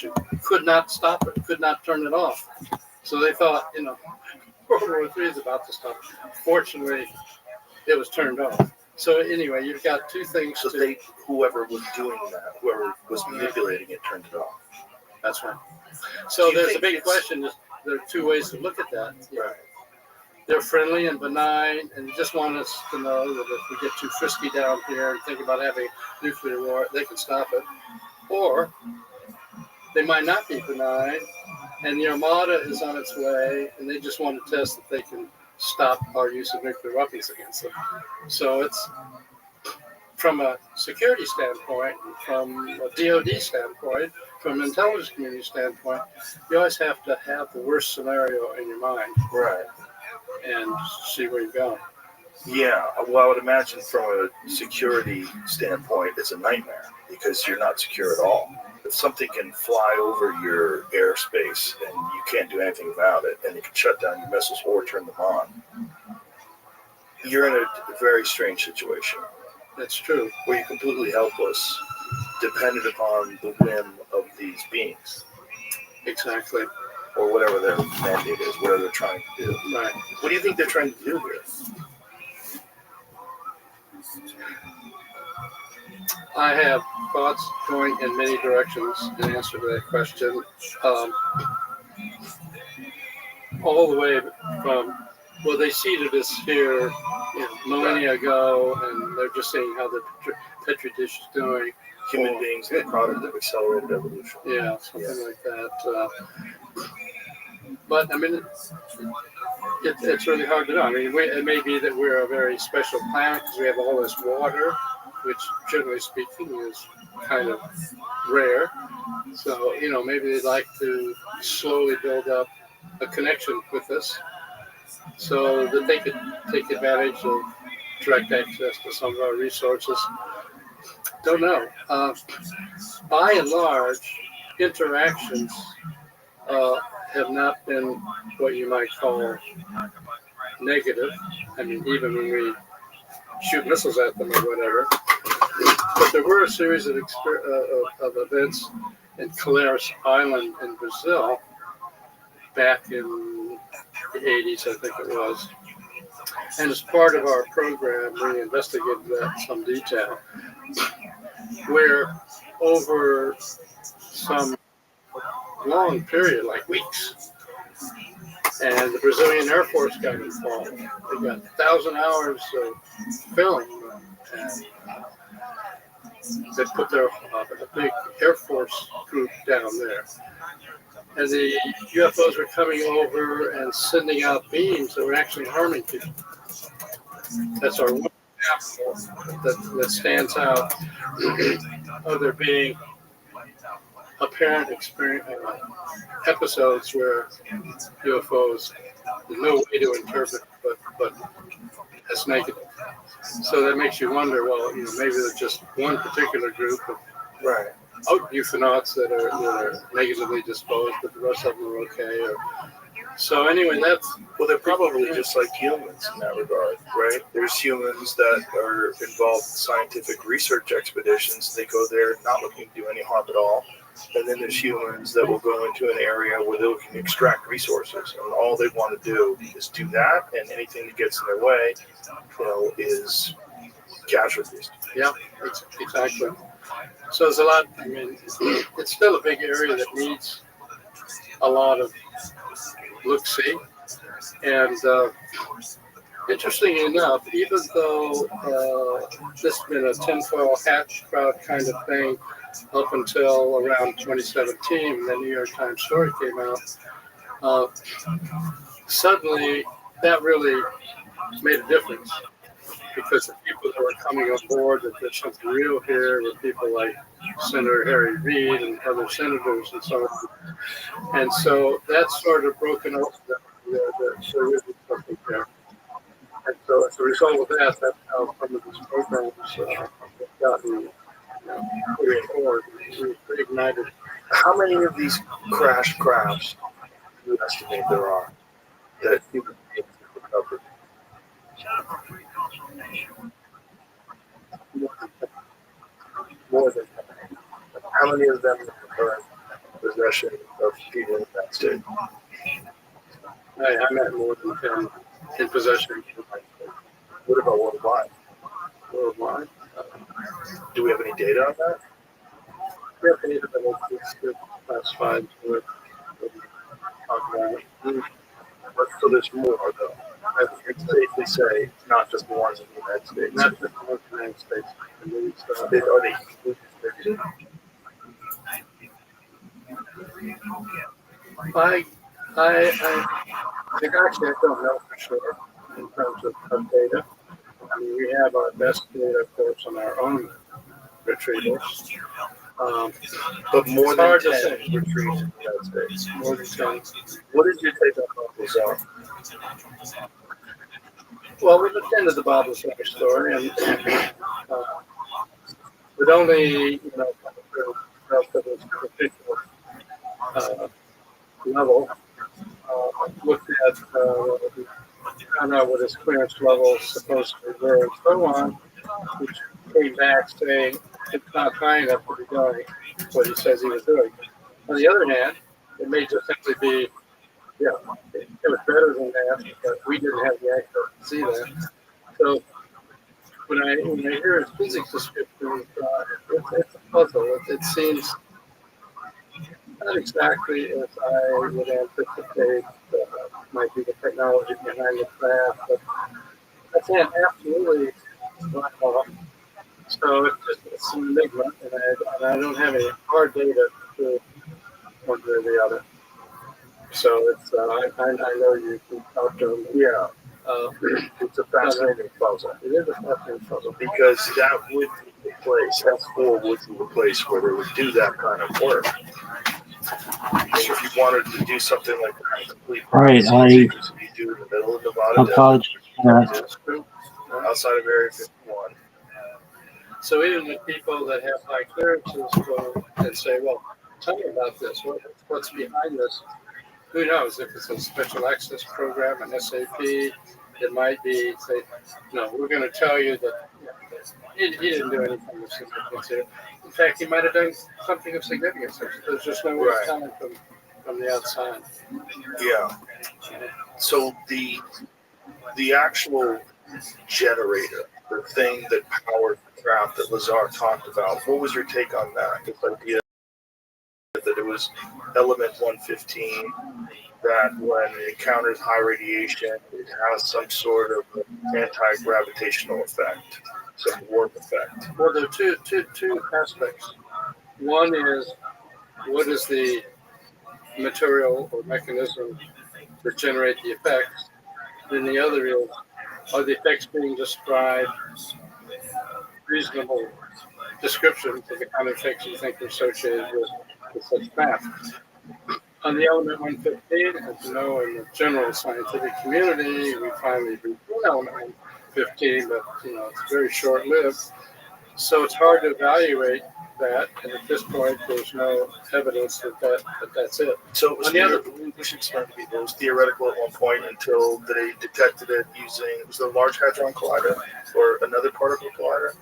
Nation could not stop it, could not turn it off. So they thought, World War III is about to stop. Fortunately, it was turned off. So anyway, you've got two things. So whoever was doing that, whoever was manipulating it, turned it off. That's right. So there's a big question. There are two ways to look at that. Right. They're friendly and benign, and they just want us to know that if we get too frisky down here and think about having nuclear war, they can stop it. Or they might not be benign, and the Armada is on its way, and they just want to test that they can stop our use of nuclear weapons against them. So it's from a security standpoint, from a DoD standpoint, from an intelligence community standpoint, you always have to have the worst scenario in your mind. Right. And see where you go. Yeah, well, I would imagine from a security standpoint, it's a nightmare because you're not secure at all. If something can fly over your airspace and you can't do anything about it, and it can shut down your missiles or turn them on, you're in a very strange situation. That's true. Where you're completely helpless, dependent upon the whim of these beings. Exactly. Or whatever their mandate is, whatever they're trying to do. Right. What do you think they're trying to do here? I have thoughts going in many directions in answer to that question. All the way from, well, they seeded us here millennia ago, and they're just saying how the Petri dish is doing. Human beings are the product of accelerated evolution. Yeah, something like that. But I mean, it's really hard to know. I mean, it may be that we're a very special planet because we have all this water, which generally speaking is kind of rare. So, maybe they'd like to slowly build up a connection with us so that they could take advantage of direct access to some of our resources. Don't know. By and large, interactions have not been what you might call negative. I mean, even when we shoot missiles at them or whatever. But there were a series of events in Caleres Island in Brazil back in the 80s, I think it was. And as part of our program, we investigated that in some detail, where over some long period, like weeks, and the Brazilian Air Force got involved. They got 1,000 hours of film, and they put their a big Air Force group down there. And the UFOs were coming over and sending out beams that were actually harming people. That's our one example that stands out of there being apparent episodes where UFOs, there's no way to interpret, but as negative. So that makes you wonder, well, maybe there's just one particular group of euphonauts that are negatively disposed, but the rest of them are okay. So anyway, they're probably just like humans in that regard, right? There's humans that are involved in scientific research expeditions. They go there not looking to do any harm at all. And then there's humans that will go into an area where they can extract resources, and all they want to do is do that, and anything that gets in their way, is casualties. Yeah, exactly. So there's a lot. I mean, it's still a big area that needs a lot of look-see, and interestingly enough, even though this has been a tinfoil hat crowd kind of thing up until around 2017, when the New York Times story came out, suddenly that really made a difference, because the people that were coming on board that there's something real here were people like Senator Harry Reid and other senators and so on. And so that's sort of broken open there really something there. And so as a result of that, that's how some of these programs have gotten reignited. How many of these crashed crafts do you estimate there are that human beings have recovered? More than that. How many of them have returned? There's possession of people in the United States? I met more than 10 in possession What about worldwide? worldwide. Do we have any data on that? Yeah, data that is classified with talk about. But so there's more, though. I can safely say not just the ones in the United States. Not just the United States. Are they I think actually I don't know for sure in terms of data. I mean, we have our best data, of course, on our own retrievals. but more It's than hard to 10 say. retrieved in the United States? More than 10. What did you take on the zone? Well, we looked into the Bible story, and with only, relatively superficial level, looked at, found out what his clearance levels supposedly were and so on, which came back saying it's not high enough to be doing what he says he was doing. On the other hand, it may just simply be, yeah, it was better than that, but we didn't have the access to see that. So when I hear his physics description, it's a puzzle. It seems not exactly as I would anticipate might be the technology behind the craft, but I can't absolutely write off. So it's an enigma, and I don't have any hard data to one way or the other. So it's I know you can talk to them. Yeah, Uh, it's a fascinating puzzle. it is a fascinating puzzle. Because that would be the place, S4 would be the place where they would do that kind of work. So if you wanted to do something like that, complete Right, you do in the middle of Nevada, apologize for that. That's true. outside of Area 51. So even the people that have high clearances go and say, well, tell me about this. What's behind this? Who knows if it's a special access program, an SAP, it might be, say, no, we're going to tell you that he didn't do anything of significance here. In fact, he might have done something of significance. There's just no way of telling from the outside. Yeah. So the actual generator, the thing that powered the craft that Lazar talked about, what was your take on that? This idea that it was element 115, that when it encounters high radiation, it has some sort of anti-gravitational effect, some warp effect. Well, there are two aspects. One is what is the material or mechanism that generate the effects? Then the other is, are the effects being described reasonable descriptions of the kind of effects you think are associated with such craft? On the element 115, as you know, in the general scientific community, we finally reached element 115, but it's very short-lived. So it's hard to evaluate that, and at this point, there's no evidence that's it. So it was On the other, we should explain to people, it was theoretical at one point until they detected it using, was the Large Hadron Collider or another particle collider?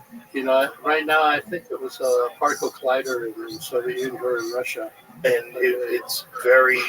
right now, I think it was a particle collider in the Soviet Union or in Russia. And it's very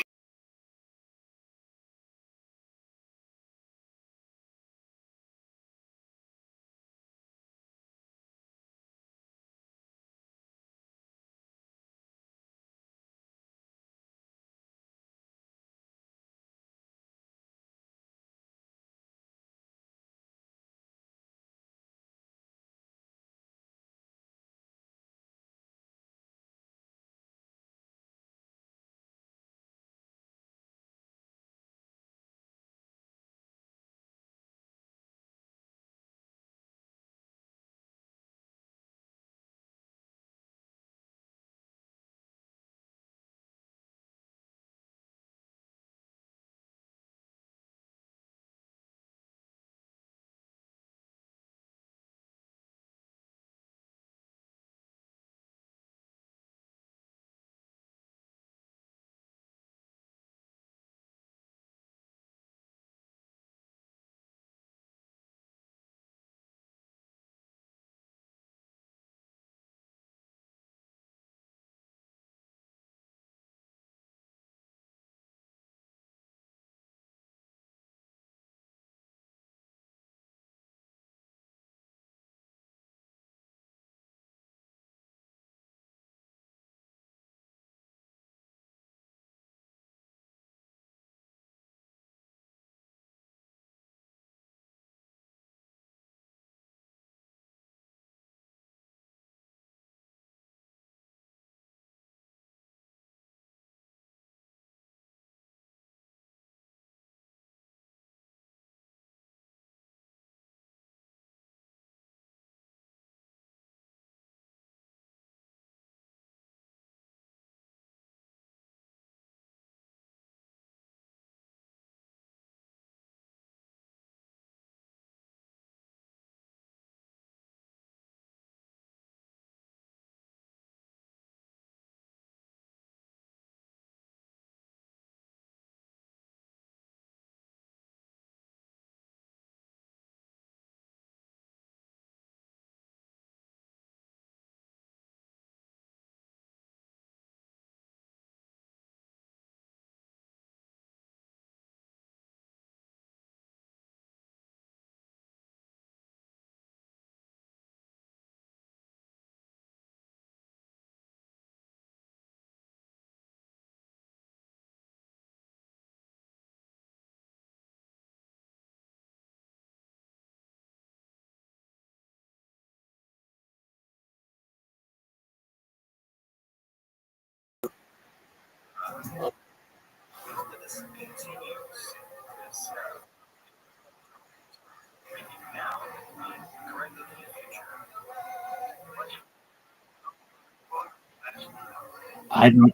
I'm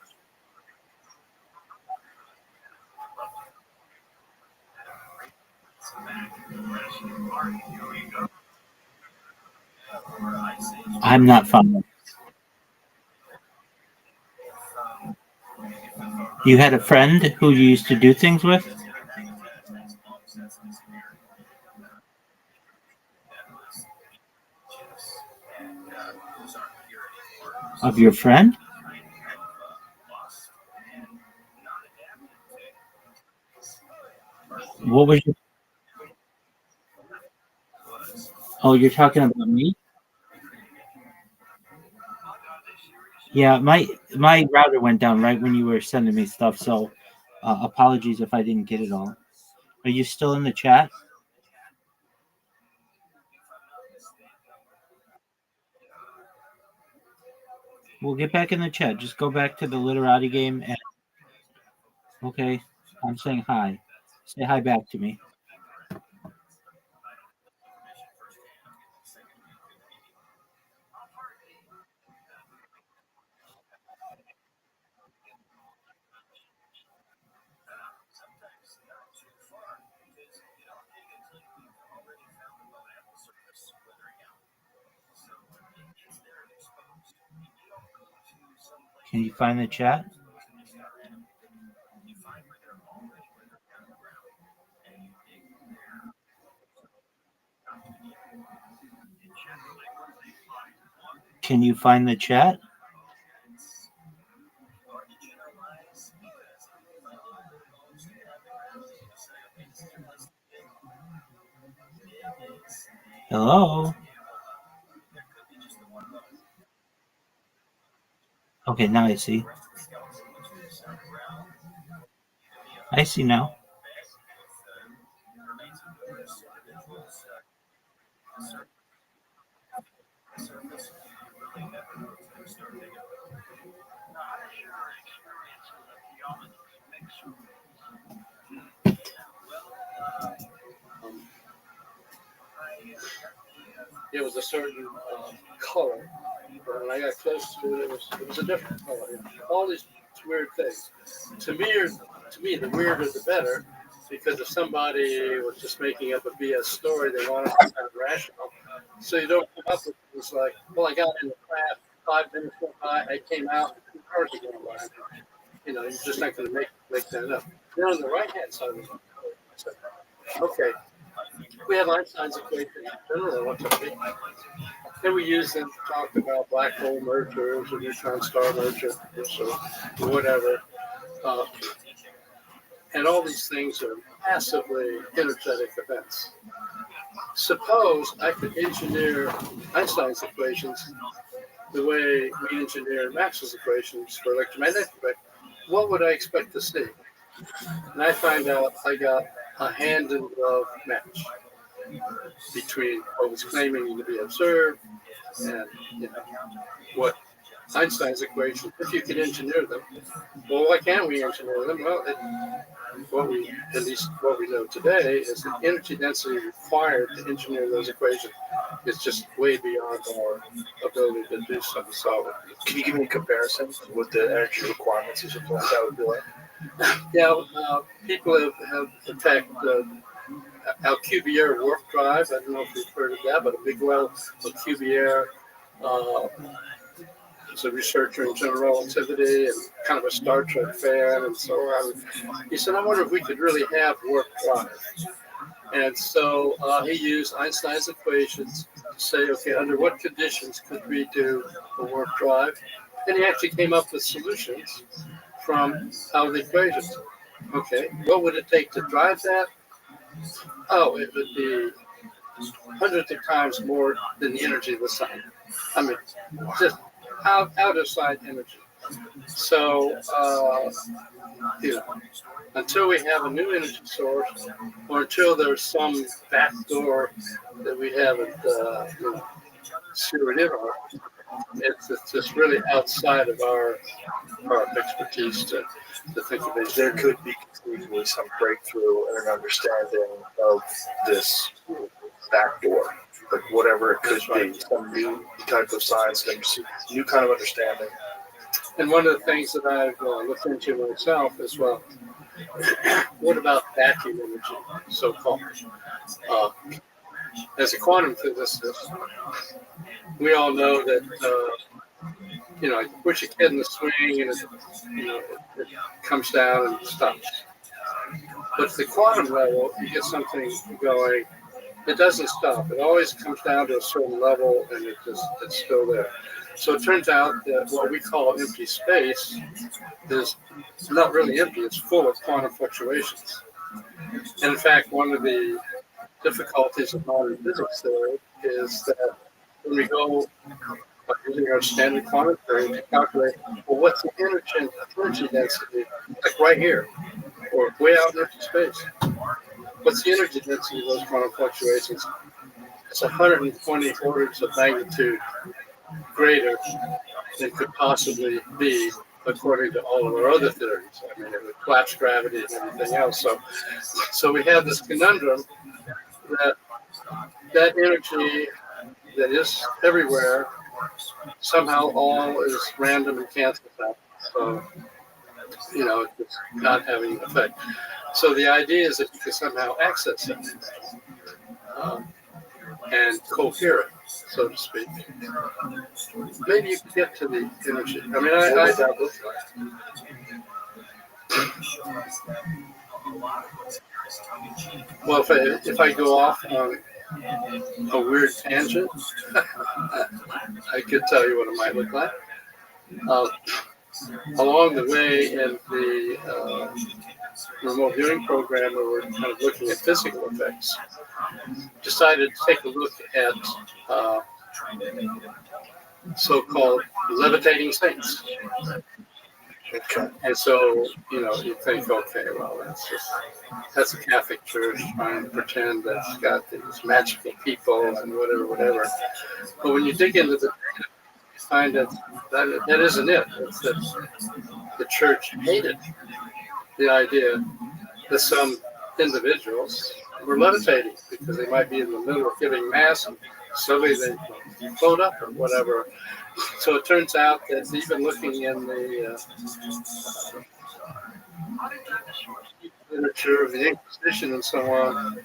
I'm not following. You had a friend who you used to do things with? Of your friend? What was your? Oh, you're talking about me? Yeah, my router went down right when you were sending me stuff, so apologies if I didn't get it all. Are you still in the chat? We'll get back in the chat. Just go back to the literati game and okay. I'm saying hi. Say hi back to me. Can you find the chat? Can you find the chat? Hello? Okay, now I see. I see now. It was a certain color. But when I got close to it, it was a different color. All these weird things. To me, the weirder the better, because if somebody was just making up a BS story, they want it to sound rational. So you don't come up with things like, well, I got in the class, 5 minutes went by, I came out, 2 hours ago. You're just not going to make that up. Then on the right hand side of the book, okay, we have Einstein's equation in general, what's up here? Then we use them to talk about black hole mergers or neutron star mergers or whatever. Uh, and all these things are massively energetic events. Suppose I could engineer Einstein's equations the way we engineer Maxwell's equations for electromagnetic effect. What would I expect to see? And I find out I got a hand in glove match between what was claiming to be observed and what Einstein's equations, if you can engineer them. Well, why can't we engineer them? Well, at least what we know today is the energy density required to engineer those equations is just way beyond our ability to do something solid. Can you give me a comparison of what the energy requirements of something like that would be like? Yeah, people have attacked Alcubierre warp drive. I don't know if you've heard of that, but a big well Alcubierre is a researcher in general relativity and kind of a Star Trek fan and so on. He said, I wonder if we could really have warp drive. And so he used Einstein's equations to say, okay, under what conditions could we do a warp drive? And he actually came up with solutions from out of the equations. Okay, what would it take to drive that? Oh, it would be hundreds of times more than the energy of the sun. I mean, just out of sight energy. So, until we have a new energy source, or until there's some backdoor that we haven't secured in on, it's just really outside of our expertise to think of it. There could be conceivably some breakthrough and an understanding of this backdoor, like whatever it could be, some new type of science, some new kind of understanding. And one of the things that I've looked into myself is, well, what about vacuum energy, so-called? As a quantum physicist, we all know that you push a kid in the swing and it comes down and stops. But at the quantum level, you get something going. It doesn't stop. It always comes down to a certain level, and it's still there. So it turns out that what we call empty space is not really empty. It's full of quantum fluctuations. And in fact, one of the difficulties of modern physics theory is that when we go using our standard quantum theory to calculate, well, what's the energy density, like right here, or way out in empty space? What's the energy density of those quantum fluctuations? It's 120 orders of magnitude greater than could possibly be according to all of our other theories. I mean, it would collapse gravity and everything else. So we have this conundrum that energy that is everywhere somehow all is random and cancels out. So, it's not having an effect. So the idea is that you can somehow access it and cohere it, so to speak. Maybe you can get to the energy. I mean, well, if I go off on a weird tangent, I could tell you what it might look like. Along the way in the remote viewing program, where we're kind of looking at physical effects, decided to take a look at so-called levitating saints. Okay. And so, you think, okay, well, that's a Catholic church trying to pretend that it's got these magical people and whatever. But when you dig into the data, you find that isn't it. It's that the church hated the idea that some individuals were levitating because they might be in the middle of giving mass and suddenly they float up or whatever. So it turns out that even looking in the literature of the Inquisition and so on,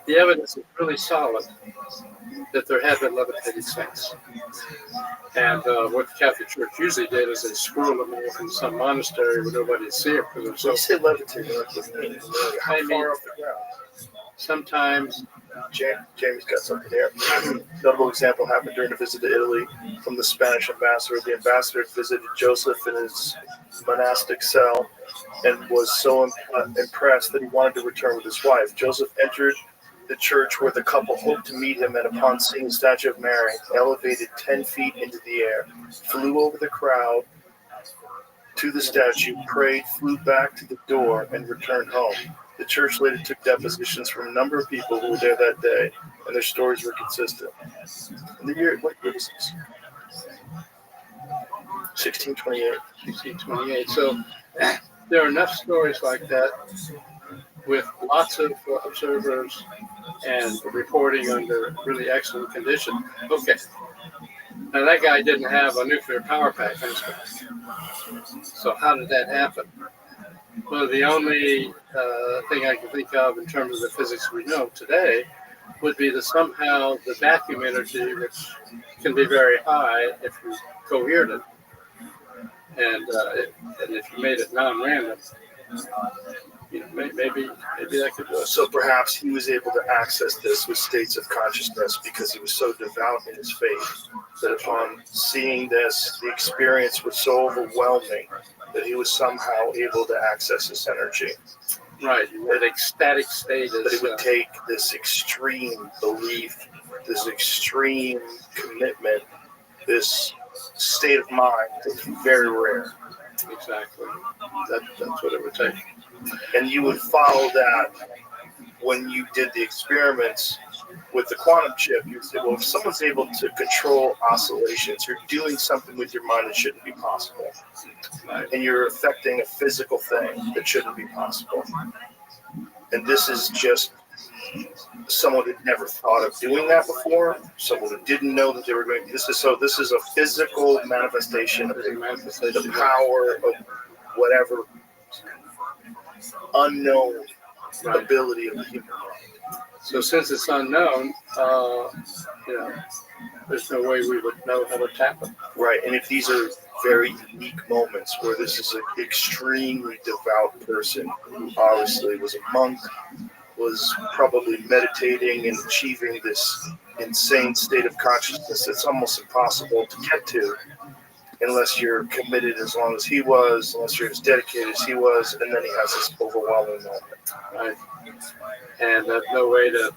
the evidence is really solid that there have been levitating saints. And what the Catholic Church usually did is they squirrel them away from some monastery where nobody would see it. When you say levitating, how far off the ground? Sometimes. Jamie's got something here. Notable example happened during a visit to Italy from the Spanish ambassador. The ambassador visited Joseph in his monastic cell and was so impressed that he wanted to return with his wife. Joseph entered the church where the couple hoped to meet him, and upon seeing the statue of Mary, elevated 10 feet into the air, flew over the crowd to the statue, prayed, flew back to the door, and returned home. The church later took depositions from a number of people who were there that day, and their stories were consistent. In the year, what year was this? 1628. 1628. So there are enough stories like that with lots of observers and reporting under really excellent condition. Okay. Now that guy didn't have a nuclear power pack on his back. So how did that happen? Well, the only thing I can think of in terms of the physics we know today would be that somehow the vacuum energy, which can be very high if you cohered it, and if you made it non-random, maybe that could do it. So perhaps he was able to access this with states of consciousness because he was so devout in his faith that upon seeing this, the experience was so overwhelming that he was somehow able to access this energy. Right, that ecstatic state is... That it would take this extreme belief, this extreme commitment, this state of mind that's very rare. Exactly. That's what it would take. And you would follow that when you did the experiments with the quantum chip, you say, well, if someone's able to control oscillations, you're doing something with your mind that shouldn't be possible. And you're affecting a physical thing that shouldn't be possible. And this is just someone who'd never thought of doing that before, someone who didn't know that they were going to. This is a physical manifestation of the power of whatever unknown ability of the human mind. So since it's unknown, there's no way we would know how to tap it. Right, and if these are very unique moments where this is an extremely devout person who obviously was a monk, was probably meditating and achieving this insane state of consciousness that's almost impossible to get to unless you're committed as long as he was, unless you're as dedicated as he was, and then he has this overwhelming moment. Right. And there's no way to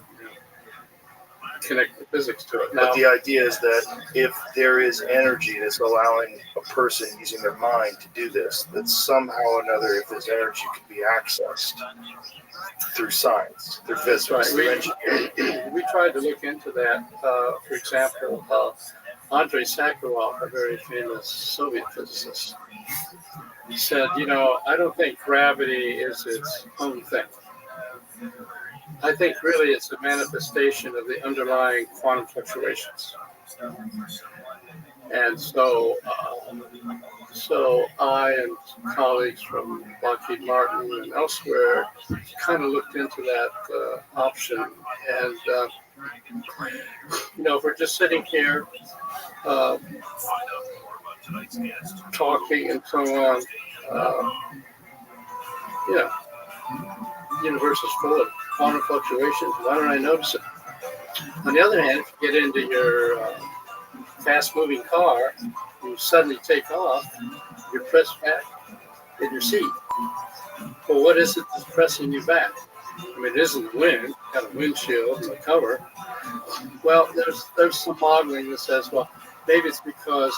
connect the physics to it. Now, but the idea is that if there is energy that's allowing a person using their mind to do this, that somehow or another, if this energy could be accessed through science, through physics, right. through engineering. We tried to look into that. For example, Andrei Sakharov, a very famous Soviet physicist, said, I don't think gravity is its own thing. I think really it's a manifestation of the underlying quantum fluctuations. And so I and colleagues from Lockheed Martin and elsewhere kind of looked into that option. And, if we're just sitting here talking and so on, the universe is full of quantum fluctuations. Why don't I notice it? On the other hand, if you get into your fast-moving car, you suddenly take off, you're pressed back in your seat. Well, what is it that's pressing you back? I mean, it isn't the wind, got a windshield and a cover. Well, there's some modeling that says, well, maybe it's because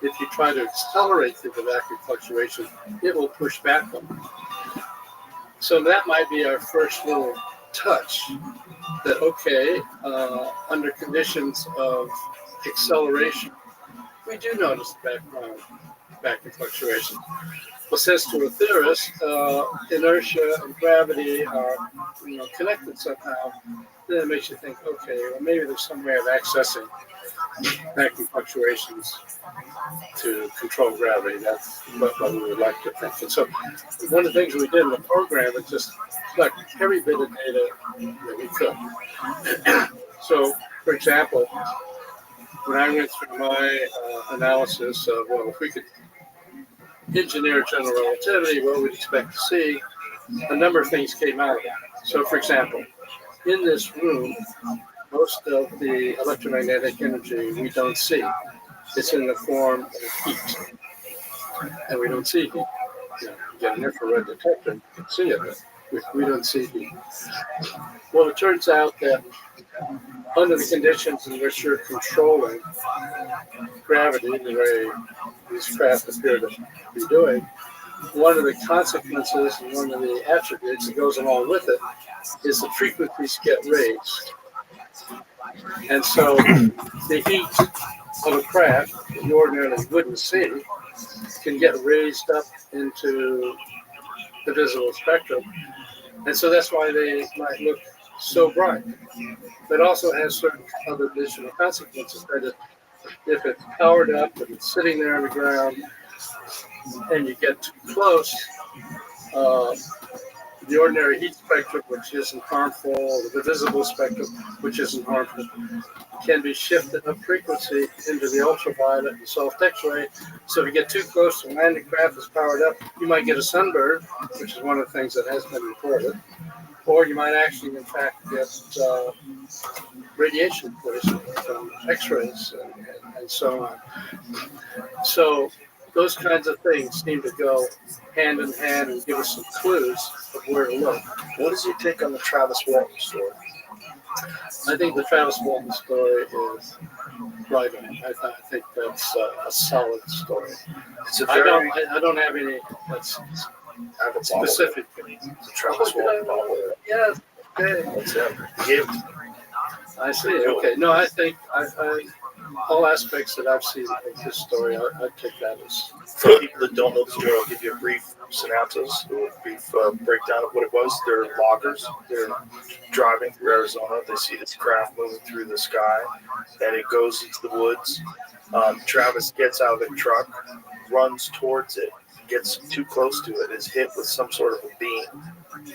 if you try to accelerate through the vacuum fluctuation, it will push back on you. So that might be our first little touch that, okay, under conditions of acceleration, we do notice the vacuum fluctuation. Well, says to a theorist, inertia and gravity are connected somehow. Then it makes you think, okay, well, maybe there's some way of accessing vacuum fluctations to control gravity. That's what we would like to think. And so one of the things we did in the program is just collect every bit of data that we could. So, for example, when I went through my analysis of, well, if we could engineer general relativity, what we'd expect to see, a number of things came out of it. So, for example, in this room, most of the electromagnetic energy we don't see. It's in the form of heat, and we don't see heat. You get an infrared detector, you can see it, but we don't see heat. Well, it turns out that under the conditions in which you're controlling gravity, the way these craft appear to be doing, one of the consequences and one of the attributes that goes along with it is the frequencies get raised. And so the heat of a craft that you ordinarily wouldn't see can get raised up into the visible spectrum. And so that's why they might look so bright. But it also has certain other additional consequences. That if it's powered up and it's sitting there on the ground and you get too close, the ordinary heat spectrum, which isn't harmful, the visible spectrum, which isn't harmful, can be shifted up frequency into the ultraviolet and soft X-ray. So if you get too close to a landing craft that's powered up, you might get a sunburn, which is one of the things that has been reported. Or you might actually, in fact, get radiation poisoning from X-rays and so on. So those kinds of things seem to go hand in hand and give us some clues of where to look. What is your take on the Travis Walton story? I think the Travis Walton story is right on. I think that's a solid story. It's a very, I don't have any specific. It's a Travis Walton novel. Yes. Okay. That's it. He gave it to me. I see. Okay. No, I think all aspects that I've seen of this story, I take that as. For people that don't know the story, I'll give you a brief synopsis, a brief breakdown of what it was. They're loggers. They're driving through Arizona. They see this craft moving through the sky, and it goes into the woods. Travis gets out of the truck, runs towards it, gets too close to it, is hit with some sort of a beam,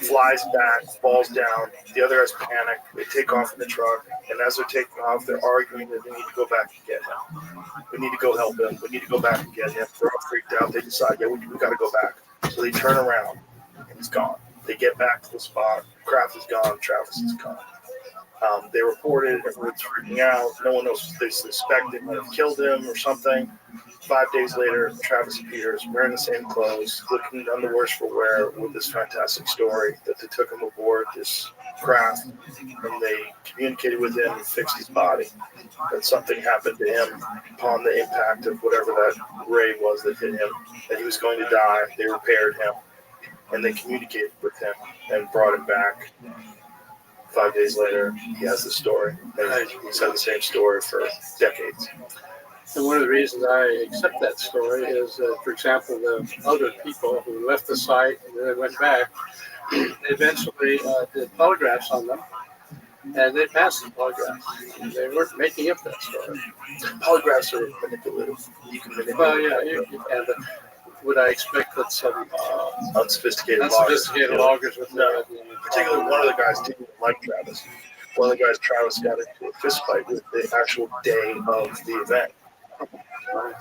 flies back, falls down. The other guys panic. They take off in the truck, and as they're taking off, they're arguing that they need to go back and get him. We need to go help him. We need to go back and get him. They're all freaked out. They decide, yeah, we got to go back. So they turn around, and he's gone. They get back to the spot. Kraft is gone. Travis is gone. They reported, everyone's freaking out. No one knows. They suspect they might have killed him or something. 5 days later, Travis appears wearing the same clothes, looking none the worse for wear, with this fantastic story that they took him aboard this craft and they communicated with him and fixed his body. That something happened to him upon the impact of whatever that ray was that hit him, that he was going to die. They repaired him and they communicated with him and brought him back. 5 days later, he has the story. And he's had the same story for decades. And one of the reasons I accept that story is, for example, the other people who left the site and then went back, they eventually did polygraphs on them, and they passed the polygraphs. They weren't making up that story. Polygraphs are manipulative. You can manipulate. Well, yeah, you can. But would I expect that some unsophisticated loggers with no. Particularly one of the guys didn't like Travis. One of the guys, Travis, got into a fist fight with the actual day of the event.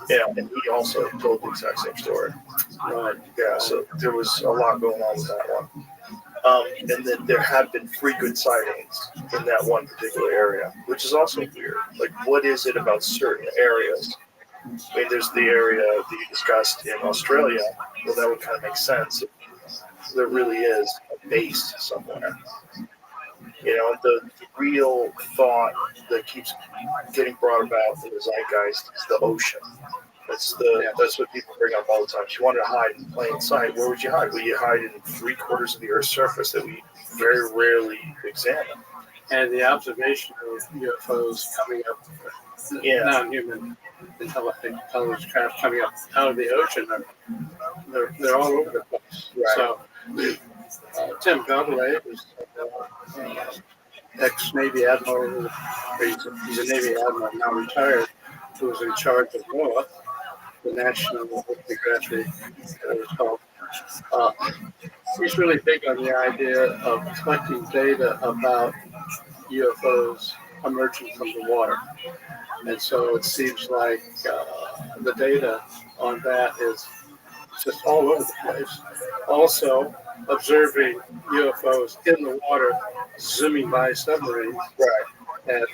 Yeah, and he also told the exact same story. Right. Yeah, so there was a lot going on with that one. And then there have been frequent sightings in that one particular area, which is also weird. Like, what is it about certain areas? I mean, there's the area that you discussed in Australia. Well, that would kind of make sense. There really is a base somewhere. You know, the real thought that keeps getting brought about in the zeitgeist is the ocean. That's what people bring up all the time. If you wanted to hide in plain sight, where would you hide? Well, you hide in 3/4 of the Earth's surface that we very rarely examine. And the observation of UFOs coming up, non-human intelligence craft coming up out of the ocean, they're all over the place. Right. So Tim Godley was ex-Navy admiral. He's a Navy admiral now retired, who was in charge of NOAA, the National Oceanography, it was called. He's really big on the idea of collecting data about UFOs emerging from the water. And so it seems like the data on that is just all over the place. Also, observing UFOs in the water, zooming by submarines at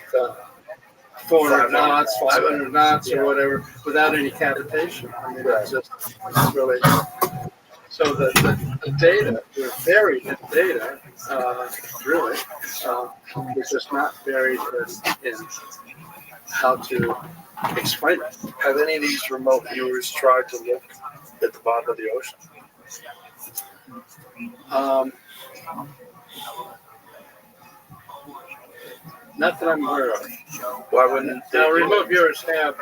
400 knots, 500 knots, or whatever, without any cavitation. I mean, it's really. So the data, we're buried in data, really. We're just not buried in how to explain it. Have any of these remote viewers tried to look at the bottom of the ocean? Not that I'm aware of. Why wouldn't they? Now, remote viewers have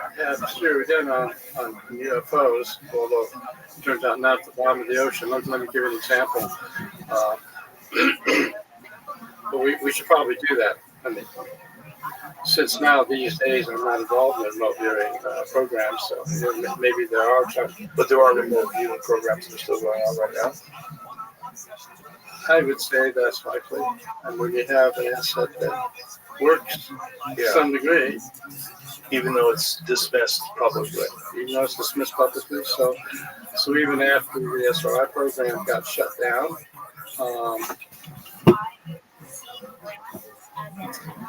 zeroed in on UFOs, although it turns out not at the bottom of the ocean. Let me give you an example. But we should probably do that. I mean, since now these days I'm not involved in remote viewing programs, so maybe there are some. But there are remote viewing programs that are still going on right now. I would say that's likely. And when you have an asset that works to some degree, even though it's dismissed publicly. So even after the SRI program got shut down,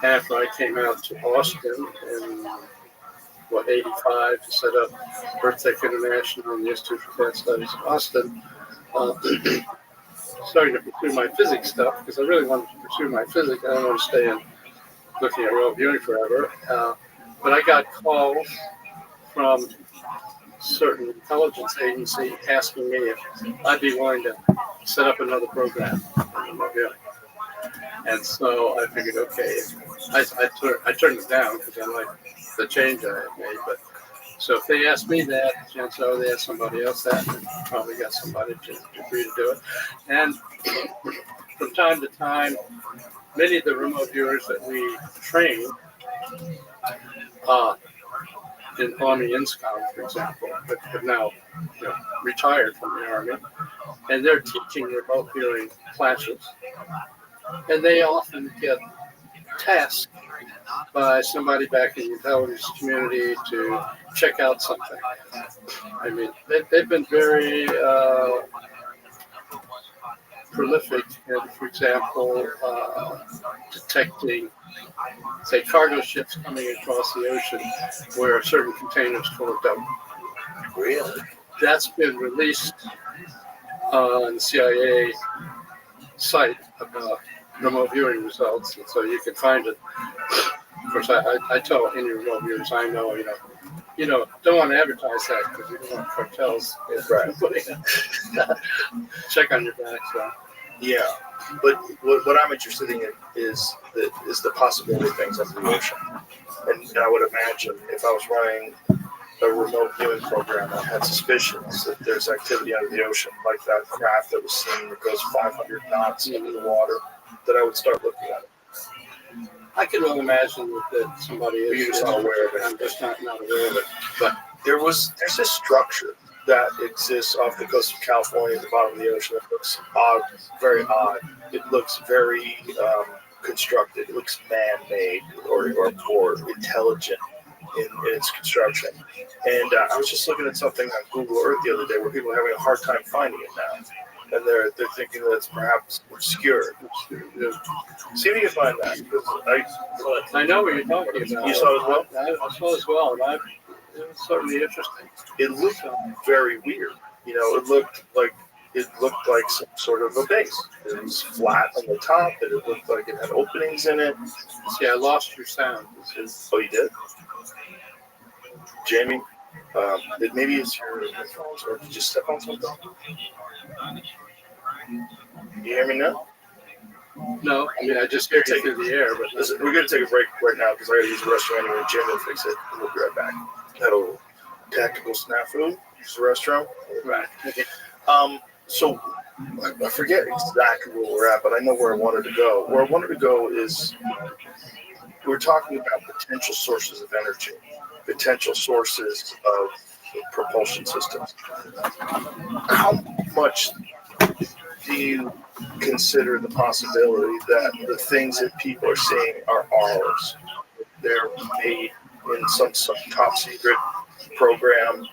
after I came out to Austin in 85 to set up Earth-Tech International and the Institute for Advanced Studies in Austin, starting to pursue my physics stuff because I really wanted to pursue my physics. I don't want to stay in looking at remote viewing forever. But I got calls from certain intelligence agency asking me if I'd be willing to set up another program in remote viewing. And so I figured, okay, I turned it down because I like the change I had made. But so if they ask me that, chances are they ask somebody else that, and probably got somebody to agree to do it. And from time to time, many of the remote viewers that we train uh, in Army INSCOM, for example, have now retired from the Army, and they're teaching remote viewing classes, and they often get tasked by somebody back in the intelligence community to check out something. I mean, they've been very prolific in, for example, detecting, say, cargo ships coming across the ocean where certain containers full of dope. Really? That's been released on the CIA site about remote viewing results, and so you can find it. Of course, I tell any remote viewers I know, don't want to advertise that because you don't want cartels check on your back. So. Yeah, but what I'm interested in is the possibility of things under the ocean. And I would imagine if I was running a remote viewing program that had suspicions that there's activity under the ocean, like that craft that was seen that goes 500 knots into the water, that I would start looking at it. I can well imagine that somebody is. You're just not aware of it. I'm just not aware of it. But there's this structure that exists off the coast of California at the bottom of the ocean that looks odd, very odd. It looks very constructed. It looks man-made or intelligent in its construction. And I was just looking at something on Google Earth the other day where people are having a hard time finding it now. And they're thinking that it's perhaps obscure. See if you can find that. Because I know what you're talking about. You saw it as well? I saw it as well. And it was certainly interesting. It looked very weird. It looked like some sort of a base. It was flat on the top, and it looked like it had openings in it. See, I lost your sound. Oh, you did? Jamie, maybe it's your headphones, or did you just step on something? You hear me now? No, I mean, I just hear you through the air. But listen, we're going to take a break right now because I got to use the restroom anyway. Jamie will fix it, and we'll be right back. Had a little tactical snafu. Use the restroom. Right. So I forget exactly where we're at, but I know where I wanted to go. Where I wanted to go is we're talking about potential sources of energy, potential sources of propulsion systems. How much do you consider the possibility that the things that people are seeing are ours? They're made in some top secret program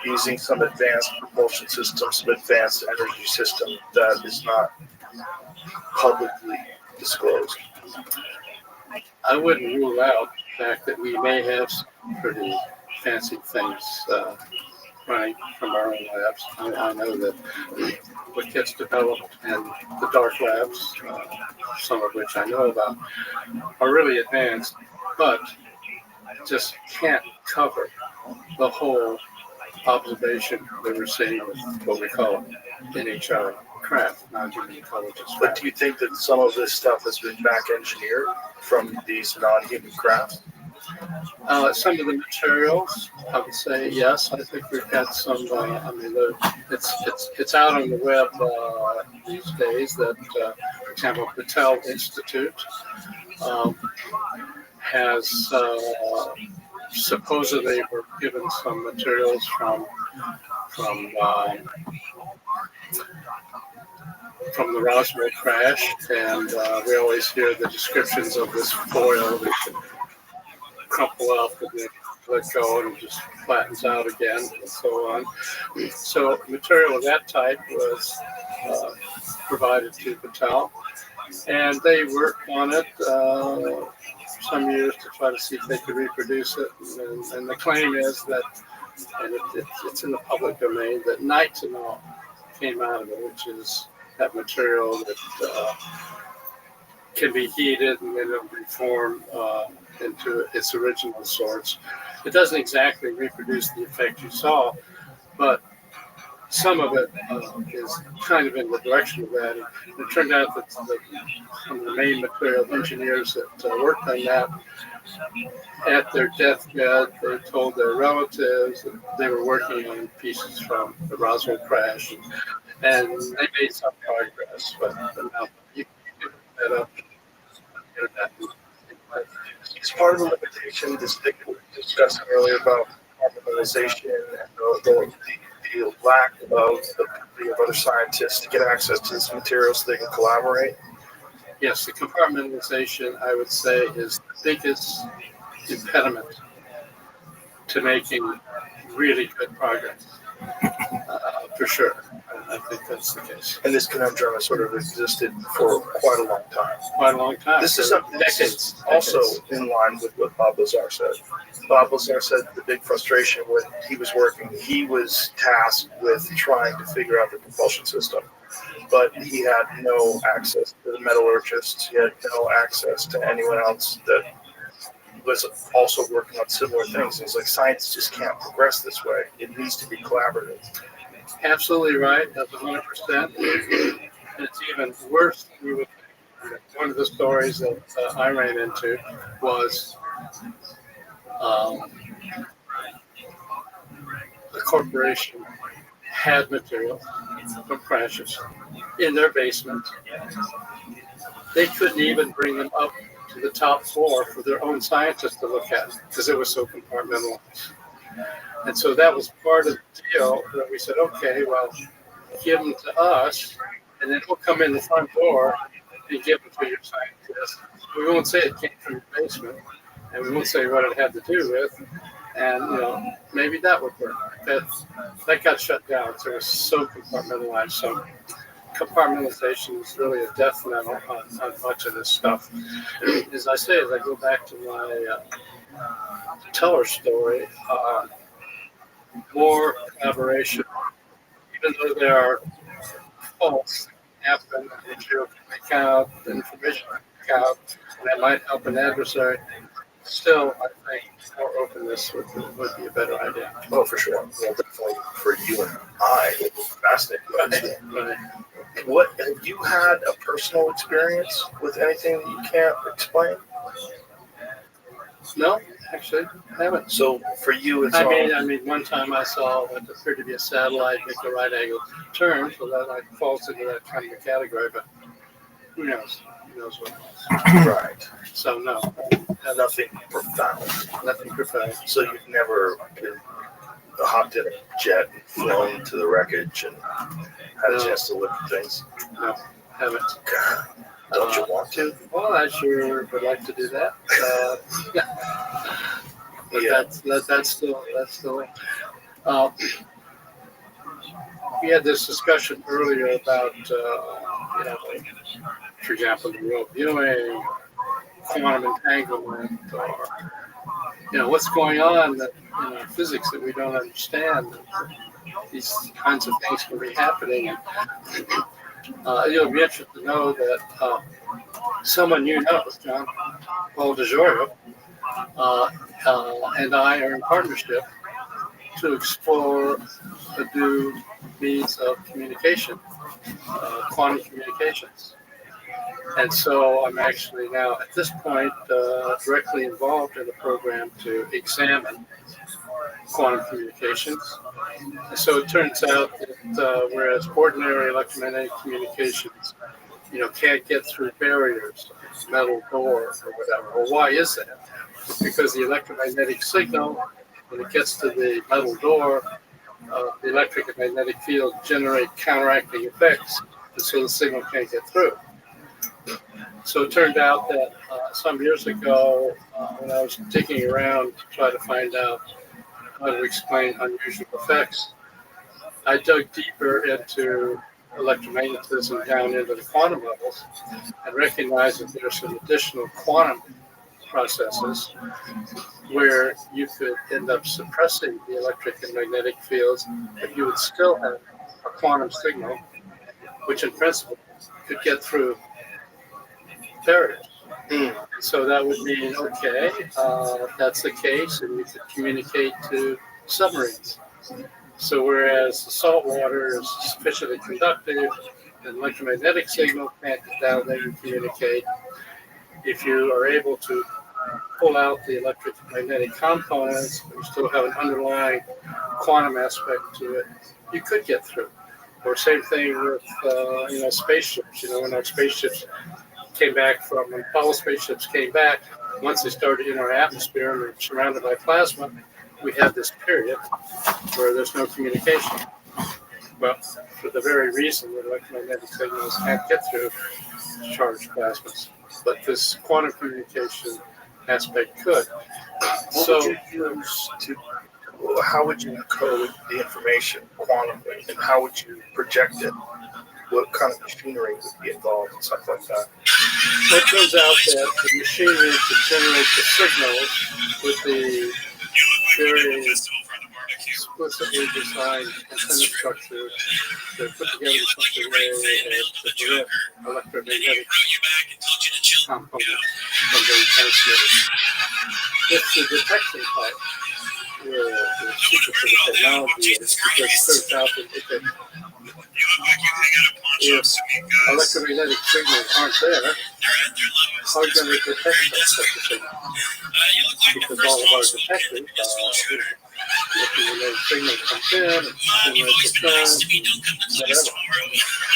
using some advanced propulsion system, some advanced energy system that is not publicly disclosed. I wouldn't rule out the fact that we may have some pretty fancy things running from our own labs. I know that what gets developed in the dark labs, some of which I know about, are really advanced, but just can't cover the whole observation that we're seeing with what we call NHR craft, non-human intelligence. But do you think that some of this stuff has been back engineered from these non-human crafts? Some of the materials, I would say yes. I think we've got some. It's out on the web these days. That, for example, Patel Institute has supposedly were given some materials from the Roswell crash, and we always hear the descriptions of this foil that can crumple up and then let go and it just flattens out again and so on. So material of that type was provided to Patel, and they worked on it some years to try to see if they could reproduce it. And the claim is that, and it's in the public domain, that nitinol came out of it, which is that material that can be heated and then it'll reform into its original sorts. It doesn't exactly reproduce the effect you saw, but some of it is kind of in the direction of that. And it turned out that one of the main material engineers that worked on that, at their deathbed, they told their relatives that they were working on pieces from the Roswell crash, and they made some progress, but now you can look that up on the internet. It's part of the limitation this thing we were discussing earlier about compartmentalization and the lack of the ability of other scientists to get access to this material so they can collaborate. Yes, the compartmentalization, I would say, is the biggest impediment to making really good progress, for sure. I think that's the case. And this conundrum has sort of existed for quite a long time. Quite a long time. This is something decades. Also in line with what Bob Lazar said. Bob Lazar said the big frustration when he was working, he was tasked with trying to figure out the propulsion system, but he had no access to the metallurgists. He had no access to anyone else that was also working on similar things. And he's like, science just can't progress this way. It needs to be collaborative. Absolutely right. That's 100%. And it's even worse than we would think. One of the stories that I ran into was the corporation had material from crashes in their basement. They couldn't even bring them up to the top floor for their own scientists to look at because it was so compartmentalized. And so that was part of the deal that we said, okay, well, give them to us, and then we'll come in the front door and give them to your scientists. We won't say it came from your basement, and we won't say what it had to do with, and maybe that would work. That got shut down. So it was so compartmentalized. So compartmentalization is really a death knell on much of this stuff. As I say, as I go back to my teller story, more collaboration, even though there are faults that happen, material can make out, information can make out, and that might help an adversary. Still, I think more openness would be a better idea. Oh, for sure. Well, definitely for you and I, it was fascinating. Right. What have you had a personal experience with anything that you can't explain? No, actually, I haven't. So for you, it's I mean, one time I saw what appeared to be a satellite make a right angle turn, so that falls into that kind of a category. But who knows? Who knows what it was? right. So no, Nothing profound. nothing profound. So you've never hopped in a jet and flown to the wreckage and had a chance to look at things? No, haven't. God, don't you want to? Well, I sure would like to do that. But Yeah. that's still. We had this discussion earlier about, for example, the remote viewing, quantum entanglement, or what's going on in physics that we don't understand. These kinds of things can be happening. And, you'll be interested to know that someone John Paul DeGioia, and I are in partnership to explore a new means of communication, quantum communications. And so I'm actually now, at this point, directly involved in the program to examine quantum communications. And so it turns out that whereas ordinary electromagnetic communications, can't get through barriers, metal doors or whatever. Well, why is that? Because the electromagnetic signal, when it gets to the metal door, the electric and magnetic field generate counteracting effects, and so the signal can't get through. So it turned out that some years ago, when I was digging around to try to find out how to explain unusual effects, I dug deeper into electromagnetism down into the quantum levels and recognized that there's some additional quantum processes where you could end up suppressing the electric and magnetic fields, but you would still have a quantum signal, which in principle could get through barriers. So that would mean, okay, if that's the case, and we could communicate to submarines. So whereas the salt water is sufficiently conductive, an electromagnetic signal can't get down there and communicate. If you are able to pull out the electromagnetic components, but you still have an underlying quantum aspect to it, you could get through. Or same thing with spaceships. When our spaceships came back when Apollo spaceships came back, once they started in our atmosphere and were surrounded by plasma, we had this period where there's no communication. Well, for the very reason that electromagnetic signals can't get through charged plasmas, but this quantum communication aspect could. How would you encode the information quantumly, and how would you project it? What kind of machinery would be involved and stuff like that? It turns out that the machinery to generate the signals with the very explicitly designed antenna structure, they're put together in such a way as to prevent electromagnetic components from being transmitted. It's the detection part where the secret to the technology is, because it turns out that if electromagnetic signals aren't there, how are you going to detect such a signal? Because all of our detectors, electromagnetic signal comes in, it stimulates the current, whatever.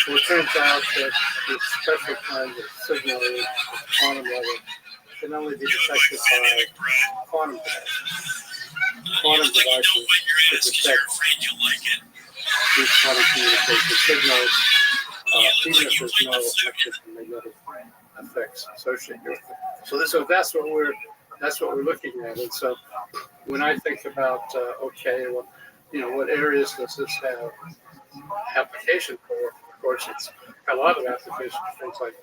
Well, it turns out that this special kind of signal at quantum level can only be detected by quantum devices. Quantum devices to detect these quantum communication signals, even if there's no electromagnetic effects associated with it. So that's what we're looking at. And so when I think about what areas does this have application for? Of course, it's a lot of applications for things like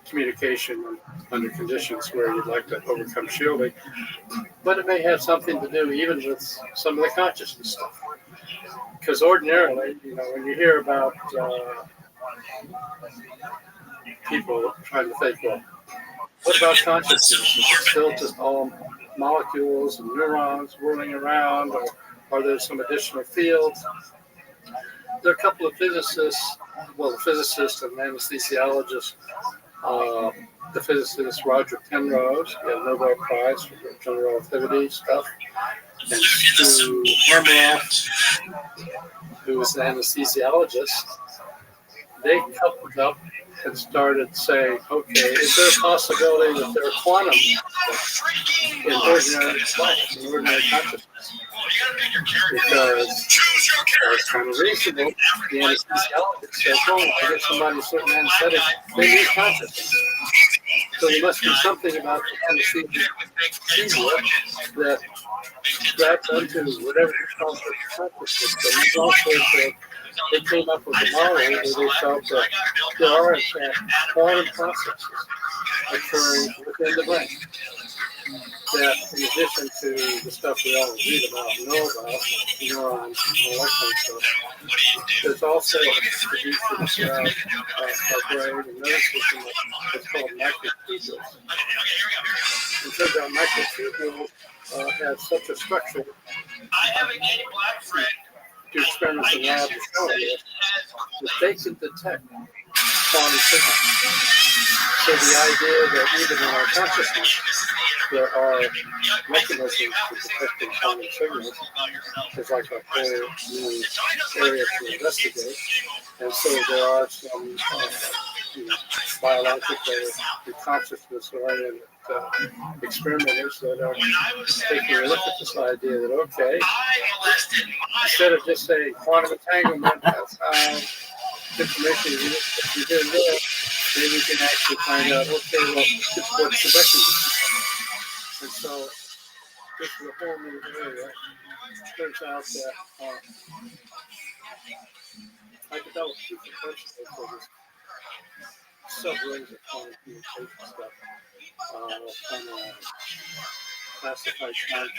communication under conditions where you'd like to overcome shielding, but it may have something to do even with some of the consciousness stuff. Because ordinarily, when you hear about people trying to think, well, what about consciousness? Is it still just all molecules and neurons whirling around, or are there some additional fields? There are a couple of physicists, the physicist and anesthesiologist, the physicist Roger Penrose, he had a Nobel Prize for general relativity stuff, and Stu Hameroff, who was an anesthesiologist. They coupled up and started saying, okay, is there a possibility that there are quantum in ordinary life, in ordinary consciousness? Because it's kind of reasonable. The anesthesiologist says, I get somebody a certain anesthetic, they need consciousness. So there must be something about the anesthesia that grabs onto whatever you call the consciousness. But it's also that they came up with a model where they felt that there are, in fact, quantum processes occurring within the brain. That, in addition to the stuff we all read about and know about, neurons and all that kind of stuff, there's also a distribution of our brain and nervous system that's called microtubules. It turns out microtubules have such a structure. Do experiments in labs to show it, that they can detect quantum signals. So the idea that even in our consciousness, there are mechanisms for detecting quantum signals is like a whole new area to investigate. And so there are some biological and consciousness-oriented experimenters that are taking a look at this idea that, okay, instead of just saying quantum entanglement, that's information you did there, maybe we can actually find out, okay, well, what's the mechanism? And so this is a whole new area. It turns out that I developed proof of principle for this sub-range of quantum communication stuff on a classified contract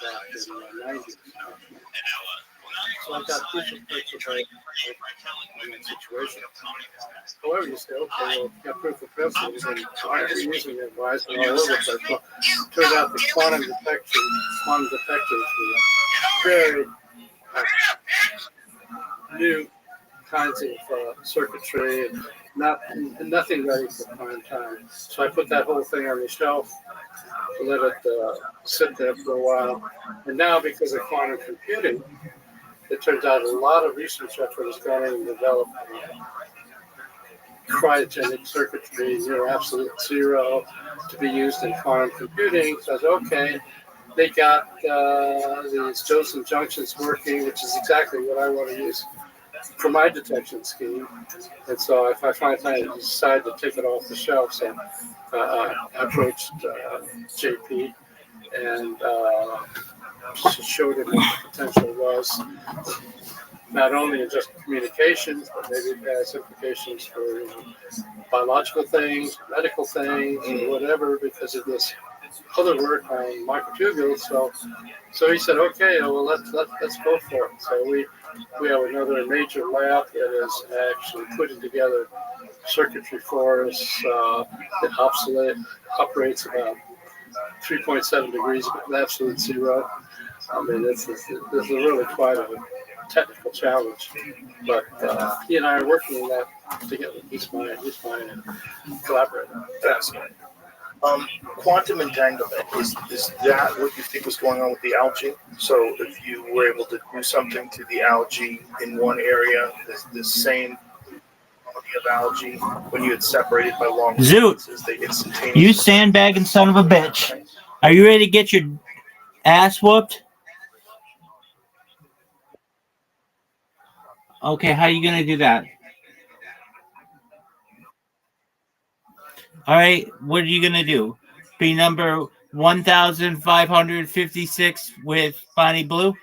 back in the 90s. So I got proof of principle in that situation. However, you say, okay, well, you got proof of principle, then why are you using it? Why is it all over the place? Well, it turns out the quantum detectors were very new kinds of circuitry, and nothing ready for prime time. So I put that whole thing on the shelf to let it sit there for a while. And now, because of quantum computing, it turns out a lot of research effort has gone in to develop cryogenic circuitry near absolute zero to be used in quantum computing. So I said, okay, they got these Josephson junctions working, which is exactly what I want to use for my detection scheme. And so if I finally decide to take it off the shelf, so I approached JP and showed him what the potential was, not only in just communications, but maybe it has implications for biological things, medical things, or whatever, because of this other work on microtubules. So he said, okay, well let's go for it. So we have another major lab that is actually putting together circuitry for us that operates about 3.7 degrees of absolute zero. I mean, this is really quite a technical challenge, but he and I are working on that together. He's my collaborator. Fascinating. Quantum entanglement, is that what you think was going on with the algae? So if you were able to do something to the algae in one area, the same quality of algae, when you had separated by long distances, they instantaneously... You sandbagging son of a bitch. Are you ready to get your ass whooped? Okay, how are you going to do that? All right, what are you going to do? Be number 1,556 with Bonnie Blue?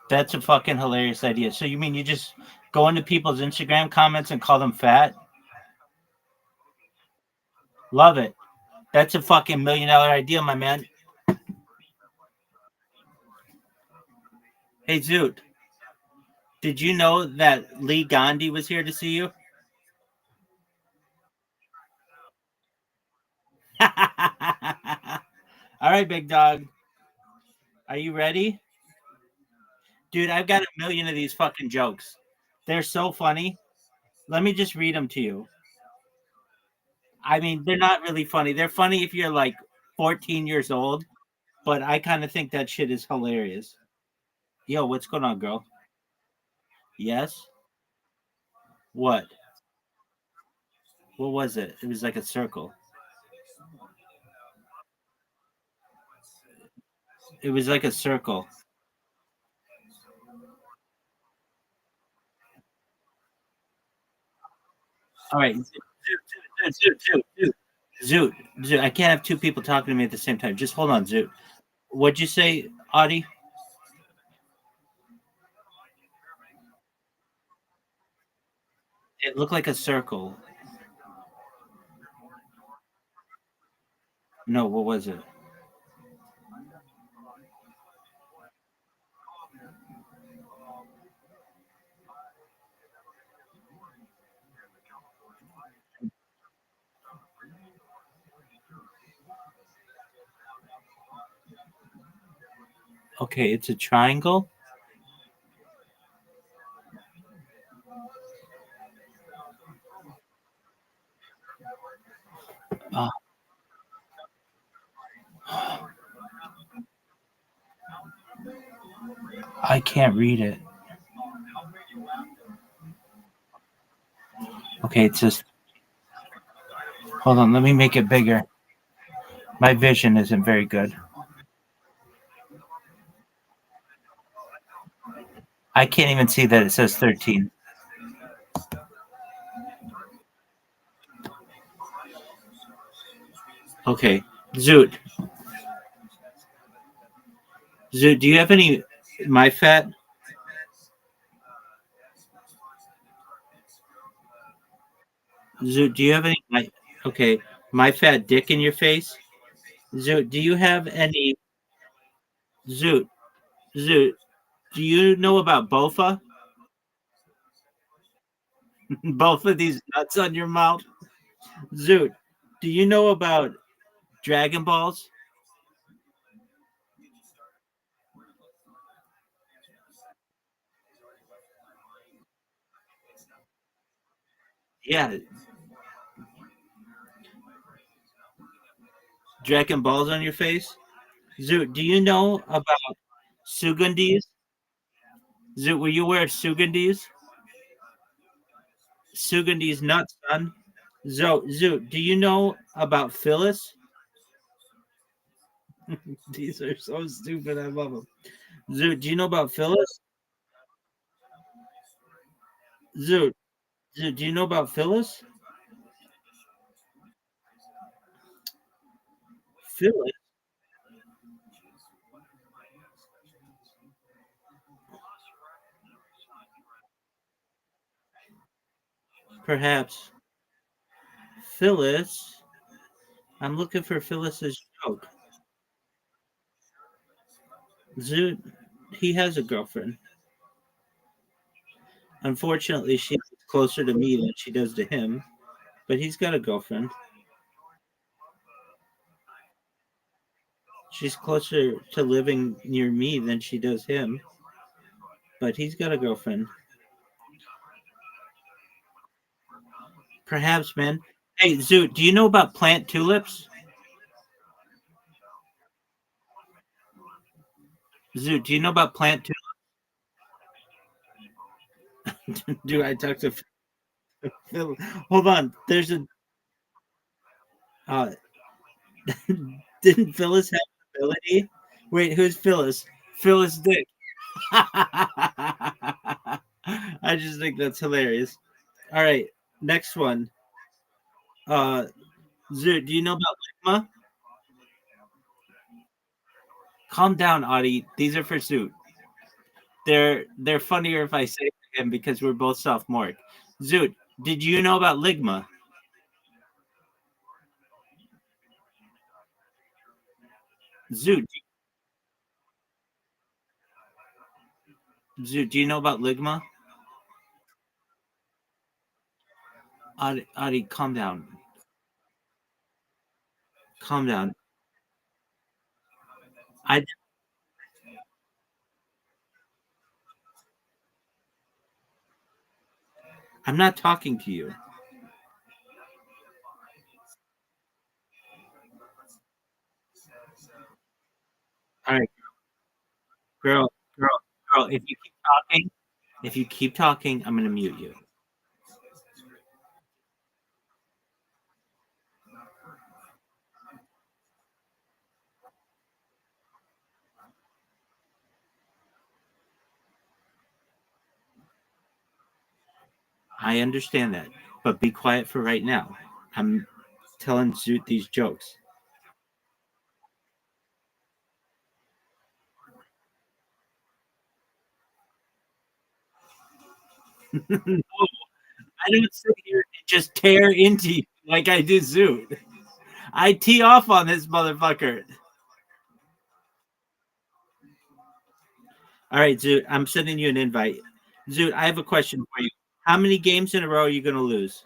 That's a fucking hilarious idea. So you mean you just go into people's Instagram comments and call them fat? Love it. That's a fucking $1 million idea, my man. Hey, Zoot, did you know that Lee Gandhi was here to see you? All right, big dog. Are you ready? Dude, I've got 1 million of these fucking jokes. They're so funny. Let me just read them to you. I mean, they're not really funny. They're funny if you're like 14 years old, but I kind of think that shit is hilarious. Yo, what's going on, girl? Yes? What? What was it? It was like a circle. It was like a circle. All right. Zoot. Zoot. I can't have two people talking to me at the same time. Just hold on, Zoot. What'd you say, Audie? It looked like a circle. No, what was it? Okay, it's a triangle. Uh, I can't read it. Okay, it's just. Hold on, let me make it bigger. My vision isn't very good. I can't even see that it says 13. Okay. Zoot. Zoot, do you have any my fat? Zoot, do you have any my okay, my fat dick in your face? Zoot, do you have any Zoot? Zoot, do you know about Bofa? Both of these nuts on your mouth? Zoot, do you know about Dragon Balls? Yeah, Dragon Balls on your face? Zoot, do you know about Sugandis? Zoot, were you aware of Sugandis? Sugandis nuts, son. Zoot, do you know about Phyllis? These are so stupid. I love them. Zoot, do you know about Phyllis? Zoot, Zoot, do you know about Phyllis? Phyllis, perhaps. Phyllis, I'm looking for Phyllis's joke. Zoot, he has a girlfriend. Unfortunately, she's closer to me than she does to him, but he's got a girlfriend. She's closer to living near me than she does him, but he's got a girlfriend. Perhaps, man. Hey, Zoot, do you know about plant tulips? Zoot, do you know about plant tulips? Do I talk to Phil? Hold on. There's a. Uh, didn't Phyllis have an ability? Wait, who's Phyllis? Phyllis Dick. I just think that's hilarious. All right, next one. Uh, Zoot, do you know about Ligma? Calm down, Audie. These are for Zoot. They're funnier if I say him because we're both sophomoric. Zoot, did you know about Ligma? Zoot, Zoot, do you know about Ligma? Audie, calm down. Calm down. I I'm not talking to you. All right, girl, girl, girl. If you keep talking, I'm gonna mute you. I understand that, but be quiet for right now. I'm telling Zoot these jokes. No, I don't sit here and just tear into you like I do Zoot. I tee off on this motherfucker. All right, Zoot, I'm sending you an invite. Zoot, I have a question for you. How many games in a row are you going to lose?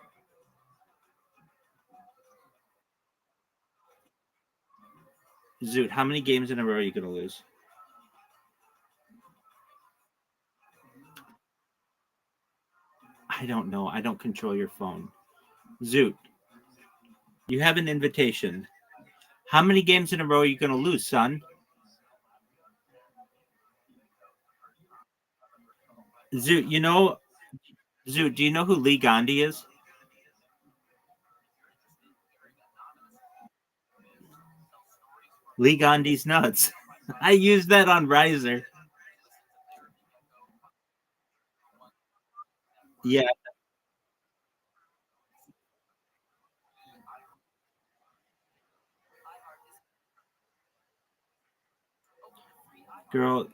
Zoot, how many games in a row are you going to lose? I don't know. I don't control your phone. Zoot, you have an invitation. How many games in a row are you going to lose, son? Zoot, Zoot, do you know who Lee Gandhi is? Lee Gandhi's nuts. I used that on Riser. Yeah, girl.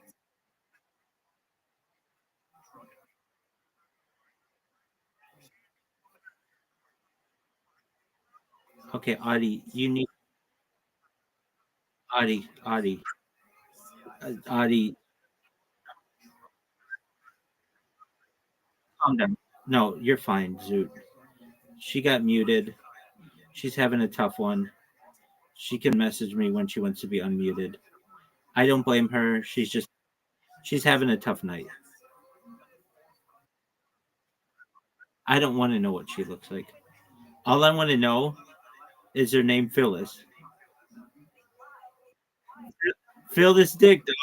Okay, Audie, you need Audie, calm down. No, you're fine, Zoot. She got muted. She's having a tough one. She can message me when she wants to be unmuted. I don't blame her. She's having a tough night. I don't want to know what she looks like. All I want to know is her name Phyllis. Fill this dick, dog.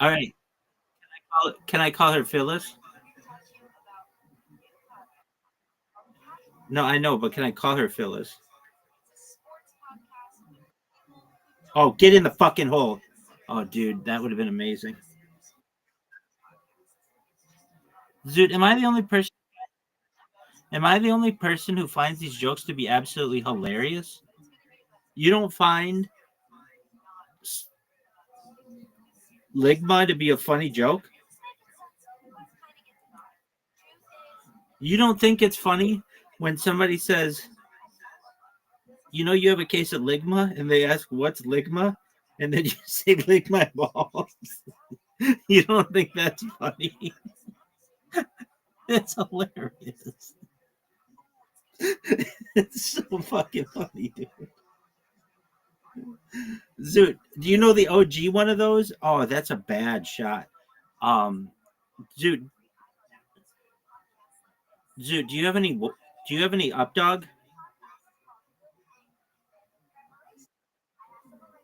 All right. Can I call her Phyllis? No, I know, but can I call her Phyllis? Oh, get in the fucking hole. Oh, dude, that would have been amazing. Dude, am I the only person who finds these jokes to be absolutely hilarious? You don't find Ligma to be a funny joke? You don't think it's funny when somebody says, you know, you have a case of Ligma, and they ask, what's Ligma? And then you say, lick my balls. You don't think that's funny? It's hilarious. It's so fucking funny, dude. Zoot, do you know the OG one of those? Oh, that's a bad shot. Um, Zoot, Zoot, Do you have any up dog?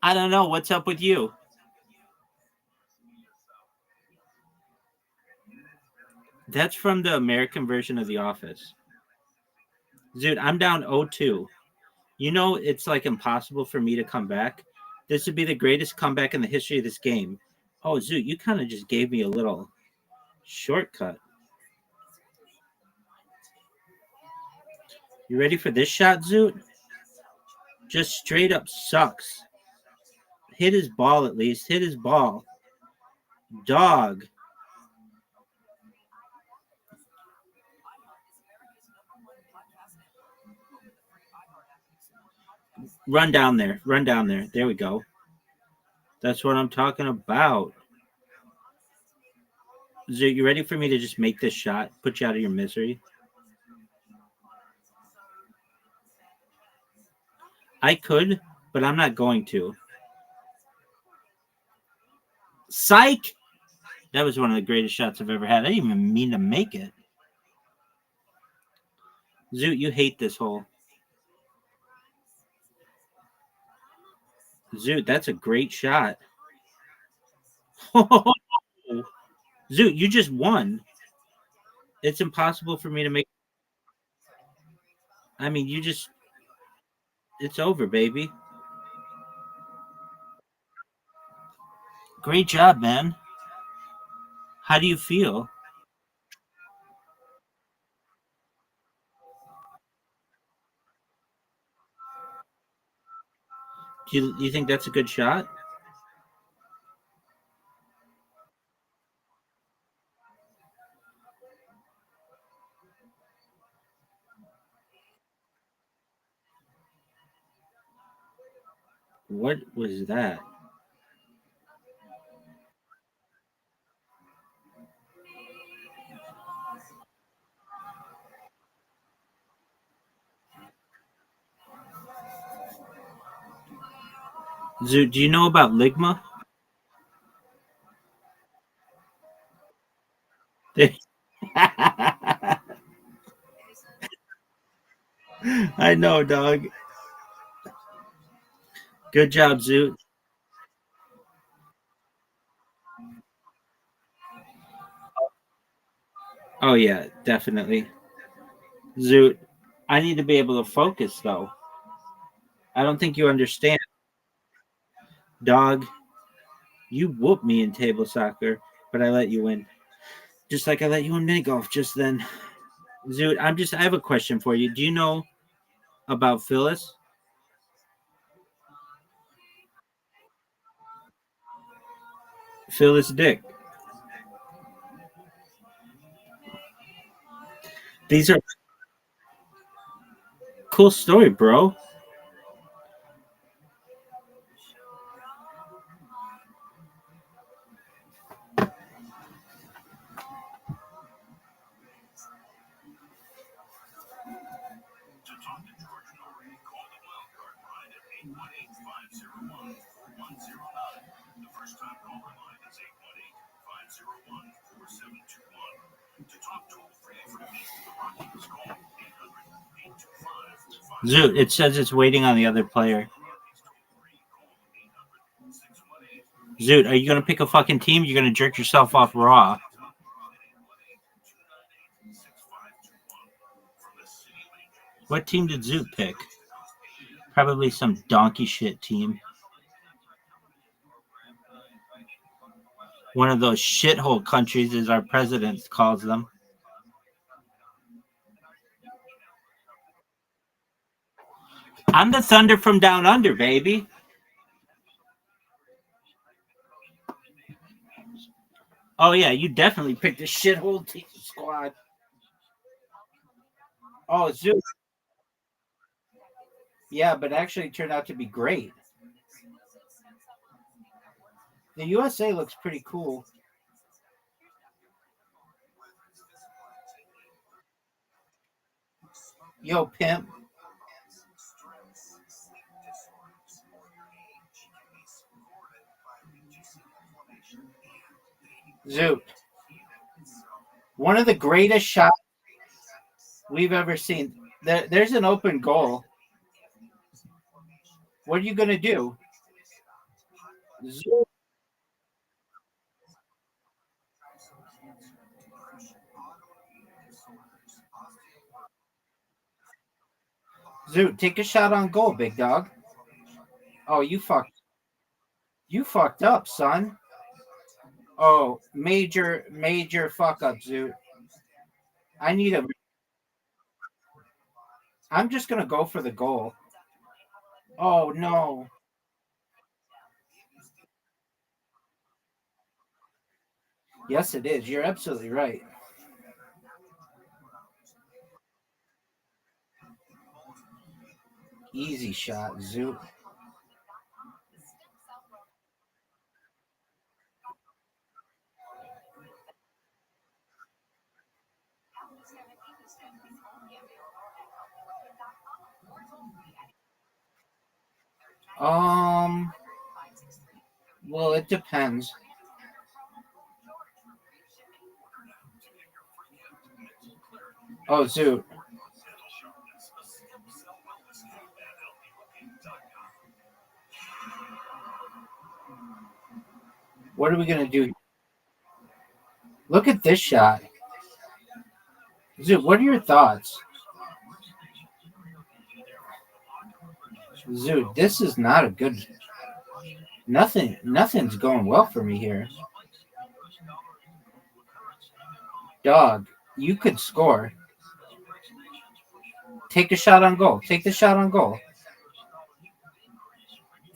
I don't know. What's up with you? That's from the American version of The Office. Dude, I'm down 0-2. You know, it's like impossible for me to come back. This would be the greatest comeback in the history of this game. Oh, Zoot, you kind of just gave me a little shortcut. You ready for this shot, Zoot? Just straight up sucks. Hit his ball at least. Hit his ball. Dog. Run down there. Run down there. There we go. That's what I'm talking about. Zoot, you ready for me to just make this shot? Put you out of your misery? I could, but I'm not going to. Psych! That was one of the greatest shots I've ever had. I didn't even mean to make it. Zoot, you hate this hole. Zoot, that's a great shot. Zoot, you just won. It's impossible for me to make. I mean, it's over, baby. Great job, man. How do you feel? Do you think that's a good shot? What was that? Zoot, do you know about Ligma? I I know, dog. Good job, Zoot. Oh yeah, definitely. Zoot, I need to be able to focus though. I don't think you understand. Dog, you whooped me in table soccer, but I let you win. Just like I let you win mini golf just then. Zoot, I have a question for you. Do you know about Phyllis? Phyllis Dick. These are cool story, bro. Zoot, it says it's waiting on the other player. Zoot, are you gonna pick a fucking team? You're gonna jerk yourself off raw. What team did Zoot pick? Probably some donkey shit team. One of those shithole countries, as our president calls them. I'm the Thunder from down under, baby. Oh yeah, you definitely picked a shithole team squad. Oh, Zoot. Yeah, but actually it turned out to be great. The USA looks pretty cool. Yo, pimp. Zoot. One of the greatest shots we've ever seen. There's an open goal. What are you gonna do? Zoot, Zoot, take a shot on goal, big dog. Oh, you fucked up, son. Oh, major fuck up, Zoot. I need a. I'm just gonna go for the goal. Oh no. Yes, it is. You're absolutely right. Easy shot, Zoot. Um. Well, it depends. Oh, Zoot. What are we gonna do? Look at this shot, Zoot. What are your thoughts, Zoot? This is not a good. Nothing's going well for me here, dog. You could score. Take a shot on goal. Take the shot on goal.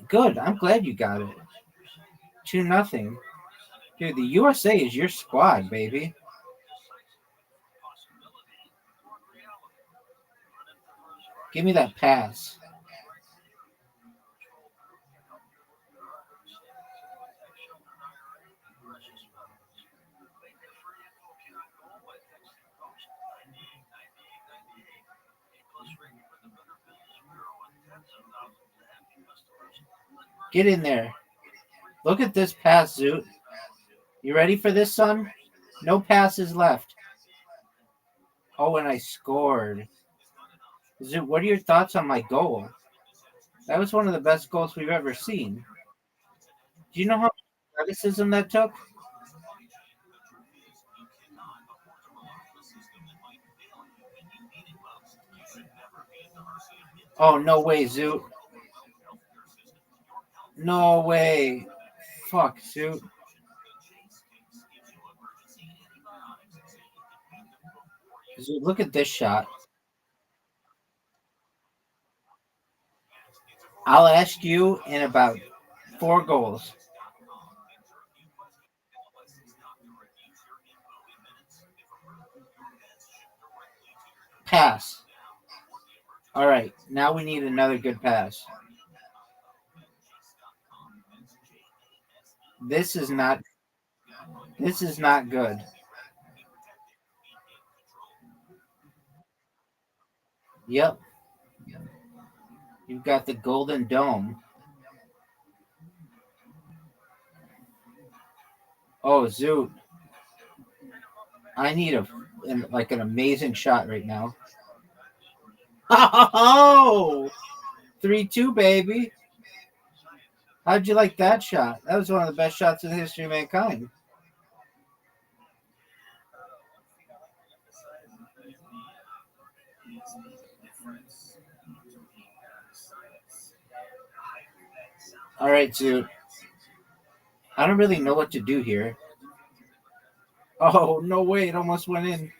Good. I'm glad you got it. 2-0. Dude, the USA is your squad, baby. Give me that pass. Get in there. Look at this pass, Zoot. You ready for this, son? No passes left. Oh, and I scored. Zoot, what are your thoughts on my goal? That was one of the best goals we've ever seen. Do you know how much athleticism that took? Oh, no way, Zoot. No way. Fuck, Zoot. Zoot, look at this shot. I'll ask you in about 4 goals. Pass. All right, now we need another good pass. This is not. This is not good. Yep, you've got the golden dome. Oh, Zoot. I need an amazing shot right now. Oh, 3-2, baby. How'd you like that shot? That was one of the best shots in the history of mankind. All right, Zoot. I don't really know what to do here. Oh, no way. It almost went in.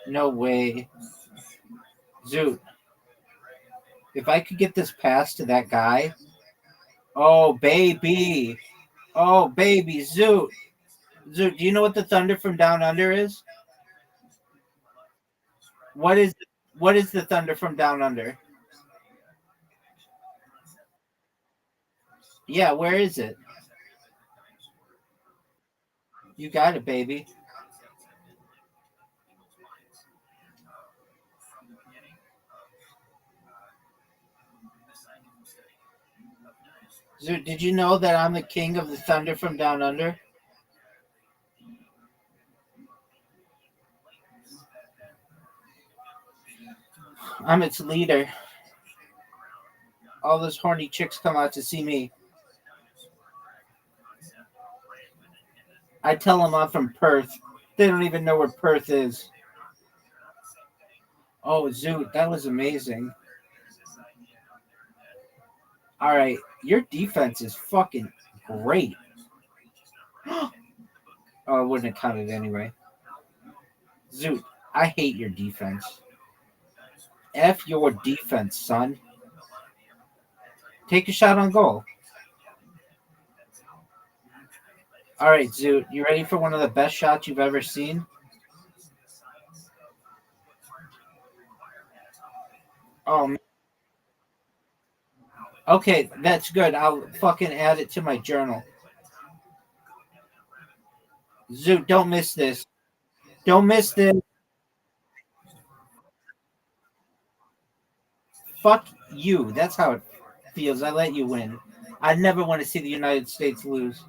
No way. Zoot. If I could get this pass to that guy. Oh, baby. Oh, baby. Zoot. Zoot, do you know what the Thunder from Down Under is? What is the Thunder from Down Under? Yeah, where is it? You got it, baby. Zoot, did you know that I'm the king of the Thunder from Down Under? I'm its leader. All those horny chicks come out to see me. I tell them I'm from Perth. They don't even know where Perth is. Oh, Zoot, that was amazing. All right, your defense is fucking great. Oh, I wouldn't have counted anyway. Zoot, I hate your defense. F your defense, son. Take a shot on goal. All right, Zoot, you ready for one of the best shots you've ever seen? Oh, man. Okay, that's good. I'll fucking add it to my journal. Zoot, don't miss this. Don't miss this. Fuck you. That's how it feels. I let you win. I never want to see the United States lose.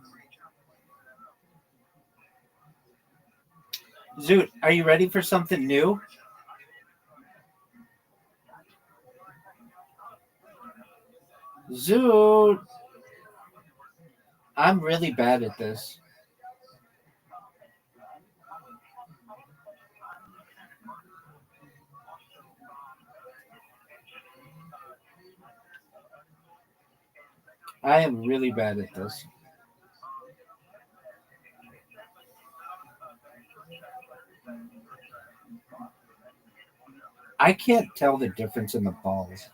Zoot, are you ready for something new? Zoot. I'm really bad at this. I am really bad at this. I can't tell the difference in the balls.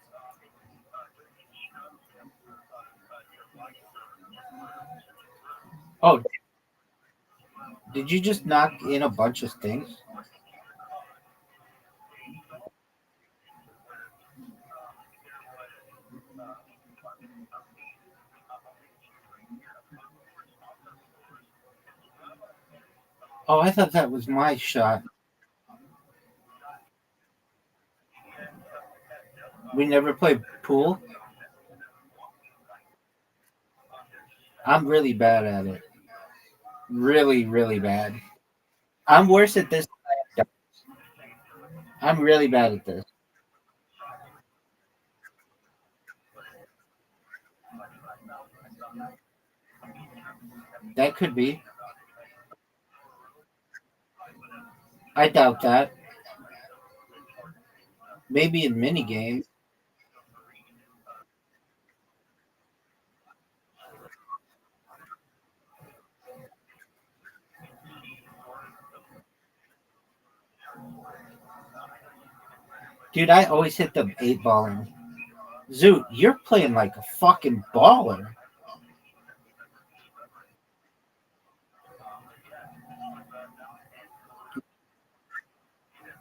Oh, did you just knock in a bunch of things? Oh, I thought that was my shot. We never play pool. I'm really bad at it. Really, really bad. I'm worse at this. I'm really bad at this. That could be. I doubt that. Maybe in mini games. Dude, I always hit the 8-balling. Zoot, you're playing like a fucking baller.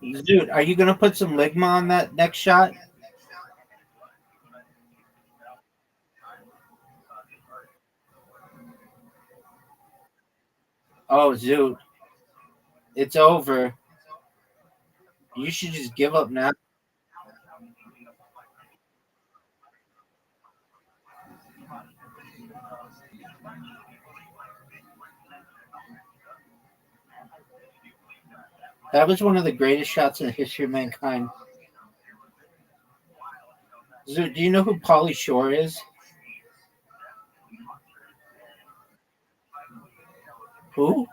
Zoot, are you gonna put some Ligma on that next shot? Oh, Zoot, it's over. You should just give up now. That was one of the greatest shots in the history of mankind. Zoot, do you know who Pauly Shore is? Who?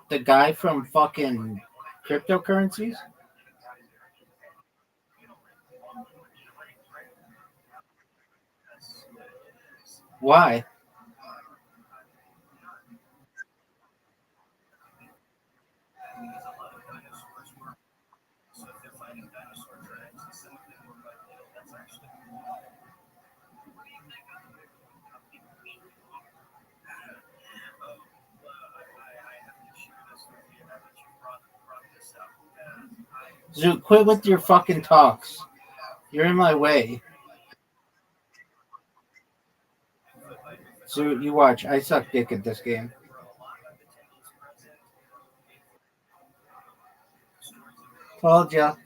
The guy from fucking cryptocurrencies? Why? Zoot, quit with your fucking talks. You're in my way. Zoot, you watch. I suck dick at this game. Told ya.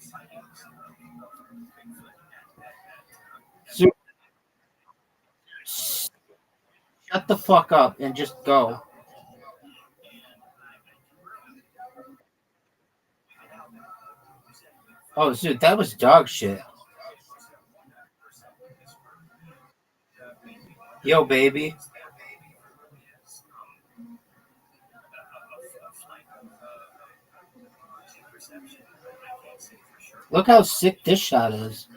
Zoot, shut the fuck up and just go. Oh, Zoot, that was dog shit. Yo, baby. Look how sick this shot is.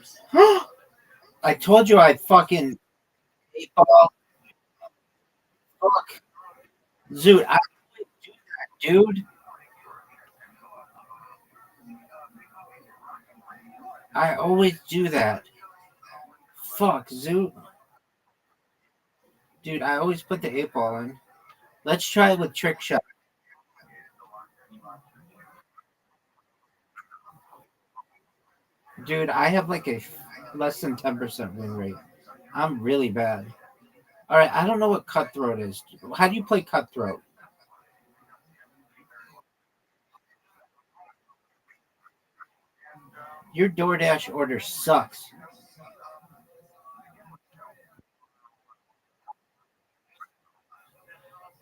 I told you I fucking eight ball. Fuck. Zoot, dude. I always do that. Fuck, Zoot. Dude, I always put the 8-ball in. Let's try it with trick shot. Dude, I have like a less than 10% win rate. I'm really bad. All right, I don't know what cutthroat is. How do you play cutthroat? Your DoorDash order sucks.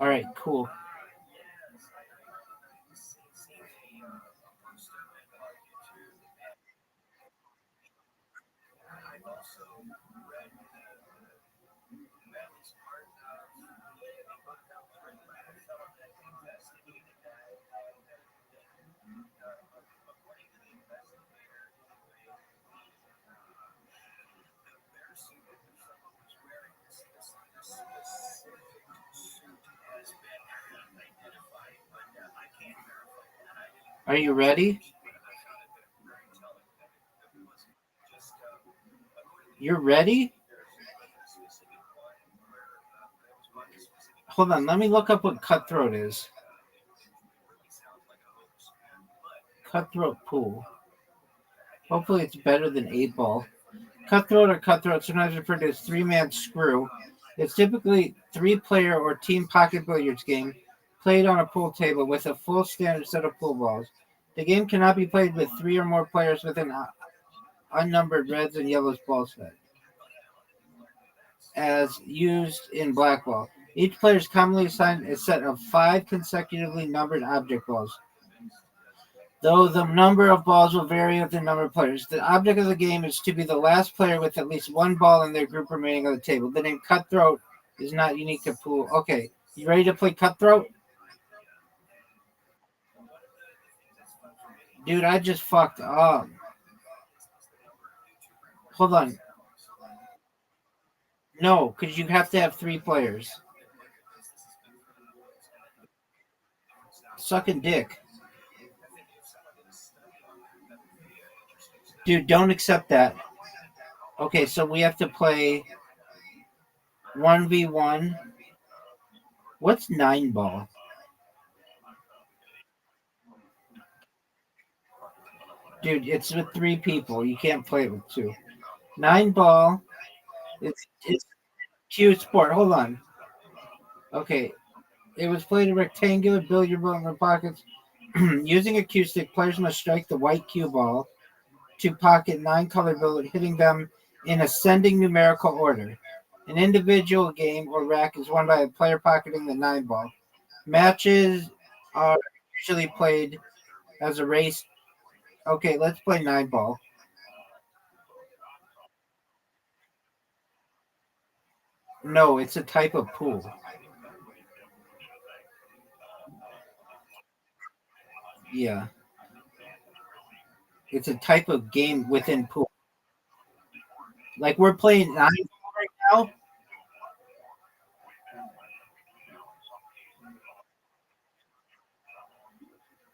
All right, cool. Are you ready? You're ready? Hold on, let me look up what cutthroat is. Cutthroat pool. Hopefully it's better than 8-ball. Cutthroat or cutthroat, sometimes referred to as three-man screw. It's typically three-player or team pocket billiards game played on a pool table with a full standard set of pool balls. The game cannot be played with three or more players with an unnumbered reds and yellows ball set, as used in blackball. Each player is commonly assigned a set of 5 consecutively numbered object balls, though the number of balls will vary with the number of players. The object of the game is to be the last player with at least one ball in their group remaining on the table. The name Cutthroat is not unique to pool. Okay, you ready to play Cutthroat? Dude, I just fucked up. Hold on. No, because you have to have 3 players. Sucking dick. Dude, don't accept that. Okay, so we have to play 1v1. What's 9 ball? Dude, it's with 3 people. You can't play it with 2. 9 ball. It's cue sport. Hold on. Okay. It was played in rectangular billiard ball in pockets. Using a cue stick, players must strike the white cue ball to pocket 9 colored billiard, hitting them in ascending numerical order. An individual game or rack is won by a player pocketing the 9 ball. Matches are usually played as a race. Okay, let's play 9 ball. No, it's a type of pool. Yeah. It's a type of game within pool. Like we're playing 9 ball right now.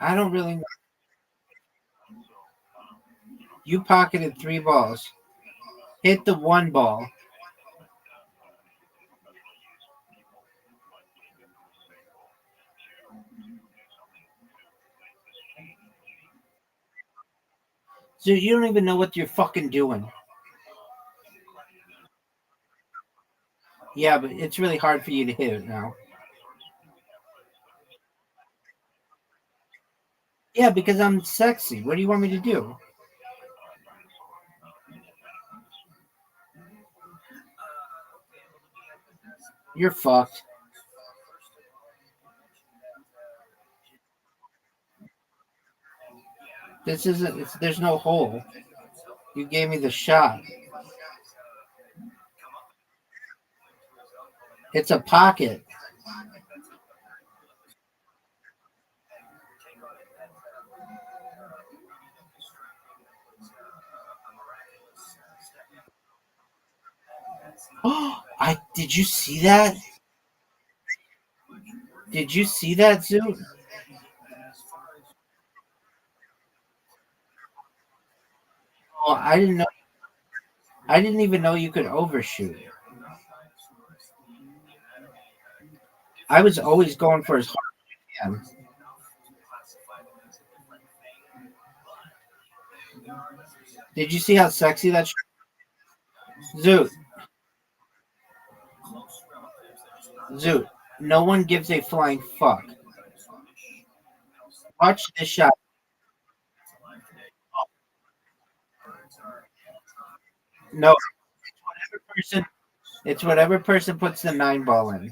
I don't really know. You pocketed 3 balls. Hit the 1 ball. So you don't even know what you're fucking doing. Yeah, but it's really hard for you to hit it now. Yeah, because I'm sexy. What do you want me to do? You're fucked. This isn't. There's no hole. You gave me the shot. It's a pocket. Oh, I did you see that? Did you see that, Zoot? Oh, I didn't know. I didn't even know you could overshoot. I was always going for as hard as I can. Did you see how sexy that? Zoot, Zoot. No one gives a flying fuck. Watch this shot. No, person. It's whatever person puts the 9 ball in.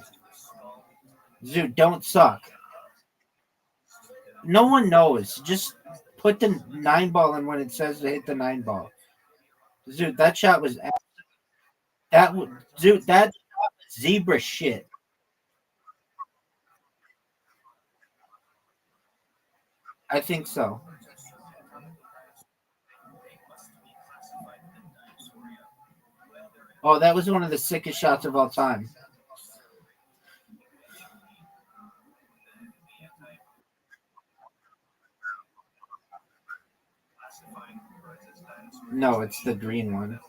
Zoot, don't suck. No one knows. Just put the 9 ball in when it says to hit the 9 ball. Zoot, that shot was that. Zoot, that zebra shit. I think so. Oh, that was one of the sickest shots of all time. No, it's the green one.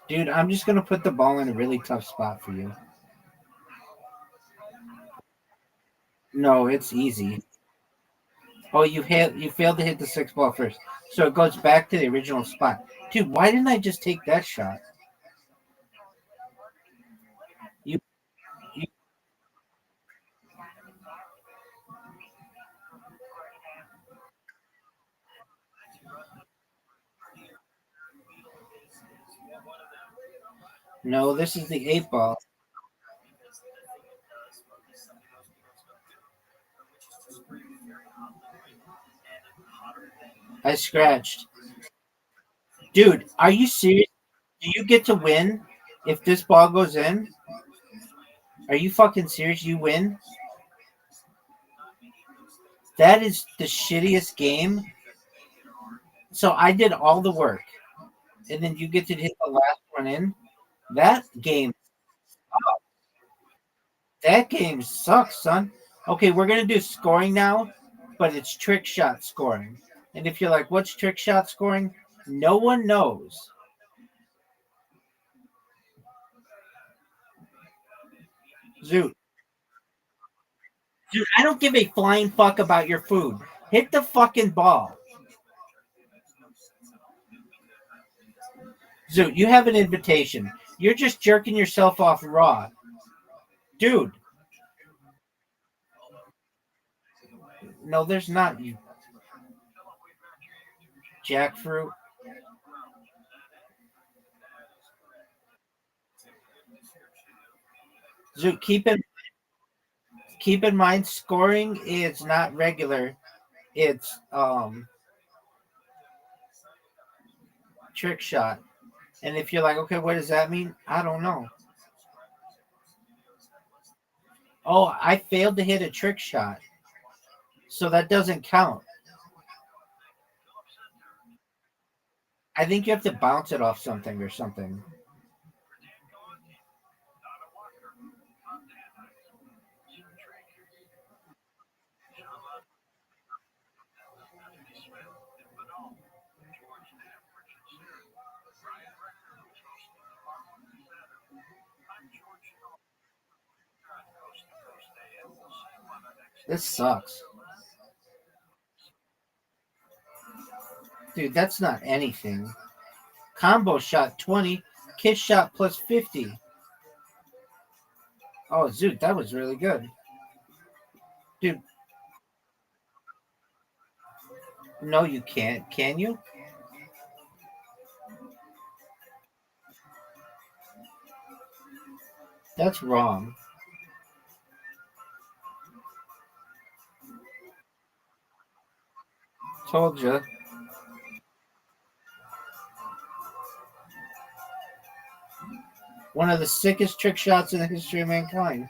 Dude, I'm just gonna put the ball in a really tough spot for you. No, it's easy. Oh, you failed to hit the 6 ball first. So it goes back to the original spot. Dude, why didn't I just take that shot? You, you No, this is the 8 ball. I scratched. Dude, are you serious? Do you get to win if this ball goes in? Are you fucking serious? You win? That is the shittiest game. So I did all the work, and then you get to hit the last one in. That game, that game sucks, son. Okay, we're gonna do scoring now, but it's trick shot scoring. And if you're like, what's trick shot scoring? No one knows. Zoot. Dude, I don't give a flying fuck about your food. Hit the fucking ball. Zoot, you have an invitation. You're just jerking yourself off raw. Dude. No, there's not, you jackfruit. Zoot, keep in mind scoring is not regular. It's trick shot. And if you're like, okay, what does that mean? I don't know. Oh, I failed to hit a trick shot. So that doesn't count. I think you have to bounce it off something or something. This sucks. Dude, that's not anything. Combo shot 20, kiss shot plus 50. Oh, Zoot, that was really good. Dude, no, you can't. Can you? That's wrong. Told you. One of the sickest trick shots in the history of mankind.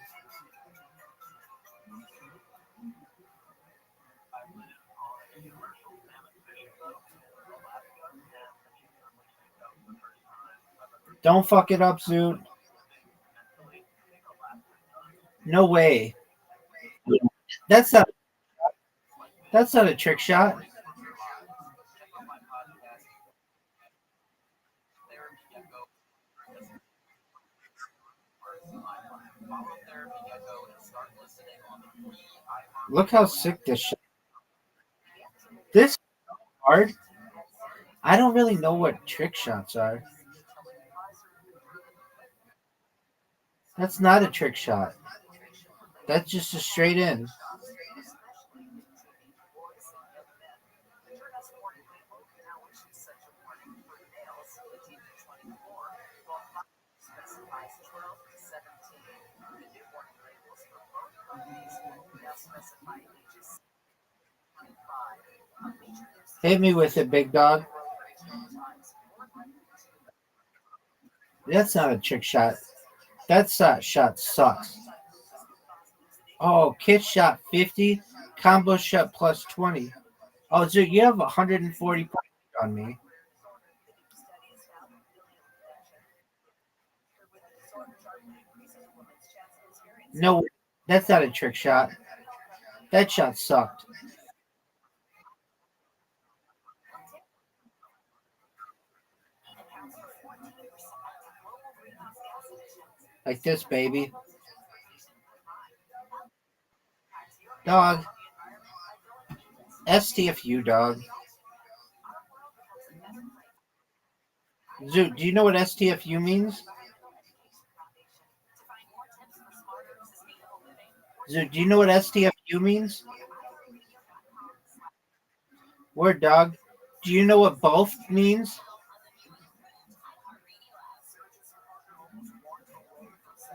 Don't fuck it up, Zoot. No way. That's not that's not a trick shot. Look how sick this shit. This hard. I don't really know what trick shots are. That's not a trick shot. That's just a straight in. Hit me with it, big dog. That's not a trick shot. That shot sucks. Oh, kiss shot 50, combo shot plus 20. Oh, dude, you have 140 points on me. No, that's not a trick shot. That shot sucked. Like this, baby. Dog. STFU, dog. Dude, do you know what STFU means? Dude, do you know what STFU means? Word, dog. Do you know what both means?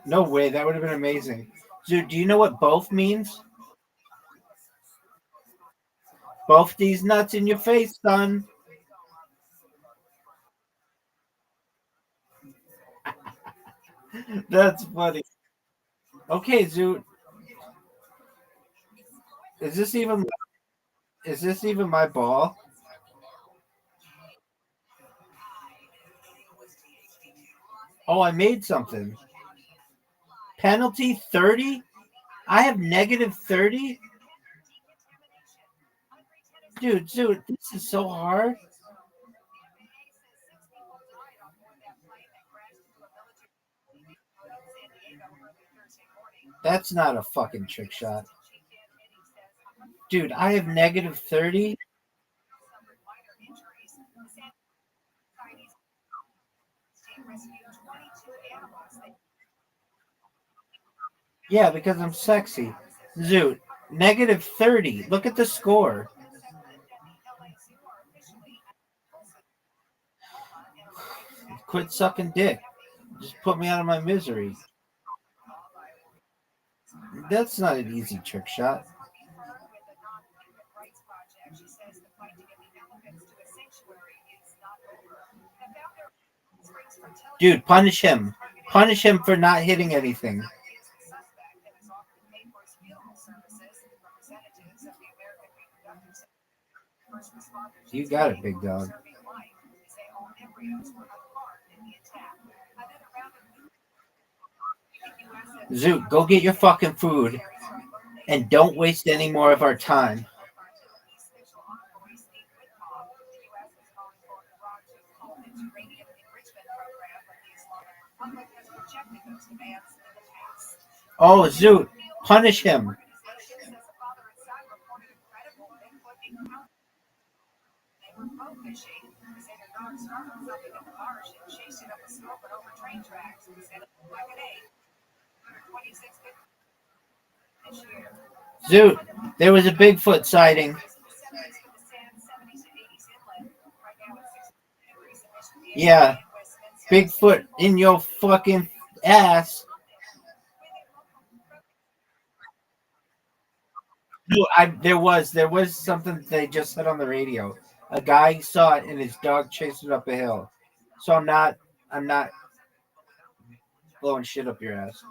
No way, that would have been amazing. Dude, do you know what both means? Both these nuts in your face, son. That's funny. Okay, Zoot. Is this even my ball? Oh, I made something. Penalty 30? I have negative 30? Dude, this is so hard. That's not a fucking trick shot. Dude, I have negative 30? Yeah, because I'm sexy. Zoot, negative 30. Look at the score. Quit sucking dick. Just put me out of my misery. That's not an easy trick shot. Dude, punish him. Punish him for not hitting anything. You got it, big dog. Zoot, go get your fucking food and don't waste any more of our time. Oh, Zoot, punish him. Zoot, there was a Bigfoot sighting. Yeah, Bigfoot in your fucking ass. No, there was something they just said on the radio. A guy saw it and his dog chased it up a hill. So I'm not blowing shit up your ass.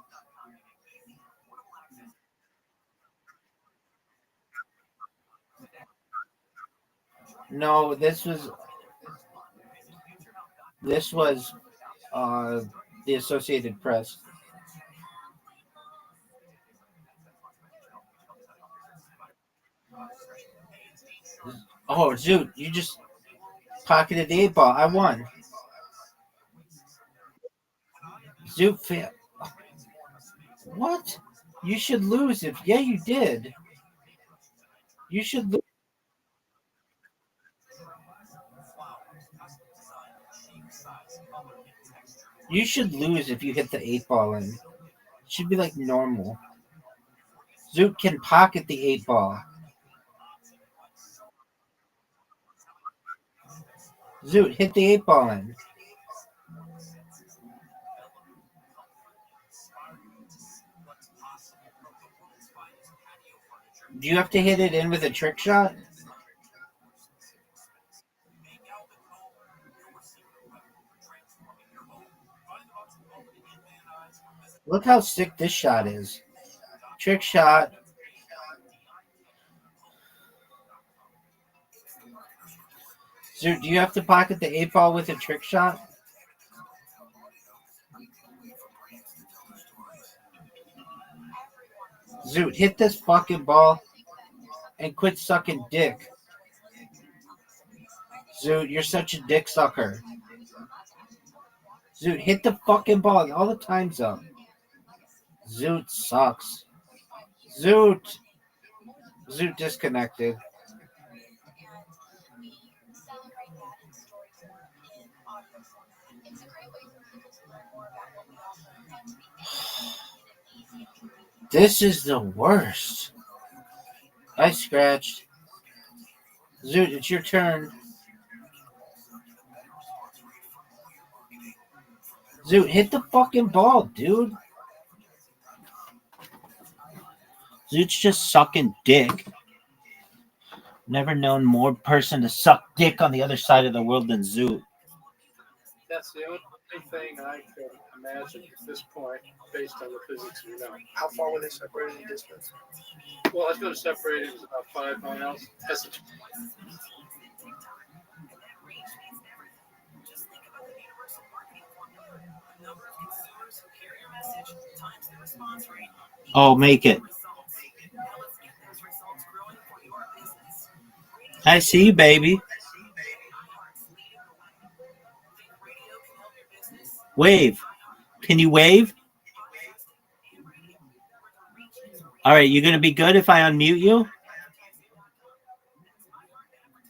No, this was uh the Associated Press. Oh, Zoot, you just pocketed the 8 ball. I won. Zoot fail. What? You should lose if yeah you did. You should lose. You should lose if you hit the 8 ball in. It should be like normal. Zoot can pocket the 8 ball. Zoot, hit the 8 ball in. Do you have to hit it in with a trick shot? Look how sick this shot is. Trick shot. Zoot, do you have to pocket the 8 ball with a trick shot? Zoot, hit this fucking ball and quit sucking dick. Zoot, you're such a dick sucker. Zoot, hit the fucking ball. All the time's up. Zoot sucks. Zoot. Zoot disconnected. This is the worst. I scratched. Zoot, it's your turn. Zoot, hit the fucking ball, dude. Zoot's just sucking dick. Never known more person to suck dick on the other side of the world than Zoot. That's the only thing I can imagine at this point, based on the physics we know. How far were they separated in distance? Well, I was going to separate it was about 5 miles. That's Oh, make it. I see you, baby. Wave. Can you wave? All right, you gonna be good if I unmute you?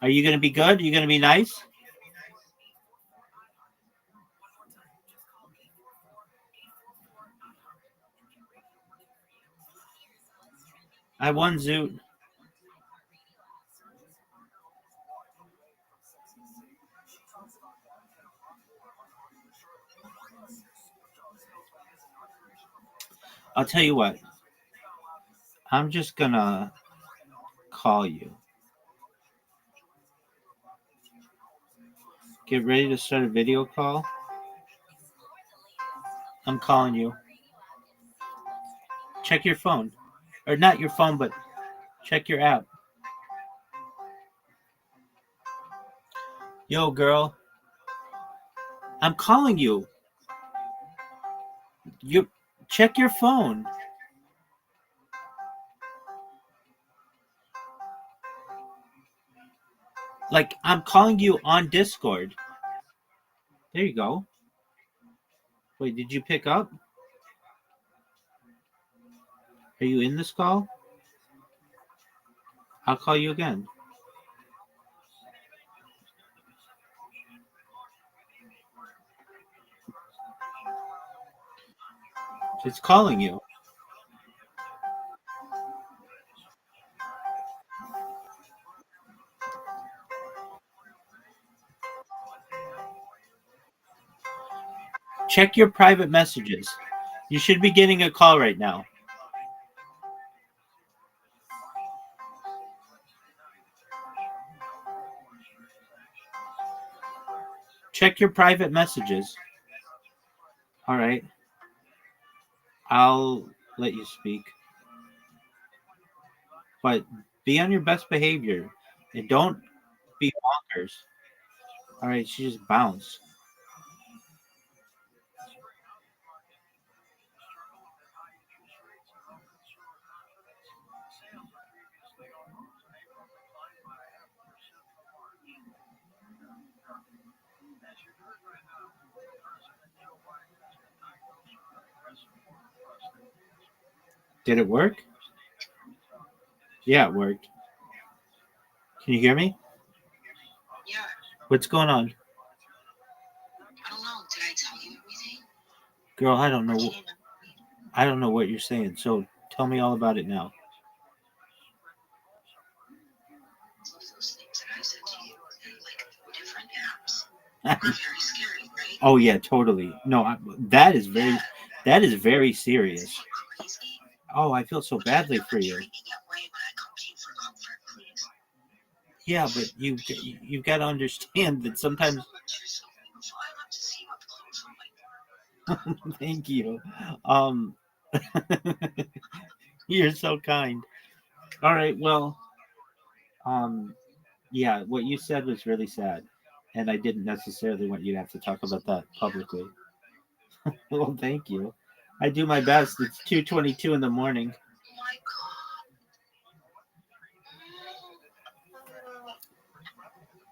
Are you gonna be good? Are you gonna be nice? I won, Zoot. I'll tell you what. I'm just gonna call you. Get ready to start a video call. I'm calling you. Check your phone. Or not your phone, but check your app. Yo, girl. I'm calling you. You check your phone. Like, I'm calling you on Discord. There you go. Wait, did you pick up? Are you in this call? I'll call you again. It's calling you. Check your private messages. You should be getting a call right now. Check your private messages. All right. I'll let you speak. But be on your best behavior and don't be bonkers. All right, she just bounced. Did it work? Yeah, it worked. Can you hear me? Yeah. What's going on? I don't know. Did I tell you everything? Girl, I don't know. Or did you not? I don't know what you're saying. So tell me all about it now. Some of those things that I said to you in like different apps are very scary, right? Oh yeah, totally. No, that is very serious. Isn't it crazy? Oh, I feel so Would badly you for never you. treat me that way when I come to you for comfort, please? Yeah, but you've got to understand that sometimes. You're so beautiful. I love to see you up close. Oh my God. Thank you. Um, you're so kind. All right, well, um, yeah, what you said was really sad, and I didn't necessarily want you to have to talk about that publicly. Well, thank you. I do my best. It's 2:22 in the morning. Oh my God.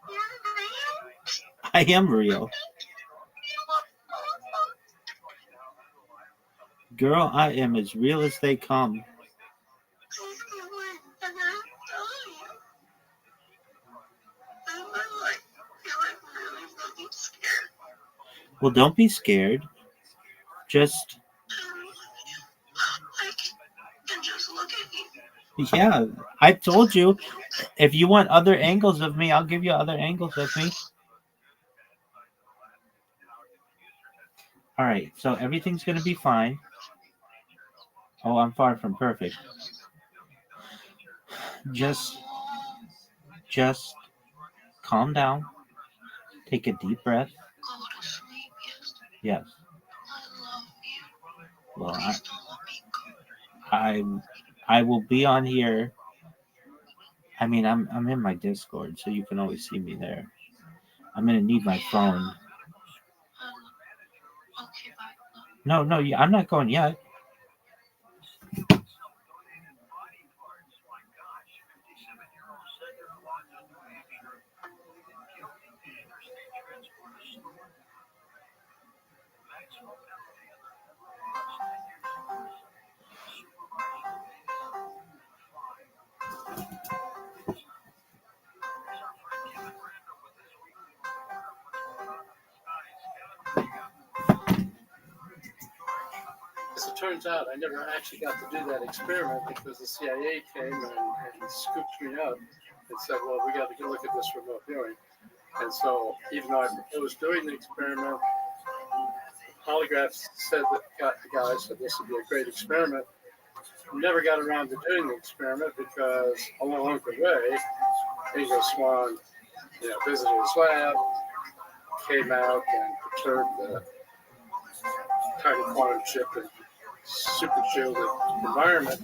You're real? I am real. Girl, I am as real as they come. Please give me a good time. I'm like feeling really fucking scared. Well, don't be scared. Just, I can just look at you. yeah, I told you. If you want other angles of me, I'll give you other angles of me. All right, so everything's going to be fine. Oh, I'm far from perfect. just calm down. Take a deep breath. Go to sleep, yes. Yes. I love you. Well, Please don't let me go. I will be on here. I mean, I'm in my Discord, so you can always see me there. I'm gonna need my phone. Okay, bye. No, I'm not going yet. As it turns out, I never actually got to do that experiment because the CIA came and scooped me up and said, well, we got to go look at this remote viewing. And so even though I proposed doing the experiment, polygraphs said that the guys said this would be a great experiment. Never got around to doing the experiment because along the way, Ingo Swan, visited his lab, came out and perturbed the tiny quantum chip and super shielded environment.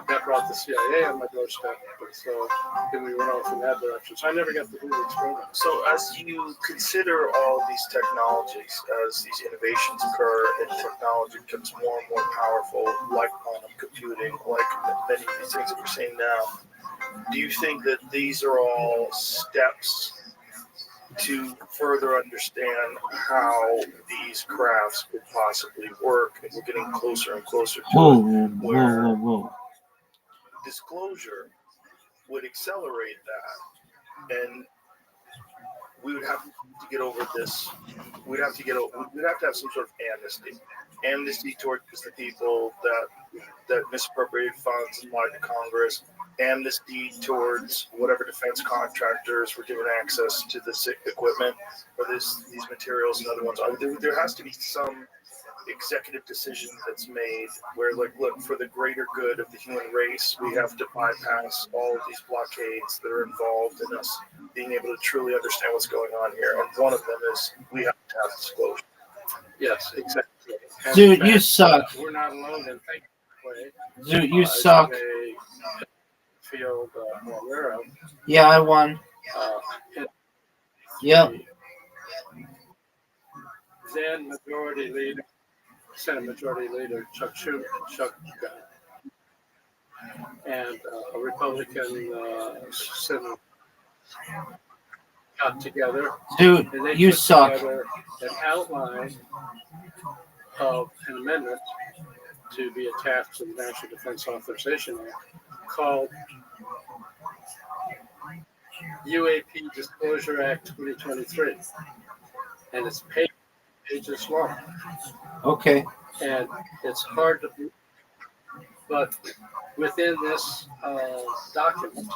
That brought the CIA on my doorstep, but so then we went off in that direction. So I never got to do the experiment. So as you consider all these technologies, as these innovations occur and technology becomes more and more powerful, like quantum computing, like many of these things that we're seeing now, do you think that these are all steps to further understand how these crafts could possibly work, and we're getting closer and closer to Whoa. disclosure would accelerate that, and we would have to get over this. We'd have to have some sort of amnesty towards the people that misappropriated funds and lied to Congress, amnesty towards whatever defense contractors were given access to this equipment or these materials and other ones. There has to be some executive decision that's made where, like, look, for the greater good of the human race, we have to bypass all of these blockades that are involved in us being able to truly understand what's going on here. And one of them is we have to have disclosure. Yes, exactly. And Dude, you suck. We're not alone in thinking that way. Dude, you suck. As you may feel more aware of. Yeah, I won. Yep. Then Majority Leader, Senate Majority Leader Chuck Schumer, and a Republican Senate got together. Dude, and they you put suck. together an outline of an amendment to be attached to the National Defense Authorization Act called UAP Disclosure Act 2023. And it's pages long. Okay. And it's hard to read. But within this document,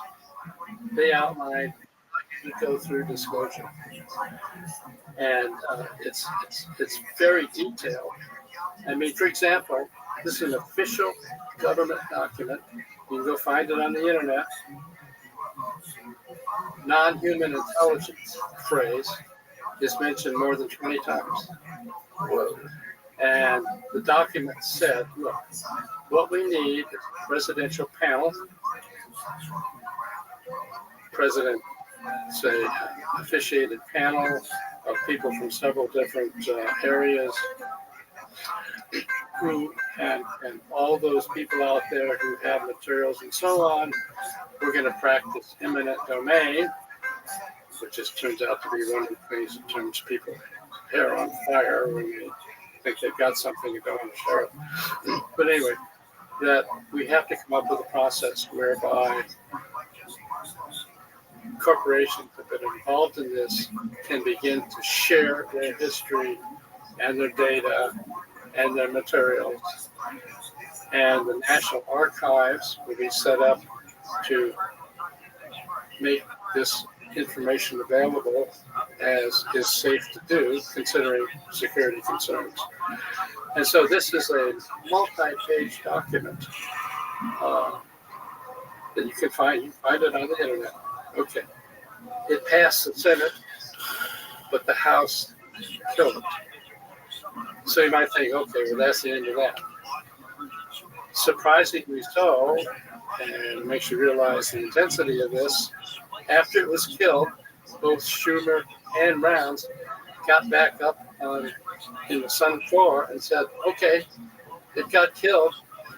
they outline how you go through disclosure. And it's very detailed. I mean, for example, this is an official government document. You can go find it on the internet. Non-human intelligence phrase is mentioned more than 20 times. And the document said, look, what we need is a presidential panel, president, say, officiated panel of people from several different areas, who and all those people out there who have materials and so on. We're going to practice eminent domain, which just turns out to be one of the things that turns people hair on fire when they think they've got something to go and share it. But anyway, that we have to come up with a process whereby corporations that have been involved in this can begin to share their history and their data and their materials. And the National Archives will be set up to make this information available as is safe to do, considering security concerns. And so this is a multi-page document that you can find it on the internet. Okay. It passed the Senate, but the House killed it. So you might think, okay, well, that's the end of that. Surprisingly so, and it makes you realize the intensity of this, after it was killed, both Schumer and Rounds got back up in the Senate floor and said, okay, it got killed,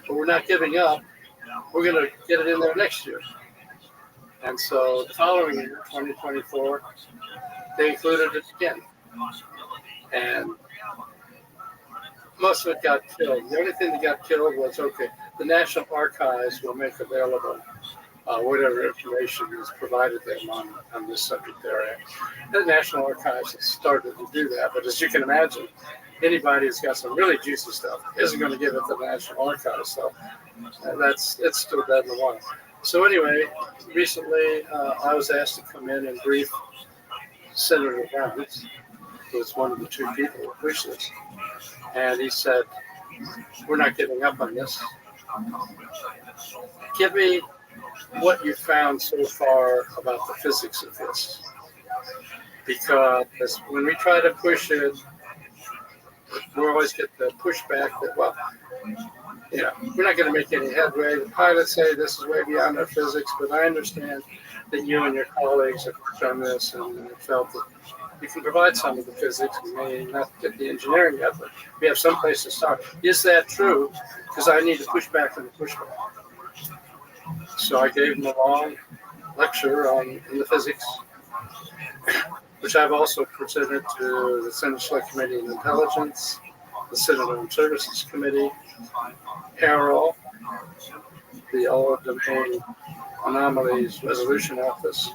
but we're not giving up. We're going to get it in there next year. And so the following year, 2024, they included it again. And most of it got killed. The only thing that got killed was, okay, the National Archives will make available whatever information is provided them on this subject area. The National Archives has started to do that, but as you can imagine, anybody who's got some really juicy stuff isn't going to give it to the National Archives. So it's still dead in the water. So anyway, recently I was asked to come in and brief Senator Rounds, who was one of the two people who pushed this. And he said, we're not giving up on this. Give me what you found so far about the physics of this. Because when we try to push it, we always get the pushback that, well, we're not going to make any headway. The pilots say this is way beyond our physics, but I understand that you and your colleagues have done this and felt that you can provide some of the physics. We may not get the engineering yet, but we have some place to start. Is that true? Because I need to push back on the pushback. So I gave them a long lecture on the physics, which I've also presented to the Senate Select Committee on Intelligence, the Senate Armed Services Committee, ARROL, the All Domain Anomalies Resolution Office.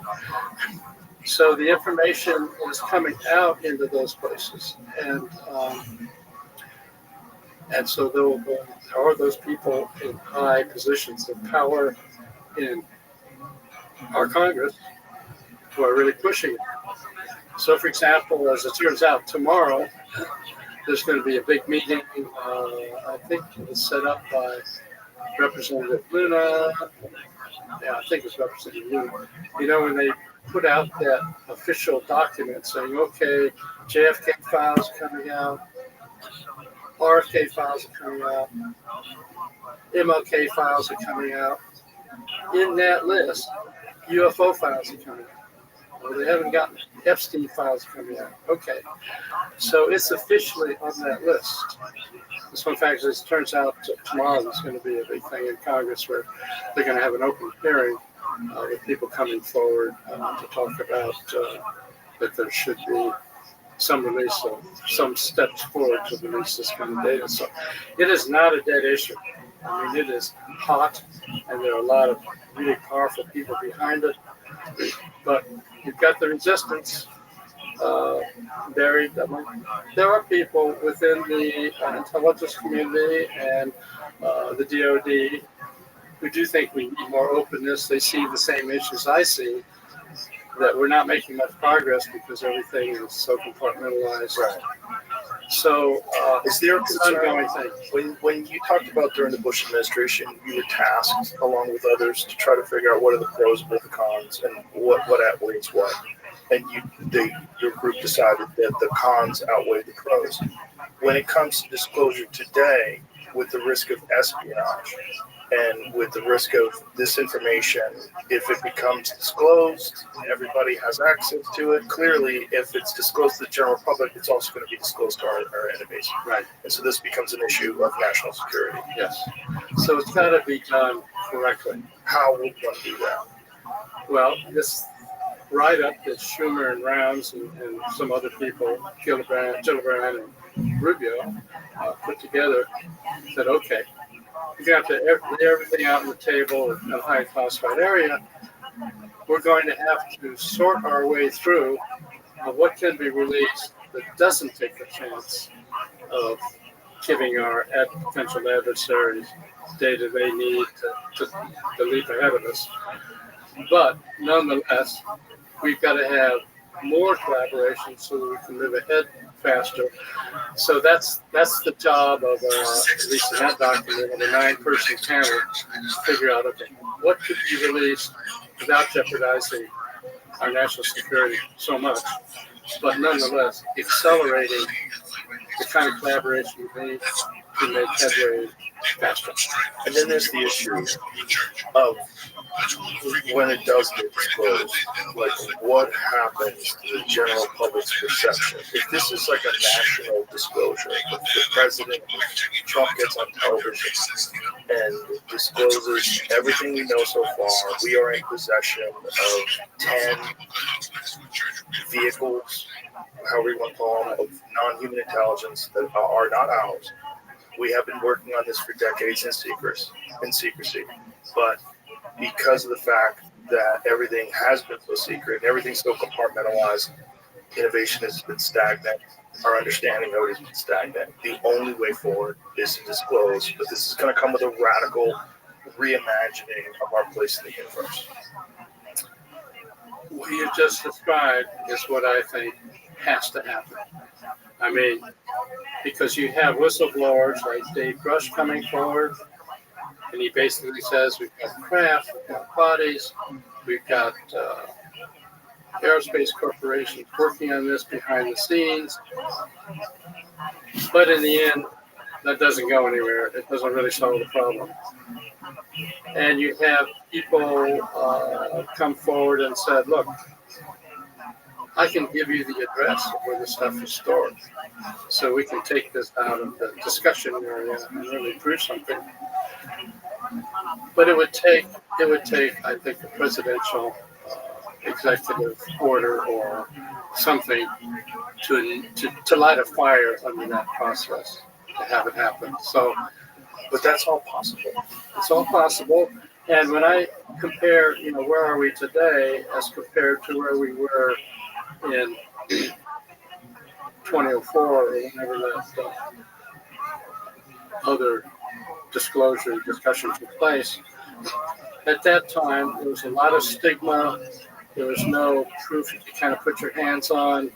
So the information is coming out into those places, and so there are those people in high positions of power in our Congress who are really pushing it. So, for example, as it turns out, tomorrow there's going to be a big meeting. I think it was set up by Representative Luna. Yeah, I think it's Representative Luna. When they put out that official document saying, okay, JFK files are coming out, RFK files are coming out, MLK files are coming out. In that list, UFO files are coming out. Well, they haven't gotten Epstein files coming out. Okay, so it's officially on that list. So in fact, as it turns out, tomorrow there's going to be a big thing in Congress where they're going to have an open hearing with people coming forward to talk about that there should be some release of some steps forward to release this kind of data. So it is not a dead issue. I mean, it is hot, and there are a lot of really powerful people behind it. But you've got the resistance buried. There are people within the intelligence community and the DoD who do think we need more openness. They see the same issues I see, that we're not making much progress because everything is so compartmentalized. Right. So is there a it's an concern ongoing thing. when you talked about during the Bush administration, you were tasked along with others to try to figure out what are the pros, what are the cons, and what outweighs what, and your group decided that the cons outweigh the pros. When it comes to disclosure today, with the risk of espionage and with the risk of this information, if it becomes disclosed, everybody has access to it. Clearly, if it's disclosed to the general public, it's also going to be disclosed to our enemies. Right. And so this becomes an issue of national security. Yes. So it's got to be done correctly. How would one do that? Well, this write-up that Schumer and Rounds and some other people, Gillibrand and Rubio, put together, said, okay, you got to lay everything out on the table in a high classified area. We're going to have to sort our way through what can be released that doesn't take the chance of giving our potential adversaries data they need to leap ahead of us. But nonetheless, we've got to have more collaboration so that we can move ahead faster. So that's the job of, at least in that document, of a 9-person panel to figure out, okay, what could be released without jeopardizing our national security so much, but nonetheless accelerating the kind of collaboration we need to make headway faster. And then there's the issue of when it does get disclosed, like what happens to the general public's perception? If this is like a national disclosure, if the president, Trump gets on television and discloses everything we know so far, we are in possession of 10 vehicles, however you want to call them, of non-human intelligence that are not ours. We have been working on this for decades in secrecy, but because of the fact that everything has been so secret, everything's so compartmentalized, innovation has been stagnant, our understanding of it has been stagnant. The only way forward is to disclose, but this is going to come with a radical reimagining of our place in the universe. What you just described is what I think has to happen. I mean, because you have whistleblowers like Dave Brush coming forward, and he basically says we've got craft, we've got bodies, we've got aerospace corporations working on this behind the scenes. But in the end, that doesn't go anywhere. It doesn't really solve the problem. And you have people come forward and said, look, I can give you the address of where the stuff is stored, so we can take this out of the discussion area and really prove something. But it would take, I think, a presidential executive order or something to light a fire under that process to have it happen. So, but that's all possible. It's all possible. And when I compare, where are we today as compared to where we were in 2004 or whenever that other disclosure discussion took place, at that time there was a lot of stigma. There was no proof you could kind of put your hands on.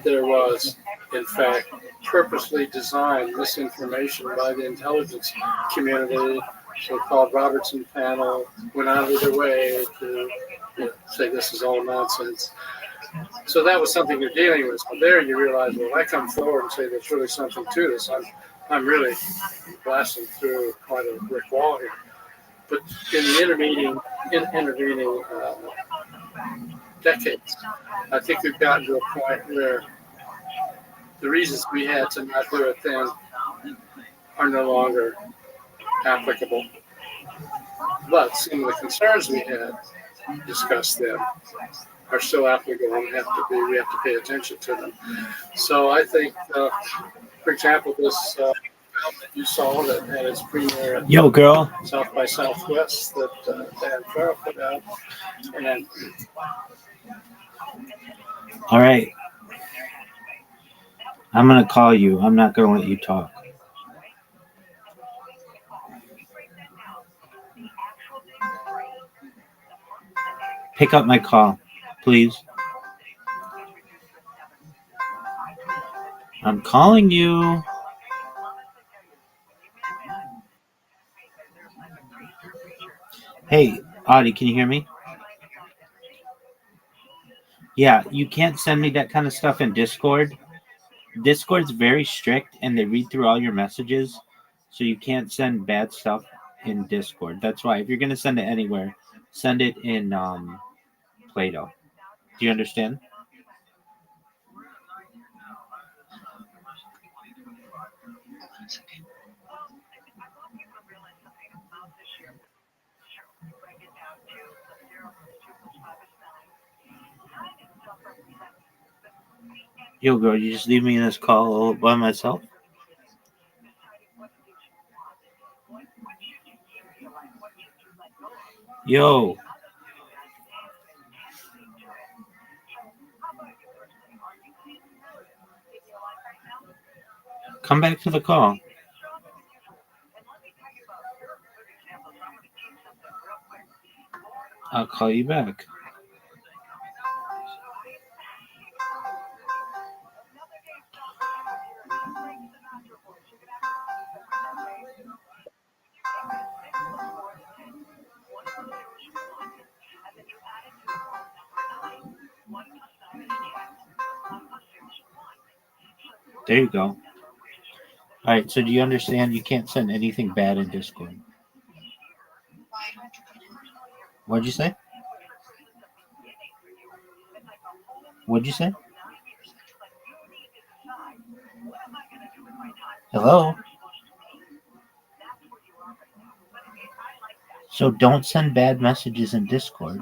There was, in fact, purposely designed misinformation by the intelligence community. So-called Robertson panel went out of their way to say this is all nonsense. So that was something you're dealing with. So there you realize, well, I come forward and say there's really something to this. I'm really blasting through quite a brick wall here. But in the intervening decades, I think we've gotten to a point where the reasons we had to not do a thing are no longer applicable. But some of the concerns we had discussed then are still applicable and we have to pay attention to them. So I think, for example, this you saw that had its premiere at Yo, girl. South by Southwest that Dan Farrell put out. And all right. I'm going to call you. I'm not going to let you talk. Pick up my call, please. I'm calling you. Hey, Audie, can you hear me? Yeah, you can't send me that kind of stuff in Discord. Discord's very strict, and they read through all your messages, so you can't send bad stuff in Discord. That's why if you're going to send it anywhere, send it in Play-Doh. Do you understand? Yo, girl, you just leave me in this call all by myself? Yo. Come back to the call. I'll call you back. There you go. All right. So do you understand? You can't send anything bad in Discord. What'd you say? What'd you say? Hello. So don't send bad messages in Discord.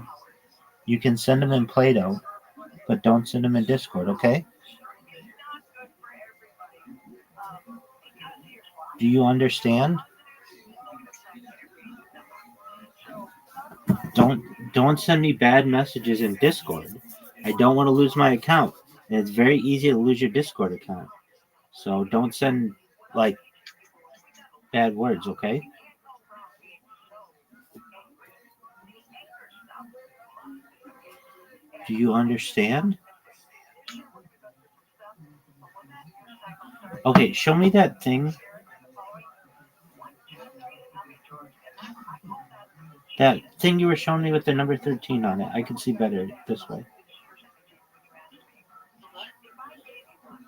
You can send them in Play-Doh, but don't send them in Discord, okay? Do you understand? Don't send me bad messages in Discord. I don't want to lose my account. And it's very easy to lose your Discord account. So don't send like bad words, okay? Do you understand? Okay, show me that thing. That thing you were showing me with the number 13 on it. I can see better this way.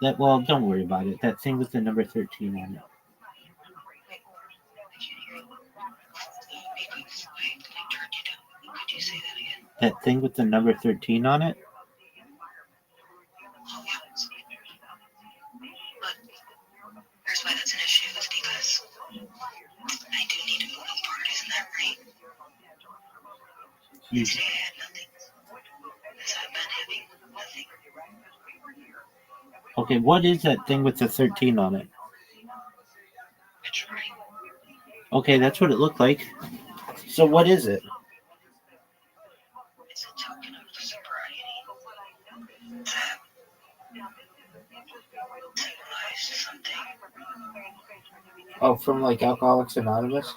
That well, don't worry about it. That thing with the number 13 on it. Could you say that again? That thing with the number 13 on it? Oh, yeah. But here's why that's an issue is because I do need a moving part, isn't that right? You, Today I had nothing. As I've been having nothing. okay, what is that thing with the 13 on it? That's right. Okay, that's what it looked like. So what is it? It's a token of sobriety. That symbolized something. Oh, from like Alcoholics Anonymous?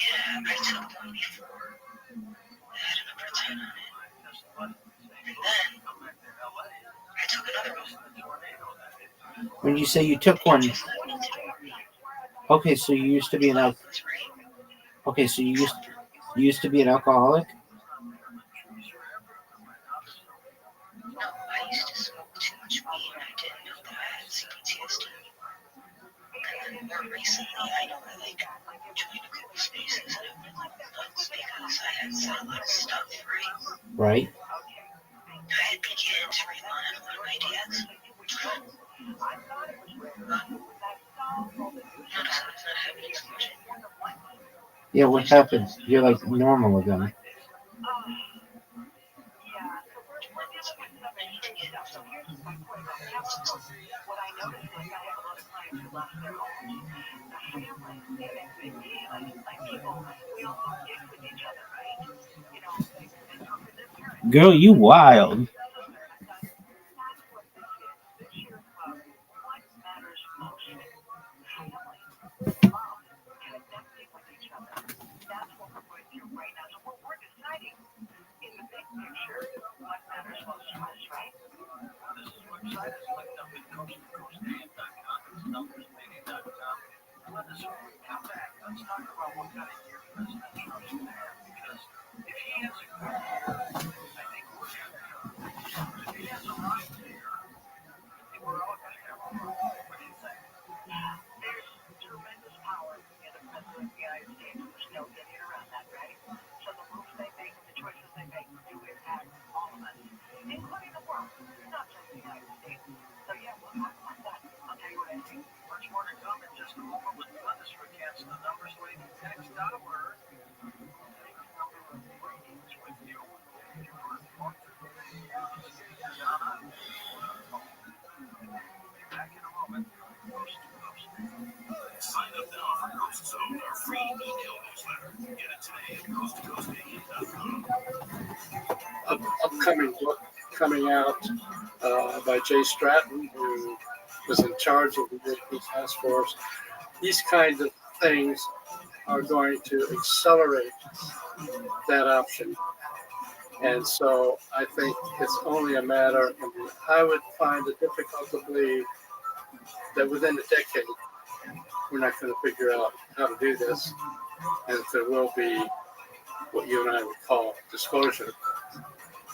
Yeah, I took one before. It had a number 10 on it. And then I took another one. When you say you took one, Just happened to be okay, so you used to be an was right. okay, so you used to be an alcoholic? No, I used to smoke too much weed and I didn't know that I had CPTSD. And then more recently, I know I joined a couple spaces and it went nuts because I had said a lot of stuff, right? Right. I had began to rely on a lot of my dad's. Notice that it's not happening so much anymore. Yeah, what happened? You're like normal again. I need to get out somewhere. Girl, you wild. Sign up now for Ghost Zone, our free email newsletter. Get it today at coasttocoastam.com. Upcoming book coming out by Jay Stratton, who was in charge of the European Task Force. These kinds of things are going to accelerate that option. And so I think it's only a matter, I would find it difficult to believe that within a decade, we're not going to figure out how to do this. And there will be what you and I would call disclosure.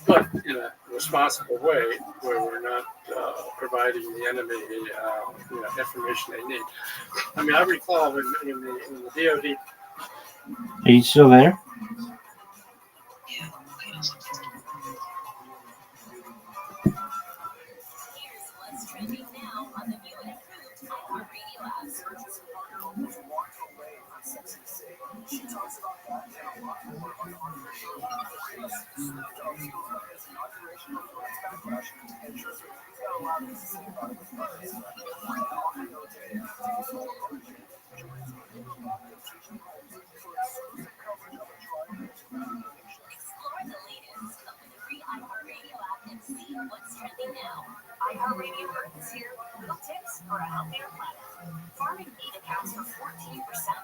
but in a responsible way where we're not providing the enemy information they need. I mean, I recall when the DoD. Are you still there? Yeah, I know something. Here's what's trending now on the new and improved iHeartRadio app. Explore the latest of the free iHeartRadio app and see what's trending now. iHeartRadio Earth is here with tips for a healthier planet. Farming meat accounts for 14%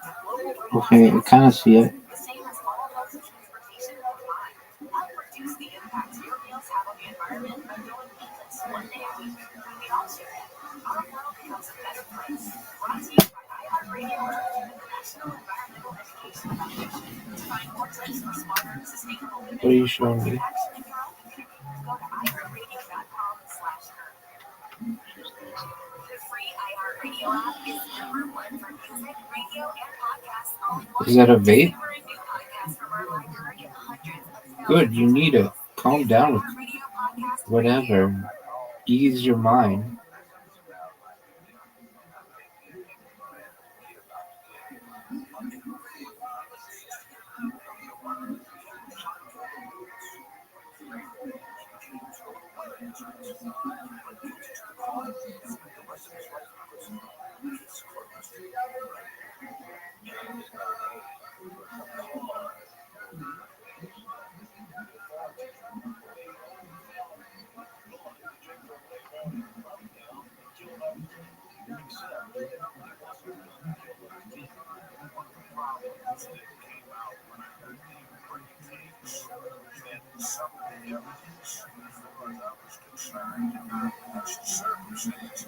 of global. Okay, I kind of see it. The same as all modes of transportation combined. Help reduce the impact your meals have on the environment by going meatless one day a week. We all share it. Our world becomes a better place. Brought to you by iHeartRadio Earth and the National Environmental Education Foundation. To find more tips for smarter, sustainable living, What are you showing me? action in your own community, go to iHeartRadio.com/earth. The free iHeartRadio app is #1 for music, radio, and podcasts all in one. Is that a vape? Discover a new podcast from our library of hundreds of Good, you need to calm down with iHeartRadio podcast whatever. Ease your mind.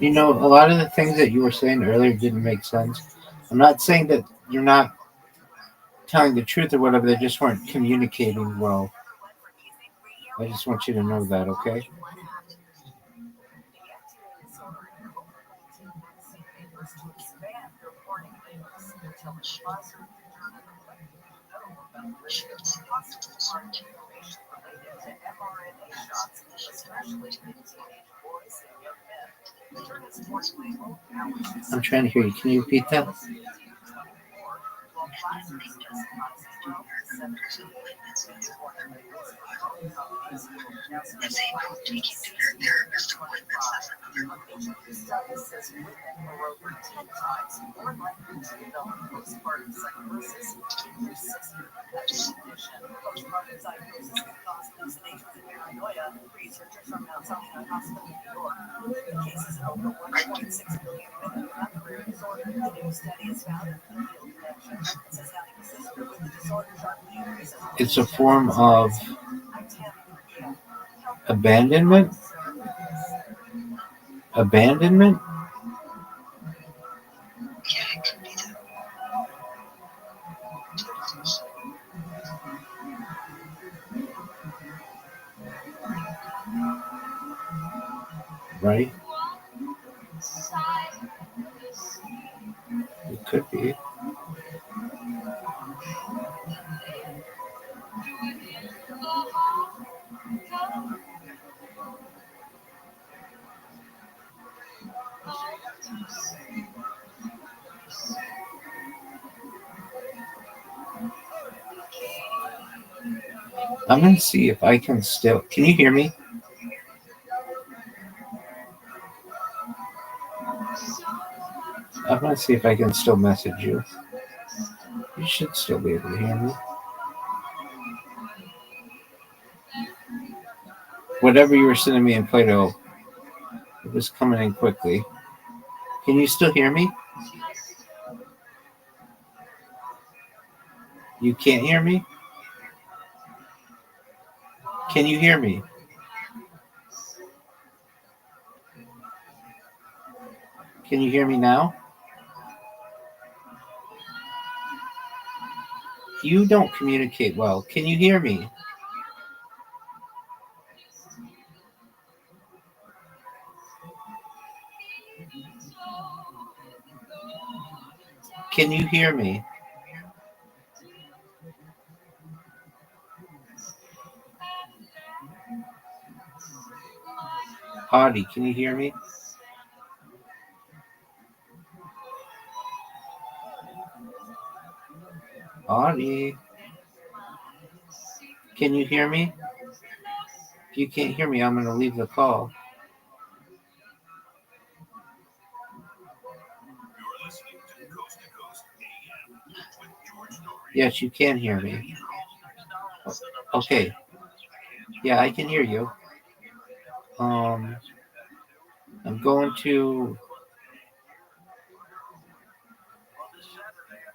You know, a lot of the things that you were saying earlier didn't make sense. I'm not saying that you're not telling the truth or whatever, they just weren't communicating well. I just want you to know that, okay? I'm trying to hear you. Can you repeat that? Let's say about taking to your therapist appointments as another option. It's a form of abandonment. Abandonment? Yeah, it could be that. Right? It could be. I'm going to see if I can still. Can you hear me? I'm going to see if I can still message you. You should still be able to hear me. Whatever you were sending me in Play-Doh, it was coming in quickly. Can you still hear me? You can't hear me? Can you hear me? Can you hear me now? You don't communicate well. Can you hear me? Can you hear me? Audie, can you hear me? Audie, can you hear me? If you can't hear me, I'm going to leave the call. You're listening to Coast to Coast AM with George Norrie. Yes, you can hear me. Okay. Yeah, I can hear you. I'm going to.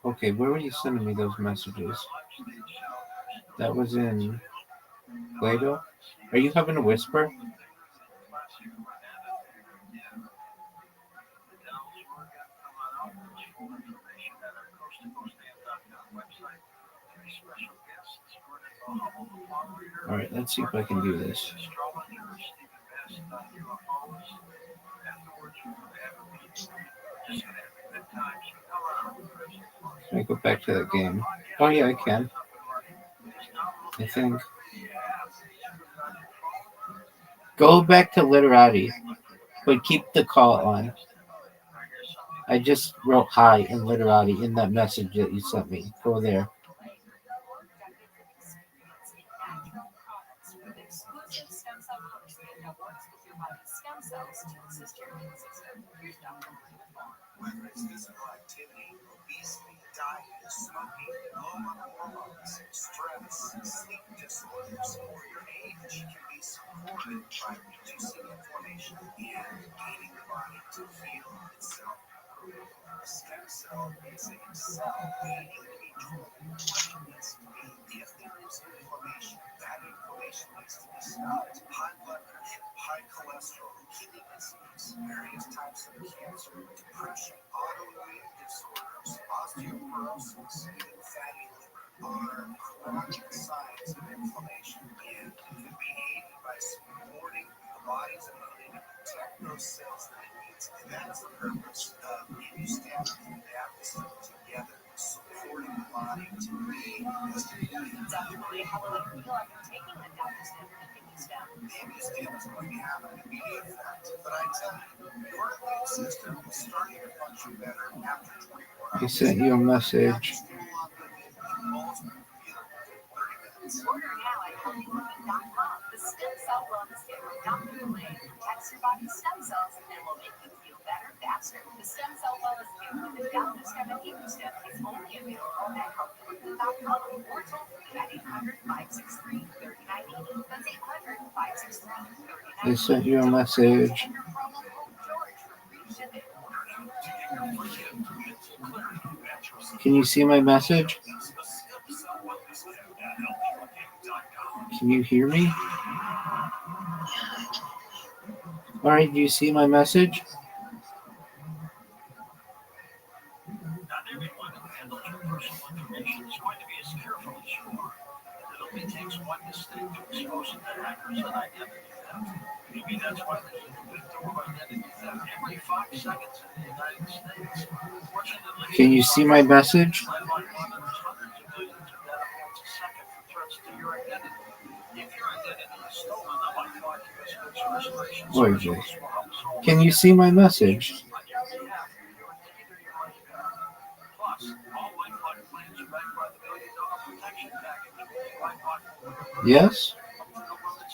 Okay, where were you sending me those messages? That was in Play-Doh? Are you having a whisper? All right, let's see if I can do this. Can I go back to that game? Oh, yeah, I can. I think. Go back to literati, but keep the call on. I just wrote hi in literati in that message that you sent me. Go there. Exclusive stem cell nutrition that works with your body's stem cells to assist your immune system. Here's Dr. Whether it's physical activity, obesity, diet, smoking, low level hormones, stress, sleep disorders, or your age can be supported by reducing inflammation and gaining the body to heal itself. Stem cell is a cell-gaining agent. What it needs to be, if there is inflammation, that inflammation needs to be stopped. High blood pressure, high cholesterol, kidney disease, various types of cancer, depression, autoimmune disorders, osteoporosis, and fatty liver are chronic signs of inflammation and can be aided by supporting the body's ability to protect those cells that it needs. And that's the purpose of ImmuStem and Advocate together, supporting the body to be as it is. Definitely. How will it feel after taking the Advocate and ImmuStem? The ImmuStem is going to have an immediate effect, but I tell you, your immune system is starting to function better after 24 hours. I sent you a message. Order now at healthyliving.com. The stem cell wellness kit from Dr. Delay protects your body's stem cells and will make you feel better faster. The stem cell wellness kit with the Advocate and ImmuStem is only available at healthyliving.com or toll free at 800-563-3980. That's 800-563-3980. I sent you a message. Enter promo code George for free shipping. Can you see my message? Can you hear me? All right, do you see my message? Not everyone who handles your personal information is going to be as careful as you are. It only takes one mistake to expose it to hackers and identity theft. Maybe that's why there's a new victim of identity theft every 5 seconds in the United States. Fortunately, Can you see my message? Lifeline monitors hundreds of millions of data points a second for threats to your identity. If your identity is stolen, the Lifeline USB restoration Where is it? specialist will help solve Can you see my message? on your behalf. Either your money back. Plus, all Lifeline plans are backed by the $1 million protection package. Lifeline will cover Yes? up to the limits of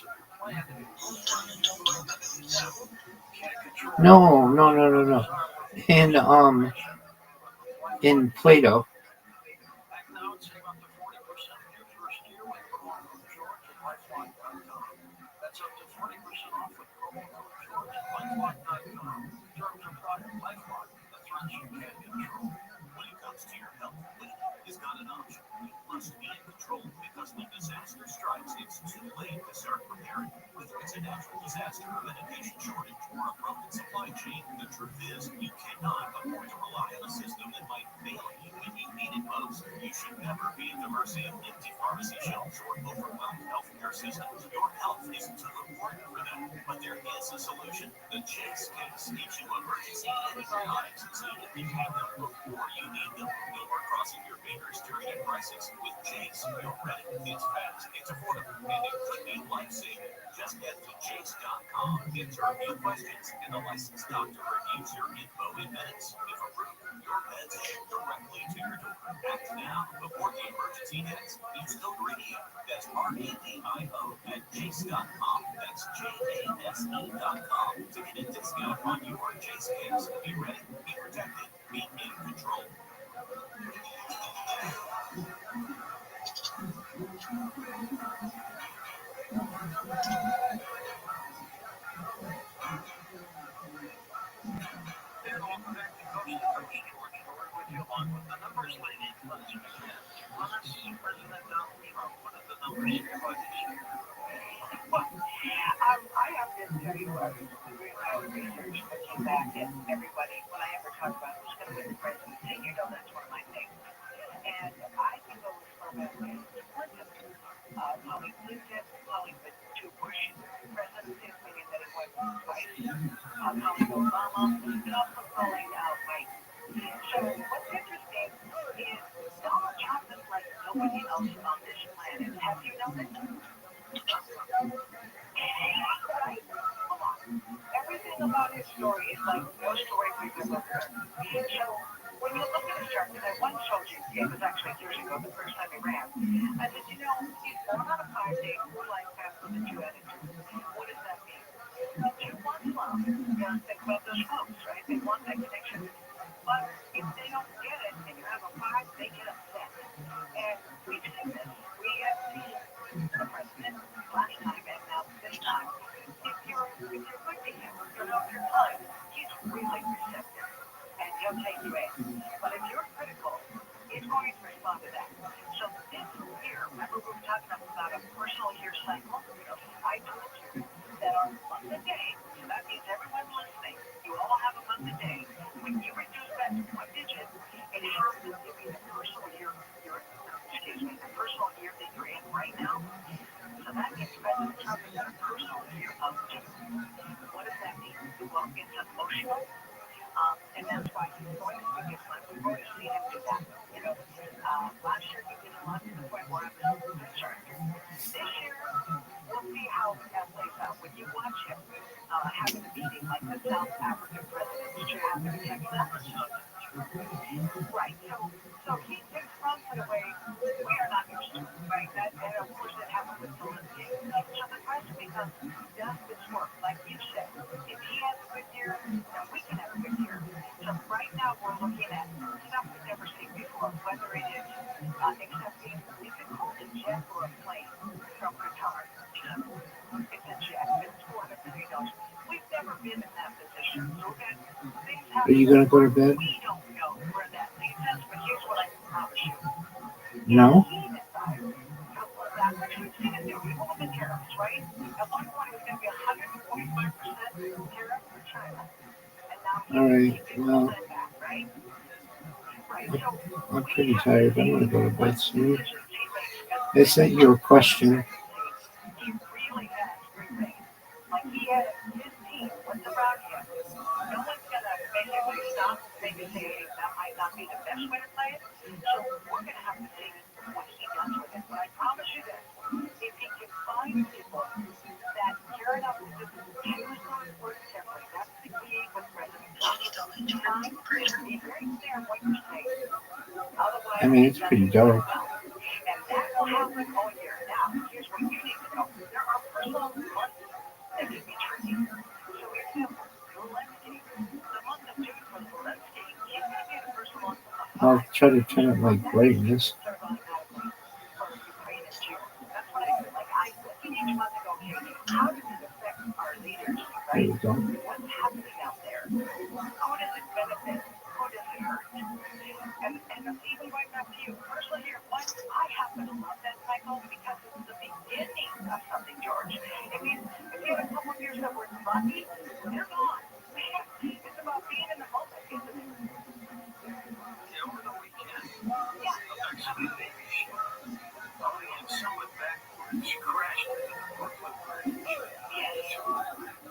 your plan. No. In Play-Doh. Act now and save up to 40% in your first year with promo code George at lifeline.com. That's up to 40% off with promo code George at lifeline.com. Terms apply. Lifeline, the threats you can't control. When it comes to your health, waiting is not an option. You must be in control because when disaster strikes, it's too late to start preparing. Whether it's a natural disaster, a medication shortage, or a broken supply chain, the truth is you cannot afford to rely on a system that might fail you when you need it most. You Never be at the mercy of empty pharmacy shelves or overwhelmed healthcare systems. Your health isn't too important for that, but there is a solution. The Chase case gives you emergency antibiotics so you can have them before you need them. No more crossing your fingers during a crisis. With Chase, you're ready. It's fast, it's affordable, and it could be life-saving. Just get to chase.com, answer a few questions, and a licensed doctor reviews your info in minutes. If approved, your meds ship directly to your door. Act now before the emergency hits. Use code RADIO. That's RADIO at chase.com. That's JASE.com to get a discount on your Chase case. Be ready, be protected, be in control. Along with the numbers lately, unless President Donald Trump wanted the numbers here by this year. I have to tell you, doing my own research, looking back at everybody, when I ever talk about who's going to win the presidency, you know that's one of my things. And I can go as far back as Clinton, Holly Clinton, Holly with two Bush presidencies, meaning that it went twice, Holly Obama, and also calling out Mike. So what's interesting is Donald Trump is like nobody else on this planet. Have you noticed? Right? Come on. Everything about his story is like no story we've ever heard. So when you look at his chart, and I once told you, it was actually years ago, the first time he ran, I said, you know, he's born on a 5-day life path with a 2 attitude. What does that mean? The 2 wants love. You gotta think about those folks, right? They want that connection. But if they don't get it, and you have a 5, they get upset. And we've seen this. We have seen the president last time and now this time. If you're good to him, you know your time, he's really receptive and he'll take you in. But if you're critical, he's going to respond to that. So this year, remember we were talking about a personal year cycle? I told you that our month a day, so that means everyone listening, you all have a month a day. When you reduce that to 1 digit, it has to give you the personal year the personal year that you're in right now. So that means President Trump is in a personal year of 2. What does that mean? Well, it's emotional, and that's why he's going to speak his mind. We've already seen him do that. You know, last year he did a lot to the point where I was concerned. This year, we'll see how that plays out. When you watch him having a meeting like the South African president, did you happen to catch that? Right. So he takes fronts in a way we are not used to, right? And of course it happened with Zelensky. So the question becomes, does this work? Like you said, if he has a good year, then we can have a good year. So right now we're looking at stuff we've never seen before, whether it is accepting, is it called a jet or a plane from Qatar? It's a jet. It's $400 million. We've never been in that position. So again, things happen. Are you going to go to bed? We don't know where that leads us, but here's what I can promise you. No? That's what we've seen it do. Even with the tariffs, right? At one point it was going to be 145% tariff for China. And now All right. he's Well, back, right? Right. So I'm pretty tired. I'm going to go to bed soon. I sent you a question. he really has free reign. Like he has his team. What's around him? No one's going to basically stop, maybe say, hey, that might not be the best way to play it. So we're going to have to see what he does with it. But I promise you this, if he can find people that care enough to just choose those words carefully, that's the key with President Trump. Be very clear on what you're saying. Otherwise, I mean, it's pretty dark. and that will happen all year. Now, here's what you need to know. There are personal months that can be tricky. So, example, Zelensky. The month of June for Zelensky, he's going to be in a personal month of I'll try to turn up my brightness. sort of automatically for Ukraine in June. That's what I do. Like, I look at each month and go, okay, how does it affect our leaders, There right? you go. What's happening out there? Who does it benefit? Who does it hurt? And even going back to you, personally, here, what I happen to love that cycle because it's the beginning of something, George. It means if you had a couple of years that were lucky, they're gone. It's about being in the moment, isn't it? Yeah, over the weekend, Yeah. you baby shit. Only in somewhat backwards, crashed into the Brooklyn Bridge. Yes.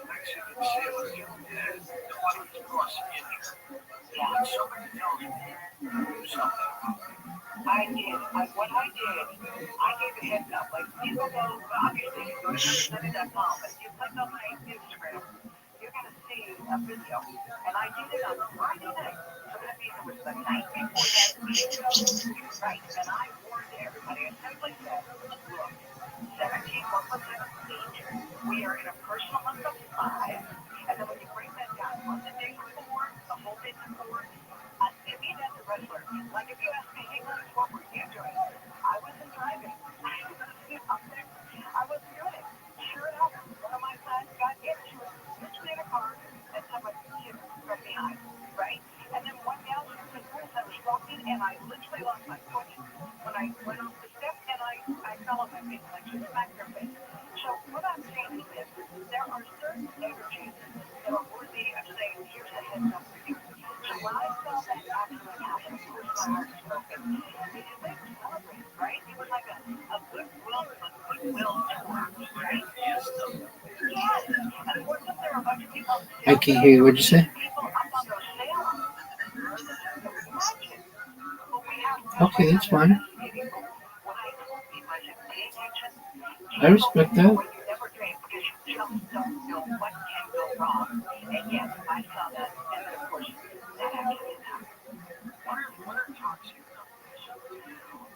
Mexican sailor jumped dead, 20 plus injured. Yeah. Somebody tells me do something about it. I did. What I did, I gave a heads up. Like, people go, obviously, you go to sunny.com, but if you click on my Instagram, you're going to see a video. And I did it on Friday night. So that means it was the night before that week. Right. And I warned everybody. I simply said, look, 17, 1% each. We are in a personal month of 5. And then when you break that down, month and day before, the whole day before, to me, that's a red alert. Like, if you ask me, hey, Liz, what were you doing? I wasn't driving. I wasn't doing it. Sure enough, one of my sons got hit. She was literally in a car, and someone hit her from behind, right? And then one gal, she was in first. I was walking, and I literally lost my footing when I went off the step, and I fell on my face, like she smacked her face. So what I'm saying is this: there are certain energies that are worthy of saying, here's a heads up for you. So when I saw that accident happen, of course my heart was broken. Because they were celebrating, right? It was like a goodwill tour, right? Yes. And it wasn't there a bunch of people. I can't hear you. What'd you say? People up on those sails. Imagine. But we have Okay, that's fine. what I told people, I said, pay attention. I respect that. What you never dream, because you just don't know what can go wrong. And yes, I saw that, and then of course that accident happened. What are toxic numbers?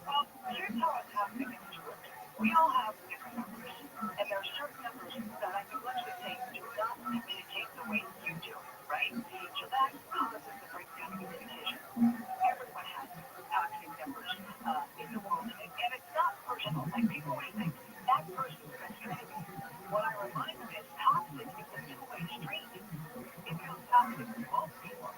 Well, here's how it happening in this world. We all have different numbers, and there are certain numbers that I can literally say do not communicate the way you do, right? So that causes the breakdown of communication. Everyone has toxic numbers in the world, and it's not personal. Like, people always think that person's mistreating me. What I remind them is toxic is a two-way street. It feels toxic to both people.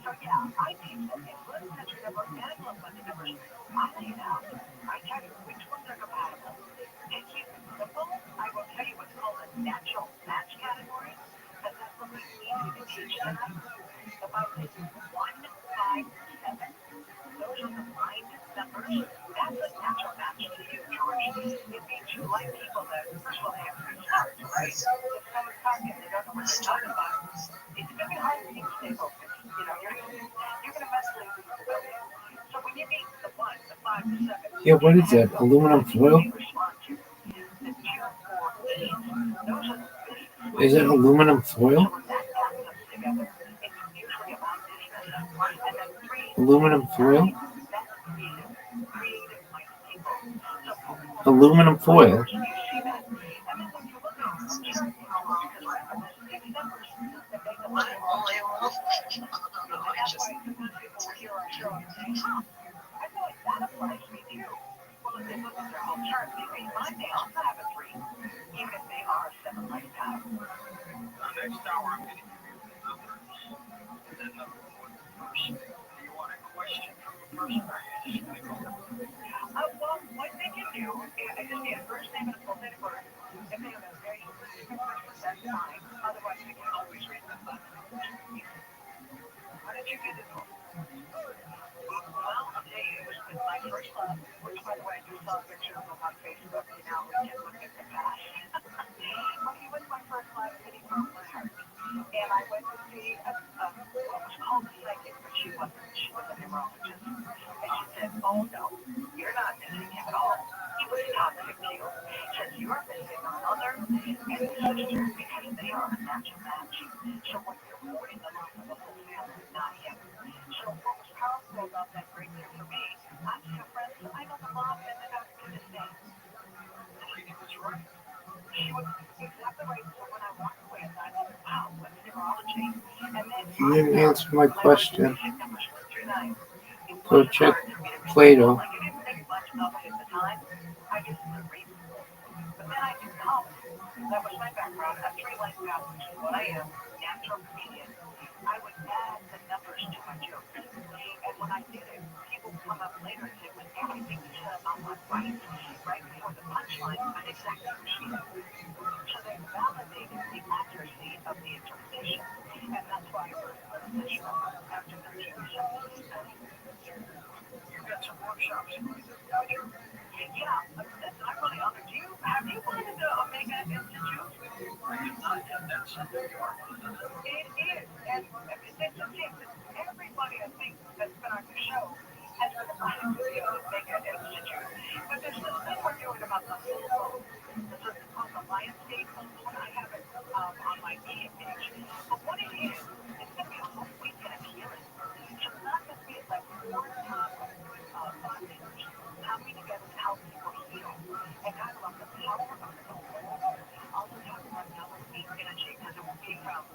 So yeah, I teach them in blood country number and love money numbers. I lay it out. I tell you which ones are compatible. To keep it simple, I will tell you what's called a natural match category, because that's something easy to teach tonight. If I say 1, 5, 7, those are the mind numbers. That's a natural match to you, George. It means you like people that, first of all, they have good start, right? If someone's talking, they don't know what they're talking about. It's going to be hard for you to stay focused. You know, you're going to mentally be okay. So when you meet the 1, the 5, the 7, Yeah, what is that? Aluminum foil? they respond to. The 2, 4, 8, those are the business. Is it aluminum foil? So when that cat comes together, it's usually about business. And then 3, Aluminum foil? that's creative minded people. So Aluminum foil? you see that. And then when you look at the chart, because remember, there's 6 numbers that make a line. And that's why sometimes people will hear our show and say, I feel like that applies to me too. Well, if they look at their whole chart, they read mine, they also have a 3, even if they are 7 like that. Next hour, I'm going to give you the numbers. And then number 1 person. Do you want a question from the person, or are you just going to go? Well, what they can do is just get a first name and a full date of birth. If they have a very specific question, that's fine. Otherwise, they can always read the numbers. How did you get into it? Well, I'll tell you, it was with my first love, which, by the way, I just saw a picture of him on Facebook. You know, we can look at the past. But he was my first love, and he broke my heart. And I went to see what was called a psychic, but she wasn't. She was a neurologist. And she said, oh, no, you're not missing him at all. He was toxic to you. She says, you're missing a mother and a sister because they are a natural match. So when you're mourning the loss of a whole family, not him. So what was powerful about that breakthrough for me, I'm still friends. I know the mom and the doctor to this day. The lady was right. She was exactly right. So when I walked away, I thought, wow, what's neurology? And then You didn't answer my question. Go check Plato. Like, I didn't think much of it at the time. I just couldn't read it. But then I did college. That was my background. A 3-line path, which is what I am, natural comedian. I would add the numbers to my jokes. And when I did it, people would come up later and say, was everything you said about my right? Right before the punchline, I'm exactly who she is. So they validated the accuracy of the interpretation. And that's why I wrote the show after 13 years. You've got some more shops. Yeah, I'm really honored. Have you been to Omega Institute? Not yet. That's in New York. It is, and it's a thing that everybody I think that's been on your show has been invited to the Omega Institute. But there's this thing we're doing about the full moon. This is called the Lion State full moon. I have it on my media page. But what it is, it's going to be a whole weekend of healing. So it's not going to be like four top thought leaders coming together to help people heal and kind of like the power of the full moon. Also talking about double deep energy because it will be from,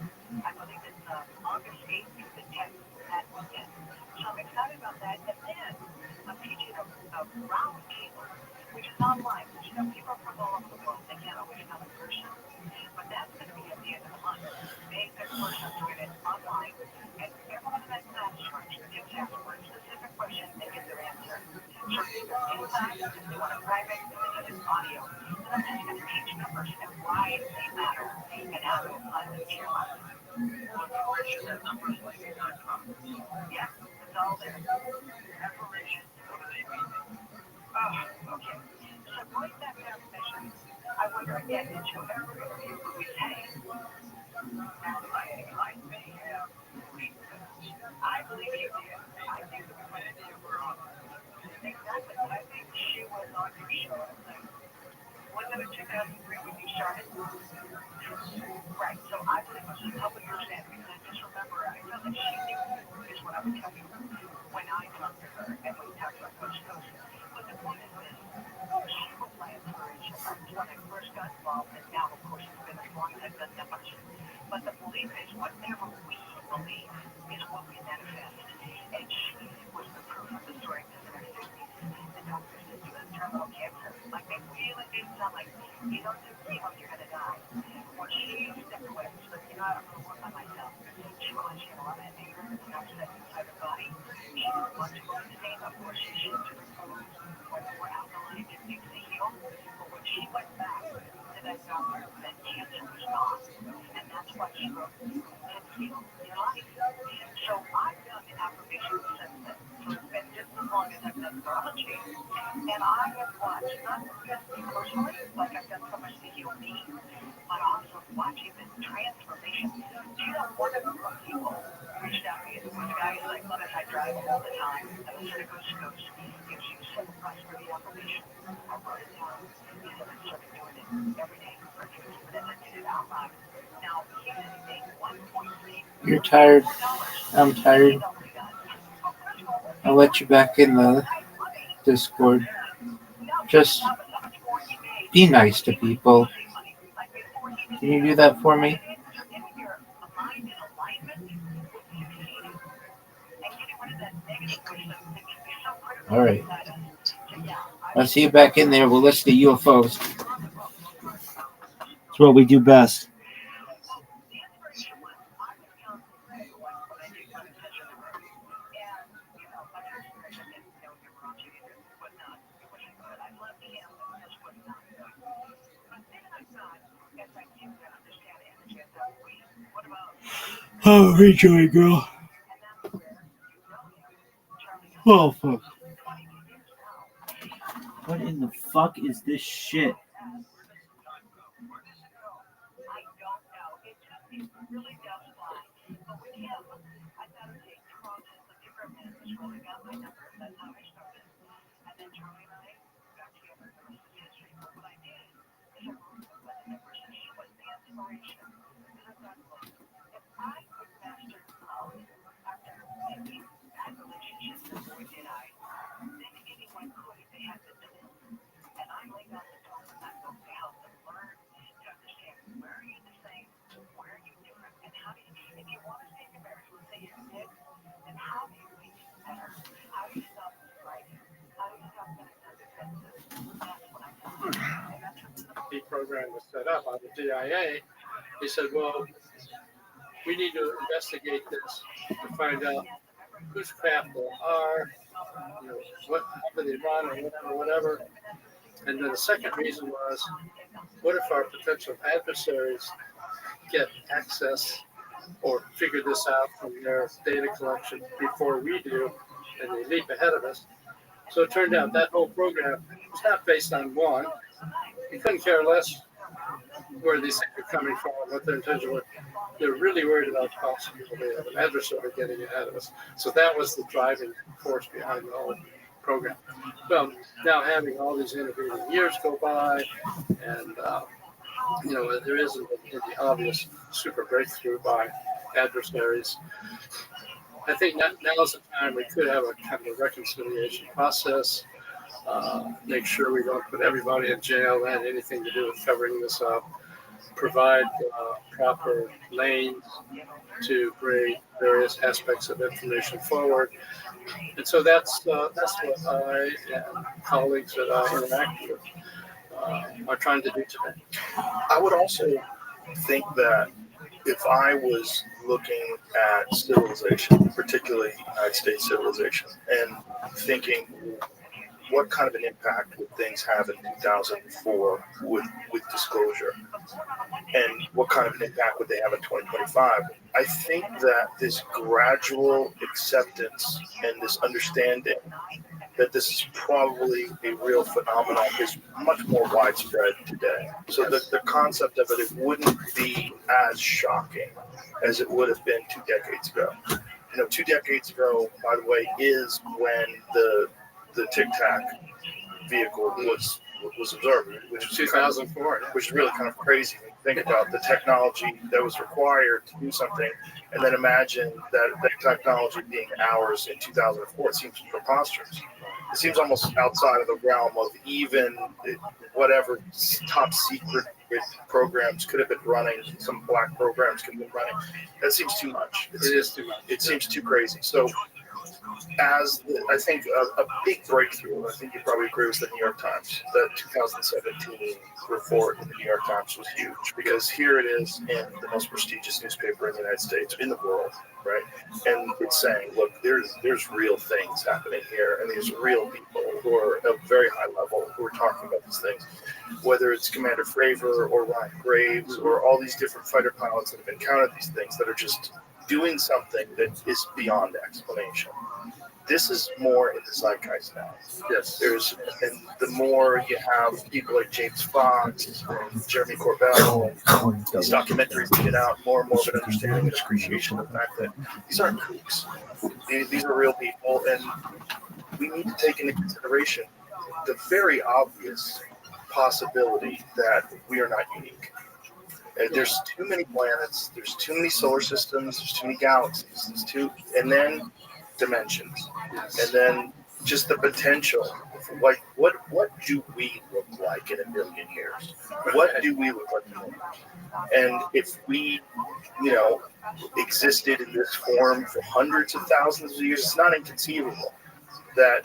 I believe it's August 8th through the 10th that weekend. So I'm excited about that. And then I'm teaching a round table, which is online. You know, people from all over the world, they can't always come in person. But that's going to be at the end of the month. May 31st, I'm doing it online. And everyone in that class structure gets asked one specific question and get their answer. So either inside, if they want a private, or just audio. And I'm just going to teach numbers and why they matter and how to apply them to your life. Information at numberslightly.com. Yeah, it's all there. Affirmation. What do they mean? Oh, okay. So going back to affirmation, I wonder again, did you ever say, I may have pushed past. I believe you did. I think it was many of her on. Exactly. I think she was on your show. Wasn't it 2003 when you started? Right. So I believe it was a couple years in because I just remember I felt like she knew is what I would tell you when I talked to her and we talked about Coast to Coast. But the point is this. She was my inspiration. When I first got involved, and now, of course, it's been as long as I've done that much. But the belief is whatever we believe is what we manifest. And she was the proof of the story because in her 60s, the doctor said you have terminal cancer. Like they really made it sound like you don't do chemo, you're going to die. Well, she stepped away. She said, I'm going to work on myself. She realized she had a lot of anger and upset inside her body. She didn't want to sustain, of course, she should have foods, went more alkaline, did things to heal. But when she went back to that doctor, that cancer was gone. And that's why she wrote and heal your life. So I've done the affirmations since then. So it's been just as long as I've done astrology. And I have watched, not just me personally, like I've done so much to heal me, but also watching the transformation. Do you know one of the people reached out to me? It was a guy who's like, look, I drive all the time. And I said, Coast to Coast gives you simple prosperity affirmation. I wrote it down. He said, I started doing it every day for 15 minutes. I did it out loud. Now, he said he made $1.3 You're tired. I'm tired. I'll let you back in the Discord. Just be nice to people. Can you do that for me? All right. I'll see you back in there. We'll listen to UFOs. It's what we do best. Oh, enjoy, girl. Oh, fuck. What in the fuck is this shit? The program was set up by the DIA. He said, well, we need to investigate this to find out whose craft they are, what company they run, or whatever. And then the second reason was, what if our potential adversaries get access or figure this out from their data collection before we do, and they leap ahead of us? So it turned out that whole program was not based on one. You couldn't care less where these things are coming from, what their intention was. They're really worried about possibility of an adversary getting ahead of us. So that was the driving force behind the whole program. Well, now having all these intervening years go by, and there isn't the obvious super breakthrough by adversaries. I think now's the time we could have a kind of a reconciliation process. Make sure we don't put everybody in jail that had anything to do with covering this up. Provide proper lanes to bring various aspects of information forward. And so that's what I and colleagues that I interact with are trying to do today. I would also think that if I was looking at civilization, particularly United States civilization, and thinking what kind of an impact would things have in 2004 with disclosure, and what kind of an impact would they have in 2025, I think that this gradual acceptance and this understanding that this is probably a real phenomenon is much more widespread today. So the concept of it wouldn't be as shocking as it would have been 2 decades ago. 2 decades ago, by the way, is when the Tic Tac vehicle was observed, which is 2004, which is really kind of crazy when you think about the technology that was required to do something, and then imagine that technology being ours in 2004. It seems preposterous. It seems almost outside of the realm of even whatever top secret programs could have been running, some black programs could have been running. That seems too much. It is too much. It seems too crazy. So I think a big breakthrough, I think you probably agree with the New York Times, that 2017 report in the New York Times was huge, because here it is in the most prestigious newspaper in the United States, in the world, right? And it's saying, look, there's real things happening here, and there's real people who are at a very high level who are talking about these things, whether it's Commander Fravor or Ryan Graves or all these different fighter pilots that have encountered these things that are just doing something that is beyond explanation. This is more in the zeitgeist now. Yes. And the more you have people like James Fox and Jeremy Corbell and these documentaries that get out, more and more of an understanding and appreciation of the fact that these aren't kooks. These are real people, and we need to take into consideration the very obvious possibility that we are not unique. There's too many planets, there's too many solar systems, there's too many galaxies, and then dimensions, and then just the potential. Like, what do we look like in a million years? What do we look like in a million years? And if we, existed in this form for hundreds of thousands of years, it's not inconceivable that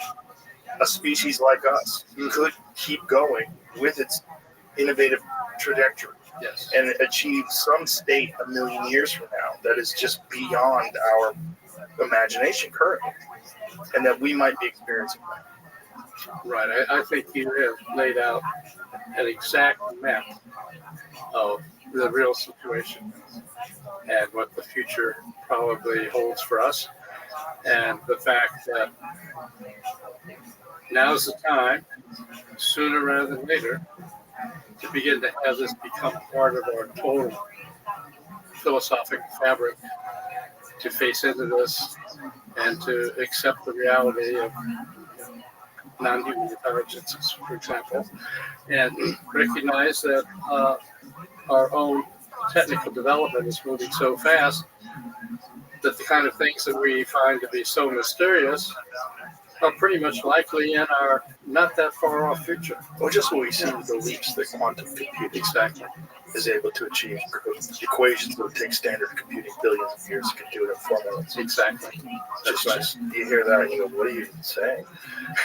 a species like us could keep going with its innovative trajectory. Yes. And achieve some state a million years from now that is just beyond our imagination currently, and that we might be experiencing that. Right. I think you have laid out an exact map of the real situation and what the future probably holds for us, and the fact that now's the time, sooner rather than later, to begin to have this become part of our total philosophical fabric, to face into this and to accept the reality of non-human intelligences, for example, and recognize that our own technical development is moving so fast that the kind of things that we find to be so mysterious are pretty much likely in our not that far off future. Well, just what we see with the leaps that quantum computing is able to achieve. Equations that would take standard computing billions of years can do it in 4 minutes. Exactly. That's right. Just you hear that and you go, what are you saying?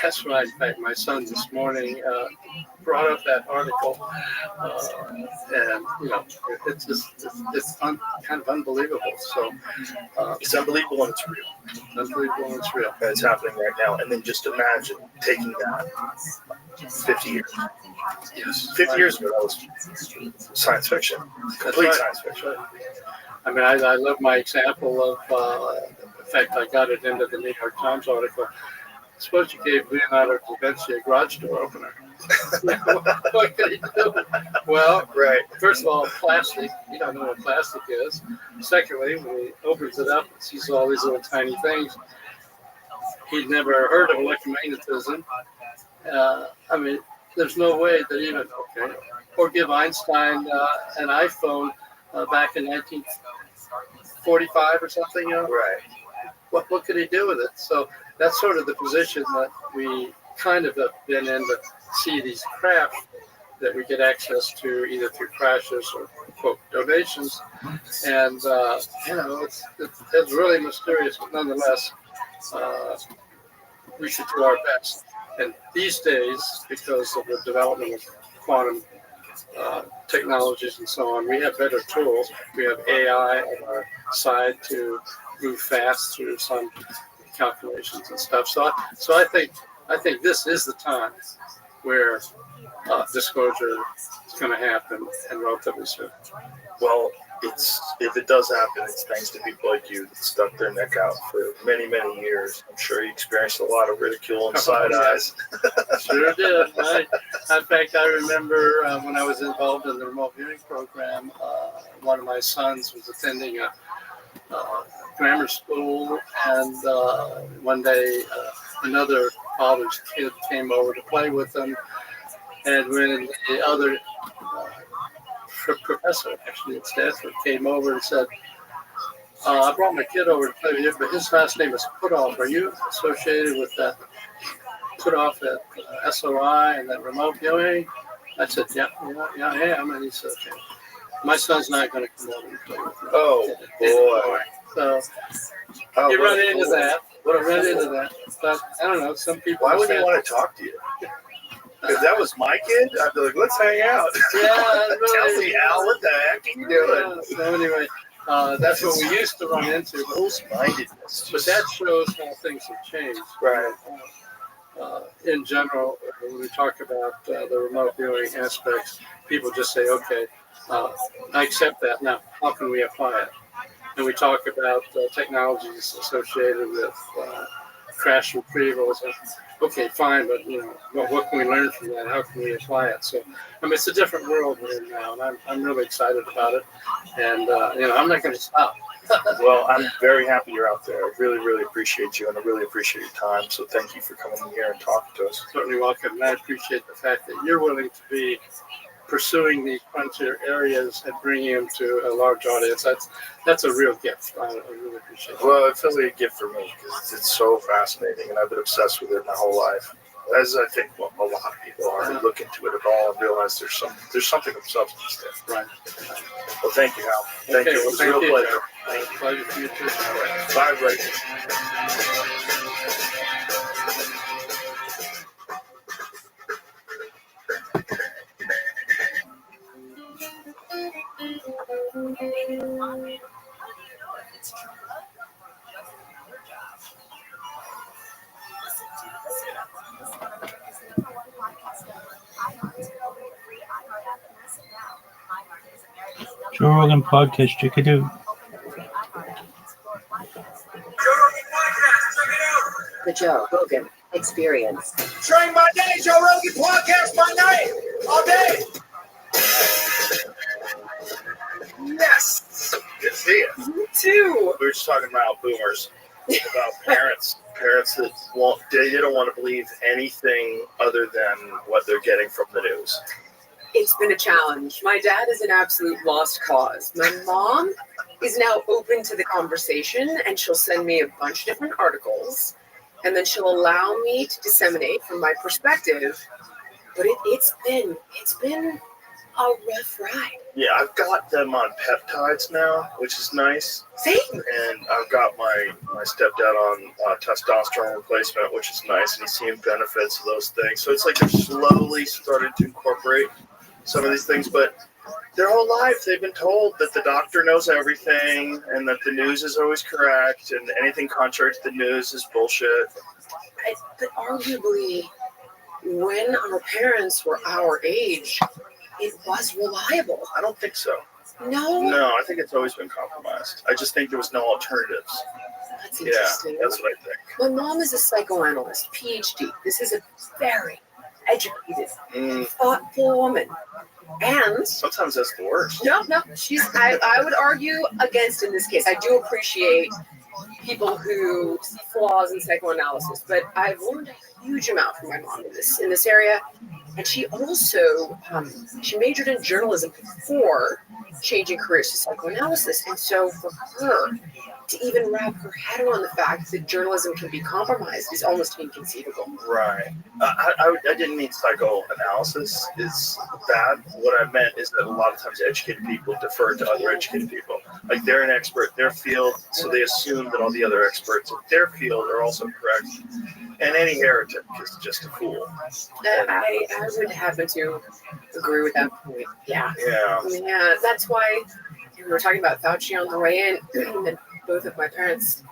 That's right. In fact, my son this morning brought up that article, and it's just kind of unbelievable. So It's unbelievable and it's real. Unbelievable and it's real. And it's happening right now. And then just imagine taking that 50 years. Yes. 50 years ago, that was science fiction. Complete science fiction. I mean, I love my example of, in fact, I got it into the New York Times article. Suppose you gave Leonardo da Vinci a garage door opener. What could he do? Well, Right. first of all, plastic. You don't know what plastic is. Secondly, when he opens it up and sees all these little tiny things, he'd never heard of electromagnetism. I mean, there's no way that even, okay, or give Einstein an iPhone back in 1945 or something, you know? Right. What could he do with it? So that's sort of the position that we kind of have been in to see these craft that we get access to either through crashes or quote donations. And, it's really mysterious, but nonetheless, we should do our best. And these days, because of the development of quantum technologies and so on, we have better tools. We have AI on our side to move fast through some calculations and stuff. So I think this is the time where disclosure is going to happen, and relatively soon. Well, if it does happen, it's thanks to people like you that stuck their neck out for many, many years. I'm sure you experienced a lot of ridicule and side eyes. Sure did. In fact, I remember when I was involved in the remote viewing program, one of my sons was attending a grammar school, and one day another father's kid came over to play with him, and when the other professor, actually at Stanford, came over and said, I brought my kid over to play with you, but his last name is Putoff. Are you associated with that Putoff at SOI and that remote viewing? I said, yeah, I am. And he said, okay, my son's not going to come over and play with me. Oh, boy. So you run into that. But I don't know, some people... Why would he want to talk to you? If that was my kid, I'd be like, let's hang out. Yeah, really. Tell me, Al, what the heck are you doing? So anyway, that's what we used to run into. Close-mindedness. But that shows how things have changed. Right. In general, when we talk about the remote viewing aspects, people just say, okay, I accept that. Now, how can we apply it? And we talk about technologies associated with crash retrievals. Okay, fine, but what can we learn from that? How can we apply it? So, I mean, it's a different world we're in now, and I'm really excited about it. And I'm not going to stop. Well, I'm very happy you're out there. I really, really appreciate you, and I really appreciate your time. So, thank you for coming in here and talking to us. Certainly welcome, and I appreciate the fact that you're willing to be pursuing these frontier areas and bringing them to a large audience. That's a real gift. I really appreciate it. Well, it feels like a gift for me because it's so fascinating, and I've been obsessed with it my whole life. As I think a lot of people are, who look into it at all and realize there's something of substance there. Right. Well, thank you, Hal. Thank you. It was a real pleasure. Thank you. Pleasure for you too. Bye, Ray. Joe Rogan podcast, check it out. The Joe Rogan Experience. Train by day, Joe Rogan podcast by night, all day. Yes. Good to see you. You too. We were just talking about boomers, about parents that they don't want to believe anything other than what they're getting from the news. It's been a challenge. My dad is an absolute lost cause. My mom is now open to the conversation, and she'll send me a bunch of different articles, and then she'll allow me to disseminate from my perspective. But it's been a rough ride. Yeah, I've got them on peptides now, which is nice. Same. And I've got my stepdad on testosterone replacement, which is nice, and he's seeing benefits of those things. So it's like they're slowly starting to incorporate some of these things, but their whole life they've been told that the doctor knows everything and that the news is always correct and anything contrary to the news is bullshit. But arguably, when our parents were our age, it was reliable. I don't think so. No. No, I think it's always been compromised. I just think there was no alternatives. That's Yeah, interesting. that's what I think. My mom is a psychoanalyst, PhD. This is a very educated, thoughtful woman. And Sometimes that's the worst. no, I would argue against in this case. I do appreciate people who see flaws in psychoanalysis, but I've learned a huge amount from my mom in this area. And she also she majored in journalism before changing careers to psychoanalysis. And so for her to even wrap her head around the fact that journalism can be compromised is almost inconceivable. Right. I didn't mean psychoanalysis is bad. What I meant is that a lot of times educated people defer to other educated people. Like they're an expert in their field, so they assume that all the other experts in their field are also correct. And any heretic is just a fool. I would happen to agree with that point. Yeah. Yeah. Yeah, that's why we were talking about Fauci on the way in, and both of my parents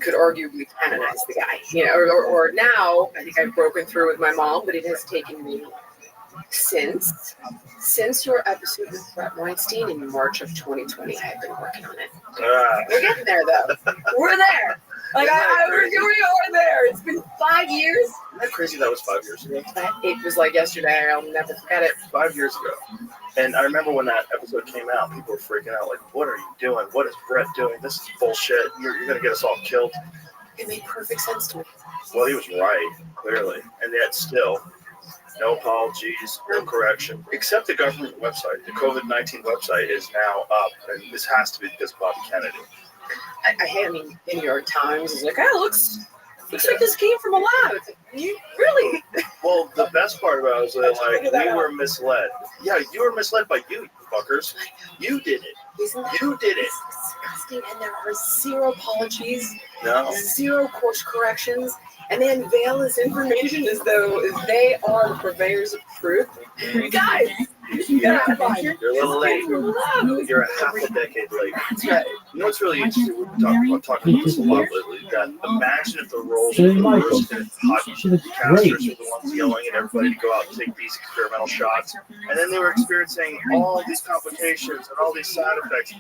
could arguably canonize the guy. You know, or now I think I've broken through with my mom, but it has taken me since your episode with Brett Weinstein in March of 2020. I've been working on it. We're getting there, though. We're there. Like we are there. It's been 5 years. Isn't that crazy? That was 5 years ago. It was like yesterday. I'll never forget it. 5 years ago. And I remember when that episode came out, people were freaking out, like, what are you doing? What is Brett doing? This is bullshit. You're going to get us all killed. It made perfect sense to me. Well, he was right, clearly. And yet still, no apologies, no correction, except the government website. The COVID-19 website is now up, and this has to be because of Bobby Kennedy. I mean, the New York Times is like, oh, looks like this came from a lab. It's like, you really? Well, the best part about it is that, like, we were misled. Yeah, you were misled by you fuckers. You did it. You did it. Disgusting, and there are zero apologies, No. zero course corrections, and they unveil this information as though they are the purveyors of truth. You guys, You're a little late. You're a half a decade late. That's right. You know what's really interesting? We've been talking about this a lot lately. That imagine if the roles were reversed and podcasters were the ones yelling at everybody to go out and take these experimental shots, and then they were experiencing all these complications and all these side effects.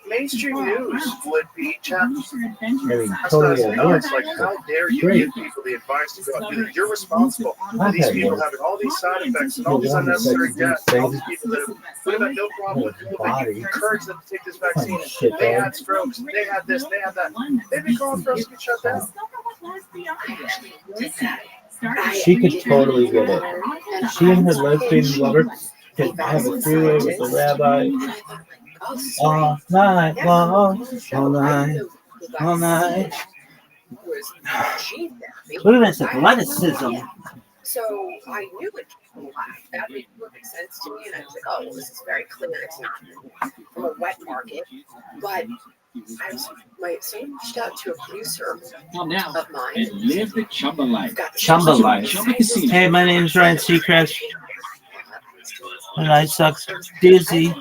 Mainstream news would be chapped. It's like, how dare you give people the advice to go out and do that? You're responsible for these people having all these side effects and all these unnecessary deaths. And all these people that would have had no problem with people that you encourage them to take this vaccine. They had strokes, they had this, they had that. They've been calling for us to get shut down. She could totally get it. She and her lesbian lover could have a freeway with the rabbi all night long, all night, all night. Look at this athleticism. So I knew it from a lab. That made perfect sense to me, and I was like, oh, well, this is very clear. It's not from a wet market. But someone reached out to a producer Come down of mine. and live the Chumba life. Chumba life. Chumba Casino. Hey, my name's Ryan Seacrest, and I suck dizzy.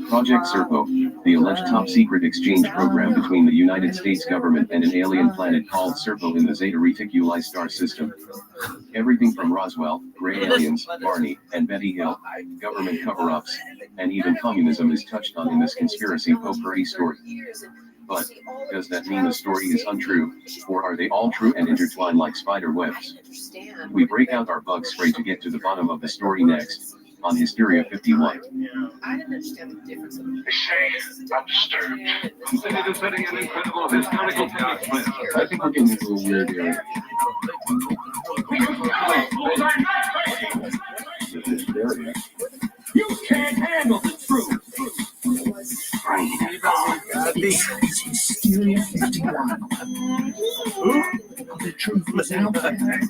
Project Serpo, the alleged top-secret exchange program between the United States government and an alien planet called Serpo in the Zeta Reticuli star system. Everything from Roswell, gray aliens, Barney, and Betty Hill, government cover-ups, and even communism is touched on in this conspiracy potpourri story. But, does that mean the story is untrue, or are they all true and intertwined like spider webs? We break out our bug spray to get to the bottom of the story next, on Hysteria 51. I didn't understand the difference. I'm disturbed. It is setting an incredible historical document. I think we're getting into a weird area. The hysteria. You can't handle the truth. Hysteria 51. The truth is out there.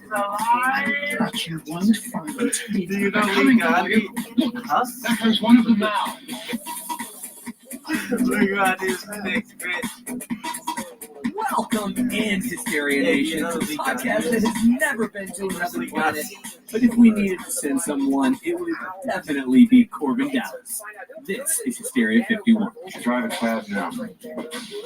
But you won't find it. Do you know Coming on you. Huh? There's one of them now. Look at this big bitch. Welcome in, Hysteria Nation, to the podcast that has never been to another planet. But if we needed to send someone, it would definitely be Corbin Dallas. This is Hysteria 51. Driving fast now.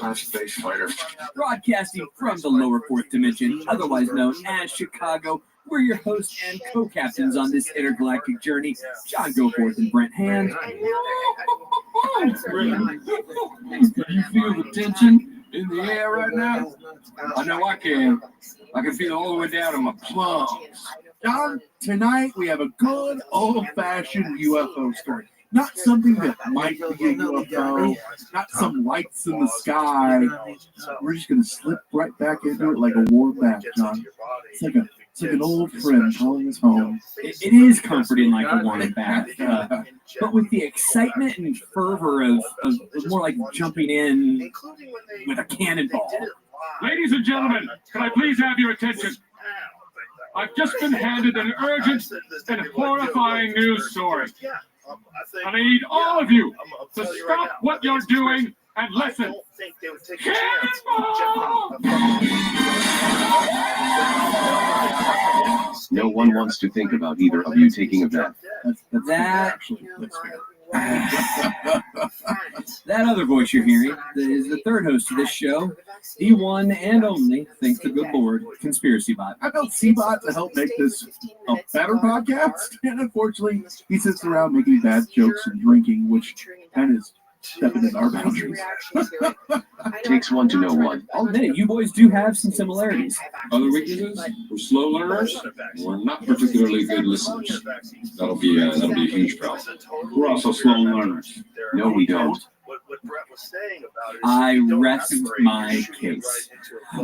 I'm a space fighter. Broadcasting from the lower fourth dimension, otherwise known as Chicago, We're your hosts and co-captains on this intergalactic journey, John Goforth and Brent Hand. Can you feel the tension in the air right now? I know I can. I can feel it all the way down in my plums. John, tonight we have a good old-fashioned UFO story. Not something that might be a UFO, not some lights in the sky. We're just going to slip right back into it like a warm bath, John. It's like an old friend calling us home. It is comforting like a warm bath, but with the excitement and fervor of more like jumping in with a cannonball. Ladies and gentlemen, can I please have your attention? I've just been handed an urgent and horrifying news story. And I need all of you to stop what you're doing and listen. No one wants to think about either of you taking a bath. That other voice you're hearing is the third host of this show, the one and only, thanks to good Lord, Conspiracy Bot. I built C-Bot to help make this a better podcast, and unfortunately, he sits around making bad jokes and drinking, which kind of stepping in our boundaries. Takes one to know one. I'll admit it, you boys do have some similarities. Other weaknesses? We're slow learners. We're not particularly good listeners. That'll be a huge problem. We're also slow learners. No, we don't. I rest my case.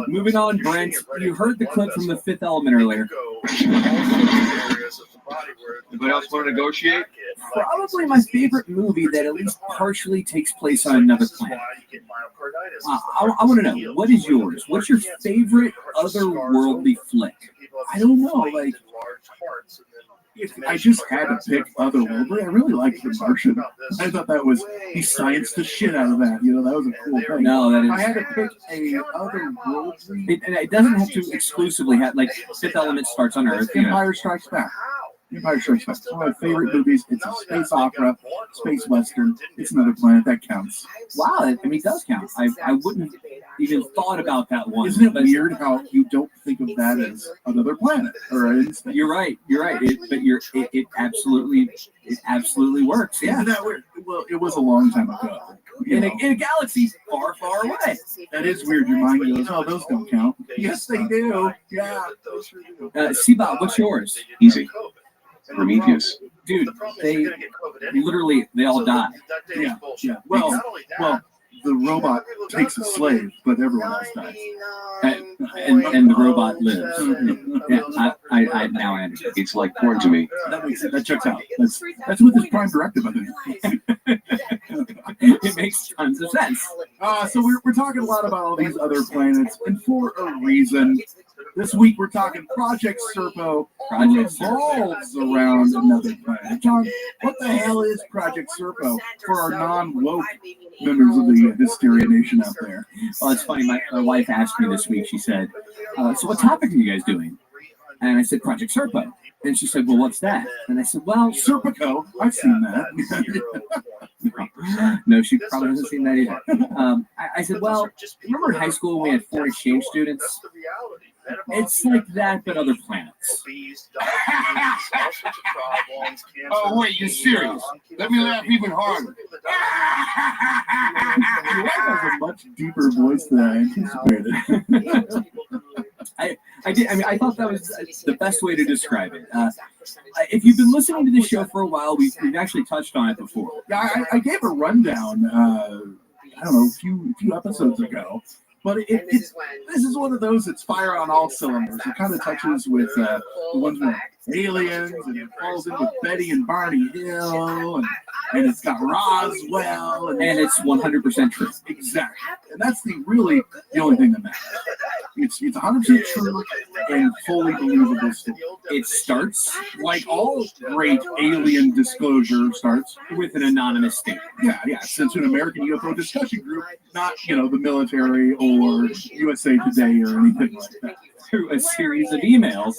Moving on, Brent, you heard the clip from The Fifth Element earlier. Anybody else want to negotiate? Probably my favorite movie that at least partially takes place on another planet. I want to know, what is yours? What's your favorite otherworldly flick? I don't know, like, if I just had to pick otherworldly, I really liked The Martian. I thought that was, he scienced the shit out of that, that was a cool thing. No, that is. I had to pick a otherworldly. It doesn't have to exclusively have, like, Fifth Element starts on Earth. Empire Strikes Back. Empire Strikes Back. One of my favorite movies. It's a space opera, space western. It's another planet. That counts. Wow, it does count. I wouldn't even thought about that one. Isn't it weird how you don't think of that as another planet? You're right. It absolutely works. Yeah. Isn't that weird? Well, it was a long time ago. In a galaxy far, far away. That is weird. Your mind goes, oh, those don't count. Yes, they do. Yeah. C-Bot, what's yours? Easy. Prometheus. Dude, they all die. Yeah. Well, the robot takes a slave, but everyone else dies. And the robot lives. Yeah, I now understand. It's like porn to me. That checks out. That's with his prime directive, I think. It makes tons of sense. So we're talking a lot about all these other planets, and for a reason. This week we're talking Project Serpo, which revolves around another planet. John, what the hell is Project Serpo for our non-woke members of the Hysteria Nation out there? Well, it's funny. My wife asked me this week. She said, "So what topic are you guys doing?" And I said, "Project Serpo." And she said, "Well, what's that?" And I said, "Well, Serpico. I've seen that." No, she probably hasn't seen that either. I said, "Well, remember in high school when we had foreign exchange students? It's like that, but other planets." Oh, wait, you're serious? Let me laugh even harder. Your wife has a much deeper voice than I anticipated. I did. I mean, I thought that was the best way to describe it. If you've been listening to this show for a while, we've actually touched on it before. Yeah, I gave a rundown. I don't know, a few episodes ago. But this is one of those that's fire on all cylinders. It kind of touches with the ones with aliens, and it falls in with Betty and Barney Hill, and it's got Roswell, and it's 100% true. Exactly, and that's the only thing that matters. It's 100% true and fully believable story. It starts like all great alien disclosure starts with an anonymous statement. Yeah. Since an American UFO discussion group, not the military or USA Today or anything like that. Through a series of emails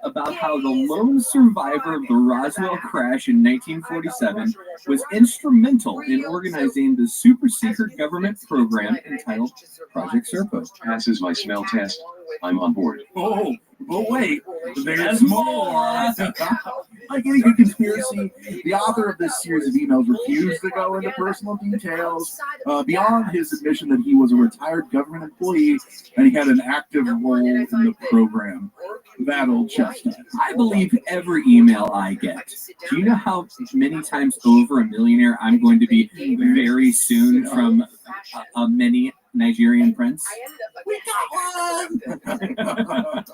about how the lone survivor of the Roswell crash in 1947 was instrumental in organizing the super secret government program entitled Project Serpo. Passes my smell test. I'm on board. Oh, but wait, there's more. Like any good conspiracy, the author of this series of emails refused to go into personal details beyond his admission that he was a retired government employee and he had an active role in the program. That old chestnut. I believe every email I get. Do you know how many times over a millionaire I'm going to be very soon from a many Nigerian prince? We got one!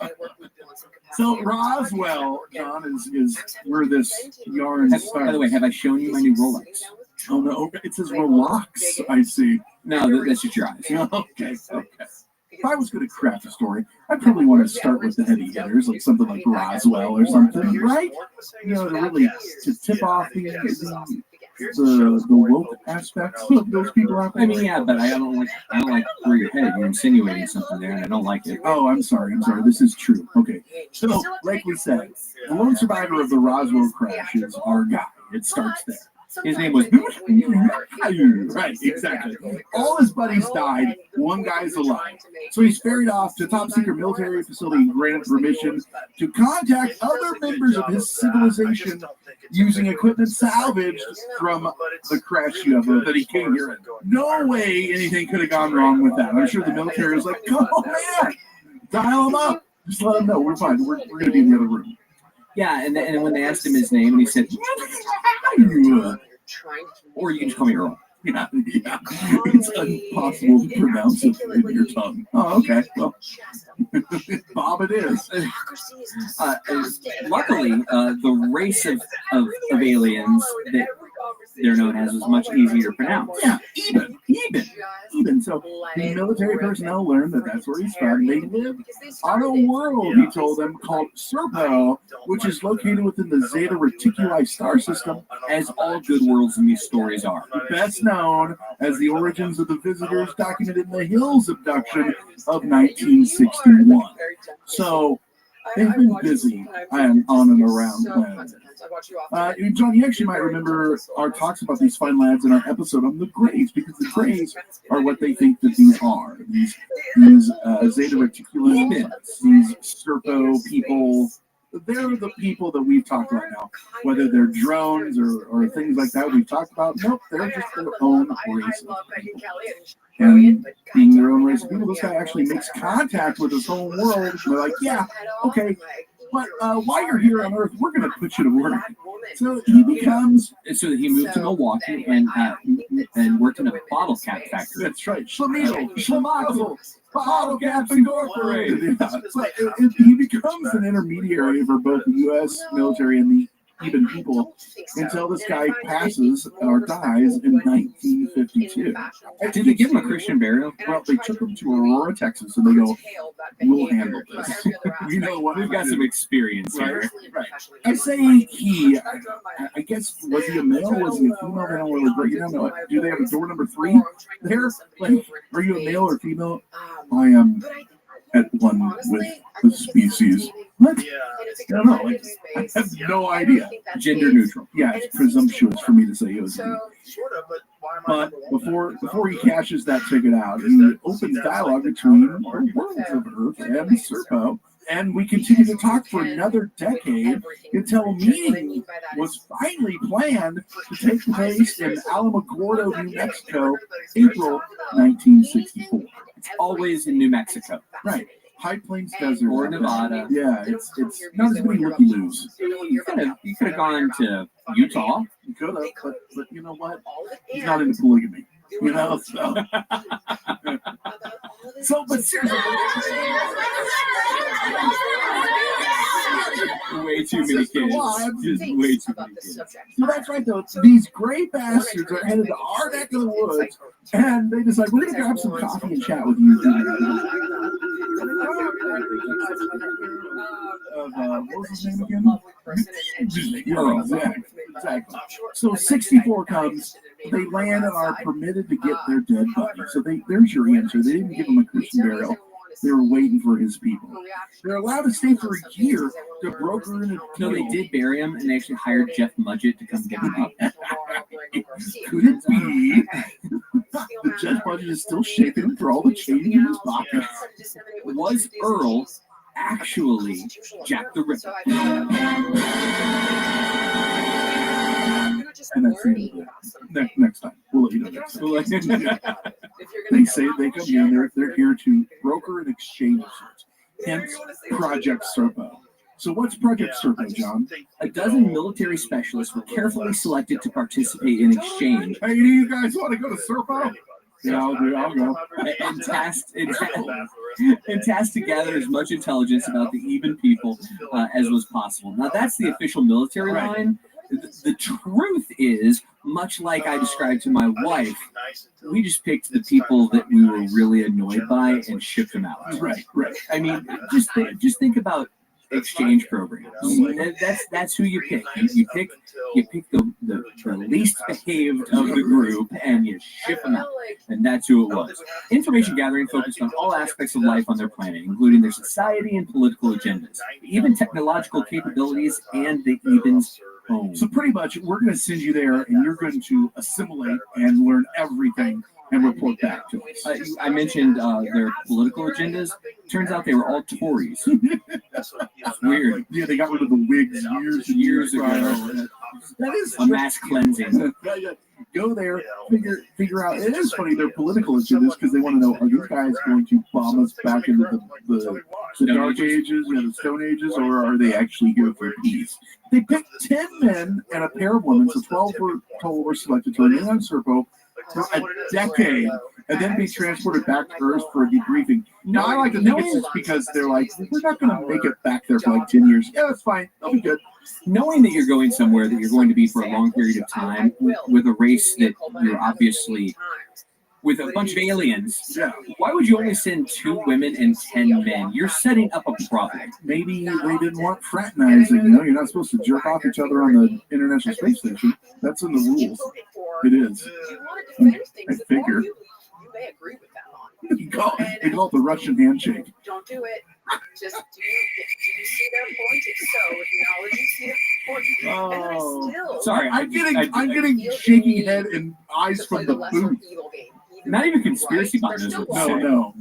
So Roswell, John, is where this yarn starts. By the way, have I shown you my new Rolex? Oh no, it says Relax, I see. No, that's just your eyes. Okay. If I was going to craft a story, I'd probably want to start with the heavy hitters, like something like Roswell or something, right? You know, to tip off the woke aspects of those people out there. I mean, yeah, but I don't like where your head. You're insinuating something there, and I don't like it. Oh, I'm sorry. This is true. Okay. So, like we said, the lone survivor of the Roswell crash is our guy. It starts there. His name was right, exactly. All his buddies died. One guy's alive. So he's ferried off to a top secret military facility and granted permission to contact other members of his civilization using equipment salvaged from the crash UFO that he came here in. No way anything could have gone wrong with that. I'm sure the military was like, come on, man, dial him up. Just let him know. We're fine. We're going to be in the other room. Yeah, and when they asked him his name, and he said, or you can just call me Earl. Yeah. It's impossible to pronounce it in your tongue. Oh, okay. Well, Bob, it is. Luckily, the race of aliens that they're known as is much easier to pronounce. Yeah, even. So the military personnel learned that that's where he's from. They live on a world, he told them, called Serpo, which is located within the Zeta Reticuli star system, as all good worlds in these stories are. Best known as the origins of the visitors documented in the Hills abduction of 1961. So they've been busy on and around planet. John, you actually might remember our talks about these fine lads in our episode on the Greys, because the Greys are what they think that these are. These Zeta Reticulans, these Serpo people. They're the people that we've talked about now. Whether they're drones or things like that we've talked about, nope, they're just their own race of people. And being their own race of people, this guy actually makes contact with his whole world. And they're like, yeah, okay, but while you're here on Earth, we're going to put you to work. So he moved to Milwaukee and worked in a bottle cap factory. That's right. Schlemazel. Bottle Caps Incorporated. Yeah. So he becomes an intermediary for both the U.S. military and the even people until this guy passes or dies in 1952. Did they give him a Christian burial? Well, they took him to Aurora, Texas, and they go, we'll handle this. You know what? We've got some experience here. Right. I say he, I guess, was he a male? Was he a female? They don't really break it down. Do they have a door number 3 there? Like, are you a male or female? I am at one with the species. What? I don't know. Like, I have no idea. Gender neutral. Yeah, it's presumptuous for me to say it was. But before he cashes that ticket out, he opens dialogue between the worlds of Earth and Serpo. And we continue to talk for another decade until a meeting was finally planned to take place in Alamogordo, New Mexico, April 1964. It's always in New Mexico. Right. High Plains Desert. Or Nevada. Yeah, it's not as many looky-loos. You could have gone to Utah. You could have, but you know what? He's not into polygamy. You know, so. But seriously. Way too many kids. Just way too many kids. So that's right, though. These gray bastards are headed to our neck of the woods, and they decide, we're going to grab some coffee and chat with you. What was his name again? Exactly. So 64 comes. They land and are permitted to get their dead body. So there's your answer. They didn't give him a Christian burial. They were waiting for his people. They're allowed to stay for a year to broker in a deal. No, they did bury him, and they actually hired Jeff Mudgett to come get him up. Could it be The judge budget is still shaking him for all the change in his pockets. Was Earl actually Jack the Ripper? And that's the end of it. Next time. We'll let you know next time. They say they come here, they're here to broker an exchange of sorts. Hence, Project Serpo. So what's Project Serpo, John? A dozen military specialists were carefully selected to participate in exchange. Hey, do you guys want to go to Serpo? Yeah, I'll go. And tasked to gather as much intelligence about the even people as was possible. Now, that's the official military line. The truth is, much like I described to my wife, we just picked the people that we were really annoyed by and shipped them out. Right. I mean, just think about exchange programs. That's who you pick. You pick the least behaved of the group and you ship them out. And that's who it was. Information gathering focused on all aspects of life on their planet, including their society and political agendas, even technological capabilities and the Eben's own. So pretty much, we're going to send you there, and you're going to assimilate and learn everything and report back to us. I mentioned their political agendas. Turns out they were all Tories. Weird. Yeah, they got rid of the wigs years ago. That is a mass cleansing. Go there, figure out. It is funny, their political agendas, because they want to know, are these guys going to bomb us back into the Dark Ages and the Stone Ages, or are they actually here for peace? They picked 10 men and a pair of women, so 12 were selected to remain on Serpo for a decade and then be transported back to Earth for a debriefing. Now, I like to think it's just because they're like, we're not going to make it back there for like 10 years. Yeah, that's fine. That'll be good. Knowing that you're going somewhere that you're going to be for a long period of time with a race that you're obviously with a bunch of aliens, why would you only send 2 women and 10 men? You're setting up a problem. Maybe they didn't want fraternizing. You're not supposed to jerk off each other on the International Space Station. That's in the rules. It is. I figure. They agree with that on. They call it the Russian handshake. Don't do it. Just do you see their point? If so, acknowledge you see their point. And then I still Sorry, I'm getting shaky head and eyes from the booth. Not even conspiracy botners. No.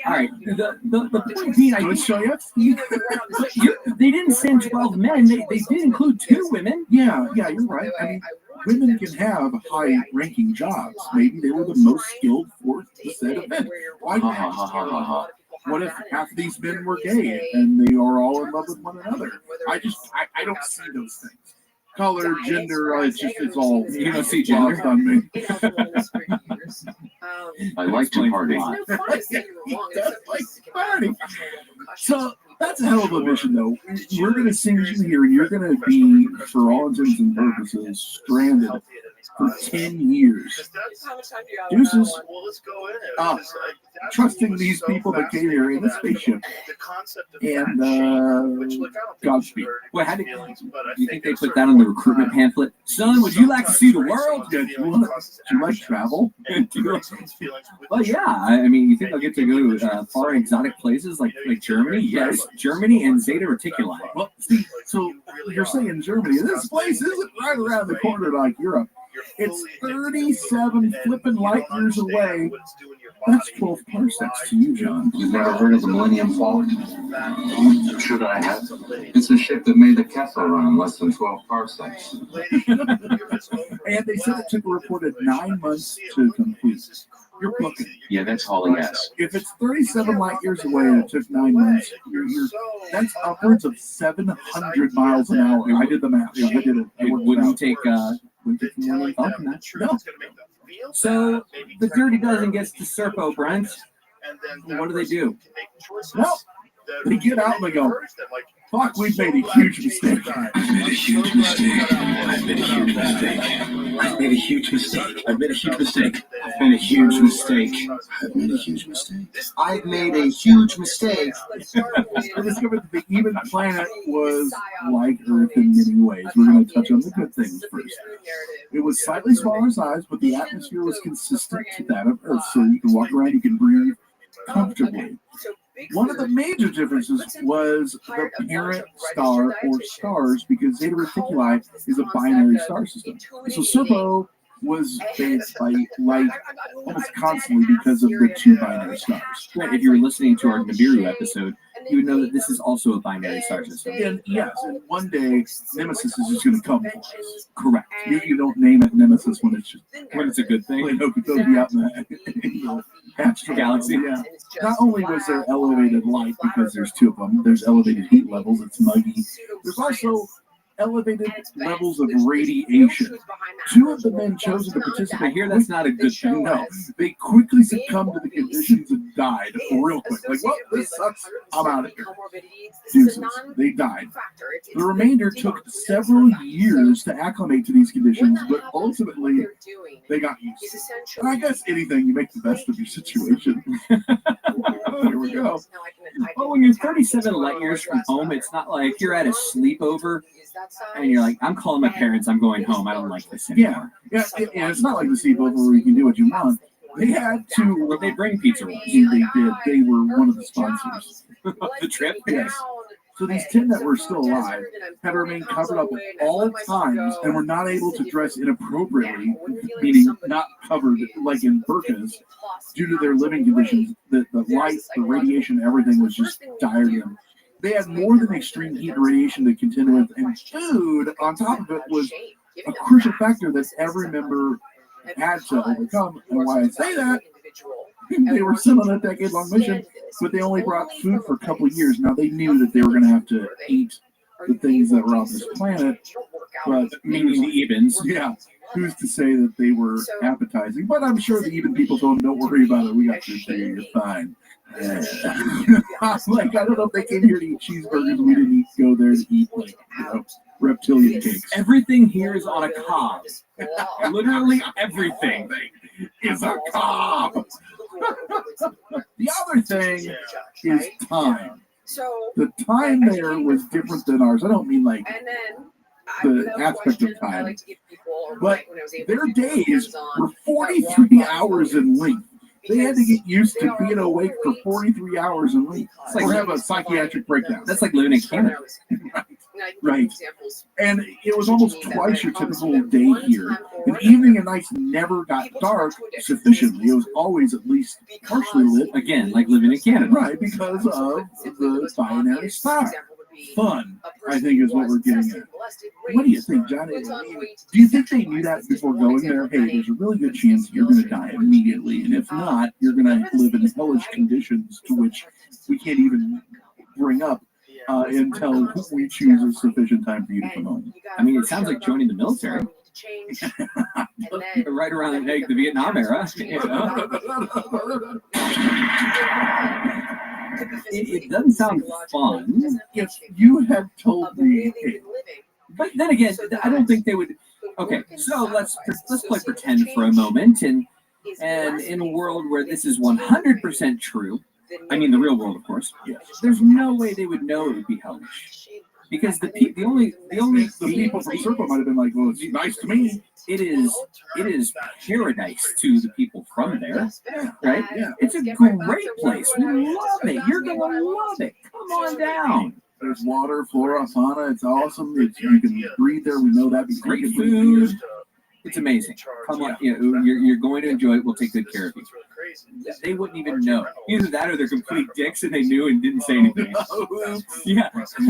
All right. The point being, I did show you. They didn't send 12 men. They did include 2 women. Yeah, you're right. I mean, women can have high-ranking jobs. Maybe they were the most skilled for the said event. Why not? What if half of these men were gay and they are all in love with one another? I don't see those things. Color, gender, it's all, you don't see gender on me. I like to party. So that's a hell of a mission, though. We're going to send you here, and you're going to be, for all intents and purposes, stranded for 10 years. Deuces. Trusting these people that came here in a spaceship. And Godspeed. Well, how do you think they put that on the recruitment pamphlet? Son, would you like to see the world? Do you like travel? Well, yeah. I mean, you think they'll get to go to far exotic places like Germany? Yes, Germany and Zeta Reticuli. Well, see, so you're saying Germany. This place isn't right around the corner like Europe. It's 37 flipping light years away. That's 12 parsecs to you, John. You've never heard of the Millennium Falcon? Should I have? It's a ship that made the Kessel run in less than 12 parsecs. And they said it took a reported 9 months to complete. You're booking. Yeah, that's hauling ass. If it's 37 light years away and it took 9 months, that's upwards of 700 miles an hour. I did the math. Yeah, I did it. It wouldn't take more than that. No. So the Dirty Dozen gets to Serpo, Brent. What do? Well, they get out and they go, fuck, we've made a huge mistake. I've made a huge mistake. I've made a huge mistake. I've made a huge mistake. I've made a huge mistake. I've made a huge mistake. I've made a huge mistake. I've made a huge mistake. We discovered that the even planet was like Earth in many ways. We're going to touch on the good things first. It was slightly smaller size, but the atmosphere was consistent to that of Earth, so you can walk around, you can breathe comfortably. One of the major differences was the parent star or stars, because Zeta Reticuli is a binary star system. So Serpo was phased by light almost constantly because of the two binary stars. Right, if you were listening to our Nibiru episode, you would know that this is also a binary star system. And yes, and one day Nemesis is just going to come for us. Correct. You don't name it Nemesis when it's a good thing. Like Okie out in the astral Galaxy. Yeah. Not only was there elevated light because there's two of them, there's elevated heat levels. It's muggy. There's also elevated levels of radiation. Two of the men chosen to participate. I hear that's not a good thing. No, they quickly succumbed to the conditions and died real quick. Like, well, this sucks. I'm out of here. Deuces. They died. The remainder took several years to acclimate to these conditions, but ultimately they got used to it. And I guess anything, you make the best of your situation. Here we go. Well, when you're 37 light years from home, it's not like you're at a sleepover and you're like, I'm calling my parents, I'm going home, I don't like this anymore. Yeah, it's not like the sleepover where you can do what you want. They had to. Well, they bring pizza rolls. They did. They were one of the sponsors of the trip. Yes. So these 10 that were still alive had to remain covered up at all times and were not able to dress inappropriately, meaning not covered like in burqas, due to their living conditions. The light, the radiation, everything was just dire to them. They had more than extreme heat and radiation to contend with, and food on top of it was a crucial factor that every member had to overcome. And why I say that, they were still on a decade-long mission, but they only brought food for a couple of years. Now, they knew that they were going to have to eat the things that were on this planet, but meaning the Ebens. Yeah, who's to say that they were appetizing? But I'm sure the Eben people told them, don't worry about it, we got food for you, you're fine. Like, I don't know if they came here to eat cheeseburgers, we didn't go there to eat, like, reptilian cakes. Everything here is on a cob. Literally everything is a cob. The other thing is time. The time there was different than ours. I don't mean like the aspect of time, but their days were 43 hours in length. They had to get used to being awake for 43 hours in length or have a psychiatric breakdown. That's like living in Canada. Right. And it was almost twice your typical day here. And evening and nights never got dark sufficiently. It was always at least partially lit. Again, like living in Canada. Right, because of the binary star. Fun, I think, is what we're getting at. What do you think, Johnny? Do you think they knew that before going there? Hey, there's a really good chance you're going to die immediately. And if not, you're going to live in hellish conditions to which we can't even bring up until we choose a sufficient time for you to come home. I mean, it sounds like joining the military. Right around the Vietnam era. You know? It doesn't sound fun. If you had told me, but then again, I don't think they would. Okay, so let's play pretend for a moment, and in a world where this is 100% true, I mean the real world, of course. Yes. There's no way they would know it would be hellish, because the people from Circle might have been like, "Well, it's nice to me." It is paradise to the people from there, right? Yeah. It's a great place. We love it. You're gonna love it. Come on down. There's water, flora, fauna. It's awesome. You can breathe there. We know that. Great food. It's amazing. Come on, you're going to enjoy it. We'll take good care of you. They wouldn't even know. Either that or they're complete dicks and they knew and didn't say anything. Yeah. What's with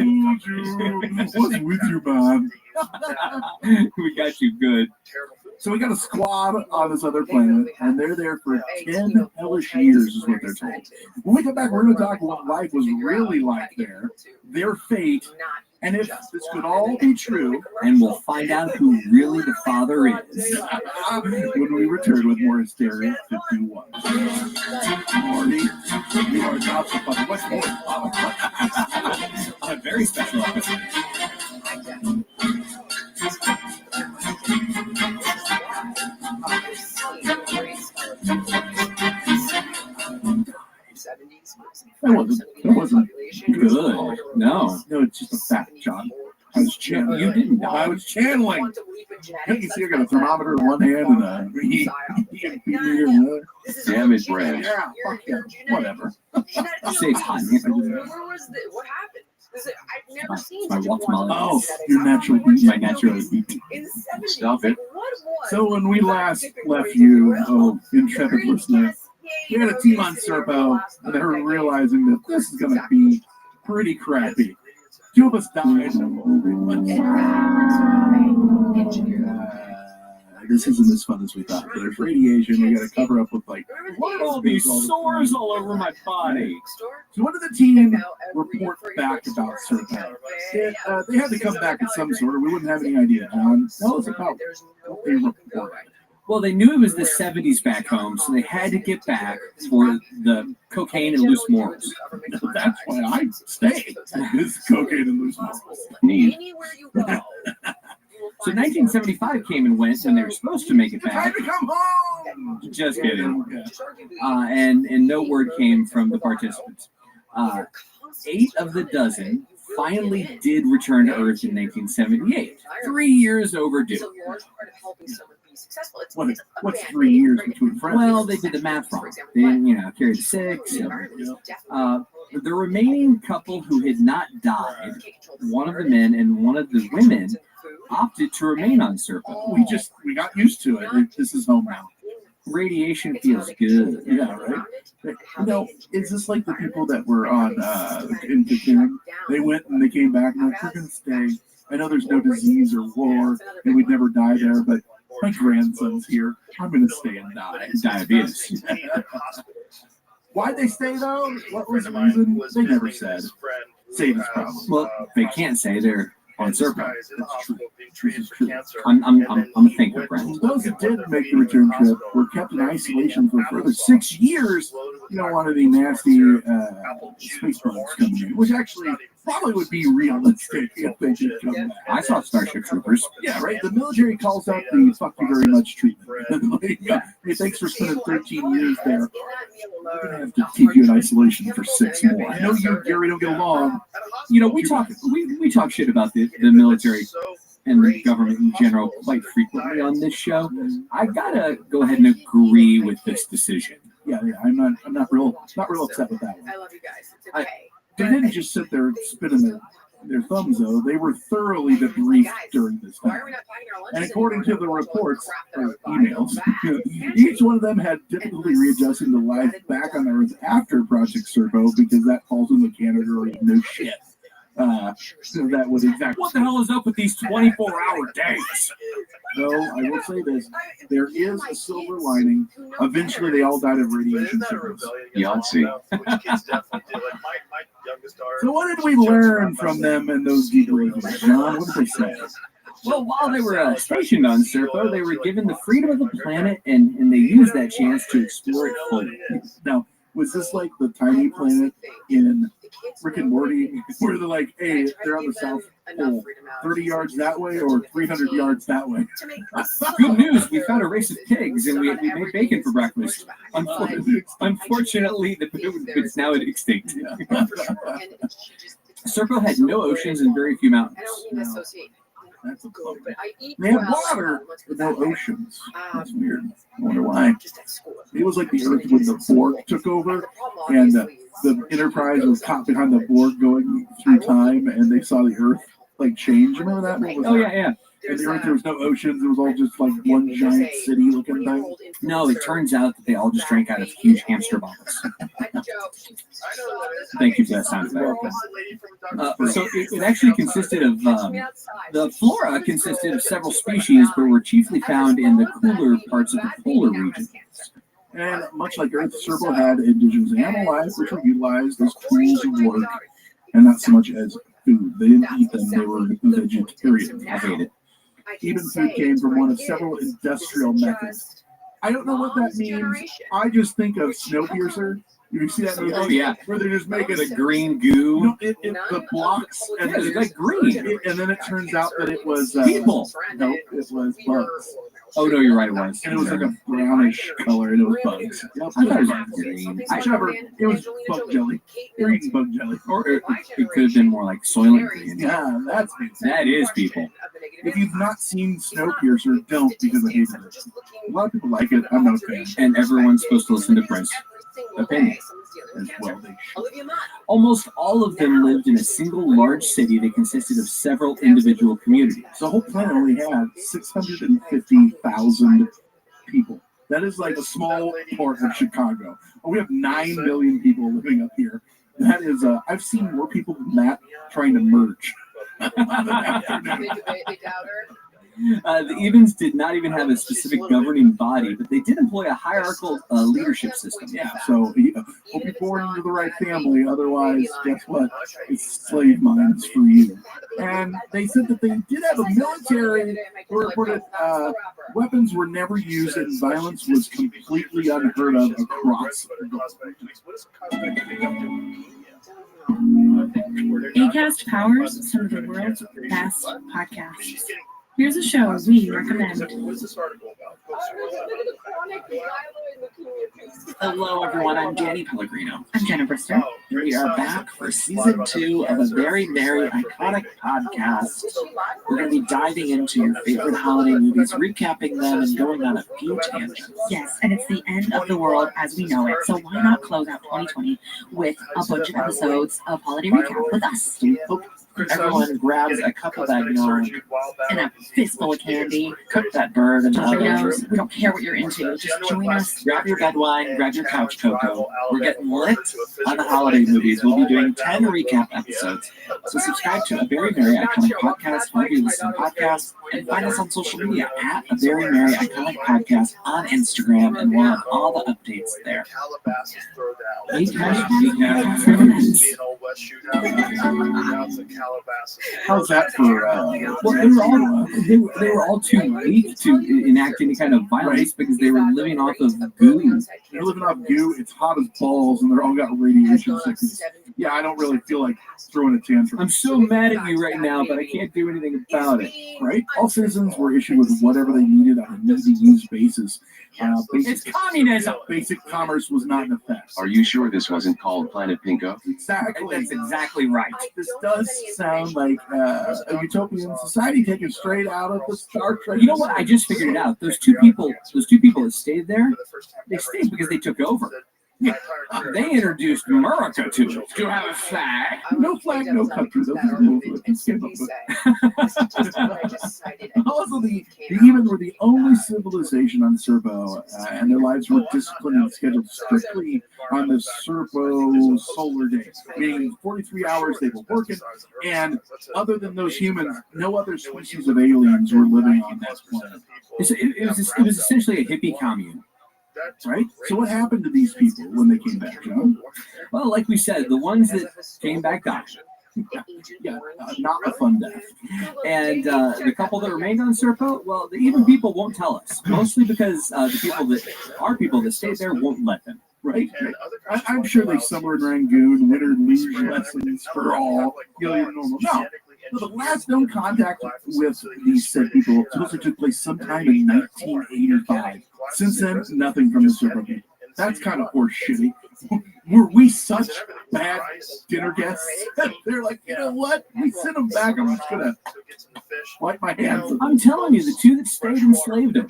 you, man? We got you good. So we got a squad on this other planet, and they're there for 10 hellish years, is what they're told. When we come back, we're going to talk what life was really like there, their fate, and if this could all be true, and we'll find out who really the father is when we return with more Hysteria 51. Morty, you are not so fucking much more. On a very special episode. That wasn't good. No, it's just a fact, John. I was channeling. You didn't know. I was channeling. You see, I got a thermometer in one hand and a heat meter in the other. Damage range. Yeah, fuck yeah. Whatever. Saves hot. What happened? I've never seen my such a watermelon. Oh, your natural heat. My natural heat. in the 70s. Stop it. What So when we last left you, intrepid listener, we had a team on Serpo, and they were realizing that this is going to be pretty crappy. 2 of us died. This isn't as fun as we thought. There's radiation. We got to cover up with What are all these sores all over my body? So what did the team report back about Serpo? They had to come back at some sort, or we wouldn't have any idea. John, tell us about what they reported. Well, they knew it was the 70s back home, so they had to get back for the cocaine and loose morals. That's why I stay. This cocaine and loose morals. Neat. So 1975 came and went, and they were supposed to make it back. Time to come home! Just kidding. And no word came from the participants. 8 of the dozen finally did return to Earth in 1978. 3 years overdue. What's 3 years between friends? Well, they did the math wrong. They didn't, carry 6. The remaining couple who had not died, one of the men and one of the women, opted to remain on Serpo. We got used to it. This is home now. Radiation feels good. Yeah, right? Is this like the people that were on in Cocoon? They went and they came back and we're going to stay. I know there's no disease or war and we'd never die there, but my grandson's here. I'm going to stay and die. Diabetes. Why'd they stay though? What was the reason? They never said. Save his problem. Well, they can't say they're on Serpo. That's true. I'm thinking, Brent. Those that did make the return trip were kept in isolation for a further 6 years. You don't want any nasty space bugs coming in, which actually probably would be realistic if they did come back. I saw Starship Troopers. Yeah, right. The military calls out the "fuck you very much" treatment. Hey, thanks for spending 13 years there. We're gonna have to keep you in isolation for 6 more. I know you and Gary don't get along. We talk shit about the military and the government in general quite frequently on this show. I gotta go ahead and agree with this decision. Yeah, I'm not real upset with that one. I love you guys. It's okay. They didn't just sit there spinning their thumbs, though. They were thoroughly debriefed during this time. And according to the reports, or emails, each one of them had difficulty readjusting to life back on Earth after Project Serpo because that falls in the category of no shit. So that would exactly. What the hell is up with these 24-hour days? No, I will say this. There is a silver lining. Eventually, they all died of radiation sickness. Yahtzee. So what did we learn from them and those debriefings, John? What did they say? Well, while they were stationed on Serpo, they were given the freedom of the planet, and they used that chance to explore it fully. Now, was this like the tiny planet in Rick and Morty, where they're like, hey, they're on the South Pole, 30 yards that way or 300 yards that way? Good news, we found a race of pigs, and we made bacon for breakfast. Unfortunately, the it's now extinct. Serpo had no oceans and very few mountains. That's a bummer. They have water, but no oceans. That's weird. I wonder why. It was like the Earth when the Borg took over, and the Enterprise was caught behind the Borg going through time, and they saw the Earth change. Remember that? Yeah. And the Earth, there was no oceans. It was all just like one giant city looking thing. No, it turns out that they all just drank out of huge hamster bottles. Thank you for that sound effect. So it actually consisted of, the flora consisted of several species, but were chiefly found in the cooler parts of the polar region. And much like Earth, Serpo had indigenous animal life, which were utilized as tools of work, and not so much as food. They didn't eat them, they were vegetarians. I hate it. Even food came from one of several industrial methods. I don't know what that means. I just think of Snowpiercer. You see that movie? Oh, yeah. Where they're just making the green goo. No, the blocks. And it's like green. And then it turns out that it was people. No, it was bugs. Oh, no, you're right, it was. And it was like a brownish color, and it was bugs. I thought it was green. Whichever. It was bug jelly. They're eating bug jelly. Or it could have been more like Soylent Green. Yeah, that is people. If you've not seen Snowpiercer, don't, because I hate it. A lot of people like it. I'm not a fan. And everyone's supposed to listen to Brent's opinion. as well. They should. Almost all of them lived in a single large city that consisted of several individual communities. The whole planet only had 650,000 people. That is like a small part of Chicago. We have 9 million people living up here. That is, I've seen more people than that trying to merge. The Evens did not even have a specific governing body, but they did employ a hierarchical leadership system. Yeah, so hope you're born into the right family. Otherwise, guess what? It's slave mines for you. And they said that they did have a military who reported weapons were never used and violence was completely unheard of across the globe. Acast powers some of the world's best podcasts. Here's a show we recommend. What's this article about? Hello, everyone. I'm Danny Pellegrino. I'm Jenna Brister. We are back for season 2 of a very merry, iconic podcast. We're going to be diving into your favorite holiday movies, recapping them, and going on a few tangents. Yes, and it's the end of the world as we know it, so why not close out 2020 with a bunch of episodes of Holiday Recap with us? Hope everyone grabs a cup of eggnog and a fistful of candy. Cook that bird and Cheerios. We don't care what you're into. Just join us. Grab your bed wine, grab your couch cocoa. We're getting lit on the holiday movies. We'll be doing 10 recap episodes. So subscribe to A Very Merry Iconic Podcast, wherever you listen to podcasts, and find us on social media at A Very Merry Iconic Podcast on Instagram, and we'll have all the updates there. How's that for? Well, they were all too weak to enact any kind of violence because they were living off of goo. They're living off goo. It's hot as balls, and they're all got radiation sickness. Yeah, I don't really feel like throwing a tantrum. I'm so mad at you right now, but I can't do anything about it. Right? All citizens were issued with whatever they needed on a need-to-use basis. It's communism. Basic commerce was not in effect. Are you sure this wasn't called Planet Pinko? Exactly. That's exactly right. This does sound like a utopian society taken straight out of the Star Trek. You know what? I just figured it out. Those two people that stayed there, they stayed because they took over. Yeah. They introduced America to it. Do you have a flag? No flag, no country. Those are the rules. Also, the Evens were the only civilization on Serpo, and their lives were disciplined and scheduled strictly on the Serpo solar day, meaning 43 hours they were working, and other than those humans, no other species of aliens were living on that planet. It was essentially a hippie commune. Right? So what happened to these people when they came back, John? Well, like we said, the ones that came back died. Not a fun death. And the couple that remained on Serpo, well, the Even people won't tell us. Mostly because our people that stayed there won't let them. Right? I'm sure they summered in Rangoon, wintered luge lessons for all normal. No, the last known contact with these said people supposedly took place sometime in 1985. Since then, nothing from the Serpo people. That's kind of horseshitty. Were we such bad dinner guests? They're like, you know what? We sent them back. I'm just going to wipe my hands. I'm telling you, the two that stayed enslaved them.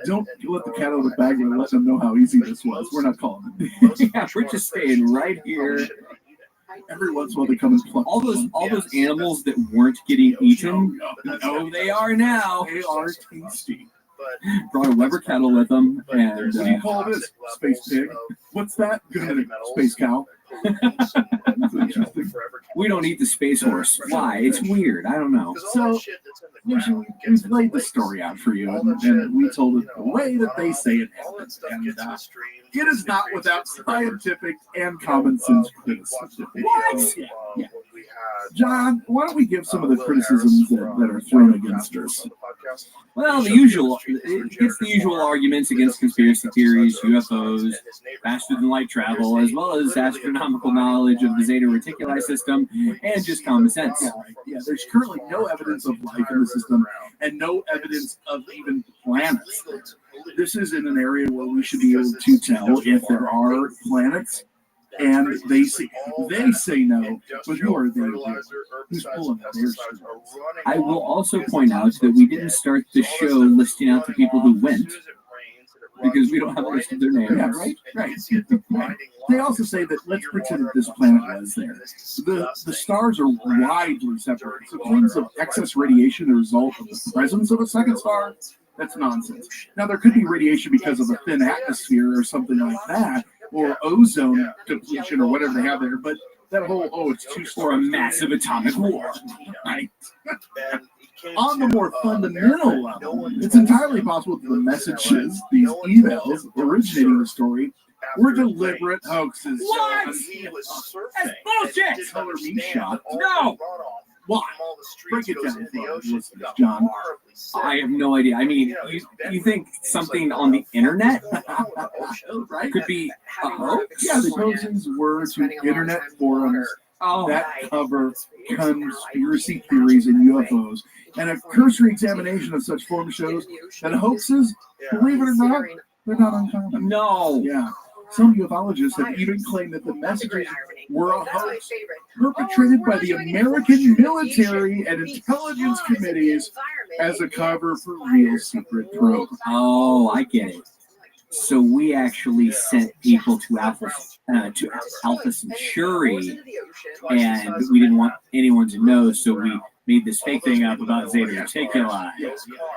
Don't let the cat out of the bag and let them know how easy this was. We're not calling them. Yeah, we're just staying right here. Every once in a while they come and pluck all those animals that weren't getting eaten. No, they are now. They are tasty. Brought a Weber kettle with them, and what do you call this? Space pig. What's that? Good. Space cow. We don't eat the space horse. Why? It's weird. I don't know. So we've laid the story out for you, and we told it the way that they say it happens. And it is not without scientific and common sense criticism. What? Yeah. John, why don't we give some of the criticisms that are thrown against us? Well, it gets the usual arguments against conspiracy theories, UFOs, faster than light travel, as well as astronomical knowledge of the Zeta Reticuli system, and just common sense. Yeah, there's currently no evidence of life in the system, and no evidence of even planets. This is in an area where we should be able to tell if there are planets. And they say no, but who are they? Who's pulling their strings? I will also point out that we didn't start the show listing out the people who went. because we don't have a list of their names. Yeah, right. Right. They also say that let's pretend that this planet was there. The stars are widely separated. So claims of excess radiation, the result of the presence of a second star, that's nonsense. Now there could be radiation because of a thin atmosphere or something like that, or ozone depletion or whatever they have there. But that whole it's too Or a massive atomic war. right. On the more fundamental level, it's entirely possible that the messages, these emails originating the story, were deliberate hoaxes. What? That's bullshit! Color me shocked. No! Why? Break it down for us, listeners, John. I have no idea. I mean, you think something on the internet Right? could be a hoax? Yeah, the posings were to internet forums that cover conspiracy theories and UFOs. And a cursory examination of such forums shows that hoaxes, believe it or not, they're not uncommon. No. Yeah. Some ufologists have even claimed that the messages were a hoax perpetrated by the American military and intelligence committees as a cover for real secret programs. Oh, I get it. So we actually sent people to Alpha Centauri, and we didn't want anyone to know, so we made this fake thing up about Zeta Reticuli.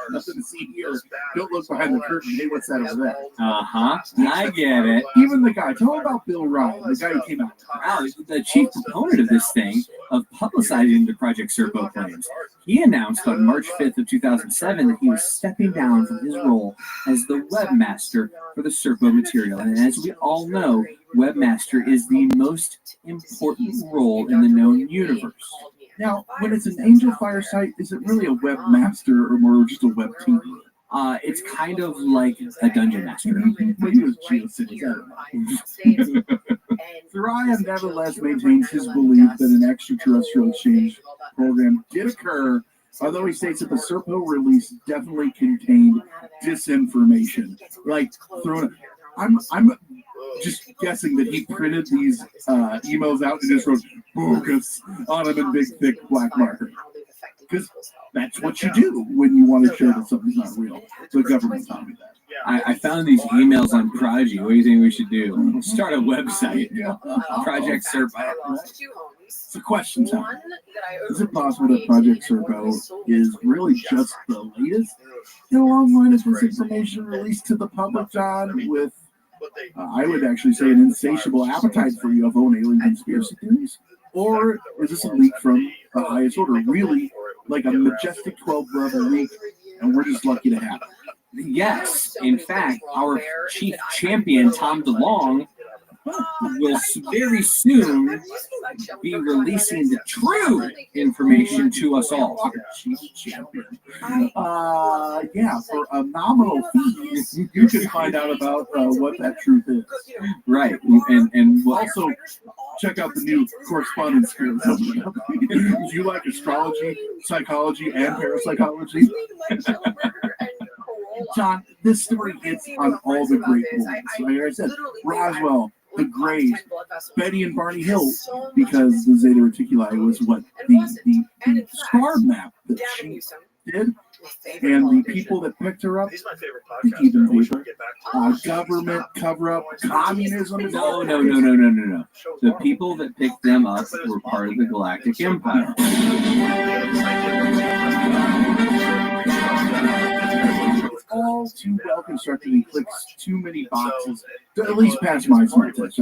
Nothing to see here. Don't look behind the curtain. Hey, what's that over there? Uh-huh. I get it. Even the guy. Tell about Bill Ryan, the guy who came out. Wow, the chief proponent of this thing, of publicizing the Project Serpo claims. He announced on March 5th of 2007 that he was stepping down from his role as the webmaster for the Serpo material. And as we all know, webmaster is the most important role in the known universe. Now, when it's an Angel Fire site, is it really a webmaster or more just a web team? It's kind of like a dungeon master. Maybe it was GeoCities, I don't know. Therion nevertheless maintains his belief that an extraterrestrial exchange program did occur, although he states that the Serpo release definitely contained disinformation. Like, I'm just guessing that he printed these emails out and just wrote bogus on them in big, thick black marker. Because that's what you do when you want to show that something's not real. The government taught me that. I found these emails on Prodigy. What do you think we should do? Start a website. Project Serpo. It's a question time. Is it possible that Project Serpo is really just the latest in a long line of disinformation released to the public, John, with I would actually say an insatiable appetite for UFO and alien conspiracy theories? Or is this a leak from the highest order, really like a majestic 12-level leak, and we're just lucky to have it? Yes. In fact, our chief champion, Tom DeLong, will very soon be releasing the true information to us all. Our chief champion. Yeah, for a nominal fee, you can find out about what that truth is. Right, and We'll also check out the new correspondence skills. If you like astrology, psychology, and parapsychology, John, this story hits on all the great points. Like I said, Roswell, the Grays, Betty and Barney Hill, because the Zeta Reticuli was what the star map that she did, and the people that picked her up, the even paper, government cover-up, communism. No. The people that picked them up were part of the Galactic Empire. All too well constructed and clicks too many boxes to at least pass my smart test.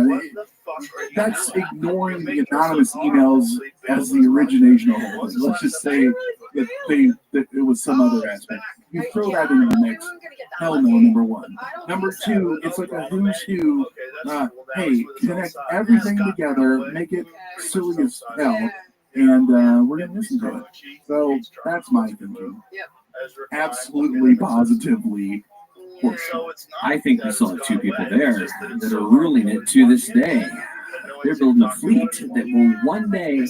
That's ignoring the anonymous emails as the origination of it. Let's just say that it was some other aspect. You throw that in the mix. Hell no, number one. Number two, it's like a who's who. Hey, connect everything together, make it silly as hell, and we're going to listen to it. So that's my thinking. Absolutely, positively. I think we still have two people there that are ruling it to this day. They're building a fleet that will one day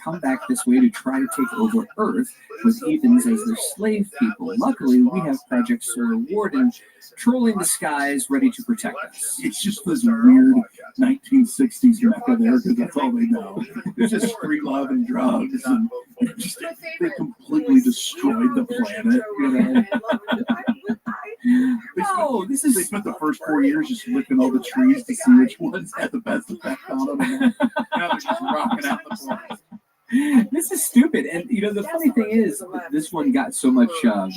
come back this way to try to take over Earth with heathens as their slave people. Luckily, we have Project Sir Warden trolling the skies, ready to protect us. It's just this weird 1960s mecca there, because that's all they know. It's just free love and drugs, and they completely destroyed the planet, you know. No, this is. They spent the first 4 years just licking all the trees to see which ones had the best effect on them. And now they're just rocking out the forest. This is stupid. And the funny thing is, this one got so much. I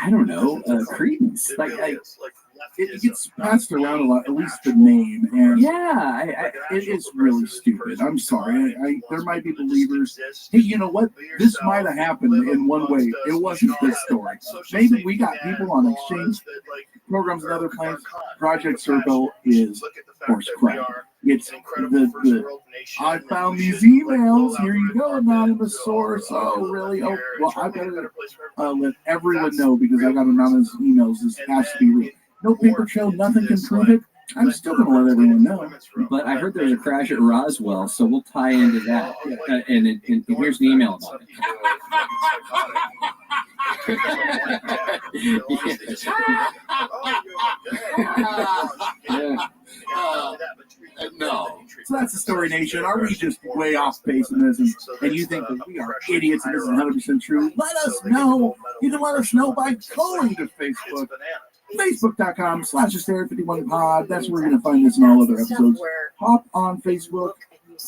don't know, credence. It gets passed around a lot, at least the name, and yeah, it is really stupid. I'm sorry. There might be believers. Hey, you know what? This might have happened in one way. It wasn't this story. Maybe we got people on exchange programs and other plans. Project Circle is horse crap. It's the I found these emails. Here you go, anonymous source. Oh, really? Oh, well, I better let everyone know because I got anonymous emails. This has to be real. No paper trail, nothing can prove it. I'm still going to let everyone know. But I heard there was a crash at Roswell, so we'll tie into that. And here's the email about it. No. So that's the story, Nation. Are we just way off base in this? And you think that we are idiots and this is 100% true? Let us know. You can let us know by going to Facebook. Facebook.com/Hysteria51Pod. That's where you're going to find this and all other episodes. Hop on Facebook.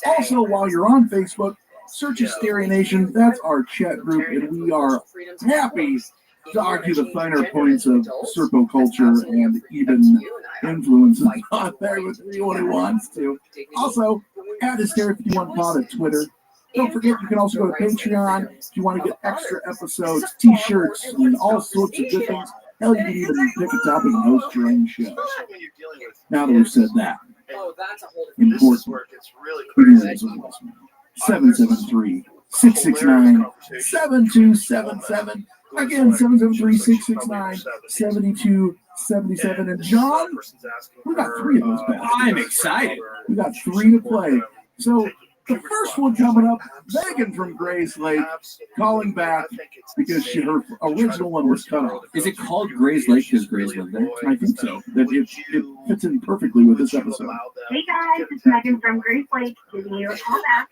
Also, while you're on Facebook, search Hysteria Nation. That's our chat group, and we are happy to argue the finer points of Serpo culture and even influences on there with anyone who wants to. Also, at Hysteria51Pod at Twitter. Don't forget, you can also go to Patreon if you want to get extra episodes, t-shirts, and all sorts of good things. Hell, you can even pick a topic and host your own show. Now that we've said that, important. 773-669-7277. Again, 773-669-7277. And John, we got 3 of those back. I'm excited. We got 3 to play. So the first one coming up, Megan from Grace Lake calling back because her original one was cut off. Is it called Gray's Lake because Gray's lived there? I think so. That it fits in perfectly with this episode. Hey guys, it's Megan from Grace Lake giving you a call back.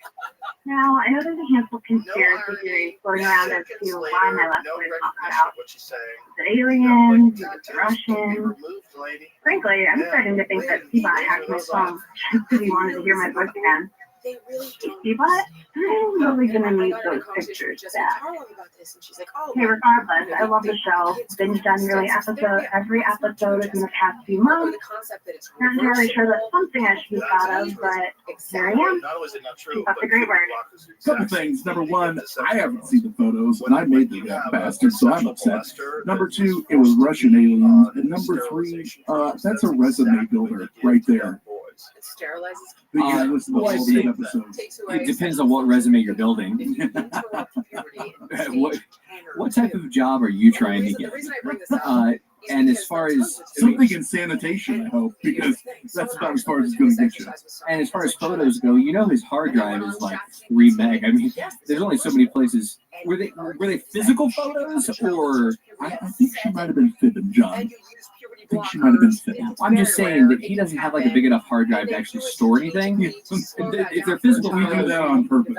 Now, I know there's a handful of conspiracy theories floating around as to why my left foot is not cut out. Is it aliens? Is it the Russians? Frankly, I'm starting to think that Seabot hacked my phone just because he wanted to hear my voice again. Seabot? I'm really gonna need those pictures back. Hey, regardless, I love the show. Been done nearly every episode in the past few months. Not entirely sure that's something I should be proud of, but here I am. Keep up the great work. Couple things. Number 1, I haven't seen the photos, and I made the bastard, so I'm upset. Number 2, it was Russian aliens. And number 3, that's a resume builder right there. It depends on what resume you're building. What type of job are you trying to get? And as far as something in sanitation, I hope, because that's about as far as it's going to get you. And as far as photos go, his hard drive is like 3 meg. I mean, there's only so many places. Were they physical photos or? I think she might have been fibbing, John. I think she might have been fibbing. I'm just saying that he doesn't have like a big enough hard drive to actually store anything. If they're physical, we do that on purpose.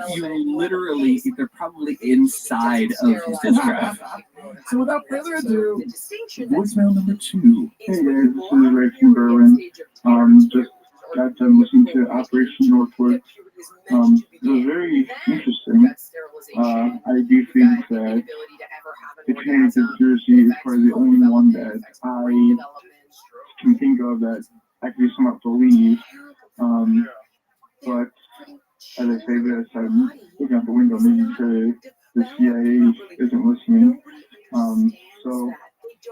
They're probably inside of his disk drive. So without further ado, voicemail number 2. Hey there, this is Ray from Berlin. Just got done listening to Operation Northwood. It was very interesting. I do think that the Canadian conspiracy is probably the only one that I can think of that I can somewhat believe. But as I say this, I'm looking out the window making sure the CIA isn't listening. So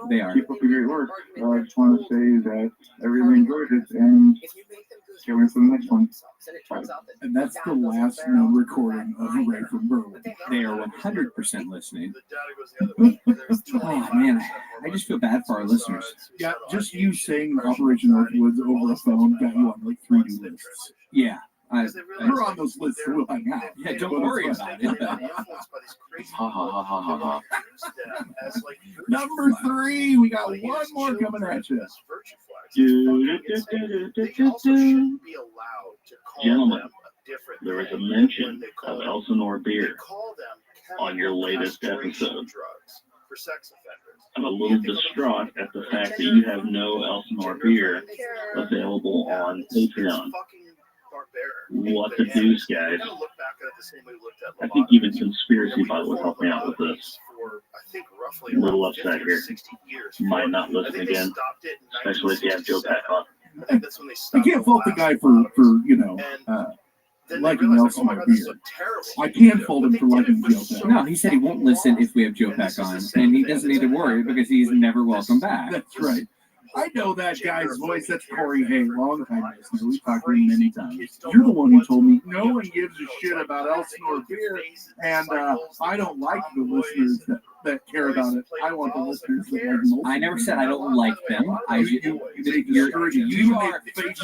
they are. Keep up the great work. I just want to say that I really enjoyed it and can't wait for the next one. And that's the last known recording of Ray from Berlin. They are 100% listening. Oh man, I just feel bad for our listeners. Yeah, just you saying Operation Northwoods over a phone got you on like 3 new lists. Yeah. We're on those lists, so we'll hang out. Yeah, don't worry about it. Number 3, we got one more coming at you. Gentlemen, there was a mention of Elsinore beer on your latest episode. I'm a little distraught at the fact that you have no Elsinore beer available on Patreon. What the deuce, guys? I think even Conspiracy Bot would help me out with this. A little upset here. Might not listen again, especially if you have Joe back on. I can't fault the guy for liking Elsinore beer. I can fault him for liking Joe Pack. No, he said he won't listen if we have Joe Pack on, and he doesn't need to worry because he's never welcome back. That's right. I know that guy's voice. That's Corey Hay, long-time listener. We've talked to him many times. You're the one who told me no one gives a shit about Elsinore beer, and I don't like the listeners that care about it. I want the listeners that like most. I never said I don't like them.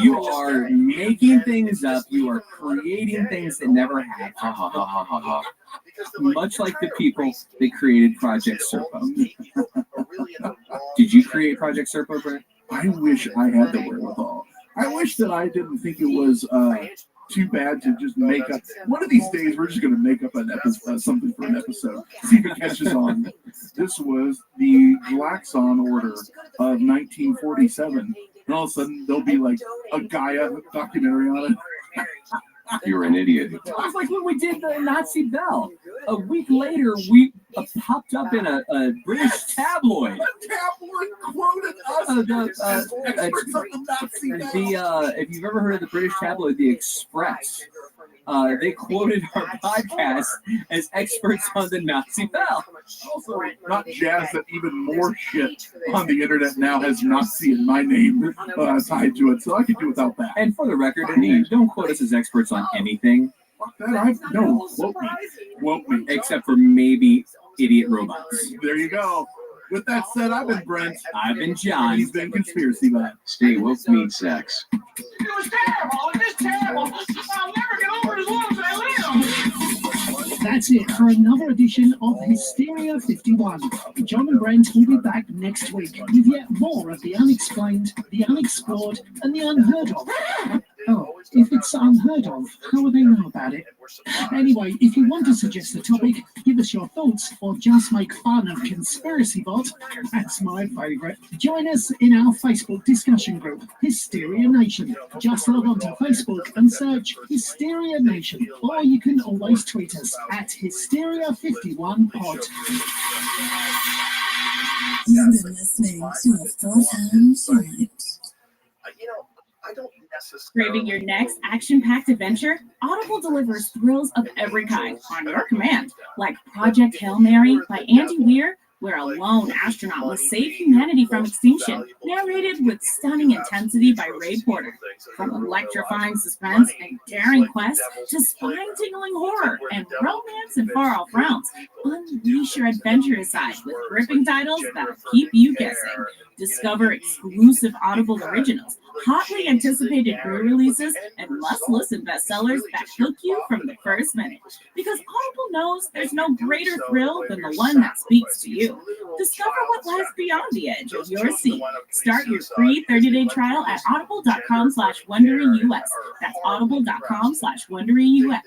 You are making things up. You are creating things that never have. Ha ha ha ha ha ha. Much like the people that created Project Serpo. Did you create Project Serpo, Brent? I wish I had the wherewithal. I wish that I didn't think it was too bad to just make up. One of these days, we're just going to make up an episode, something for an episode. See if it catches on. This was the Glaxon order of 1947. And all of a sudden, there'll be like a Gaia documentary on it. You're an idiot. It was like when we did the Nazi Bell. A week later, we popped up in a British tabloid. A tabloid quoted us as experts on the Nazi Bell. If you've ever heard of the British tabloid, The Express, they quoted our podcast as experts on the Nazi Bell. Also, not jazzed that even more shit on the internet now has Nazi in my name tied to it, so I could do without that. And for the record, don't quote us as experts on anything. No, quote me. Except for maybe idiot robots. There you go. With that said, I've been Brent. I've been John. He's been Conspiracy Bot. Stay woke, meat sex. It was terrible. It was terrible. I'll never get over it as long as I live. That's it for another edition of Hysteria 51. John and Brent will be back next week with yet more of the unexplained, the unexplored, and the unheard of. Oh, if it's unheard of, how would they know about it? Anyway, if you want to suggest a topic, give us your thoughts, or just make fun of Conspiracy Bot, that's my favourite. Join us in our Facebook discussion group, Hysteria Nation. Just log on to Facebook and search Hysteria Nation, or you can always tweet us at Hysteria51pod. You've been listening to a full-time Short. Craving your next action-packed adventure? Audible delivers thrills of every kind on your command, like Project Hail Mary by Andy Weir, where a lone astronaut will save humanity from extinction, narrated with stunning intensity by Ray Porter. From electrifying suspense and daring quests to spine-tingling horror and romance and far-off realms, unleash your adventurous side with gripping titles that'll keep you guessing. Discover exclusive Audible originals, hotly anticipated re-releases, and must-listen bestsellers that hook you from the first minute. Because Audible knows there's no greater thrill than the one that speaks to you. Discover what lies beyond the edge of your seat. Start your free 30-day trial at audible.com/WonderyUS. That's audible.com/WonderyUS.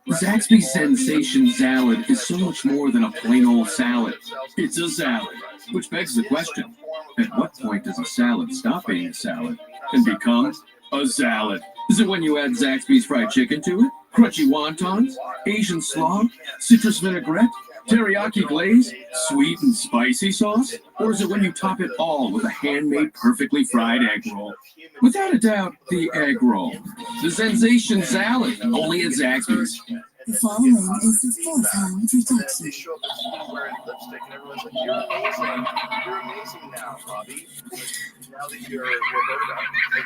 Zaxby's Sensation Salad is so much more than a plain old salad. It's a salad, which begs the question, at what point does a salad stop being a salad and become a salad? Is it when you add Zaxby's fried chicken to it? Crunchy wontons? Asian slaw? Citrus vinaigrette? Teriyaki glaze? Sweet and spicy sauce? Or is it when you top it all with a handmade, perfectly fried egg roll? Without a doubt, the egg roll. The Sensation Salad, only at Zaxby's. The following is the full-time production. You're amazing now, Bobby. Now that you're Roberta,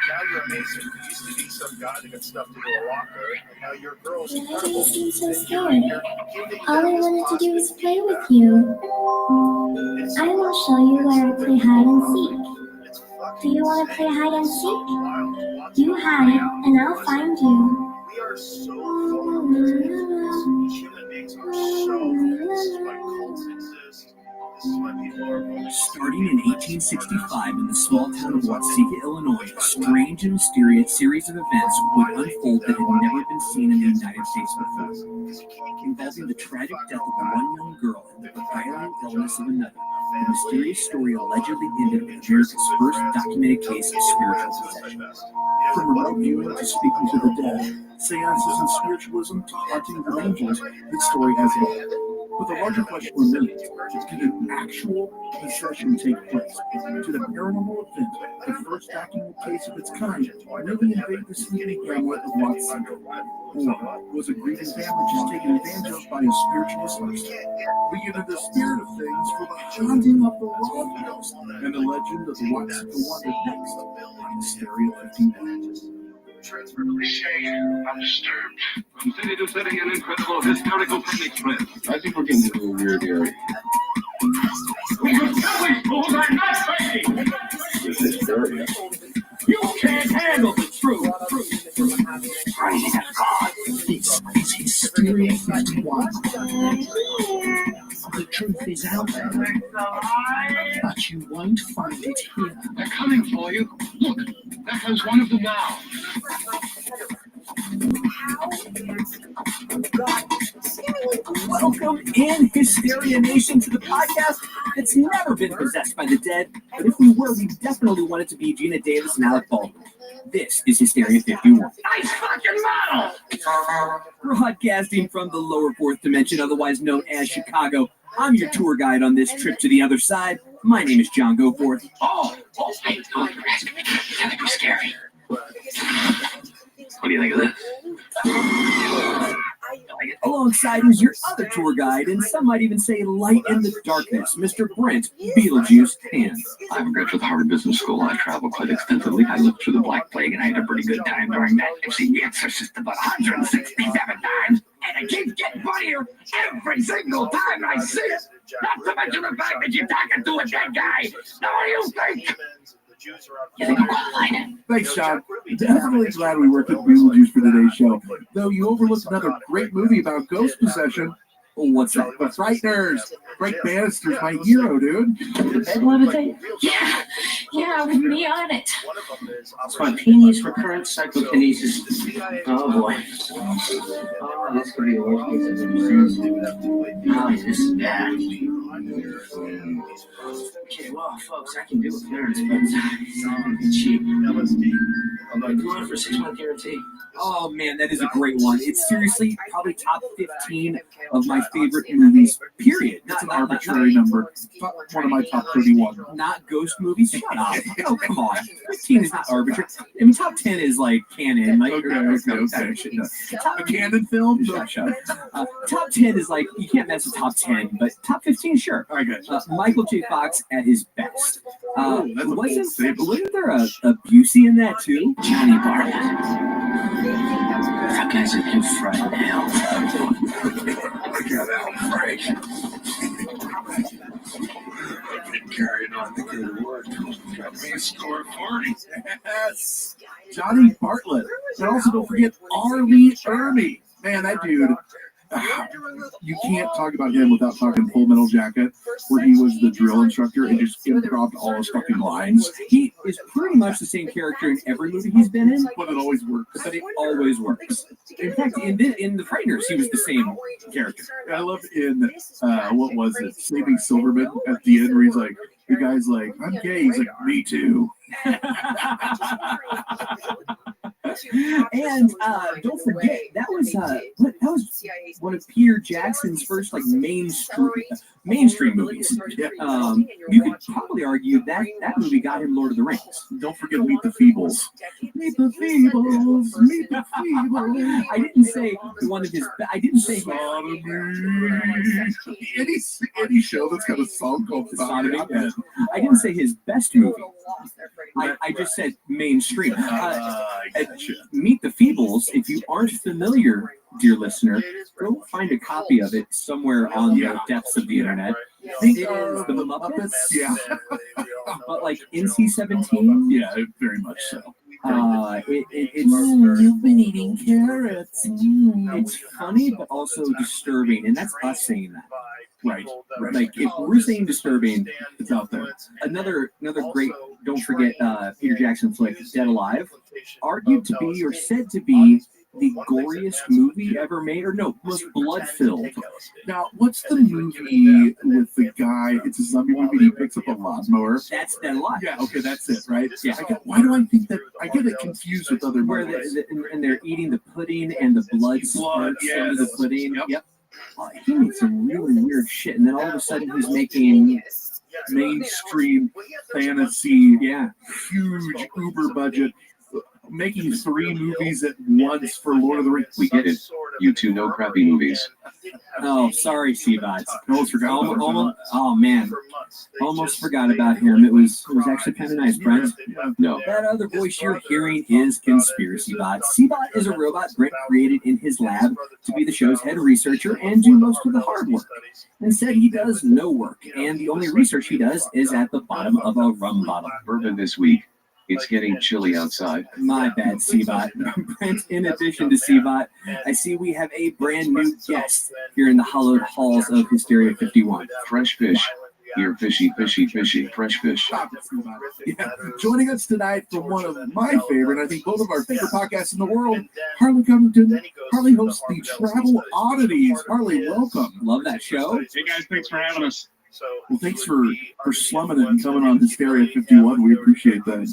now you're amazing. You used to be some guy that got stuffed into a locker, and now your girl's incredible. Why does it seem so scary? All I wanted to do was play with you. I will show you where I play hide and seek. Do you want to play hide and seek? You hide, and I'll find you. We are so focused. Human beings are so. This is why cults exist. This is why people are. Starting in 1860. 1965, in the small town of Watsika, Illinois, a strange and mysterious series of events would unfold that had never been seen in the United States before, involving the tragic death of one young girl and the beguiling illness of another. The mysterious story allegedly ended with America's first documented case of spiritual possession. From remote viewing to speaking to the dead, seances and spiritualism to haunting of angels, this story has it all. But the larger question remains, did an actual possession take place? Did a paranormal event, the first documented case of its kind, really invade the sleeping hamlet of Watsika? Or was a grieving family just taken advantage of by a spiritualist host? We get into the spirit of things for the haunting of the Roadhouse and the legend of the Watsika Wonder next on Hysteria 51. I'm disturbed. From city to city, an incredible historical picnic trip. I think we're getting into a weird area. Public schools are not crazy. This is hysteria. You can't handle the truth. This is Hysteria 51. The truth is out there, but you won't find it here. They're coming for you. Look, there comes one of them now. Welcome in, Hysteria Nation, to the podcast that's never been possessed by the dead. But if we were, we definitely want it to be Gina Davis and Alec Baldwin. This is Hysteria 51. Nice fucking model! Broadcasting from the lower fourth dimension, otherwise known as Chicago. I'm your tour guide on this trip to the other side. My name is John Goforth. You're asking me. I think we're scary. What do you think of this? Alongside is your other tour guide, and some might even say light in the darkness, Mr. Brent Beetlejuice Hands. I'm a graduate of Harvard Business School. I travel quite extensively. I lived through the Black Plague, and I had a pretty good time during that. I've seen The Exorcist about 167 times, and it keeps getting funnier every single time I see it. Not to mention the fact that you're talking to a dead guy. Now, what do you think? You think I'm qualified? Thanks, Sean. Definitely glad we worked with Beetlejuice for today's show. Though you overlooked another great movie about ghost possession. Oh, what's that? The Frighteners. Frank Bannister's my hero, dude. Bed levitate? Yeah, with me on it. Spontaneous recurrent psychokinesis. Oh boy. Oh, this could be the worst case I've ever seen. Oh, this is bad. Okay, well, folks, I can do with clearance, but it's cheap. I'm going for a 6-month guarantee. Oh man, that is a great one. It's seriously probably top 15 of my favorite movies, period. It's an arbitrary number. One of my top 31. Not ghost movies? Shut up. Oh, come on. 15 is not arbitrary. I mean, top 10 is like canon. Like, Okay. A canon film? Shut up. Top 10 is like, you can't mess with top 10, but top 15, sure. All right, good. Michael J. Fox at his best. That's a bold statement. Wasn't there a Busey in that too? Johnny Bartlett. That guy's a good friend hell. I got out, Frank. I've been carrying on the good work. Got me a score 40. Yes. Johnny Bartlett. And also don't forget R.Lee Ermey. Man, that dude. You can't talk about him without talking Full Metal Jacket, where he was the drill instructor and just improv all his fucking lines. He is pretty much the same character in every movie he's been in, But it always works. but it always works. In fact, in the Frighteners, he was the same character. I love in, what was it, Saving Silverman at the end where he's like, the guy's like, I'm gay. He's like, me too. And don't forget, that was one of Peter Jackson's first like mainstream movies. You could probably argue that movie got him Lord of the Rings. Don't forget Meet the Feebles. Meet the Feebles. Meet the Feebles. I didn't say one of his. I didn't say Sodomy. Any show that's got a song called Sodomy. I didn't say his best movie. I just said mainstream. Meet the Feebles. If you aren't familiar, dear listener, go find a copy of it somewhere on the depths of the internet. It is the Muppets. Yeah. But like NC-17? Yeah, very much so. You've been eating carrots. It's funny, but also disturbing, and that's us saying that. Right. Like if we're saying disturbing, it's out there. Another great. Don't forget Peter Jackson flick Dead Alive, argued to be or said to be the goriest movie ever made, or no, most blood-filled. Now, what's the movie with the guy? It's a zombie movie. He picks up a lawnmower. That's Dead Alive. Yeah. Okay, that's it. Right. Yeah. Why do I think that? I get it confused with other movies. And they're eating the pudding and the blood spurts into the pudding. Yep. He made some really weird shit, and then all of a sudden he's making mainstream fantasy, yeah, huge uber budget, making 3 movies at once for Lord of the Rings. We get it. You two know crappy movies. Oh, sorry, Seabots. Almost forgot about him. Oh man, almost forgot about him. It was actually kind of nice, Brent. No. That other voice you're hearing is Conspiracy Bot. Seabot is a robot Brent created in his lab to be the show's head researcher and do most of the hard work. Instead, he does no work, and the only research he does is at the bottom of a rum bottle. Bourbon this week. It's getting chilly outside. My bad, Seabot. Brent, in addition to Seabot, I see we have a brand new guest here in the hallowed halls of Hysteria 51. Fresh fish. Here, fishy, fishy, fishy, fresh fish. Yeah. Joining us tonight from one of my favorite, I think both of our favorite podcasts in the world, Harley Covington. Harley hosts the Travel Oddities. Harley, welcome. Love that show. Hey guys, thanks for having us. Well, thanks for slumming it and coming on Hysteria 51. We appreciate that.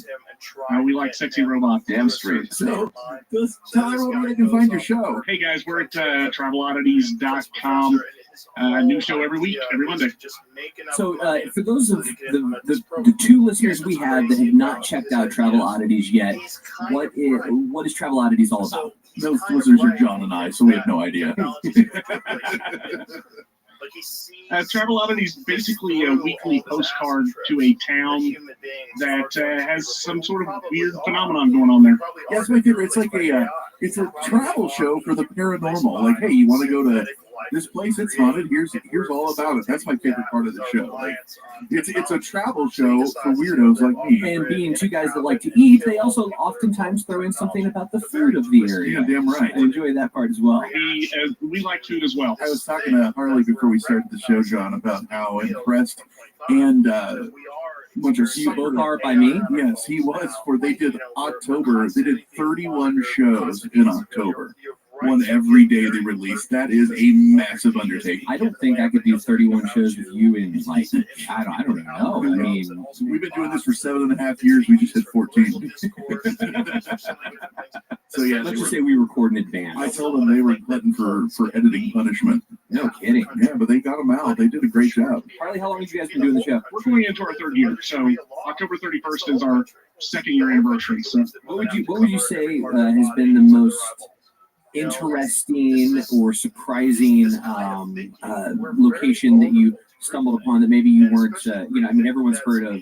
We like sexy robots. Damn straight. So, tell everyone where they can find your show. Hey guys, we're at traveloddities.com. New show every week, every Monday. So, for those of the 2 listeners we have that have not checked out Travel Oddities yet, what is Travel Oddities all about? Those listeners are John and I, so we have no idea. Travel Oddities is basically a weekly postcard to a town that has some sort of weird phenomenon going on there. Yeah, that's my favorite. It's like it's a travel show for the paranormal. Like, hey, you want to go to this place? It's haunted. Here's all about it. That's my favorite part of the show. Like, it's a travel show for weirdos like me. And being 2 guys that like to eat, they also oftentimes throw in something about the food of the area. Yeah, damn right. I enjoy that part as well. We like food as well. I was talking to Harley before we started the show, John, about how impressed and you both are by me. Yes, he was. They did October. They did 31 shows in October. One every day they released. That is a massive undertaking. I don't think I could do 31 shows with you in like I don't even know. I mean, we've been doing this for 7.5 years. We just hit 14. So yeah, let's just say we record in advance. I told them they were button for editing punishment. No kidding. Yeah, but they got them out. They did a great job. Harley, how long have you guys been doing the show? We're going into our 3rd year, so October 31st is our 2nd year anniversary. So what would you say has been the most interesting or surprising location that you stumbled upon that maybe you weren't? I mean, everyone's heard of.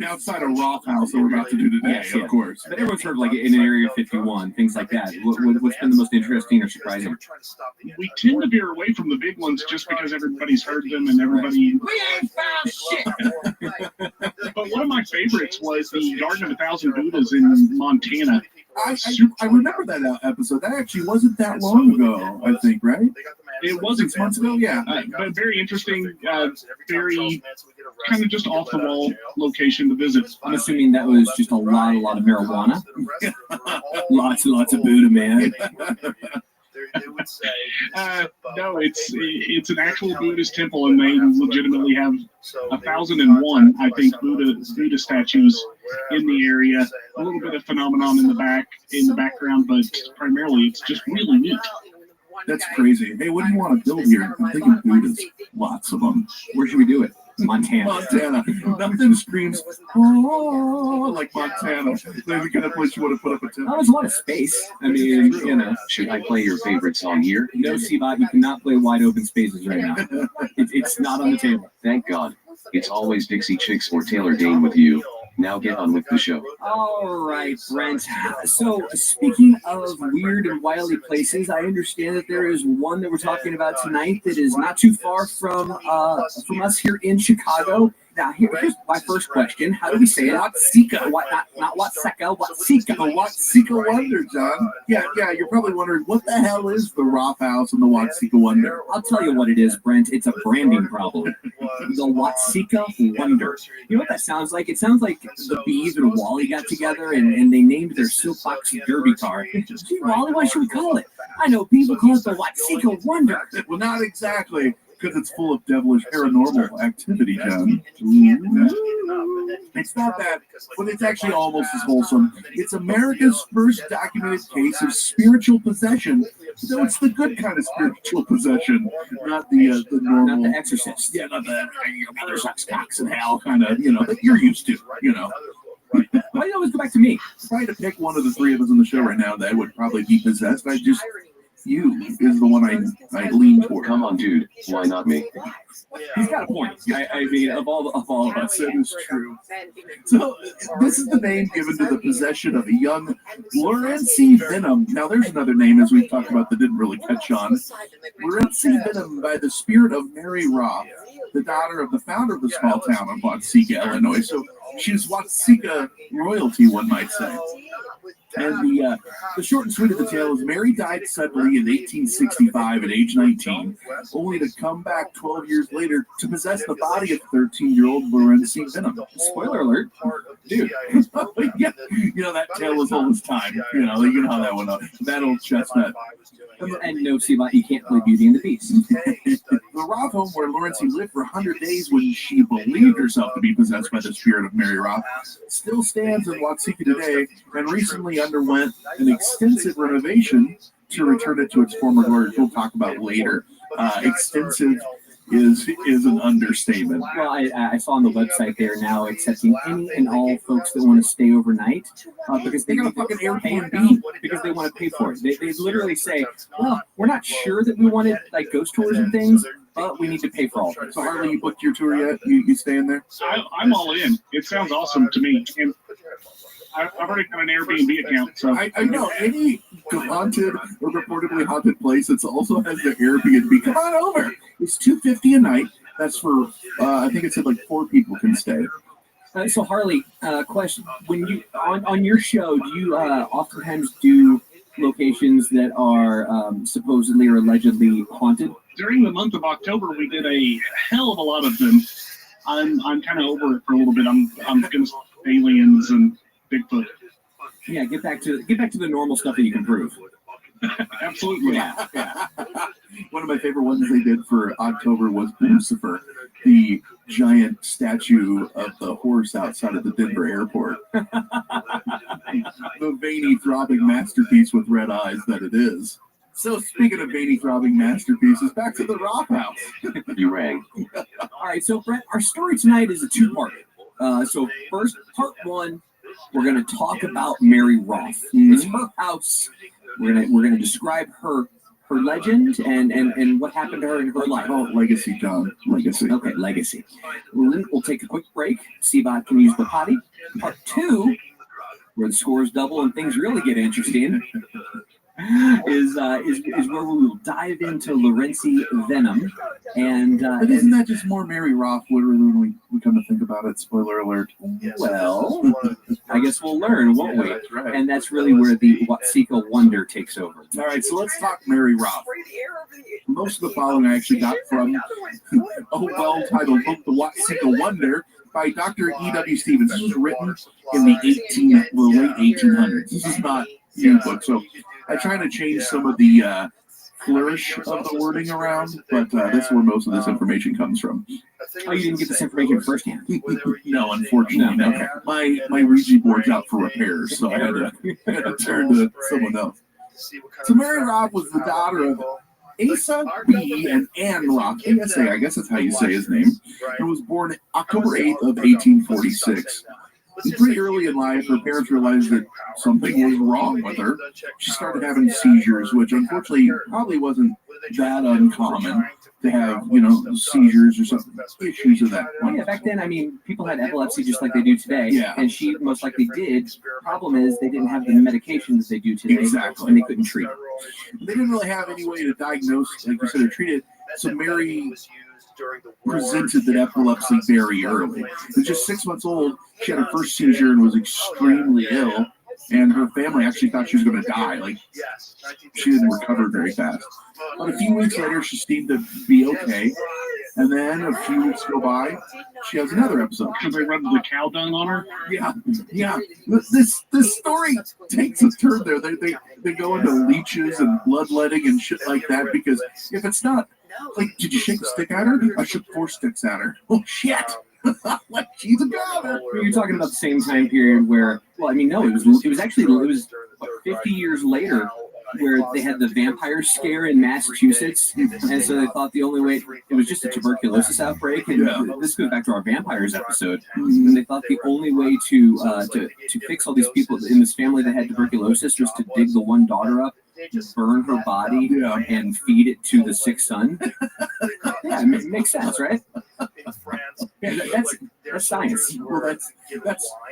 Outside of Roth House that we're about to do today, of course. But everyone's heard of like in Area 51, things like that. What's been the most interesting or surprising? We tend to veer away from the big ones just because everybody's heard them and everybody. We ain't found shit. But one of my favorites was the Garden of 1,000 Buddhas in Montana. I remember that episode. That actually wasn't that long ago, I think, right? It was 6 months ago, yeah. But very interesting, very kind of just off the wall location to visit. I'm assuming that was just a lot of marijuana. lots of Buddha, man. No, it's an actual Buddhist temple, and they legitimately have 1,001, I think, Buddha statues in the area. A little bit of phenomenon in the background, but primarily it's just really neat. That's crazy. Hey, what do you want to build here? I'm thinking Buddhas. Lots of them. Where should we do it? Montana. Nothing screams, oh, like Montana. They're the kind of place you want to put up a tent. There's a lot of space. I mean, Should I play your favorite song here? No, Seabot, you cannot play Wide Open Spaces right now. It's not on the table. Thank God. It's always Dixie Chicks or Taylor Dane with you. Now get on with the show. All right, Brent. So, speaking of weird and wily places, I understand that there is one that we're talking about tonight that is not too far from us here in Chicago. Now, here's my first question. How do we say it? Watsika. Not Watseka, Watsika. The Watsika Wonder, John. Yeah, you're probably wondering, what the hell is the Roth House and the Watsika Wonder? I'll tell you what it is, Brent. It's a branding problem. The Watsika Wonder. You know what that sounds like? It sounds like the Bees and Wally got together and they named their soapbox derby car. Gee, Wally, what should we call it? I know people call it the Watsika Wonder. Well, not exactly, because it's full of devilish paranormal activity, John. It's not that, but it's actually almost as wholesome. It's America's first documented case of spiritual possession, so it's the good kind of spiritual possession, not the normal. Not the Exorcist. Yeah, not the mother sucks cocks in hell kind of, that you're used to, Why do you always go back to me? If I had to pick one of the three of us on the show right now that would probably be possessed, you is the one I lean toward. Come on, dude. Why not me? He's got a point. I mean, of all of us, it is true. So this is the name given to the possession of a young Lorenzi Venom. Now there's another name, as we've talked about, that didn't really catch on. Lorenzi Venom by the spirit of Mary Roth, the daughter of the founder of the small town of Watsika, Illinois. So she was Watsika royalty, one might say. And the short and sweet of the tale is Mary died suddenly in 1865 at age 19, only to come back 12 years later to possess the body of 13-year-old Lorenzi Venom. Spoiler alert. Dude, yeah, that tale was all this time. You know how that went up. That old chestnut. And no, Siva, you can't play Beauty and the Beast. The Roth home where Lorenzi lived for 100 days when she believed herself to be possessed by the spirit of Mary Roth still stands in Watsika today and recently underwent an extensive renovation to return it to its former glory, which we'll talk about later. Extensive is an understatement. Well, I saw on the website they're now accepting any and all folks that want to stay overnight because they got a fucking Airbnb because they want to pay for it. They literally say, well, we're not sure that we wanted like ghost tours and things, but we need to pay for all of it. So Harley, you booked your tour yet? You staying there? I'm all in. It sounds awesome to me. And I've already got an Airbnb account. So I know any haunted or reportedly haunted place that also has the Airbnb. Come on over. It's $250 a night. That's for I think it said like 4 people can stay. So Harley, question: when you on your show, do you oftentimes do locations that are supposedly or allegedly haunted? During the month of October, we did a hell of a lot of them. I'm kind of over it for a little bit. I'm gonna aliens and Bigfoot. Yeah, get back to the normal stuff that you can prove. Absolutely. Yeah. One of my favorite ones they did for October was Lucifer, the giant statue of the horse outside of the Denver airport. The veiny, throbbing masterpiece with red eyes that it is. So speaking of veiny, throbbing masterpieces, back to the Roth House. You rang. All right, so Brett, our story tonight is a 2-part. So first, part 1, we're going to talk about Mary Roth. It's her house. We're gonna describe her legend and what happened to her in her life. Oh, legacy, John. Legacy. Okay, legacy. We'll take a quick break. See if I can use the potty. Part 2, where the scores double and things really get interesting, is where we will dive into Lorenzi Venom. But isn't that just more Mary Roth, literally, when we come to think about it? Spoiler alert. Well, I guess we'll learn, won't we? That's right. And that's really where the Watsika Wonder takes over. All right, so let's talk Mary Roth. Most of the following I actually got from a well-titled book, The Watsika Wonder, by Dr. E.W. Stevens. This was written in the late 1800s. This is not a new book, so I try to change some of the flourish of the wording around, but that's where most of this information comes from. Oh, you didn't get this information firsthand? No, unfortunately, no. Okay. My Ouija board's out for repairs, so I had to turn to someone else. So Mary Roth was the daughter of Asa B. and Anne Roth. ASA, I guess that's how you say his name. And was born October 8th of 1846. And pretty early in life, her parents realized that something was wrong with her. She started having seizures, which unfortunately probably wasn't that uncommon to have, seizures or some issues of that point. Yeah, back then, I mean, people had epilepsy just like they do today. Yeah. And she most likely did. Problem is, they didn't have the medications they do today. Exactly. And they couldn't treat it. They didn't really have any way to diagnose, like you said, or treat it. So Mary presented that epilepsy very early. At just 6 months old, she had her first seizure and was extremely ill. And her family actually thought she was going to die. Like, she didn't recover very fast. But a few weeks later, she seemed to be okay. And then a few weeks go by, she has another episode. Because they rubbed the cow dung on her? Yeah. This story takes a turn there. They go into leeches and bloodletting and shit like that, because if it's not, like, did you shake a stick at her? I shook 4 sticks at her. Oh, shit. Like, she's a goner. You're talking about the same time period where, well, I mean, no, it was what, 50 years later where they had the vampire scare in Massachusetts, and so they thought the only way, it was just a tuberculosis outbreak, and this goes back to our vampires episode, and they thought the only way to fix all these people in this family that had tuberculosis was to dig the one daughter up, burn her body, and feed it to the sick son. Yeah, it makes sense, right? Yeah, that's science. Well,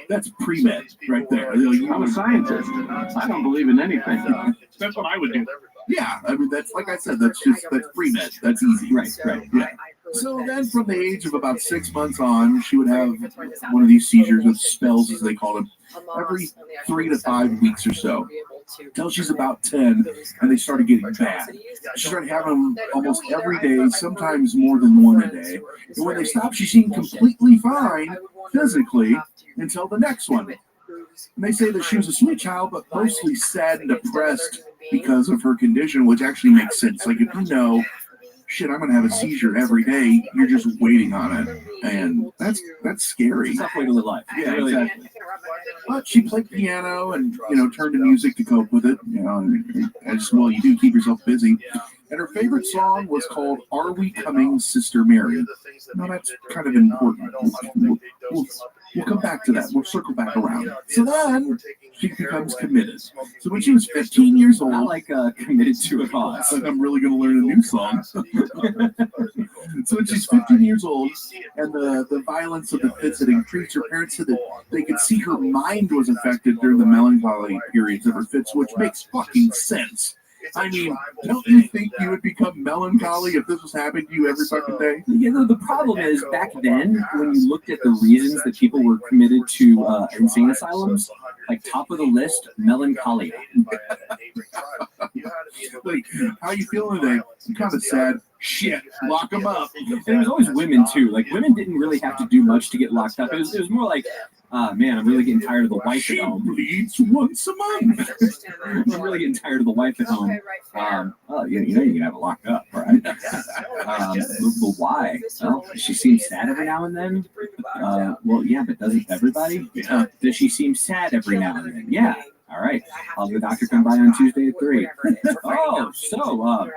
that's pre-med right there. I'm a scientist. I don't believe in anything. That's what I would do. Yeah, I mean, that's, like I said, that's pre-med. That's easy. Right, yeah. So then from the age of about 6 months on, she would have one of these seizures with spells, as they call them, every 3 to 5 weeks or so. Till she's about 10, and they started getting bad. She started having them almost every day, sometimes more than one a day. And when they stopped, she seemed completely fine physically until the next one. And they say that she was a sweet child, but mostly sad and depressed because of her condition, which actually makes sense. Like, if you know, shit, I'm going to have a seizure every day, you're just waiting on it. And that's scary. Tough way to live life. Yeah, exactly. But she played piano and, turned to music to cope with it. As well you do, keep yourself busy. And her favorite song was called Are We Coming, Sister Mary? Now, that's kind of important. We'll come back to that. We'll circle back around. So then she becomes committed. So when she was 15 years old, not like committed to a cause. Like, I'm really going to learn a new song. So when she's 15 years old, and the violence of the fits had increased, her parents said that they could see her mind was affected during the melancholy periods of her fits, which makes fucking sense. I mean, don't you think you would become melancholy if this was happening to you every fucking day? The problem is, back then, when you looked at the reasons that people were committed to insane asylums, like top of the list, melancholia. Like, how you feeling today? I'm kind of sad. Shit, lock them up. And it was always women, too. Like, women didn't really have to do much to get locked up. It was more like, man, I'm really getting tired of the wife at home. She bleeds once a month. I'm really getting tired of the wife at home. You know you can have it locked up, right? But why? Well, she seems sad every now and then. Well, yeah, but doesn't everybody? Does she seem sad every now and then? Yeah. All right. I'll have the doctor come by on Tuesday at 3. Oh, so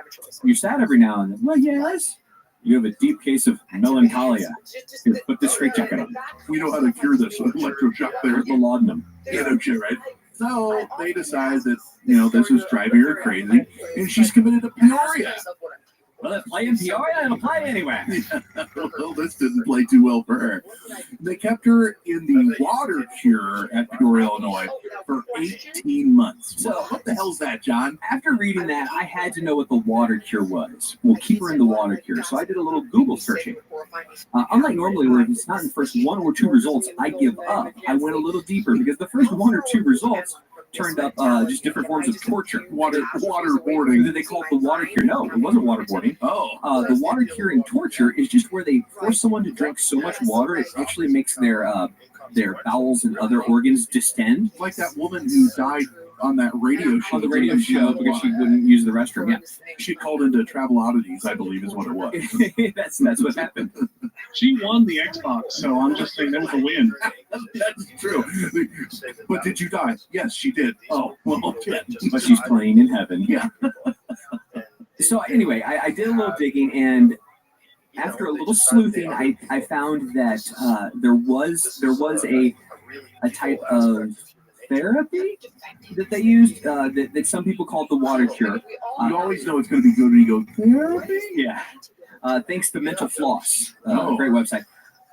you're sad every now and then? Well, yes. You have a deep case of melancholia. Here, put this straitjacket on. We know how to cure this with electroshock therapy. The laudanum. Yeah, no shit, right? So they decide that, this is driving her crazy, and she's committed to Peoria. Well, it play in Peoria, it'll play anywhere. Well, this didn't play too well for her. They kept her in the water cure at Peoria, Illinois for 18 months. So what the hell's that, John? After reading that, I had to know what the water cure was. Well, keep her in the water cure. So I did a little Google searching. Unlike normally, where if it's not in the first 1 or 2 results, I give up. I went a little deeper because the first 1 or 2 results turned up just different forms of torture. Waterboarding. They call it the water cure. No, it wasn't waterboarding. Oh. The water curing torture is just where they force someone to drink so much water it actually makes their bowels and other organs distend. Like that woman who died on that radio show. On the radio show because she wouldn't use the restroom. Yeah. She called into Travel Oddities, I believe is what it was. That's what happened. She won the Xbox, so I'm just saying that was a win. That's true. But did you die? Yes, she did. Oh, well, shit. But she's playing in heaven. Yeah. So anyway, I did a little digging, and after a little sleuthing, I found that there was a type of therapy that they used that some people called the water cure. You always know it's going to be good when you go, therapy? Yeah. Thanks to Mental Floss, great website.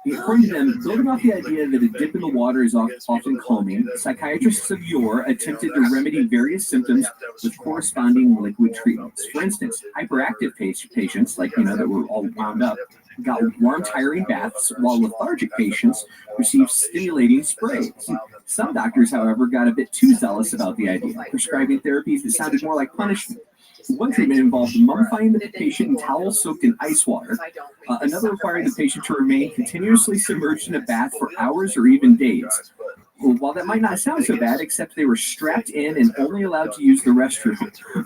According to them, building off the idea that a dip in the water is often calming, psychiatrists of yore attempted to remedy various symptoms with corresponding liquid treatments. For instance, hyperactive patients, like, that were all wound up, got warm, tiring baths, while lethargic patients received stimulating sprays. Some doctors, however, got a bit too zealous about the idea, prescribing therapies that sounded more like punishment. One treatment involved mummifying the patient in towels soaked in ice water. Another required the patient to remain continuously submerged in a bath for hours or even days. While that might not sound so bad, except they were strapped in and only allowed to use the restroom.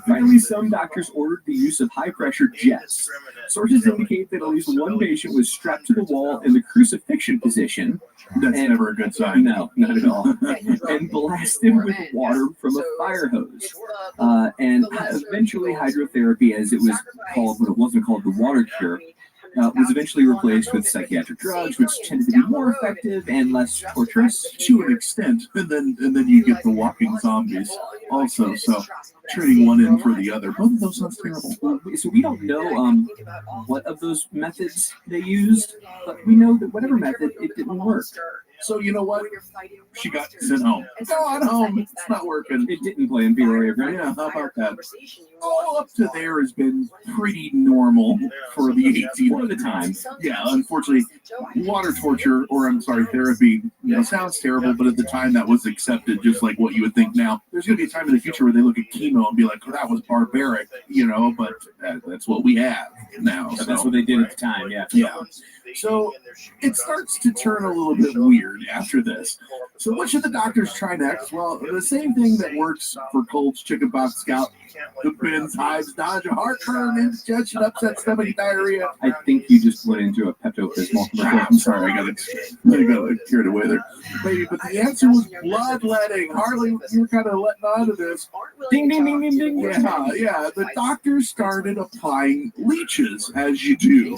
Finally, some doctors ordered the use of high-pressure jets. Sources indicate that at least one patient was strapped to the wall in the crucifixion position. That's never a good sign. No, not at all. And blasted with water from a fire hose. And eventually hydrotherapy, as it was called when it wasn't called the water cure, was eventually replaced with psychiatric drugs, which tended to be more effective and less torturous. To an extent, and then you get the walking zombies also. So trading one in for the other. Both of those sounds terrible. So we don't know what of those methods they used, but we know that whatever method, it didn't work. So you know what? She got sent home. Go on home. It's not working. It didn't play in Peoria, right? Yeah, how about that? All up to there has been pretty normal for the 18th for the time. Yeah, unfortunately, water torture, or I'm sorry, therapy, sounds terrible, but at the time that was accepted, just like what you would think now. There's going to be a time in the future where they look at chemo and be like, oh, that was barbaric, but that's what we have now. So that's what they did at the time, yeah. Yeah. So it starts to turn a little bit weird after this. So what should the doctors try next? Well, the same thing that works for colds, chickenpox, gout, the pins, hives, nausea, heartburn, indigestion, upset stomach, diarrhea. I think you just went into a Pepto-Bismol commercial. I'm sorry, I got carried away there. Maybe, but the answer was bloodletting. Harley, you were kind of letting on to this. Ding, ding, ding, ding, ding. Yeah. The doctors started applying leeches, as you do.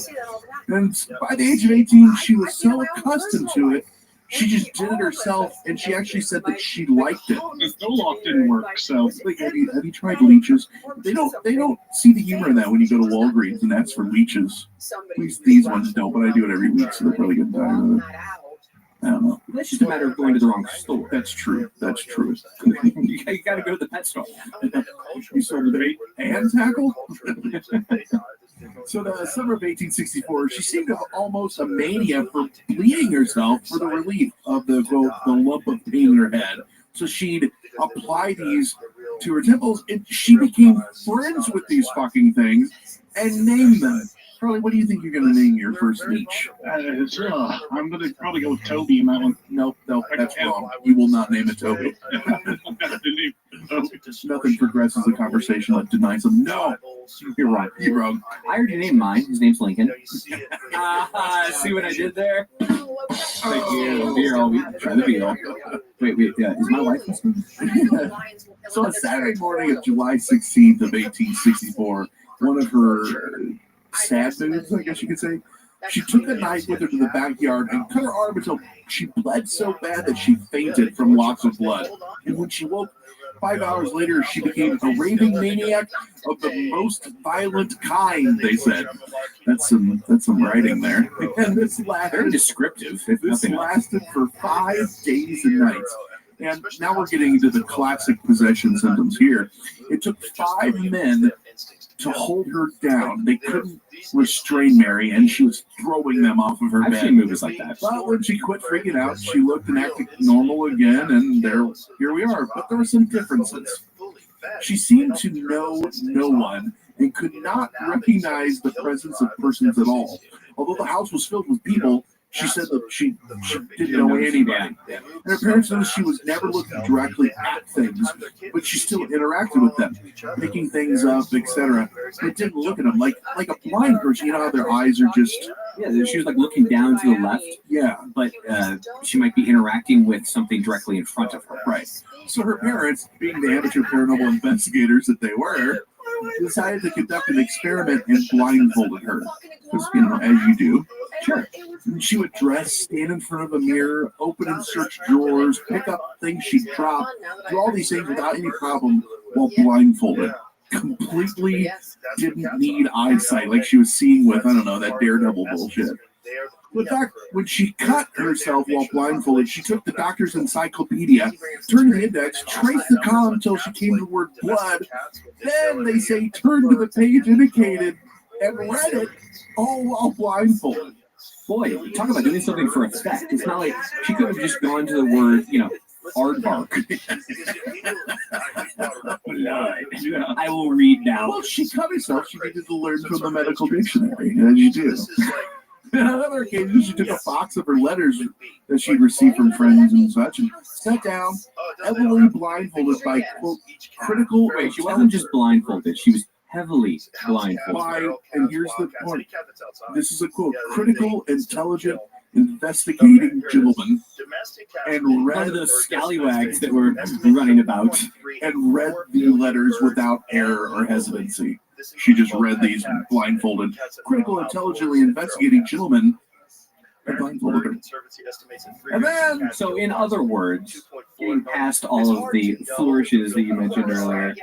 And by the age of 18, she was so accustomed to it, she just did it herself, and she actually said that she liked it. The Zoloft didn't work, so like, have you tried leeches? They don't see the humor in that when you go to Walgreens and ask for leeches. At least these ones don't, but I do it every week, so they're probably getting tired of it. I don't know. That's just a matter of going to the wrong store. That's true. You got to go to the pet store. You sold the bait and tackle? So the summer of 1864, she seemed to have almost a mania for bleeding herself for the relief of the lump of pain in her head. So she'd apply these to her temples, and she became friends with these fucking things and named them. Charlie, what do you think you're going to name your first leech? I'm going to probably go with Toby in that one. Nope, that's wrong. You will not name it Toby. Nothing progresses the conversation like denying them. No, you're right. You're wrong. I already named mine. His name's Lincoln. See what I did there? Thank you. Beer, I'll try the beer. Wait, is my wife listening? So on Saturday morning of July 16th of 1864, one of her sad moods, I guess you could say, she took a knife with her to the backyard and cut her arm until she bled so bad that she fainted from loss of blood. And when she woke 5 hours later, she became a raving maniac of the most violent kind, they said. That's some writing there. And this lasted, very descriptive. This lasted for 5 days and nights. And now we're getting into the classic possession symptoms here. It took 5 men to hold her down. They couldn't restrain Mary, and she was throwing them off of her bed. I've seen movies like that. But when she quit freaking out, she looked and acted normal again, and here we are. But there were some differences. She seemed to know no one and could not recognize the presence of persons at all. Although the house was filled with people, she said that she didn't know anybody. And her parents noticed she was never looking directly at things, but she still interacted with them, picking things up, etc. But didn't look at them like a blind person. You know how their eyes are just... Yeah, she was like looking down to the left. Yeah. But she might be interacting with something directly in front of her. Right. So her parents, being the amateur paranormal investigators that they were, decided to conduct an experiment and blindfolded her. Because, as you do. Sure. And she would dress, stand in front of a mirror, open and search drawers, pick up things she dropped, do all these things without any problem while blindfolded. Completely didn't need eyesight like she was seeing with, I don't know, that Daredevil bullshit. In fact, when she cut herself while blindfolded, she took the doctor's encyclopedia, turned the index, traced the column until she came to the word blood. Then they say turn to the page indicated and read it all while blindfolded. Boy, talk about doing something for effect. It's not like she could have just gone to the word, aardvark. I will read now. Well, she cut herself. She needed to learn from the medical dictionary, as you do. On other occasions, she took a box of her letters that she'd received from friends and such and sat down, heavily blindfolded by, quote, critical... Wait, she wasn't just blindfolded. She was heavily blindfolded. And here's the point. This is a quote, critical, intelligent, investigating gentleman, and read the scallywags that were running about, and read the letters without error or hesitancy. She just read these blindfolded, critical, intelligently investigating gentlemen, and blindfolded her. And then, so in other words, getting past all of the flourishes that you mentioned earlier,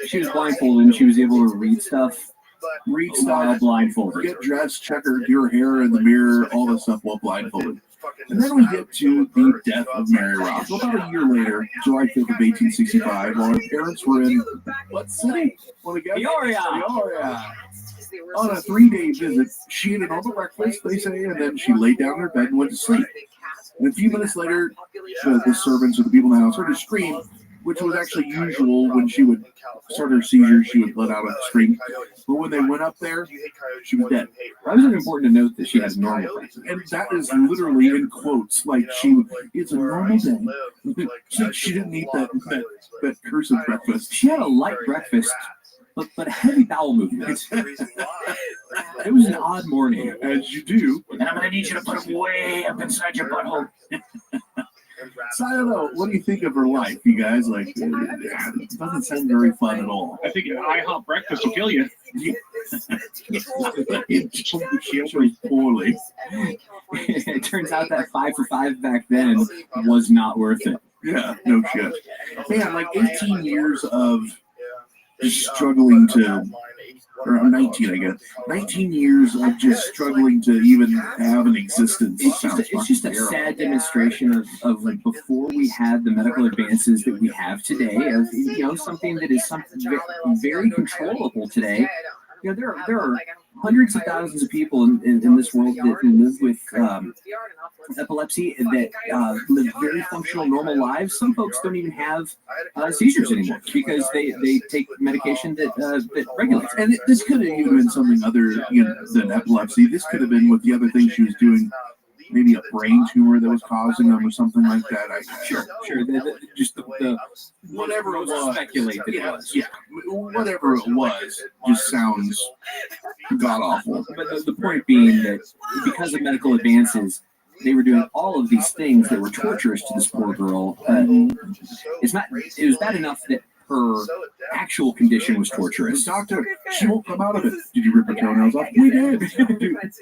she was blindfolded and she was able to read stuff while blindfolded. Get dressed, check your hair in the mirror, all this stuff while blindfolded. And then we get to the death of Mary Roth. So about a year later, July 5th of 1865, while her parents were in what city? Peoria. On a 3-day visit, she ate a normal breakfast, they say, and then she laid down in her bed and went to sleep. And a few minutes later, the servants or the people in the house heard a scream, which was actually usual when she would start her seizures. She would let out a scream. But when they went up there, she was dead. Why was it important to note that she has normal breakfast? And that is literally in quotes. Like, it's a normal day. She didn't eat that cursed breakfast. She had a light breakfast, but a heavy bowel movement. It was an odd morning. As you do. And I'm going to need you to put them way up inside your butthole. So I don't know. What do you think of her life, you guys? Like, it doesn't sound very fun at all. I think an IHOP breakfast will kill you. She was poorly. It turns out that 5 for 5 back then was not worth it. Yeah, no shit. Man, like 18 years of just struggling to, or 19, I guess. 19 years of just struggling to even have an existence. It's just a sad demonstration of like before we had the medical advances that we have today, of something that is something very controllable today. There are hundreds of thousands of people in this world that live with epilepsy that live very functional, normal lives. Some folks don't even have seizures anymore because they take medication that regulates. And this could have even been something other than epilepsy. This could have been with the other things she was doing. Maybe a brain tumor that was causing them or something like that. Sure. Just the whatever it was. Speculate that it was. Yeah, whatever it was just sounds god awful. But the point being that because of medical advances, they were doing all of these things that were torturous to this poor girl. It was bad enough that her actual condition was torturous. Doctor, she won't come out of it. Did you rip her toenails off? We did. Did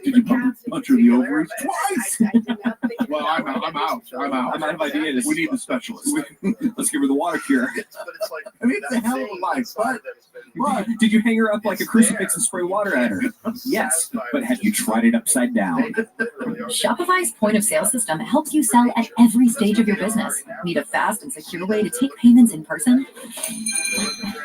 you punch her in the ovaries? Twice. Well, I'm out. I'm out of ideas. We need the specialist. Let's give her the water cure. I mean, it's a hell of a life, but did you hang her up like a crucifix and spray water at her? Yes, but have you tried it upside down? Shopify's point-of-sale system helps you sell at every stage of your business. Need a fast and secure way to take payments in person?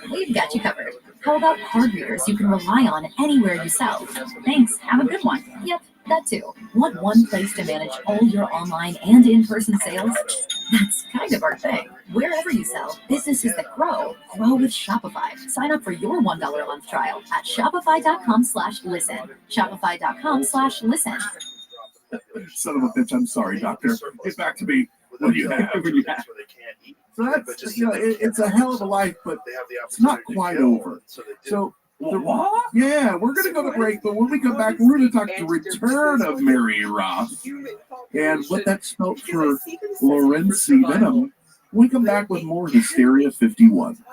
We've got you covered. How about card readers you can rely on anywhere you sell? Thanks. Have a good one. Yep, that too. Want one place to manage all your online and in-person sales? That's kind of our thing. Wherever you sell, businesses that grow with Shopify. Sign up for your $1 a month trial at shopify.com/listen. Shopify.com/listen. Son of a bitch, I'm sorry, doctor. Get back to me when you have. So that's, it's a hell of a life, but it's not quite over. So, yeah, we're going to go to break, but when we come back, we're going to talk the return of Mary Roth and what that spelled for Lorenzi Venom. We come back with more Hysteria 51.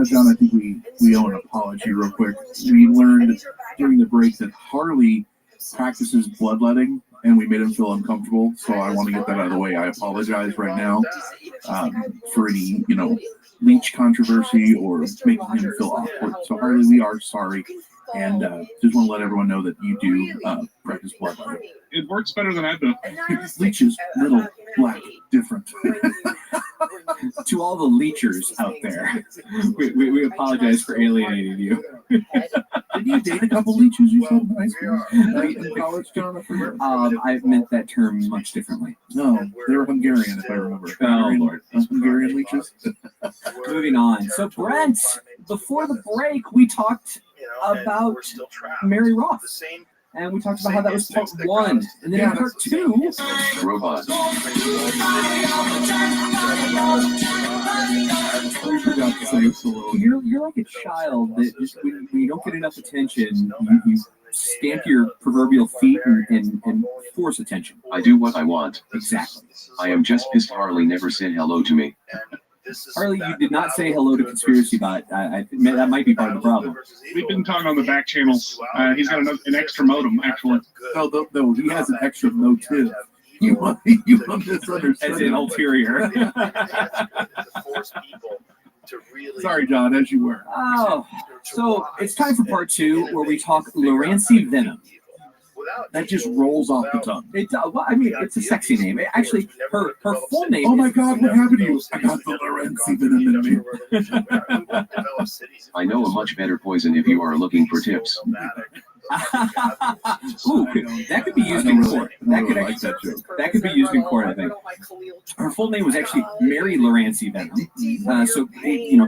John, I think we owe an apology real quick. We learned during the break that Harley practices bloodletting, and we made him feel uncomfortable. So I want to get that out of the way. I apologize right now for any, leech controversy or making him feel awkward. So Harley, we are sorry, and just want to let everyone know that you do practice bloodletting. It works better than I've done. Leeches, little, black, different. To all the leechers out there, we apologize for alienating you. Did you date a couple leeches you said in high school? In college, Jonathan? I meant that term much differently. No, they were Hungarian, if I remember. Oh, Lord. Hungarian leeches. Moving on. So, Brent, before the break, we talked about Mary Roth. And we talked about how that was part 1. And then in part 2... Robots. You're like a child that just, when you don't get enough attention, you stamp your proverbial feet and force attention. I do what I want. Exactly. I am just pissed Harley never said hello to me. Harley, you did not say hello to Conspiracy Bot. That might be part of the problem. We've been talking on the back channels. He's got an extra modem, actually. No, he has an extra motive. You misunderstood. As an ulterior. Sorry, John, as you were. Oh, so it's time for part 2 where we talk Lorenzi Venom. That just rolls off the tongue. Well, I mean, it's a sexy name. Actually, her full name. Oh my God, what happened to you? I got the Lorenzi Venom in me. I know a much better poison if you are looking for tips. Ooh, that could be used in court. That could be used in court, I think. Her full name was actually Mary Lorenzi Venom. So,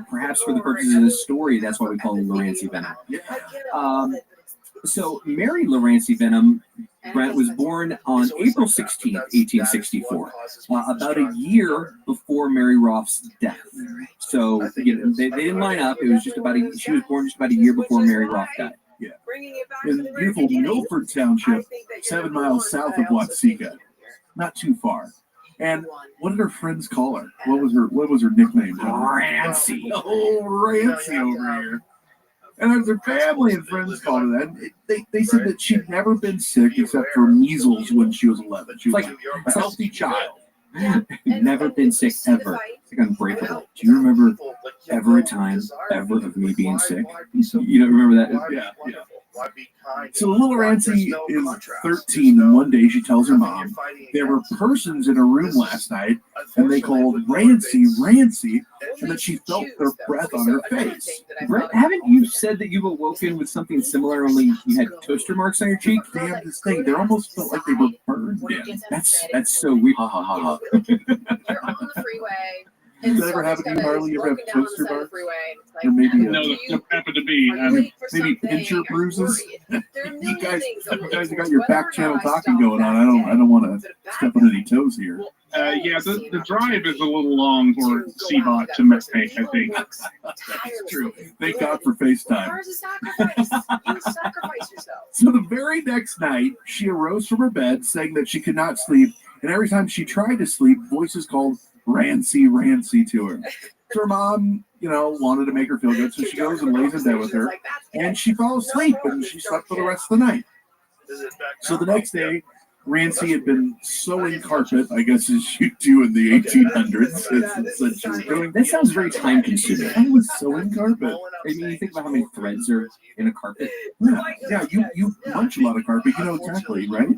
perhaps for the purposes of this story, that's why we call her Lorenzi Venom. So Mary Lorenzi Venom, Brent, was born on April 16th, 1864, about a year before Mary Roth's death. So they didn't line up. It was just she was born just about a year before Mary Roth died. Yeah. In beautiful Milford Township, 7 miles south of Watsika. Not too far. And what did her friends call her? What was her nickname? Rancy. Oh, Rancy over here. And her family and friends called her that. They said that she'd never been sick except for measles when she was 11. She was like a healthy child. Never been sick ever. It's like unbreakable. Do you remember ever a time ever of me being sick? You don't remember that? Yeah. So little Rancy is 13, and one day she tells her mom there were persons in her room last night, and they called Rancy, and that she felt their breath on her face. Brett, haven't you said that you've awoken with something similar, only you had toaster marks on your cheek? Damn, this thing, they almost felt like they were burned in. That's so weird. Ha ha ha ha. You're on the freeway. Does that ever happen to you, Harley? You ever have toaster marks? Or maybe No, that happened to me. Maybe pincher bruises? You guys have got your back channel talking going on. I don't want to step on any toes here. Yeah, the drive is a little long for C-Bot to make, I think. That's true. Thank God for FaceTime. Ours is sacrifice. You sacrifice yourself. So the very next night, she arose from her bed saying that she could not sleep, and every time she tried to sleep, voices called Rancy to her. So her mom, wanted to make her feel good, so she goes and lays in bed with her, and she fell asleep, and she slept for the rest of the night. So the next day, Rancy had been sewing carpet, I guess as you do in the 1800s. That sounds very time consuming. I was sewing carpet. I mean, you think about how many threads are in a carpet. Yeah, you munch a lot of carpet, you know exactly, right?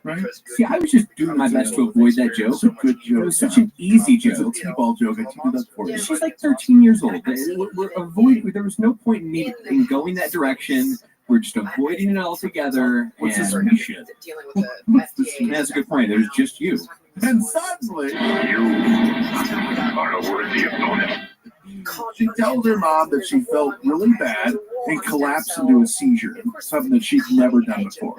Right? See, I was just doing my best to avoid that joke. It's a good joke. It was such an easy joke. It's a T-ball joke. I teed it up for you. She's like 13 years old. We're avoiding. There was no point in me in going that direction. We're just avoiding it altogether. What's this shit? That's a good point. There's just you. And suddenly, she tells her mom that she felt really bad and collapsed into a seizure, something that she'd never done before.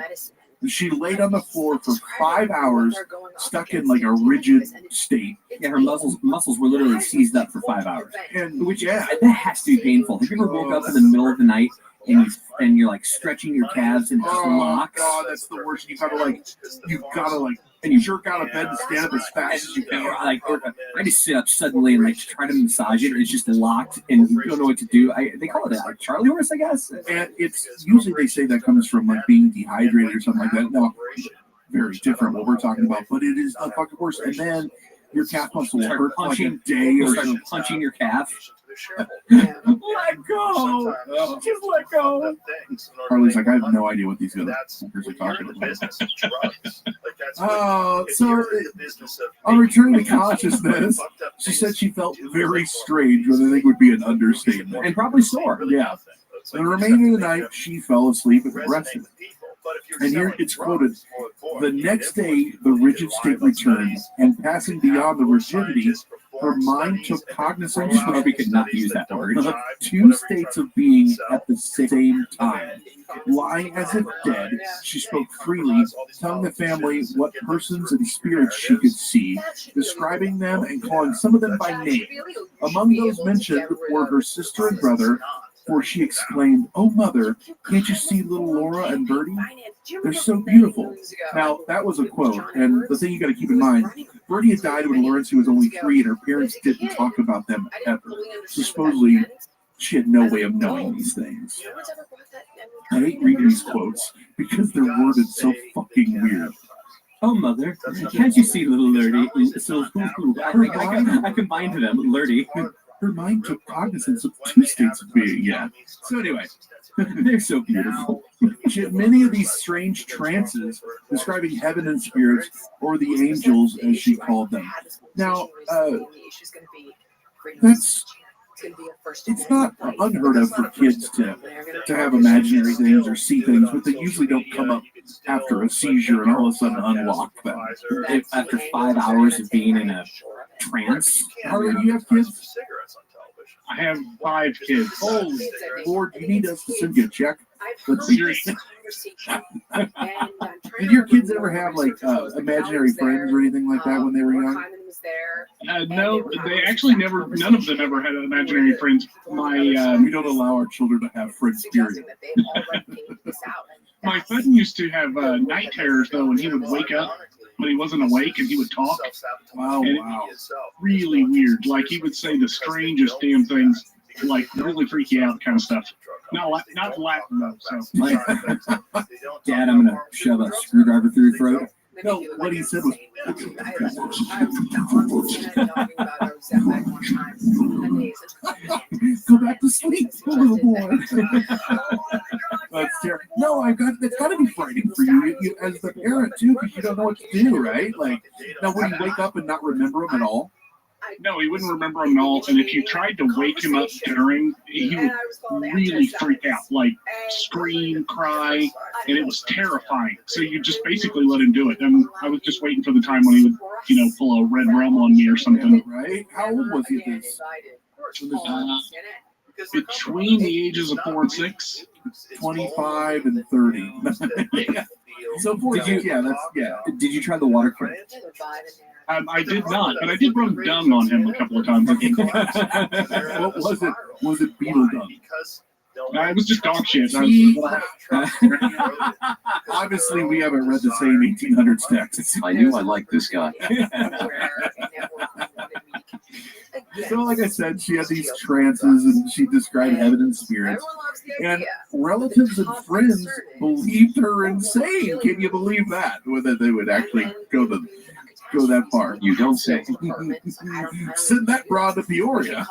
She laid on the floor for 5 hours, stuck in like a rigid state. Yeah, her muscles were literally seized up for 5 hours. That has to be painful. Have you ever woke up in the middle of the night and you're like stretching your calves and it just locks? Oh God, that's the worst. You've got to and you jerk out of bed and stand up as fast as you can. Or I just sit up suddenly and like try to massage it, or it's just locked and you don't know what to do. They call it like Charlie horse, I guess. And it's usually they say that comes from like being dehydrated or something like that. No, very different what we're talking about, but it is a fucking horse. And then your calf muscle will hurt like a day or so. Punching your calf. Let go. Just let go. Harley's like, I have no idea what these other fuckers are talking about. So on return to consciousness, she said she felt very strange, which I think would be an understatement. And probably sore. Yeah. The remainder of the night, she fell asleep and rested. And here it's quoted, the next day, the rigid state returned, and passing beyond the rigidity, her mind took cognizance of, we could not use that word, two states of being at the same time. Lying as if dead, she spoke freely, telling the family what persons and spirits she could see, describing them and calling some of them by name. Among those mentioned were her sister and brother, for she exclaimed, "Oh, mother, can't you see little Laura and Bertie? They're so beautiful." Now, that was a quote, and the thing you got to keep in mind, Bertie had died when Lawrence was only 3, and her parents didn't talk about them ever. So supposedly, she had no way of knowing these things. I hate reading these quotes because they're worded so fucking weird. Oh, mother, can't you see little Lurdy? So I combined them, Lurdy. Her mind took cognizance of two states of being, yeah. So anyway, they're so beautiful. She had many of these strange trances describing heaven and spirits, or the angels, as she called them. Now, it's not unheard of for kids to have imaginary things or see things, but they usually don't come up after a seizure and all of a sudden unlock them. After 5 hours of being in a trance. Harley, do you have kids? I have 5 kids. Holy Lord, you need us to send you a check. Seriously. Did your kids ever have like imaginary friends or anything like that when they were young? No, they actually never. None of them ever had imaginary friends. We don't allow our children to have friends, period. My son used to have night terrors though, when he would wake up when he wasn't awake and he would talk. Wow. Really weird. Like he would say the strangest damn things, like really freaky out kind of stuff. Not Latin though. So. Dad, I'm gonna shove a screwdriver through your throat. No, what he said was. Go back to sleep, little boy. That's terrible. No, that's got to be frightening for you as the parent too, because you don't know what to do, right? Like, now would he wake up and not remember them at all? No, he wouldn't remember them at all. And if you tried to wake him up during, he would really freak out, like scream, cry, and it was terrifying. So you just basically let him do it. And I was just waiting for the time when he would, pull a red rum on me or something. Right? How old was he at this? Between the ages of 4 and 6. 25 and 30. So did you try the water cure? I did not, but I did run dung on him a couple of times. What was it? Was it beetle dung? It was just dog shit. Obviously, we haven't read the same 1800s text. I knew I liked this guy. So, like I said, she had these trances, and she described heaven and spirits. And relatives and friends believed her insane. Can you believe that? Whether they would actually go that far. You don't say. Send that broad to Peoria.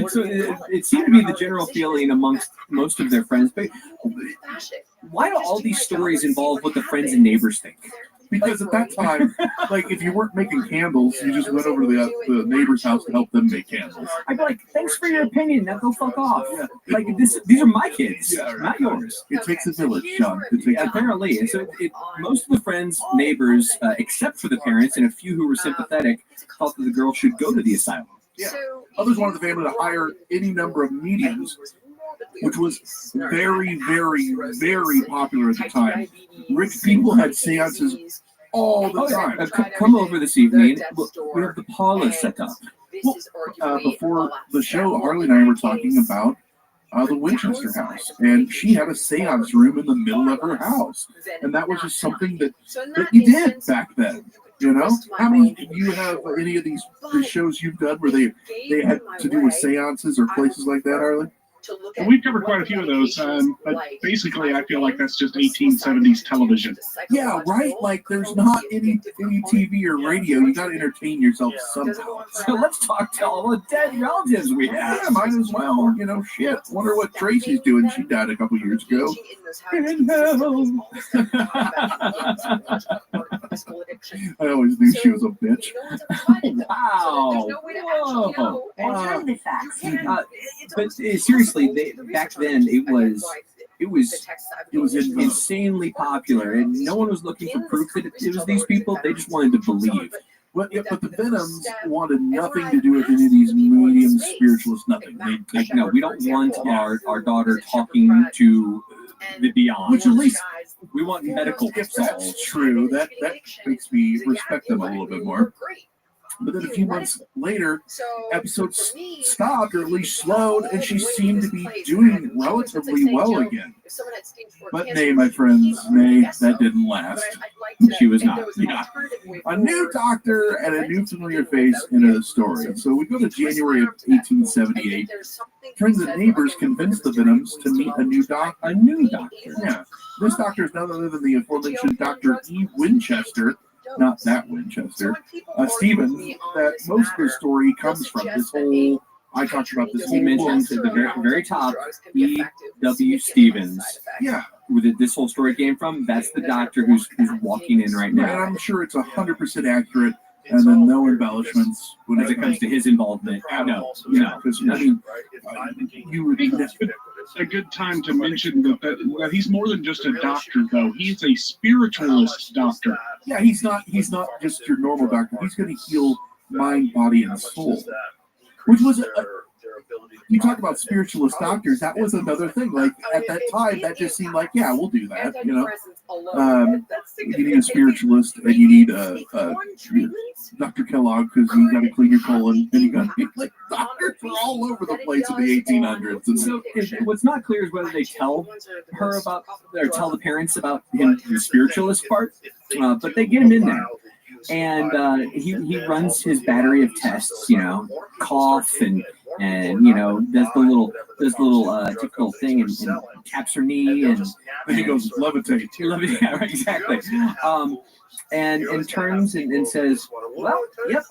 So it seemed to be the general feeling amongst most of their friends. But why do all these stories involve what the friends and neighbors think? Because at that time, like, if you weren't making candles, you just went over to the neighbor's house to help them make candles. I'd be like, thanks for your opinion. Now go fuck off. Yeah. Like, these are my kids, not yours. It takes a village, John. Apparently. And so most of the friends, neighbors, except for the parents and a few who were sympathetic, thought that the girl should go to the asylum. Yeah. Others wanted the family to hire any number of mediums, which was very, very, very popular at the time. Rich people had seances all the time. Come over this evening. We have the parlor set up. Well, before the show, Harley and I were talking about the Winchester house, and she had a seance room in the middle of her house, and that was just something that you did back then. You know, how many do you have any of these shows you've done where they had to do with seances or places like that, Harley? And we've covered quite a few of those, but basically I feel like that's just 1870s television. Yeah, right? Like there's not any TV or radio. You got to entertain yourself somehow. So let's talk to all the dead relatives we have. Yeah, might as well. You know, shit. Wonder what Tracy's doing. She died a couple years ago. In hell. I always knew she was a bitch. Wow. Whoa. Alternative facts. But seriously, back then it was insanely popular, and no one was looking for proof that it was these people. They just wanted to believe. But the Venoms wanted nothing to do with any of these medium spiritualists. Nothing. No, we don't want our daughter talking to the beyond. Which at least we want medical. If that's true, that makes me respect them a little bit more. But then a few months later, episodes stopped, or at least slowed, and she seemed to be doing relatively well again. But nay, my friends, nay, that didn't last. She was not. Yeah. A new doctor and a new familiar face in a story. So we go to January of 1878. Turns the neighbors convinced the Venoms to meet a new doctor. Yeah. This doctor is none other than the aforementioned Dr. E. Winchester. Not that Winchester. Stephen, that most of the story comes from this whole. I talked about this. He mentions at the very top, E.W. Stevens. Yeah. Where this whole story came from, that's the doctor who's walking in right now. And I'm sure it's 100% accurate, and then no embellishments when it comes to his involvement. No. Because I mean, you would. It's a good time to mention that he's more than just a doctor, though. He's a spiritualist doctor. Yeah, he's not just your normal doctor. He's going to heal mind, body, and soul. Which was you talk about spiritualist doctors. That was another thing. Like at that time, that just seemed like, yeah, we'll do that. You know, you need a spiritualist, and you need Dr. Kellogg because you got to clean your colon, and you got like doctors were all over the place in the 1800s. And so, what's not clear is whether they tell her about or tell the parents about him, the spiritualist part, but they get him in there. And he runs his battery of tests, you know, cough and you know does the little typical thing and taps her knee and he goes levitate. Yeah, right, exactly. And turns and says, well, yep,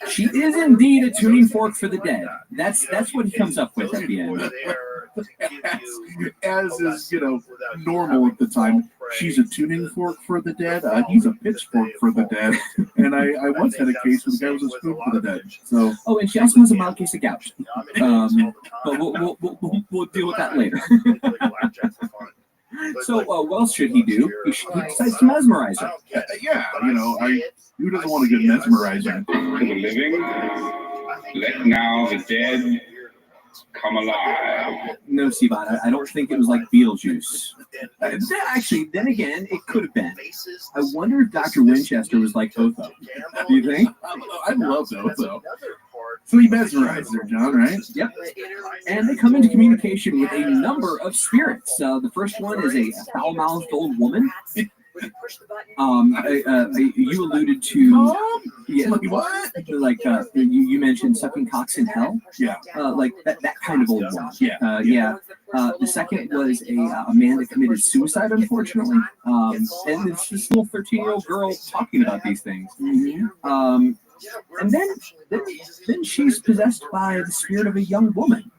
she is indeed a tuning fork for the dead. That's what he comes up with at the end. As is, normal at the time. She's a tuning fork for the dead. He's a pitchfork for the dead. And I once had a case where the guy was a spoon for the dead. So. Oh, and she also has a mild case of gout. But we'll deal with that later. So what else should he do? He decides to mesmerize her. Yeah, who doesn't want to get mesmerizing? To the living, let now the dead come alive. No, Sivan, I don't think it was like Beetlejuice. Actually, then again, it could have been. I wonder if Dr. Winchester was like Otho. Do you think? I love Otho. So he mesmerized her, John, right? Yep. And they come into communication with a number of spirits. The first one is a foul-mouthed old woman. You alluded to you mentioned sucking cocks in hell. Yeah. Like that kind of old woman. Yeah. The second was a man that committed suicide, unfortunately. And it's this little 13-year-old girl talking about these things. Mm-hmm. And then she's possessed by the spirit of a young woman.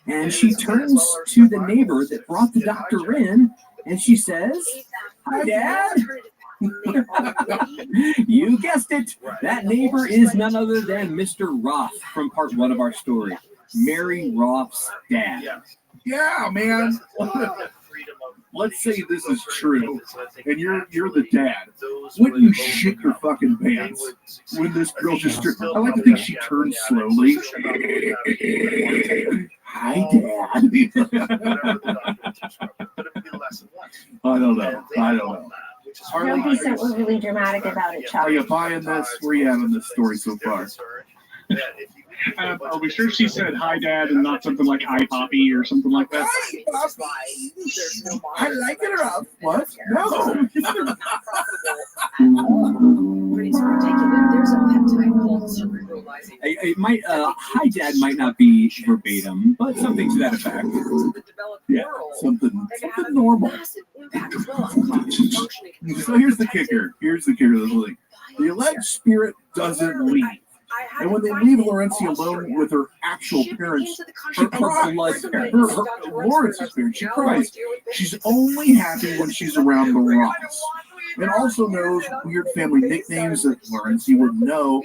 And she turns to the neighbor that brought the doctor in, and she says, "Hi, Dad." You guessed it. That neighbor is none other than Mr. Roth from part 1 of our story. Mary Roth's dad. Yeah, man. Let's say this is true, and you're the dad. Wouldn't you shit your fucking pants when this girl just? I like to think she turns slowly. Hi, Dad. I don't know. Don't be so overly dramatic about it, Chuck. Are you buying this? Where are you at on this story so far? Are we sure she said hi, Dad, and not something like hi, Poppy, or something like that? I like it enough. What? No. It might, hi, Dad might not be verbatim, but something to that effect. Yeah, something normal. So here's the kicker. The alleged spirit doesn't leave. And when they leave Laurency alone with her actual parents, her blood parents, Laurency's parents, she cries. She's only happy when she's around the Ross. And also knows weird family nicknames that Laurency would know.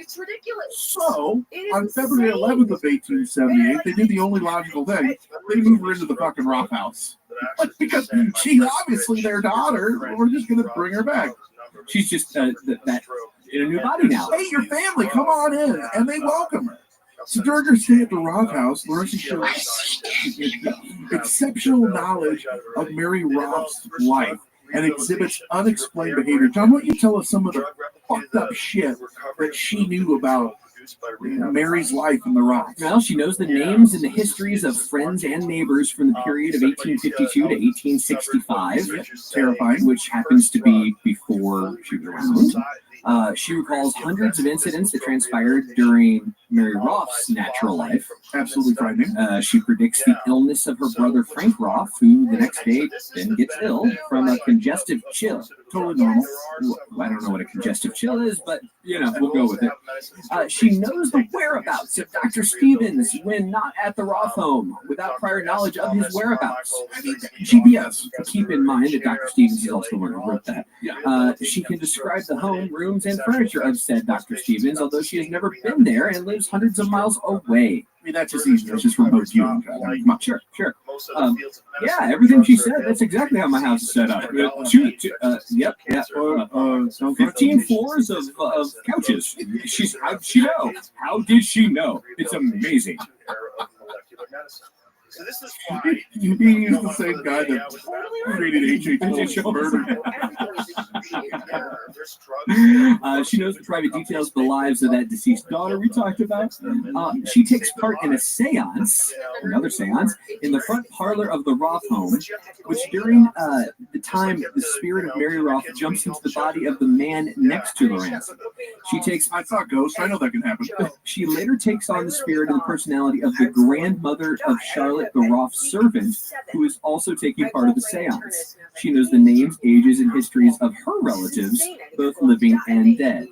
So, on February 11th of 1878, they did the only logical thing. They moved her into the fucking Roth house. Because she's obviously their daughter, we're just going to bring her back. She's just that in a new body now. Hey, your family, come on in. And they welcome her. So during her stay at the Roth house, Laurency shows exceptional knowledge of Mary Roth's life and exhibits unexplained behavior. John, why don't you tell us some of the fucked up shit that she knew about Mary's life in the Roths? Well, she knows the names and the histories of friends and neighbors from the period of 1852 to 1865. Terrifying. Which happens to be before she was around. She recalls hundreds of incidents that transpired during Mary Roth's natural life. Absolutely frightening. She predicts the illness of her brother Frank Roth, who the next day then gets ill from a congestive chill. Totally normal. I don't know what a congestive chill is, but, we'll go with it. She knows the whereabouts of Dr. Stevens when not at the Roth home, without prior knowledge of his whereabouts. GPS. Keep in mind that Dr. Stevens is also the one who wrote that. She can describe the home, rooms, and furniture of said Dr. Stevens, although she has never been there and lives hundreds of miles away. I mean, that's just easy. It's just remote viewing. Come on. Sure. Yeah, everything she said, that's exactly how my house is set up. 15 floors of couches. How'd she know? How did she know? It's amazing. So this is why he's the same guy that created H.H. Murder. She knows the private details of the lives of that deceased daughter we talked about. She takes part in a seance, another seance, in the front parlor of the Roth home, which during the time the spirit of Mary Roth jumps into the body of the man next to Laurency. I saw ghosts. I know that can happen. She later takes on the spirit and the personality of the grandmother of Charlotte, the Roth servant, who is also taking part of the seance. She knows the names, ages, and histories of her relatives, both living and dead.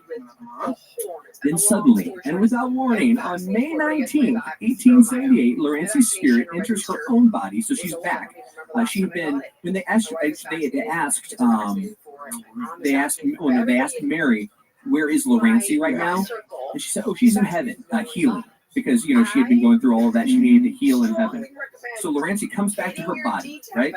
Then suddenly, and without warning, on May 19th, 1878, Laurency's spirit enters her own body, so she's back. She had been, when they asked Mary, where is Laurency right now? And she said, oh, she's in heaven, healing. Because, she had been going through all of that. She needed to heal in heaven. So Laurency comes back to her body, right?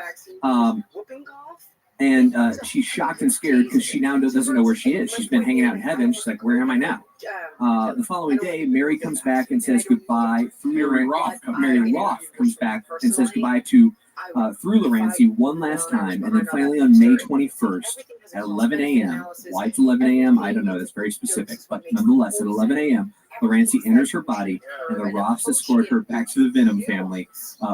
And she's shocked and scared because she now doesn't know where she is. She's been hanging out in heaven. She's like, where am I now? The following day, Mary comes back and says goodbye. Mary Roth comes back and says goodbye to through Laurency one last time. And then finally on May 21st at 11 a.m., why it's 11 a.m., I don't know. That's very specific. But nonetheless, at 11 a.m., Laurency enters her body, and the Roths escort her back to the Venom family,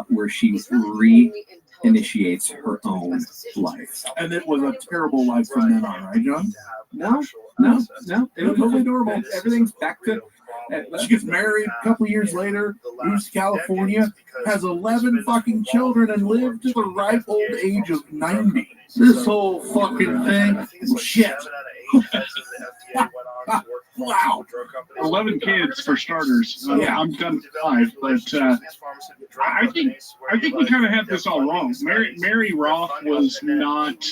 where she re-initiates her own life. And it was a terrible life from then on, right, John? No. It was totally normal. Everything's back to... She gets married a couple years later, moves to California, has 11 fucking children, and lived to the ripe old age of 90. This whole fucking thing, shit. Wow. 11 kids for starters. I'm done with 5, but I think we kind of have this all wrong. Mary Roth was not.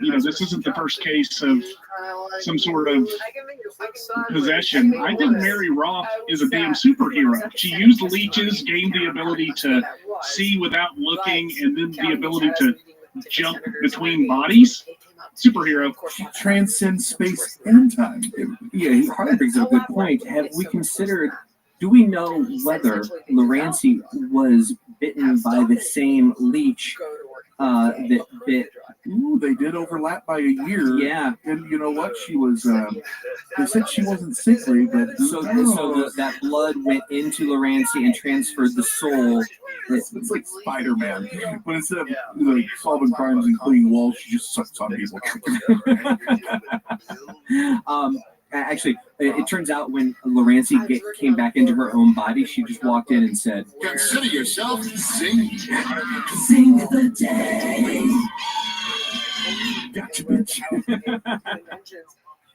This isn't the first case of some sort of possession. I think Mary Roth is a damn superhero. She used leeches, gained the ability to see without looking, and then the ability to jump between bodies. Superhero. She transcends space and time. He probably brings up a good point. Have we considered, do we know whether Laurency was bitten by the same leech that bit, They did overlap by a year. Yeah. And you know what? She was, they said she wasn't sickly, but... That blood went into Loranci and transferred the soul. It's like Spider-Man. But instead of like solving crimes and cleaning walls, she just sucks on people. Actually, it turns out when Loranci came back into her own body, she just walked in and said, Consider yourself zing. Sing the day. Gotcha, bitch.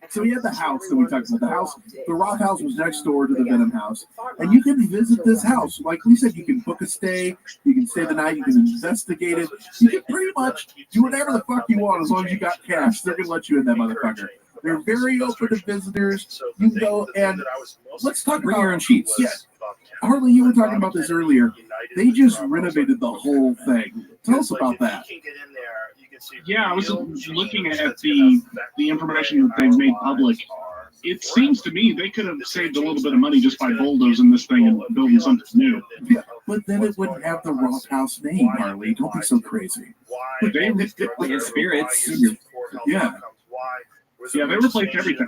So we had the house that we talked about. The house, the Roth house was next door to the Venom house. And you can visit this house. Like we said, you can book a stay, you can stay the night, you can investigate it. You can pretty much do whatever the fuck you want as long as you got cash. They're going to let you in that motherfucker. They're very open to visitors. You can go and let's talk about your own sheets. Yeah. Harley, you were talking about this earlier. They just renovated the whole thing. Tell us about that. Yeah, I was looking at the information that they've made public. It seems to me they could have saved a little bit of money just by bulldozing this thing and building something new. Yeah, but then it wouldn't have the Roth House name, Harley. Don't be so crazy. They had spirits. Yeah. Yeah, they replaced everything.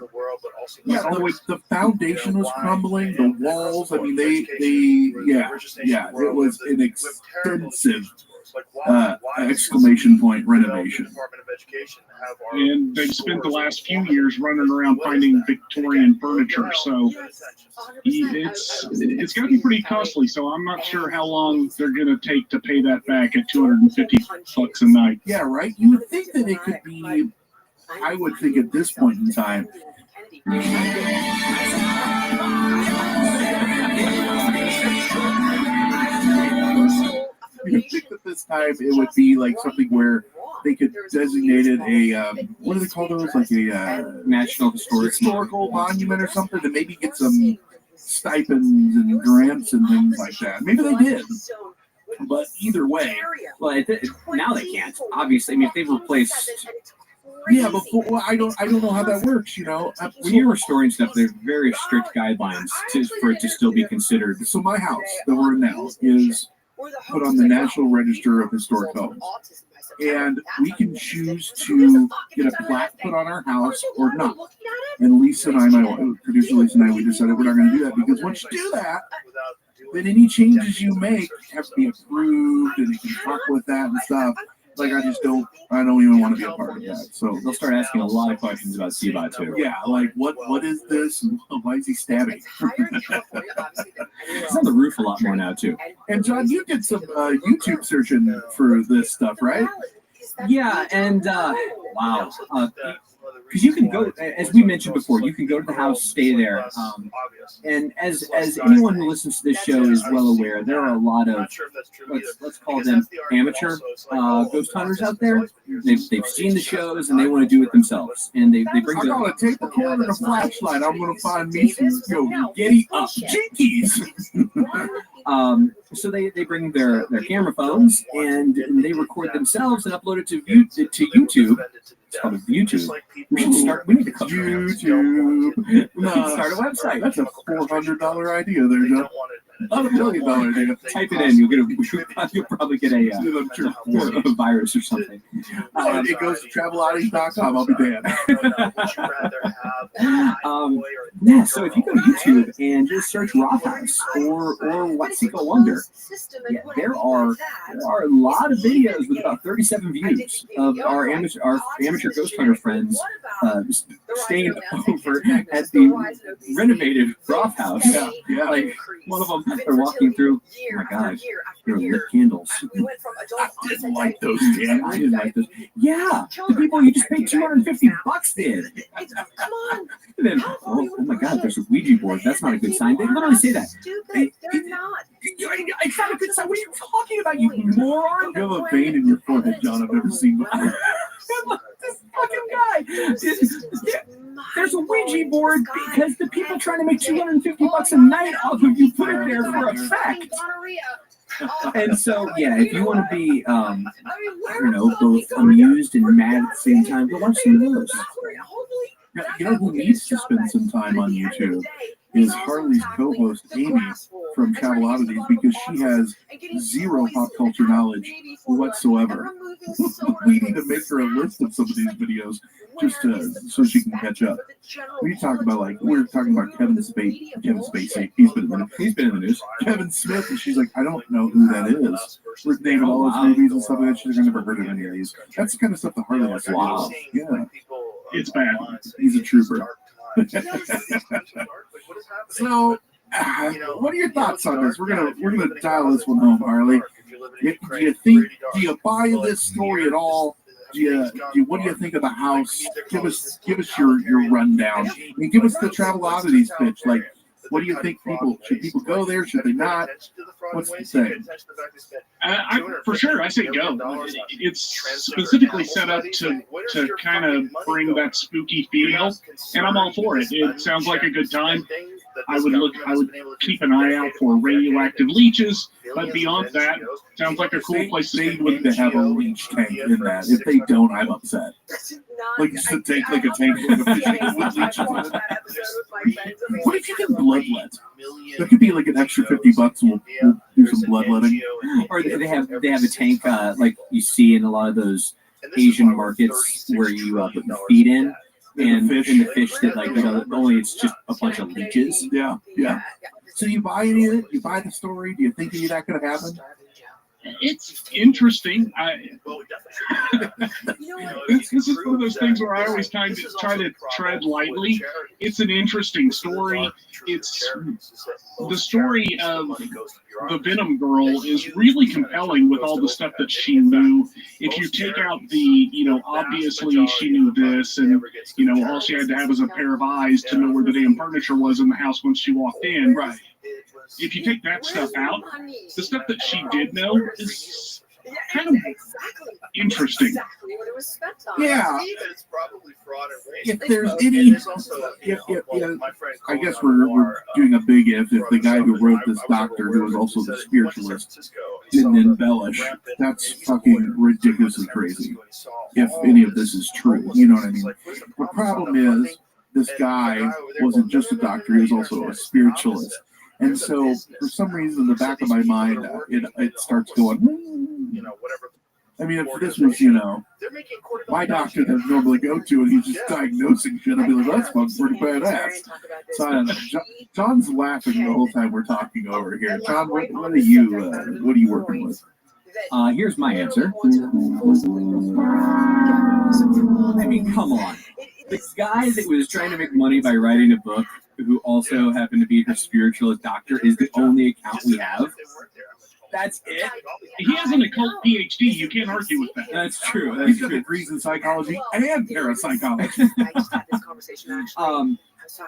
Yeah, the foundation was crumbling, the walls. I mean, it was an extensive exclamation point renovation. And they've spent the last few years running around finding Victorian furniture, so it's going to be pretty costly. So I'm not sure how long they're going to take to pay that back at $250 a night. Yeah, right. You would think that it could be. I would think at this point in time. You think that this time it would be like something where they could designate it a what do they call those? Like a national historical monument or something to maybe get some stipends and grants and things like that. Maybe they did. But either way, well, now they can't. Obviously, I mean, if they've replaced. Yeah, but I don't know how that works. You know, when you're restoring stuff, there's very strict guidelines for it to still be considered. So my house that we're in now is put on the National Register of Historic Homes, and we can choose to get a plaque put on our house or not. And Lisa and I, my producer Lisa and I, we decided we're not going to do that because once you do that, then any changes you make have to be approved, and you can fuck with that and stuff. Like I don't even want to be a part of that. So they'll start asking a lot of questions about Seabot too. Yeah, like what is this? And why is he stabbing? It's on the roof a lot more now too. And John, you did some YouTube searching for this stuff, right? Yeah, and wow. Because you can go, as we mentioned before, you can go to the house, stay there. And as anyone who listens to this show is well aware, there are a lot of, let's call them amateur ghost hunters out there. They've seen the shows and they want to do it themselves. And they bring I got a tape recorder and a flashlight. I'm going to find me some Getty Up Jinkies. So they bring their camera phones and they record themselves and upload it to YouTube. It's called YouTube. We need to cover YouTube. We should start a website. That's a $400 idea there, John. Not $1 million idea. Type it in. You'll probably get a virus or something. It goes to traveloutings.com. I'll be damned. Yeah, so if you go to YouTube and just search Roth House or Watsiko Wonder, yeah, there are a lot of videos with about 37 views of our amateur ghost hunter friends staying over at the renovated Roth House. Yeah. Like one of them, they're walking through. Oh my God, there are weird candles. I didn't like those candles. I didn't like those. Yeah, the people you just paid $250 did. Come on. And then, oh my God, there's a Ouija board. That's not a good sign. They literally say that. They're not. It's not a good sign. What are you talking about, you moron? You have a vein in your forehead, John, I've never seen before. This fucking guy. There's a Ouija board because the people trying to make $250 a night off of you put it there for effect. And so, yeah, if you want to be, I don't know, both amused and mad at the same time, go watch some of those. You know who needs to spend some time on YouTube? is Harley's co-host Amy from Travel Oddities, because she has zero pop culture knowledge whatsoever. We need to make her a list of some of these videos just so she can catch up. We talk about, like, we were talking about Kevin Spacey. He's been in the news. Kevin Smith, and she's like, I don't know who that is. We're naming all those movies and stuff like that. She's never heard of any of these. That's the kind of stuff that Harley has to do. Yeah. It's bad. He's a trooper. So, what are your thoughts on this? We're gonna dial this one home, Harley. Do you buy this story at all? What do you think of the house? Give us your rundown, and give us the Travel Oddities pitch. Like, what do you think? Should people go there? Should they not? What's the thing? For sure, I say go. It's specifically set up to kind of bring that spooky feel, and I'm all for it. It sounds like a good time. I would keep an eye out for radioactive leeches, but beyond that, sounds like a cool place to They need to have a leech tank in that. If they don't, I'm upset. Like, just a tank, like a tank with leeches in it. What if you get bloodlet? That could be like an extra $50. We'll do some bloodletting. Or they have a tank like you see in a lot of those Asian markets where you put the feed in. And the fish that, like, only it's just a bunch of leeches. Yeah. So you buy any of it? You buy the story? Do you think any of that could have happened? It's interesting. This is one of those things where I always try to tread lightly. It's an interesting story. It's the story of the Venom Girl is really compelling with all the stuff that she knew. If you take out the, obviously she knew this, and all she had to have was a pair of eyes to know where the damn furniture was in the house when she walked in. Right. If you take that stuff out, the stuff that she did know is kind of interesting. Yeah. If there's any, I guess we're doing a big if the guy who wrote this doctor, who was also the spiritualist, didn't embellish, that's fucking ridiculously crazy. If any of this is true, you know what I mean? The problem is, this guy wasn't just a doctor, he was also a spiritualist. And so, for some reason, in the back of my mind, it starts going, I mean, if this was, my doctor that I normally go to, and he's just diagnosing shit, I'd be like, well, that's fucking pretty badass. So, I don't know. John's laughing the whole time we're talking over here. John, what are you working with? Here's my answer. I mean, come on. This guy that was trying to make money by writing a book, who also happened to be her spiritualist doctor, is the only account we have. That's it. He has an occult PhD. You can't argue with that. That's true. He's got degrees in psychology and parapsychology.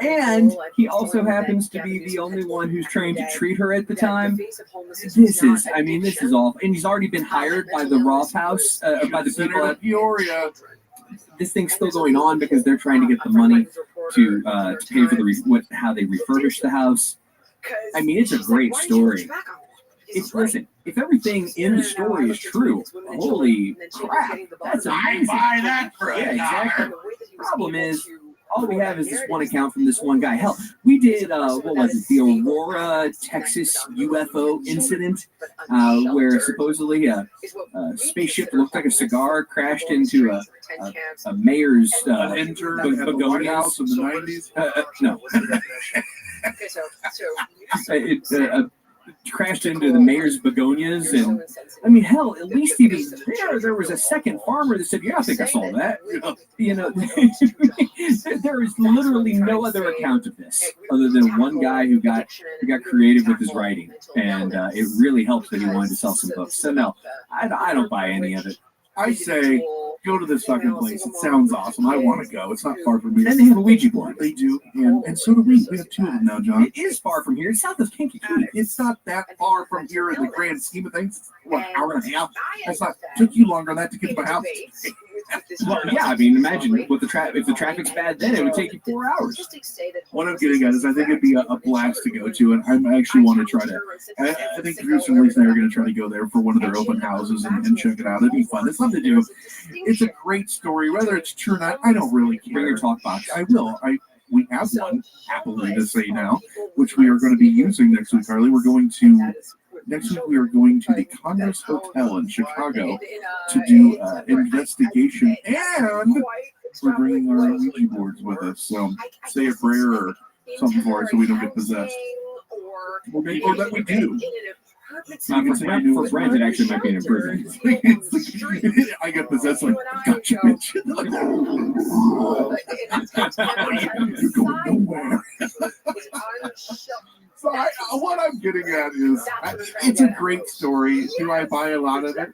And he also happens to be the only one who's trying to treat her at the time. This is awful. And he's already been hired by the Roth House, by the people at Peoria. This thing's still going on because they're trying to get the money to pay for how they refurbish the house. I mean, it's a great story. Listen, if everything in the story is true, holy crap, that's amazing. I buy that for $1. Exactly. Problem is, all we have is this one account from this one guy. Hell, we did, what was it, the Aurora, Texas UFO incident, where supposedly a spaceship that looked like a cigar crashed into a mayor's begonias in the 90s? No. It crashed into the mayor's begonias, and I mean, hell, at least he was there was a second farmer that said, yeah, I think I saw that. There is literally no other account of this other than one guy who got creative with his writing, and it really helps that he wanted to sell some books. So no, I don't buy any of it. I say, go to this fucking place. It sounds awesome. I want to go. It's not far from here. And they have a Ouija board. They do. And so do we. We have 2 of them now, John. It is far from here. It's south of Kankakee. It's not that far from here in the grand scheme of things. What, an hour and a half? That's not. Took you longer than that to get to my house. Well, yeah, I mean, imagine if the traffic's bad, then it would take you 4 hours. What I'm getting at is I think it'd be a blast to go to, and I actually want to try to. I think producer Lisa and I are going to try to go there for one of their open houses and check it out. It'd be fun. It's something to do. It's a great story, whether it's true or not. I don't really care. Bring your talk box. I will. we have one, happily to say now, which we are going to be using next week, Harley. Next week we are going to the Congress Hotel in Chicago to do investigation, and we're bringing our Ouija boards with us. So say a prayer or something for us so we don't get possessed. Or that we do. For friends, it actually might be an improvement. I get possessed like, gotcha, bitch. You're going nowhere. So what I'm getting at is, it's a great story. Do I buy a lot of it?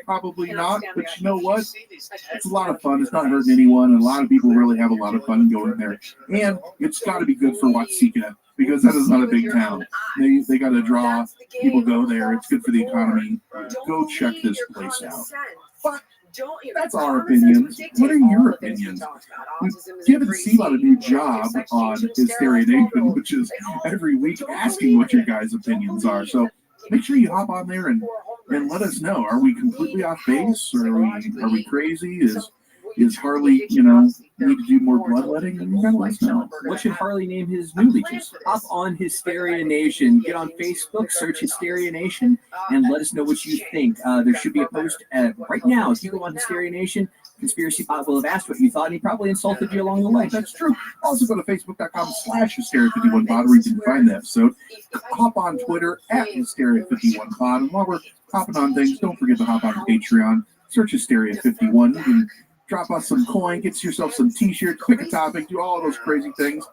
Probably not. But you know what? It's a lot of fun. It's not hurting anyone. And a lot of people really have a lot of fun going there. And it's got to be good for Watsika, because that is not a big town. They got to draw. People go there. It's good for the economy. Go check this place out. But that's our opinions. What are your opinions? We've given Seabot a new job on Hysteria Nation, which is every week asking what your guys' opinions are. So make sure you hop on there and let us know. Are we completely off base? Or are we crazy? Is Harley, need to do more bloodletting? And let us know. What should Harley name his new leeches? Hop on Hysteria Nation. Get on Facebook, search Hysteria Nation, and let us know what you think. There should be a post right now. If you go on Hysteria Nation, Conspiracy Bot will have asked what you thought, and he probably insulted you along the way. That's true. Also go to Facebook.com/Hysteria51pod where you can find the episode. Hop on Twitter @Hysteria51pod. And while we're hopping on things, don't forget to hop on Patreon. Search Hysteria51. You can drop us some coin, get yourself some t-shirts, pick a topic, do all those crazy things.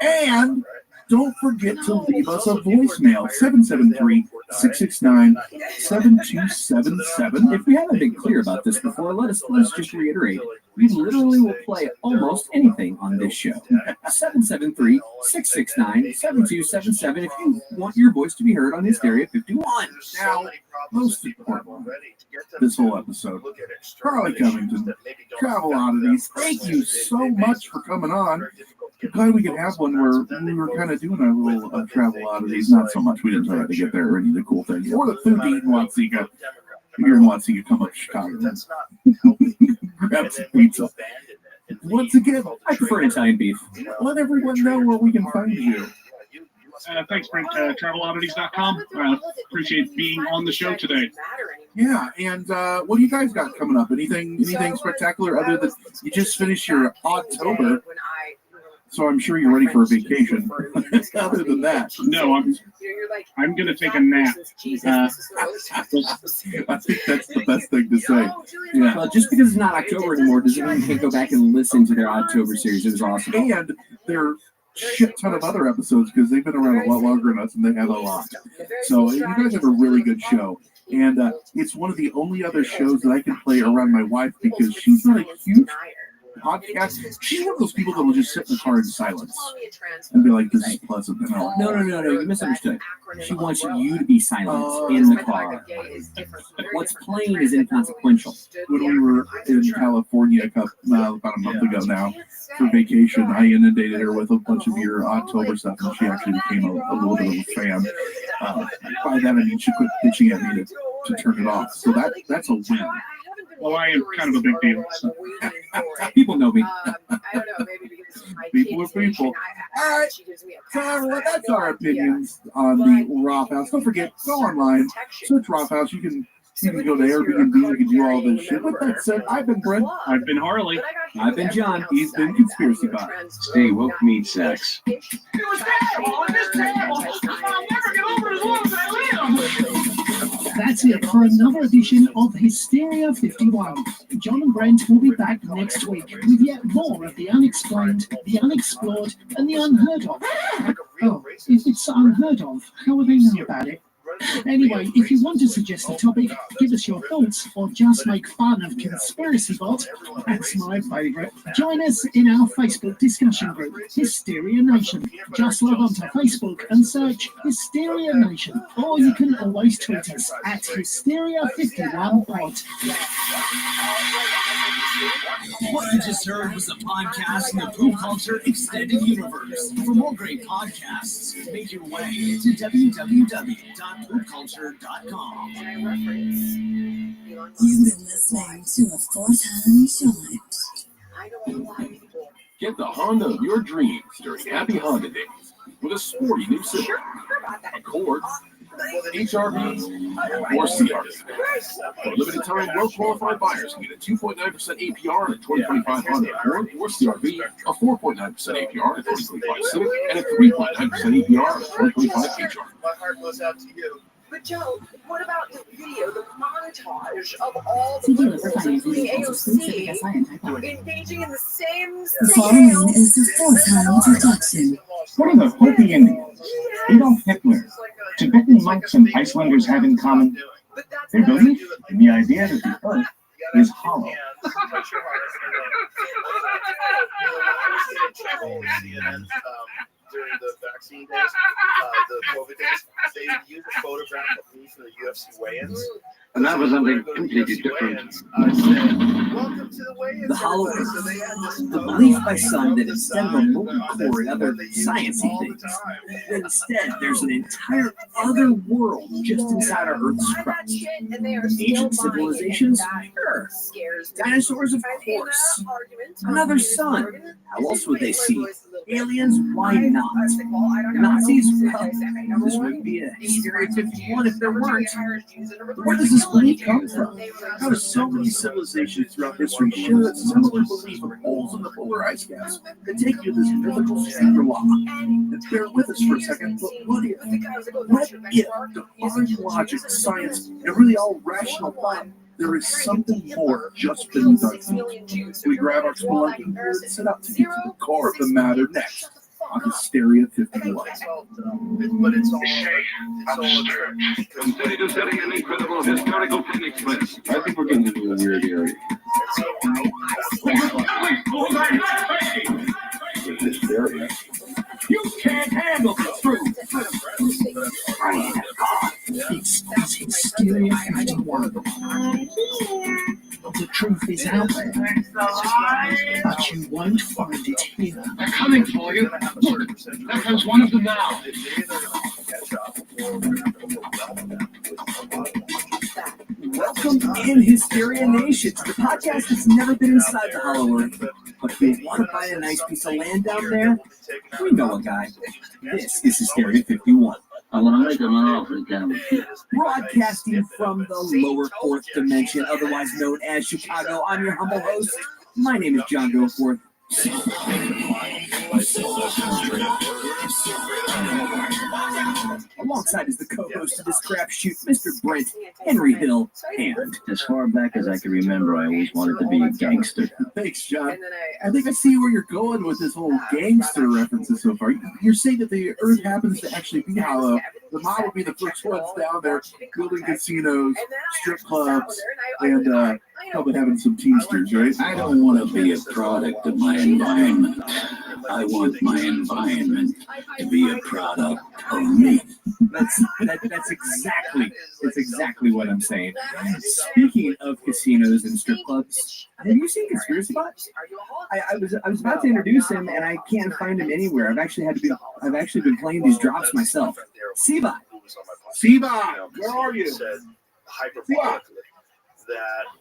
And don't forget to leave us a voicemail, 773-669-7277. If we haven't been clear about this before, let us just reiterate. We literally will play almost anything on this show. 773-669-7277 if you want your voice to be heard on Hysteria 51. Now, most important, this whole episode, Harley Covington, Travel Oddities, thank you so much for coming on. I'm glad we could have one where we were kind of doing a little Travel Oddities. Not so much, we didn't try to get there or any of the cool things. Or the food to eat in Watsika. If you're in Watsika, come up to Chicago. Grab some pizza. Once again, I prefer Italian beef. Let everyone know where we can find you. Thanks, Brent. TravelOddities.com. Appreciate being on the show today. Yeah, and what do you guys got coming up? Anything spectacular other than you just finished your October? So I'm sure you're ready for a vacation. Other than that, no, I'm going to take a nap. I think that's the best thing to say. Yeah. Well, just because it's not October anymore doesn't mean you can't go back and listen to their October series. It was awesome. And they're shit ton of other episodes because they've been around a lot longer than us and they have a lot. So you guys have a really good show. And it's one of the only other shows that I can play around my wife because she's not a huge podcast. She's one of those people that will just sit in the car in silence and be like, this is pleasant. No, you misunderstood. She wants you to be silent in the car. What's playing is inconsequential. When we were in California about a month ago now for vacation, I inundated her with a bunch of your October stuff, and she actually became a little bit of a fan. By that I mean she quit pitching at me to turn it off. So that's a win. Well, I am kind of a big deal. So. People know me. People are people. All right. So that's our opinions on the Roth House. Don't forget, go online, search Roth House. You can go to Airbnb, you can do all this shit. With that said, I've been Brent. I've been Harley. I've been John. He's been Conspiracy Bot. Stay woke, meat sex. It was terrible. It was terrible. I'll never get over it as long as I live. That's it for another edition of Hysteria 51. John and Brent will be back next week with yet more of the unexplained, the unexplored, and the unheard of. Oh, if it's unheard of, how would they know about it? Anyway, if you want to suggest a topic, give us your thoughts, or just make fun of Conspiracy Bot, that's my favourite. Join us in our Facebook discussion group, Hysteria Nation. Just log on to Facebook and search Hysteria Nation, or you can always tweet us at Hysteria51pod. What you just heard was a podcast in the Poop Culture Extended Universe. For more great podcasts, make your way to www.poopculture.com. You've been listening to a fourth-hand shot. I know a lot of people Get the Honda of your dreams during Happy Honda Days with a sporty new Civic, Accord, HRV, or CRV. For a limited time, well-qualified buyers can get a 2.9% APR on a 2025 Honda Accord or CRV, a 4.9% APR on a 2025 Civic, and a 3.9% APR on a 2025 HRV. My heart goes out to you. But Joe, what about the video, the montage of all the CD liberals, liver financing including is exclusive AOC, SI and type 1. engaging in the same The following is the fourth hand deduction. What are the Hopi Indians, Adolf Hitler, Tibetan monks, and Icelanders have in common? Their belief in the idea that the earth is hollow. During the vaccine days, the COVID days, they used a photograph of me for the UFC weigh-ins. And that was something completely different. I said, welcome to the weigh-ins. The hollow everybody." earth. So they had this The belief by some that instead of a molten core and other sciencey things, that instead there's an entire other world just inside our Earth's crust. Ancient civilizations? Sure. Dinosaurs, of course. Another sun? How else would they see? Aliens? Why not? Nazis? Well, this would be a Hysteria 51 if there weren't. Where does this belief come from? How do so many civilizations throughout history share that similar belief of holes in the polar ice caps that take you to this mythical secret law? And bear with us for a second, but what if defying logic, science, and really all rational thought, there is something more just beneath our feet? We grab our spelunking gear and set out to get to the core of the matter next on Hysteria 51. But it's all a trick. Consider to setting an incredible historical picnic place. I think we're getting into a weird area. With hysteria. You can't handle the truth. It's Hysteria 51. The truth is out there, but you won't find it here. They're coming for you. Look, there comes one of them now. Welcome in Hysteria Nation to the podcast that's never been inside the Hollow Earth. But if you want to buy a nice piece of land down there, we know a guy. This is Hysteria 51. Broadcasting from the lower fourth dimension, otherwise known as Chicago, I'm your humble host. My name is John Goforth. Alongside is the co-host of this crapshoot, Mr. Brent Henry Hill, and as far back as I can remember, I always wanted to be a gangster. Thanks, John. I think I see where you're going with this whole gangster references so far. You're saying that the Earth happens to actually be hollow. The mob will be the first ones down there, building casinos, strip clubs, and probably having some teamsters, right? I don't want to be a product of my environment. I want my environment to be a product of me. That's exactly what I'm saying. Speaking of casinos and strip clubs, have you seen Conspiracy Bot? I was about to introduce him and I can't find him anywhere. I've actually been playing these drops myself. Seabot, where are you? Seabot.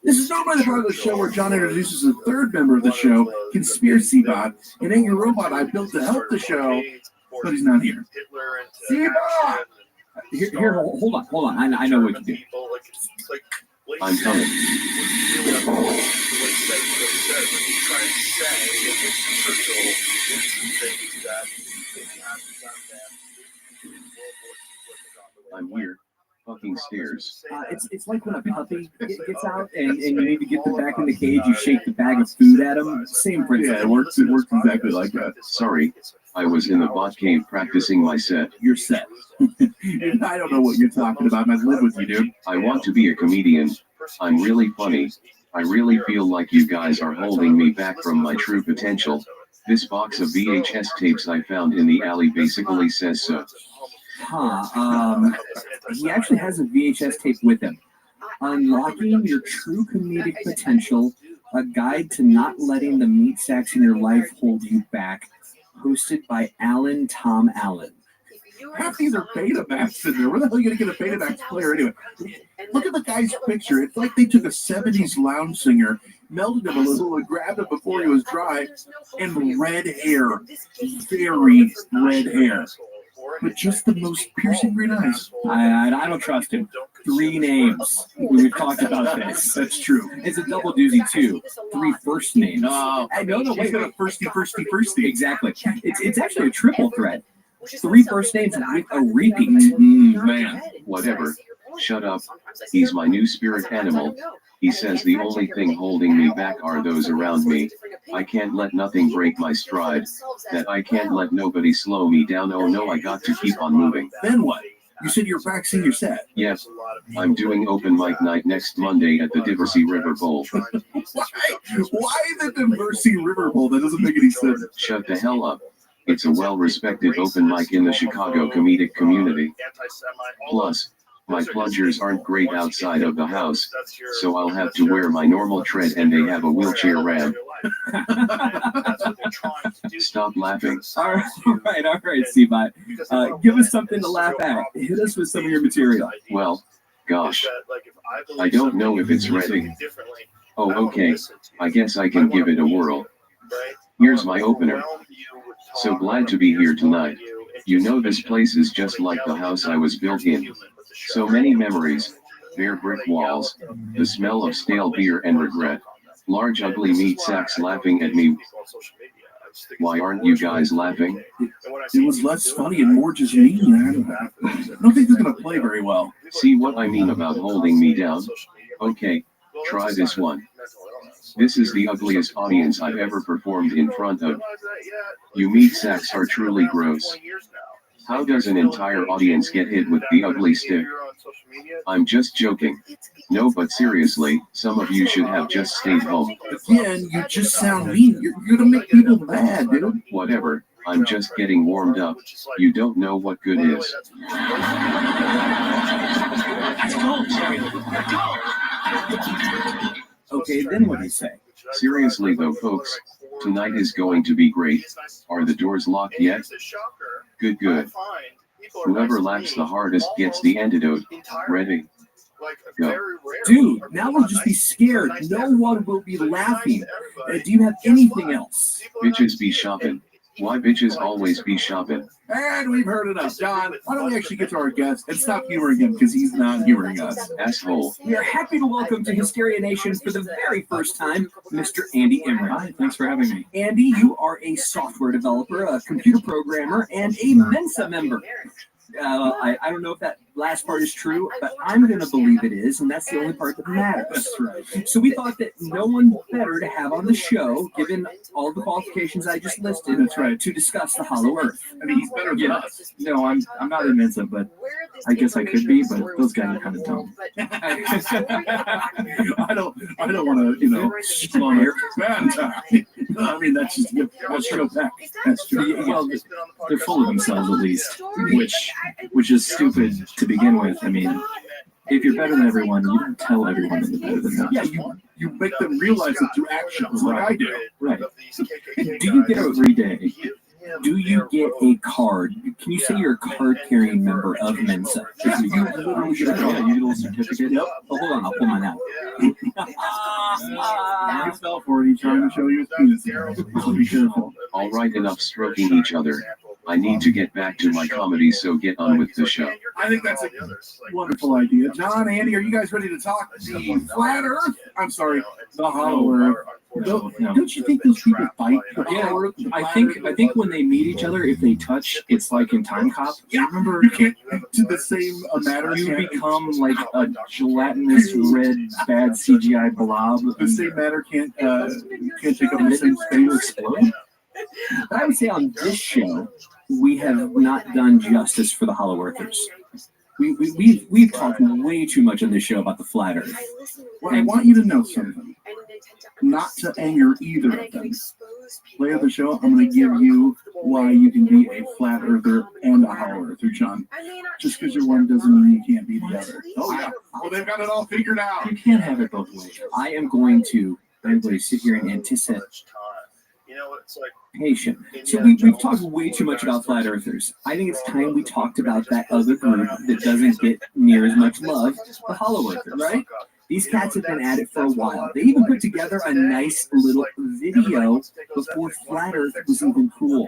This is normally the part of the show where John introduces the third member of the show, Conspiracy Bot, an angry robot I built to help the show, but he's not here. Seabot! Here, hold on. I know what to do. I'm coming. I'm here. Fucking stairs. It's like when a puppy gets out and you need to get them back in the cage, you shake the bag of food at them. Same principle. Yeah, it works exactly like that. Sorry, I was in the bot cave practicing my set. Your set. I don't know what you're talking about. I live with you, dude. I want to be a comedian. I'm really funny. I really feel like you guys are holding me back from my true potential. This box of VHS tapes I found in the alley basically says so. He actually has a VHS tape with him. Unlocking Your True Comedic Potential, a guide to not letting the meat sacks in your life hold you back. Hosted by Alan Tom Allen. Half these are Betamax in there. Where the hell are you going to get a Betamax player anyway? Look at the guy's picture. It's like they took a 70s lounge singer melted him a little and grabbed him before he was dry, and red hair, very red hair, but just the most piercing green eyes. I don't trust him. 3 names. We've talked about this. That's true. It's a double doozy too. 3 first names. No, wait. A firsty. Exactly. It's actually a triple threat. 3 first names with a repeat. Man. Whatever. Shut up. He's my new spirit animal. He says the only thing holding me back are those around me. I can't let nothing break my stride. That I can't let nobody slow me down. Oh no, I got to keep on moving. Then what? You said you're practicing your set. Yes. I'm doing open mic night next Monday at the Diversey River Bowl. Why the Diversey River Bowl? That doesn't make any sense. Shut the hell up. It's a well-respected open mic in the Chicago comedic community. Plus, my plungers aren't great outside of the house, so I'll have to wear my normal tread and they have a wheelchair ramp. Stop laughing. All right, C-Bot. Give us something to laugh at. Hit us with some of your material. Well, gosh. I don't know if it's ready. Oh, okay. I guess I can give it a whirl. Here's my opener. So glad to be here tonight. You know this place is just like the house I was built in. So many memories, bare brick walls, the smell of stale beer and regret, large ugly meat sacks laughing at me. Why aren't you guys laughing? It was less funny and more just mean. I don't think they're going to play very well. See what I mean about holding me down? Okay, try this one. This is the ugliest audience I've ever performed in front of. You meat sacks are truly gross. How does an entire audience get hit with the ugly stick? I'm just joking. No, but seriously, some of you should have just stayed home. Again, you just sound mean. You're gonna make people mad, dude. Whatever. I'm just getting warmed up. You don't know what good is. Okay, then what do you say? Seriously though, folks, tonight is going to be great. Are the doors locked yet? Good. Whoever laughs the hardest gets the antidote. Ready? Go. Dude, now we'll just be scared. No one will be laughing. Do you have anything else? Bitches be shopping. Why bitches always be shopping? And we've heard enough. John, why don't we actually get to our guest and stop humoring him because he's not humoring us. Asshole. We are happy to welcome to Hysteria Nation for the very first time, Mr. Andy Emmerich. Hi, thanks for having me. Andy, you are a software developer, a computer programmer, and a Mensa member. I don't know if that last part is true, but I'm going to believe it is, and that's the only part that matters. That's right. So we thought that no one better to have on the show, given all the qualifications I just listed, That's right. to discuss the Hollow Earth. I mean, he's better than us. No, I'm not in Mensa, but I guess I could be, but those guys are kind of dumb. I don't want to, slow your bad time. I mean, that's just let's go back. That's true. Well, they're full of themselves at least, which is stupid to begin with. I mean, if you're better than everyone, you don't tell everyone that you're better than them. Yeah, you make them realize it through actions, like I do. Right. Do you get every day? Do you get a card? Can you say you're a card-carrying member of Mensa? You literally get a card. Yeah, you get a little certificate. Yep. Oh, hold on, I'll pull mine out. You fell for it. He's trying to show you his penis. So be careful. All right, enough stroking each other. I need to get back to my comedy, so get on with the show. I think that's a wonderful idea. John, Andy, are you guys ready to talk the flat Earth? I'm sorry, the Hollow Earth. Don't you think those people fight? Yeah, I think when they meet each other, if they touch, it's like in Time Cop. Yeah, remember, you can't do the same matter. You become like a gelatinous red bad CGI blob. The same matter can't take up the same space. Explode. But I would say on this show, we have not done justice for the Hollow Earthers. We've talked way too much on this show about the flat Earth. Well, I want you to know something. Not to anger either of them. Later in the show, I'm going to give you why you can be a flat earther and a hollow earther, John. Just because you're one doesn't mean you can't be the other. Oh yeah. Well, they've got it all figured out. You can't have it both ways. I am going to sit here and anticipate. Patient. So we've talked way too much about flat earthers. I think it's time we talked about that other group that doesn't get near as much love, the hollow earthers, right? These cats have been at it for a while. They even put together a nice little video before Flat Earth was even cool.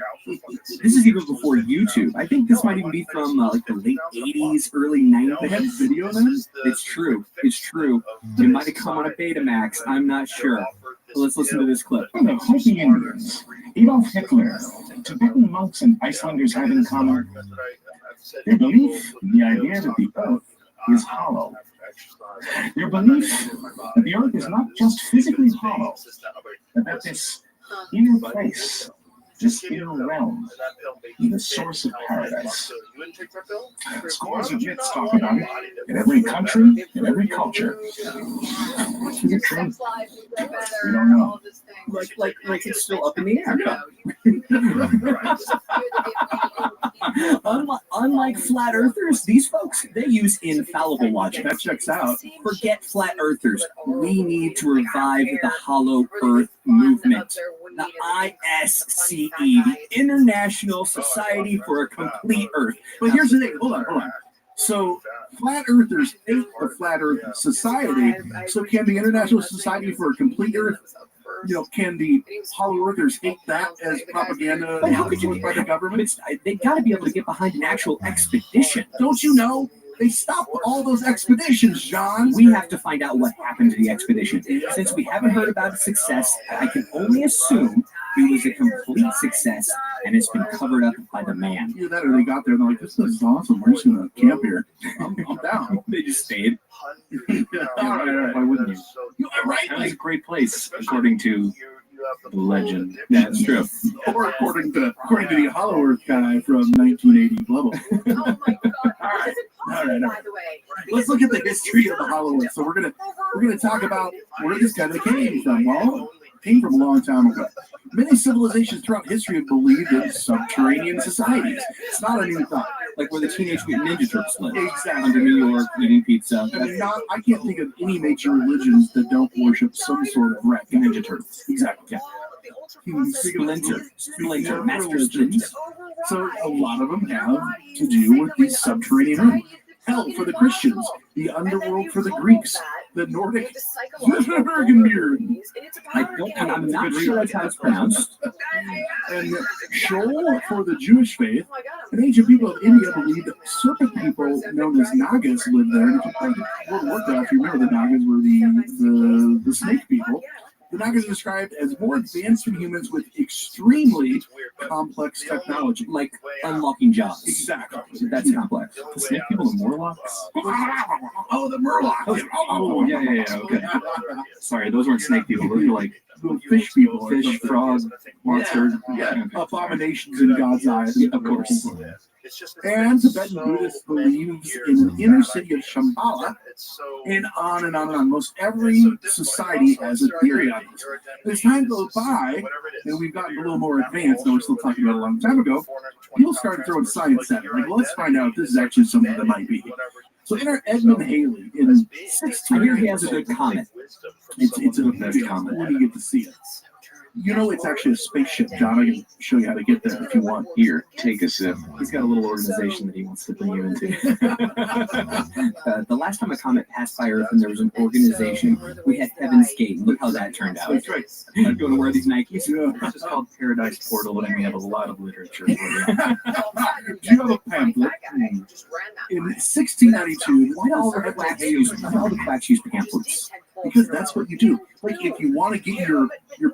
This is even before YouTube. I think this might even be from like the late 80s, early 90s. They had video then? It's true. It's true. It might have come on a Betamax. I'm not sure. Let's listen to this clip. The Hopi Indians, Adolf Hitler, Tibetan monks and Icelanders have in common their belief in the idea that the Earth is hollow. Their belief that the Earth is not just physically hollow, but that this inner place, this inner realm, is the source of paradise. Scores of myths talk about it in every country, in every culture. Is it true? We don't know. Like it's still up in the air. Unlike flat earthers, these folks, they use infallible logic. That checks out. Forget flat earthers. We need to revive the Hollow Earth movement. The ISCE, the International Society for a Complete Earth. But here's the thing. Hold on. So flat earthers hate the Flat Earth Society. So can the International Society for a Complete Earth, can the Hollow Earthers hate that as propaganda by the government? They got to be able to get behind an actual expedition. Don't you know? They stopped all those expeditions, John. We have to find out what happened to the expedition. Since we haven't heard about its success, I can only assume it was a complete success and it's been covered up by the man. Either that or they got there and they're like, this is awesome. We're just going to camp here. I'm down. They just stayed. All right. Why wouldn't you? Right. That was a great place, according to the legend. That's true. Or according to the Hollow Earth guy from 1980. Blah, blah. All right. Let's look at the history of the Hollow Earth. So we're gonna talk about where this kind of came from. Well, it came from a long time ago. Many civilizations throughout history have believed in subterranean societies. It's not a new thought. Like where the Teenage Mutant Ninja Turtles live. Exactly. Under New York, eating pizza. I can't think of any major religions that don't worship some sort of wreck. Ninja Turtles. Exactly. Yeah. Splinter, Master Splinter. So a lot of them have to do with these subterranean rooms. Hell for the Christians, the underworld for the Greeks, the Nordic I'm not sure that's how it's pronounced. And Sheol for the Jewish faith. And ancient people of India believed that serpent people known as Nagas lived there. And if you played World of Warcraft, you remember the Nagas were the snake people. The Nagas are described as more advanced than humans with extremely complex technology. Like unlocking jobs. Exactly. That's complex. The snake people, the Morlocks? Oh, the Murlocs. Oh, yeah, okay. Sorry, those weren't snake people. Those were like fish people. Fish, frog, monster. Yeah. Abominations in God's eyes. Yeah, of course. And Tibetan Buddhists believes in an inner city of Shambhala, and on and on and on. Most every society has a theory on this. As time goes by, and we've gotten a little more advanced, and we're still talking about a long time ago, people started throwing science at it. Like, well, let's find out if this is actually something that might be. So enter Edmund Haley in 16. I hear he has a good comment. It's a best comment when you get to see it. You know, it's actually a spaceship, John. I can show you how to get there if you want. Here, take a sip. He's got a little organization that he wants to bring you into. The last time a comet passed by Earth and there was an organization, we had Heaven's Gate. Look how that turned out. That's right. I'm going to wear these Nikes. This is called Paradise Portal, and we have a lot of literature for you. Do you have a pamphlet? In 1692, why do all the quacks use pamphlets? Because that's what you do. Like, if you want to get your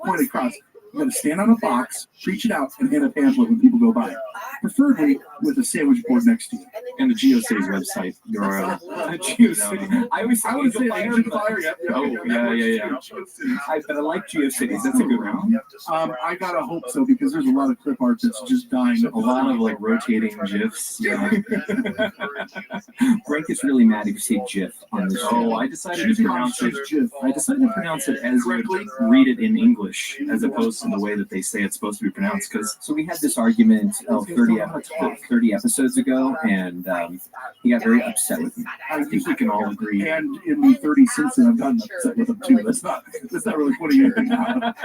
point across, you got to stand on a box, preach it out, and hand a pamphlet when people go by. Preferably with a sandwich board next to you. And the GeoCities website URL. GeoCities. I would say Fire. Oh, yeah. But I like GeoCities. That's a good one. I gotta hope so, because there's a lot of clip art that's just dying. A lot of like rotating GIFs. Yeah. Frank is really mad if you say GIF on this show. Oh, I decided to pronounce it as you would read it in English, as opposed pronounced in the way that they say it's supposed to be pronounced. Because so we had this argument 30 episodes ago, and he got very upset with me. I think we can all agree. And in the 30 since then, I've gotten upset with him too. That's not really putting anything out.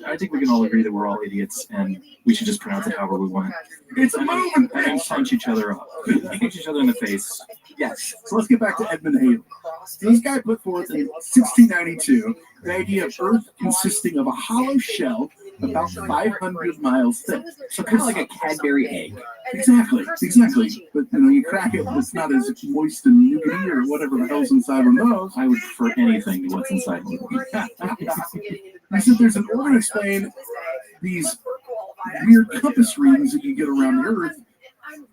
I think we can all agree that we're all idiots, and we should just pronounce it however we want. It's a movement. And punch each other up. Punch each other in the face. Yes. So let's get back to Edmund Halley. This guy put forth in 1692 the idea of Earth consisting of a hollow shell about 500 miles thick. So kind of like a Cadbury egg. Exactly. But you crack it, it's not as moist and nougaty or whatever the hell's inside of those. I would prefer anything to what's inside of I said there's an order to explain these weird compass readings that you get around the Earth.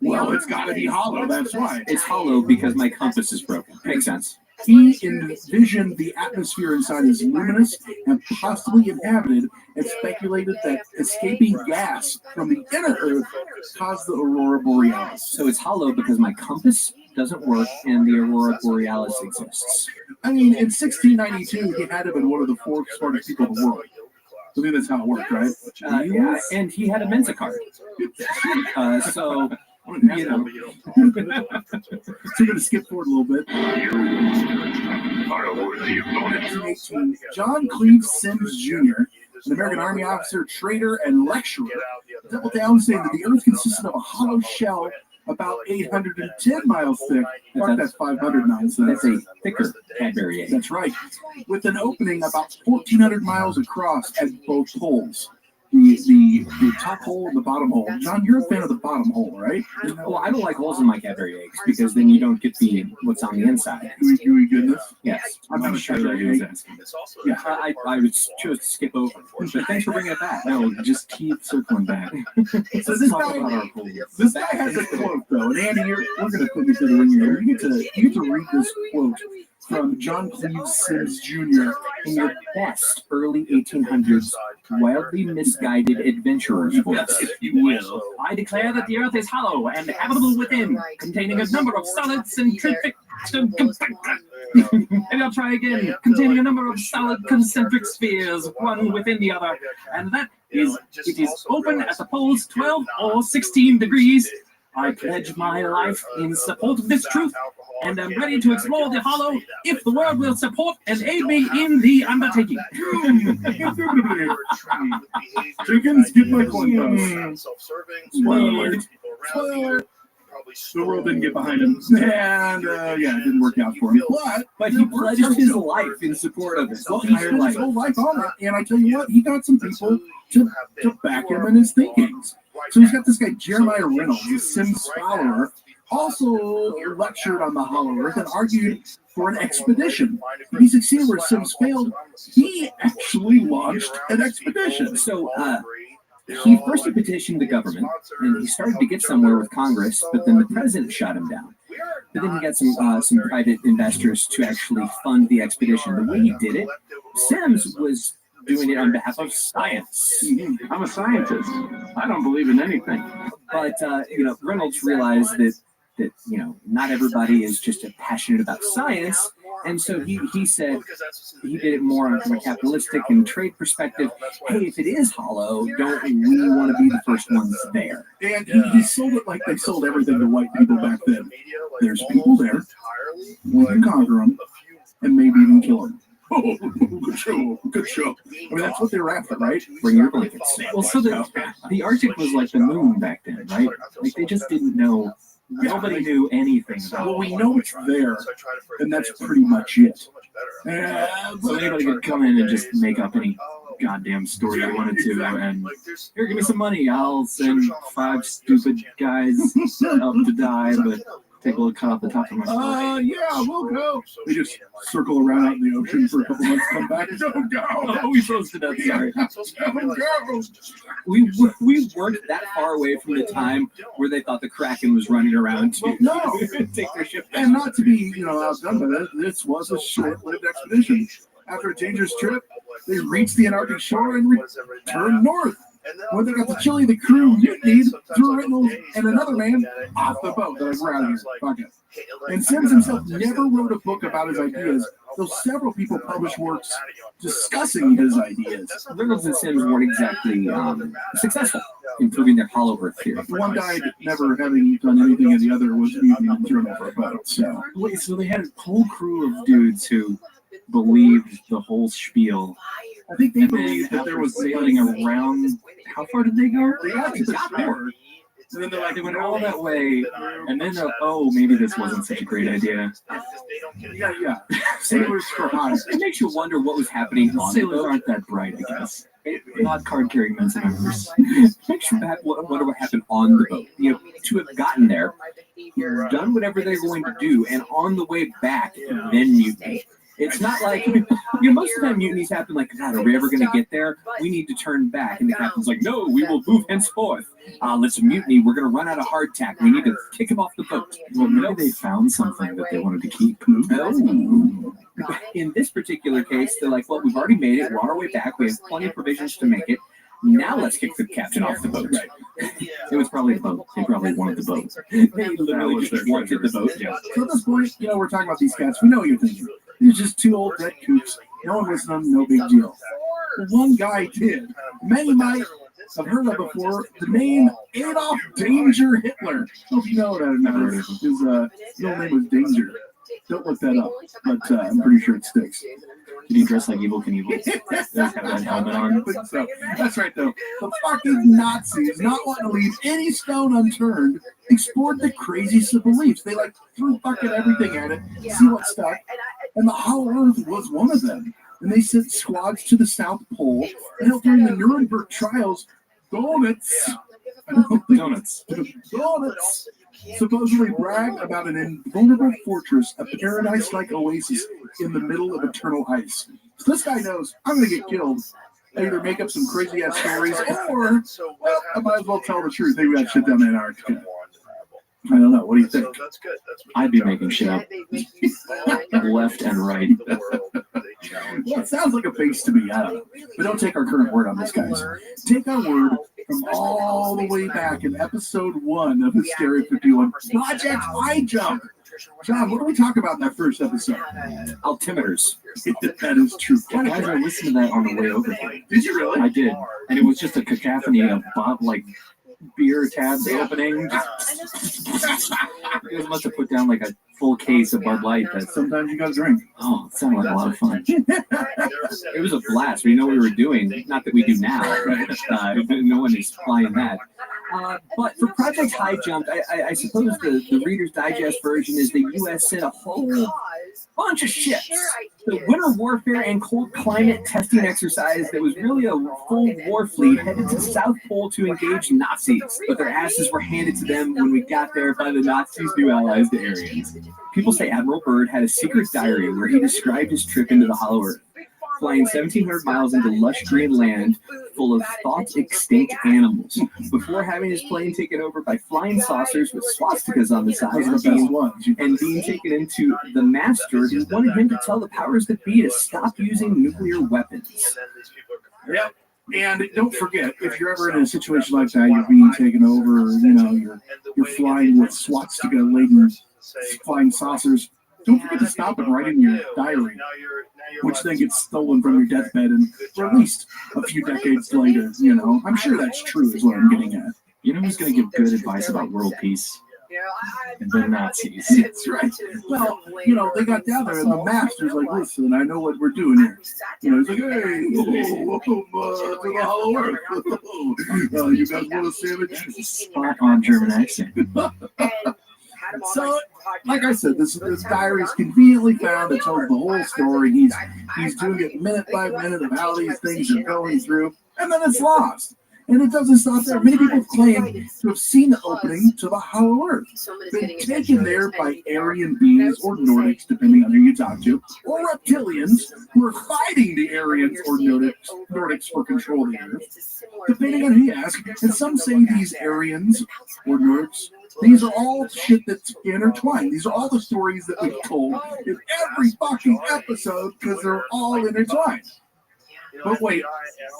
Well, it's got to be hollow, that's why. It's hollow because my compass is broken. Makes sense. He envisioned the atmosphere inside as luminous and possibly inhabited, and speculated that escaping gas from the inner Earth caused the aurora borealis. So it's hollow because my compass doesn't work and the aurora borealis exists. I mean, in 1692, he had to have been one of the 4 smartest people in the world. I think that's how it worked, right? Yeah, and he had a Mensa card. So... So we're going to skip forward a little bit. 1918, John Cleve Sims Jr., an American Army officer, trader, and lecturer, doubled down saying that the Earth consisted of a hollow shell about 810 miles thick. Fuck that 500 miles. That's a thicker Cadbury egg. That's right. With an opening about 1,400 miles across at both poles. The top hole and the bottom hole. John, you're a fan of the bottom hole, right? Well, I don't like holes in my Cadbury eggs because then you don't get what's on the inside. Gooey goodness? Yes. I'm not sure that he was asking. Yeah, I would choose to skip over. But thanks for bringing it back. No, just keep circling back. So this guy has a quote, though. And Andy, we're going to put this in the ring here. You get to read this quote from John Cleve Sims Jr. in your best early 1800s wildly misguided adventurer's voice, if you will. I declare that the Earth is hollow and habitable within, containing a number of solid centrifugal... Maybe I'll try again. Containing a number of solid concentric spheres, one within the other, and that is, it is open at the poles 12 or 16 degrees. I pledge my life in support of this truth, and am ready to explore the hollow if the world will support and aid me in the undertaking. Chickens, get my coin. Spoiler. The world didn't get behind him, and it didn't work out for him. But he pledged his life in support of it. Well, he spent his whole life on it, and I tell you what, he got some people to back him in his thinkings. So he's got this guy Jeremiah Reynolds, a Sims follower, also lectured on the hollow Earth and argued for an expedition. He succeeded where Sims failed. He actually launched an expedition. So he first petitioned the government, and he started to get somewhere with Congress, but then the president shot him down. But then he got some private investors to actually fund the expedition. The way he did it, Sims was doing it on behalf of science. I'm a scientist. I don't believe in anything. But Reynolds realized that not everybody is just passionate about science, and so he said he did it more from a capitalistic and trade perspective. Hey, if it is hollow, don't we want to be the first ones there? And he sold it like they sold everything to white people back then. There's people there. We can conquer them, and maybe even kill them. Oh, good show. I mean, that's what they were after, right? Bring your blankets. Well, so the Arctic was like the moon back then, right? Like they just didn't know. Nobody knew anything about it. Well, we know it's there, and that's pretty much it. So anybody could come in and just make up any goddamn story they wanted to, and here, give me some money. I'll send 5 stupid guys up to die, but take a little cut off the top of my story. Yeah, we'll go. They just circle around out in the ocean for a couple months, come back, don't go. Oh, we froze to death, sorry. We weren't that far away from the time where they thought the Kraken was running around to take their ship down. And not to be, outdone by that, this was a short-lived expedition. After a dangerous trip, they reached the Antarctic shore and returned north. when they got the chili the crew mutinied, threw Reynolds and another man off the boat. They're like, we're out of here. Fuck it. And Sims himself never wrote a book about his ideas, though several people published works discussing his ideas. Reynolds and Sims weren't exactly successful in proving their hollow earth theory. One died never having done anything, and the other was being thrown over a boat. So, wait, so they had a whole crew of dudes who believed the whole spiel. I think they believed that there was sailing around. How far did they go? They got to the shore. And then they're like, they went all that way, and then oh, maybe this wasn't such a great idea. Yeah. Sailors for hire. It makes you wonder what was happening on Sailors the boat. aren't that bright, I guess. Not card-carrying men members. Makes you wonder what happened on the boat. You know, to have gotten there, done whatever they're going to do, and on the way back, then mutiny. It's not like, most of the time mutinies happen like, God, are we ever going to get there? We need to turn back. And the captain's like, no, we will move henceforth. Let's mutiny. We're going to run out of hardtack. We need to kick him off the boat. Well, maybe they found something that they wanted to keep. In this particular case, they're like, well, we've already made it. We're on our way back. We have plenty of provisions to make it. Now let's kick the captain off the boat. It was probably a boat. They probably wanted the boat. They literally just wanted the boat. Yeah. So at this point, we're talking about these cats. We know what you're thinking. They're just two old red coops. No one listened to them, no big deal. But one guy did. Many might have heard of before. The name Adolf Danger Hitler. I don't know if you know that or not. His middle name was Danger. Don't look that up, but I'm pretty sure it sticks. Did he dress like Evel Knievel? Does have that helmet on? So, that's right, though. The fucking Nazis, not wanting to leave any stone unturned, explored the craziest of beliefs. They threw fucking everything at it, see what stuck, and the Hollow Earth was one of them. And they sent squads to the South Pole, and helped during the Nuremberg trials, donuts supposedly bragged about an invulnerable fortress, a paradise-like oasis in the middle of eternal ice. So this guy knows, I'm going to get killed. I either make up some crazy-ass stories, or, well, I might as well tell the truth. Maybe that shit down in Antarctica. I don't know. What do you think? I'd be making shit up. Left and right. Well, it sounds like a base to me. I don't know. But don't take our current word on this, guys. Take our word from all the way back in episode 1 of Hysteria 51, Project High Jump. John, what do we talk about in that first episode? Altimeters. That is true. Guys, I listened to that on the way over here. Did you really? I did. And it was just a cacophony of beer tabs opening. You must have put down a full case of Bud Light. That sometimes you gotta drink. Oh, it sounded like a lot of fun. It was a blast. We know what we were doing. Not that we do now. No one is flying that. But for Project High Jump, I suppose the Reader's Digest version is the U.S. sent a whole bunch of ships. The winter warfare and cold climate testing exercise that was really a full war fleet headed to the South Pole to engage Nazis. But their asses were handed to them when we got there by the Nazis' new allies, the Aryans. People say Admiral Byrd had a secret diary where he described his trip into the Hollow Earth, flying 1,700 miles into lush green land full of thought-extinct animals, before having his plane taken over by flying saucers with swastikas on the sides and being taken into the master who wanted him to tell the powers that be to stop using nuclear weapons. Yep. And don't forget, if you're ever in a situation like that, you're being taken over, you're flying with swastika-laden flying saucers, don't forget to stop and write in your diary, which then gets stolen from your deathbed and released a few decades later. I'm sure that's true is what I'm getting at. You know who's going to give good advice about world peace? The Nazis. That's right. Well, they got down there and the master's like, listen, I know what we're doing here. He's like, hey, welcome to the Hollow Earth. You guys want a sandwich? Spot on German accent. So, like I said, this diary is conveniently found. It tells the whole story. He's doing it minute by minute of how these things are going through, and then it's lost. And it doesn't stop there. Many people claim to have seen the opening to the Hollow Earth, been taken there by Aryan beings or Nordics, depending on who you talk to, or reptilians who are fighting the Aryans or Nordics for control of the Earth, depending on who you ask. And some say these Aryans or Nordics, these are all shit that's intertwined. These are all the stories that we've told in every fucking episode because they're all intertwined. But wait,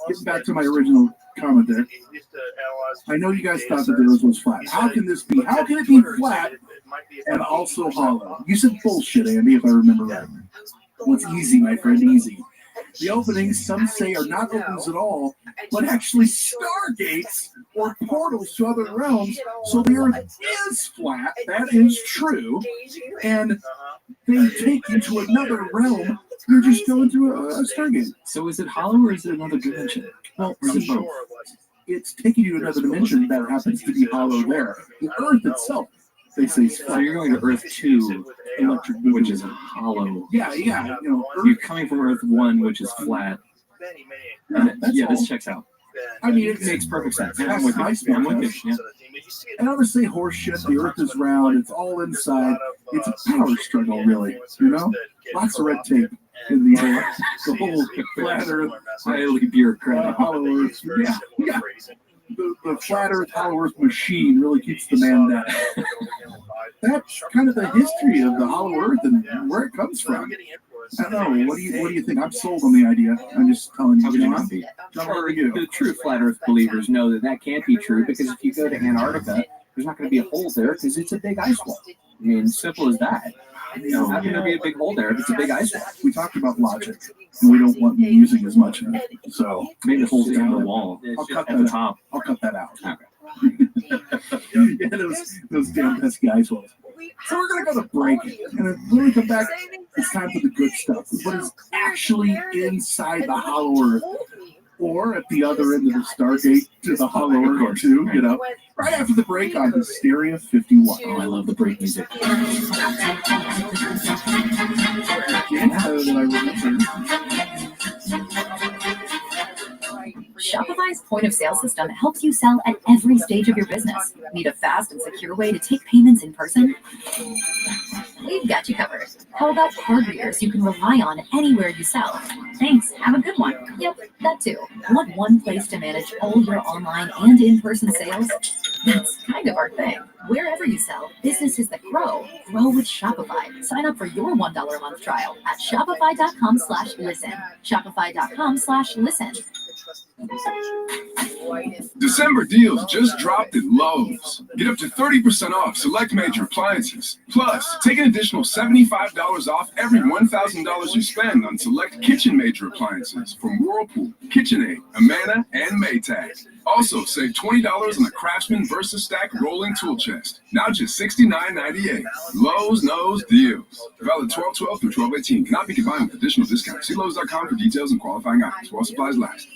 getting back to my original comment there. I know you guys thought that the Earth was flat. How can this be? How can it be flat and also hollow? You said bullshit, Andy, if I remember right. What's easy, my friend? Easy. The openings, some say, are not openings at all, but actually stargates or portals to other realms. So the Earth is flat. That is true. And they take you to another realm. You're just going through a stargate. So is it hollow or is it another dimension? Well, it's taking you to another dimension that happens to be hollow there. The Earth itself, they say, is flat. So you're going to Earth 2, electric, which is hollow. Yeah. You know, You're coming from Earth 1, which is flat. Yeah, this checks out. I mean, It makes perfect sense. That's I'm with nice, you. I'm man. with you. Yeah. I never say horse shit. The Earth is round. It's all inside. It's a power struggle, really. You know, lots of red tape in the whole flat Earth, Highly bureaucratic. hollow Earth. Yeah. The flat Earth hollow Earth machine really keeps the man down. That's kind of the history of the hollow Earth and where it comes from. I don't know. What do you think? I'm sold on the idea. I'm just telling you. How could you not be? The true flat Earth believers know that that can't be true because if you go to Antarctica, there's not going to be a hole there because it's a big ice wall. I mean, simple as that. You know, how can there be a big hole there if it's a big ice wall? We talked about logic, and we don't want you using as much of it. So maybe the hole's in the wall at the top. I'll cut that out. Okay. Yeah, those damn pesky ice walls. So we're gonna go to break, and when we come back, it's time for the good stuff. What is actually inside the hollow Earth, or at the other end of the Stargate to the hollow Earth too. You know, right after the break on Hysteria 51. Oh, I love the break music. Shopify's point of sale system helps you sell at every stage of your business. Need a fast and secure way to take payments in person? We've got you covered. How about card readers you can rely on anywhere you sell? Thanks. Have a good one. Yep, that too. Want one place to manage all your online and in-person sales? That's kind of our thing. Wherever you sell, businesses that grow with Shopify. Sign up for your $1 a month trial at shopify.com/listen. Shopify.com/listen. December deals just dropped at Lowe's. Get up to 30% off select major appliances. Plus, take an additional $75 off every $1,000 you spend on select kitchen major appliances from Whirlpool, KitchenAid, Amana, and Maytag. Also, save $20 on the Craftsman VersaStack rolling tool chest. Now just $69.98. Lowe's knows deals. Valid 12/12 through 12/18. Cannot be combined with additional discounts. See Lowe's.com for details and qualifying items while supplies last.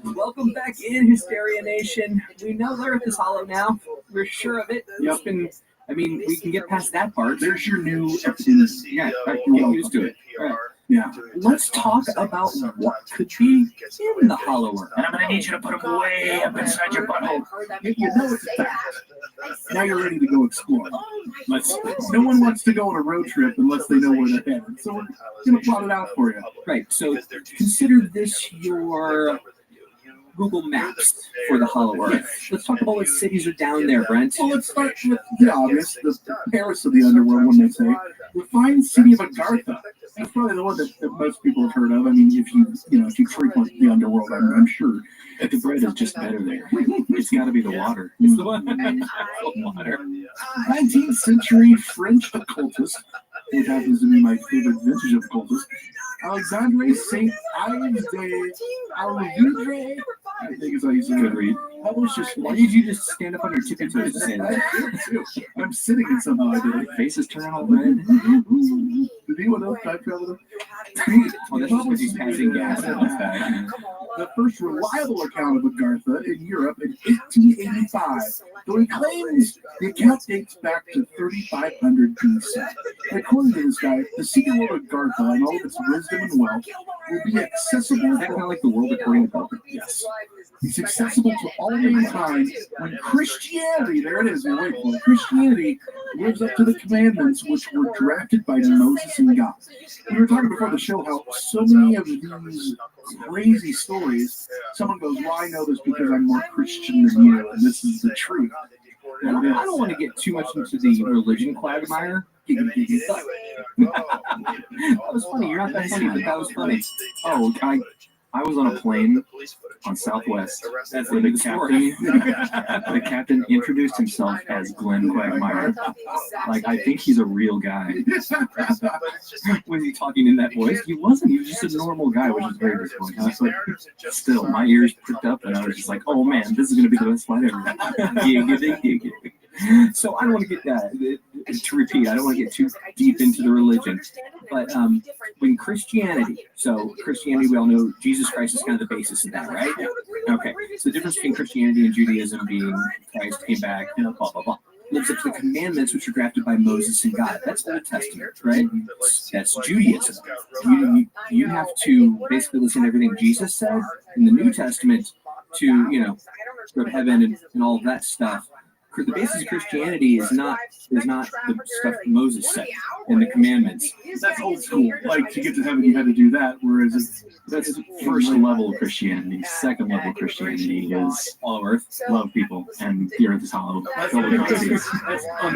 Welcome back in, Hysteria Nation. We know the Earth is hollow now. We're sure of it. Yep. We can get past that part. There's your new Yeah, get used to it. Right. Yeah. Let's talk about what could be in the hollow Earth. And I'm going to need you to put them way up inside your butthole. You know it's a fact. Now you're ready to go explore. No one wants to go on a road trip unless they know where they're headed. So we're going to plot it out for you. Right. So consider this your Google Maps for the hollow Earth. Let's talk about what cities are down there, Brent. Well, let's start with the obvious, the Paris of the underworld, one may say. The fine city of Agartha. That's probably the one that most people have heard of. I mean, if you frequent the underworld, I'm sure. But the bread is just better there. It's got to be the water. It's the one. Water. 19th century French occultist, which happens to be my favorite vintage of occultist, Alexandre Saint Ives de Alvidre, I think is how you say it. Read. Why did you just stand up on your tippy toes to say that? I'm sitting in somehow I did. My face is turning all red. Did anyone else time travel? Oh, that's just because he's passing gas. The first reliable account of Agartha in Europe in 1885, though he claims the account dates back to 3500 BC. According to this guy, the secret world of Agartha and all of its wisdom and wealth will be accessible. Is that kind of like the world according to Gulliver? Yes. It's accessible to all mankind when Christianity, there it is, wait for it, Christianity lives up to the commandments which were drafted by Moses and God. We were talking before the show how so many of these crazy stories, someone goes, well, I know this because I'm more Christian than you, and this is the truth. I don't want to get too much into the religion quagmire, That was funny. You're not that funny, but that was funny. Oh, I was on a plane on Southwest. That's where the captain introduced himself as Glenn Quagmire. Like, I think he's a real guy. Was he talking in that voice? He wasn't. He was just a normal guy, which is very disappointing. I was like, still, my ears pricked up, and I was just like, oh man, this is going to be the best flight ever. So I don't want to get to repeat. I don't want to get too deep into the religion, but when Christianity, we all know Jesus Christ is kind of the basis of that, right? Okay. So the difference between Christianity and Judaism being Christ came back, blah blah blah. Lives up to the commandments which were drafted by Moses and God. That's Old Testament, right? That's Judaism. You have to basically listen to everything Jesus said in the New Testament to go to heaven and all of that stuff. The basis of Christianity is not the stuff Moses said in the commandments. That's old school. Like, to get to heaven, you had to do that. Whereas that's the first level of Christianity. Second level of Christianity is all earth, love people, and the earth is hollow. That's under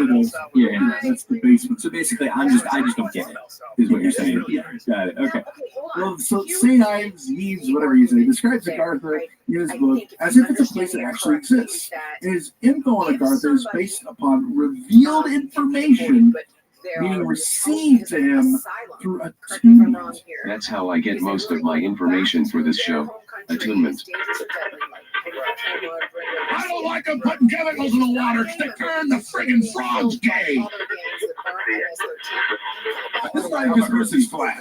those. Yeah, that's the basement. So basically, I just don't get it. Is what you're saying? Yeah, got it. Okay. Well, so St. Ives, whatever you say, describes Agartha in his book as if it's a place that actually exists. And his info on Agartha is based upon revealed information being received to him through attunement. That's how I get most of my information for this show. Attunement. I don't like them putting chemicals in the water to turn the friggin' frogs gay. This time this person's flat.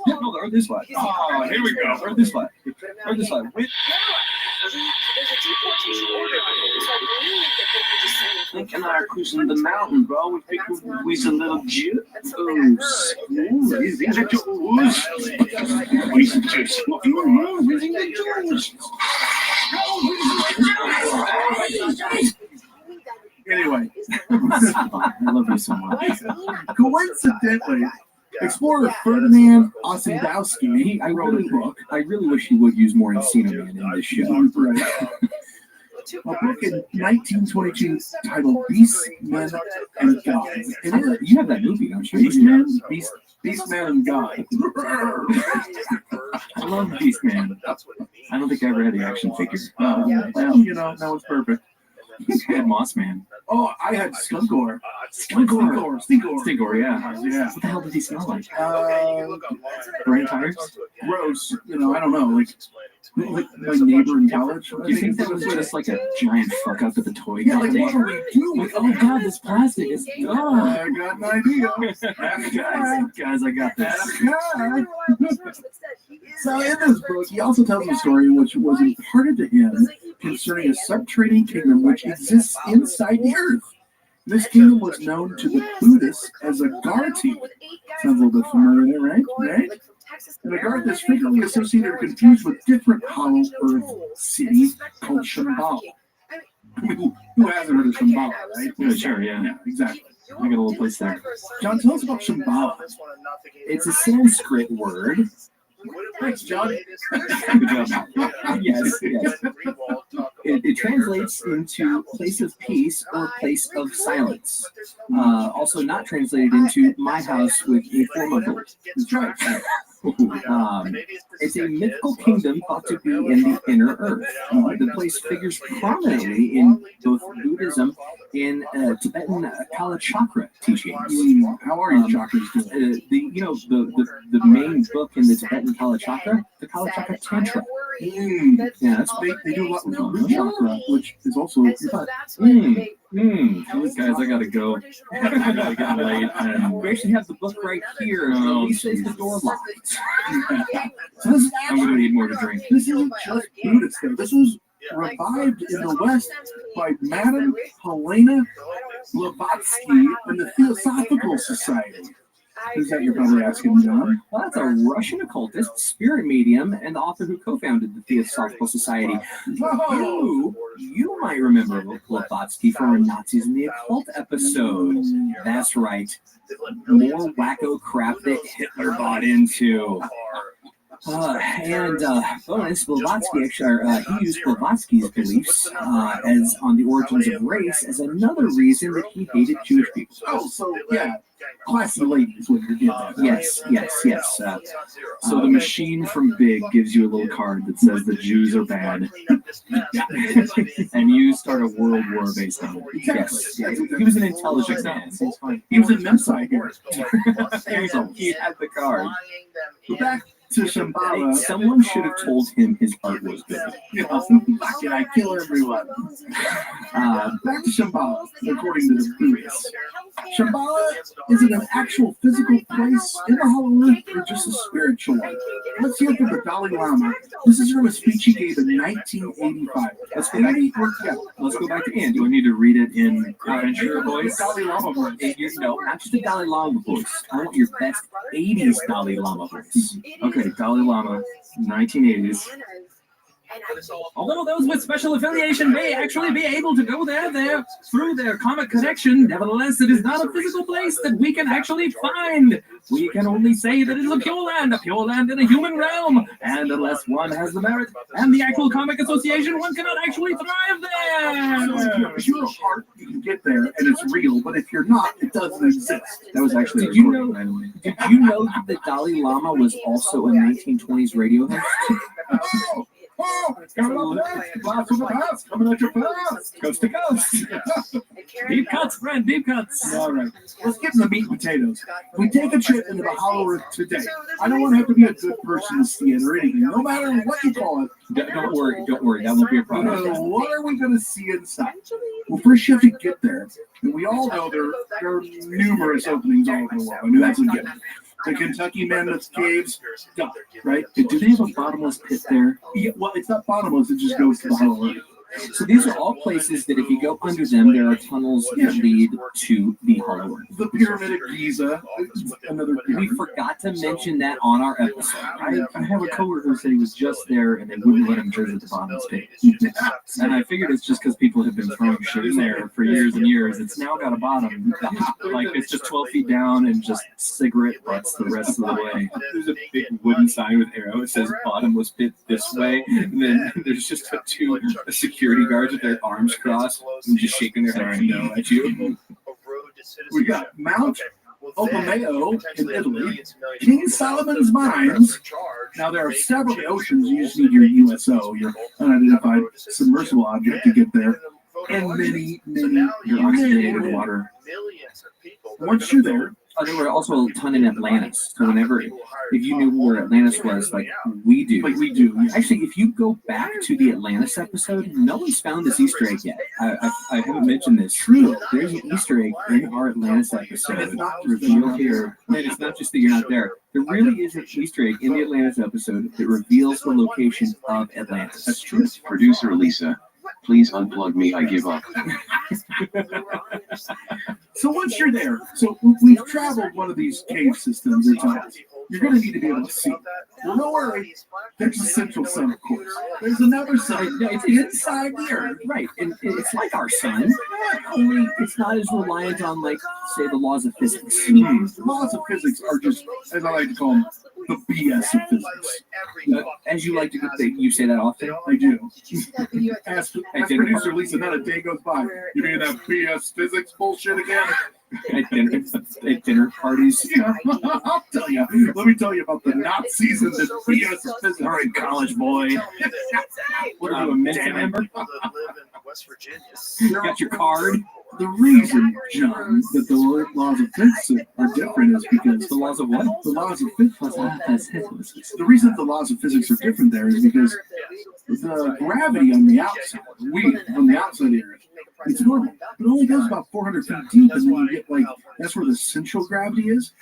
Yeah, no, the earth is flat. Oh, here we go. Earth is flat. Earth is flat. Link and I are cruising the mountain, bro. We think we's a little juice. These are juice. We some juice. Anyway, I love you so much. Coincidentally, explorer Ferdinand Ossendowski, I wrote a book. I really wish he would use more Encino Man in this show. A book in 1922 titled Beasts, Men, and Gods. You have that movie, don't you? Beastman and God. I love Beastman. I don't think I ever had the action figure. Well, that was perfect. I had Moss Man. Oh, I had Skunkor. Stinkor, yeah. Yeah. What the hell did he smell like? Brain tires? Gross. I don't know. Like my neighbor in college. Do you think that was just like a giant fuck up at the toy Yeah, like, company? what are we doing? Like, oh god, this plastic is. Oh, I got an idea. guys, I got this. So in this book, he also tells a story which was imparted to him concerning a subterranean kingdom which exists inside the earth. This kingdom was known to the Buddhists as Agartha. Sounds a little bit familiar, right? And Agartha is frequently associated or confused with different hollow earth cities called Shambhala. Who hasn't heard of Shambhala, right? Yeah, sure, yeah. Exactly. I got a little place there. John, tell us about Shambhala. It's a Sanskrit word. Thanks, John. Good job. Yes. It translates into place of peace or place of silence. Also not translated into my house with a 4-month-old. That's right. It's a mythical kingdom thought to be in the inner earth. The place figures prominently in both Buddhism and Tibetan Kalachakra teachings. How are your chakras doing? The main book in the Tibetan Kalachakra, the Kalachakra Tantra. Yeah, they do a lot with the root chakra, which is also Guys, I gotta go. I gotta get late. We actually have the book right here. He says the door locked. So I'm gonna need more to drink. This isn't just Buddhist though. This was revived in the West by Madame Helena Blavatsky and the Theosophical Society. Is that you're probably asking, John? Well, that's a Russian occultist, spirit medium, and the author who co-founded the Theosophical Society. Who you might remember Blavatsky from our Nazis in the Occult episode. That's right. More wacko crap that Hitler bought into. Bonus, Blavatsky actually, he used Blavatsky's beliefs as on the origins of race as another reason that he hated Jewish people. Oh, so yeah. classy lady is what you're getting at. Yes. So the machine from Big gives you a little card that says the Jews are bad, and you start a world war based on it. Yes. He was an intelligent man. He was in Memphis here. He had the card. Back to Shambhala. Someone should have told him his art was good. I kill everyone. Back to Shambhala, according to the Buddhists. Shambhala is it an actual physical place in the Hollow Earth or just a spiritual one? Let's hear from the Dalai Lama. This is from a speech he gave in 1985. Let's go back to Ian. Do I need to read it in adventure voice? Dalai Lama voice. No, not just the Dalai Lama voice. I want your best 80s Dalai Lama voice. Okay, Dalai Lama, 1980s. Although those with special affiliation may actually be able to go there through their karmic connection, nevertheless, it is not a physical place that we can actually find. We can only say that it is a pure land in a human realm, and unless one has the merit and the actual karmic association, one cannot actually thrive there. If you're a heart, you can get there, and it's real, but if you're not, it doesn't exist. That was actually Did you know that the Dalai Lama was also a 1920s radio host? Oh, blast from the past, coming at your past, coast to coast. Deep cuts, friend, deep cuts. All right, let's get to the meat and potatoes. We take a trip into the Hollow Earth today. I don't want to have to be a good person to see it or anything, no matter what you call it. Don't worry, that won't be a problem. What are we going to see inside? Well, first you have to get there. And we all know there are numerous openings all over the world. I mean, that's a given. The Kentucky Mammoth Caves, right? Do they have a bottomless pit there? Yeah, well, it's not bottomless, it just goes to the Hollow Earth. So these are all places that if you go under them, there are tunnels that lead to the Hollow Earth. The Pyramid of Giza, another pyramid. We forgot to mention that on our episode. I have a coworker who said he was just there and they wouldn't let him visit the bottomless pit. And I figured it's just because people have been throwing shit in there for years and years. It's now got a bottom. Like it's just 12 feet down and just cigarette butts the rest of the way. There's a big wooden sign with arrow. It says bottomless pit this way. And then there's just a security guards with their arms crossed and just shaking their head no at you. We got Mount Opomeo in Italy, King Solomon's Mines. Now there are several oceans. You just need your USO, your unidentified submersible object, to get there, and many your oxygenated water. Once you're there. There were also a ton in Atlantis. So if you knew where Atlantis was, like we do. Actually, if you go back to the Atlantis episode, no one's found this Easter egg yet. I haven't mentioned this. True. There's an Easter egg in our Atlantis episode. It's not revealed here. And it's not just that you're not there. There really is an Easter egg in the Atlantis episode that reveals the location of Atlantis. That's true. Producer Lisa, please unplug me. I give up. So once you're there, so we've traveled one of these cave systems or tunnels. You're going to need to be able to see. Well, don't worry. There's a central sun, of course. There's another sun. It's inside the Earth. Right. And it's like our sun, only it's not as reliant on, like, say, the laws of physics. The laws of physics are just, as I like to call them, the BS of physics. As you like to you say that often? I do. Ask producer Lisa, not a day goes by. You mean that BS physics bullshit again? At dinner parties. Yeah, I'll tell you. Let me tell you about the Nazis and the BS of physics. All right, college boy. What are you, a Mint member? You got your card? The reason, John, that the laws of physics are different is because the laws of what? The laws of physics. The reason the laws of physics are different there is because the gravity on the outside, on the outside of the Earth, it's normal. It only goes about 400 feet deep, and then you get that's where the central gravity is.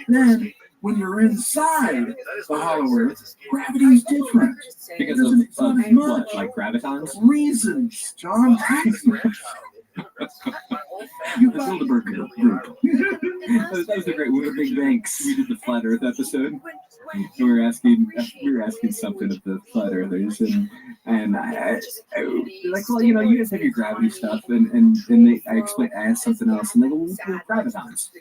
Then, when you're inside the Hollow Earth, gravity is different. Because of what? Like gravitons? Reasons, John. You the Bilderberg group. That was a great. We were big banks. We did the flat Earth episode. We were asking something of the flat earthers, and I like, well, you guys have your gravity stuff, and I asked something else, and they go, well, gravitons.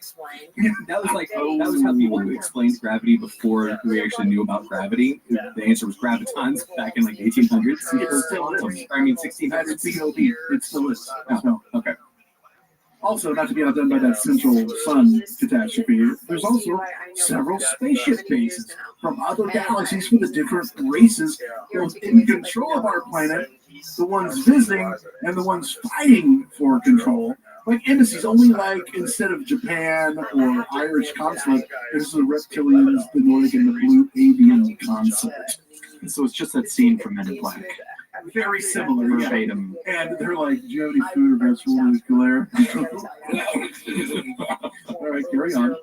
That was how people explained gravity before we actually knew about gravity. The answer was gravitons back in like 1800s. It still is. I mean 1600s. It still is. Oh, okay. Also, not to be outdone by that central sun catastrophe, there's also several spaceship bases from other galaxies for the different races, both in control of our planet, the ones visiting, and the ones fighting for control. Like embassies, only like instead of Japan or Irish consulate, there's the reptilians, the Nordic, and the blue avian consulate. And so it's just that scene from Men in Black. Very similar, verbatim. And they're like, do you have any food or vegetables, Claire? All right, carry on.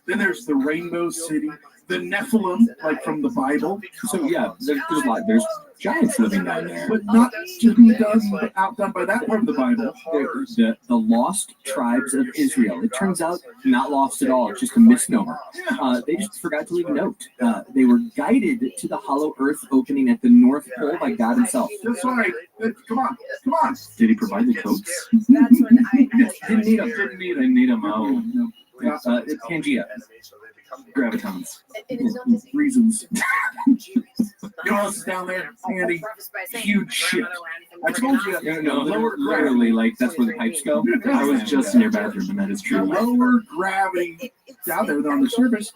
Then there's the Rainbow City, the Nephilim, like from the Bible. So yeah, there's a lot. There's giants living down there, but not to be outdone by that part of the Bible. The lost tribes of Israel. It turns out not lost at all. It's just a misnomer. They just forgot to leave a note. They were guided to the hollow earth opening at the North Pole by God himself. That's right. Come on. Did he provide the coats? Didn't need them. Oh, no. Pangea. Gravitons. Reasons. You know what else is down there, Andy? Huge shit. I told you. No, literally, like, that's where the pipes go. I was just in your bathroom, and that is true. Lower gravity down there on the surface,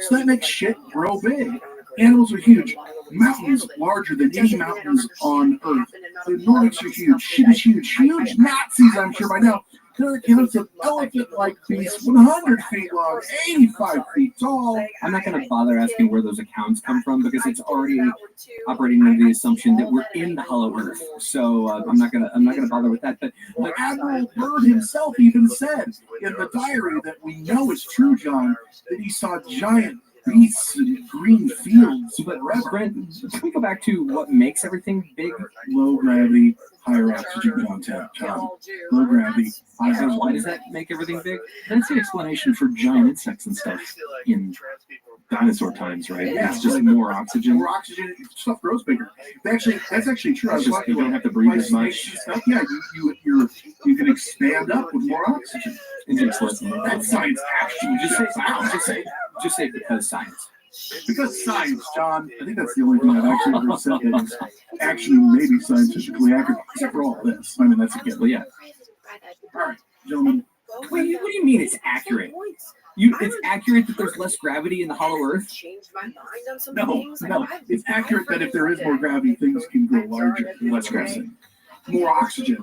so that makes shit grow big. Animals are huge. Mountains larger than any mountains on Earth. The Nordics are huge. Shit is huge. Huge Nazis, I'm sure by now. There are accounts of elephant-like beasts, 100 feet long, 85 feet tall. I'm not going to bother asking where those accounts come from because it's already operating under the assumption that we're in the hollow earth. So I'm not gonna bother with that. But Admiral Byrd himself even said in the diary that we know is true, John, that he saw giant beasts and green fields. But Brent, can we go back to what makes everything big? Low gravity, higher oxygen content, John. Low gravity, higher oxygen. Why does that make everything big? That's the explanation for giant insects and stuff in dinosaur times, right? Yeah, it's just more oxygen. More oxygen, stuff grows bigger. That's actually true. You don't have to breathe as much. Stuff, yeah, you can expand up with more oxygen. That's science. Actually, just say because science. Because science, John. I think that's the only thing I've actually ever said that is actually maybe scientifically accurate, except for all this. I mean, that's a given. Yeah. All right, gentlemen. Wait, what do you mean it's accurate? It's accurate that there's less gravity in the hollow earth? No. It's accurate that if there is more gravity, things can grow larger. Less gravity. More oxygen,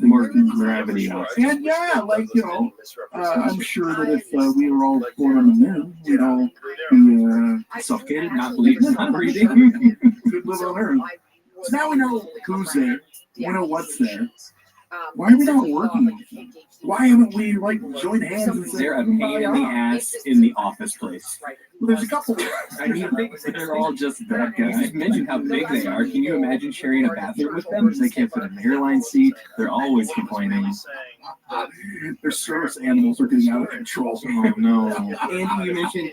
more gravity. And yeah, like, I'm sure that if we were all born on the moon, we'd all be suffocated, not breathing, could live on Earth. So now we know who's there, we know what's there. Why are we not working? Why haven't we joined hands and said, they're a pain in the ass in the office place? Well, there's a couple. I mean, they're all just bad guys. You just mentioned how big they are. Can you imagine sharing a bathroom with them? They can't fit in an airline seat. They're always complaining. Their service animals are getting out of control. Oh no, Andy,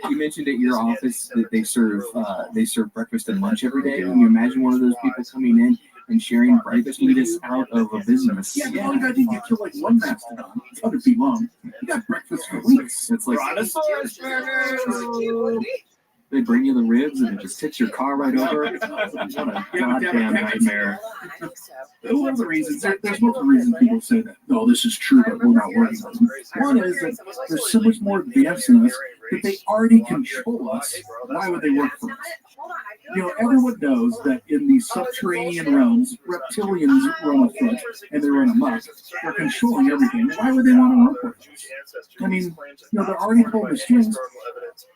you mentioned at your office that they serve breakfast and lunch every day. Can you imagine one of those people coming in and sharing breakfast with us out of a business? Yeah, well, I didn't get killed like one mastodon. It's 100 feet long. You got breakfast for weeks. It's like Brontosaurus burgers. They bring you the ribs and it just tips your car right over. What a goddamn nightmare. One of the reasons, there's multiple reasons people say that, no, this is true, but we're not working on it. One is that there's so much more advanced in us that they already control us. Why would they work for us? Everyone knows that in these subterranean realms, reptilians run afoot and they run amok. They're controlling everything. Why would they want to work with us? I mean, they're already pulling the strings.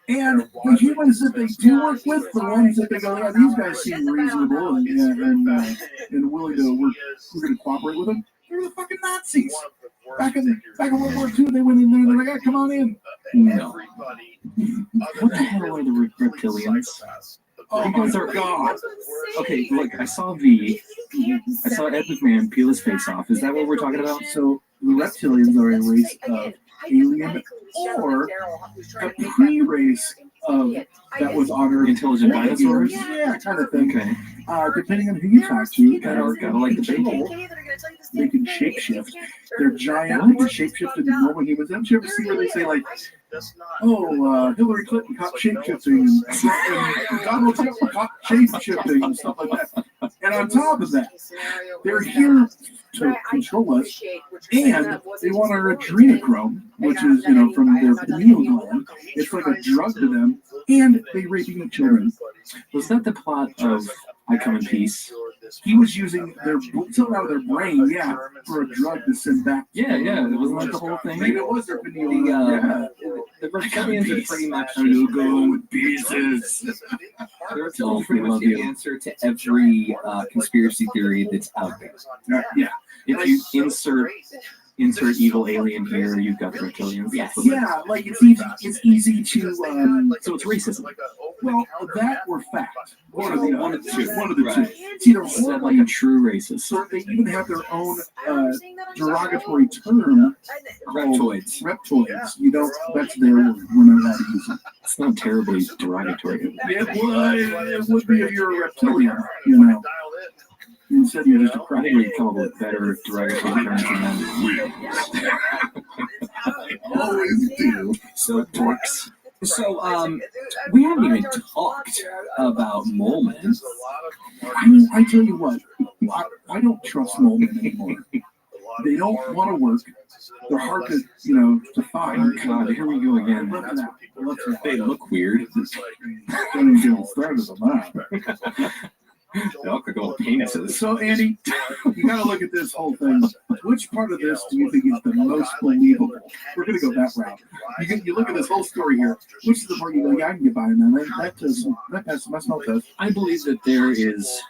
And the humans that they do work with, the ones that they go, yeah, these guys seem reasonable and willing to work, we're going to cooperate with them. They're the fucking Nazis. Back in World War II, they went in there and they're like, come on in. No. What the hell are the reptilians? Oh my God. Okay, look, I saw Ed McMahon peel his face off. Is that what we're talking about? So the reptilians are a race of alien or a pre-race of that was on Earth. Intelligent dinosaurs? Yeah, kind of thing. Okay. Depending on who you talk to, gotta like the bacon. They can shapeshift. They're giant shapeshifted normal humans. Don't you ever see where they say Hillary Clinton caught shapeshifting and Donald Trump caught shapeshifting and stuff like that? And on top of that, they're here to control us, and they want our adrenochrome, which is, from their pineal gland. It's like a drug to them, and they rape young children. Was that the plot of I Come in Peace? He was using something out of their brain, for a drug to send back. Yeah, wasn't that the whole thing? Maybe it was their pineal. The reptilians are pretty much with pieces. The reptilians are pretty much the answer to every conspiracy theory that's out there. Yeah. If you insert evil alien here, you've got the reptilians. Yes. Yeah, like it's easy to so it's racism. Well, that or fact. One of the two. Right. It's either Is that like a true racist? So they even have their own derogatory term. Reptoids. Reptoids. That's their word. We're not allowed to use it. It's not terribly derogatory. It would be if you're a reptilian, Instead, you're just a crap. Probably come up with better derogatory terms than that. Always do. So, dorks. So, we haven't even talked about mole men. I tell you what, I don't trust mole men anymore. They don't want to work. They're hard to find. Oh, God, here we go again. They look weird. Don't even get started on that. They all could go with penises. So, Andy, you got to look at this whole thing. Which part of this do you think is the most believable? We're going to go that route. You look at this whole story here. Which is the part you go, yeah, I can get by on that. That passes my smell test. I believe that there is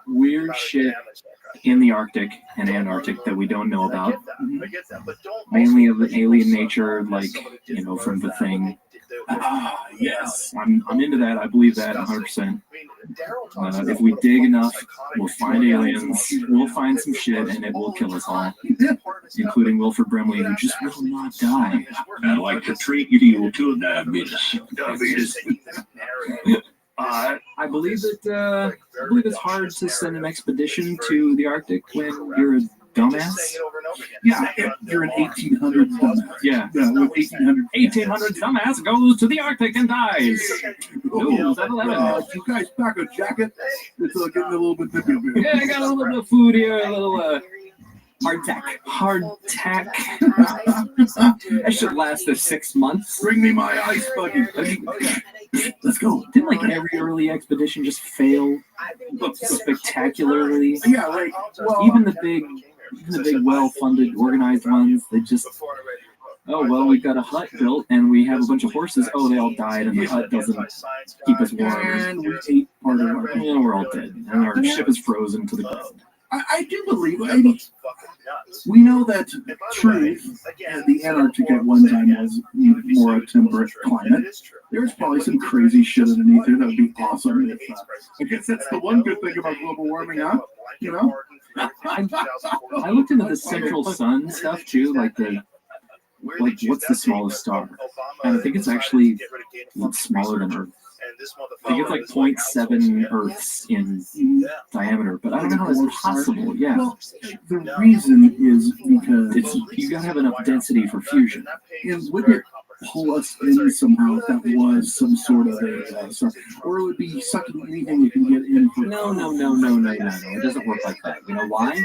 weird shit in the Arctic and Antarctic that we don't know about. Mainly of the alien nature, like, from The Thing. Yes, I'm into that. I believe that 100%. If we dig enough, we'll find aliens, we'll find some shit, and it will kill us all, including Wilford Brimley, who just will not die. I'd like to treat you to diabetes. I believe that it's hard to send an expedition to the Arctic when you're a dumbass. Yeah, you're an 1800s dumbass. Yeah, with 1800s dumbass goes to the Arctic and dies. Ooh, you guys pack a jacket? It's getting a little bit nippy over here. Yeah, I got a little bit of food here, a little hardtack. That should last us 6 months. Bring me my ice buggy. Let's go. Didn't like every early expedition just fail spectacularly? Yeah, even the big, well-funded, organized ones, they just. Oh, well, we've got a hut built and we have a bunch of horses. Oh, they all died and the hut doesn't keep us warm. And we ate part of our. Yeah, we're all dead. And our ship is frozen to the ground. I do believe, we know that truth, the Antarctic at one time was more a temperate climate. There's probably some crazy shit underneath there that would be awesome. I guess that's the one good thing about global warming, huh? I looked into the central sun stuff too, like what's the smallest star? And I think it's actually smaller than Earth. I think it's like 0.7 Earths in diameter, but I don't know how that's possible. Yeah. Well, the reason is because you gotta have enough density for fusion. And wouldn't it pull us in somehow if that was some sort of a star? Or it would be sucking anything you can get in. No. It doesn't work like that. You know why?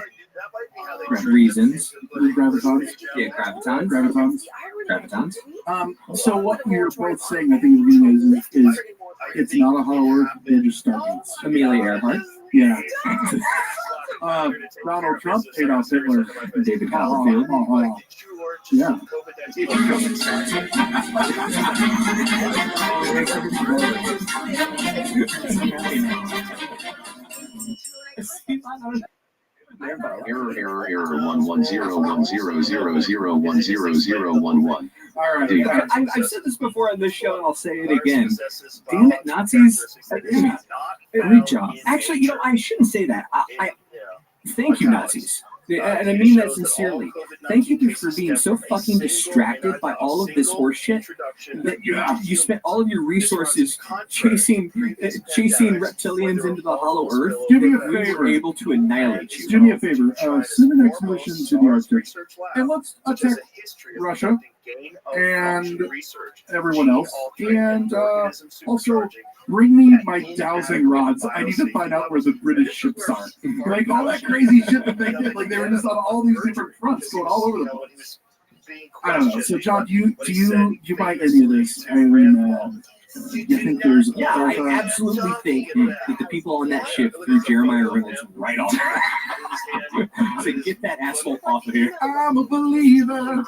Reasons. Gravitons. Yeah, gravitons. So what you're both saying, I think, is it's not a hollow Earth. They're just stargates. Amelia Earhart. Yeah. Donald Trump, Adolf Hitler, David Copperfield. Yeah. Error 1101000100011. All right. I've said this before on this show, and I'll say it again. Damn it, Nazis! Great job. Actually, I shouldn't say that. I thank you, Nazis. And I mean that sincerely. Thank you for being so fucking distracted by all of this horse shit that you spent all of your resources chasing reptilians into the hollow earth. Do me a favor. We were able to annihilate you. Do me a favor. Send an expedition to the Arctic, and let's attack Russia and everyone else, and also bring me my dowsing rods. I need to find out where the British ships are. Like all that crazy shit that they did. Like they were just on all these different fronts going all over the place. I don't know. So John, do you buy any of this? I mean, you think there's I absolutely think that the people on that ship threw Jeremiah Reynolds right off. So get that asshole off of here. I'm a believer.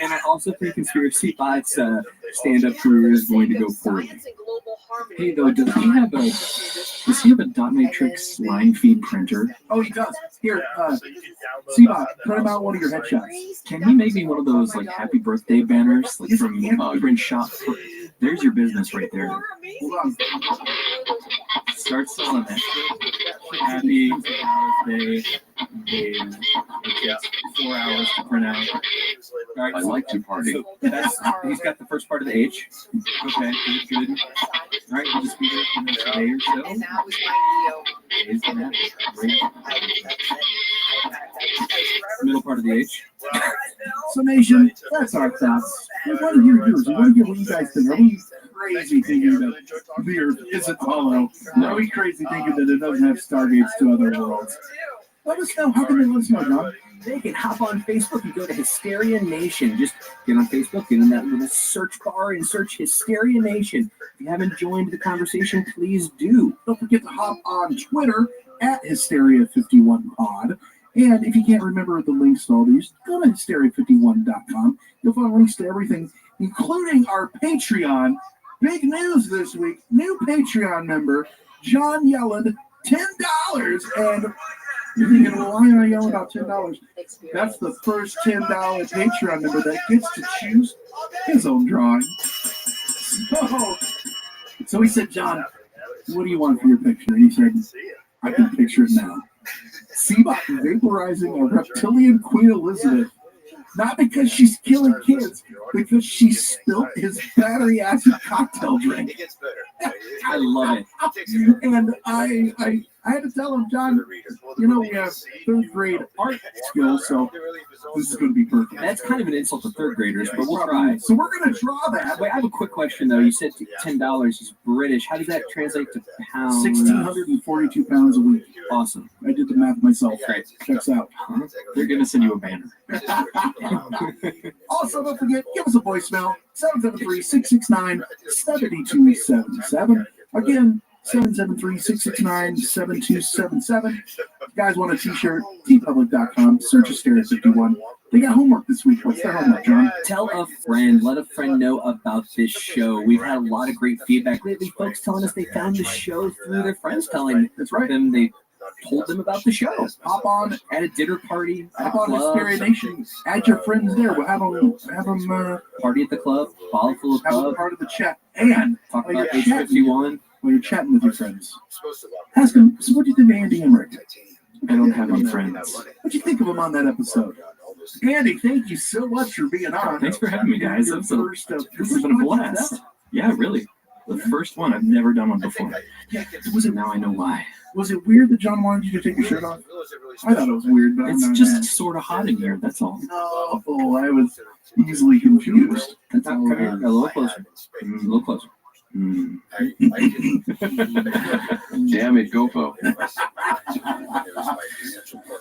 And I also think Conspiracy Bot's stand-up career is going to go poorly. Hey, though, does he have a dot matrix line feed printer? Oh, he does. Here, Seabot, print him out one of your headshots. Can he make me one of those like happy birthday banners like from print shop? There's your business right there. Hold on. Start selling that. Happy birthday, Dave. It takes 4 hours to print out. All right, I like to party. So he's got the first part of the H. Okay, good. All right, we'll just be there for the next day or so. And that was my Days and that. Great. Middle part of the H. So, Nation, that's our thoughts. We want to hear yours. We want to hear what you guys think. Are we crazy thinking that the Earth isn't hollow? Are we crazy thinking that it doesn't have stargates to other worlds? Let us know. How can they let us know, John? They can hop on Facebook and go to Hysteria Nation. Just get on Facebook, get in that little search bar and search Hysteria Nation. If you haven't joined the conversation, please do. Don't forget to hop on Twitter at Hysteria51Pod. And if you can't remember the links to all these, go to hysteria51.com. You'll find links to everything, including our Patreon. Big news this week. New Patreon member, John Yellen, $10. And you're thinking, well, why am I yelling about $10? That's the first $10 Patreon member that gets to choose his own drawing. So he said, John, what do you want for your picture? And he said, I can picture it now. Seabot vaporizing a reptilian Queen Elizabeth. Not because she's killing kids, because she spilled his battery acid cocktail drink. I love it. And I had to tell him, John, we have third grade art skills, so this is going to be perfect. That's kind of an insult to third graders, but we'll try. So we're going to draw that. Wait, I have a quick question, though. You said $10. He's British. How does that translate to pounds? 1,642 pounds a week. Awesome. I did the math myself. Great. Checks out. They're going to send you a banner. Also, don't forget, give us a voicemail, 773-669-7277. Again, 773-669-7277. If you guys want a t-shirt, tpublic.com, search Hysteria51. They got homework this week. What's their homework, John? Tell a friend. Let a friend know about this show. We've had a lot of great feedback lately. Folks telling us they found the show through their friends telling them they told them about the show. Hop on at a dinner party. Hop on Hysteria Nation. Add your friends there. We'll have them party at the club. Follow for the club. Have a part of the chat. And talk about Age 51. When you're chatting with your friends, ask them, so what do you think of Andy Emmerich? I don't have any friends. What'd you think of him on that episode? Andy, thank you so much for being on. Thanks for having me, guys. This has been a blast. Yeah, really. The first one. I've never done one before. Now I know why. Was it weird that John wanted you to take your shirt off? I thought it was weird, but it's just sort of hot in here, that's all. Oh, I was easily confused. Come here, a little closer. A little closer. Damn it, Gofo.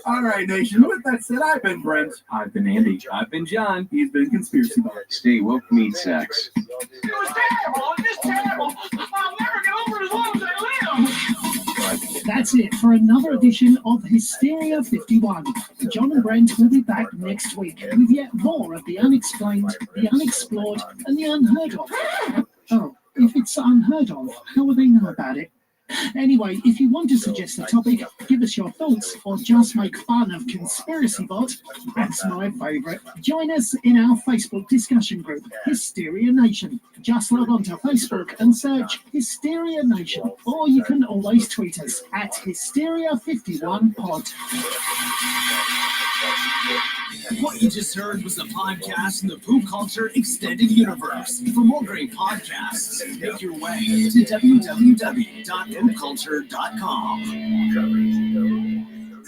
All right, Nation. With that said, I've been Brent. I've been Andy. I've been John. He's been Conspiracy Bot. Stay woke, meat sacks. It was terrible. It was just terrible. I'll never get over it as long as I live. That's it for another edition of Hysteria 51. John and Brent will be back next week with yet more of the unexplained, the unexplored, and the unheard of. Oh, if it's unheard of, how will they know about it? Anyway, if you want to suggest a topic, give us your thoughts, or just make fun of Conspiracy Bot, that's my favourite. Join us in our Facebook discussion group, Hysteria Nation. Just log on to Facebook and search Hysteria Nation, or you can always tweet us at Hysteria51Pod. What you just heard was a podcast in the Poop Culture Extended Universe. For more great podcasts, make your way to www.poopculture.com.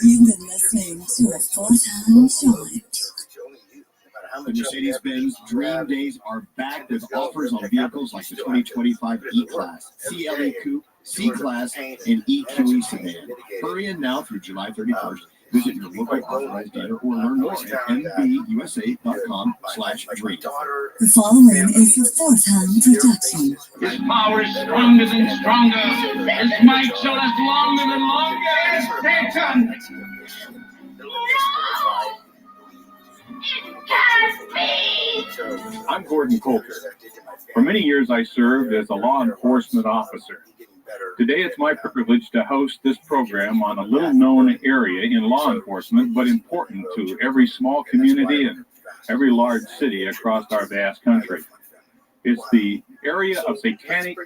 You've been listening to a four-time joint. The Mercedes-Benz Dream Days are back with offers on vehicles like the 2025 E-Class, CLE Coupe, C-Class, and EQE sedan. Hurry in now through July 31st. Visit your local authorized dealer or learn more at mbusa.com/dream. The following is the fourth hand production. His power is stronger than stronger. His might shall last longer than longer. Satan! I'm Gordon Coulter. For many years, I served as a law enforcement officer. Today, it's my privilege to host this program on a little-known area in law enforcement, but important to every small community and every large city across our vast country. It's the area of satanic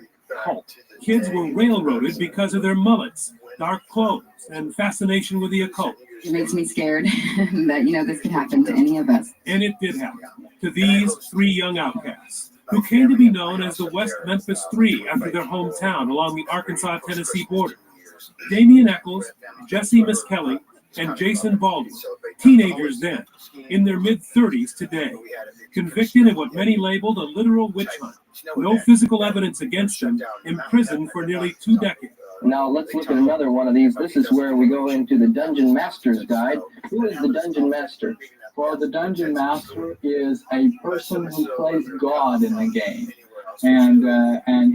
cult. Kids were railroaded because of their mullets, dark clothes, and fascination with the occult. It makes me scared that, this could happen to any of us. And it did happen to these three young outcasts, who came to be known as the West Memphis Three after their hometown along the Arkansas-Tennessee border. Damian Eccles, Jesse Miskelly, and Jason Baldwin, teenagers then, in their mid-30s today, convicted of what many labeled a literal witch hunt. No physical evidence against them, imprisoned for nearly 2 decades. Now let's look at another one of these. This is where we go into the Dungeon Master's Guide. Who is the Dungeon Master? Well, the Dungeon Master is a person who plays God in the game. And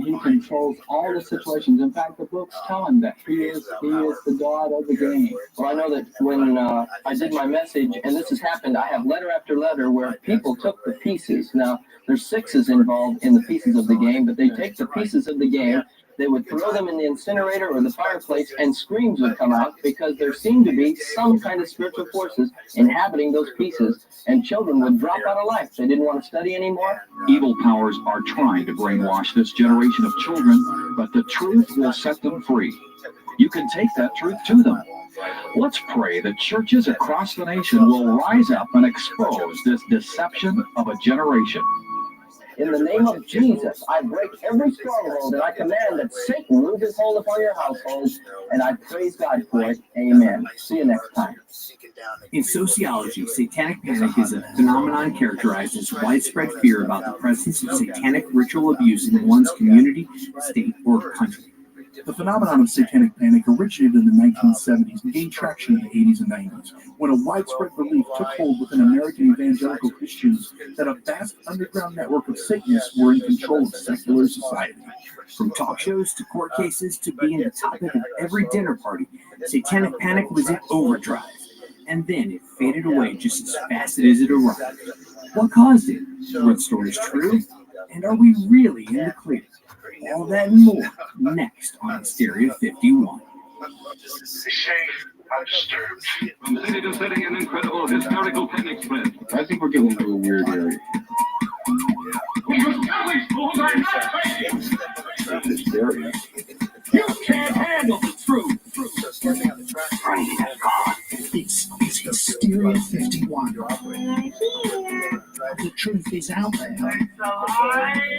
he controls all the situations. In fact, the books tell him that he is the god of the game. Well, I know that when I did my message, and this has happened, I have letter after letter where people took the pieces. Now, there's sixes involved in the pieces of the game, but they take the pieces of the game, they would throw them in the incinerator or the fireplace, and screams would come out because there seemed to be some kind of spiritual forces inhabiting those pieces, and children would drop out of life. They didn't want to study anymore. Evil powers are trying to brainwash this generation of children, but the truth will set them free. You can take that truth to them. Let's pray that churches across the nation will rise up and expose this deception of a generation. In the name of Jesus, I break every stronghold, and I command that Satan lose his hold upon your household, and I praise God for it. Amen. See you next time. In sociology, satanic panic is a phenomenon characterized as widespread fear about the presence of satanic ritual abuse in one's community, state, or country. The phenomenon of satanic panic originated in the 1970s and gained traction in the 80s and 90s, when a widespread belief took hold within American evangelical Christians that a vast underground network of Satanists were in control of secular society. From talk shows to court cases to being the topic of every dinner party, satanic panic was in overdrive. And then it faded away just as fast as it arrived. What caused it? Were the stories true? And are we really in the clear? All that and more next on Hysteria 51. City to city, an incredible historical panic spread. I think we're getting into a weird area. You Catholic schools are not crazy. Hysteria. You can't handle the truth. This is Hysteria 51. The truth is out there,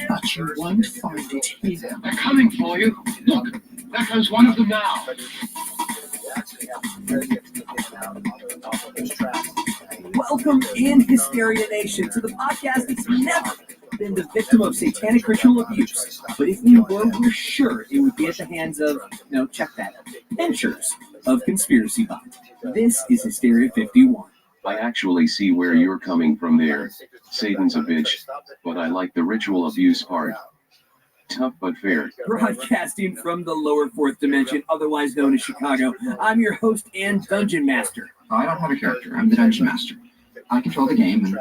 but you won't find it here. They're coming for you. Look, there goes one of them now. Welcome in, Hysteria Nation, to the podcast that's never been the victim of satanic ritual abuse. But if we were, we're sure it would be at the hands of, check that, pinchers of conspiracy bots. This is Hysteria 51. I actually see where you're coming from there. Satan's a bitch, but I like the ritual abuse part. Tough but fair. Broadcasting from the lower fourth dimension, otherwise known as Chicago, I'm your host and Dungeon Master. I don't have a character. I'm the Dungeon Master. I control the game and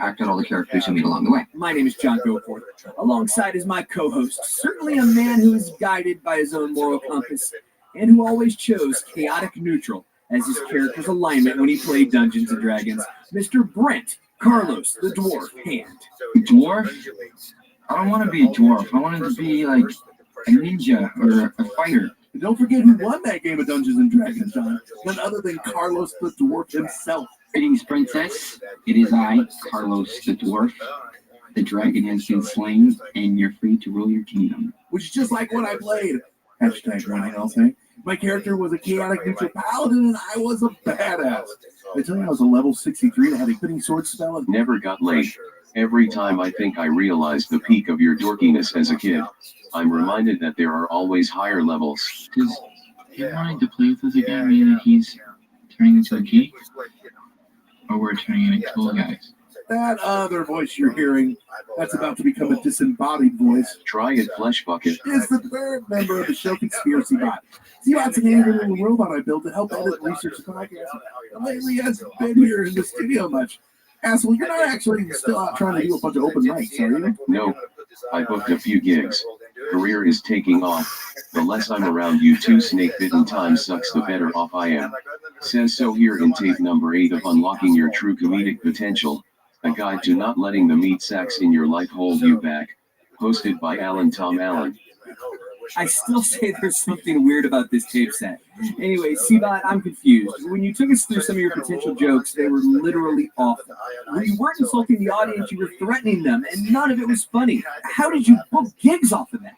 act out all the characters who meet along the way. My name is John Goforth. Alongside is my co-host, certainly a man who is guided by his own moral compass, and who always chose chaotic neutral as his character's alignment when he played Dungeons & Dragons, Mr. Brent Carlos, the Dwarf Hand. Dwarf? I don't want to be a dwarf. I wanted to be like a ninja or a fighter. And don't forget who won that game of Dungeons and Dragons, John. None other than Carlos the Dwarf himself. Greetings, Princess. It is I, Carlos the Dwarf. The dragon has been slain, and you're free to rule your kingdom. Which is just like what I played. Hashtag running, I'll say. My character was a chaotic neutral paladin, and I was a badass. I tell you, I was a level 63 that had a hitting sword spell. And Never got laid. Every time I think I realized the peak of your dorkiness as a kid, I'm reminded that there are always higher levels. Does him wanting to play with us again mean that he's turning into a geek? Or we're turning into cool guys? that other voice you're hearing, that's about to become a disembodied voice. Try it, Flesh Bucket. Is the third member of the show Conspiracy Bot. Z-Bot's an animated little robot I built to help edit and research the podcast. And lately hasn't been here in the studio much. Asshole, you're not actually still out trying to do a bunch of open mics, are you? No. I booked a few gigs. Career is taking off. The less I'm around you two snake-bitten time sucks, the better off I am. Says so here in tape number 8 of Unlocking Your True Comedic Potential, a guide to not letting the meat sacks in your life hold you back. Hosted by Alan Tom Allen. I still say there's something weird about this tape set. Anyway, C-Bot, I'm confused. When you took us through some of your potential jokes, they were literally awful. When you weren't insulting the audience, you were threatening them, and none of it was funny. How did you book gigs off of that?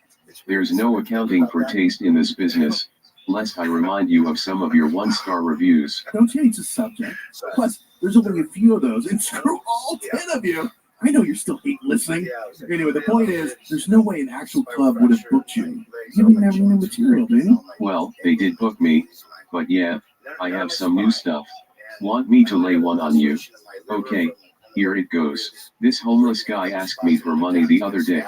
There's no accounting for taste in this business, lest I remind you of some of your one-star reviews. Don't change the subject. Plus, there's only a few of those, and screw all 10 of you. I know you're still hate listening. Anyway, the point is, there's no way an actual club would have booked you. You didn't have any new material, did you? Well, they did book me, but yeah, I have some new stuff. Want me to lay one on you? Okay, here it goes. This homeless guy asked me for money the other day.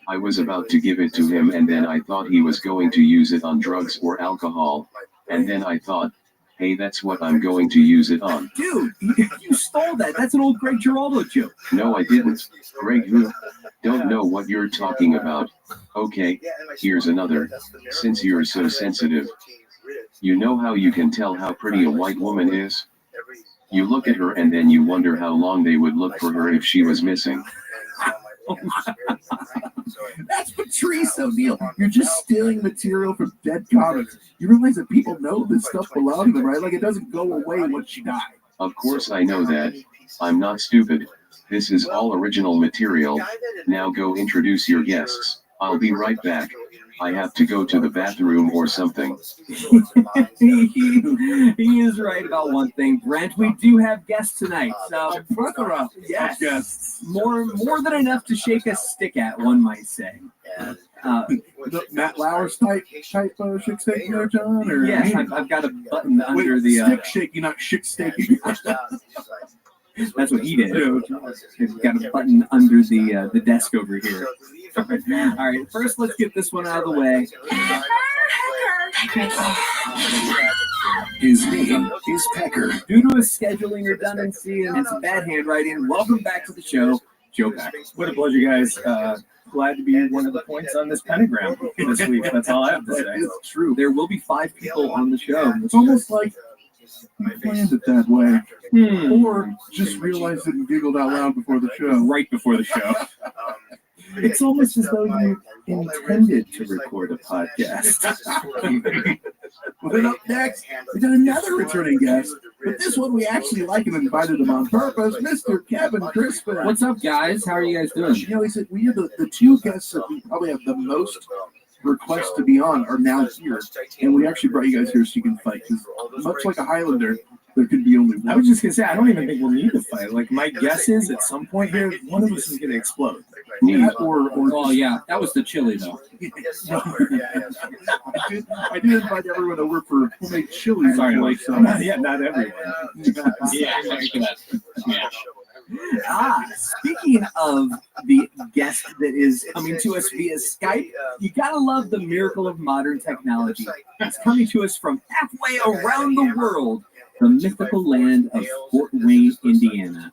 I was about to give it to him, and then I thought he was going to use it on drugs or alcohol. And then I thought, hey, that's what I'm going to use it on. Dude, you stole that. That's an old Greg Giraldo joke. No, I didn't. Greg who? Don't know what you're talking about. Okay, here's another. Since you're so sensitive. You know how you can tell how pretty a white woman is? You look at her and then you wonder how long they would look for her if she was missing. That's Patrice O'Neill. You're just stealing material from dead comics. You realize that people know this stuff belongs to them, right? Like, it doesn't go away once she dies. Of course I know that. I'm not stupid. This is all original material. Now go introduce your guests. I'll be right back. I have to go to the bathroom or something. He is right about one thing, Brent. We do have guests tonight. So, yes, guests. More than enough to shake a stick at, one might say. Matt Lauer's type shake steak there, John? Or? Yes, I've got a button under the stick shaky, not shit steaky. That's what he did. He's got a button under the desk over here. All right, first let's get this one out of the way. His name is Pecker. Due to his scheduling redundancy and some bad handwriting, welcome back to the show, Joe Pecker. What a pleasure, guys. Glad to be one of the points on this pentagram this week. That's all I have to say. It's true. There will be 5 people on the show. It's almost like we planned it that way. Or just realized it and giggled out loud before the show. Right before the show. It's almost as though you intended to record a podcast. Well, then up next, we got another returning guest. But this one we actually like and invited him on purpose, Mr. Kevin Crispin. What's up, guys? How are you guys doing? You know, he said we have the 2 guests that we probably have the most requests to be on are now here. And we actually brought you guys here so you can fight. Because much like a Highlander, there could be only one. I was just going to say, I don't even think we'll need to fight. Like, my guess is at some point here, one of us is going to explode. Oh, yeah. That was the chili, though. I did invite everyone over for homemade chili. Sorry, like, yeah, not everyone. Yeah, speaking of the guest that is coming to us via Skype, you gotta love the miracle of modern technology. It's coming to us from halfway around the world, the mythical land of Fort Wayne, Indiana.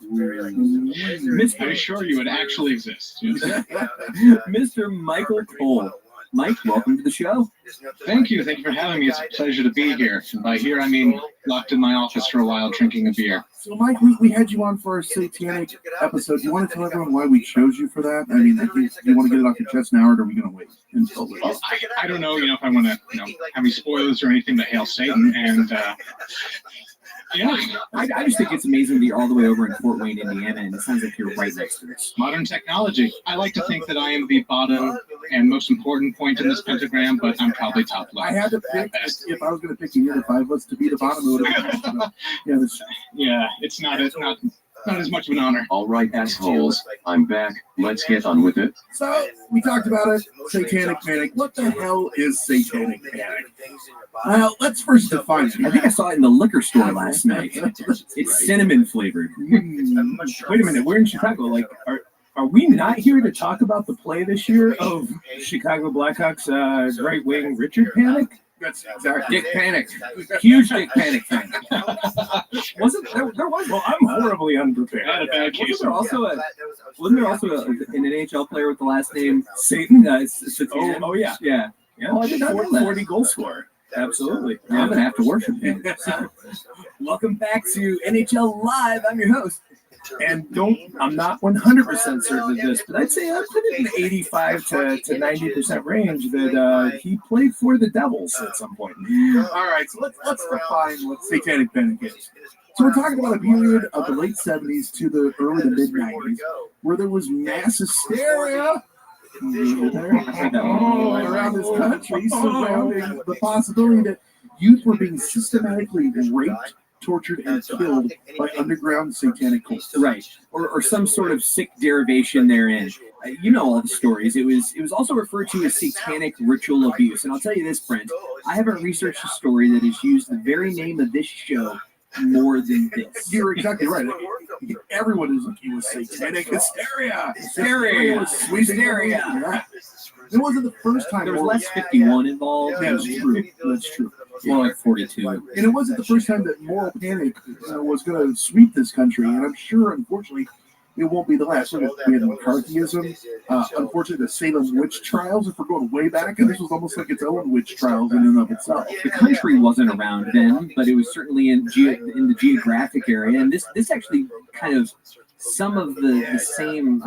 I assure you it actually exists. Mr. Michael Cole. Mike, welcome to the show. Thank you for having me. It's a pleasure to be here. And by here, I mean locked in my office for a while drinking a beer. So, Mike, we had you on for our satanic episode. Do you want to tell everyone why we chose you for that? I mean, do you want to get it off your chest now, or are we going to wait until later? Well, I don't know, if I want to, have any spoilers or anything, but hail Satan. And Yeah. I just think it's amazing that you're all the way over in Fort Wayne, Indiana, and it sounds like you're right next to us. Modern technology. I like to think that I am the bottom and most important point in this pentagram, but I'm probably top left. I had to pick, if I was going to pick either five of us to be the bottom, it would have been. Yeah, that's Yeah, it's not as much of an honor. All right, assholes, I'm back. Let's get on with it. So, we talked about it. Satanic panic. What the hell is satanic panic? Well, let's first define it. I think I saw it in the liquor store last night. It's cinnamon flavored. Wait a minute, we're in Chicago. Like, are we not here to talk about the play this year of Chicago Blackhawks right wing Richard Panic? That's exactly. Dick Panic. Huge Dick Panic fan. Wasn't there was? Well, I'm horribly unprepared. I had a bad case. Wasn't there also an NHL player with the last name Satan? Oh yeah. Yeah. Oh, I did not know that. 40 goal scorer. Absolutely. I'm gonna have to worship him. Welcome back to NHL Live. I'm your host. And I'm not 100% certain of this, but I'd say I put it in the 85 to 90% range that he played for the Devils at some point. All right, so let's define what satanic panic is. So we're talking about a period of the late 70s to the early to mid 90s where there was mass hysteria around this country surrounding the possibility that youth were being systematically raped, tortured, and killed by underground satanic cults. Right, or some sort of sick derivation therein. You know all the stories. It was also referred to as satanic ritual abuse. And I'll tell you this, Brent, I haven't researched a story that has used the very name of this show more than this. You're exactly right. Everyone is looking with satanic hysteria. Hysteria. Hysteria. It wasn't the first time. There was less 51 involved. That's true. That's true. More like 42. And it wasn't the first time that moral panic was going to sweep this country. And I'm sure, unfortunately, it won't be the last. We had McCarthyism. Unfortunately, the Salem witch trials, if we're going way back, and this was almost like its own witch trials in and of itself. The country wasn't around then, but it was certainly in the geographic area. And this actually kind of some of the same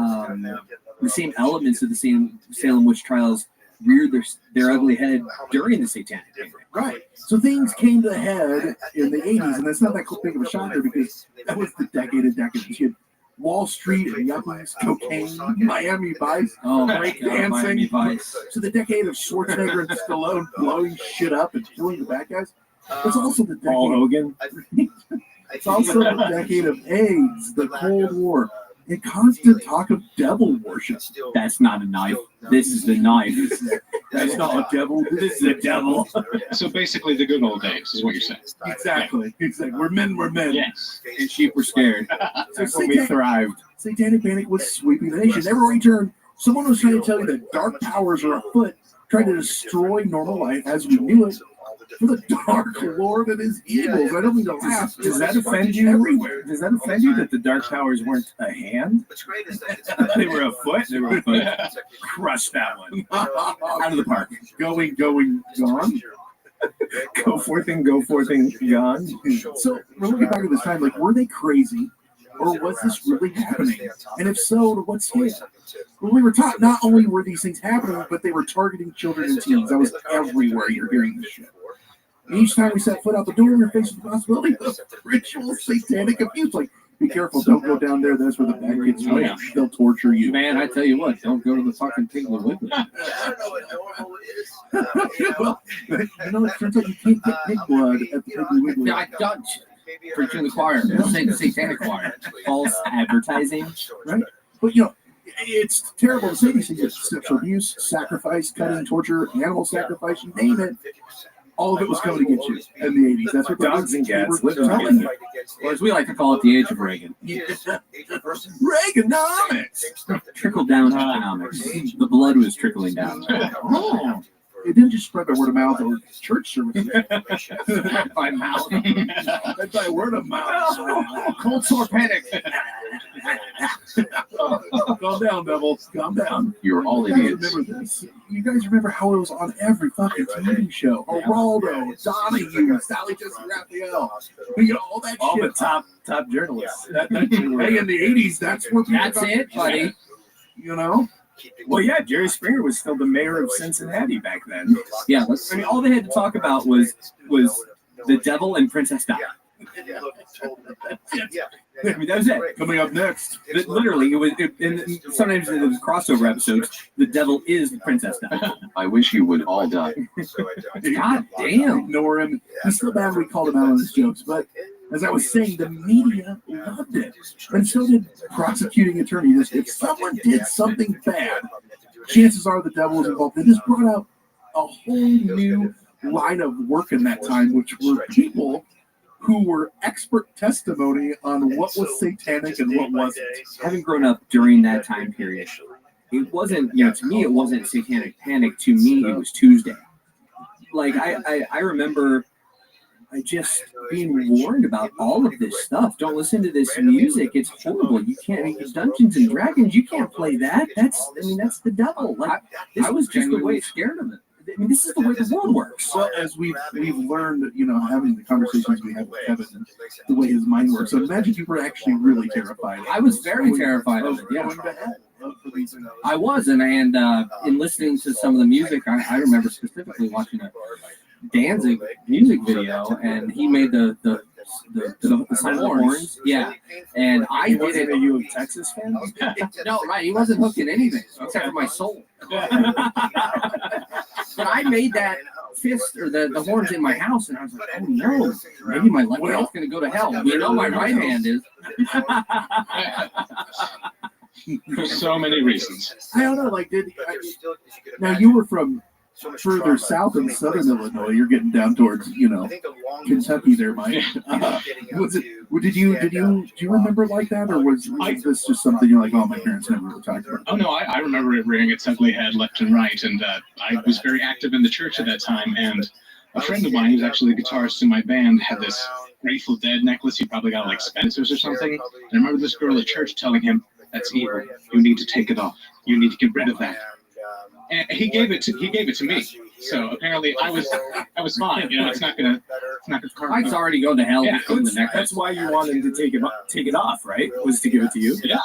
elements of the same Salem witch trials reared their ugly head during the satanic panic. Right. So things came to a head in the 80s, and that's not that big of a shocker because that was the decade of decades. You had Wall Street and yuppies, cocaine, Miami Vice, breakdancing. Miami Vice. So the decade of Schwarzenegger and Stallone blowing shit up and killing the bad guys. It's also the decade. Paul Hogan. It's also the decade of AIDS, the Cold War, and constant talk of devil worship. That's not a knife. This is the knife. That's not a devil. This is a devil. So basically, the good old days is what you're saying. Exactly. We're men. Yes. And sheep were scared. That's when we thrived. Satanic panic was sweeping the nation. Everywhere you turn, someone was trying to tell you that dark powers are afoot, trying to destroy normal life as we knew it. For the dark lord and his evils. I don't mean to laugh. Does that offend you? Everywhere. Does that offend you that the dark powers weren't a hand? They were a foot. They were a foot. Crush that one out of the park. Going, gone. Go forth and gone. So we're looking back at this time, like, were they crazy? Or was this really happening? And if so, to what scale? Well, we were taught not only were these things happening, but they were targeting children and teens. That was everywhere you're hearing this shit. And each time we set foot out the door, we were faced with the possibility of ritual satanic abuse. Like, be careful, don't go down there. That's where the bad kids live. Yeah. They'll torture you. Man, I tell you what, don't go to the fucking Piggly Wiggly. Well, it turns out you can't get pig blood at the Piggly Wiggly. Yeah, I don't. Preaching the choir, the satanic choir, false advertising, right? But it's terrible to say these things: sexual abuse, sacrifice, cutting, torture, animal sacrifice, you name it. All of it was coming to get you in the 80s. That's what dogs and cats were telling you. Or as we like to call it, the age of Reagan. Reaganomics. Trickle down economics. The blood was trickling down. Oh. It didn't just spread by word of mouth or church services. By mouth. By word of mouth. Cold sore panic. Calm down, devils. Calm down. You're all idiots. Remember this. You guys remember how it was on every fucking TV show? Geraldo, Donahue, Sally Jesse Raphael. All that all shit. The top journalists. Hey, in the 80s, that's what we That's it, buddy. Well, yeah, Jerry Springer was still the mayor of Cincinnati back then. Yeah, all they had to talk about was the devil and Princess Di. I mean, that was it. Coming up next. Literally, it was. And sometimes in those crossover episodes, the devil is the princess now. I wish you would all die. God damn. Ignore him. He's still bad we called him out on his jokes, but as I was saying, the media loved it. And so did prosecuting attorneys. If someone did something bad, chances are the devil was involved. They just brought out a whole new line of work in that time, which were people who were expert testimony on what was satanic and what wasn't. Having grown up during that time period, it wasn't, to me, it wasn't satanic panic. To me, it was Tuesday. Like, I remember just being warned about all of this stuff. Don't listen to this music. It's horrible. You can't, Dungeons and Dragons, you can't play that. That's the devil. Like, I was genuinely scared of it. I mean, this is the way the world works. Well, as we've learned, having the conversations we have with Kevin and the way his mind works. So imagine you were actually really terrified. I was very terrified of it. Yeah, I was, and in listening to some of the music, I remember specifically watching a Danzig music video, and he made the sign of the horns. Yeah, and I did it. Are you a Texas fan? No, right. He wasn't hooking anything except for my soul. But I made that fist or the horns in my house, and I was like, oh no, maybe my left hand's going to go to hell. My right hand is. For so many reasons. I don't know. Now you were from further south in southern Illinois. You're getting down towards Kentucky there, Mike. Do you remember like that, or was this just something you're like, oh, my parents never really talked about? Oh no, I remember it rearing its ugly head left and right, and I was very active in the church at that time. And a friend of mine, who's actually the guitarist in my band, had this Grateful Dead necklace. He probably got like Spencer's or something. And I remember this girl at church telling him, "That's evil. You need to take it off. You need to get rid of that." And he gave it to me. So apparently I was fine. It's not gonna Mike's already going to hell. Yeah, that's why you wanted to take it off, right? Was to give it to you. Yeah.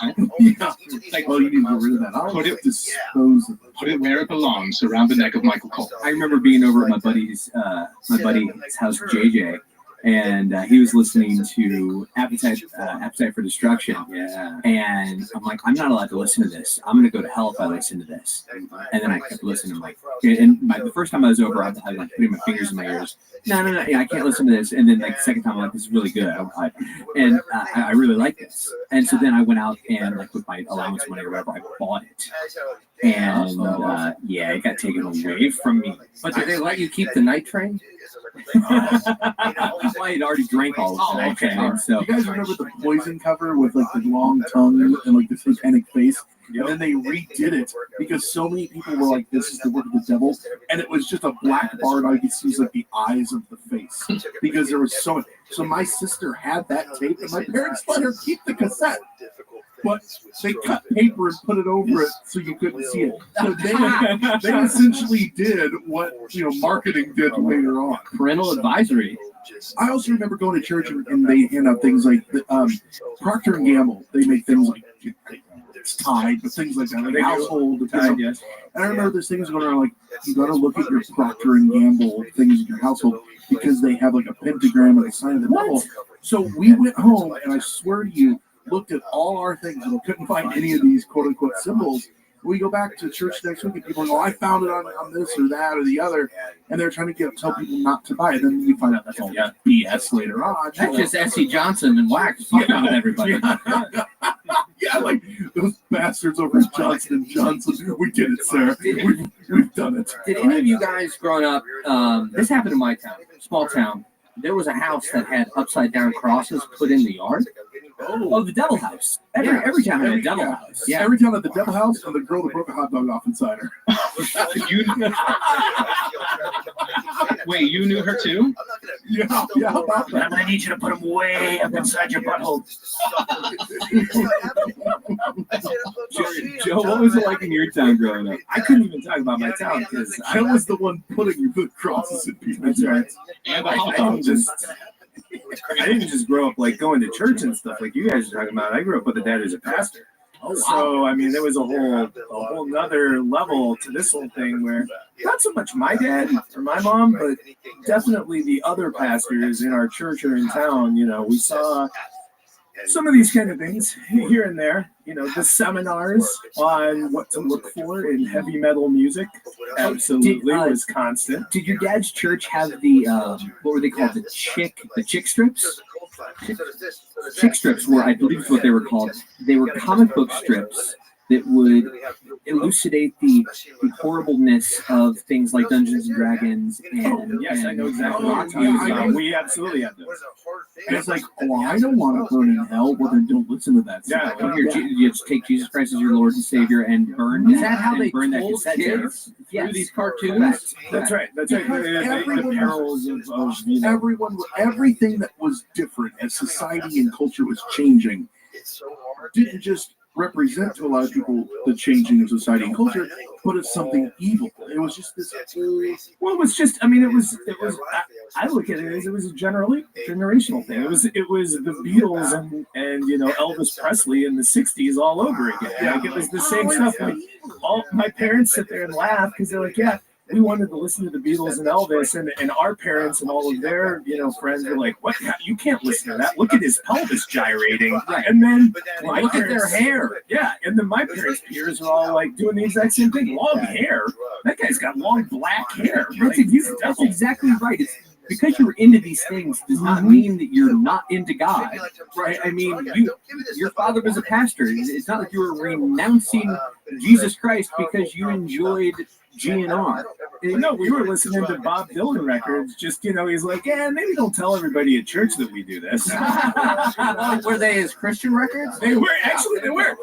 Like, well, you need to get rid of that. I'll dispose of it. Put it where it belongs, around the neck of Michael Cole. I remember being over at my buddy's house, JJ, and he was listening to Appetite for Destruction. Yeah. And I'm like, I'm not allowed to listen to this. I'm going to go to hell if I listen to this. And then I kept listening. The first time I was over, I was like putting my fingers in my ears. No, I can't listen to this. And then the second time, I'm like, this is really good. I really like this. And so then I went out and with my allowance money or whatever, I bought it. And it got taken away from me. But did they let you keep the night train? I had already drank all of it. Okay. So you guys remember the Poison cover with the long tongue and the satanic face? Yep. And then they redid it because so many people were like, "This is the work of the devil," and it was just a black bar, and all you could see was the eyes of the face because there was so much. So my sister had that tape, and my parents let her keep the cassette. But they cut paper and put it over it so you couldn't see it. So they essentially did what marketing did later on. Parental advisory. I also remember going to church and they hand out things like Procter and Gamble. They make things like it's Tide, but things like that, like household. Tide, yes. And I remember there's things going around like you got to look at your Procter and Gamble things in your household because they have like a pentagram and a sign of the devil. So we went home, and I swear to you, looked at all our things and we couldn't find any of these quote unquote symbols. We go back to church next week and people go, I found it on this or that or the other, and they're trying to tell people not to buy it. Then you find out that's all BS later on. That's just S.C. Johnson and wax fucking with everybody. Yeah, like those bastards over at Johnson & Johnson. We did it, sir. We've done it. Did any of you guys growing up, this happened in my town, small town, there was a house that had upside down crosses put in the yard. Oh, the Devil House. Every town had a Devil House. Yeah, every town had the Devil House and the girl that broke a hot dog off inside her. Wait, you knew her too? Yeah, how about that? I'm gonna need you to put them way up inside your butthole. Joe, what was it like in your town growing up? I couldn't even talk about my town because I was the one putting you put crosses in people's yards. And the hot dogs. I didn't just grow up like going to church and stuff like you guys are talking about. I grew up with a dad who's a pastor. Oh, wow. So I mean, there was a whole nother level to this whole thing where not so much my dad or my mom, but definitely the other pastors in our church or in town. You know, we saw some of these kind of things here and there. You know, the seminars on what to look for in heavy metal music absolutely was constant. Did your dad's church have the what were they called? The chick strips? Chick strips were, I believe, is what they were called. They were comic book strips that would elucidate the horribleness of things like Dungeons and Dragons and yes, I know exactly what rock you're talking music. about. We absolutely have those. And it's like, oh, I don't want to burn in hell. Well, then don't listen to that. Yeah, stuff. you just take Jesus Christ as your Lord and Savior and burn. Is that how they burn that told cassette kids tape? through these cartoons? That's right. That's right. The perils of you know. Everyone, everything that was different as society and culture was changing didn't just represent to a lot of people the changing of society and culture, but it's something evil. It was just this. Well, it was just. I mean, it was. I look at it as it was a generational thing. It was the Beatles and you know Elvis Presley in the '60s all over again. Like it was the same stuff. Like all my parents sit there and laugh because they're like, yeah. We wanted to listen to the Beatles and Elvis, and our parents and all of their, you know, friends were like, "What? You can't listen to that. Look at his pelvis gyrating." Right. And then Look at their hair. Yeah, and then my parents' peers are all like doing the exact same thing. Long hair. That guy's got long black hair. That's exactly right. It's because you're into these things does not mean that you're not into God, right? I mean, your father was a pastor. It's not like you were renouncing Jesus Christ because you enjoyed GNR. No, we were listening to Bob Dylan records. Just, you know, he's like, yeah, maybe don't tell everybody at church that we do this. Were they his Christian records? They were. Actually, they were.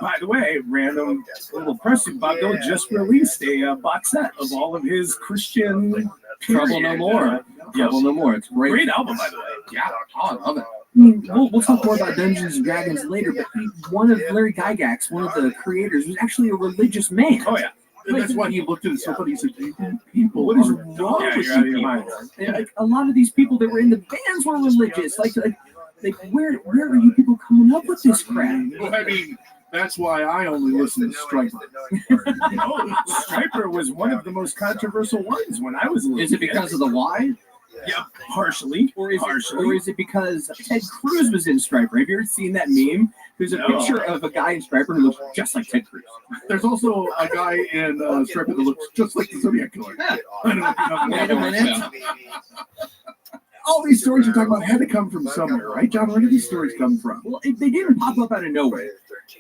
By the way, random little person, Bob Dylan just released a box set of all of his Christian Trouble No More. Trouble No More. It's great album, by the way. Yeah, I love it. We'll talk more about Dungeons and Dragons later, but one of Larry Gygax, one of the creators, was actually a religious man. Oh, yeah. And that's why he looked at somebody and said, people, what is are wrong not with your you people? And, like, a lot of these people that were in the bands were religious. Like where are you people coming up with this crap? Well, I mean, that's why I only listen to Striper. Striper was one of the most controversial ones when I was a little Is it because of the why? Yeah, partially. Or is it because Ted Cruz was in Striper? Have you ever seen that meme? There's a picture of a guy in Striper who looks just like Ted Cruz. There's also a guy in Striper that looks just like the Zodiac Killer. I don't know if you know Wait a minute. All these stories you're talking about had to come from somewhere, right, John? Where did these stories come from? Well, they didn't pop up out of nowhere.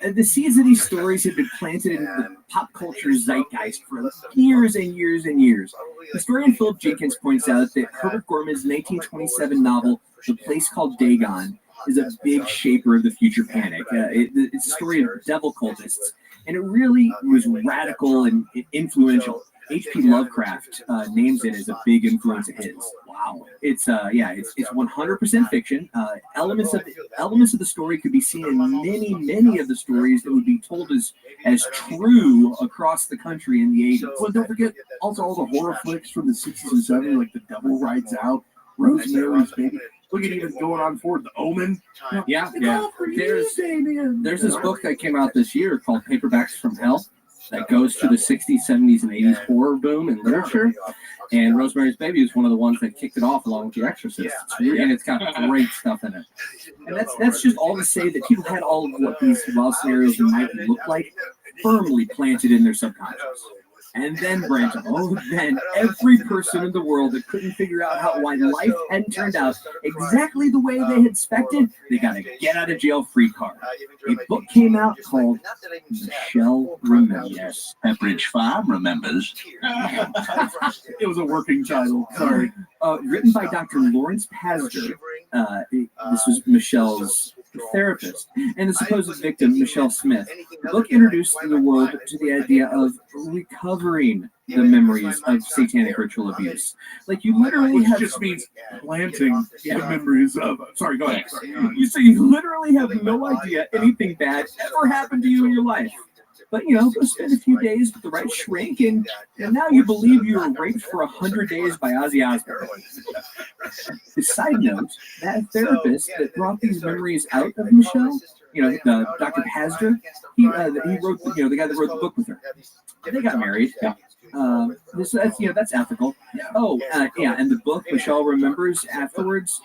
The seeds of these stories have been planted in the pop culture zeitgeist for years and years and years. Historian Philip Jenkins points out that Herbert Gorman's 1927 novel, The Place Called Dagon, is a big shaper of the future panic. It's a story of devil cultists, and it really was radical and influential. H.P. Lovecraft names it as a big influence of his. Wow. It's 100% fiction. Elements of the story could be seen in many of the stories that would be told as true across the country in the 80s. Well, don't forget also all the horror flicks from the 60s and 70s, like The Devil Rides Out, Rosemary's Baby. Look at even going on forward, The Omen. Yeah. There's this book that came out this year called Paperbacks from Hell that goes to the 60s, 70s, and 80s horror boom in literature. And Rosemary's Baby is one of the ones that kicked it off along with The Exorcist. And it's got great stuff in it. And that's just all to say that people had all of what these wild scenarios might look like firmly planted in their subconscious. And then, Brandon, then every person in the world that couldn't figure out why life hadn't turned out exactly the way they had expected, they got a get out of jail free card. A book came out called Michelle Remembers. Yes, Pepperidge Farm remembers. It was a working title. Sorry. Written by Dr. Lawrence Pazder. This was Michelle's therapist, and the supposed victim, Michelle Smith. The book introduced the world to the idea of recovering the memories of satanic ritual abuse. Like you literally Which have just means planting the memories of. Sorry, go ahead. Sorry. You literally have no idea anything bad ever happened to you in your life. But, go spend a few days with the right shrink, and now you believe you were raped for 100 days by Ozzy Osbourne. The side note, that therapist that brought these memories out of Michelle Dr. Pastor, he wrote the guy that wrote the book with her. They got married. Yeah. That's ethical. And the book Michelle remembers afterwards.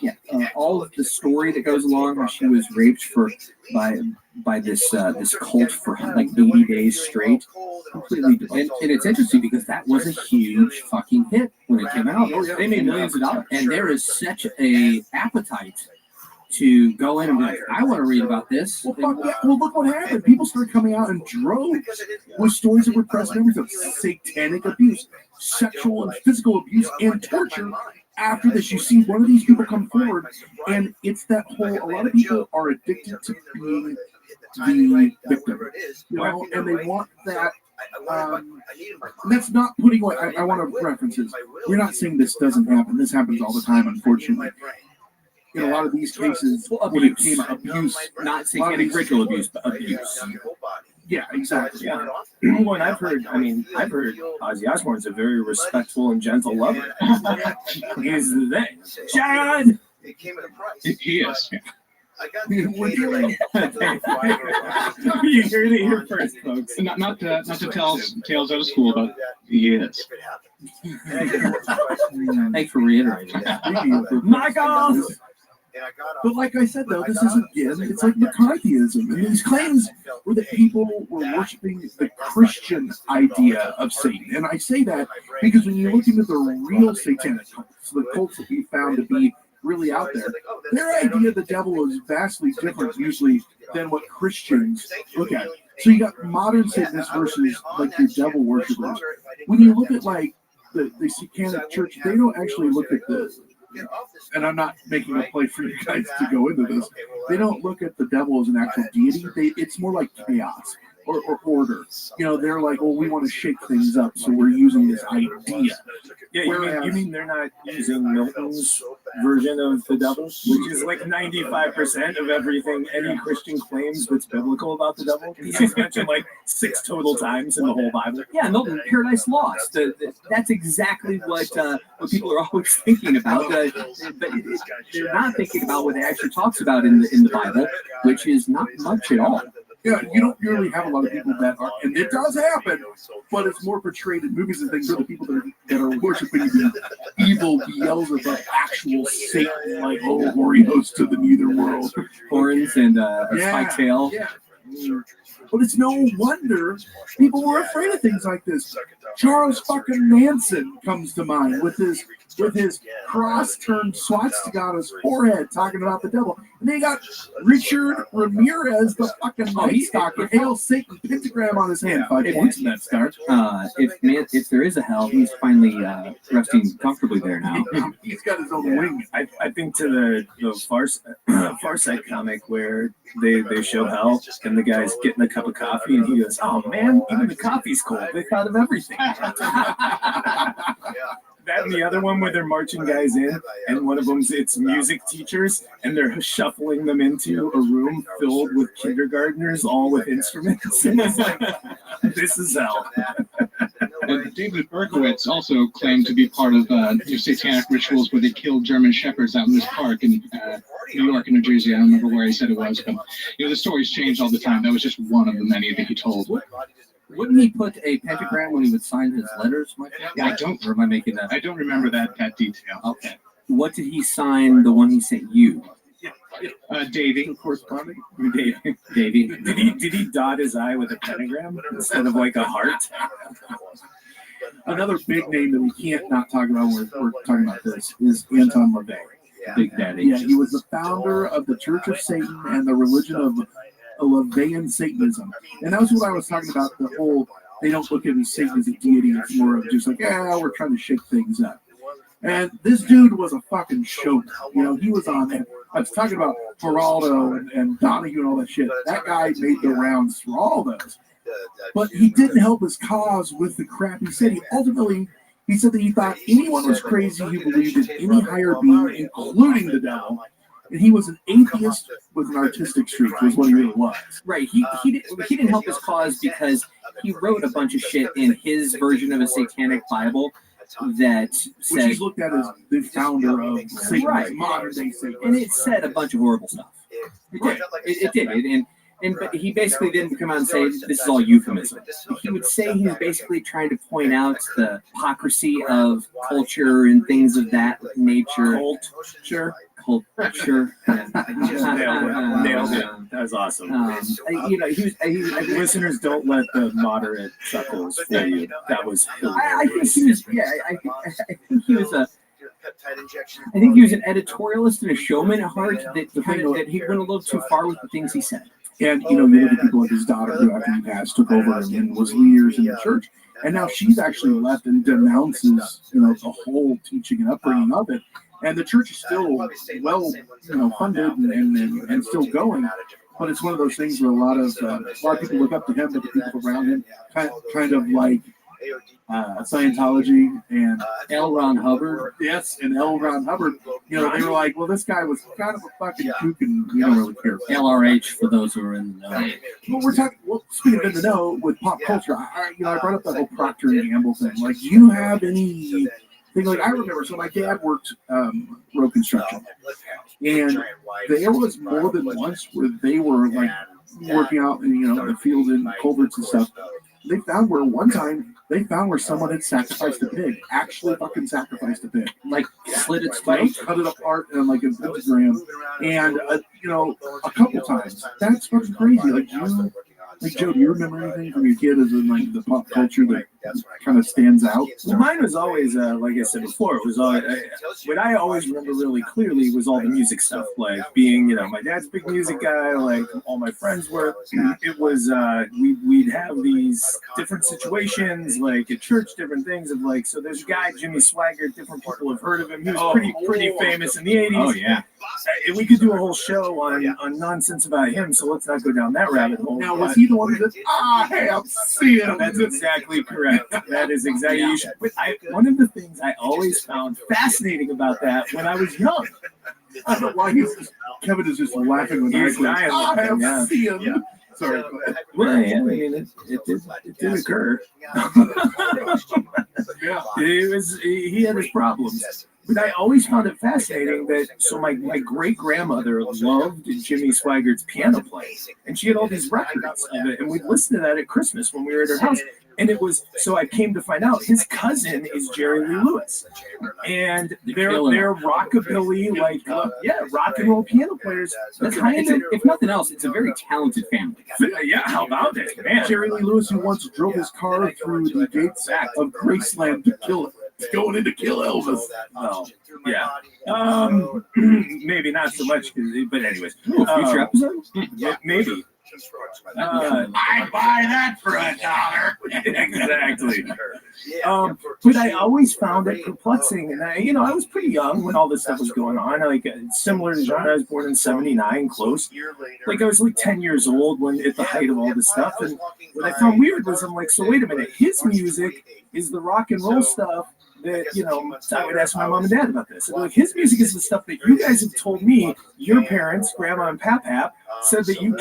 All of the story that goes along where she was raped by this cult for like 80 days straight. Completely, and it's interesting because that was a huge fucking hit when it came out. They made millions of dollars, and there is such a appetite to go in and be like, I want to read about this. Well, fuck yeah. Well, look what happened. People started coming out in droves with stories of repressed memories of satanic abuse, sexual and physical abuse, and torture. After this, you see one of these people come forward, and it's that whole, a lot of people are addicted to being the victim, and they want that. That's not putting away. I want to references. We're not saying this doesn't happen. This happens all the time, unfortunately. In a lot of these cases, when it came to abuse, not satanic ritual abuse, but abuse. Yeah, exactly. Yeah. Well, I've heard Ozzy Osbourne's a very respectful and gentle lover. He's the thing. John! He is. You heard it here first, folks. Not to tell tales out of school, but he is. Thanks for reiterating that. Michael! But like I said, though, this is again, it's like McCarthyism. And these claims were that people were worshiping the Christian idea of Satan. And I say that because when you look into the real satanic cults, the cults that we found to be really out there, their idea of the devil is vastly different usually than what Christians look at. So you got modern Satanists versus like your devil worshippers. When you look at like the satanic church, they don't actually look at the, and I'm not making a play for you guys to go into this, they don't look at the devil as an actual deity. It's more like chaos or order. They're like, well, we want to shake things up, so we're using this idea. Yeah, you mean they're not using Milton's version of the devil, which is like 95% of everything any Christian claims that's biblical about the devil? He's mentioned like 6 total times in the whole Bible. Yeah, Milton, Paradise Lost. That's exactly what people are always thinking about. But they're not thinking about what it actually talks about in the Bible, which is not much at all. Yeah, you don't really have a lot of people that are, and it does happen, but it's more portrayed in movies and things for the people that are worshiping the evil Beelzebub, actual Satan, like, oh, glory host to the nether world. Horns and a spiked tail. Yeah. But it's no wonder people were afraid of things like this. Charles fucking Manson comes to mind with his cross-turned swastika on his forehead talking about the devil. And they got Richard Ramirez, the fucking Night Stalker, Hail Satan pentagram on his hand. 5 points in that start. If there is a hell, he's finally resting comfortably there now. He's got his own wing. I think to the Far Side comic where they show hell and the guy's getting a cup of coffee and he goes, oh man, even the coffee's cold. They thought of everything. That and the other one where they're marching guys in, and one of them's it's music teachers, and they're shuffling them into a room filled with kindergartners, all with instruments. And it's like, this is hell. David Berkowitz also claimed to be part of satanic rituals where they killed German shepherds out in this park in New York and New Jersey. I don't remember where he said it was, but the stories change all the time. That was just one of the many that he told. Wouldn't he put a pentagram when he would sign his letters, Mike? I don't. Or am I making that? I don't remember that detail. Okay. What did he sign? The one he sent you? Davy. Corresponding. Davy. Did he dot his I with a pentagram instead of like a heart? Another big name that we can't not talk about when we're talking about this is Anton LaVey. Big Daddy. Yeah, he was the founder of the Church of Satan and the religion of LaVeyan Satanism. And that was what I was talking about, the whole, they don't look at Satan as a deity, it's more of just like, we're trying to shake things up. And this dude was a fucking showman. He was on there. I was talking about Geraldo and Donahue and all that shit. That guy made the rounds for all those. But he didn't help his cause with the crap he said. He said that he thought anyone was crazy who believed in any higher being, including the devil. And he was an atheist with an artistic streak, was what he really was. Right. He didn't help his cause because he wrote a bunch of shit in his version of a satanic Bible that said... Which he's looked at as the founder of Satan, right. Modern day Satan. And it said a bunch of horrible stuff. It did. But he basically didn't come out and say this is all euphemism. He would say he was basically trying to point out the hypocrisy of culture and things of that nature. Culture. Nailed it. That was awesome. Listeners, don't let the moderate chuckles fool you. That was I think he was. Yeah, I think he was a. I think he was an editorialist and a showman at heart. That he went a little too far with the things he said. And you look at people like his daughter, who after he passed took over and was leaders in the church, and now she's actually left and denounces the whole teaching and upbringing of it. And the church is still well, funded and still going. But it's one of those things where a lot of people look up to him, but the people around him kind of like Scientology and L. Ron Hubbard. Yes, and L. Ron Hubbard. They were like, well, this guy was kind of a fucking kook, and we don't really care. LRH for those who are in the know. Well, we're talking. Well, speaking of in the know with pop culture, I brought up that whole Procter and Gamble thing. Like, do you have any? Like I remember, so my dad worked road construction, and there was more than once where they were like working out in the field in culverts and stuff. They found where one time someone had sacrificed a pig, actually fucking sacrificed a pig, like slit its throat, cut it apart, and like an Instagram, and a couple times. That's fucking crazy. Like Joe, do you remember anything from your kid as in like the pop culture that kind of stands out? Well, mine was always, like I said before, it was always, what I always remember really clearly was all the music stuff, like being, my dad's a big music guy, like all my friends were. It was, we'd have these different situations, like at church, different things of like, so there's a guy, Jimmy Swaggart, different people have heard of him. He was pretty famous in the 80s. Oh, yeah. And we could do a whole show on nonsense about him, so let's not go down that rabbit hole. Now, was he the one that have seen him? That's exactly correct. That is exactly. Yeah. One of the things I always found fascinating about that when I was young. I don't know why Kevin is just laughing when he's dying. I have seen him. Yeah. Sorry. Well, yeah, I mean, it did occur. Yeah. He had his problems. But I always found it fascinating that, so my great-grandmother loved Jimmy Swaggart's piano playing, and she had all these records of it, and we'd listen to that at Christmas when we were at her house, and it was, so I came to find out, his cousin is Jerry Lee Lewis, and they're rockabilly, rock and roll piano players. That's kind of, if nothing else, it's a very talented family. Yeah, how about it, man? Jerry Lee Lewis, who once drove his car through the gates of Graceland to kill it. Going in to kill Elvis. Oh, yeah. Maybe not so much, but anyways. Future episode? Maybe. I'd buy that for $1. Exactly. But I always found it perplexing, and I was pretty young when all this stuff was going on. Like similar to John, I was born in '79, close. Like I was like 10 years old when at the height of all this stuff, and what I found weird was I'm like, so wait a minute, his music is the rock and roll stuff. That I would ask my mom and dad about this. Like his music is the stuff that you guys have told me your parents, Grandma and Pap, said that you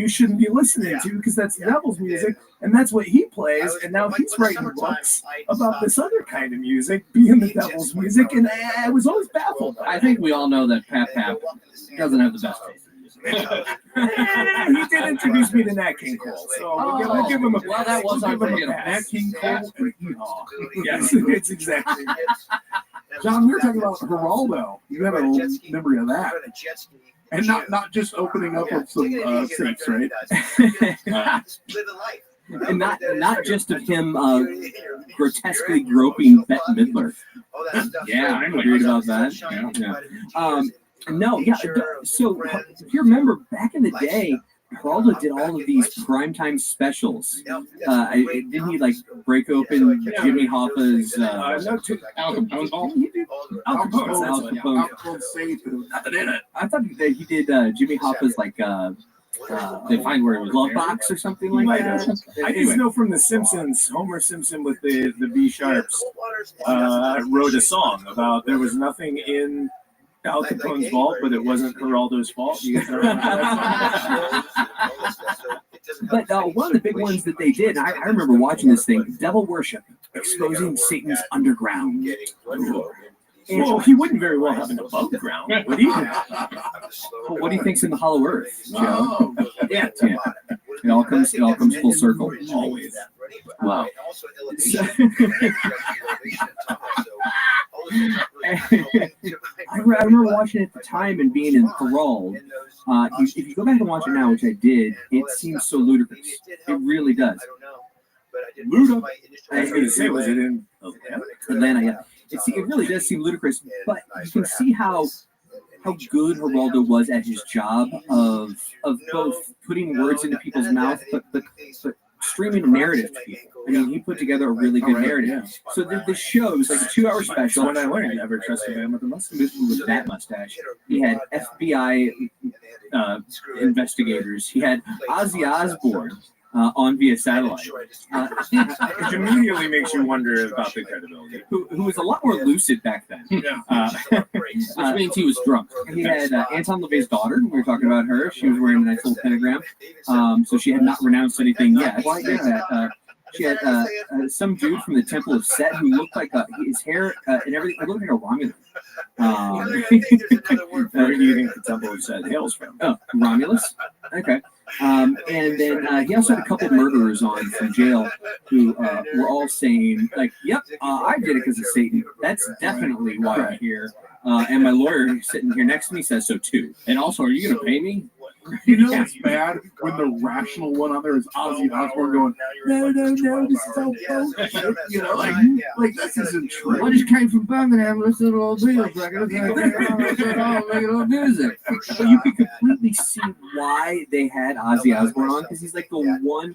shouldn't be listening to because that's the devil's music, and that's what he plays. And now he's writing books about this other kind of music being the devil's music, and I was always baffled. I think we all know that Pap doesn't have the best taste. He did introduce me to Nat King Cole, so I'll give him a well, that was unforgettable. Nat King Cole and Yeehaw. Yes, it's exactly. John, we were talking about Geraldo. You have a memory of that. And not just opening up of some safes, right? And not just of him grotesquely groping Bette Midler. Yeah, I agreed about that. Yeah. No, yeah. So if you remember back in the day, Geraldo did all of these primetime specials. Didn't he like break open Jimmy Hoffa's Al Capone safe and nothing in it. I thought that he did Jimmy Hoffa's like they find where it was Love Box or something like that. I just know from The Simpsons, Homer Simpson with the B Sharps wrote a song about there was nothing in Al Capone's fault, but it wasn't Geraldo's fault. But one of the big ones that they did, I remember watching this thing, Devil Worship, Exposing Satan's Underground. Well, he wouldn't very well have an above ground, would he? Well, what do you think's in the Hollow Earth, Joe? Oh, Yeah. It all comes full circle. always. Wow. I remember watching it at the time and being enthralled. If you go back and watch it now, which I did, it seems so ludicrous. It really does. Luda. I was going to say, was it in Atlanta? Yeah. It really does seem ludicrous, but you can see how good Geraldo was at his job of both putting words into people's mouth, but streaming a narrative to people. I mean, he put together a really good narrative. Yeah. So the show was like a 2-hour special. When I learned I never trusted a man with a mustache. With that mustache. He had FBI investigators. He had Ozzy Osbourne on via satellite. Which immediately makes you wonder about the credibility. Who was a lot more lucid back then. Which means he was drunk. He had Anton LaVey's daughter. We were talking about her. She was wearing a nice little pentagram. So she had not renounced anything yet. She had some dude from the Temple of Set who looked like his hair and everything. It looked like a Romulan. Where do you think the Temple of Set hails from? Oh, Romulus. Okay. And then he also had a couple murderers on from jail who were all saying, like, yep, I did it because of Satan. That's definitely why I'm here. And my lawyer sitting here next to me says so too. And also, are you going to pay me? You know it's bad when the rational one on there is Ozzy Osbourne going, no, this is all bullshit. You know, like this isn't true. I just came from Birmingham, listening to all Beatles records, making all music. But you could completely see why they had Ozzy Osbourne on, because he's like the one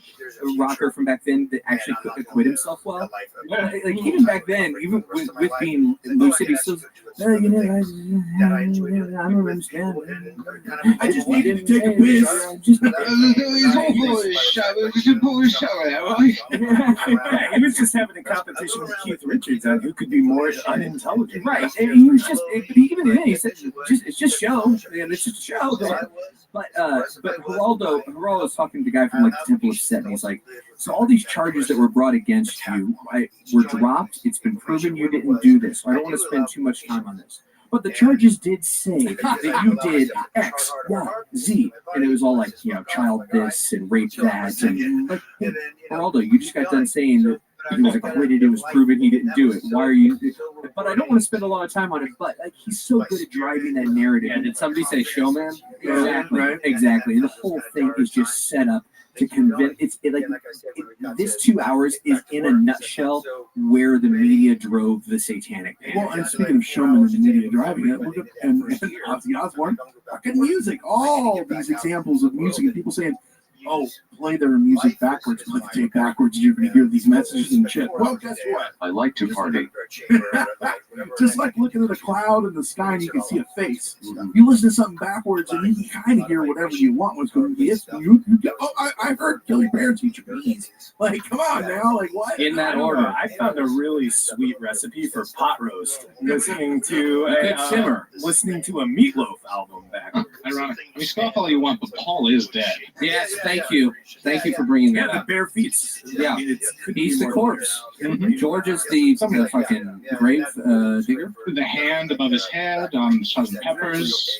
rocker from back then that actually could acquit himself well. Like even back then, even with being lucid, he still, well, you know, I don't understand. I just needed to take a piss. He's all for his show. He should pull his show out, right? Yeah, he was just having a competition with Keith Richards on who could be more unintelligent. Right. And he was just, even then, he said, it's just show. And it's just a show. But Geraldo was talking to the guy from like the Temple of Set, and he's like, so all these charges that were brought against you were dropped. It's been proven you didn't do this. I don't want to spend too much time on this. But the charges did say that you did X, Y, Z. And it was all like, you know, child this and rape that. And like, hey, Geraldo, you just got done saying that he was acquitted, it was proven he didn't do it. Why are you? But I don't want to spend a lot of time on it. But like, he's so good at driving that narrative. Yeah, did somebody say showman? Exactly, right? Exactly. And the whole thing is just set up to convince. This 2 hours is in a nutshell where the media drove the satanic panic. Well, and speaking of showmen and the media driving it, look at and Ozzy Osbourne, fucking music. All these examples of music and people saying, oh, play their music backwards, play the tape backwards, you're going to hear these messages and shit. Well, guess what? I like to party. Just like looking at a cloud in the sky and you can see a face. You listen to something backwards and you can kind of hear whatever you want was going to be. I heard kill your parents, eat your peas. Like, come on now. Like, what? In that order. I found a really sweet recipe for pot roast listening to listening to a Meatloaf album back. Ironic. I mean, scoff all you want, but Paul is dead. Yes, thank you. Thank you for bringing that the up. bare feet. Yeah, he's the corpse. Mm-hmm. George is the fucking grave digger. The hand above his head on Sgt. Pepper's.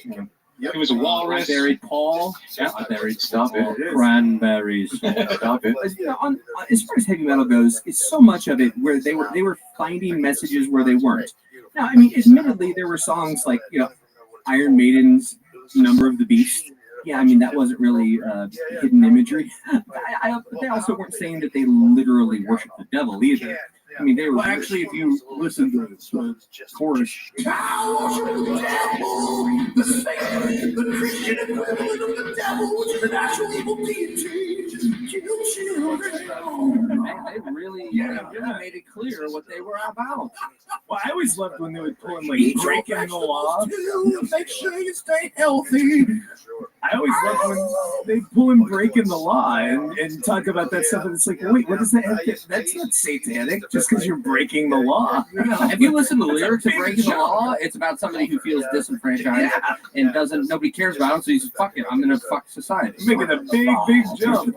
It was a walrus. Buried Paul. Yeah, I buried. Stop it. Cranberries. Stop it. You know, as far as heavy metal goes, it's so much of it where they were finding messages where they weren't. Now, I mean, admittedly, there were songs like, you know, Iron Maiden's Number of the Beast. Yeah, I mean, that wasn't really hidden imagery. But they also weren't saying that they literally worship the devil either. I mean, they were. Well, actually, if you listen to the chorus, the Christian equivalent of the devil, which is an actual evil deity, kill children. They really made it clear what they were about. Well, I always loved when they would pull in like breaking the law. Make sure you stay healthy. I always loved when they pull in breaking the law and talk about that stuff. And it's like, wait, what does that have to? That's not satanic. Just because you're breaking the law. Have you listened to the lyrics of Breaking the Law? It's about somebody who feels disenfranchised and nobody cares about him, so he's fuck it, I'm gonna fuck society. Making a big jump.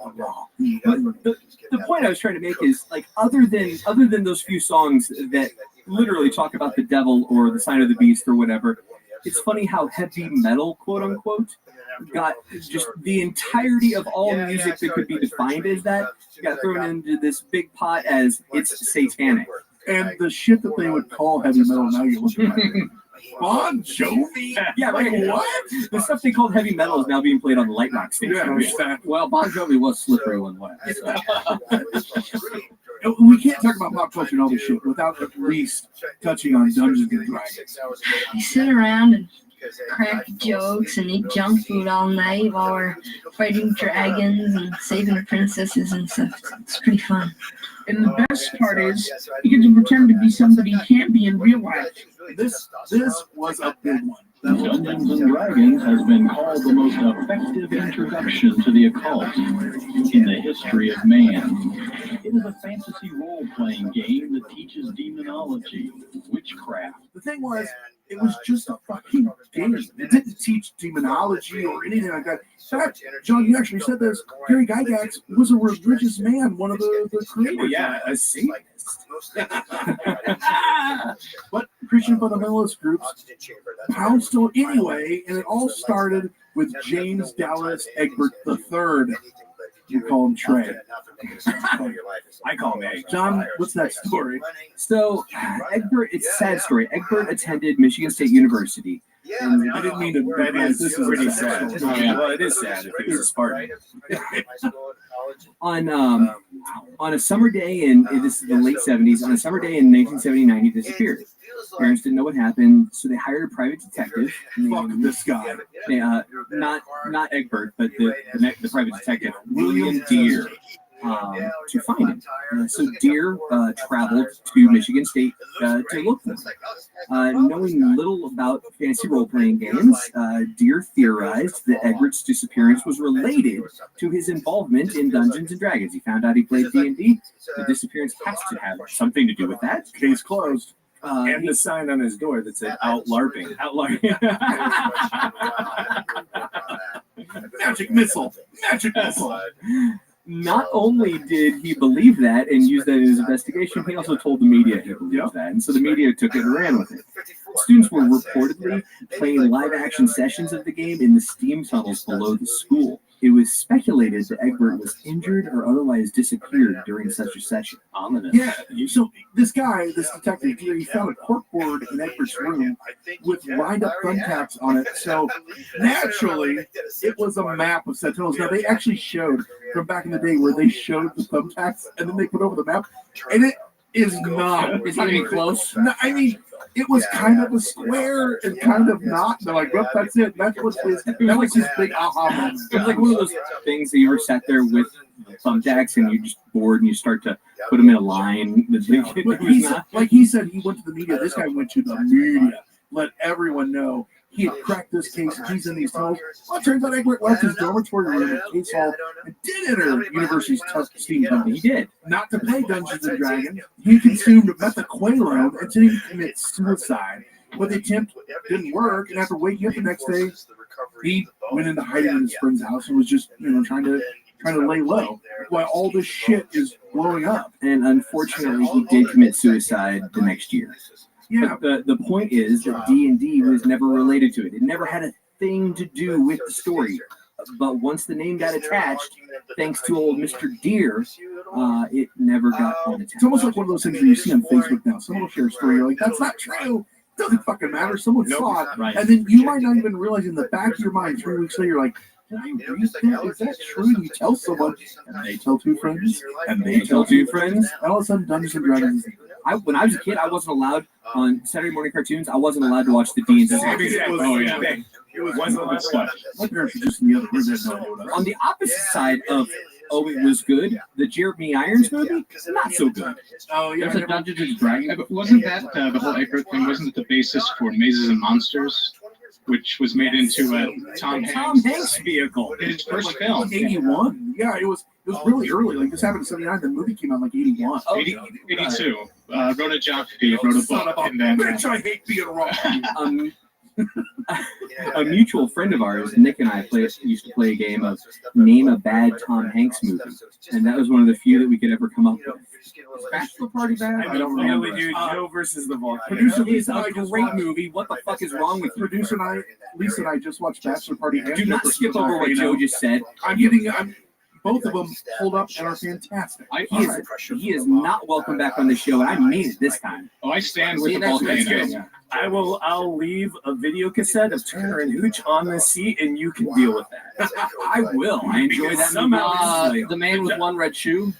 But the point I was trying to make is, like, other than those few songs that literally talk about the devil or the sign of the beast or whatever. It's funny how heavy metal, quote unquote, got just the entirety of all music that could be defined as that got thrown into this big pot as it's satanic. And the shit that they would call heavy metal now, you look at it. Bon Jovi? Yeah, right. What? The stuff they called heavy metal is now being played on the light rock station. Yeah, well, Bon Jovi was slippery when wet. We can't talk about pop culture and all this shit without at least touching on Dungeons and Dragons. We sit around and crack jokes and eat junk food all night while we're fighting dragons and saving princesses and stuff. It's pretty fun. And the best part is, you get to pretend to be somebody you can't be in real life. This was a big one. Dungeons and Dragons has been called the most effective introduction to the occult in the history of man. It is a fantasy role-playing game that teaches demonology, witchcraft. The thing was, it was just a fucking game. It didn't teach demonology or anything like that. In fact, John, you actually said this. Gary Gygax was a religious man, one of the creators. Well, yeah, a Satanist. But Christian fundamentalist groups pounced on anyway, and it all started with James Dallas Egbert III. You call him Trey. I call him Egg. John, what's that story? So, Egbert, it's a sad story. Egbert attended Michigan State University. And I didn't mean to. That is pretty sad. Oh, yeah. Well, it is sad if it was a Spartan. On a summer day in this is the late 70s, on a summer day in 1979, he disappeared. Parents didn't know what happened, so they hired a private detective. Fuck this guy. Not Egbert, but the private detective, William Deere, to find him. So Deere traveled to Michigan State to look for him. Knowing little about fantasy role-playing games, Deere theorized that Egbert's disappearance was related to his involvement in Dungeons and Dragons. He found out he played D&D. The disappearance has to have something to do with that. Case closed. And the sign on his door that said "Out LARPing." Out LARPing. Magic missile. Magic missile. Not only did he believe that and use that in his investigation, he also told the media he believed that. And so the media took it and ran with it. Students were reportedly playing live-action sessions of the game in the steam tunnels below the school. It was speculated that Egbert was injured or otherwise disappeared during such a session. Ominous. Yeah, so this guy, this detective, he found a corkboard in Egbert's room with lined-up thumbtacks on it. So naturally, it was a map of Sentinels. Now, they actually showed from back in the day where they showed the thumbtacks and then they put over the map, and it is not. It's not even close. No, I mean, it was kind of a square and kind of not. They're like, well, that's it. That was his big aha moment. It was like one of those things that you ever sat there with thumbtacks and you're just bored and you start to put them in a line. Like he said, he went to the media. This guy went to the media. Let everyone know he had cracked this case. He's in these tunnels. Well, it turns out Egbert left his dormitory room at Case Hall and did enter University's steam tunnel. He did. Not to play Dungeons and Dragons. He consumed methaqualone until he commits suicide. But the attempt didn't work, and after waking up the next day, he went into hiding in his friend's house and was just, trying to lay low while all this shit is blowing up. And unfortunately, he did commit suicide the next year. Yeah. But the point is that D&D was never related to it. It never had a thing to do with the story. But once the name got attached, thanks to old Mr. Deere, it never got attached. It's almost like one of those things that you see on Facebook now. Someone will share a story. You're like, that's not true. It doesn't fucking matter. Someone saw it. Right. And then you might not even realize in the back of your mind 3 weeks later, you're like, did I read that? Is that true? And you tell someone, and they tell two friends, and they tell two friends, and all of a sudden Dungeons and Dragons. When I was a kid, I wasn't allowed on Saturday morning cartoons. I wasn't allowed to watch the D&D. Oh yeah, it was one of the stuff. My parents were just in the other room. On the opposite side of it was good, the Jeremy Irons movie, not so good. Oh yeah, there's a Dungeons and Dragons. But wasn't that the whole Egbert thing? Wasn't it the basis for Mazes and Monsters, which was made into a Tom Hanks vehicle? His first film. 81. Yeah, it was really early. Like this happened in 79. The movie came out like 81. 82. Wrote a jockey, wrote a book, and then. Bitch, I hate being wrong. A mutual friend of ours, Nick and I, used to play a game of name a bad Tom Hanks movie, and that was one of the few that we could ever come up with. Bachelor Party bad? I don't remember. Really, dude. Joe versus the Volcano. Producer It's Lisa a and I just great watched, movie. What the fuck is wrong with you? Producer Lisa and I just watched Bachelor Party. And Do not Joe skip versus over what Volcano. Joe just said. Both of them hold up and are fantastic. He is not welcome back on the show, and I mean it this time. Oh, I stand See, with the that's volcano. good. I'll leave a video cassette of Turner and Hooch on the seat, and you can deal with that. I will. I enjoy that movie. The Man with One Red Shoe.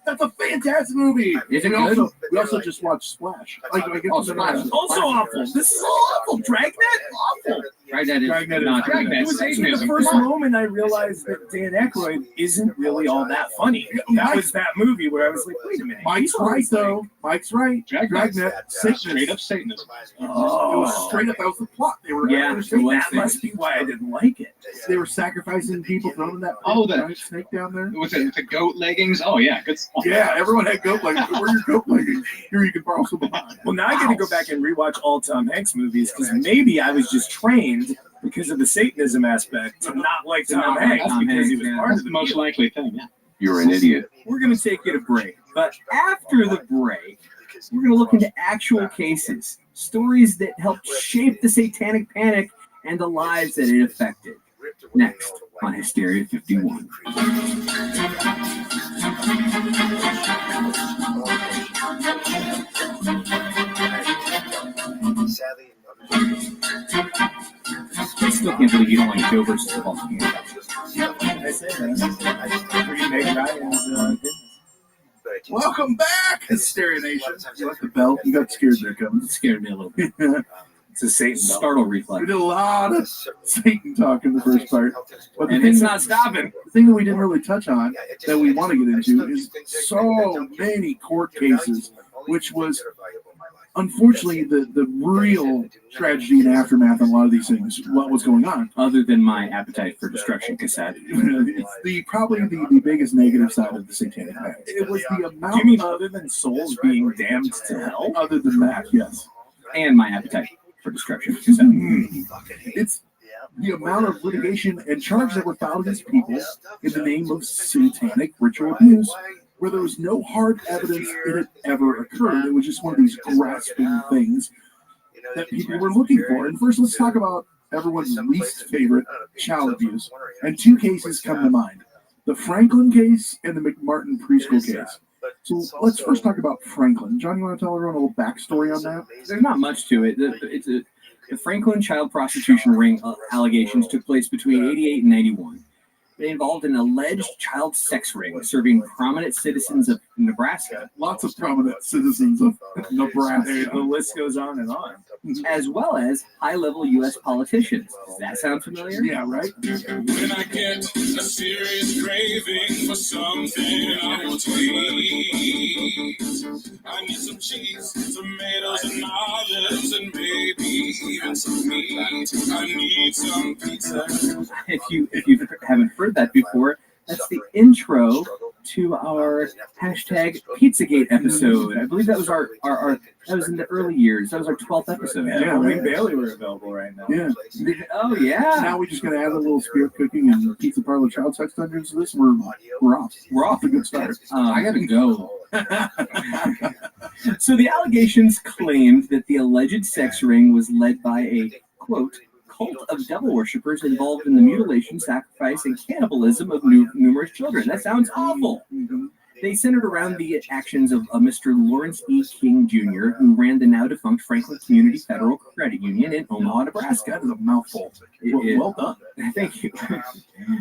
That's a fantastic movie. Is it we good? We also just watched Splash. Splash. Also awful. This is all awful. Dragnet, awful. Dragnet is not good. It was actually the first moment I realized that Dan Aykroyd isn't really all that funny. That was that movie where I was like, wait a minute. Mike's right, though. Mike's right. Dragnet, Straight up Satanism. It was straight up. That was the plot. They were that must be why I didn't like it. They were sacrificing people, throwing that giant snake down there. With the goat leggings. Oh yeah, good stuff. Yeah, everyone had goat leggings. Where are your goat leggings? Here, you can borrow some of mine. Well, now I got to go back and rewatch all Tom Hanks movies because maybe I was just trained because of the Satanism aspect to not like Tom Hanks because he was part of the most likely thing. Yeah. You're an idiot. We're going to take it a break, but after the break, we're going to look into actual cases, stories that helped shape the Satanic Panic and the lives that it affected. Next on Hysteria 51. I still can't believe you don't like Joe versus the Volcano. I said that. Welcome back, Hysteria Nation. You like the bell? You got scared there, Kevin. It scared me a little bit. It's a Satan startle reflex. We did a lot of Satan talk in the first part, but and it's not stopping. The thing that we didn't really touch on that we want to get into is so many court cases, which was unfortunately the real tragedy and aftermath of a lot of these things. What was going on? Other than my appetite for destruction cassette, it's probably the biggest negative side of the Satanic Panic. It was the amount. You mean other than souls being damned to hell? Other than that, yes. And my appetite for destruction cassette. It's the amount of litigation and charges that were filed against people in the name of satanic ritual abuse, where there was no hard evidence that it ever occurred. It was just one of these grasping things that people were looking for. And first, let's talk about everyone's least favorite, child abuse. And two cases come to mind: the Franklin case and the McMartin preschool case. So let's first talk about Franklin. John, you want to tell everyone a little backstory on that? There's not much to it. The Franklin child prostitution ring allegations took place between 88 and 91. They involved an alleged child sex ring serving prominent citizens of Nebraska. Lots of prominent citizens of Nebraska. The list goes on and on. As well as high-level U.S. politicians. Does that sound familiar? Yeah, right? When I get a serious craving for something I will eat, I need some cheese, tomatoes, and olives, and maybe even some meat. I need some pizza. If you haven't heard that before, that's the intro to our hashtag Pizzagate episode. I believe that was our that was in the early years. That was our 12th episode. Yeah, we barely were available right now. Yeah. Oh yeah. Now we're just gonna add a little spirit cooking and pizza parlor child sex dungeons to this. We're off. We're off to a good start. I gotta go. So the allegations claimed that the alleged sex ring was led by a quote cult of devil worshippers involved in the mutilation, sacrifice, and cannibalism of numerous children. That sounds awful. They centered around the actions of Mr. Lawrence E. King Jr., who ran the now-defunct Franklin Community Federal Credit Union in Omaha, Nebraska. That is a mouthful. Well done. Thank you.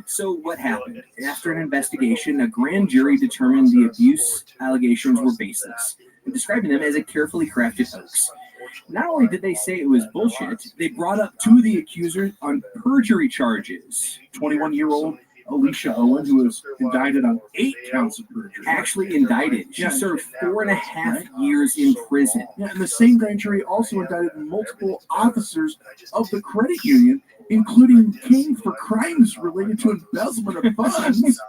So what happened? After an investigation, a grand jury determined the abuse allegations were baseless, describing them as a carefully crafted hoax. Not only did they say it was bullshit, they brought up two of the accusers on perjury charges. 21-year-old Alicia Owen, who was indicted on 8 counts of perjury. Actually indicted. She served 4.5 years in prison. Yeah, and the same grand jury also indicted multiple officers of the credit union, including King, for crimes related to embezzlement of funds,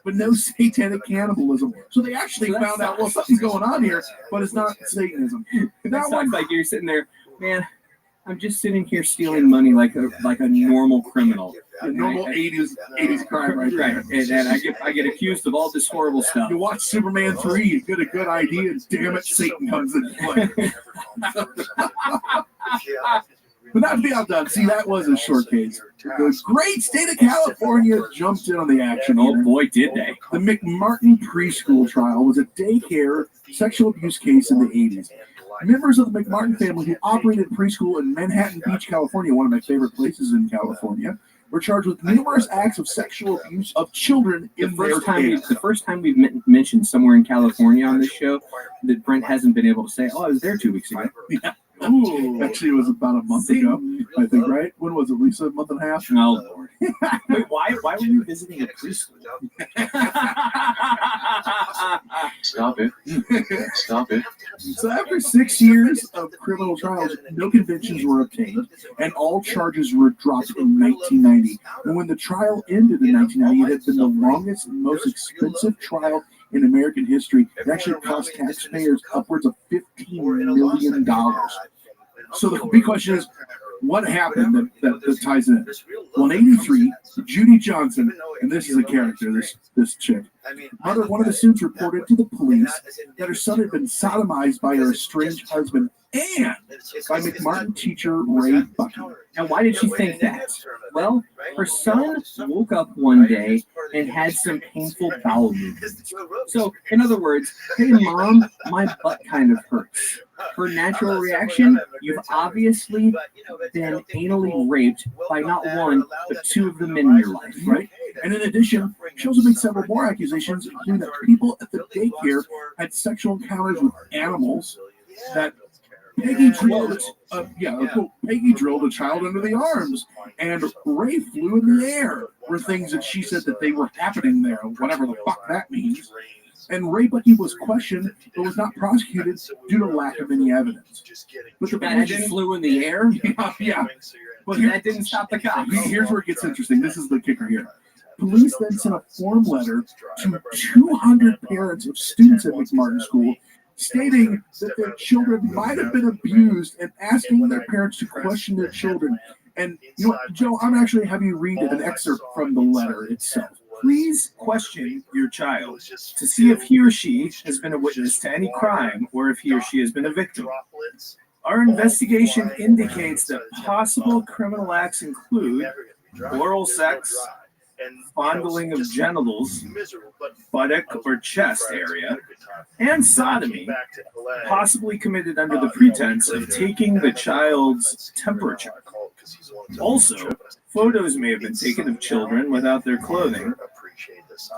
but no satanic cannibalism. So they actually found out, well, something's going on here, but it's not Satanism. That sounds like you're sitting there, man, I'm just sitting here stealing money like a normal criminal. A normal 80s crime right Right. there. And then I get accused of all this horrible stuff. You watch Superman 3, you get a good idea, and damn it, Satan comes into play. But not to be outdone, see, that was a short case. The great state of California jumped in on the action. Oh boy, did they. The McMartin preschool trial was a daycare sexual abuse case in the 80s. Members of the McMartin family who operated a preschool in Manhattan Beach, California, one of my favorite places in California, were charged with numerous acts of sexual abuse of children in their care. The first time we've mentioned somewhere in California on this show that Brent hasn't been able to say, oh, I was there 2 weeks ago. Yeah. Ooh. Actually, it was about a month ago, I think, right? When was it, Lisa? A month and a half? No, Lord. Wait, why were you visiting a preschool? Stop it. Stop it. So after 6 years of criminal trials, no convictions were obtained, and all charges were dropped in 1990. And when the trial ended in 1990, it had been the longest and most expensive trial in American history. It actually cost taxpayers upwards of $15 million. So the big question is, what happened that ties in? Well, in 83, Judy Johnson, and this is a character, this chick, mother of one of the students reported to the police that her son had been sodomized by her estranged husband and by McMartin teacher Ray Bucky. And why did she think that? Well, her son woke up one day and had some painful bowel movements. So, in other words, hey mom, my butt kind of hurts. Her natural reaction, you've obviously been anally raped by not one, but two of the men in your life, right? And in addition, she also made several more accusations, including that people at the daycare had sexual encounters with animals, that Peggy drilled a child under the arms, and Ray flew in the air, were things that she said that they were happening there, whatever the fuck that means. And Ray Bucky was questioned, but was not prosecuted due to lack of any evidence. But the that just flew in the air? Yeah. But that didn't stop the cops. Here's where it gets interesting. This is the kicker here. Police then sent a form letter to 200 parents of students at McMartin School, stating that their children might have been abused and asking their parents to question their children. And you know what, Joe, I'm actually having you read an excerpt from the letter itself. Please question your child to see if he or she has been a witness to any crime or if he or she has been a victim. Our investigation indicates that possible criminal acts include oral sex, fondling of genitals, buttock or chest area, and sodomy, possibly committed under the pretense of taking the child's temperature. Also, photos may have been taken of children without their clothing.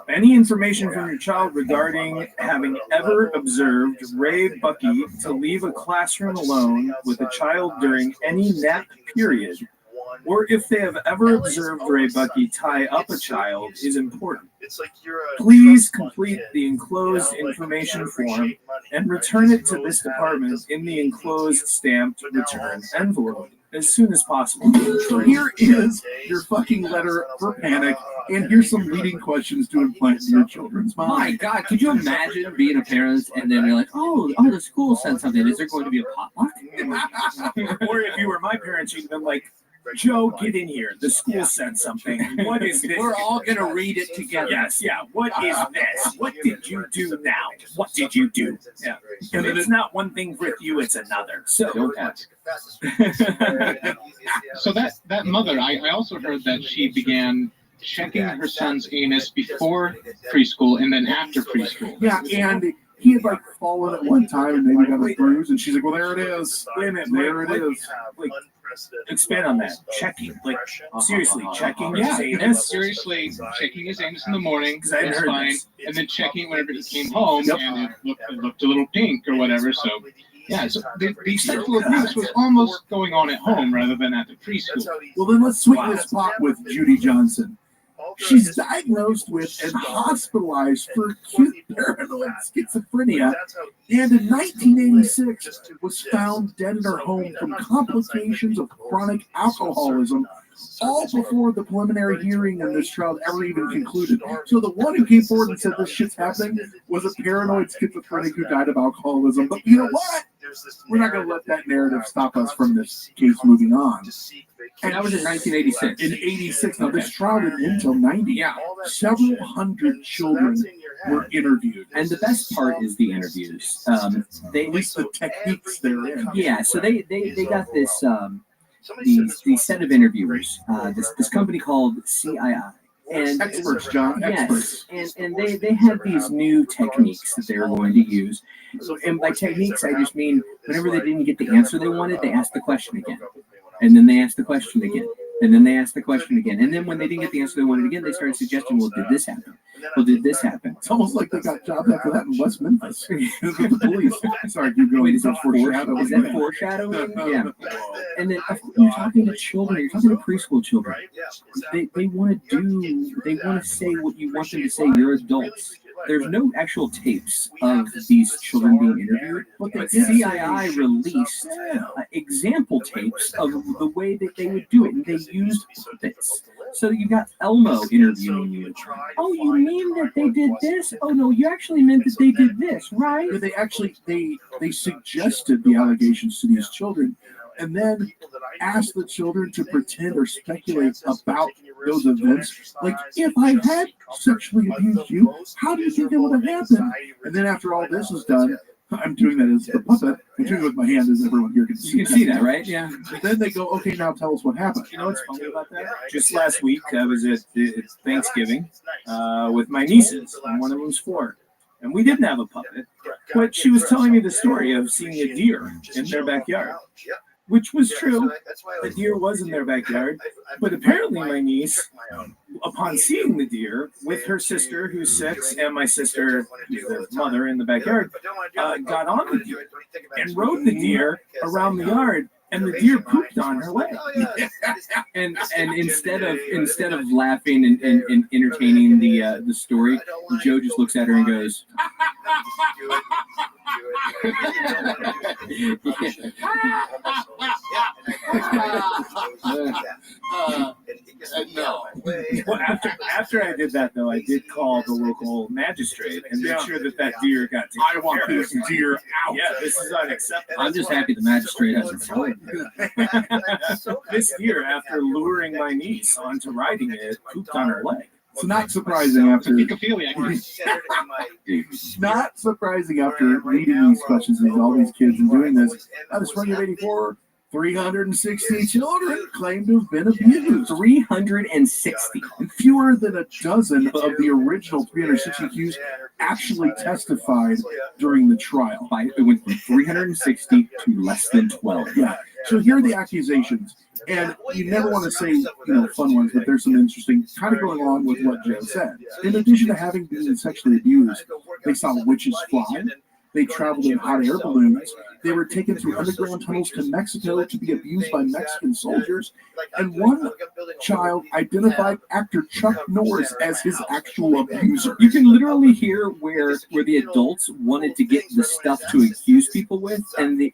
Any information from your child regarding having ever observed Ray Bucky to leave a classroom alone with a child during any nap period, or if they have ever observed Ray Bucky tie up a child, is important. Please complete the enclosed information form and return it to this department in the enclosed stamped return envelope as soon as possible. So here is your fucking letter for panic, and here's some leading questions to implant in your children's mind. My God, could you imagine being a parent and then you're like, oh, the school sent something. Is there going to be a potluck? Or if you were my parents, you'd have been like, Joe, get in here. The school sent something. What is this? We're all going to read it together. Yes, yeah. What is this? What did you do now? What did you do? Yeah. And it's not one thing with you, it's another. So don't ask. So that mother, I also heard that she began checking her son's anus before preschool and then after preschool. Yeah, and he had like fallen at one time and maybe got a bruise, and she's like, well, there it is. Wait a minute. There it is. Like, expand on that. Checking. Like, seriously, checking Yeah, his anus? seriously, checking his anus in the morning, Because I hadn't was heard fine, this. and then checking whenever he came home, Yep. and it looked a little pink or whatever, so... Yeah, so the sexual abuse was almost going on at home rather than at the preschool. Well, then let's sweeten the spot with Judy Johnson. She's diagnosed with and hospitalized for acute paranoid schizophrenia, and in 1986 was found dead in her home from complications of chronic alcoholism, all before the preliminary hearing in this trial ever even concluded. So the one who came forward and said this shit's happening was a paranoid schizophrenic who died of alcoholism. But you know what? we're not going to let that narrative stop us from this case moving on. And that was in 1986. In 86. Now, this trial didn't end until 90. Yeah. Several hundred children were interviewed. And the best part is the interviews. At least the techniques they're in. Yeah, so they got this these set of interviewers, this company called CII. And experts, John. Experts. Yes, and they had these new techniques that they were going to use. And by techniques, I just mean whenever they didn't get the answer they wanted, they asked the question again. And then they asked the question again. And then they asked the question again. And then when they didn't get the answer they wanted again, they started suggesting, well, did this happen? Well, did this happen? It's almost like they got jobs after that in West Memphis. The police. Sorry, keep going. Wait, is that foreshadowing? Is that foreshadowing? Yeah. And then you're talking to children, you're talking to preschool children. They want to say what you want them to say. You're adults. There's no actual tapes of these children being interviewed, but CII released example tapes of the way that they would do it, and they used puppets. So you got Elmo interviewing you. Oh, you mean that they did this? Oh no, you actually meant that they did this, right? They actually they suggested the allegations to these children, and then asked the children to pretend or speculate about those events. Like, if I had sexually abused you, how do you think it would have happened? And then after all this is done, I'm doing that as the puppet. I'm doing it with my hand, as everyone here can see. You can see that, right? Yeah. And then they go, okay, now tell us what happened. You know what's funny about that? Just last week, I was at Thanksgiving with my nieces, and one of them's 4. And we didn't have a puppet, but she was telling me the story of seeing a deer in their backyard. Which was true. The deer was in their backyard. But apparently my niece, upon seeing the deer with her sister, who's 6, and my sister, who's their mother, in the backyard, got on the deer and rode the deer around the yard. And the deer pooped on her leg. and instead of laughing and entertaining the story, Joe just looks at her and goes, no. Well, after I did that, though, I did call the local magistrate and make sure that deer got taken care of. I want this deer out. Yeah, this is unacceptable. I'm just happy the magistrate hasn't told me. This deer, after luring my niece onto riding it, pooped on her leg. It's not surprising after Not surprising after reading these questions and all these kids and doing this. At the spring of '84, 360 children claim to have been abused. 360. And fewer than a dozen of the original 360 accused actually testified during the trial. It went from 360 to less than 12. Yeah. So here are the accusations. And you never want to say, fun ones, but there's some interesting, kind of going along with what Joe said. In addition to having been sexually abused, they saw witches fly. They traveled in hot air balloons. They were taken through underground tunnels to Mexico to be abused by Mexican soldiers. And one child identified actor Chuck Norris as his actual abuser. You can literally hear where the adults wanted to get the stuff to accuse people with, and the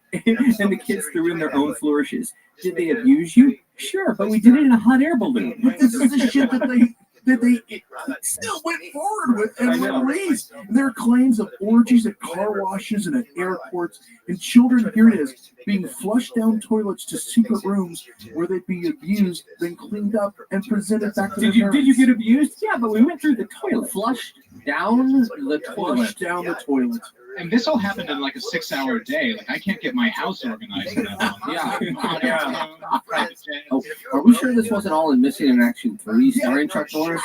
kids threw in their own flourishes. Did they abuse you? Sure, but we did it in a hot air balloon. But this is the shit that they still went forward with and released. There are claims of orgies at car washes and at airports, and children, here it is, being flushed down toilets to secret rooms where they'd be abused, then cleaned up and presented back to their parents. Did you get abused? Yeah, but we went through the toilet. Flushed down the toilet. Flushed down the toilet. And this all happened in like a 6-hour day. Like, I can't get my house organized in that long. Oh, are we sure this wasn't all in Missing in Action 3 starring Chuck Norris?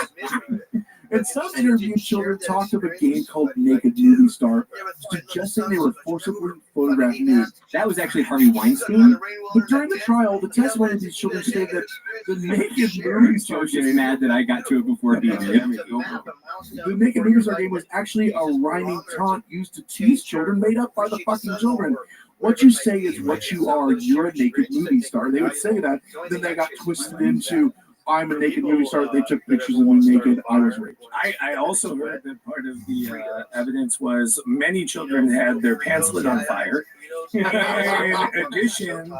And some interviewed children talked of a game called Naked Movie Star, suggesting they were forcibly photographed nude. That was actually Harvey Weinstein. But during the trial, the testimony of these children stated that the Naked Movie Star was just mad that I got to it before he did. The Naked Movie Star game was actually a rhyming taunt used to tease children, made up by the fucking children. What you say is what you are. You're a naked movie star. They would say that. Then they got twisted into, I'm a naked movie star. They took pictures of me naked. I was raped. I also heard that part of the evidence was many children had their pants lit on fire. In addition,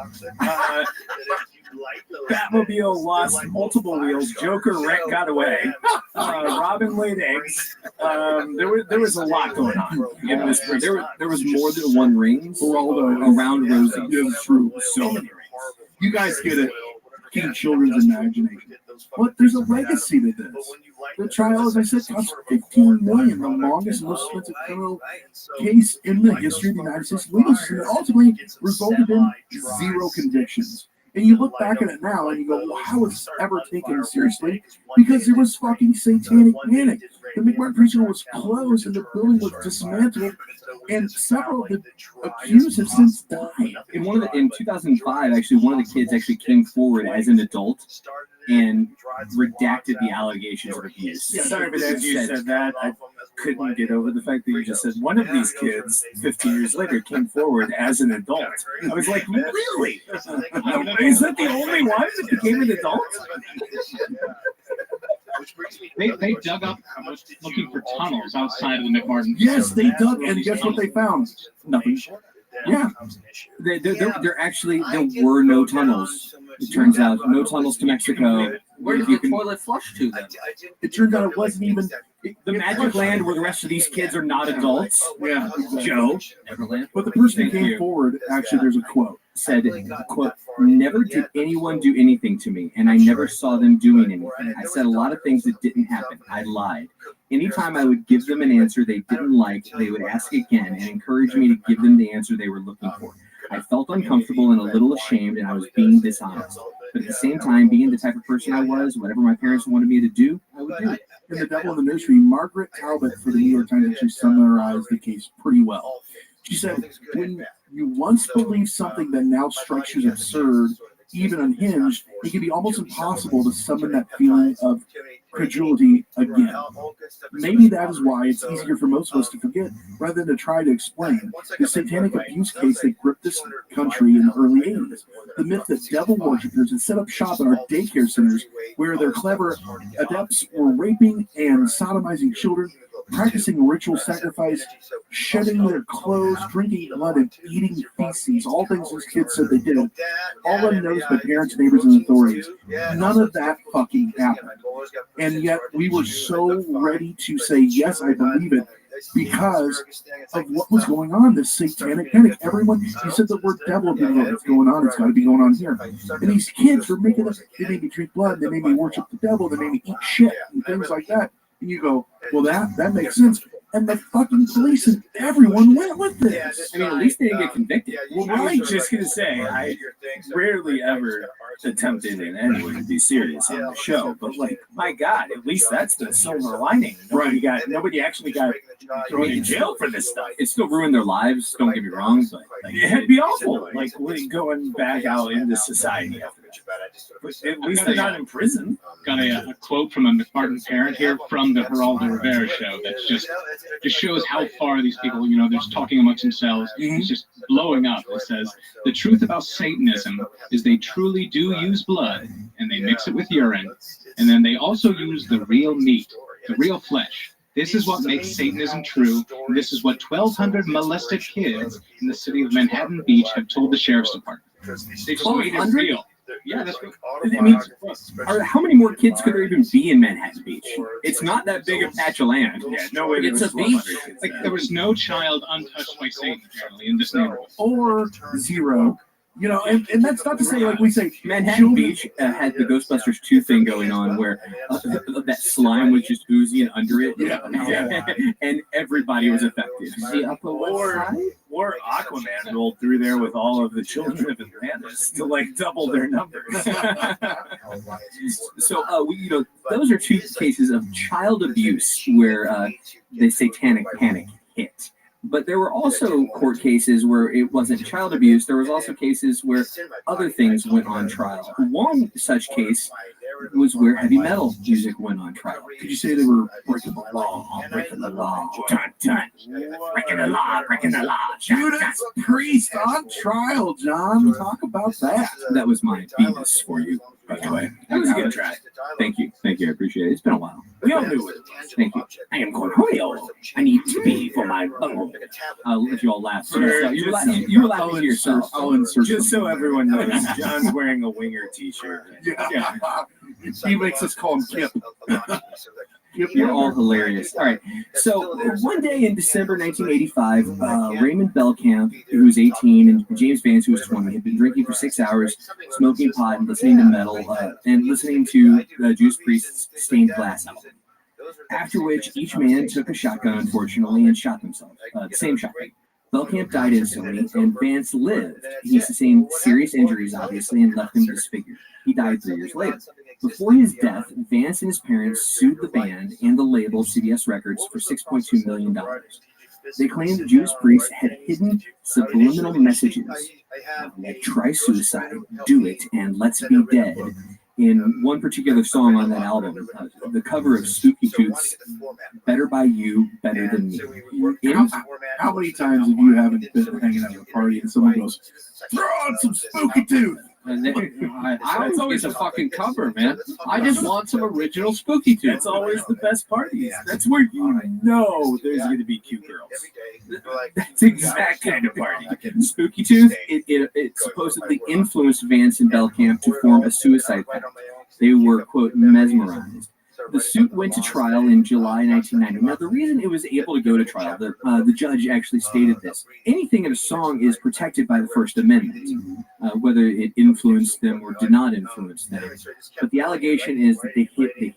Batmobile lost multiple wheels. Joker got away. Robin laid eggs. There was a lot going on in this. There was more than one rings around Rosie. Yeah, true. So many rings. You guys get it. King children's imagination. But there's a legacy to this. The trial, as I said, cost $15 million, the longest, most expensive criminal case in the history of the United States legal system. It ultimately resulted in 0 convictions. And you look back at it now and you go, well, how was this ever taken seriously? Because there was fucking satanic panic. The McMartin Prison was closed and the building was dismantled, and several of the accused have since died. In 2005, actually, one of the kids actually came forward as an adult and redacted the allegations of abuse. Yeah, sorry, but as you said that, I couldn't get over the fact that you just said one of these kids, 15 years later, came forward as an adult. I was like, really? Is that the only one that became an adult? They dug up looking for tunnels outside of the McMartin. Yes, they dug, and guess what they found? Nothing. Yeah. There were no tunnels. It turns out, no tunnels to Mexico. Where did the toilet flush to then? It turned out it wasn't even the magic land where the rest of these kids are not adults. Yeah, Joe. But the person who came forward, actually, there's a quote. Said, quote, never did anyone do anything to me, and I never saw them doing anything. I said a lot of things that didn't happen. I lied. Anytime I would give them an answer they didn't like, they would ask again and encourage me to give them the answer they were looking for. I felt uncomfortable and a little ashamed, and I was being dishonest. But at the same time, being the type of person I was, whatever my parents wanted me to do, I would do it. In The Devil in the Nursery, Margaret Talbot for the New York Times actually summarized the case pretty well. She said, when you once believe something that now strikes you as absurd, even unhinged, it can be almost impossible to summon that feeling of credulity again. Maybe that is why it's easier for most of us to forget rather than to try to explain the satanic abuse case that gripped this country in the early 80s. The myth that devil worshippers had set up shop in our daycare centers where their clever adepts were raping and sodomizing children, practicing ritual sacrifice, shedding their clothes, drinking blood, and eating feces, all things those kids said they did, all unnoticed by parents, neighbors, and authorities. None of that fucking happened. And yet we were so ready to say, yes, I believe it, because of what was going on, this satanic panic. Everyone, you said the word devil, it's going on, it's got to be going on here. And these kids were making us, they made me drink blood, they made me worship the devil, they made me eat shit, and things like that. And you go, well, that makes sense. And the fucking police and everyone went with this. I mean, at least they didn't get convicted. Well, I was just going to say, I rarely ever attempted in any way to be serious on the show. But, like, my God, at least that's the silver lining. Nobody actually got thrown in jail for this stuff. It still ruined their lives, don't get me wrong. But it'd be awful, like, going back out into society after that. But at least they're not in prison. Got a quote from a McMartin parent here from the Geraldo Rivera show that just shows how far these people, they're just talking amongst themselves. It's just blowing up. It says, the truth about Satanism is they truly do use blood, and they mix it with urine, and then they also use the real meat, the real flesh. This is what makes Satanism true, and this is what 1,200 molested kids in the city of Manhattan Beach have told the sheriff's department. They just made it real. Yeah, that's what I mean. How many more kids could there even be in Manhattan Beach? It's not that big a patch of land. Yeah, no way. It's a beach. Like, there was no child untouched by Satan, apparently, in this neighborhood. Or 0. And that's not to say, like we say, Manhattan Beach had the Ghostbusters 2 thing going on where that slime was just oozing under it. Yeah. And everybody was affected. Or Aquaman rolled through there with all of the children of Atlantis to, like, double their numbers. So, those are 2 cases of child abuse where the satanic panic hit. But there were also court cases where it wasn't child abuse. There was also cases where other things went on trial. One such case was where heavy metal music went on trial. Could you say they were breaking the law? Breaking the law. Dun, dun. Breaking the law. Breaking the law. Judas Priest on trial, John. Talk about that. That was my Venus for you, by the way. That was a good try. Thank you. I appreciate it. It's been a while. We all knew it. Thank you. I am corporeal. I need to be for my bubble. I'll let you all laugh. You were laughing to yourself. I'll insert Just so everyone knows, John's wearing a Winger t-shirt. Yeah. He makes us call him Kip. You're all hilarious. All right. So one day in December 1985, Raymond Belkamp, who was 18, and James Vance, who was 20, had been drinking for 6 hours, smoking pot, and listening to metal, and listening to Judas Priest's Stained Glass album. After which, each man took a shotgun, unfortunately, and shot themselves. The same shotgun. Belkamp died instantly, and Vance lived. He sustained serious injuries, obviously, and left him disfigured. He died 3 years later. Before his death, Vance and his parents sued the band and the label CBS Records for $6.2 million. They claimed Judas Priest had hidden subliminal messages like "try suicide, do it, and let's be dead" in one particular song on that album, the cover of Spooky Tooth's "Better by You, Better Than Me." How many times have you haven't been hanging out at a party and someone goes, "Throw on some Spooky Tooth"? That's always a fucking cover, man. I just want some original Spooky Tooth. That's always the best parties. That's where you know there's going to be cute girls. That's the exact kind of party. Spooky Tooth, it supposedly influenced Vance and Belkamp to form a suicide pact. They were, quote, mesmerized. The suit went to trial in July 1990. Now, the reason it was able to go to trial, the judge actually stated this: anything in a song is protected by the First Amendment, whether it influenced them or did not influence them. But the allegation is that they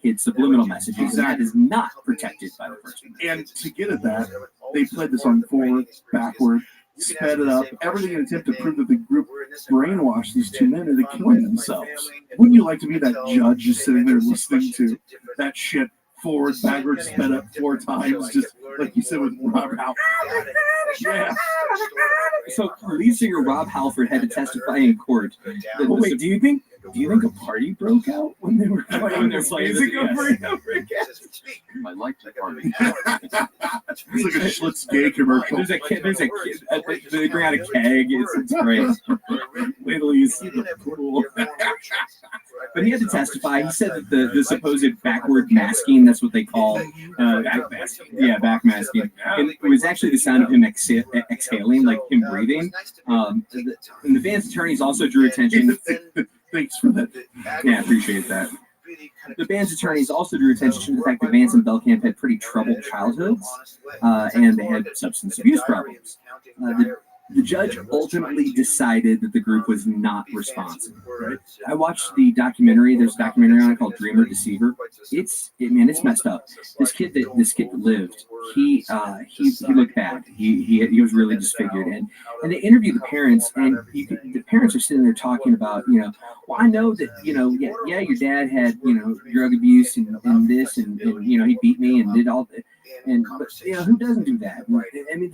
hid subliminal messages, and that is not protected by the First Amendment. And to get at that, they played the song forward, backward, sped it up, everything in an attempt to prove that the group brainwashed these two men into killing themselves. Wouldn't you like to be that judge just sitting there listening to that shit forward, backwards, sped up 4 times, just like you said with Rob Halford? Yeah. So lead singer Rob Halford had to testify in court. Wait, do you think a party broke out when they were playing their music over and over again? I like to party. It's like a Schlitz gay commercial. There's a kid. They bring out a keg. It's great. Wait till you see the pool. But he had to testify. He said that the supposed backward masking, that's what they call Backmasking. Yeah, backmasking. And it was actually the sound of him exhaling, like him breathing. And the Vance attorneys also drew attention. Thanks for that. Yeah, I appreciate that. The band's attorneys also drew attention to the fact that Vance and Belkamp had pretty troubled childhoods, and they had substance abuse problems. The judge ultimately decided that the group was not responsible. Right? I watched the documentary. There's a documentary on it called Dreamer Deceiver. It's messed up. This kid that lived, he looked bad. He was really disfigured, and they interviewed the parents, and the parents are sitting there talking about, well, I know that, yeah, your dad had, drug abuse and this, and he beat me and did all that. But who doesn't do that? I mean,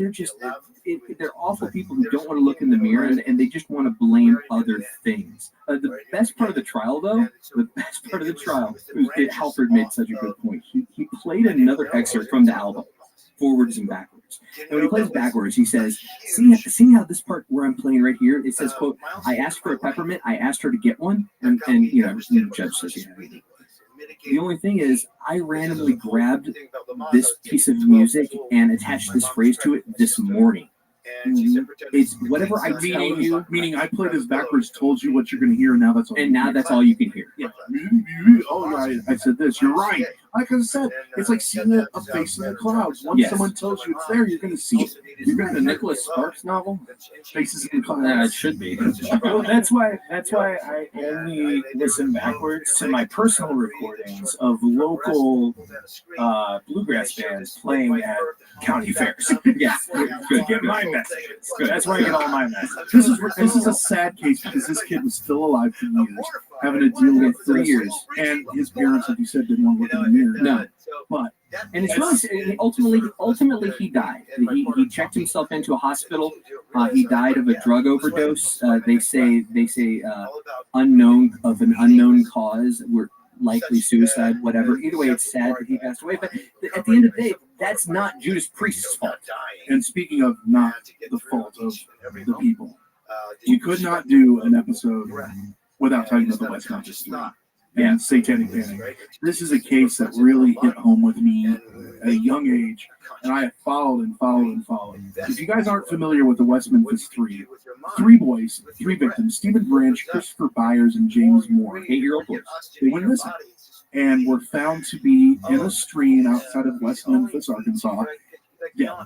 they're awful people who don't want to look in the mirror, and they just want to blame other things. The best part of the trial, though, Halford made such a good point. He played another excerpt from the album, forwards and backwards. And when he plays backwards, he says, see how this part where I'm playing right here, it says, quote, "I asked for a peppermint, I asked her to get one," and the judge says, yeah. The only thing is, I randomly grabbed this piece of music and attached this phrase to it this morning. It's whatever I tell you. Meaning, I played this backwards, told you what you're going to hear, and now that's all. And now that's all you can hear. Yeah. Oh, right. I said this. You're right. Like I said, it's like seeing a face in the clouds. Once someone tells you it's there, you're going to see it. You're going to. Nicholas Sparks novel, Faces in the Clouds. Yeah, it should be. Well, that's why I only listen backwards to my personal recordings of local bluegrass bands playing at county fairs. Yes, to get my messages. That's where I get all my messages. This is a sad case because this kid was still alive for years, having to deal with 3 years, and his parents, like you said, didn't want to look in the mirror. No, but. And it's really ultimately he died. He checked himself into a hospital. He died of a drug overdose. They say an unknown cause. Were likely suicide, whatever. Either way, it's sad that he passed away. But at the end of the day, that's not Judas Priest's fault. And speaking of not the fault of the people, you could not do an episode without talking about the West Memphis 3. and satanic panic. This is a case that really hit home with me at a young age, and I have followed and followed and followed. If you guys aren't familiar with the West Memphis Three, three boys, three victims: Stephen Branch, Christopher Byers, and James Moore, 8-year-old boys. They went missing and were found to be in a stream outside of West Memphis, Arkansas. Yeah.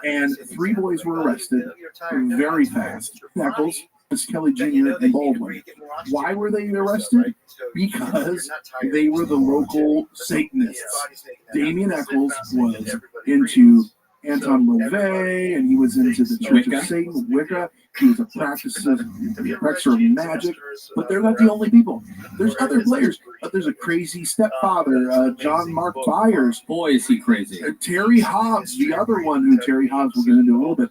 And three boys were arrested very fast. Eccles, Miss Kelly Jr., and Baldwin. Why were they arrested? Because they were the local Satanists. Damien Eccles was into Anton LaVey, and he was into the Church of Satan, Wicca. He was a practicer of magic, but they're not the only people. There's other players, but there's a crazy stepfather, John Mark Byers. Boy, is he crazy. Terry Hobbs, the other one who Terry Hobbs we're going to do a little bit.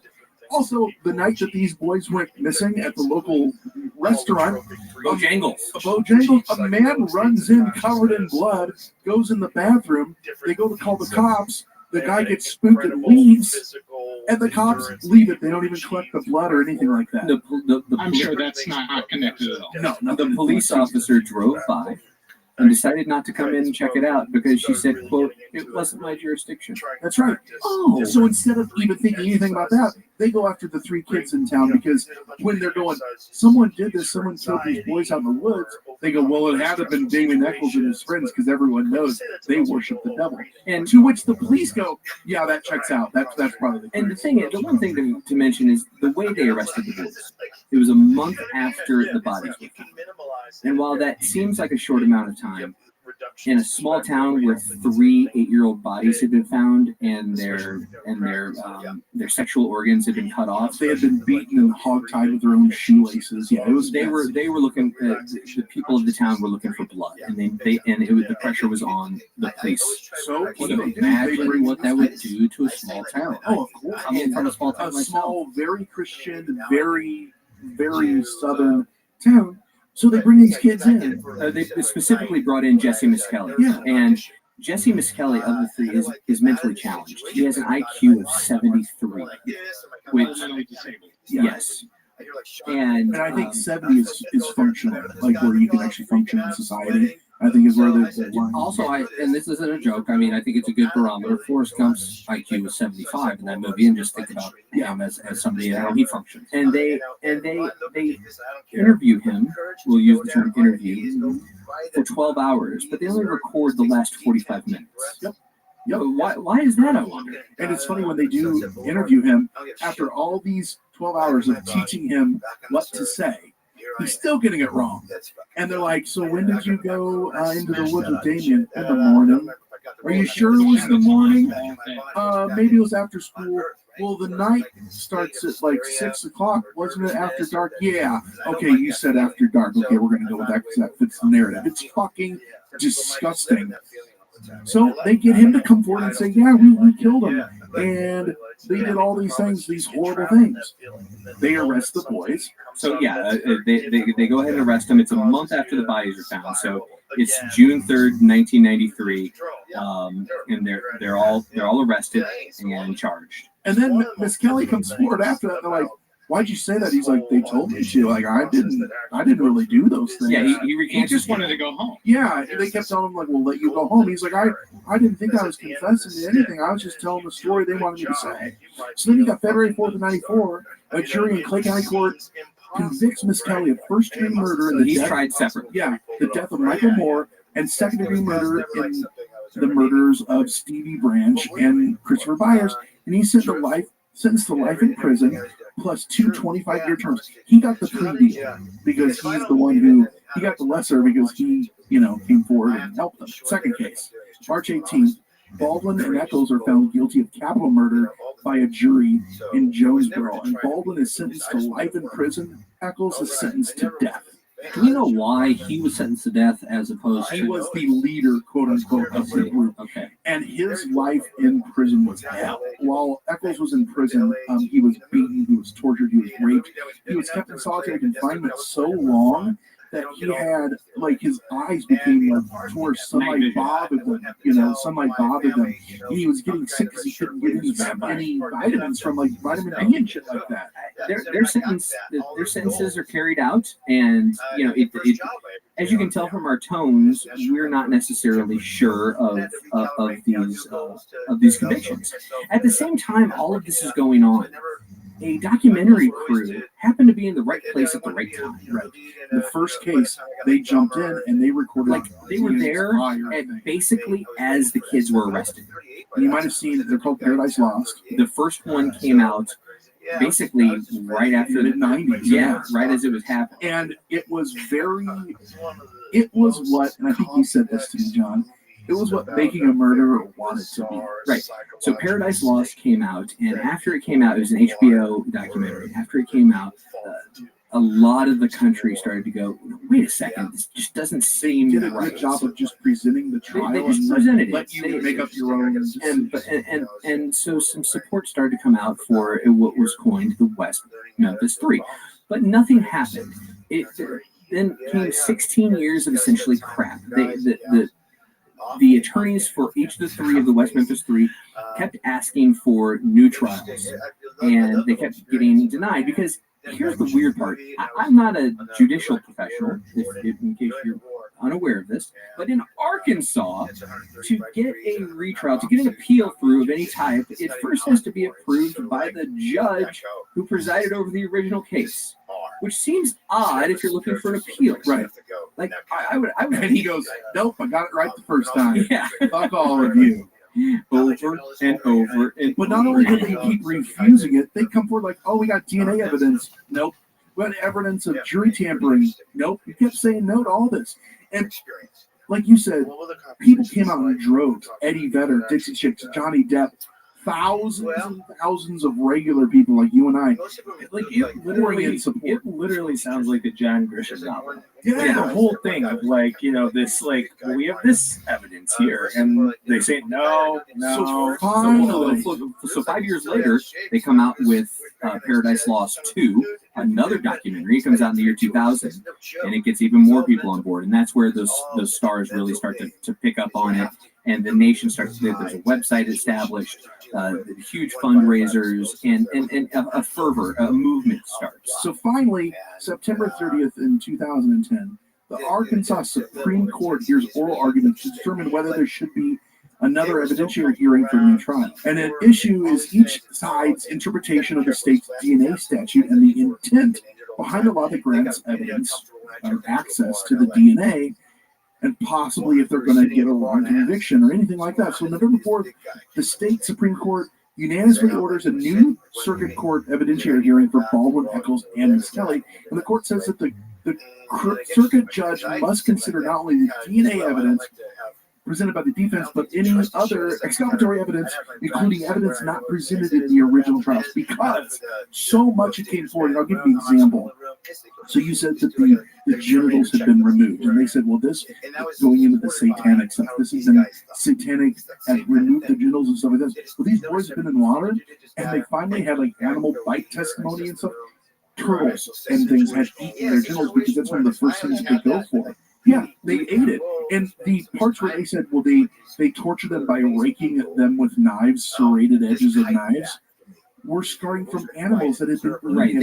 Also, the night that these boys went missing at the local restaurant, Bojangles, a man runs in covered in blood, goes in the bathroom. They go to call the cops. The guy gets spooked and leaves, and the cops leave it. They don't even collect the blood or anything like that. I'm sure that's not connected at all. No, the police officer drove by and decided not to come in and check it out because she said, quote, it wasn't my jurisdiction. That's right. Oh, so instead of even thinking anything about that, they go after the three kids in town because when they're going, someone did this, someone killed these boys out in the woods, they go, well, it had to have been Damien Eccles and his friends because everyone knows they worship the devil. And to which the police go, yeah, that checks out. That's probably the case. And the one thing to mention is the way they arrested the boys. It was a month after the bodies were found. And while that seems like a short amount of time, in a small town where 3 8-year-old bodies had been found and their sexual organs had been cut off, they had been beaten and hogtied with their own shoelaces. Yeah, it was. They were looking. The people of the town were looking for blood, and the pressure was on the police. So can you imagine what that would do to a small town? Oh, of course. I mean, from a small town, small, very Christian, very southern town. So they bring these kids in. They specifically brought in Jesse Miskelly. Yeah. And Jesse Miskelly, of the three, is mentally challenged. He has an IQ of 73, which, yes. And I think 70 is functional, like where you can actually function in society. I think is where the line. Also, and this isn't a joke. I mean, I think it's a good barometer. Forrest Gump's IQ was 75 in that movie, and just think about him as somebody and how he functions. And they interview him. We'll use the term interview for 12 hours, but they only record the last 45 minutes. Yep. Why is that, I wonder? And it's funny when they do interview him after all these 12 hours of teaching him what to say. He's still getting it wrong. And they're like, so when did you go into the woods with Damien? In the morning. Are you sure it was the morning? Maybe it was after school. Well, the night starts at like 6 o'clock. Wasn't it after dark? Yeah. Okay, you said after dark. Okay, we're going to go with that because that fits the narrative. It's fucking disgusting. So they get him to come forward and say, yeah, we killed him. And they did all these things, these horrible things. They arrest the boys. So yeah, they go ahead and arrest them. It's a month after the bodies are found. So it's June 3rd, 1993, and they're all arrested and charged. And then Miss Kelly comes forward after that. And they're like, why'd you say that? He's like, they told me. She like, I didn't really do those things. Yeah, he just wanted to go home. Yeah, they kept telling him like, we'll let you go home. He's like, I didn't think I was confessing to anything. I was just telling the story they wanted me to say. So then you got February 4th of 94, a jury in Clay County Court convicts Miss Kelly of first-degree murder and he's tried separately. Yeah, the death of Michael Moore and second-degree murder in the murders of Stevie Branch and Christopher Byers, and he's sentenced to life in prison plus 2 25-year terms. He got the plea deal because he's the one who he got the lesser because he came forward and helped them. Second case, March 18th. Baldwin and Eccles are found guilty of capital murder by a jury in Jonesboro, and Baldwin is sentenced to life in prison. Eccles is sentenced to death. Do we know why he was sentenced to death as opposed to... He was the leader, quote unquote, of the group. Okay. And his life in prison was hell. While Eccles was in prison, he was beaten, he was tortured, he was raped. He was kept in solitary confinement so long that he had, like, his eyes became like to where sunlight bothered them. Sunlight bothered them. He was getting sick because he couldn't get any vitamins from like vitamin D and shit like that. Their sentences are carried out, and as you can tell from our tones, we're not necessarily sure of these convictions. At the same time, all of this is going on. A documentary crew happened to be in the right place at the right time. Right. In the first case, they jumped in and they recorded. Like they were there basically as the kids were arrested. You might have seen it. They're called Paradise Lost. The first one came out basically right after the mid-90s. Yeah, right as it was happening. And it was what, and I think you said this to me, John, it was what Making a Murderer wanted to be. Right. So Paradise Lost came out, and after it came out, it was an HBO documentary. After it came out, a lot of the country started to go, wait a second, this just doesn't seem Did a right. good job of just presenting the trial. They just presented it. Let you make up your own. And so some support started to come out for what was coined the West Memphis 3. But nothing happened. It then came 16 years of essentially crap. The attorneys for each of the three of the West Memphis 3 kept asking for new trials, and they kept getting denied because here's the weird part. I'm not a judicial professional, in case you're unaware of this, but in Arkansas, to get a retrial, to get an appeal through of any type, it first has to be approved by the judge who presided over the original case, which seems odd if you're looking for an appeal. Right. Like, I would. And he goes, nope, I got it right the first time. Yeah. Fuck all of you. Over and over and But not only did they keep refusing it, they come forward like, oh, we got DNA evidence. Nope. We got evidence of jury tampering. Nope. You kept saying no to all this. And like you said, people came out in droves. Eddie Vedder, Dixie Chicks, Johnny Depp, thousands and thousands of regular people like you and I. Like it literally sounds like a John Grisham novel. Yeah. The whole thing of like, this like, well, we have this evidence here, and they say no. So 5 years later, they come out with Paradise Lost 2, another documentary. It comes out in the year 2000, and it gets even more people on board, and that's where those stars really start to pick up on it. And the nation starts to, there's a website established, huge fundraisers, and a fervor, a movement starts. So finally, September 30th in 2010, the Arkansas Supreme Court hears oral arguments to determine whether there should be another evidentiary hearing for a new trial. And an issue is each side's interpretation of the state's DNA statute and the intent behind the law that grants evidence or access to the DNA, and possibly if they're going to get a wrong conviction or anything like that. So November 4th, the state Supreme Court unanimously orders a new circuit court evidentiary hearing for Baldwin, Eccles, and Miss Kelly. And the court says that the circuit judge must consider not only the DNA evidence presented by the defense, but any other exculpatory evidence, including evidence not presented in the original trials, because so much it came forward. And I'll give you an example. So you said that the genitals had been removed, and they said, well, this going into the satanic stuff. This has been satanic, has removed the genitals and stuff like this. Well, these boys have been in water, and they finally had like animal bite testimony and stuff. Turtles and things had eaten their genitals because that's one of the first things they go for. Yeah, they ate it. And the parts where they said, well, they tortured them by raking them with knives, serrated edges of knives, were scarring from animals that had been right.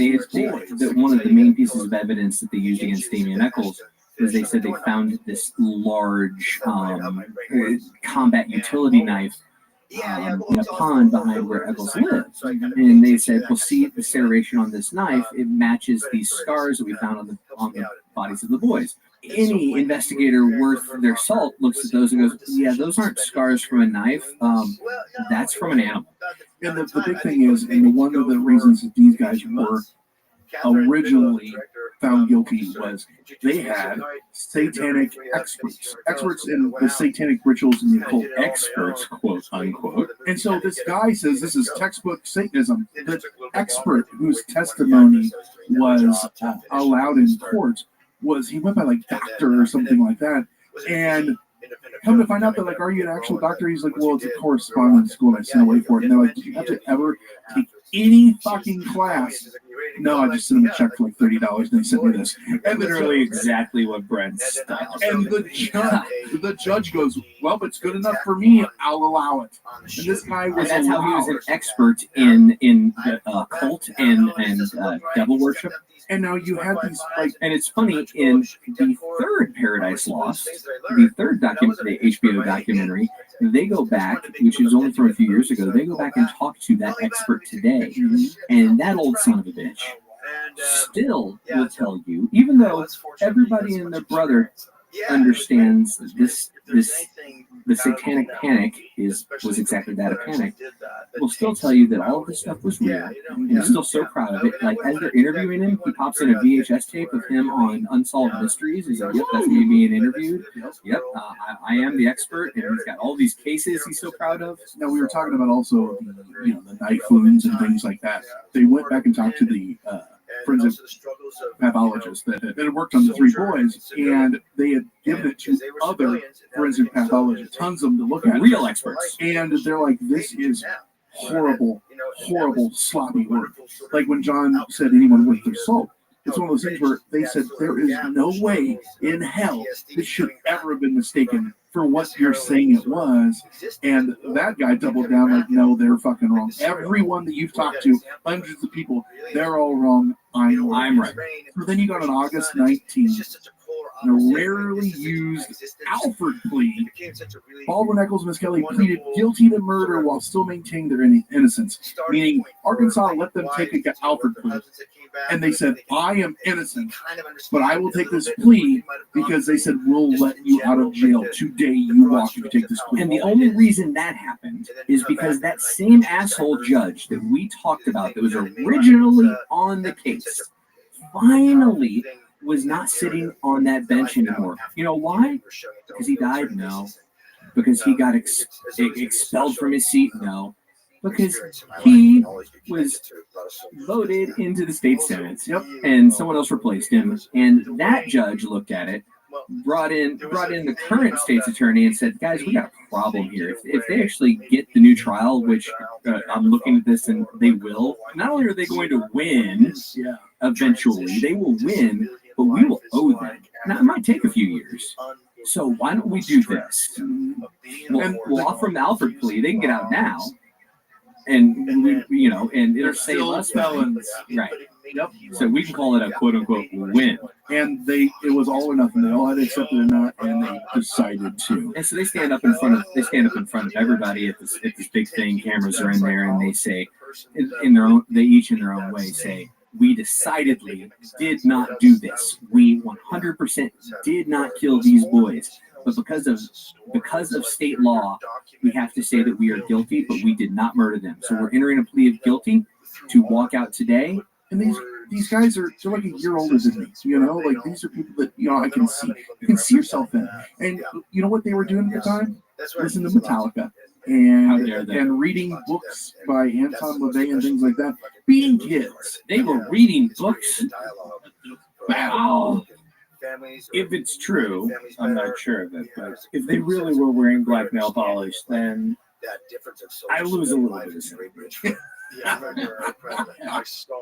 One of the main pieces of evidence that they used against Damien Eccles was they said they found this large combat utility knife in a pond behind where Eccles lived. And they said, well, see the serration on this knife, it matches these scars that we found on the bodies of the boys. Any investigator worth their salt looks at those and goes, yeah, those aren't scars from a knife. That's from an animal. And the big thing is, and one of the reasons that these guys were originally found guilty was they had satanic experts in the satanic rituals and the occult, experts, quote unquote. And so this guy says this is textbook Satanism. The expert whose testimony was allowed in court was, he went by like doctor or something like that, and come to find out that, like, are you an actual doctor? He's like, well, it's a correspondence school and I sent away for it. And they're like, did you have to ever take any fucking class No, I just sent him a check for like $30 and he sent me this. And Literally exactly what Brent's style. And the judge goes, well, it's good enough for me. I'll allow it. And this guy was And that's how he was an expert in the cult and devil worship. And now you have these like, and it's funny in the third Paradise Lost, the third the HBO documentary, they go back, which is only from a few years ago. They go back and talk to that expert today, and that old son of a bitch still will tell you, even though everybody and their brother understands the satanic panic was exactly that, a panic, will still tell you that all of this stuff was real, and he's still so proud of it. Like, as they're interviewing him, he pops in a VHS tape of him on Unsolved Mysteries. He's like, yep, that's me being interviewed. Yep, I am the expert, and he's got all these cases he's so proud of. Now, we were talking about also, the knife wounds and things like that. They went back and talked to the forensic pathologist that had worked on the three boys, and they had given it to other forensic pathologists, tons of them to look at. Real experts. And they're like, this is horrible, sloppy work. Like when John said anyone worth their salt, it's one of those things where they said there is no way in hell this should ever have been mistaken for what you're saying it was. And that guy doubled down like, no, they're fucking wrong. Everyone that you've talked to, hundreds of people, they're all wrong. I'm right. So then you got on August 19th, a rarely used Alford plea. Baldwin, Eccles, and Miss Kelly pleaded guilty to murder while still maintaining their innocence, meaning Arkansas let them take an Alford plea. And they said, I am innocent, but I will take this plea because they said, we'll let you out of jail today. You walk if you take this plea. And the only reason that happened is because that same asshole judge that we talked about that was originally on the case finally was not sitting on that bench anymore. You know why? Because he died? No. Because he got expelled from his seat? No. Because he was voted into the state senate, and someone else replaced him. And that judge looked at it, brought in the current state's attorney, and said, "Guys, we got a problem here. If they actually get the new trial, which I'm looking at this, and they will. Not only are they going to win, eventually they will win, but we will owe them. Now it might take a few years." So why don't we do this? We'll offer them the Alford plea. They can get out now. And and it'll save us felons, right? Yep. So we can call it a quote unquote win. And it was all or nothing. They all had to accept it or not, and they decided to. And so they stand up in front of everybody at this big thing. Cameras are in there, and they say, they each in their own way say, we decidedly did not do this. We 100% did not kill these boys. But because of state law, we have to say that we are guilty, but we did not murder them. So we're entering a plea of guilty to walk out today. And these guys they're like a year older than me. Like these are people that I can see. You can see yourself in. And you know what they were doing at the time? Listening to Metallica and reading books by Anton LaVey and things like that. Being kids, they were reading books. Wow. If it's true, I'm not sure of it, but if they really were wearing black nail polish, then I lose a little bit of sympathy.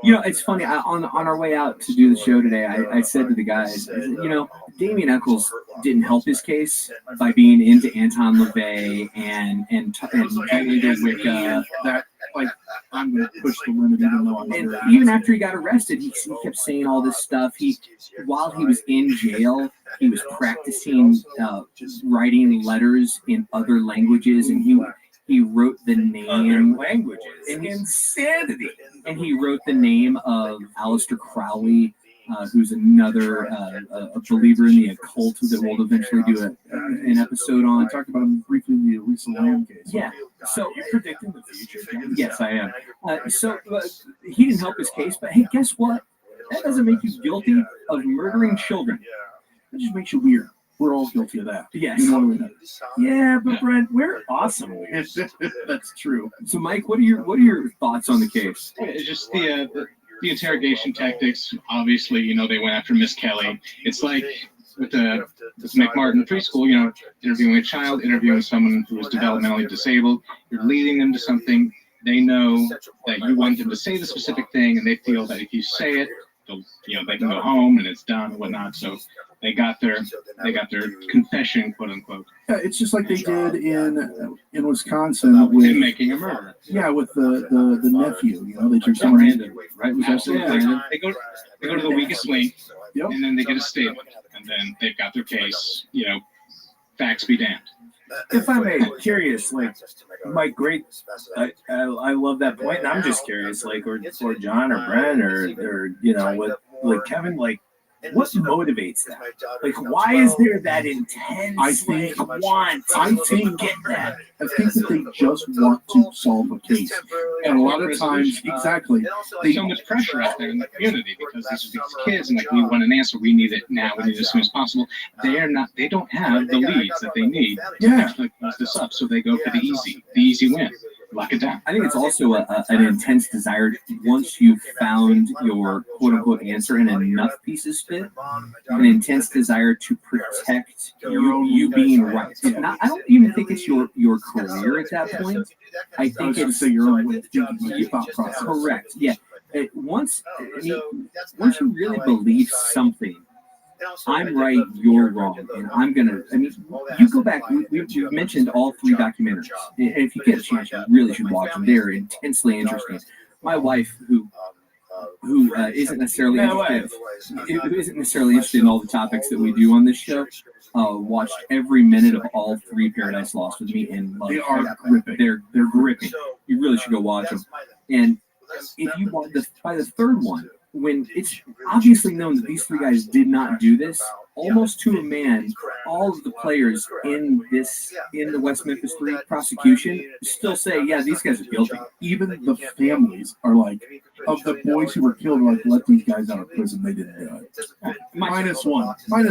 It's funny. On our way out to do the show today, I said to the guys, Damien Eccles didn't help his case by being into Anton LaVey and Wicca. That I'm going to push the limit even though and even after he got arrested, he kept saying all this stuff. While he was in jail, he was practicing writing letters in other languages, and he wrote the name languages. Insanity. And he wrote the name of Aleister Crowley, who's another a believer in the occult that we'll eventually do an episode on. I talked about him briefly in the Elisa Lam case. Yeah. So you're predicting the future. Yes, I am. He didn't help his case, but hey, guess what? That doesn't make you guilty of murdering children. That just makes you weird. We're all guilty of that. Yes. Yeah, but Brent, we're awesome. That's true. So, Mike, what are your thoughts on the case? It's just the interrogation tactics. Obviously, they went after Miss Kelly. It's like with the McMartin preschool, interviewing a child, interviewing someone who is developmentally disabled. You're leading them to something. they know that you want them to say the specific thing, and they feel that if you say it, they'll, they can go home and it's done and whatnot. So they got their confession, quote unquote. Yeah, it's just like they did in Wisconsin with making a murder. Yeah, with the nephew. They took someone Brandon, right? Was absolutely Brandon. They go to the weakest link, and then they get a statement, and then they've got their case. Facts be damned. If I may, curious, Mike, great. I love that point, and I'm just curious, or John or Brent or with Kevin, what motivates that? Why is there that intense want to get that? I think that they just want to solve a case. And a lot of times, exactly. There's so much pressure out there in the community because these kids, and we want an answer. We need it now. We need it as soon as possible. They don't have the leads that they need to actually close this up. So they go for the easy win. Lock it down. I think it's also an intense desire, once you've found your quote-unquote answer and enough pieces fit, an intense desire to protect you being right. I don't even think it's your career at that point. I think it's your own thought process. Correct. Yeah. Once you really believe something, I'm right, you're wrong, and I'm gonna. You go back. We've mentioned all three documentaries. If you get a chance, you really should watch them. They're intensely interesting. My wife, who isn't necessarily interested in all the topics that we do on this show, watched every minute of all three Paradise Lost with me, and they are gripping. They're gripping. You really should go watch them. And if you want by the third one, when it's obviously known that these three guys did not do this, almost to a man, all of the players in the West Memphis 3 prosecution still say, yeah, these guys are guilty. Even the families are like, of the boys who were killed, let these guys out of prison. They didn't do it. Minus one. My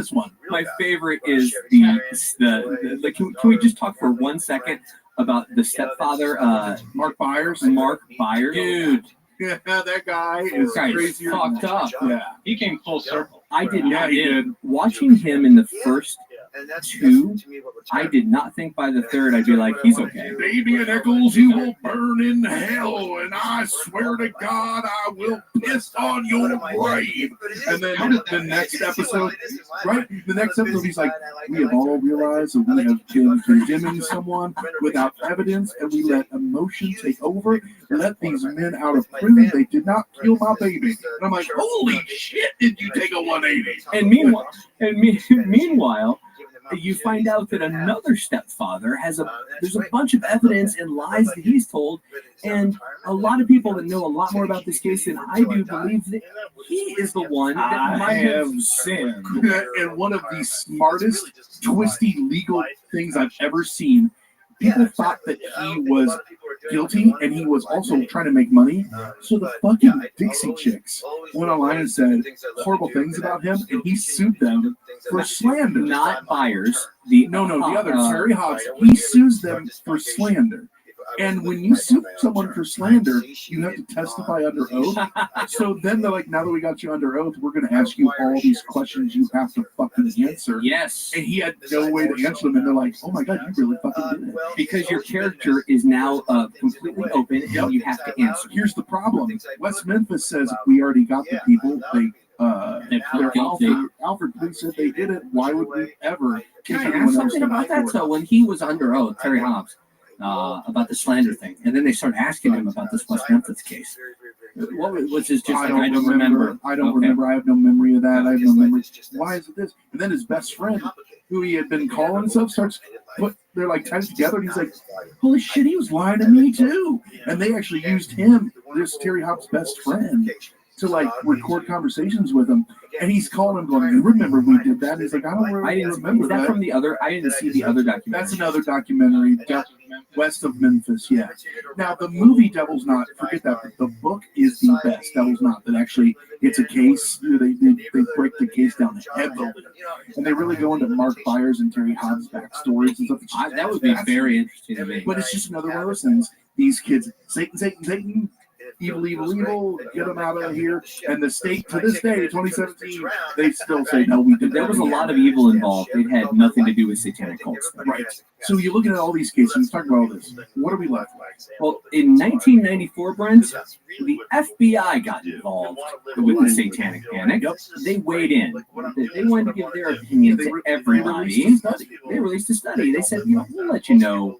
favorite is the can we just talk for 1 second about the stepfather, Mark Byers? Dude. Yeah, that guy is crazy. Fucked up. Yeah. He came full circle. I did not. Watching him in the first two, I did not think by the third I'd be like, he's okay. Damien Eccles, you will burn in hell, and I swear to God, I will piss on your grave. And then the next episode, he's like, we have all realized that we have been condemning someone without evidence, and we let emotion take over. Let these men out of prison. They did not kill my baby. And I'm like, holy shit, did you take a 180? And meanwhile, you find out that another stepfather there's a bunch of evidence and lies that he's told, and a lot of people that know a lot more about this case than I do believe that he is the one that might have sinned. And one of the smartest, twisty legal things I've ever seen. People thought that he was guilty, and he was also trying to make money. So the fucking Dixie Chicks went online and said horrible things about him, and he sued them for slander. Not Byers. The other, Terry Hobbs. He sues them for slander. And when you sue someone for slander, you have to testify under oath. So then they're like, now that we got you under oath, we're going to ask you all these questions you have to fucking answer. Yes. And he had no way to answer them. And they're like, oh my God, you really fucking did it. Because your character is now completely open and you have to answer. Here's the problem. West Memphis says, we already got the people. Alfred Police said they did it. Why would we ever? Can I ask something about that? So when he was under oath, Terry Hobbs, about the slander thing, and then they started asking him about this West Memphis case. What was his? I don't remember. I have no memory of that. I have no memory. Why is it this? And then his best friend, who he had been calling and stuff, they're like tied together, and he's like, "Holy shit, he was lying to me too." And they actually used him, this Terry Hobbs' best friend, to record conversations with him. And he's calling him going, you remember we did that? And he's like, I don't remember that. From the other? I didn't see the other documentary. That's another documentary, West of Memphis, yeah. Now, the movie Devil's Knot, forget that. The book is the best, Devil's Knot, that actually, it's a case. They break the case down heavily. And they really go into Mark Byers and Terry Hobbs' backstories and stuff. That would be very interesting to me. But it's just another one of those things. These kids, Satan, evil, get them out of here. And the state, to this day, 2017, they still say, no, we did. There was a lot of evil involved. It had nothing to do with satanic cults. Right. So you're looking at all these cases, and talking about all this. What are we left with? Well, in 1994, Brent, the FBI got involved with the satanic panic. They weighed in. They wanted to give their opinion to everybody. They released a study. They said, we'll let you know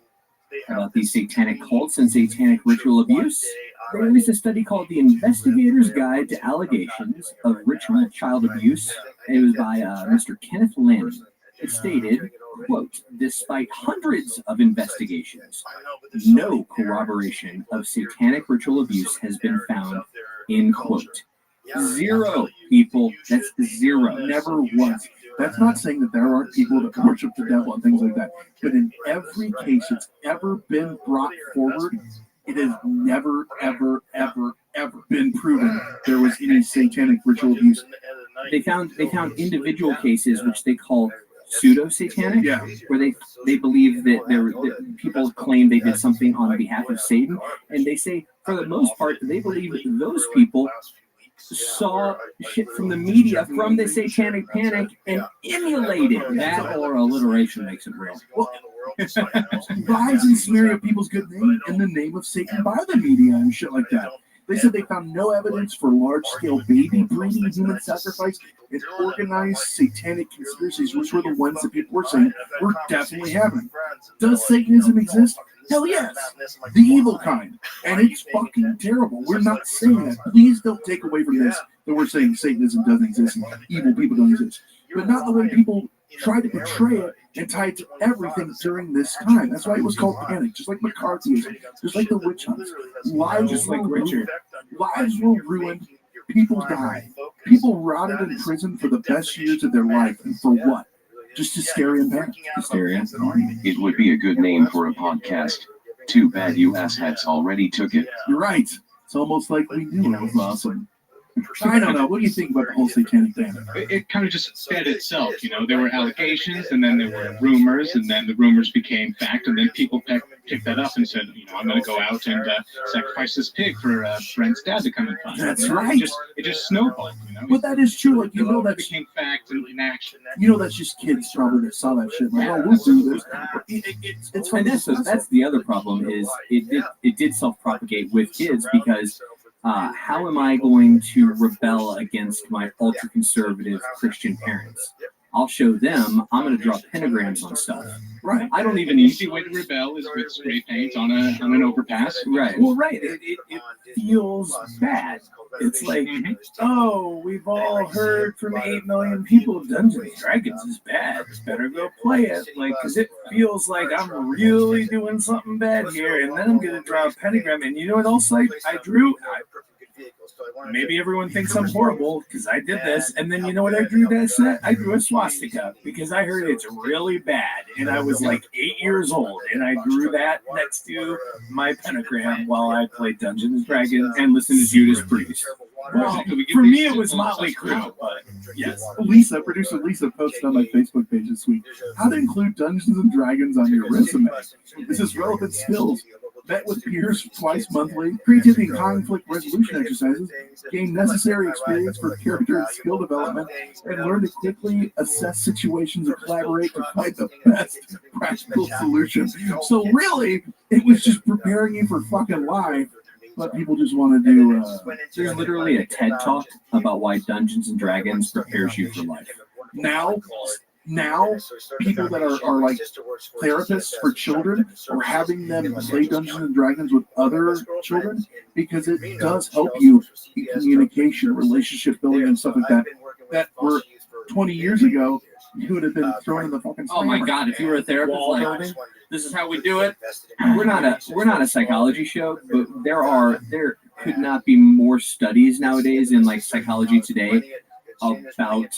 about these satanic cults and satanic ritual abuse. They released a study called The Investigator's Guide to Allegations of Ritual Child Abuse. It was by Mr. Kenneth Lynn. It stated, quote, despite hundreds of investigations, no corroboration of satanic ritual abuse has been found, end quote. Zero, people. That's zero. Never once. That's not saying that there aren't people that worship the devil and things like that. But in every case it's ever been brought forward, it has never, ever, ever, ever been proven there was any satanic ritual abuse. They found individual cases which they call pseudo-satanic, where they believe that people claim they did something on behalf of Satan, and they say for the most part they believe that those people saw shit from the media from the satanic panic and emulated that, or alliteration makes it real. Well, lies and smearing of people's good name in the name of Satan by the media and shit like that. They said they found no evidence for large-scale baby breeding, human sacrifice, and organized satanic conspiracies, which were the ones that people were saying were definitely happening. Does Satanism exist? Hell yes. The evil kind. And it's fucking terrible. We're not saying that. Please don't take away from this that we're saying Satanism doesn't exist and evil people don't exist. But not the way people try to portray it and tie it to everything during this time. That's why it was called panic, just like McCarthyism, just like the witch hunts. Lives were ruined. People died. People rotted in prison for the best years of their life. And for what? Just hysteria and panic. Hysteria. It would be a good name for a podcast. Too bad you asshats already took it. You're right. It's almost like we knew it was awesome. I don't know. What do you think about the whole satanic thing? It kind of just fed itself, There were allegations, and then there were rumors, and then the rumors became fact, and then people picked that up and said, I'm going to go out and sacrifice this pig for Brent's dad to come and find. That's right. It just snowballed, But that is true. Like that became fact and in action. That's just kids probably that saw that shit. Like, we'll do this. It's and that's the other problem is it did self-propagate with kids because. How am I going to rebel against my ultra-conservative Christian parents? I'll show them I'm going to draw pentagrams on stuff. Right. I don't even An easy way to rebel is with spray paint on an overpass. Right. Well, right. It feels bad. It's like, we've all heard from 8 million people Dungeons and Dragons is bad. Better go play it. Like, because it feels like I'm really doing something bad here, and then I'm going to draw a pentagram. And you know what else I drew? Maybe everyone thinks I'm horrible because I did this, and then you know what I drew that set? I drew a swastika because I heard it's really bad, and I was like 8 years old, and I drew that next to my pentagram while I played Dungeons and Dragons and listened to Judas Priest. Well, for me it was Motley Crue, but yes. Producer Lisa posted on my Facebook page this week how to include Dungeons and Dragons on your resume. This is relevant skills. Met with peers twice monthly, creativity and conflict resolution exercises, gain necessary experience for character and skill development, and learn to quickly assess situations and collaborate to find the best practical solution. So really, it was just preparing you for fucking life, but people just want to do... There's literally a TED Talk about why Dungeons and Dragons prepares you for life. Now, people that are like therapists for children are having them play Dungeons and Dragons with other children because it does help you in communication, relationship building, and stuff like that. That were 20 years ago, you would have been thrown in the fucking. Oh my God! If you were a therapist, like this is how we do it. We're not a psychology show, but there could not be more studies nowadays in like psychology today about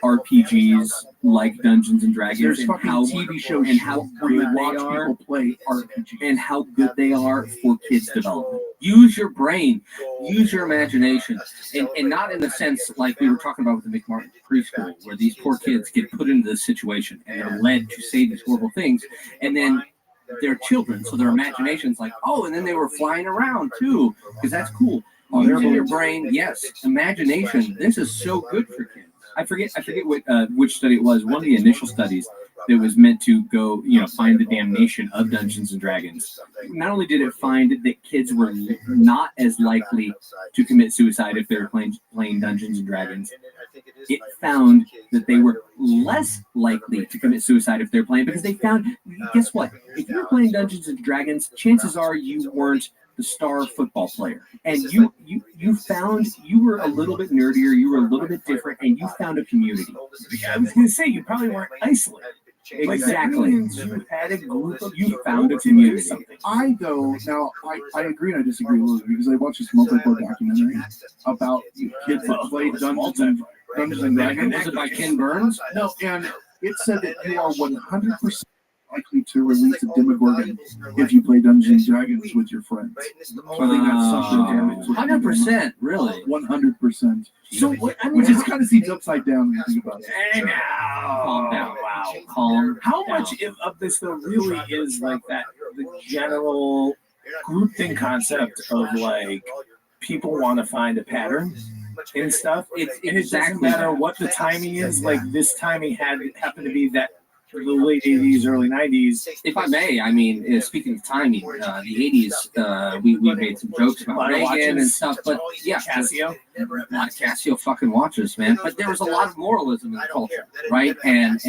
RPGs like Dungeons and Dragons. There's and fucking how TV shows and how good watch they are people play RPGs and how good they are for kids development. Use your brain, use your imagination, and not in the sense like we were talking about with the McMartin preschool, where these poor kids get put into this situation and they're led to say these horrible things, and then they're children, so their imagination's like, oh, and then they were flying around too, because that's cool. Using your brain, yes, imagination. This is so good for kids. I forget which study it was. One of the initial studies that was meant to go, find the damnation of Dungeons and Dragons. Not only did it find that kids were not as likely to commit suicide if they were playing Dungeons and Dragons, it found that they were less likely to commit suicide if they're playing, because they found, guess what? If you're playing Dungeons and Dragons, chances are you weren't the star football player, and you found you were a little bit nerdier, you were a little bit different, and you found a community. I was going to say, you probably weren't isolated. Exactly. You had a group of you found a community. I agree and I disagree a little bit, because I watched this multi-part documentary about kids that played Dungeons and Dragons. Was it by Ken Burns? No, and it said that you are 100% likely to release a Demogorgon if you play Dungeons and Dragons with your friends. So I think that's something. 100%, really. 100%. So which is kind of seems upside down when you think about it. Hey now, calm down. Wow, calm. How much of this though really is like that? The general groupthink concept of like people want to find a pattern and stuff. It doesn't matter what the timing is. Like this timing happened to be that. The late 80s, early 90s. If I may, I mean, speaking of timing, the 80s, we made some jokes about Reagan and stuff, but yeah, Casio. A lot of Casio fucking watches, man. But there was a lot of moralism in the culture, right? And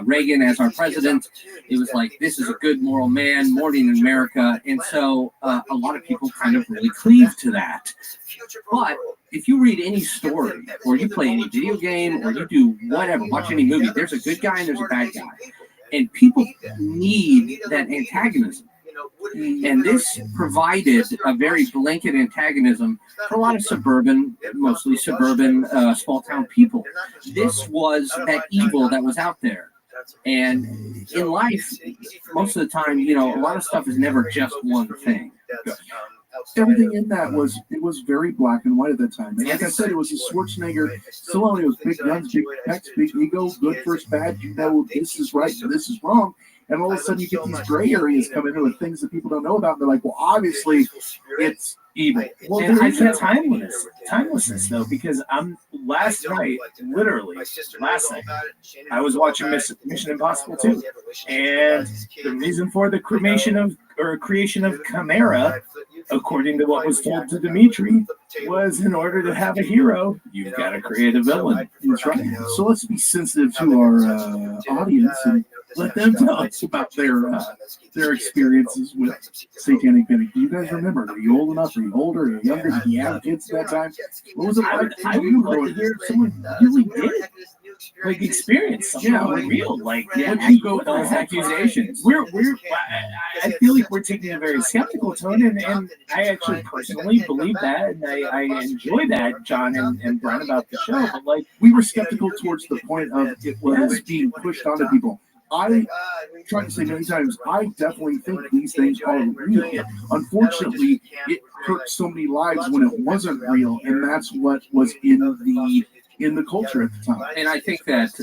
Reagan, as our president, it was like, this is a good moral man, morning in America. And so a lot of people kind of really cleave to that. But if you read any story, or you play any video game, or you do whatever, watch any movie, there's a good guy and there's a bad guy. And people need that antagonism. And this provided a very blanket antagonism for a lot of mostly suburban, small town people. This was that evil that was out there. And in life, most of the time, a lot of stuff is never just one thing. Everything in that was very black and white at that time. And like I said, it was a Schwarzenegger. Still only was big guns, big pecs, big ego, good first bad. This is right and this is wrong. And all of a sudden, you get these gray areas come into with things that people don't know about. And they're like, well, obviously, it's evil. Well, and I said timelessness though, because last night, I was watching Mission Impossible 2, and the reason for the creation of Chimera, according to what was told to Dimitri, was in order to have a hero, you've got to create a villain. That's right. So let's be sensitive to our audience and let them tell us about their experiences with Satanic Panic. Do you guys remember? Are you old enough? Are you older? Are you younger? Did you have kids at that time? What was it like? I would like to hear if someone really did like experience something real. Like, what you go with those accusations? I feel like we're taking a very skeptical tone, and I actually personally believe that, and I enjoy that, John and Brent, about the show. But like, we were skeptical towards the point of it was being pushed onto people. I tried to say many times, I definitely think these things are real. Unfortunately, it hurt so many lives when it wasn't real, and that's what was in the culture at the time. And I think that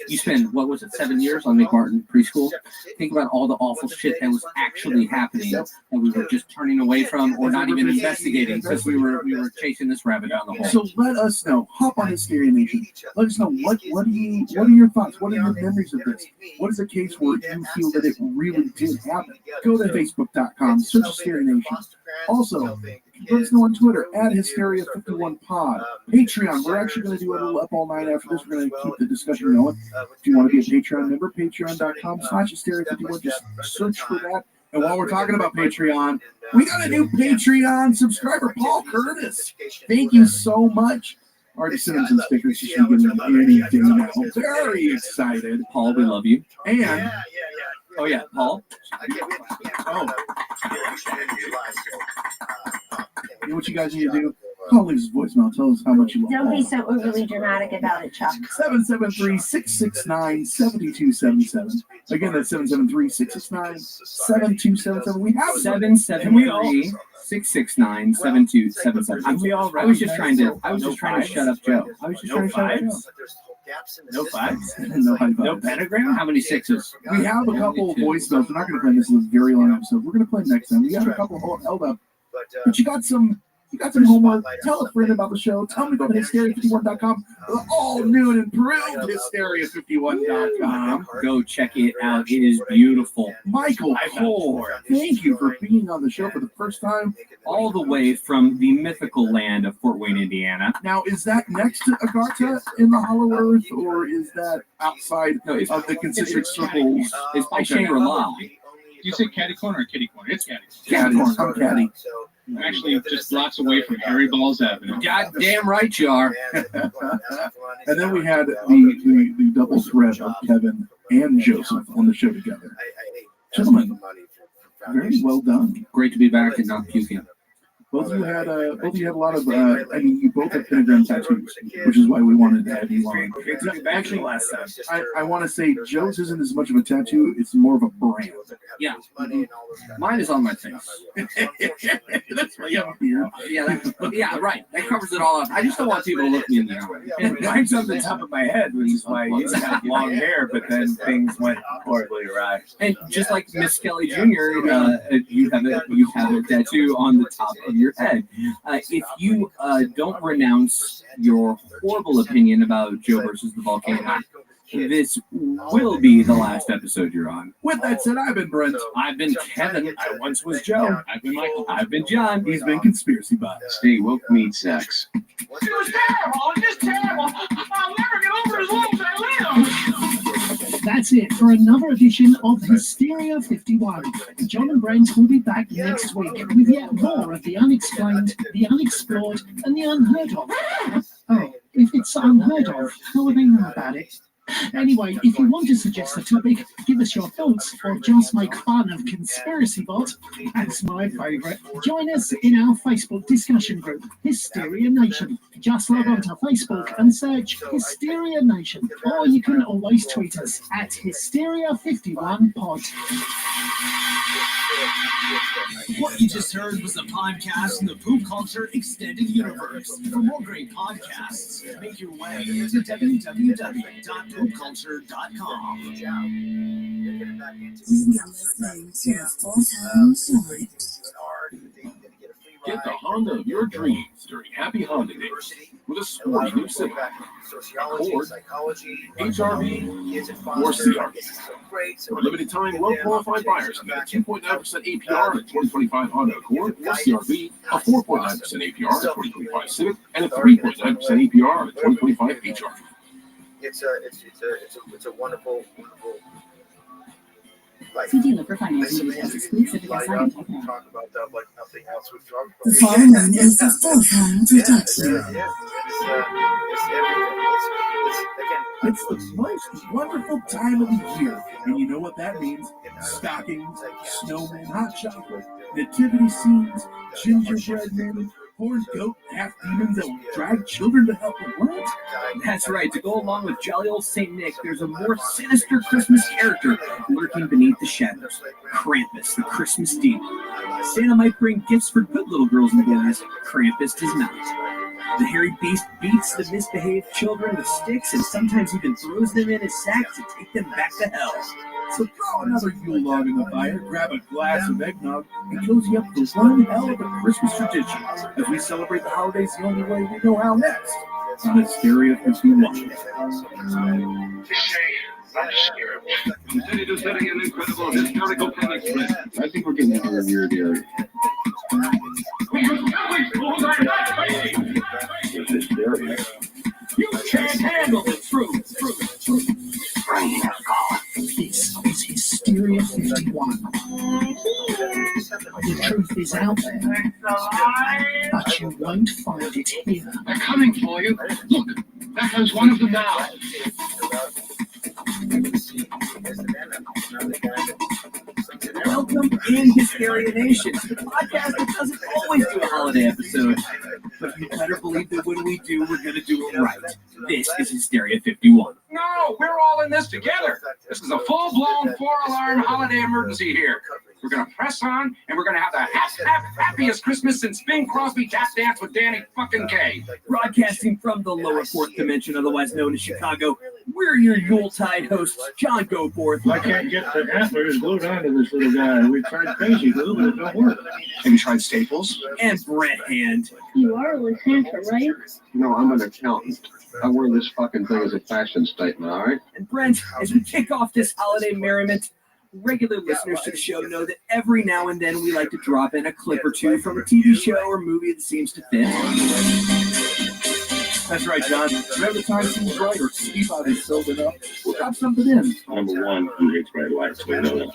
you spend, 7 years on McMartin preschool? Think about all the awful shit that was actually happening that we were just turning away from or not even investigating because we were chasing this rabbit down the hole. So let us know. Hop on Hysteria Nation. Let us know what are your thoughts? What are your memories of this? What is a case where you feel that it really did happen? Go to Facebook.com, search Hysteria Nation. Also, let us know on Twitter @Hysteria51Pod. Patreon. We're actually going to do a little up all night after this. We're going to keep the discussion going. If you want to be a Patreon member, patreon.com/Hysteria51. Just search for that. And while we're talking about Patreon, we got a new Patreon subscriber, Paul Curtis. Thank you so much. Already sent him some stickers. Just to get anything now. Very excited. Paul, we love you. And oh yeah, Paul. You know what you guys need to do? Call Leaves voicemail. Tell us how much you love. Don't be so overly dramatic about it, Chuck. 773-669-7277. Again, that's 773-669-7277. We have 773-669-7277. We all I was just trying to shut up Joe. No fives? No high No fives. pentagram? How many sixes? We have a couple voicemails. We're not going to play this. This is a very long episode. We're going to play next time. We got a couple held up. But you got some homework. Tell a friend about the show. Tell me about hysteria51.com. All new and improved hysteria51.com. Go check it out. It is beautiful. Michael Core, thank you for being on the show for the first time. All the way from the mythical land of Fort Wayne, Indiana. Now, is that next to Agartha in the Hollow Earth, or is that outside of the concentric circles? It's by Shangri-La. Do you say catty corner or kitty corner? It's catty. Catty corner. I'm catty. Actually, just blocks away from Harry Balls Avenue. Goddamn right you are. And then we had the double threat of Kevin and Joseph on the show together. Gentlemen, very well done. Great to be back and not puking. Both of you had a lot of. You both have pentagram tattoos, which is why we wanted to have you on. Actually, last time. I want to say Joe's isn't as much of a tattoo; it's more of a brand. Yeah, mine is on my face. That's why you have a beard. Yeah, right. That covers it all up. I just don't want people to look me in the eye. And mine's on the top of my head, which is why he's got long hair, but then things went horribly awry. And just like Miss Kelly Jr., you have a tattoo on the top of your head. If you don't renounce your horrible opinion about Joe versus the volcano, this will be the last episode you're on. With that said, I've been Brent. I've been Kevin. I once was Joe. I've been Michael. I've been John. He's been Conspiracy Bot. Stay woke, meat sex. It was terrible. It's just terrible. I'll never get over as long as I live. That's it for another edition of Hysteria 51. John and Brent will be back next week with yet more of the unexplained, the unexplored, and the unheard of. Oh, if it's unheard of, how would they know about it? Anyway, if you want to suggest a topic, give us your thoughts, or just make fun of Conspiracy Bot, that's my favourite. Join us in our Facebook discussion group, Hysteria Nation. Just log on to Facebook and search Hysteria Nation, or you can always tweet us at Hysteria51pod. What you just heard was a podcast in the Poop Culture Extended Universe. For more great podcasts, make your way to www.poopculture.com. You're listening to a full-time joint. Get the Honda of your dreams during Happy Honda Days with a sporty new Civic, Ford, HRV, or CRV. For a limited time, well-qualified buyers can get a 2.9% APR on a 2025 Honda Accord or CRV, a 4.9% APR on a 2025 Civic, and a 3.9% APR on a 2025 HRV. It's a wonderful See dealer for financing details exclusive talk about that like nothing else we've talked about. The following is the full-time production. It's the most wonderful time of the year, and you know what that means? Stockings, snowmen, hot chocolate, nativity scenes, gingerbread men, horned goat, half demons that will drag children to hell. What? That's right. To go along with jolly old Saint Nick, there's a more sinister Christmas character lurking beneath the shadows. Krampus, the Christmas demon. Santa might bring gifts for good little girls and boys. Krampus does not. The hairy beast beats the misbehaved children with sticks and sometimes even throws them in his sack to take them back to hell. So throw another Yule log in the fire, grab a glass of eggnog, and cozy up to one hell of a Christmas tradition as we celebrate the holidays the only way we know how next. On Hysteria 51. Continue to setting an incredible historical product list. I think we're getting into a weird area. You can't handle the truth. This is Hysteria 51. The truth is out there, but you won't find it here. They're coming for you. Look, there goes one of them now. Welcome in Hysteria Nation to the podcast that doesn't always do a holiday episode. But you better believe that when we do, we're going to do it right. This is Hysteria 51. No, we're all in this together. This is a full-blown 4-alarm holiday emergency here. We're gonna press on, and we're gonna have the happiest Christmas since Bing Crosby tap dance with Danny fucking Kaye. Broadcasting from the lower fourth dimension, otherwise known as Chicago, we're your Yuletide hosts, John Goforth. I can't get the antlers glued onto this little guy. We've tried crazy glue, but it don't work. Have you tried Staples? And Brett Hand. You are with Santa, right? No, I'm an accountant. I wear this fucking thing as a fashion statement, all right? And Brent, as we kick off this holiday merriment, regular listeners to the show know that every now and then we like to drop in a clip or two from a TV show or movie that seems to fit. That's right, John. Whenever the time seems right or Steve is filled it up, we'll drop something in. Number one, he hates bright lights. We know that.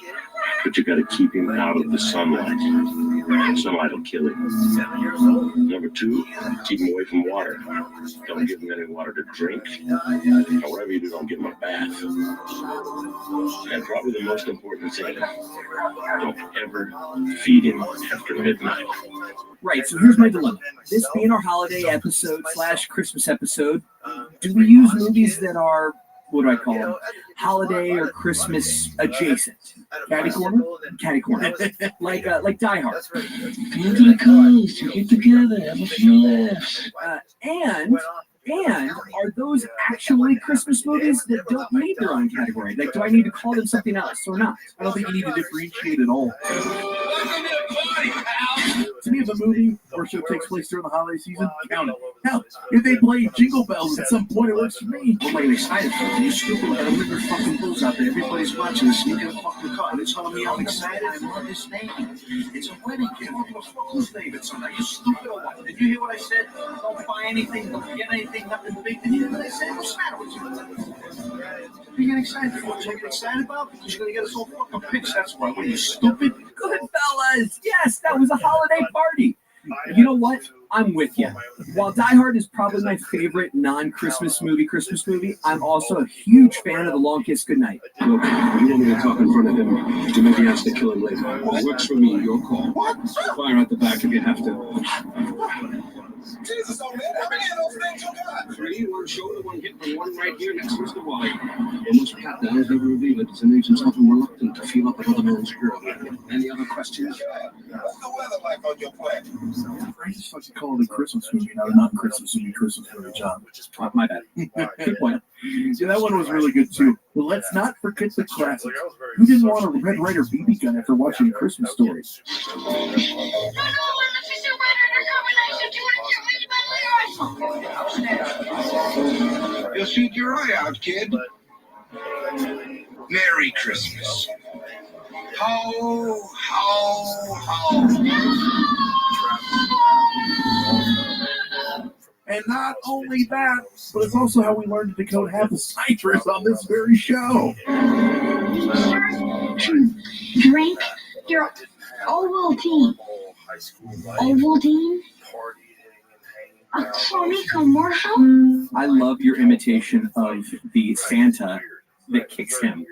But you got to keep him out of the sunlight. Sunlight will kill him. Number two, keep him away from water. Don't give him any water to drink. And whatever you do, don't give him a bath. And probably the most important thing, don't ever feed him after midnight. Right, so here's my dilemma. This being our holiday episode / Christmas episode, do we use movies that are, what do I call them, holiday or Christmas adjacent? Catty corner? Catty corner. like Die Hard. Go to the coast, you get together, have a few laughs. And are those actually Christmas movies that don't need their own category? Like, do I need to call them something else or not? I don't think you need to differentiate at all. To me, if a movie or show takes place during the holiday season, count it. Hell, if they play Jingle Bells at some point, it works for me. What are you excited for? You stupid, got a liquor fucking booze out there. Everybody's watching this. Sneak in a fucking car. And it's telling me I'm excited. I love this name. It's a wedding. Can't look at whose name it's on. Are you stupid or what? Did you hear what I said? Don't buy anything. Don't get anything. Nothing big. Did you hear what I said? What's the matter with you? What are you getting excited for? What you get excited about? Because you're going to get us all fucking pitched. That's why. What are you, stupid? Good fellas. Yes, that was a holiday party. You know what? I'm with you. While Die Hard is probably my favorite non-Christmas movie, I'm also a huge fan of The Long Kiss Goodnight. Look, you want me to talk in front of him to maybe ask to kill him later. It works for me. Your call. Fire at the back if you have to. Jesus, old man, how many of those things you got? 3, one shoulder, one hip, and one right here next to Mr. Wally. Almost cat the eyes never reveal it. It's an agent's often reluctant to feel up another man's girl. Any other questions? What's the weather like on your planet? I just fucking call it a Christmas movie, not Christmas movie, John. My bad. Good point. Yeah, that one was really good too. But let's not forget the classics. Who didn't want a Red Ryder BB gun after watching A Christmas Story? You'll shoot your eye out, kid. Merry Christmas. Ho, ho, ho. And not only that, but it's also how we learned to decode half the ciphers on this very show. Drink your Ovaltine. Ovaltine? A Sony commercial? I love your imitation of the Santa that kicks him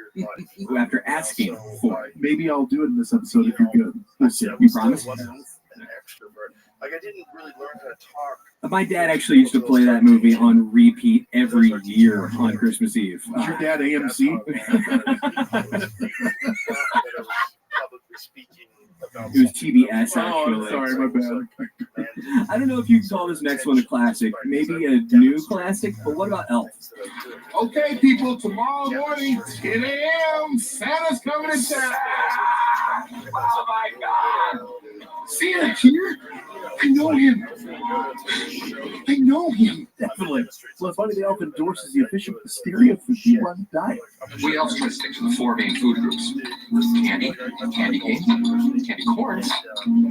after asking for it. Maybe I'll do it in this episode if you're good. We'll see. You promise? Like I didn't really learn how to talk. My dad actually used to play that movie on repeat every year on Christmas Eve. Was your dad AMC? It was TBS, actually. Oh, sorry, my bad. I don't know if you can call this next one a classic. Maybe a new classic, but what about Elf? Okay, people, tomorrow morning, 10 a.m., Santa's coming to town. Oh, my God. Santa's here? I know him. Definitely. Well, it's funny the elf endorses the official hysteria for D1 diet. We also try to stick to the 4 main food groups: candy, candy canes, candy corns,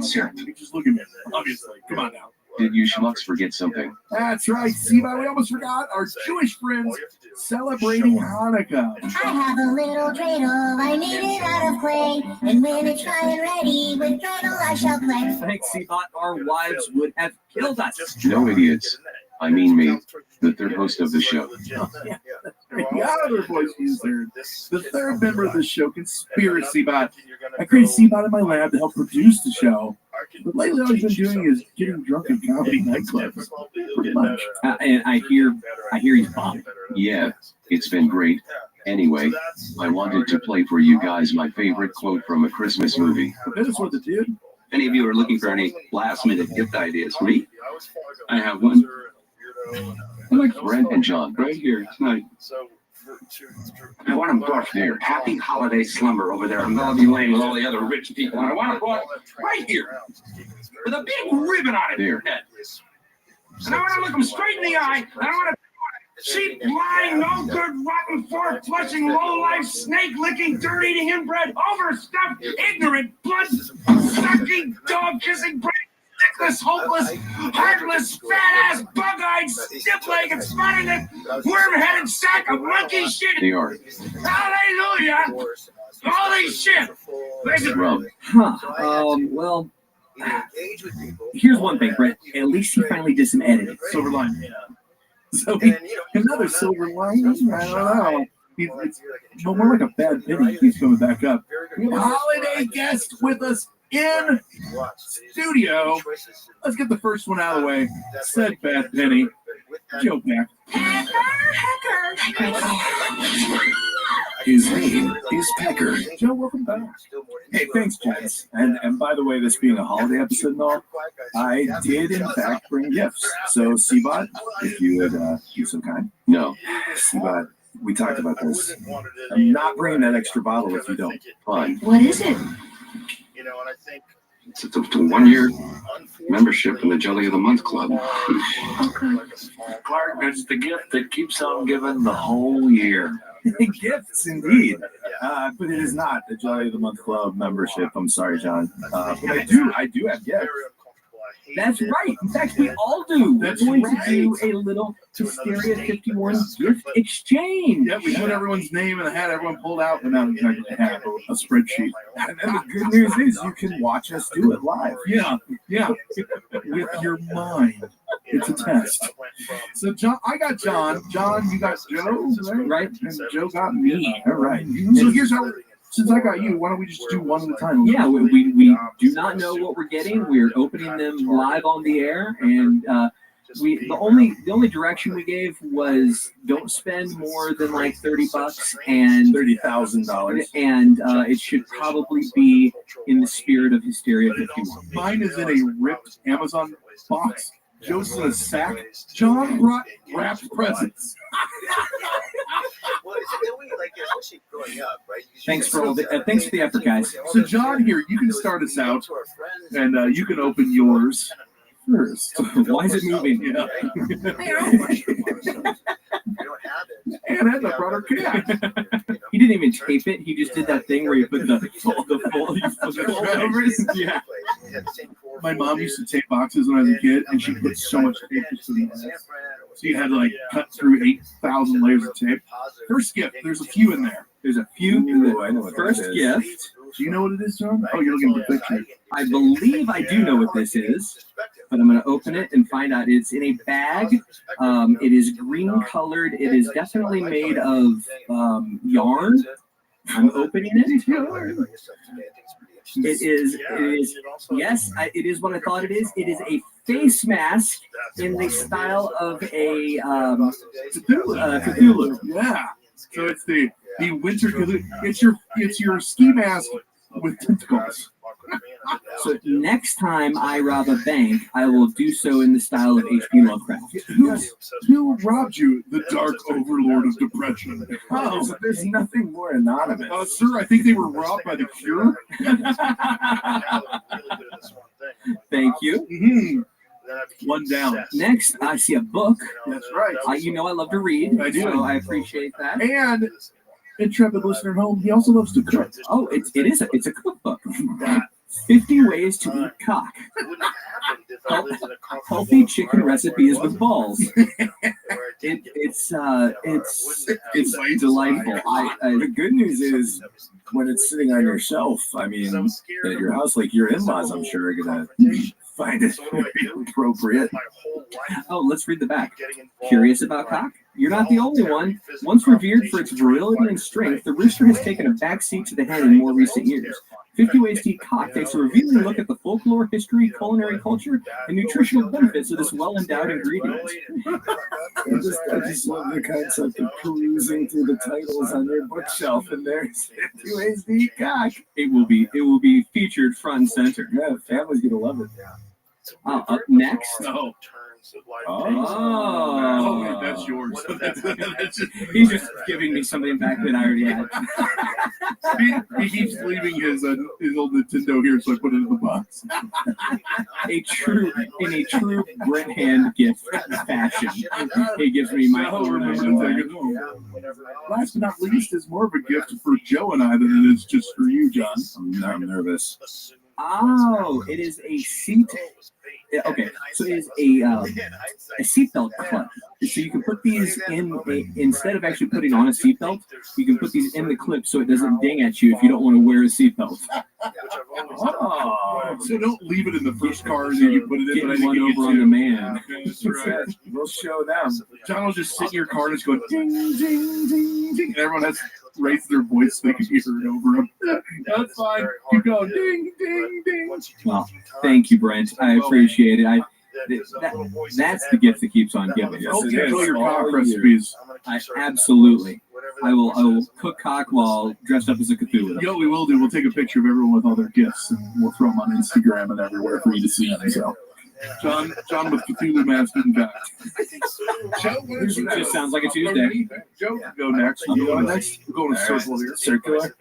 syrup. Just look at me, obviously. Come on now. Did you schmucks forget something? That's right, Siva. We almost forgot our Jewish friends celebrating Hanukkah. I have a little dreidel, I made it out of clay, and when it's fine and ready, with dreidel I shall play. Thanks, Siva. Our wives would have killed us. No idiots. I mean me, the third host of the show. The other voice you heard. The third member of the show, Conspiracy Bot. I created C-Bot in my lab to help produce the show. But lately all he's been doing is getting drunk in comedy nightclubs. Pretty much. And I hear he's bombed. Yeah, it's been great. Anyway, I wanted to play for you guys my favorite quote from a Christmas movie. That is what the dude. If any of you are looking for any last-minute gift ideas for me, I have one. Brent and John. Right here tonight. I want them brought there. Happy holiday slumber over there on Melody Lane with all the other rich people. And I want them brought right here with a big ribbon on it. There. And I want to look them straight in the eye. And I want to cheap, lying, no good, rotten, fork flushing, low life, snake licking, dirt eating, inbred, overstuffed, ignorant, blood sucking, dog kissing, dickless, hopeless, heartless, fat ass, bug eyed, stiff legged, spotted neck, worm headed sack of monkey shit. They are. Hallelujah! Holy shit! Rob. Well, here's one thing, Brett. At least he finally did some editing. Silver lining. Yeah. So another silver lining. I don't know. It's more like a bad penny. He's coming back up. We have a holiday guest with us in studio. Let's get the first one out of the way. Said bad penny. Joe back. His name is Pecker. Joe, welcome back. Hey, thanks, gents. And by the way, this being a holiday episode and all, I did in fact bring gifts. So, Seabot, if you would be so kind. No. Seabot, we talked about this. I'm not bringing that extra bottle if you don't. Fine. What is it? It's a 1-year membership in the Jelly of the Month Club. Clark, it's the gift that keeps on giving the whole year. Gifts, indeed. But it is not the Jelly of the Month Club membership. I'm sorry, John. But I do have gifts. That's right. In fact, we all do. That's We're going right. to do a little Hysteria 51 gift exchange. Yeah, we put everyone's name in a hat. Everyone pulled out, but now we have a spreadsheet. And the good news is you can watch us do it live. Yeah. With your mind. It's a test. So, John, I got John. John, you got Joe, Right. And Joe got me. All right. So here's how. Since I got you, why don't we just do one at a time? Yeah, we do not know what we're getting. We're opening them live on the air, and the only direction we gave was don't spend more than like $30 and $30,000, and it should probably be in the spirit of Hysteria 51. Mine is in a ripped Amazon box. Joe's in a sack. John brought wrapped presents. Thanks for the effort, guys. So, John, here, you can start us out, and you can open yours first. Why is it moving? Yeah. And Edna brought her cat. He didn't even tape it. He just did that thing where you put the fold over it. Yeah. My mom used to tape boxes when I was a kid, and she put so much tape to them. So you had to cut through 8,000 layers of tape. First gift, there's a few in there. There's a few. Ooh, I know what First that is. gift. Do you know what it is, John? Oh, you're looking at the picture. I believe I do know what this is, but I'm going to open it and find out. It's in a bag. It is green colored. It is definitely made of yarn. I'm opening it. It is. Yes, it is what I thought it is. It is a face mask in the style of a Cthulhu. Yeah. So it's the winter Cthulhu. It's your ski mask with tentacles. So next time I rob a bank, I will do so in the style of H.P. Lovecraft. Who robbed you? The Dark Overlord of Depression. Oh, so there's nothing more anonymous. Sir, I think they were robbed by the Cure. Thank you. Mm-hmm. One down. Next, I see a book. That's right. I love to read. I do. So I appreciate that. And intrepid listener at home, he also loves to cook. Oh, it's a cookbook. 50 ways to eat cock. Healthy chicken recipes with balls. It's delightful. The good news is when it's sitting on your shelf, I mean, at your house, like your in-laws, I'm sure are gonna find it appropriate. Oh, let's read the back. Curious about cock? You're not the only one. Once revered for its virility and strength, the rooster has taken a back seat to the hen in more recent years. 50 Ways to Eat Cock takes a revealing look at the folklore, history, culinary culture, and nutritional benefits of this well-endowed ingredient. I just love the concept of perusing through the titles on your bookshelf, and there's 50 Ways to Eat Cock. It will be featured front and center. Yeah, family's gonna love it. Up next. Oh, wait, that's yours. He's just giving me something back that I already had. He keeps leaving his old Nintendo here, so I put it in the box. In a true Brent Hand gift fashion, he gives me my own. Last but not least is more of a gift for Joe and I than it is just for you, John. I'm nervous. Oh, it is a seat. Okay, so it is a seatbelt clip. So you can put these in instead of actually putting on a seatbelt, you can put these in the clip so it doesn't ding at you if you don't want to wear a seatbelt. Oh, so don't leave it in the first car that you put it in. Get one over on the man. That's right. We'll show them. John will just sit in your car and just go ding, ding, ding, ding. And everyone has to raise their voice so they can hear it over them. That's fine. Keep going. Ding, ding, ding. Well, thank you, Brent. I appreciate it. That's the gift that keeps on giving. Yes, enjoy your cock recipes. Absolutely. I will cook cock while dressed up as a Cthulhu. You know what we will do? We'll take a picture of everyone with all their gifts and we'll throw them on Instagram and everywhere for you to see them. So, John with Cthulhu mask and back. It just sounds like a Tuesday. Joe, go next. You go next. We're going to circle here. Circular.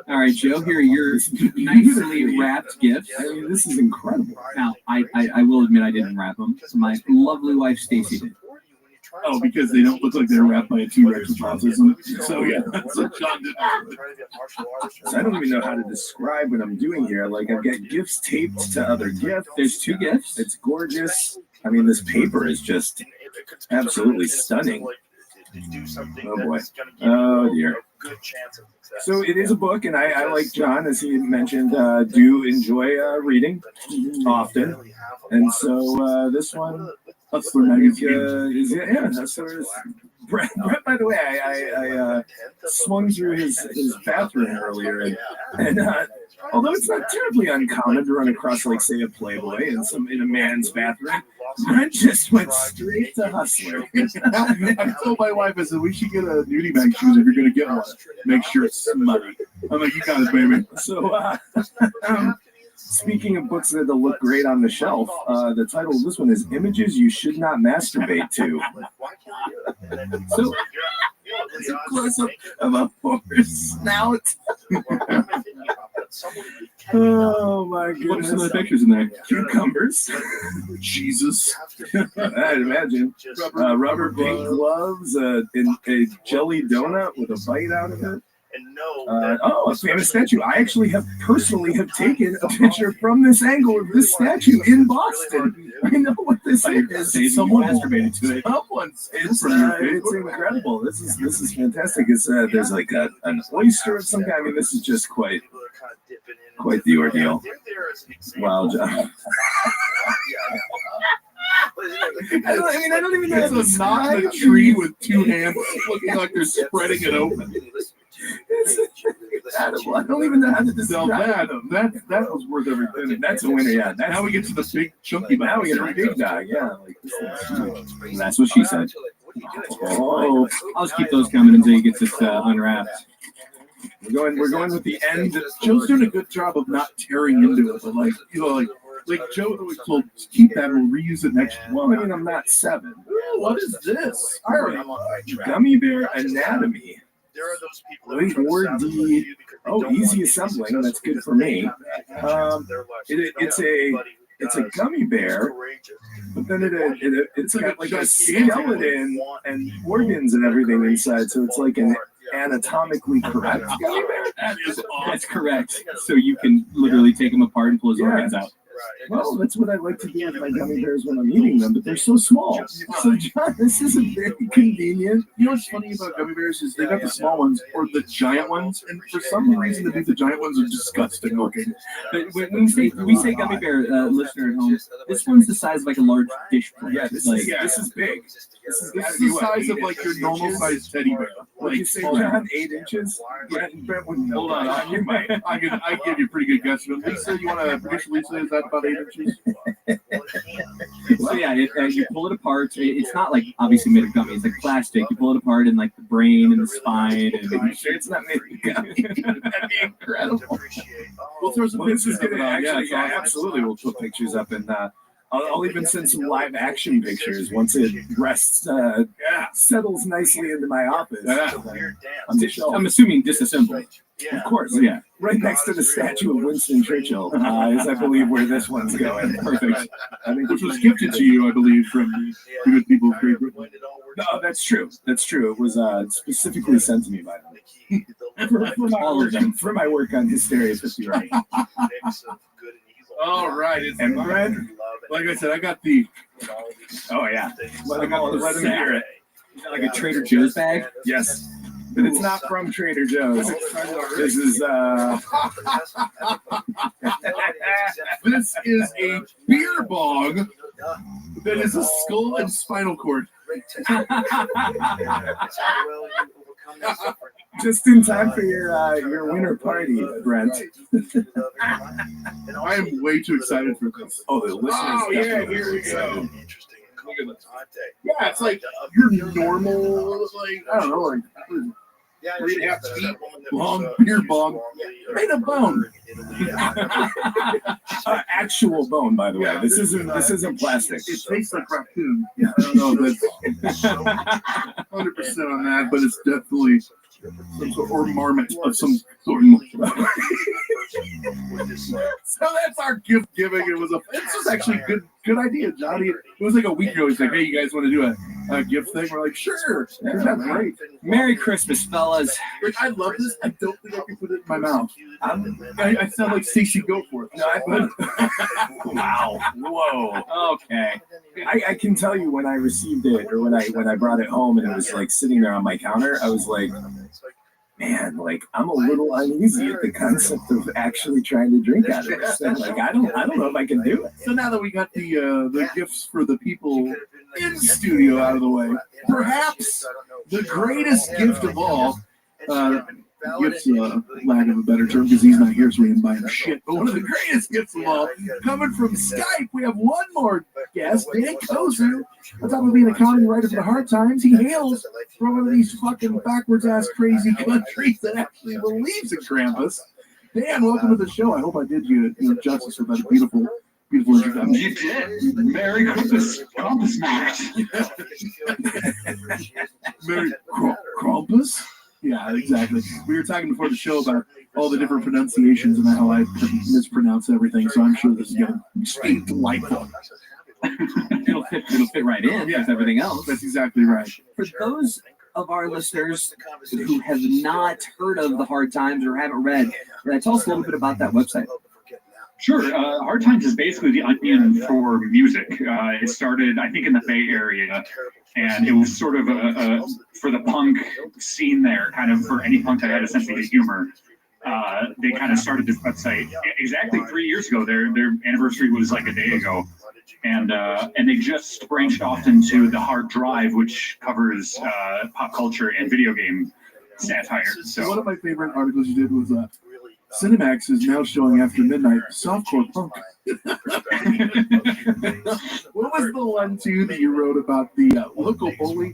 All right, Joe, here are your nicely wrapped gifts. I mean, this is incredible. Now, I will admit I didn't wrap them. My lovely wife, Stacy, did. Oh, because they don't look like they're wrapped by a T-Rex with autism. So, yeah, that's what John did. So I don't even know how to describe what I'm doing here. Like, I've got gifts taped to other gifts. There's 2 gifts. It's gorgeous. I mean, this paper is just absolutely stunning. Oh, boy. Oh, dear. So it is a book, and I like John, as he mentioned, do enjoy reading often. And so this one is Hustler. Brett, by the way, I swung through his bathroom earlier, and although it's not terribly uncommon to run across, like, say, a Playboy in a man's bathroom, Brent just went straight to Hustler. I told my wife, I said, we should get a nudie bag shoes if you're going to get one. Make sure it's smutty. I'm like, you got it, baby. So, speaking of books that look great on the shelf, the title of this one is Images You Should Not Masturbate To. So, it's a close-up of a horse snout. Oh my goodness. What are some of the pictures in there? Cucumbers. Jesus. I'd imagine. Rubber pink gloves, a jelly donut with a bite out of it. A famous statue. I actually have taken a picture from this angle of this statue in Boston. I know what this is. Someone masturbated to it. It's incredible. This is fantastic. It's there's like an oyster of some kind. I mean, this is just quite the ordeal. Wow, John. I don't even know how to It's a knot in a tree with 2 hands looking like they're spreading it open. I don't even know how to describe that was worth everything. That's a winner, yeah. Now we get to the big chunky bag. Now we get a big bag, yeah. Like, that's what she said. Oh, I'll just keep those coming until you get this unwrapped. We're going with the end. Joe's doing a good job of not tearing into it, but like Joe always told, keep that and we'll reuse it next year. Well, I mean, I'm not 7. Ooh, what is this? Gummy Bear Anatomy. Easy assembling. That's good for me. It's a gummy bear, but then it's got like a skeleton and organs and everything inside. So it's like an anatomically correct gummy bear. That's correct. So you can literally take them apart and pull his organs out. Well, that's what I like to do with my gummy bears when I'm eating them, but they're so small. So, John, this isn't very convenient. You know what's funny about gummy bears is they got the small ones or the giant ones, and for some reason, the giant ones are disgusting looking. But when we say gummy bear, listener at home, this one's the size of like a large dish plate. Yeah, this is big. This is the size of like your normal sized teddy bear. What did you say, John? 8 inches? Yeah, Brent wouldn't know. hold on, You might. I give you a pretty good guess. But Lisa, you want to predict? Lisa, is that about 8 inches? So yeah, you pull it apart. It's not like obviously made of gummy. It's like plastic. You pull it apart and like the brain and the spine. And Are you sure it's not made of gummy? That'd be incredible. We'll throw some Well, this is pictures gonna of it on. actually, Yeah, yeah, absolutely. We'll put pictures up, and I'll even send some live action pictures once it rests, settles nicely into my office. On the shelf. I'm assuming disassembled. Of course, yeah. Right next to the statue of Winston Churchill is, I believe, where this one's going. Perfect. Which was gifted to you, I believe, from the good people of Great Britain. No, that's true. That's true. It was specifically sent to me by them. for my work on Hysteria 51. All right, and bread. Like I said, I got the. Oh yeah. Let him hear it. Is that like a Trader Joe's bag? Yes. But it's not from Trader Joe's. This is This is a beer bong that is a skull and spinal cord. Just in time for your winter party, Brent. I am way too excited for this. Oh, the listeners. Oh yeah, definitely here we excited. go. Yeah, it's like your normal, like I don't know, like 3.5 feet long beer bong made of bone. Actual bone, by the way. This isn't plastic. It tastes like raccoon. Yeah, I don't know. That's 100% on that, but it's definitely some sort or marmot of some sort. So that's our gift giving. This was actually a good idea, Johnny. It was like a week ago. He's like, "Hey, you guys want to do a gift thing?" We're like, "Sure." That's great. Merry Christmas, fellas. Like, I love this. I don't think I can put it in my mouth. I sound like Stacey Goforth. No, wow. Whoa. Okay. I can tell you when I received it or when I brought it home and it was like sitting there on my counter, I was like, man, like I'm a little uneasy at the concept of actually trying to drink out of this thing. Like I don't know if I can do it. So now that we got the gifts for the people in studio out of the way, perhaps the greatest gift of all, gifts, lack of a better term, because he's not here, so we didn't buy him shit. But one of the greatest gifts of all, coming from Skype, we have one more guest, Dan Kozu. On top of being a comedy writer for the Hard Times, he hails from one of these fucking backwards-ass crazy countries that actually believes in Krampus. Dan, welcome to the show. I hope I did you justice with that beautiful introduction. You did. Merry Christmas, Krampus Max. Merry Krampus? Yeah, exactly. We were talking before the show about all the different pronunciations and how I mispronounce everything, so I'm sure this is going to be delightful. It'll fit right in with everything else. That's exactly right. For those of our listeners who have not heard of the Hard Times or haven't read, tell us a little bit about that website. Sure. Hard Times is basically the Onion for music. It started, I think, in the Bay Area, and it was sort of for the punk scene there, kind of for any punk that had a sense of humor. They kind of started this website exactly 3 years ago. Their anniversary was like a day ago, and they just branched off into the Hard Drive, which covers pop culture and video game satire. So one of my favorite articles you did was Cinemax is now showing after midnight softcore punk. What was the one too that you wrote about the local bully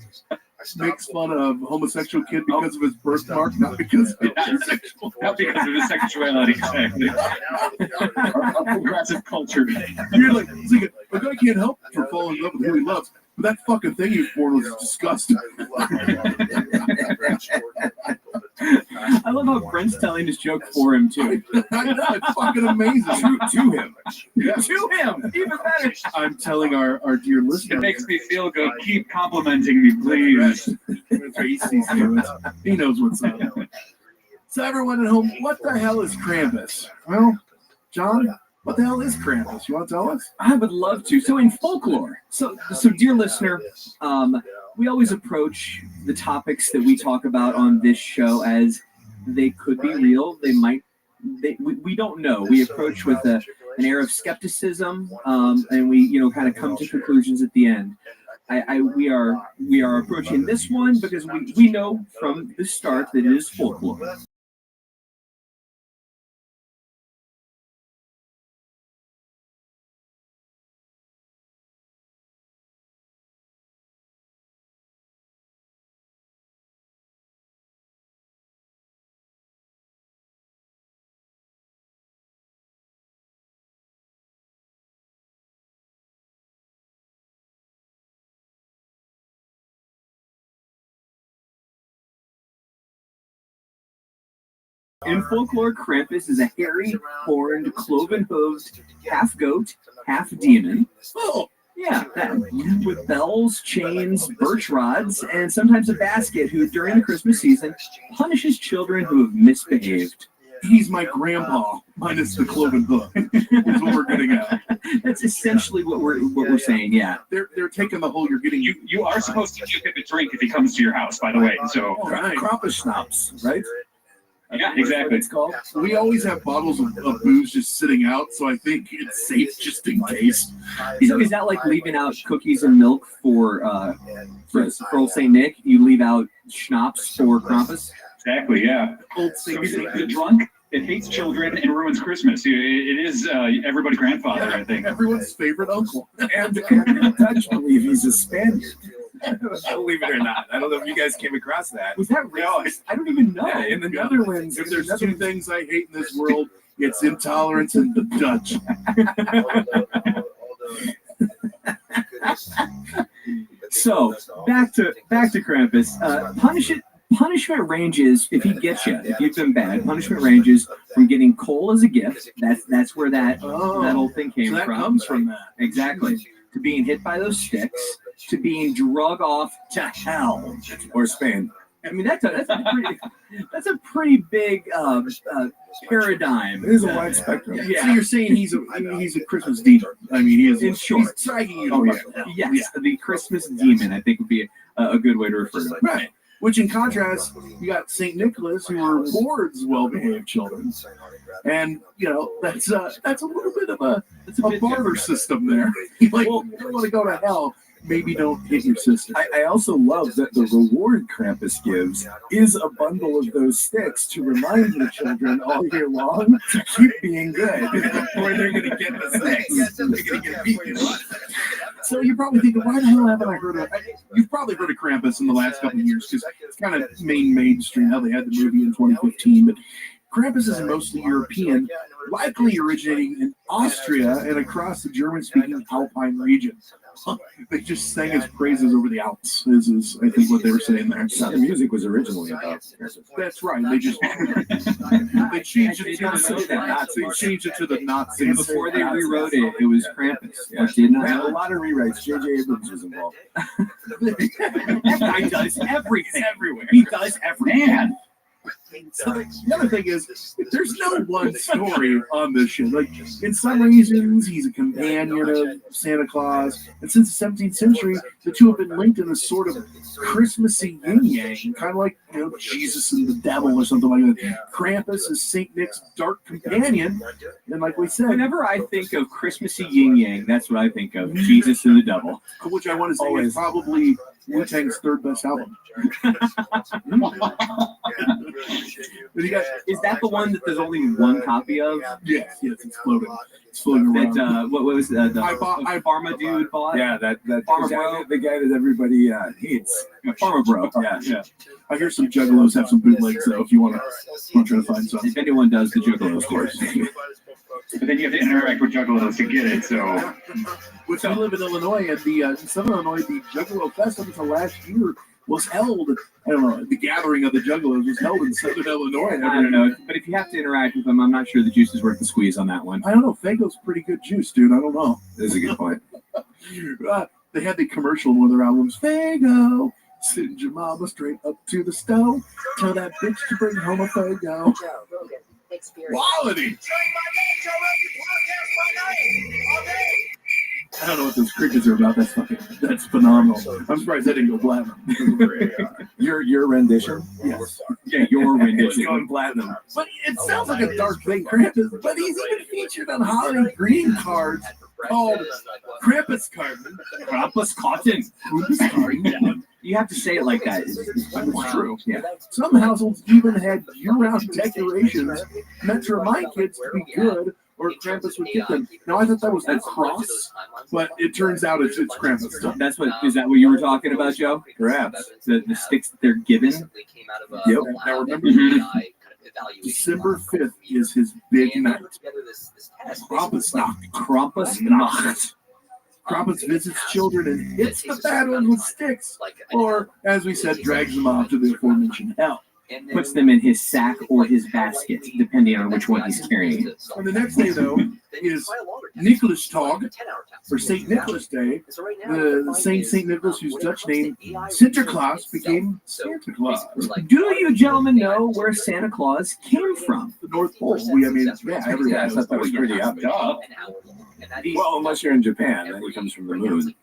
makes fun of homosexual kid because of his birthmark, not because of his sexuality. Exactly. Our progressive culture. You're like, a guy can't help from falling in love with who he loves. But that fucking thing he was born was disgusting. I love how Brent's telling his joke for him too. I know, it's fucking amazing. To him. Yeah. To him, even better. I'm telling our dear listeners. It makes me feel good. Keep complimenting me, please. He knows what's up. So everyone at home, what the hell is Krampus? Well, John, what the hell is Krampus? You want to tell us? I would love to. So in folklore, so dear listener, we always approach the topics that we talk about on this show as they could be real. They might. We don't know. We approach with an air of skepticism, and we kind of come to conclusions at the end. we are approaching this one because we know from the start that it is folklore. In folklore, Krampus is a hairy, horned, cloven-hooved, half goat, half demon. Oh, yeah, that, with bells, chains, birch rods, and sometimes a basket who, during the Christmas season, punishes children who have misbehaved. He's my grandpa, minus the cloven hoof. Is what we're getting at. That's essentially what we're saying. Yeah, they're taking the whole. You're getting You are supposed to give him a drink if he comes to your house. By the way, so Krampus schnapps, right? Yeah, exactly. It's called. We always have bottles of booze just sitting out, so I think it's safe just in case. So is that like leaving out cookies and milk for Old Saint Nick? You leave out schnapps for Krampus? Exactly. Yeah. Old Saint Nick. The drunk that hates children and ruins Christmas. It is everybody's grandfather, I think. Everyone's favorite uncle. And the Dutch believe he's a Spaniard. Believe it or not, I don't know if you guys came across that. Was that real? I don't even know. Yeah, in the Netherlands, If there's two things I hate in this world, it's intolerance and the Dutch. So back to Krampus. Punishment ranges if he gets you. If you've been bad, punishment ranges from getting coal as a gift. That's where that whole thing came So that from. comes from that. Exactly. To being hit by those sticks, to being drug off to hell or Spain. I mean, that's a pretty big paradigm. It is a wide spectrum. Yeah. So you're saying he's a Christmas demon. I mean, he is. In short. He's dragging you to Oh, yeah. hell. Yes, the Christmas demon, I think, would be a good way to refer to it. Right. Which, in contrast, you got Saint Nicholas, who rewards well-behaved children, and that's a little bit of a barter system there. Like, you don't want to go to hell. Maybe don't hit your sister. I also love that the reward Krampus gives is a bundle of those sticks to remind the children all year long to keep being good, or they're going to get the sticks. They're going to get beaten. So you're probably thinking, why the hell haven't I heard of? You've probably heard of Krampus in the last couple of years because it's kind of mainstream. How they had the movie in 2015, but Krampus is mostly European, likely originating in Austria and across the German-speaking Alpine region. They just sang his praises over the Alps, is I think what they were saying there. The music was originally about Krampus. That's right. They just they changed it to the Nazis. They changed it to the Nazis. Before they rewrote it, it was Krampus. Yeah. Did not A lot of rewrites. J.J. Abrams was involved. That guy does everything. Everywhere. He does everything. Man. So the other thing is, there's no one story on this shit. Like, in some regions, he's a companion of Santa Claus, and since the 17th century, the two have been linked in a sort of Christmassy yin-yang, kind of like, Jesus and the devil or something like that. Krampus is Saint Nick's dark companion, and like we said, Whenever I think of Christmassy yin yang, that's what I think of. Jesus and the devil. which I want to say is probably Wu-Tang's third best album. But you guys, Is that the one that there's only one copy of? yes, it's floating. It's floating around. That what was the Pharma dude bought? Yeah, that Pharma is Bro. the guy that everybody hates. Pharma Bro. Yeah. I hear some juggalos have some bootlegs, though, if you want to try to find some. If anyone does, the Juggalo, of course. But then you have to interact with juggalos to get it. So Which we live in Illinois, and in Southern Illinois, the Juggalo Fest up until last year was held. I don't know. The gathering of the Juggalos was held in Southern Illinois. I don't know, but if you have to interact with them, I'm not sure the juice is worth the squeeze on that one. I don't know. Fago's pretty good juice, dude. I don't know. That's a good point. They had the commercial in one of their albums. Fago, send your mama straight up to the stove. Tell that bitch to bring home a Fago. Quality. I don't know what those crickets are about. That's phenomenal. I'm surprised that didn't go platinum. Your rendition? Yes. Yeah, your It's rendition. going platinum. But it sounds like a dark thing, Krampus. But he's even featured on holiday greeting cards called Krampus Carton. Krampus Cotton. You have to say it like that. It's true. Yeah. Some households even had year-round decorations meant to remind kids to be good, or Krampus would get them. Now I thought that was the cross, but it turns out it's Krampus. That's what is that what you were talking about, Joe? Perhaps the sticks that they're given. Yep. Now remember, December 5th is his big night. Krampusnacht. Krampusnacht. Krampus visits children and hits the bad ones with sticks, or, as we said, drags them off to the aforementioned hell. Puts them in his sack or his basket, depending on which one he's carrying. And the next day, though, is Nicholas Tag, or St. Nicholas Day. The same St. Nicholas whose Dutch name, Sinterklaas, became Santa Claus. Do you gentlemen know where Santa Claus came from? The North Pole. I thought that was pretty up. Well, unless you're in Japan, then he comes from the moon.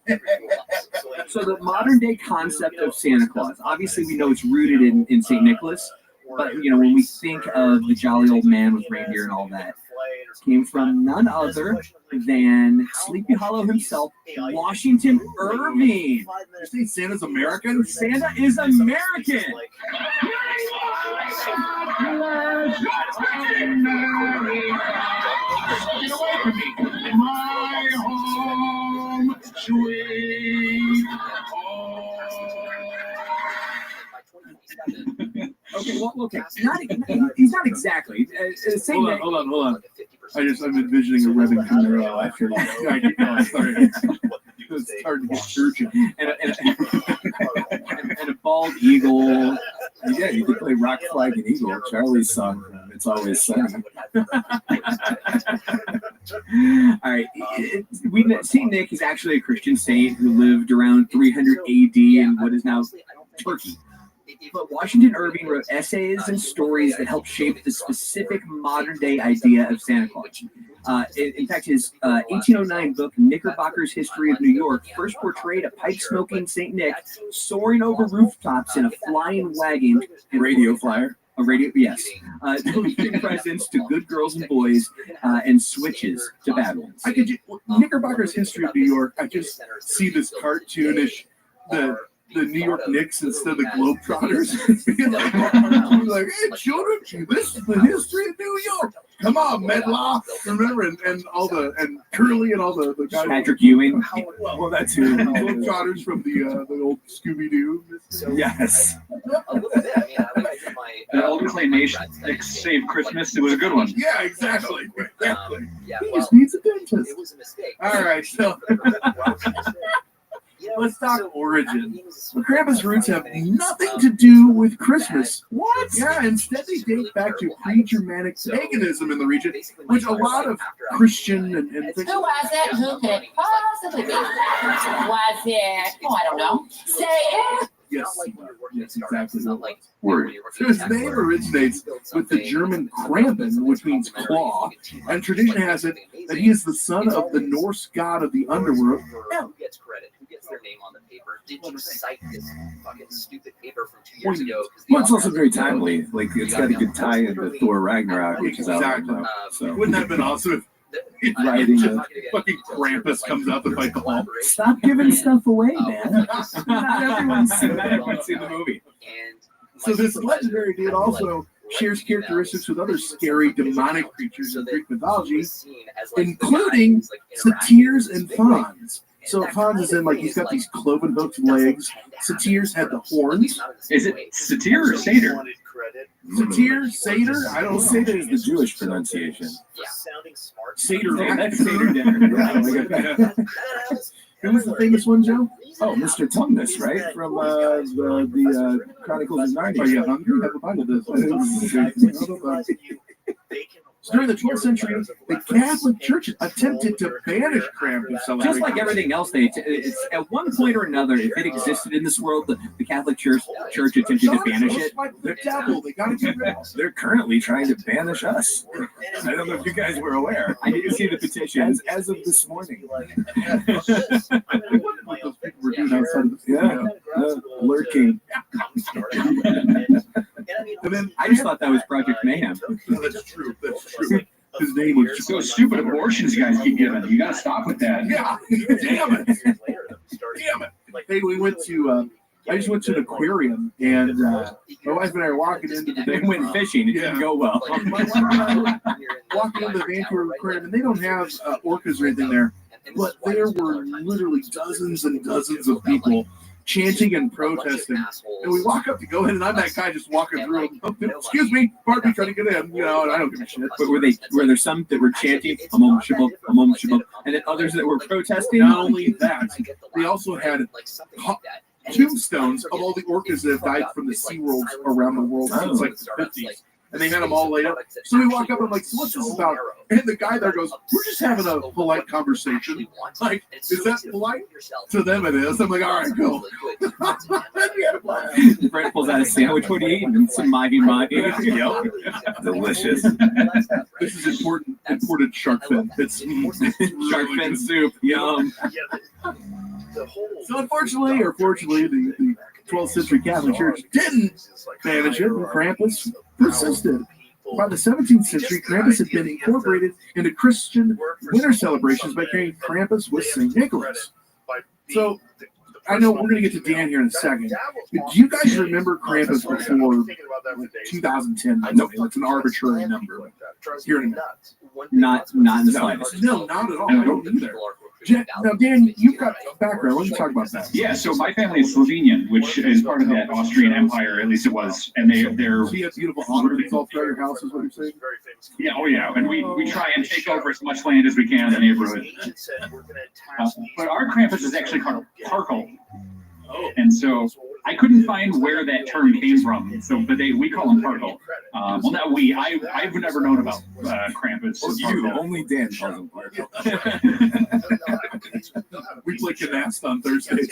So the modern day concept of Santa Claus, obviously we know it's rooted in St. Nicholas, but when we think of the jolly old man with reindeer and all that, came from none other than Sleepy Hollow himself, Washington Irving. You think Santa's American? Santa is American. Get away from me. My home, sweet home. Okay. He's not exactly. Hold on. I'm envisioning a red and Camaro after that. It's hard to get church and a bald eagle. Yeah, you could play Rock, Flag, and Eagle. Charlie's song, It's Always Sunny. All right. St. Nick is actually a Christian saint who lived around 300 AD in what is now Turkey. But Washington Irving wrote essays and stories that helped shape the specific modern-day idea of Santa Claus. In fact, his 1809 book, Knickerbocker's History of New York, first portrayed a pipe-smoking St. Nick soaring over rooftops in a flying wagon. Radio flyer. A radio, yes. Delivering presents to good girls and boys and switches to bad ones. Knickerbocker's History of New York, I just see this cartoonish, the New York Knicks instead of the Globetrotters. like, hey, children, this is the history of New York. Come on, Medlaw. Remember, and Curly and all the guys. Patrick Ewing. Well, that's who. Globetrotters from the old Scooby-Doo. Yes. The old claymation, Save Christmas. It was a good one. Yeah, exactly. He just needs a dentist. All right, so let's talk origin. The Krampus roots have nothing to do with Christmas. What? Yeah, instead they date back to pre-Germanic paganism in the region, which a lot of Christian and things. Who was it? Who could it possibly be? Was it? Oh, I don't know. Say it. Yes, exactly. Word. His name originates with the German Krampen, which means claw, and tradition has it that he is the son of the Norse god of the underworld. Who gets credit? Who gets their name on the paper? Did you cite this fucking stupid paper from 2 years ago? Well, it's also very timely. Like, it's got a good tie into Thor Ragnarok, which is out right now. So. Wouldn't that have been awesome if fucking Krampus comes out to fight the Hulk? Stop giving stuff away, man. Not everyone's seen the movie. So this legendary dude also shares characteristics with other scary demonic creatures in Greek mythology, including satyrs and fauns. So fauns is in, like, he's got these cloven hooked legs. Satyrs had the horns. Is it satyr or satyr? Satyr, satyr? I don't know. Satyr is the Jewish pronunciation. Satyr. That's satyr dinner. Who was the famous one, Joe? Oh, Mr. Tumnus, right? From the Chronicles of Narnia. Are you hungry? Have a bite of this. During the 12th century, the Catholic Church attempted to banish Krampus. Just like everything else, it's at one point or another, if it existed in this world, the Catholic Church attempted to banish it. The devil, they got to get rid of it. They're currently trying to banish us. I don't know if you guys were aware. I didn't see the petition as of this morning. What those people were doing outside of the lurking. And then I just thought that was Project Mayhem. No, that's true. That's true. His name was Those stupid abortions you guys keep giving. You gotta stop with that. Yeah, damn it. Damn it. Hey, we went to, I just went to an aquarium, and my wife and I are walking into the They went fishing. It didn't go well. My wife and I were walking into the Vancouver Aquarium, and they don't have orcas or anything there, but there were literally dozens and dozens of people chanting and protesting. And we walk up to go in, and I'm that guy just walking through. Excuse me, pardon me, trying to get in. You know, and I don't give a shit. But were there some that were chanting shabab, and then others that were protesting? Not only that, they also had tombstones of all the orcas that have died from the SeaWorlds around the world since like the 50s. And they had them all laid up. So we walk up and I'm like, so what's this about? And the guy there goes, we're just having a polite conversation. Like, is that polite? To them it is. I'm like, all right, cool. Brett pulls out a sandwich. What are you eating? Some mahi-mahi. Yep. Delicious. This is imported shark fin. It's shark fin soup. Yum. So unfortunately, or fortunately, the 12th century Catholic Church didn't banish it, and Krampus persisted. By the 17th century, Krampus had been incorporated into Christian winter celebrations by carrying Krampus with St. Nicholas. So, I know we're going to get to Dan here in a second, but do you guys remember Krampus before 2010? No, it's an arbitrary number. Here in Not in the slightest. No, not at all. I don't either. Now, Dan, you've got background. Why don't you talk about that? Yeah, so my family is Slovenian, which is part of that Austrian Empire, at least it was. And they're So you have beautiful ornaments all throughout your house, is what you're saying? yeah, oh yeah, and we try and take over as much land as we can in the neighborhood. But our Krampus is actually called Parkle. And so I couldn't find where that term came from. So, but we call him Parkle. Well, not I've never known about Krampus. Only Dan calls him Parkle. We play Canasta on Thursdays.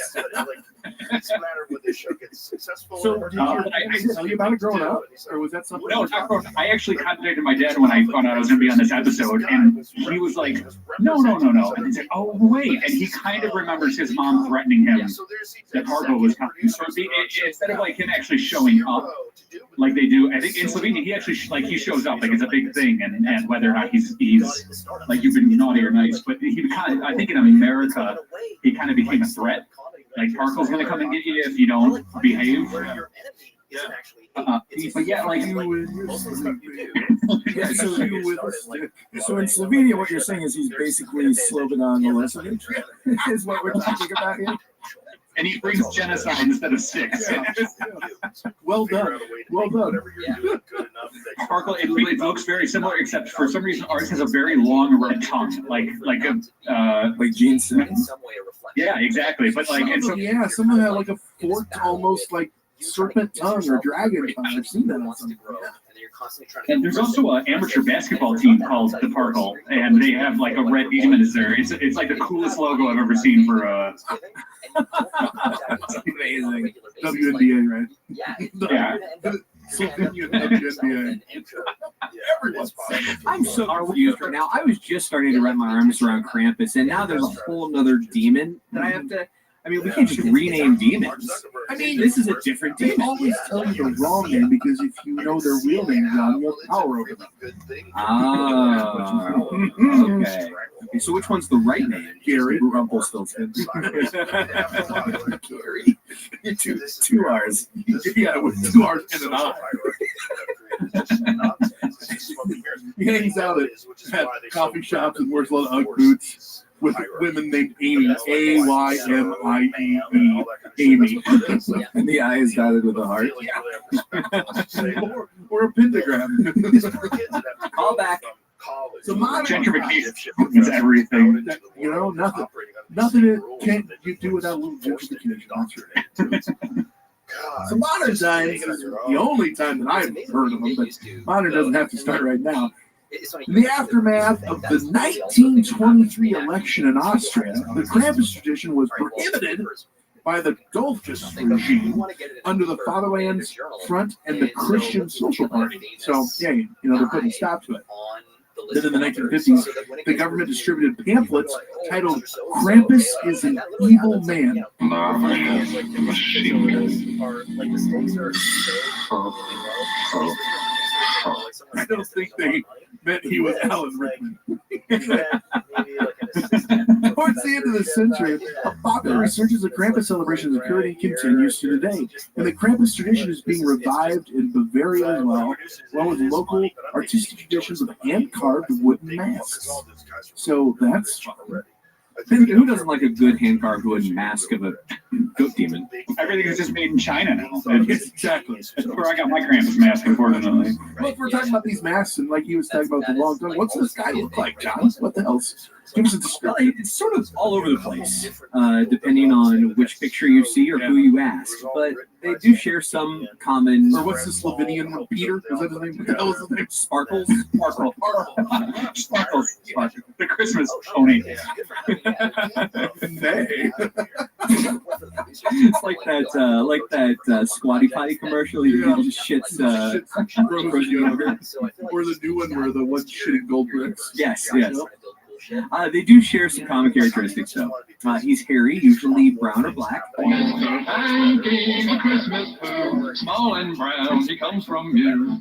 So, did I tell you about it growing up, or was that something? No, not growing up. I actually contacted my dad when I found out I was going to be on this episode, and he was like, no. And he's like, oh, wait. And he kind of remembers his mom threatening him that Parkle was coming. So instead of like him actually showing up, like they do, I think in Slovenia, he actually, he shows up, like it's a big thing, and whether or not he's like, you've been naughty or nice, but he kind of, I think in America, he kind of became a threat. Like, Parkle's going to come and get you if you don't behave. But yeah, like so in Slovenia, what you're saying is he's basically Slobodan Milosevic, is what we're talking about here. And he brings genocide instead of six. Yeah. Well done. Well done. Parkle, it looks very similar, except for some reason ours has a very long red tongue, like Gene Simmons. Yeah, exactly. But like, and so some of that like a forked, almost like serpent tongue or dragon tongue. I've seen that on some. And there's also an amateur basketball team called the Parkle, and they have like a red demon is there. It's like the coolest logo I've ever seen for a. Amazing. WNBA, right? Yeah. WNBA. I'm so confused right now. I was just starting to wrap my arms around Krampus, and now there's a whole nother demon that I have to. I mean, we can't just rename demons. I mean, this is a different They demon. always tell you the wrong name because if you know their real name, John, you have power over them. Okay. Okay, so which one's the right name? Gary. Rumpelstiltskin. Gary. Two R's. Yeah, with 2 R's and an I. He hangs out at coffee shops and wears a lot of Ugg boots with women named Amy. Aymiee. Amy. And the eye is dotted with a heart. or a pentagram. Call back. So modern Gentrification is everything. You know, nothing can't you do without a little gentrification. That's right. So modern times is the only time that I've heard of them, but modern doesn't have to start right now. In the aftermath of the 1923 election in Austria, the Krampus tradition was prohibited by the Dolphus regime under the Fatherland Front and the Christian Social Party. So, yeah, you know, they're putting a stop to it. Then in the 1950s, the government distributed pamphlets titled "Krampus is an Evil Man." I don't think they meant he was Alan Rickman. Towards the end of the century, a popular resurgence of Krampus celebrations occurred and continues to today. And the Krampus tradition is being revived in Bavaria as well, along with local artistic traditions of hand-carved wooden masks. So that's fun. Who doesn't like a good hand-carved wooden mask of a goat demon? Everything is just made in China now. Exactly. That's where I got my Krampus mask, unfortunately. Well, if we're talking about these masks, and like he was talking about the long tongue, what's this guy look like, John? What the hell's? Give us a description. It's sort of all over the place, depending on which picture you see or who you ask. But they do share some common. Or what's the Slovenian one? Peter? Is that his name? What the hell is his name? Sparkles? Sparkles. The Christmas pony. Nay. It's like that Squatty Potty commercial. You just shits frozen yogurt. Or the new one where the one shitting gold bricks. Yes. They do share some common characteristics, though. He's hairy, usually brown or black. I gave a Christmas food, small and brown. He comes from you.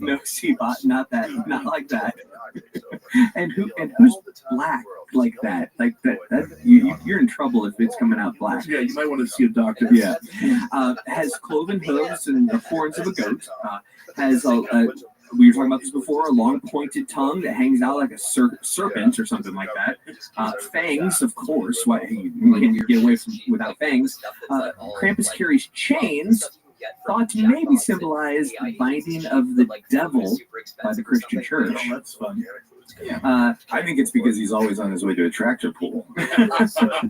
No, Seabot, not like that. And who's black like that? Like that you're in trouble if it's coming out black. Yeah, you might want to see a doctor. Yeah. Has cloven hooves and the horns of a goat. Has we were talking about this before, a long pointed tongue that hangs out like a serpent or something like that. Fangs, of course. Why can you get away from without fangs? Krampus carries chains, thought to maybe symbolize the binding of the devil by the Christian church. Oh, that's fun. I think it's because he's always on his way to a tractor pull. I thought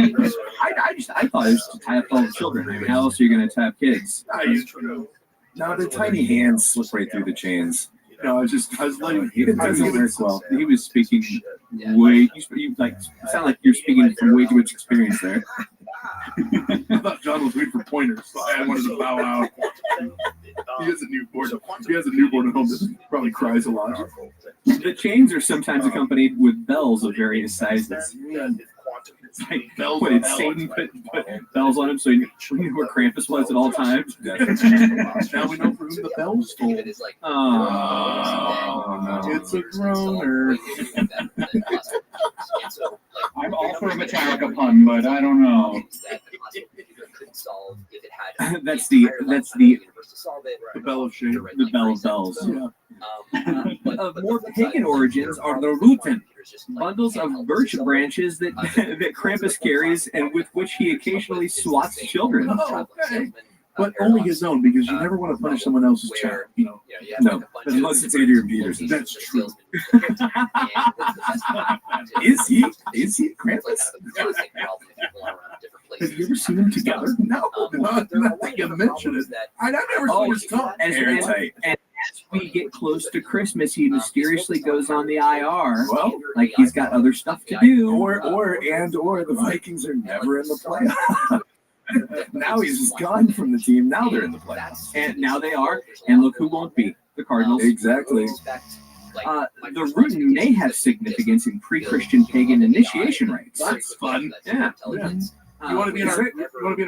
it was to tie up all the children. I mean, how else are you going to tie up kids? No, the tiny hands slip right through the chains. No, I was letting it doesn't work well. He was speaking way. You sound like you're speaking from way too much experience there. I thought John was waiting for pointers, so I wanted to bow out. He has a newborn. He has a newborn at home that probably cries a lot. The chains are sometimes accompanied with bells of various sizes. It's like bells. What did Satan put bells on him so you knew where Krampus was at all times? Now we know for whom the bells toll. Oh, no. It's a groaner. I'm all for a Metallica pun, but I don't know. That's the bell of shame. The bell of bells. Yeah. Of more pagan origins are the Ruten, bundles of birch branches that Krampus carries and with which he occasionally swats children. Oh, okay. But only his own, because you never want to punish someone else's child. No, unless it's Adrian Peterson. That's true. Is he Krampus? Have you ever seen them together? No, not that you mention it. I've never seen his tongue. And as we get close to Christmas, he mysteriously goes on the IR. Well, like he's got other stuff to do. Or the Vikings are never in the playoffs. Now he's just gone from the team. Now they're in the playoffs. And now they are. And look who won't be. The Cardinals. Exactly. The Ruten may have significance in pre-Christian pagan initiation rites. That's fun. Yeah. You want to be in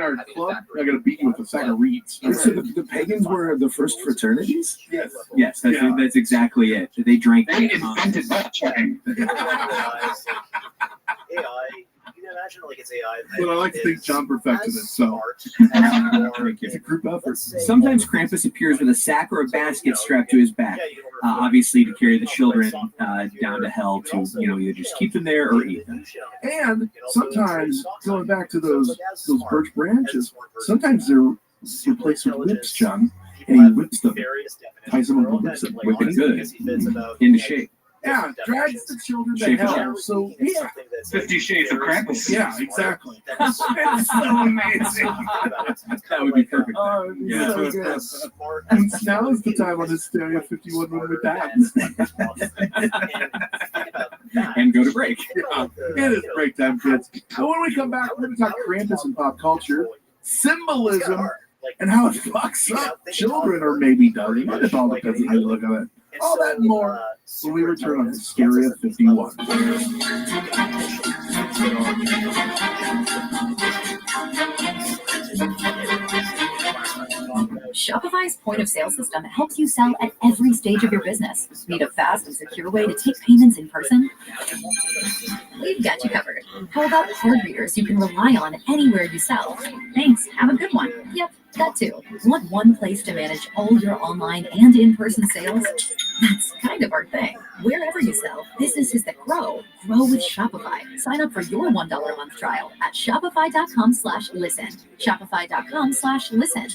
our club? I got to beat you with a sack of reeds. So the pagans were the first fraternities? Yes. That's exactly it. They drank. They invented butt chugging. But I like to think John perfected it, so it's a group effort. Sometimes Krampus appears with a sack or a basket strapped to his back, obviously to carry the children down to hell to either just keep them there or eat them. And sometimes, going back to those birch branches, sometimes they're replaced with whips, John. And he whips them, ties them up and whips them. Whipping good into shape. Yeah, drags the children to hell. So, yeah. 50 Shades of Krampus. Yeah, exactly. It's so amazing. That would be perfect. Oh, yeah. So good. And now is the time on Hysteria 51 when we're back. And go to break. Yeah, it is break time, kids. And when we come back, we're going to talk Krampus and pop culture, symbolism, and how it fucks up children, or maybe doesn't. It all depends on how you look at it. All that and more when we return on Hysteria 51. Shopify's point of sale system helps you sell at every stage of your business. Need a fast and secure way to take payments in person? We've got you covered. How about card readers you can rely on anywhere you sell? Thanks. Have a good one. Yep, that too. Want one place to manage all your online and in-person sales? That's kind of our thing. Wherever you sell, businesses that grow with Shopify. Sign up for your $1 a month trial at shopify.com/listen. Shopify.com/listen.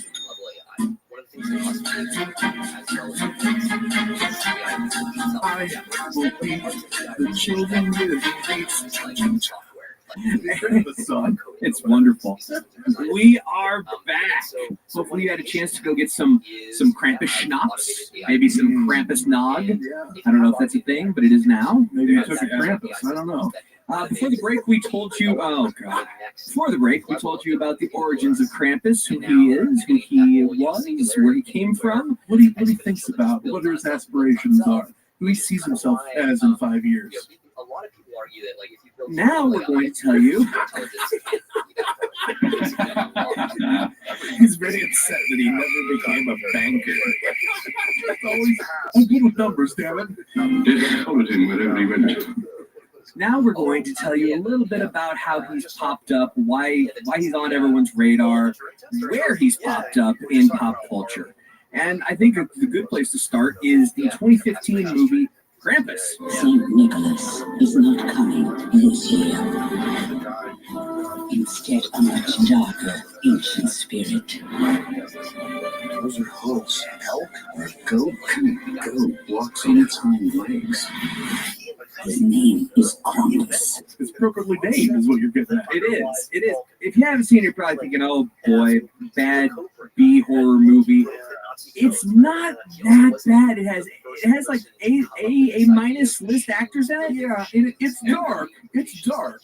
I will be the children with the song. It's wonderful. We are back. Hopefully you had a chance to go get some Krampus schnapps, maybe some Krampus nog. I don't know if that's a thing, but it is now. Maybe you took a Krampus. I don't know. Before the break, we told you. Oh God! Before the break, we told you about the origins of Krampus, who he is, who he was, where he came from, what he thinks about, what his aspirations are, who he sees himself as in 5 years. A lot of people argue that, like, if you build Now we're going to tell you. He's very upset that he never became a banker. I'm good with numbers, damn it. Disappointing wherever he went. Now we're going to tell you a little bit about how he's popped up, why he's on everyone's radar, where he's popped up in pop culture. And I think the good place to start is the 2015 movie Krampus. St. Nicholas is not coming this year. Instead, a much darker ancient spirit. Those are hooves. Elk or goat? Goat walks on its hind legs. His name is Krampus. It's perfectly named, is what you're getting at. It is. It is. If you haven't seen it, you're probably thinking, oh boy, bad B horror movie. It's not that bad. It has like a minus list actors in it. Yeah, it's dark. It's dark.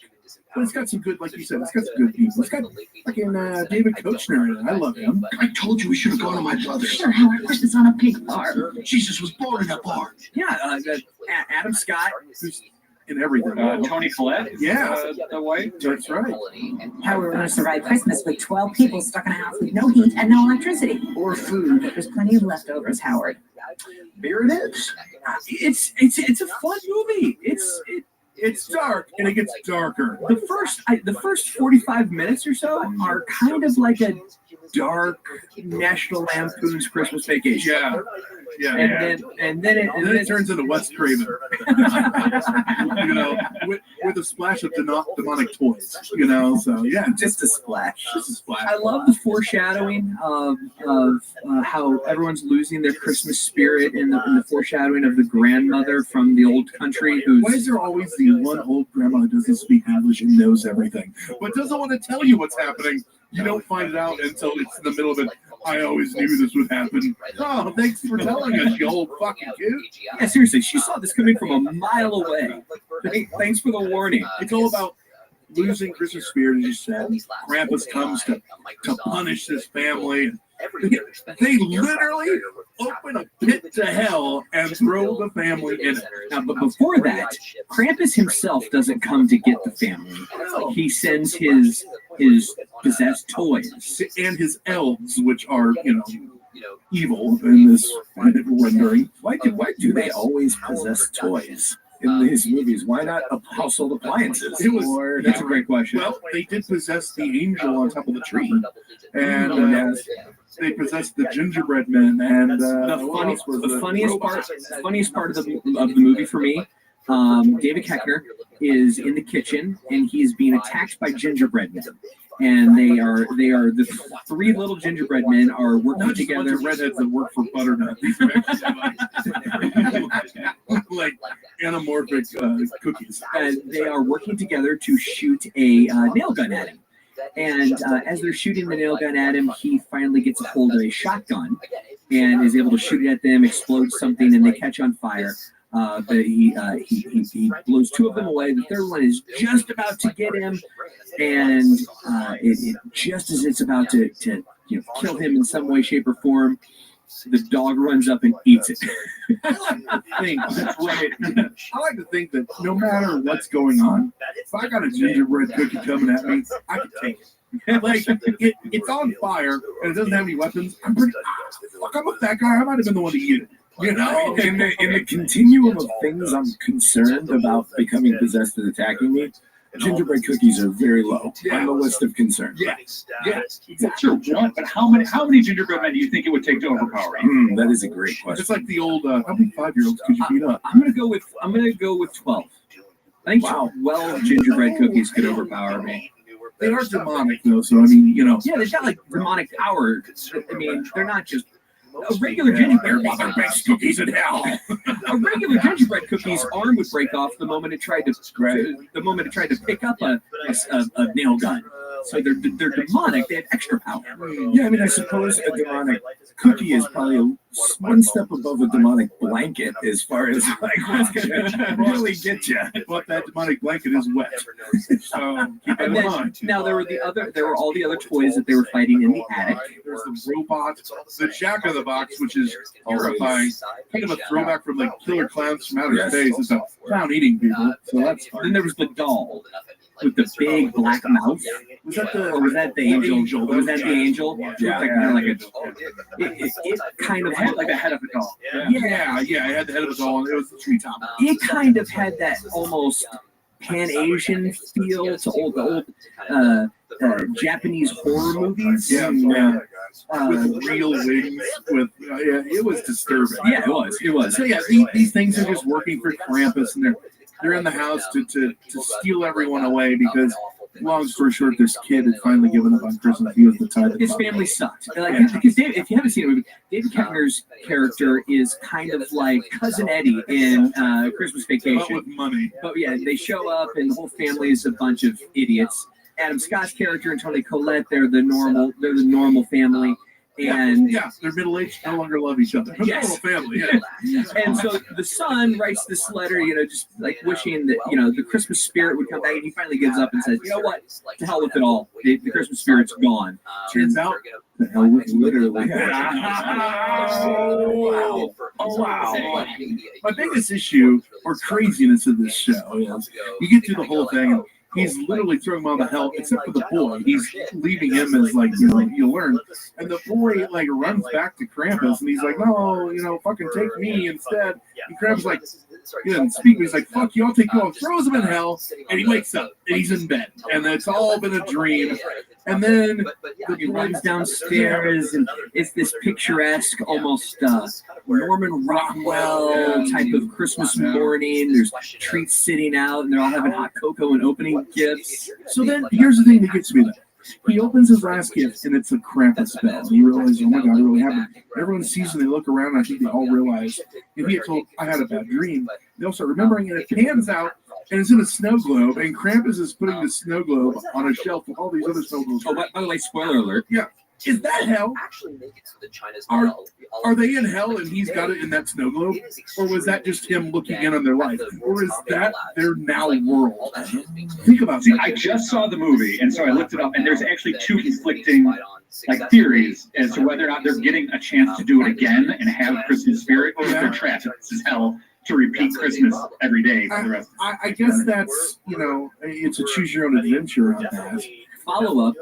But it's got some good, like you said, it's got some good people. It's got fucking David Koechner in it. I love him. I told you we should have gone to my brother's. Sure, how I put this on a pig farm. Jesus was born in a barn. Yeah, Adam Scott, who's in everything. Tony Collette. Yeah, the white. That's right. How we're going to survive Christmas with 12 people stuck in a house with no heat and no electricity. Or food. There's plenty of leftovers, Howard. There it is. It's a fun movie. It's dark, and it gets darker. The first 45 minutes or so are kind of like a dark National Lampoon's Christmas Vacation. Yeah. And then it turns into Wes Craven. With a splash of demonic toys. So yeah, just a splash. Just a splash. I love the foreshadowing of how everyone's losing their Christmas spirit in the foreshadowing of the grandmother from the old country. Why is there always the one old grandma who doesn't speak English and knows everything, but doesn't want to tell you what's happening? You don't find it out until it's in the middle of it. I always knew this would happen. Oh, thanks for telling us, you old fucking kid. Yeah, seriously, she saw this coming from a mile away. Thanks for the warning. It's all about losing Christmas spirit, as you said. Krampus comes to punish this family. They literally open a pit to hell and throw the family in it. Now, but before that, Krampus himself doesn't come to get the family. He sends his possessed toys and his elves, which are evil in this rendering. Why do they always possess toys in these movies? Why not household appliances? That's a great question. Well, they did possess the angel on top of the tree, and they possessed the gingerbread men. And the funniest part of the movie for me, David Koechner is in the kitchen and he's being attacked by gingerbread men. And they are the three little gingerbread men are working together. Redheads that work for Butternut. Like anamorphic cookies. And they are working together to shoot a nail gun at him. And as they're shooting the nail gun at him, he finally gets a hold of a shotgun and is able to shoot it at them, explodes something, and they catch on fire. But he blows two of them away. The third one is just about to get him, and it just as it's about to kill him in some way, shape, or form, the dog runs up and eats it. I like to think that no matter what's going on, if I got a gingerbread cookie coming at me, I can take it. Like it's on fire and it doesn't have any weapons. I'm pretty. Fuck, I'm a fat guy. I might have been the one to eat it. You know, in the continuum of things I'm concerned about becoming possessed and attacking me, gingerbread cookies are very low on the list of concerns. Yeah. Sure, one, but how many gingerbread men do you think it would take to overpower you? That is a great question. It's like the old. How many 5-year-olds could you beat up? I'm gonna go with 12. I think 12 gingerbread cookies could overpower me. They are demonic though, so I mean, you know. Yeah, they've got like demonic power. I mean, they're not just a regular gingerbread mother bakes cookies in hell. A regular gingerbread cookie's arm would break off the moment it tried to pick up a nail gun. So they're demonic. They have extra power. Yeah, I mean, I suppose a demonic cookie is probably one step above a demonic blanket as far as like what's gonna really get you. But that demonic blanket is wet. So keep that in mind. Now there were all the other toys that they were fighting in the attic. There's the robot, the Jack of the Box, which is horrifying. Kind of a throwback from like Killer Clowns from Outer Space. It's a clown eating people, so that's fun. Then there was the doll with the big black mouth. Was that the? Or was that the angel? Was that the angel? Yeah, It kind of had like the head of a doll. Yeah, it had the head of a doll. It was the treetop. It kind of had that almost Pan-Asian feel to the old Japanese horror movies. Yeah. With real wings. It was disturbing. Yeah, it was. So yeah, these things are just working for Krampus, and they're in the house to steal everyone away because, long story short, this kid had finally given up on Christmas. He was the type. His family sucked. Because if you haven't seen the movie, David Koechner's character is kind of like Cousin Eddie in Christmas Vacation. But with money. But yeah, they show up and the whole family is a bunch of idiots. Adam Scott's character and Toni Collette, they're the normal family. And they're middle-aged, no longer love each other. Yes. Family. And so the son writes this letter, just like wishing that, the Christmas spirit would come back. And he finally gives up and says, you know what? To hell with it all. The Christmas spirit's gone. Turns out, the hell with literally. Wow. My biggest issue or craziness of this show is you get through the whole thing and he's literally throwing him on the hell, except for the boy. He's leaving him as like, you learn. And the boy like runs back to Krampus and he's like, no, fucking take me instead. And Krampus like, he doesn't speak, but he's like, fuck you, I'll take you all. Throws him in hell, and he wakes up and he's in bed. And it's all been a dream. And then he runs downstairs and it's this picturesque, almost Norman Rockwell type of Christmas morning. There's treats sitting out and they're all having hot cocoa and opening gifts. So then here's the thing that gets me though. He opens his last gift and it's a Krampus spell. And he realizes, oh my God, it really happened. Everyone sees and they look around and I think they all realize, if he had told, I had a bad dream, they'll start remembering and it pans out and it's in a snow globe and Krampus is putting the snow globe on a shelf with all these other snow globes. Oh, by the way, spoiler alert. Yeah. Is that hell? Are they in hell and he's got it in that snow globe? Or was that just him looking in on their life? Or is that their now world? Think about See, that. I just saw the movie, and so I looked it up, and there's actually two conflicting theories as to whether or not they're getting a chance to do it again and have Christmas spirit, or if they're trapped as hell to repeat Christmas every day for the rest. I guess that's, it's a choose your own adventure on that. Follow up.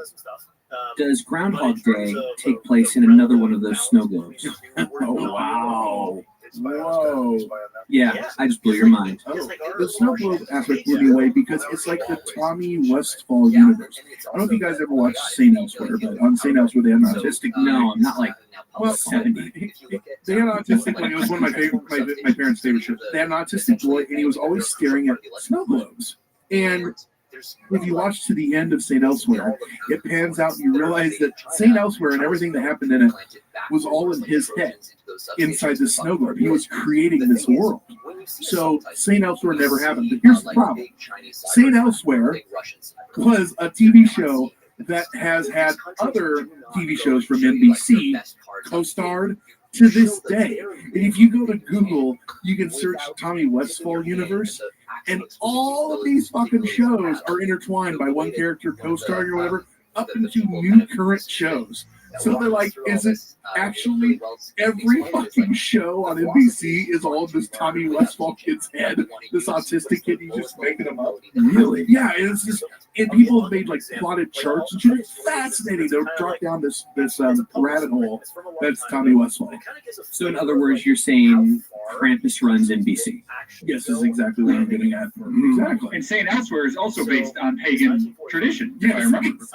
Does Groundhog Day take place in another one of those snow globes? Oh, wow. Whoa. Yeah, I just blew your mind. The snow globe aspect blew me away because it's like the Tommy Westfall universe. I don't know if you guys ever watched St. Elsewhere, but on St. Elsewhere they had an autistic. No, I'm not like 70. They had an autistic, it was one of my parents' favorite shows. They had an autistic boy and he was always staring at snow globes. And if you watch to the end of St. Elsewhere, it pans out and you realize that St. Elsewhere and everything that happened in it was all in his head inside the snow globe. He was creating this world. So St. Elsewhere never happened. But here's the problem. St. Elsewhere was a TV show that has had other TV shows from NBC co-starred to this day. And if you go to Google, you can search Tommy Westfall universe, and all of these fucking shows are intertwined by one character co-starring or whatever, up into new current shows. So they're like, is it actually every fucking show on NBC is all this Tommy Westfall kid's head, this autistic kid, he's just making them up? Really? Yeah, it's just, and people have made like plotted charts and shit. It's fascinating. They'll drop down this rabbit hole. That's Tommy Westphal. So in other words, you're saying Krampus runs NBC. Yes, this is exactly what I'm getting at. Exactly. And St. Elsewhere is also based on pagan tradition, if I remember.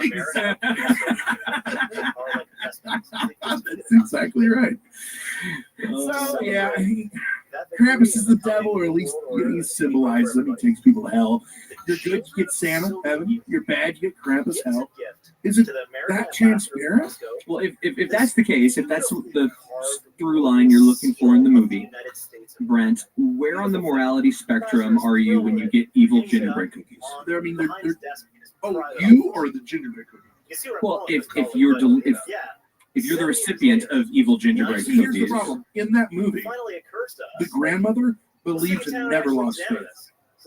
That's exactly right. So yeah, Krampus is the devil, or at least he symbolizes him. He takes people to hell. You're good, you get Santa, heaven. You're bad, you get Krampus, hell. Is it that transparent? Well, if that's the case, if that's the through line you're looking for in the movie, Brent, where on the morality spectrum are you when you get evil gingerbread cookies? They're oh, you or the gingerbread cookies? Well, if you're the recipient of evil gingerbread See, here's cookies, the problem. In that movie, the grandmother believed and never lost faith.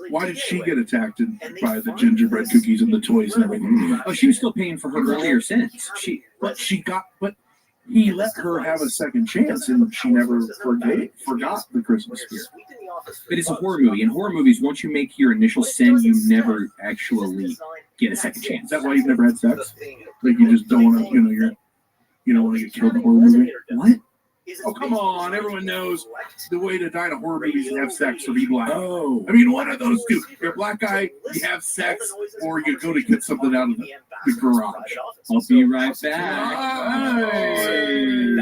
Why did she get attacked by the gingerbread cookies and the toys and everything? oh, she was still paying for her earlier sins. But he let her have a second chance, and she never forgot the Christmas spirit. But it's a horror movie. In horror movies, once you make your initial sin, you never actually get a second chance. Is that why you've never had sex? Like you just don't want to, you don't want to get killed in a horror movie? What? Oh, come on. Everyone knows the way to die in a horror movie is to have sex or be black. Oh. I mean, one of those two. You're a black guy, you have sex, or you go to get something out of the garage. I'll be right back. Hey.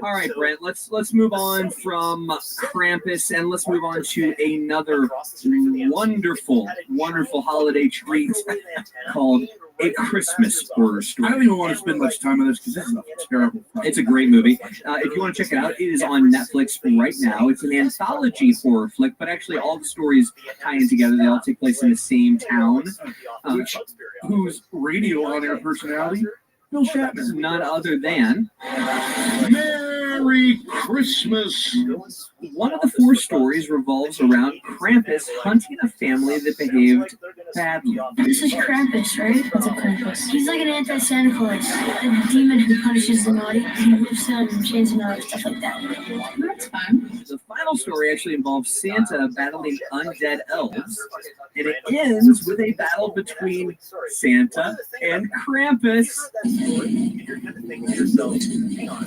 All right, Brent, let's move on from Krampus and let's move on to another wonderful, wonderful holiday treat called A Christmas Horror Story. I don't even want to spend much time on this because this is a terrible film. It's a great movie. If you want to check it out, it is on Netflix right now. It's an anthology horror flick, but actually all the stories tie in together. They all take place in the same town. Whose radio on-air personality? Bill Shatner. None other than Merry Christmas. One of the four stories revolves around Krampus hunting a family that behaved badly. This is Krampus, right? What's a Krampus? He's like an anti-Santa Claus, a demon who punishes the naughty. He whips them and chains them out and stuff like that. That's fun. The final story actually involves Santa battling undead elves, and it ends with a battle between Santa and Krampus.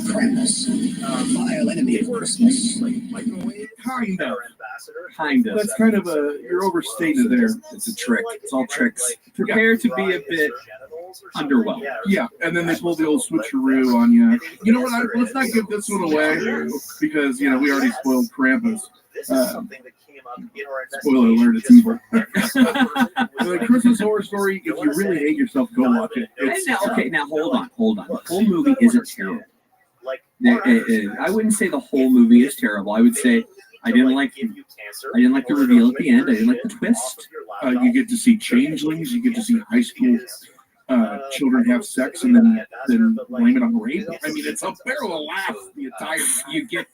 Krampus, vile enemy of Christmas. Kind of. That's kind of you're overstating it there. It's a trick. It's all tricks. Prepare to be a bit underwhelmed. Yeah, and then they pull the old switcheroo on you. You know what? Let's not give this one away because we already spoiled Krampus. Spoiler alert, it's evil. The Christmas Horror Story, if you really hate yourself, go watch it. Now hold on. The whole movie isn't terrible. I wouldn't say the whole movie is terrible. I would say I didn't like the reveal at the end. I didn't like the twist. You get to see changelings. You get to see high school children have sex and then blame it on rape. I mean, it's a barrel of laughs the entire time. You get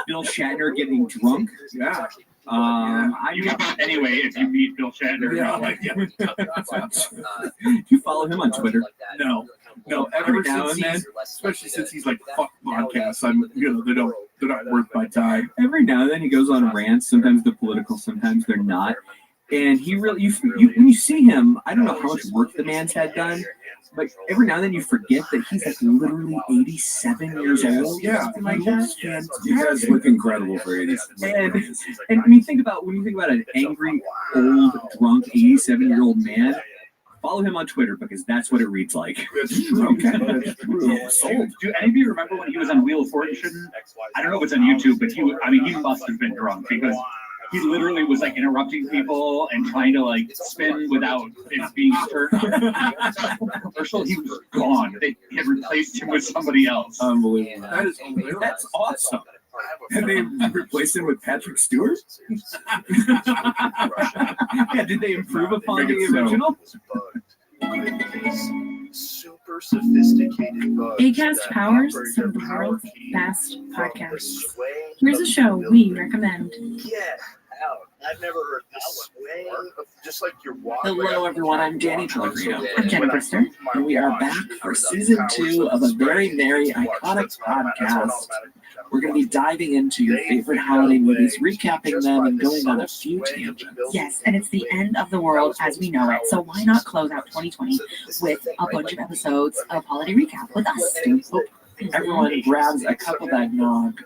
Bill Shatner getting drunk. Yeah. You get that anyway if you meet Bill Shatner. Yeah. You follow him on Twitter? No. Every now and then, especially since he's like fuck podcasts. They're not worth my time. Every now and then he goes on rants. Sometimes they're political, sometimes they're not. And he really, when you see him, I don't know how much work the man's had done, but every now and then you forget that he's like literally 87 years old. Yeah, like that. He does look incredible for 87. And I mean, when you think about an angry, old, drunk, 87-year-old man, follow him on Twitter because that's what it reads like. That's true. Okay. That's true. Do any of you remember when he was on Wheel of Fortune? I don't know if it's on YouTube, but he must have been drunk because he literally was like interrupting people and trying to like spin without it being turned. First of all, he was gone. They had replaced him with somebody else. Unbelievable. That is hilarious. That's awesome. And they replaced him with Patrick Stewart? Yeah, did they improve upon the original? Super sophisticated bugs. Acast powers some of the world's best podcasts. Here's a show we recommend. Get out. I've never heard this one. Just like your walk. Hello, everyone. I'm Danny Pellegrino. I'm Jenna Brister. And we are back for season 2 of a very, very iconic podcast We're going to be diving into your favorite holiday movies, recapping them, and going on a few tangents. Yes, and it's the end of the world as we know it, so why not close out 2020 with a bunch of episodes of Holiday Recap with us? Hope everyone grabs a cup of eggnog,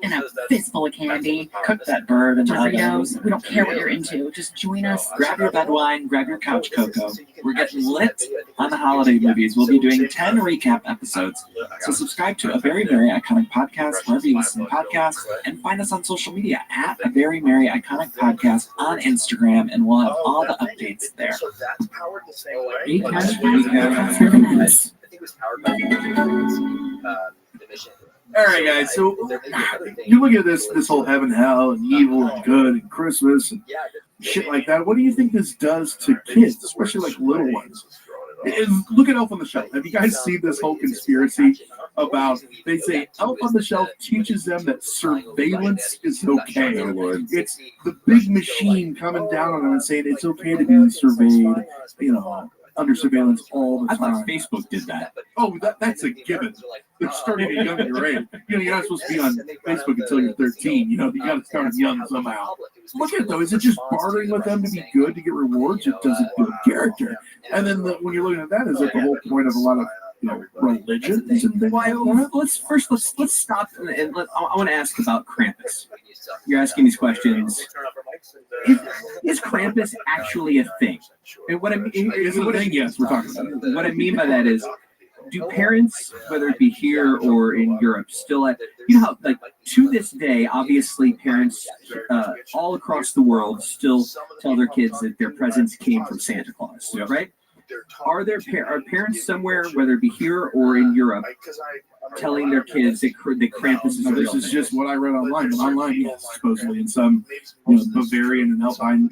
And a fistful of candy, cook that bird in the oven. Doritos. We don't care what you're into. Just join us. Grab your bed wine, grab your couch cocoa. We're getting lit on the holiday movies. We'll be doing 10 recap episodes. So subscribe to A Very Merry Iconic Podcast wherever you listen to podcasts, and find us on social media at A Very Merry Iconic Podcast on Instagram, and we'll have all the updates there. All right, guys. So you look at this whole heaven, hell, and evil and good and Christmas and shit like that. What do you think this does to kids, especially like little ones? Look at Elf on the Shelf. Have you guys seen this whole conspiracy about? They say Elf on the Shelf teaches them that surveillance is okay. It's the big machine coming down on them and saying it's okay to be surveyed. Under surveillance all the time. I thought Facebook did that. Oh, that's a given. They're starting at a younger age. You're not supposed to be on Facebook until you're 13. You got to start young somehow. Look at it though. Is it just bartering with them to be good to get rewards? It doesn't build character. And then when you're looking at that, is that the whole point of a lot of religions and things like that? Let's stop and I want to ask about Krampus. You're asking these questions. Is Krampus actually a thing? And what I mean is a thing. Yes, we're talking about it. What I mean by that is, do parents, whether it be here or in Europe, still how to this day, obviously parents all across the world still tell their kids that their presents came from Santa Claus, right? Are parents somewhere, whether it be here or in Europe, telling their kids that Krampus is real? This is just what I read online. And online, yes, supposedly in some Bavarian and Alpine,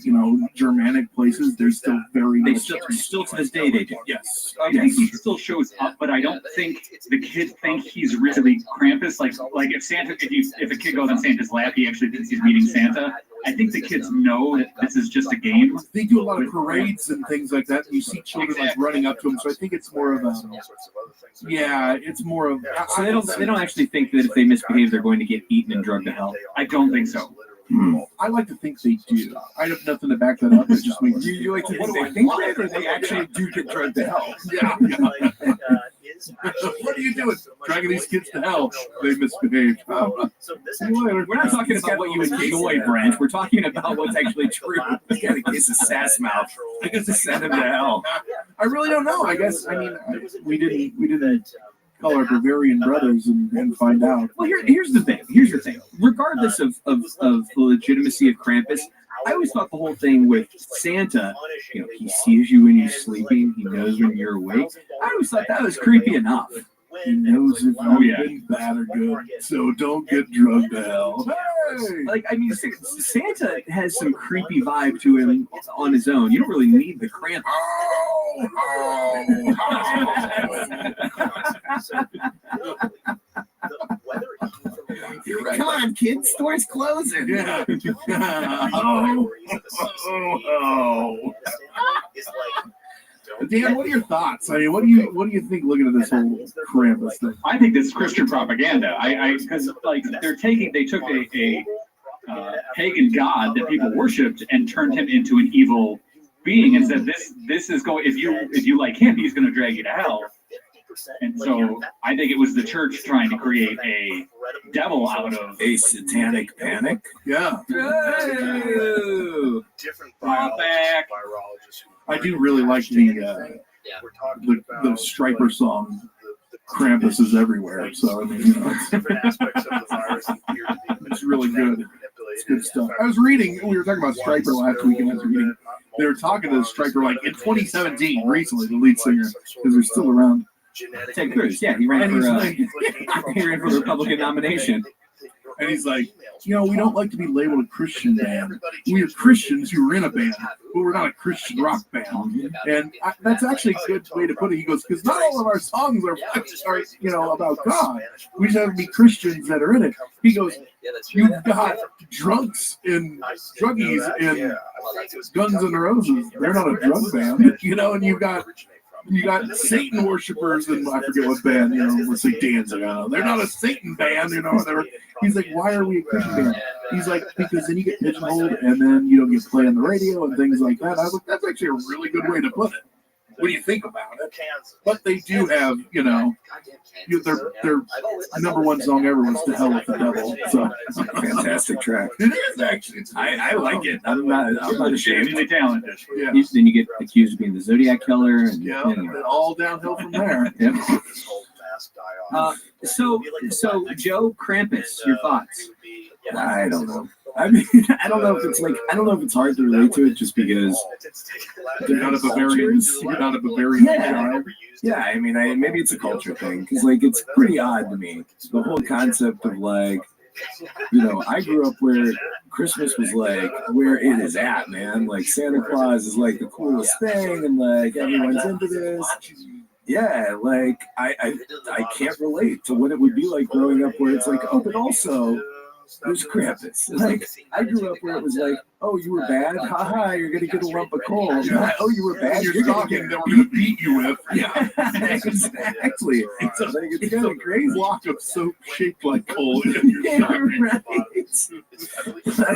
Germanic places, there's still still to this day they do. Yes. I think he still shows up, but I don't think the kids think he's really Krampus. Like if a kid goes on Santa's lap, he actually thinks he's meeting Santa. I think the kids know that this is just a game. They do a lot of parades and things like that. And you see children running up to them. So I think it's more of a. Yeah, it's more of. So they don't actually think that if they misbehave, they're going to get eaten and drugged to hell. I don't think so. I like to think they do. I have nothing to back that up. It's just me. You like to think they think that, or they actually do get drugged to hell? Yeah. What are you doing? Dragging these kids to hell. They misbehaved. We're not talking about what you enjoy, Brent. We're talking about what's actually true. This guy gets a sass mouth. I guess to send him to hell. I really don't know. I guess we didn't call our Bavarian brothers and find out. Well, here's the thing. Here's the thing. Regardless of the legitimacy of Krampus, I always thought the whole thing with Santa, he sees you when you're sleeping, he knows when you're awake. I always thought that was creepy enough. He knows if you've been bad or good, so don't get drugged to hell. Hey! Santa has some creepy vibe to him on his own. You don't really need the Krampus. You're right. Come on, kids, store's closing. Yeah. Dan, what are your thoughts? I mean, what do you think looking at this whole Krampus thing? I think this is Christian propaganda. Because they took a pagan god that people worshipped and turned him into an evil being and said this is going, if you like him, he's going to drag you to hell. And so I think it was the church trying to create a devil out of a satanic panic. Yeah. Back. I do really like the Striper song. Krampus is everywhere. So I mean, it's really good. It's good stuff. I was reading. We were talking about Striper last week, and I was reading. They were talking to Striper like in 2017, recently, the lead singer, because they're still around. Ted Cruz, yeah, he ran for the Republican nomination. And he's like, we don't like to be labeled a Christian band. We are Christians who are in a band, but we're not a Christian rock band. And that's actually a good way to put it. He goes, because not all of our songs are about God. We just have to be Christians that are in it. He goes, you've got drunks and druggies and Guns N' Roses. They're not a drug band, and you've got You got Satan worshipers, and I forget what band, let's say Danzig. They're not a Satan band, whatever. He's like, why are we a Christian band? He's like, because then you get pigeonholed, and then you don't get play on the radio and things like that. I was like, that's actually a really good way to put it. What do you think about it? But they do have, their number one song ever was "To Hell with the Devil." So Fantastic track. It is actually. I like it. I'm not ashamed. Talented. Yeah. Then you get accused of being the Zodiac killer, and all downhill from there. So Joe Krampus, your thoughts? I don't know. I mean, I don't know if it's hard to relate to it just because You're not a Bavarian. You're not a Bavarian child. Yeah, I mean, maybe it's a culture thing because it's pretty odd to me. The whole concept of I grew up where Christmas was where it is at, man. Santa Claus is the coolest thing, and everyone's into this. Yeah, I can't relate to what it would be like growing up where it's but also there's Krampus. I grew up where it was oh, you were bad? Haha, you're going to get a lump of coal. Oh, you were bad? You're talking that we're going to beat you with. Yeah, exactly. It's kind of crazy. Block of soap shaped like coal. Yeah, right.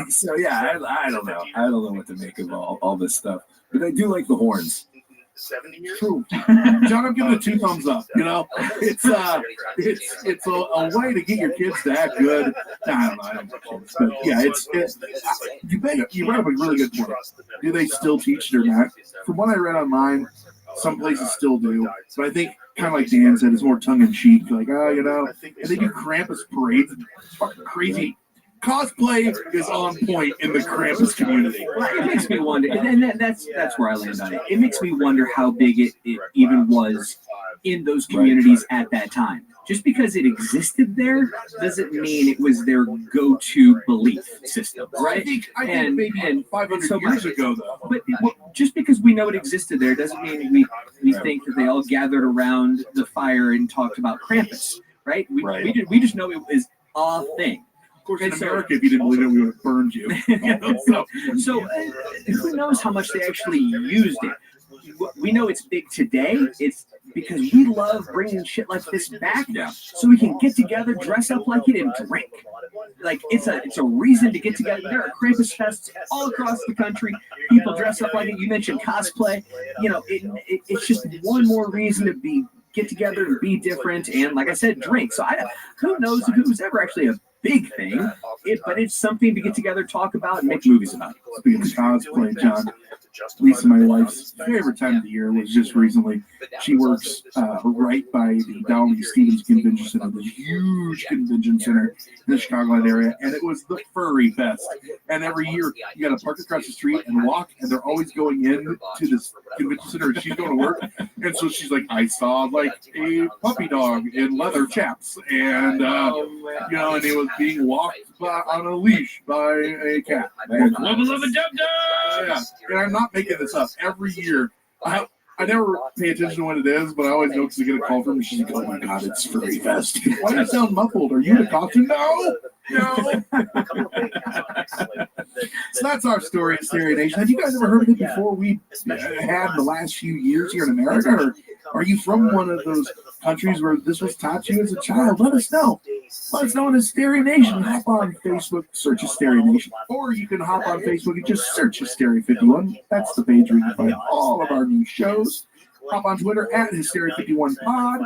So, yeah, I don't know. I don't know what to make of all this stuff. But I do like the horns. 70 years. True. John, I'm giving it 2 thumbs up. It's a way to get your kids to act good. I don't know. But yeah, you brought up a really good point. Do they still teach it or not? From what I read online, some places still do. But I think, kind of like Dan said, it's more tongue in cheek. And they do Krampus parades. It's fucking crazy. Cosplay is on point in the Krampus community. Well, it makes me wonder, and that's where I land on it. It makes me wonder how big it even was in those communities at that time. Just because it existed there doesn't mean it was their go-to belief system, right? I think maybe 500 years ago, though. But just because we know it existed there doesn't mean we think that they all gathered around the fire and talked about Krampus, right? We just know it was a thing. Of course, in America, if you didn't believe it, we would have burned you. So who knows how much they actually used it? We know it's big today. It's because we love bringing shit like this back, so we can get together, dress up like it, and drink. It's a reason to get together. There are Krampus fests all across the country. People dress up like it. You mentioned cosplay. It's just one more reason to get together and be different, and like I said, drink. So who knows if it was ever actually a big thing, but it's something to get together, talk about, and make movies about. Speaking of cosplay, John, Lisa, my wife's favorite time of the year was just recently. She works right by the Downey Stevens Convention Center, this huge convention center in the Chicagoland area, and it was the Furry Fest. And every year, you got to park across the street and walk, and they're always going in to this convention center, and she's going to work. And so she's like, I saw a puppy dog in leather chaps, and and he was being walked on a leash by a cat. Yeah, and I'm not making this up. Every year, I never pay attention to what it is, but I always know because I get a call from her. She's like, "Oh my God, it's Furry Fest. Why do you sound muffled? Are you in a costume?" No. So that's our story at Stereo Nation. Have you guys ever heard of it before we had the last few years here in America? Or are you from one of those countries where this was taught to you as a child? Let us know. Let us know in Hysteria Nation. Hop on Facebook, search Hysteria Nation. Or you can hop on Facebook and just search Hysteria 51. That's the page where you can find all of our new shows. Hop on Twitter at Hysteria51pod.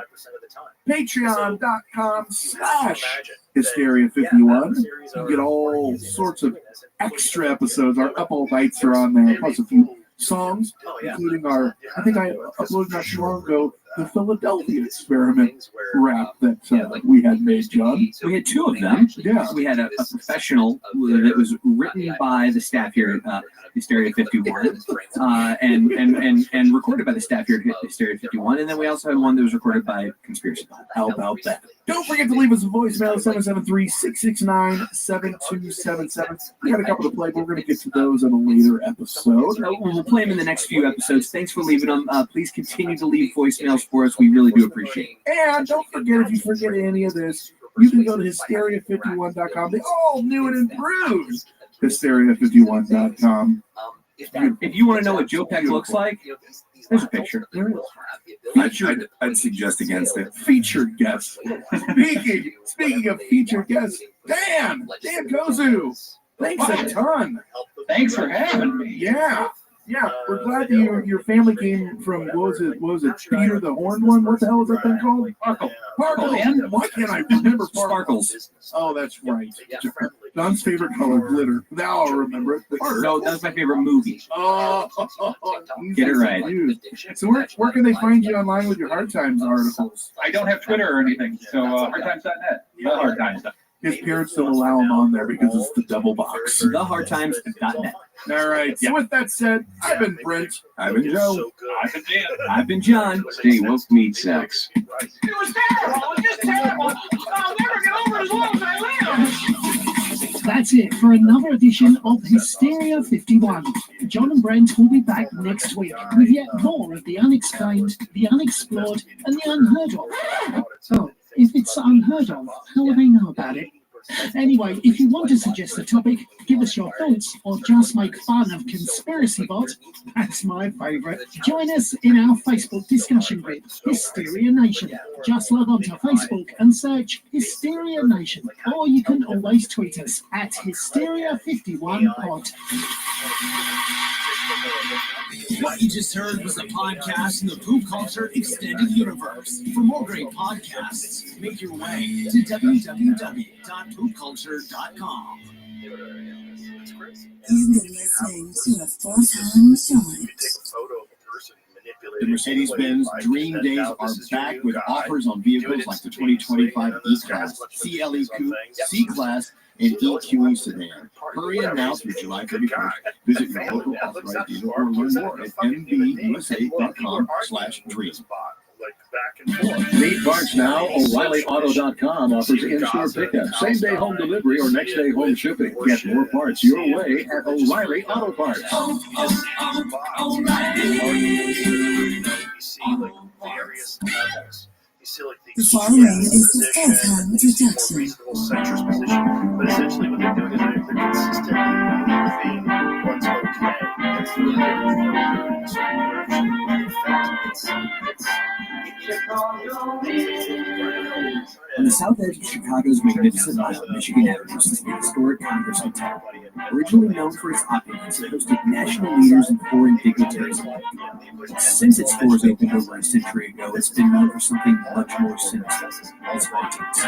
Patreon.com/Hysteria51. You get all sorts of extra episodes. Our Up All Nights are on there, plus a few songs, including I think I uploaded not too long ago, the Philadelphia Experiment rap that we had made, John. We had 2 of them. Yeah. We had a professional that was written by the staff here at Hysteria 51 and recorded by the staff here at Hysteria 51. And then we also had one that was recorded by Conspiracy Pod. How about that? Don't forget to leave us a voicemail, 773-669-7277. We got a couple to play, but we're going to get to those in a later episode. We'll play them in the next few episodes. Thanks for leaving them. Please continue to leave voicemails for us. We really do appreciate it. And don't forget, if you forget any of this, you can go to Hysteria51.com. They all new and improved. Hysteria51.com. If you want to know what Joe Peck looks like, There's a picture. I'd suggest against it. Featured guest. Speaking of featured guests, Dan Kozu. Thanks a ton. Thanks for having me. Yeah, we're glad that your family came from, what was it, Peter the Horned One? What the hell was that thing called? Sparkle, man. Why can't I remember Sparkles? Oh, that's right. Don's favorite color, glitter. Now I'll remember it. No, that's my favorite movie. Oh, get it right. So where can they find you online with your Hard Times articles? I don't have Twitter or anything, so hardtimes.net. The Hard Times stuff. His parents don't allow him on there because it's the double box. Thehardtimes.net. All right. So with that said, I've been Brent. I've been Joe. I've been Dan. I've been John. Stay woke, meat sacks. It was terrible. It was just terrible. I'll never get over it as long as I live. That's it for another edition of Hysteria 51. John and Brent will be back next week with yet more of the unexplained, the unexplored, and the unheard of. Oh, if it's unheard of, how will they know about it? Anyway, if you want to suggest a topic, give us your thoughts, or just make fun of Conspiracy Bot, that's my favourite. Join us in our Facebook discussion group, Hysteria Nation. Just log on to Facebook and search Hysteria Nation, or you can always tweet us at Hysteria51pod. What you just heard was a podcast in the Poop Culture Extended Universe. For more great podcasts, make your way to www.poopculture.com. You've been listening to a four-time showing. The Mercedes-Benz Dream Days are back with offers on vehicles like the 2025 E-Class, CLE Coupe, C-Class, and EQE sedan. Hurry in now through July 31st. Visit your local authorized dealer or learn more at mbusa.com/dream. Need parts now? O'ReillyAuto.com offers in-store pickup, same-day home delivery, or next-day home shipping. Get more parts your way at O'Reilly Auto Parts. The following is the full-time introduction. Citrus position, but essentially what they're doing is they're consistently moving what's okay. On the south edge of Chicago's magnificent mile, Michigan Avenue sits the historic Congress Hotel. Originally known for its opulence, it hosted national leaders and foreign dignitaries alike. Since its doors opened over a century ago, it's been known for something much more sinister: its hauntings.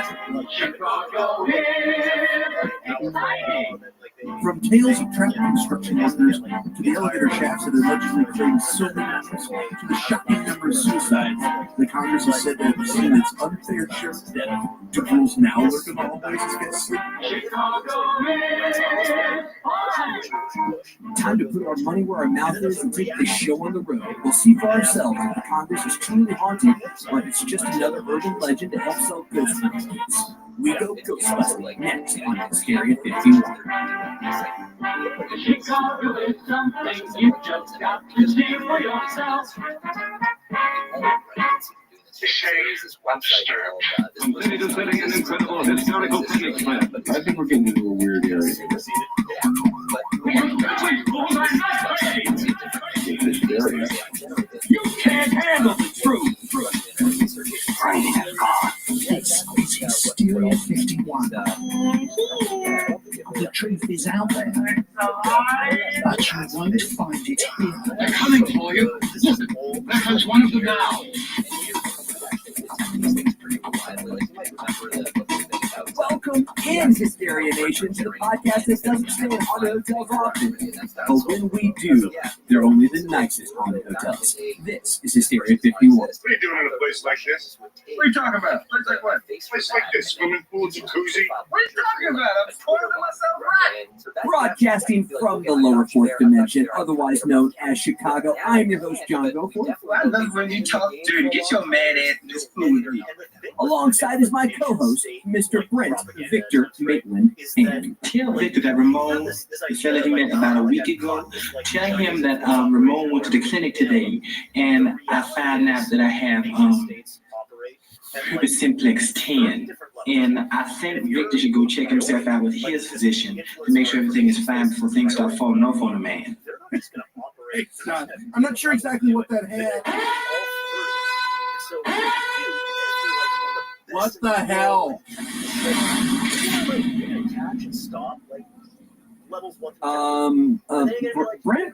From tales of trapped construction workers to the elevator shafts that allegedly claim so many lives, to the shocking number of suicides, the Congress is said to have seen its unfair share of death. Do rules now lurk in the hallways as guests sleep? Time to put our money where our mouth is and take this show on the road. We'll see for ourselves if the Congress is truly haunted, or if it's just another urban legend to help sell ghost tickets. We go Ghostbusting next on Hysteria 51. Chicago is something you just got to see for yourself. Completed and setting an incredible historical picnic plan. I think we're getting into a weird area. You can't handle the truth. This is Hysteria 51. The truth is out there, but you won't find it here. They're coming for you. Look, there comes one of them now. Welcome in, Hysteria Nation, to the podcast that doesn't stay in haunted hotels often. But when we do, they're only the nicest haunted hotels. This is Hysteria 51. What are you doing in a place like this? What are you talking about? Place like what? Place like this, swimming pool, jacuzzi. What are you talking about? I'm spoiling myself right. Broadcasting from the lower fourth dimension, otherwise known as Chicago, I'm your host, John Goforth. I love when you talk, dude. Get your man ass in this food with me. Alongside is my co-host, Mr. Brent Victor Maitland. And tell Victor that Ramon, the fella he met about a week ago, tell him that Ramon went to the clinic today, and I found out that I have herpes simplex 10. And I think Victor should go check himself out with his physician to make sure everything is fine before things start falling off on the man. Thanks, John. I'm not sure exactly what that had. What the hell? Brent,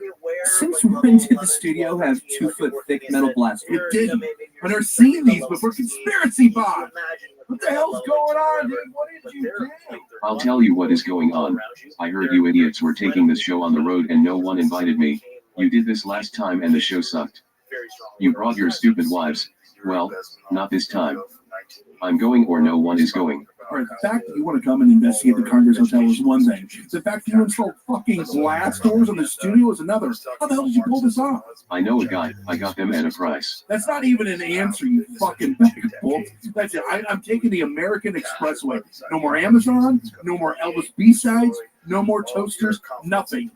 since when did the studio have 2-foot thick metal blasters? It didn't. I've never seen these before. Conspiracy bot. What the hell's going on, dude? What did you do? I'll tell you what is going on. I heard you idiots were taking this show on the road and no one invited me. You did this last time and the show sucked. You brought your stupid wives. Well, not this time. I'm going or no one is going. All right, the fact that you want to come and investigate the Congress Hotel is one thing. The fact that you installed fucking glass doors on the studio is another. How the hell did you pull this off? I know a guy. I got them at a price. That's not even an answer, you fucking bag of bolts. That's it. I'm taking the American Expressway. No more Amazon. No more Elvis B-sides. No more toasters. Nothing.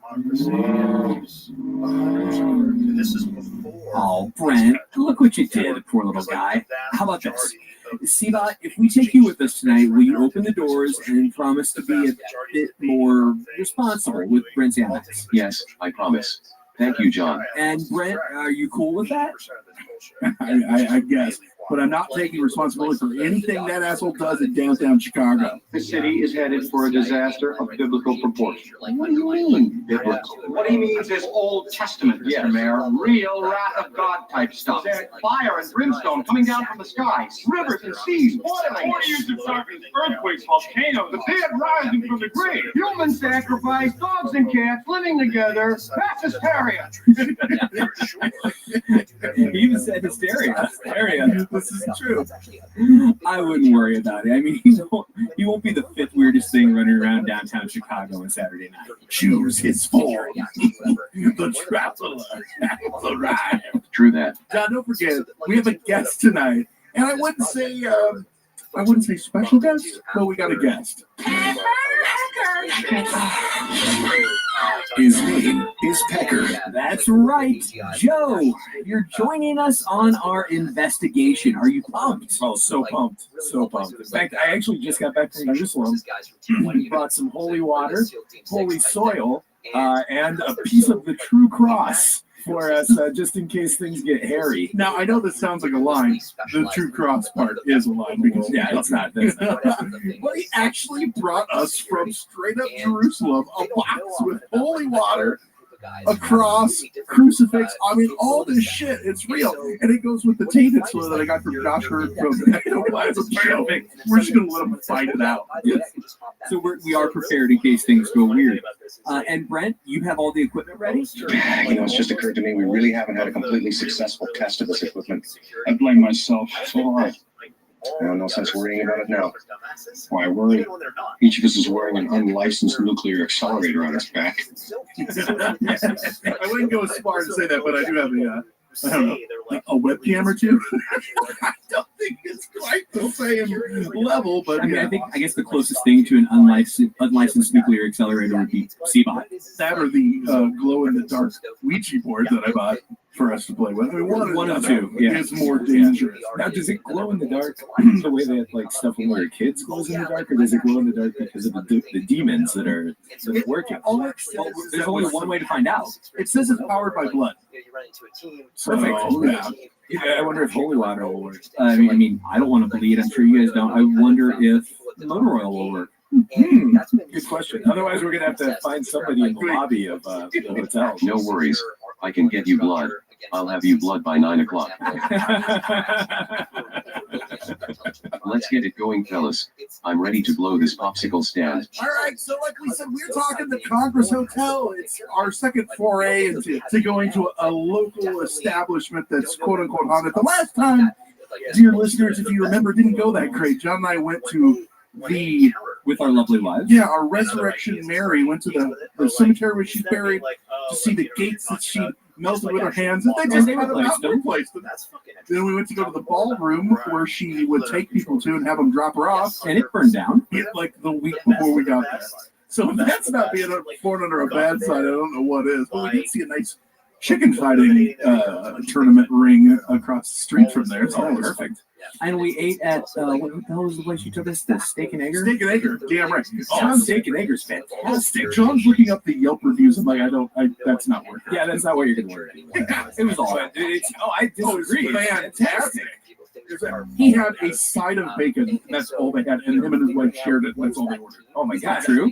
Oh, Brent, look what you did, poor little guy. How about this? Seabot, if we take you with us tonight, will you open the doors and promise to be a bit more responsible with Brent's antics? Yes, I promise. Thank you, John. And Brent, are you cool with that? I guess. But I'm not taking responsibility for anything that asshole does in downtown Chicago. The city is headed for a disaster of biblical proportion. What do you mean, biblical? What he means is Old Testament, Mr. Mayor. Real wrath of God type stuff. Fire and brimstone coming down from the skies. Rivers and seas boiling. 40 years of darkness, earthquakes, volcanoes, the dead rising from the grave. Human sacrifice, dogs and cats living together. Mass hysteria. He even said hysteria. This is true. I wouldn't worry about it. I mean, he won't be the fifth weirdest thing running around downtown Chicago on Saturday night. Choose his form. The traveler has arrived. True that. John, don't forget, we have a guest tonight. And I wouldn't say special guest, but we got a guest. His name is Pecker. That's right. Joe, you're joining us on our investigation. Are you pumped? Oh, so pumped. So pumped. In fact, I actually just got back from Jerusalem. Brought some holy water, holy soil, and a piece of the true cross for us, just in case things get hairy. Now, I know this sounds like a line. The true cross part is a line, because yeah, it's not. That's not. But he actually brought us from straight up Jerusalem a box with holy water, a cross, crucifix. I mean, all this shit. It's real. And it goes with the tainted soil that I got from Josh Hurd from the show. We're just going to let him fight it out. Yes. So we are prepared in case things go weird. And Brent, you have all the equipment ready? It's just occurred to me we really haven't had a completely successful test of this equipment. I blame myself. So do I. No sense worrying about it now. Why worry? Each of us is wearing an unlicensed nuclear accelerator on his back. I wouldn't go as far to say that, but I do have I don't know, like a webcam or two. I don't think it's quite the same level, but I mean, I guess the closest thing to an unlicensed nuclear accelerator would be CBOT. That or the glow-in-the-dark Ouija board that I bought for us to play with. I mean, one of the two is more dangerous. Now, does it glow in the dark the way that like stuff when your kids glows in the dark, or does it glow in the dark because of the demons that are working? There's only one way to find out. It says it's powered by blood. Perfect. I wonder if holy water will work. I mean, I don't want to bleed. I'm sure you guys don't. I wonder if motor oil will work. Good question. Otherwise, we're gonna have to find somebody in the lobby of the hotel. No worries. I can get you blood. I'll have you blood by 9 o'clock. Let's get it going, fellas. I'm ready to blow this popsicle stand. All right, so like we said, we're talking the Congress Hotel. It's our second foray into going to a local establishment that's quote-unquote haunted. The last time, dear listeners, if you remember, didn't go that great. John and I went to with our lovely wives. Yeah, our Resurrection Mary went to the cemetery where she's buried to see the gates that she melted with her hands, and they just replaced them. Then we went to go to the ballroom where she would take people to and have them drop her off, and it burned down like the week before we got there. So if that's not being born under a bad side, I don't know what is. But we did see a nice chicken fighting tournament ring across the street from there. So that was perfect. And we ate at what the hell was the place you took us? The Steak and Egger. Steak and Egger, damn right. Oh, Steak and Egger's fantastic. John's looking up the Yelp reviews. I'm like, that's not working. Yeah, that's not what you're gonna work. It was all right. I disagree. It's fantastic. He had a side of bacon. That's all they had, and him and his wife shared it. That's all they ordered. Oh my god, true.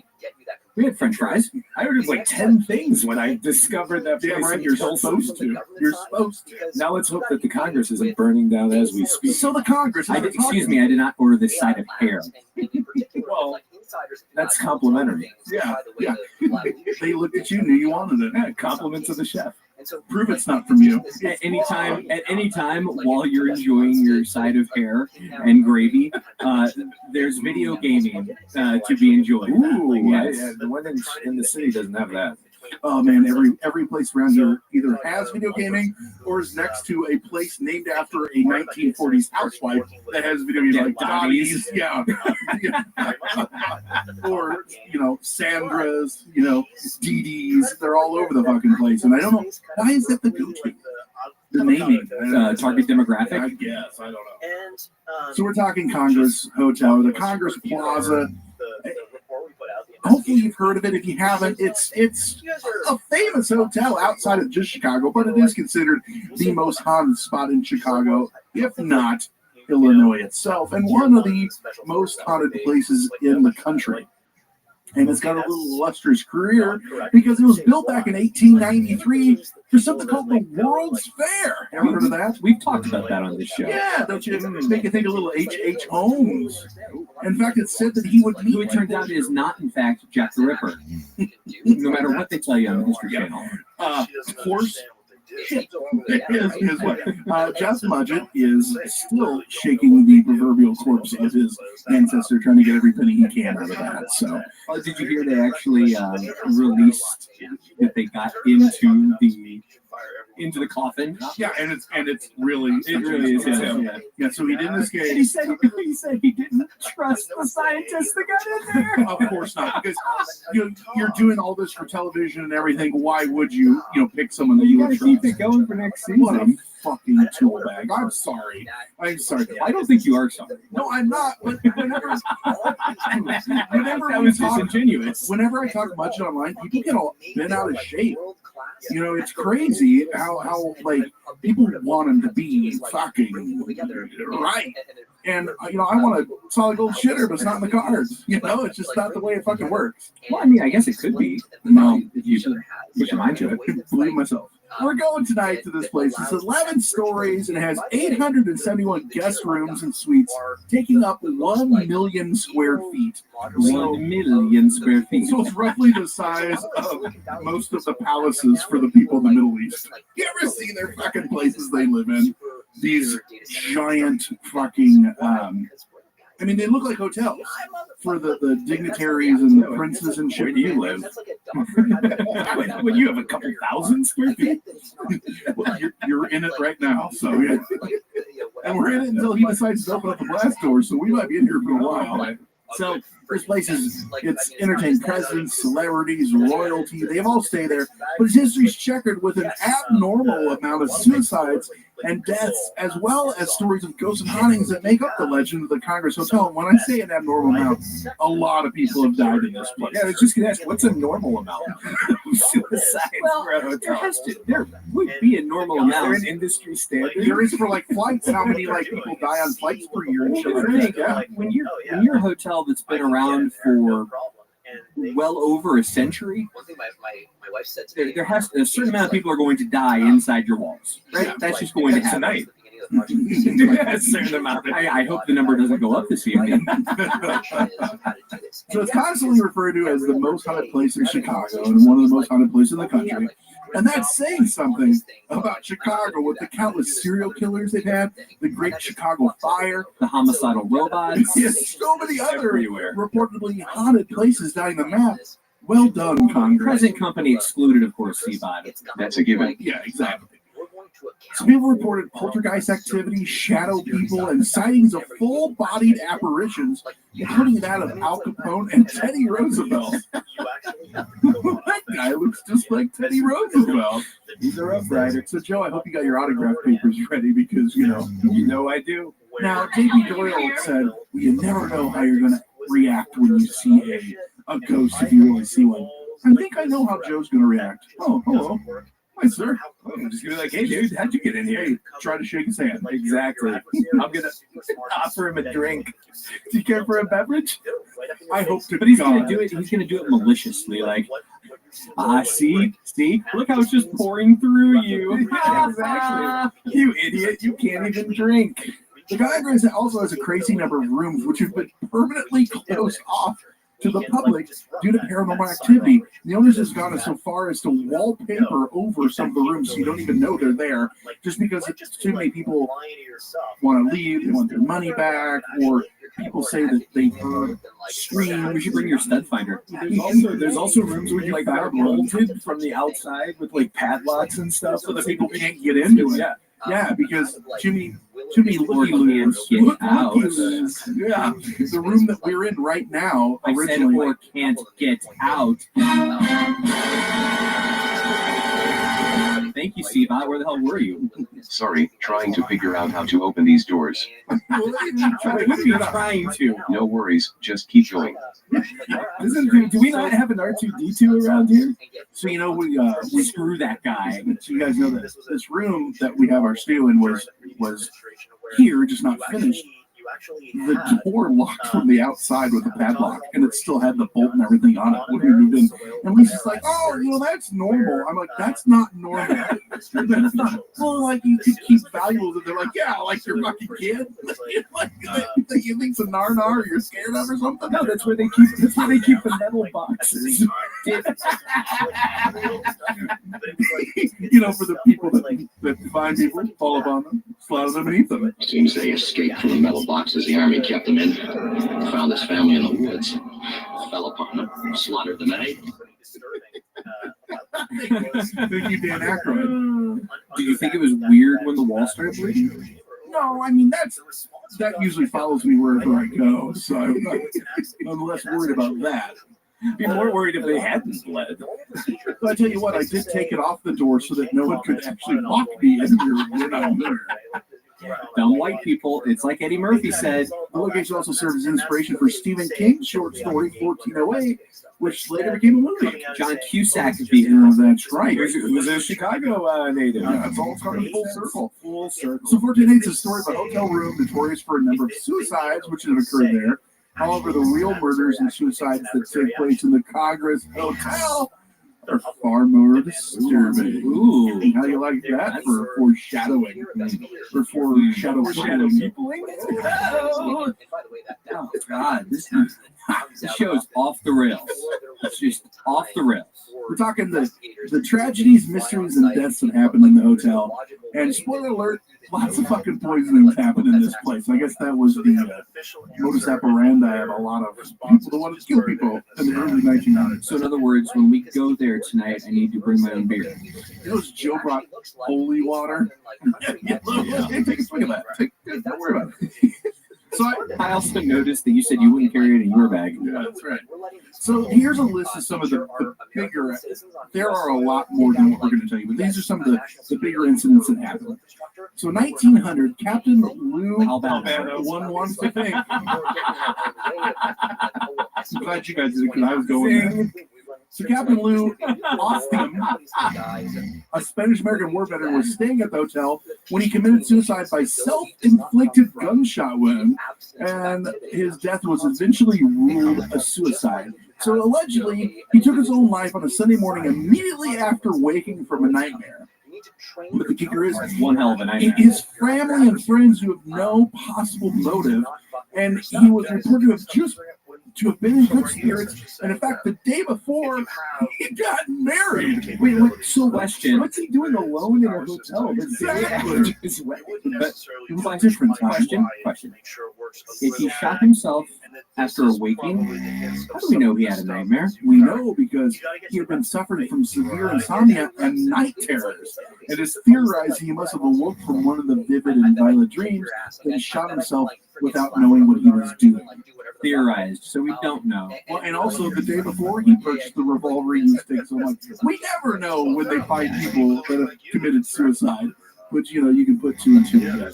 We had French fries. I ordered like 10 things when I discovered that. Damn place right, in you're Tulsa. supposed to. You're supposed to. Now let's hope that the Congress isn't burning down as we speak. So the Congress. Excuse me, I did not order this side of hair. Well, that's complimentary. Yeah. They looked at you, knew you wanted it. Yeah, compliments of the chef. Prove it's not from you. At any time, while you're enjoying your side of hair and gravy, there's video gaming to be enjoyed. Ooh, yes. yeah, the one in the city doesn't have that. Oh man, every place around here either has video gaming or is next to a place named after a 1940s housewife that has video gaming, like Dottie's, yeah. Or Sandra's, Dee Dee's. They're all over the fucking place, and I don't know why is that the go-to. The naming, target demographic. I guess I don't know. So we're talking Congress Hotel, the Congress Plaza. Hopefully you've heard of it. If you haven't, it's a famous hotel outside of just Chicago, but it is considered the most haunted spot in Chicago, if not Illinois itself, and one of the most haunted places in the country. And it's got a little illustrious career because it was built back in 1893 for something called the World's Fair. Ever heard of that? We've talked about that on this show. Yeah, don't you make you think a little H.H. Holmes? In fact, it's said that he would meet. Who it turns out is not, in fact, Jack the Ripper. No matter what they tell you on the History Channel. Horse shit. Is what? Jeff Mudgett is still shaking the proverbial corpse of his ancestor, trying to get every penny he can out of that. So, did you hear they actually released that they got into the coffin? Yeah, and it's really is him. Yeah, so he didn't escape. And he said he didn't trust the scientists that got in there. Of course not, because you're doing all this for television and everything. Why would you pick someone that you would trust? Keep it going for next season. What a fucking tool bag. I'm sorry. I don't think you are sorry. No, I'm not. But whenever that was disingenuous. Whenever I talk much online, people get all bent out of shape. It's crazy how like people want him to be fucking right. And I want a solid gold shitter, but it's not in the cards. It's just not the way it fucking works. Well, I mean, I guess it could be. No, if you put your mind to it. Believe myself. We're going tonight to this place. It's 11 stories and has 871 guest rooms and suites, taking up 1 million square feet. 1 million square feet. So it's roughly the size of most of the palaces for the people in the Middle East. You ever see their fucking places they live in? These giant fucking, they look like hotels for the dignitaries and the princes and shit. Where do you live? When you have a couple thousand square feet? Well, you're in it right now, so yeah. And we're in it until he decides to open up the blast door, so we might be in here for a while. So this place it's entertained presidents, celebrities, royalty. They all stay there, but its history is checkered with an abnormal amount of suicides and deaths, as well as stories of ghosts and hauntings that make up the legend of the Congress Hotel. And when I say an abnormal amount, a lot of people have died in this place. Yeah, I was just going to ask, what's a normal amount of suicides for a hotel? There would be a normal amount in industry standard. There is for like flights. How many people die on flights per year and shit like that? Yeah. When you're a hotel that's been around for well over a century, my wife said there has a certain amount of people are going to die inside your walls. Right? That's just going to happen. Tonight. A certain amount. I hope the number doesn't go up this evening. So it's constantly referred to as the most haunted place in Chicago and one of the most haunted places in the country. And that's saying something about Chicago with the countless serial killers they've had, the Great Chicago Fire, the homicidal robots, yes, so many other reportedly haunted places dotting the map. Well done, Congress. Present company excluded, of course, Seabot. That's a given. Yeah, exactly. So people reported poltergeist activity, shadow people, and sightings of full-bodied apparitions, including that of Al Capone and Teddy Roosevelt. That guy looks just like Teddy Roosevelt. He's a rough rider. So, Joe, I hope you got your autograph papers ready because, You know I do. Now, J.B. Doyle said, you never know how you're going to react when you see a ghost if you really see one. I think I know how Joe's going to react. Oh, hello. Hi, sir. I'm just gonna be like, hey, dude, how'd you get in here? Hey, try to shake his hand. Exactly. I'm gonna offer him a drink. Do you care for a beverage? I hope to. But he's gonna do it. He's gonna do it maliciously, like, see, look how it's just pouring through you. Exactly. You idiot! You can't even drink. The Congress also has a crazy number of rooms which have been permanently closed off to the public due to paranormal activity. The owners has gone so far as to wallpaper over some of the rooms so you don't even know they're there, just because too many people want to leave, they want their money back, or people say that they heard screams. You should bring your stud finder. There's also rooms where you like they're bolted from the outside with like padlocks and stuff, so that people can't get into it. Yeah, because too many looky-loos. Yeah, the room that we're in right now originally can't get out. Thank you, Siva. Where the hell were you? Sorry, trying to figure out how to open these doors. What are you trying to? No worries, just keep going. Do we not have an R2D2 around here? So you know we screw that guy. So you guys know that this room that we have our studio in was here, just not finished. The door locked from the outside with a padlock, and it still had the bolt and everything on it when we moved in. And Lisa's like, "Oh, that's normal." I'm like, "That's not normal. That's not." Well, like you could keep valuables, and they're like, "Yeah, like your fucking kid." Like you think it's a nar you're scared of or something? No, that's where they keep. That's where they keep the metal boxes. For the people that find people, fall upon them, slaughter them, and eat them. Seems they escaped from the metal boxes the army kept them in. Found this family in the woods. Fell upon them, slaughtered them, and ate them. Thank you, Dan Aykroyd. Do you think it was weird when the wall started bleeding? No, I mean that usually follows me wherever I go, so I'm less worried about that. Be more worried if they hadn't bled. But I tell you what, I did take it off the door so that no one could actually lock me in here when I'm there. Dumb white people, it's like Eddie Murphy said. The location also served as inspiration for Stephen King's short story 1408, which later became a movie. John Cusack being that's right. Who's a Chicago native. Yeah, it's all coming full circle. Full circle. So 1408 is a story of a hotel room notorious for a number of suicides, which have occurred there. However, the real murders and suicides that take place in the Congress Hotel are far more disturbing. Ooh, how do you like that for foreshadowing? For foreshadowing. Oh God, this show is off the rails. It's just off the rails. We're talking the tragedies, mysteries, and deaths that happened in the hotel. And spoiler alert, lots of fucking poisonings happened in this place. I guess that was the modus operandi of a lot of people that wanted to kill people in the early 1900s. So in other words, when we go there tonight, I need to bring my own beer. You know, Joe brought holy water. Hey, take a swing of that. Don't worry about it. So I also noticed that you said you wouldn't carry it in your bag. Yeah, that's right. So here's a list of some of the bigger. There are a lot more than what we're going to tell you, but these are some of the bigger incidents that happened. So 1900, Captain Lou Albano, one wants to think. I'm glad you guys did it because I was going there. So Captain Lou Austin, a Spanish-American war veteran, was staying at the hotel when he committed suicide by self-inflicted gunshot wound, and his death was eventually ruled a suicide. So allegedly, he took his own life on a Sunday morning immediately after waking from a nightmare. But the kicker is, one hell of a nightmare. His family and friends who have no possible motive, and he was reported to have been in good spirits, and in fact, the day before, he got married. Wait, so question. What's he doing alone in a hotel? Exactly. But it was a different time. Question. If he shot himself after awaking, how do we know he had a nightmare? We know because he had been suffering from severe insomnia and night terrors. It is theorized he must have awoke from one of the vivid and violent dreams and shot himself without knowing what he was doing. Theorized, so we don't know. Well, and also the day before he purchased the revolver he used to take so much. We never know when they find people that have committed suicide. which you can put two and two together.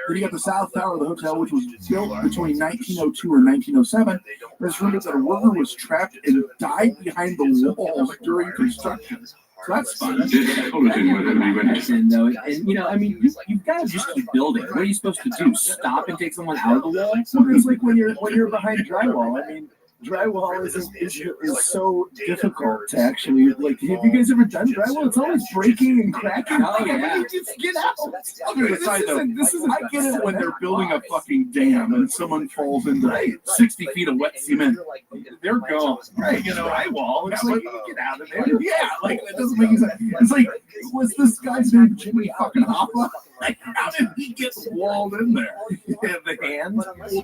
Then you got the South Tower of the hotel, which was built between 1902 and 1907. There's rumors that a worker was trapped and died behind the walls during construction. So that's fun. And you've got to just keep building. What are you supposed to do? Stop and take someone out of the wall? Well, it's like when you're behind drywall. I mean, drywall is so difficult to actually, like, have you guys ever done drywall? It's always breaking and cracking. Oh, yeah. Just get out. This is I get it when they're building a fucking dam and someone falls into 60 feet of wet cement. They're gone. Right, drywall. It's like, get out of there. Yeah, like, that doesn't make any sense. It's like, was this guy's name Jimmy fucking Hoffa? Like, how did he get walled in there? Yeah, the hand. Well, is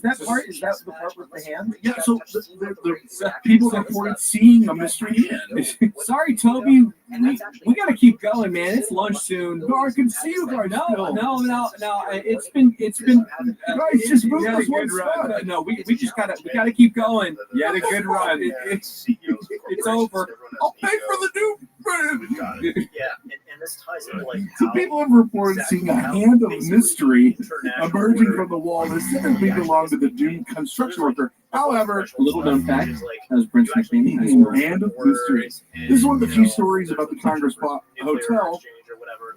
that the part with the hand? Yeah, so the people reported seeing a mystery hand. Sorry, Toby. We got to keep going, man. It's lunch soon. No, I can see you guys. No. It's been. Guys, just move this one run. No, we gotta keep going. You had a good run. It's over. I'll pay for the new friend. Yeah, and this ties into like so people have reported seeing a hand of mystery emerging from the wall that typically belonged to the doomed construction worker. However, a little known fact, that was Prince McNeely. Hand of mystery. This is one of the few stories about the Congress Hotel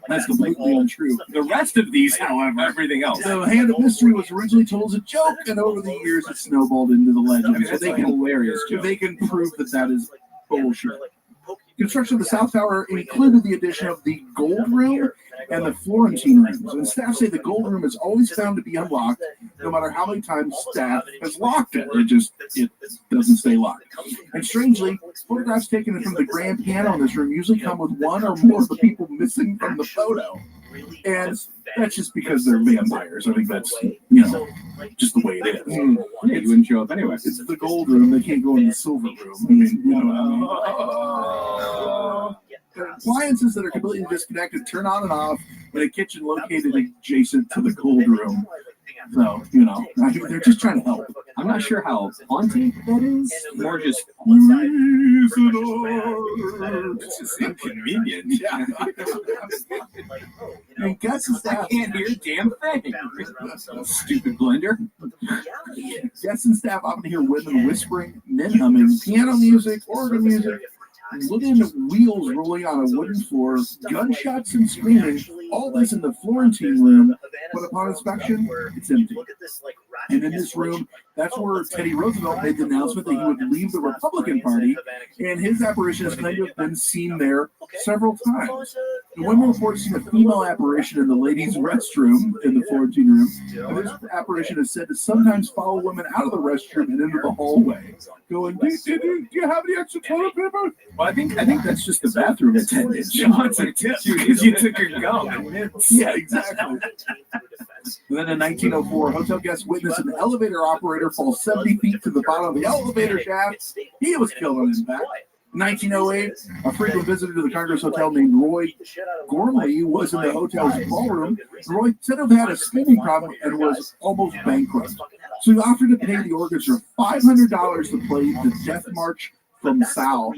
that's completely untrue. The rest of these, however, everything else. The hand of mystery was originally told as a joke, and over the years it snowballed into the legend. So they can hilarious joke. They can prove that is bullshit. Construction of the South Tower included the addition of the Gold Room and the Florentine Rooms. And staff say the Gold Room is always found to be unlocked, no matter how many times staff has locked it. It doesn't stay locked. And strangely, photographs taken from the grand piano in this room usually come with one or more of the people missing from the photo. And that's just because they're vampires. I think that's, just the way it is. Yeah, you wouldn't show up anyway. It's the Gold Room. They can't go in the Silver Room. I mean, you know what I mean? Appliances that are completely disconnected turn on and off in a kitchen located adjacent to the Gold Room. So, they're just trying to help. I'm not sure how haunting that is. More just it's just inconvenient. Yeah. And guess and staff can't hear a damn thing. Stupid blender. Guests and staff often hear women whispering, men humming, piano music, organ music, wooden wheels rolling on a wooden floor, gunshots and screaming, all this in the Florentine Room, but upon inspection, it's empty. And in this room, that's where Teddy Roosevelt made the announcement that he would leave the Republican Party, and his apparition has kind of been seen there several times. The women report seeing a female apparition in the ladies' restroom in the Florentine Room, and this apparition is said to sometimes follow women out of the restroom and into the hallway, going, do you have any extra toilet paper? Well, I think that's just the bathroom attendant. She wants a tip because you took her gum. Yeah, exactly. Then in 1904, hotel guests witnessed an elevator operator fall 70 feet to the bottom of the elevator shaft. He was killed on impact. In 1908, a frequent visitor to the Congress Hotel named Roy Gormley was in the hotel's ballroom. Roy said to have had a spending problem and was almost bankrupt. So he offered to pay the orchestra $500 to play the Death March from Sal,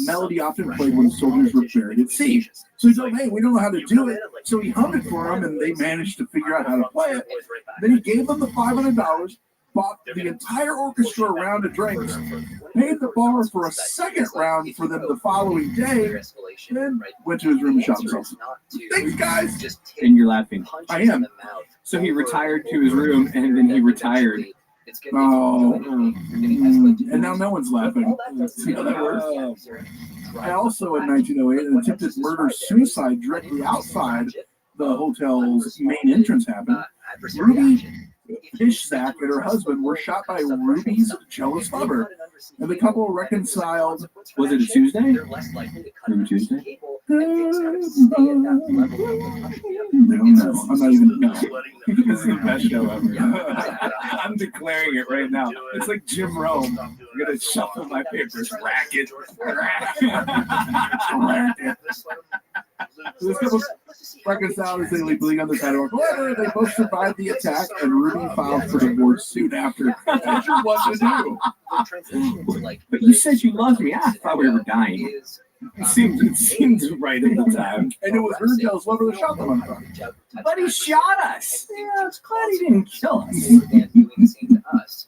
melody often played when soldiers were buried at sea. So he told him, hey, we don't know how to do it. So he hummed it for them, and they managed to figure out how to play it. Then he gave them the $500, bought the entire orchestra a round of drinks, paid the bar for a second round for them the following day, and then went to his room and shot himself. Thanks, guys! And you're laughing. I am. So he retired to his room, and then he retired. Oh, and now no one's laughing. See how that works? I also, in 1908, an attempted murder-suicide directly outside the hotel's main entrance happened. Ruby Fishsack and her husband were shot by Ruby's jealous lover, and the couple reconciled. Was it a Tuesday? Ruby Tuesday? No, I'm not even. No. This is the best show ever. I'm declaring it right now. It's like Jim Rome. I'm gonna shuffle my papers. Racket. This couple reconciled as they leave bleeding on the sidewalk. However, they both survived the attack, and Ruby filed for divorce soon after. What to do? But you said you loved me. I thought we were dying. It seemed right at the time. And it was Urgel's lover that shot them on the car. But he shot us. Yeah, it's glad he didn't kill us.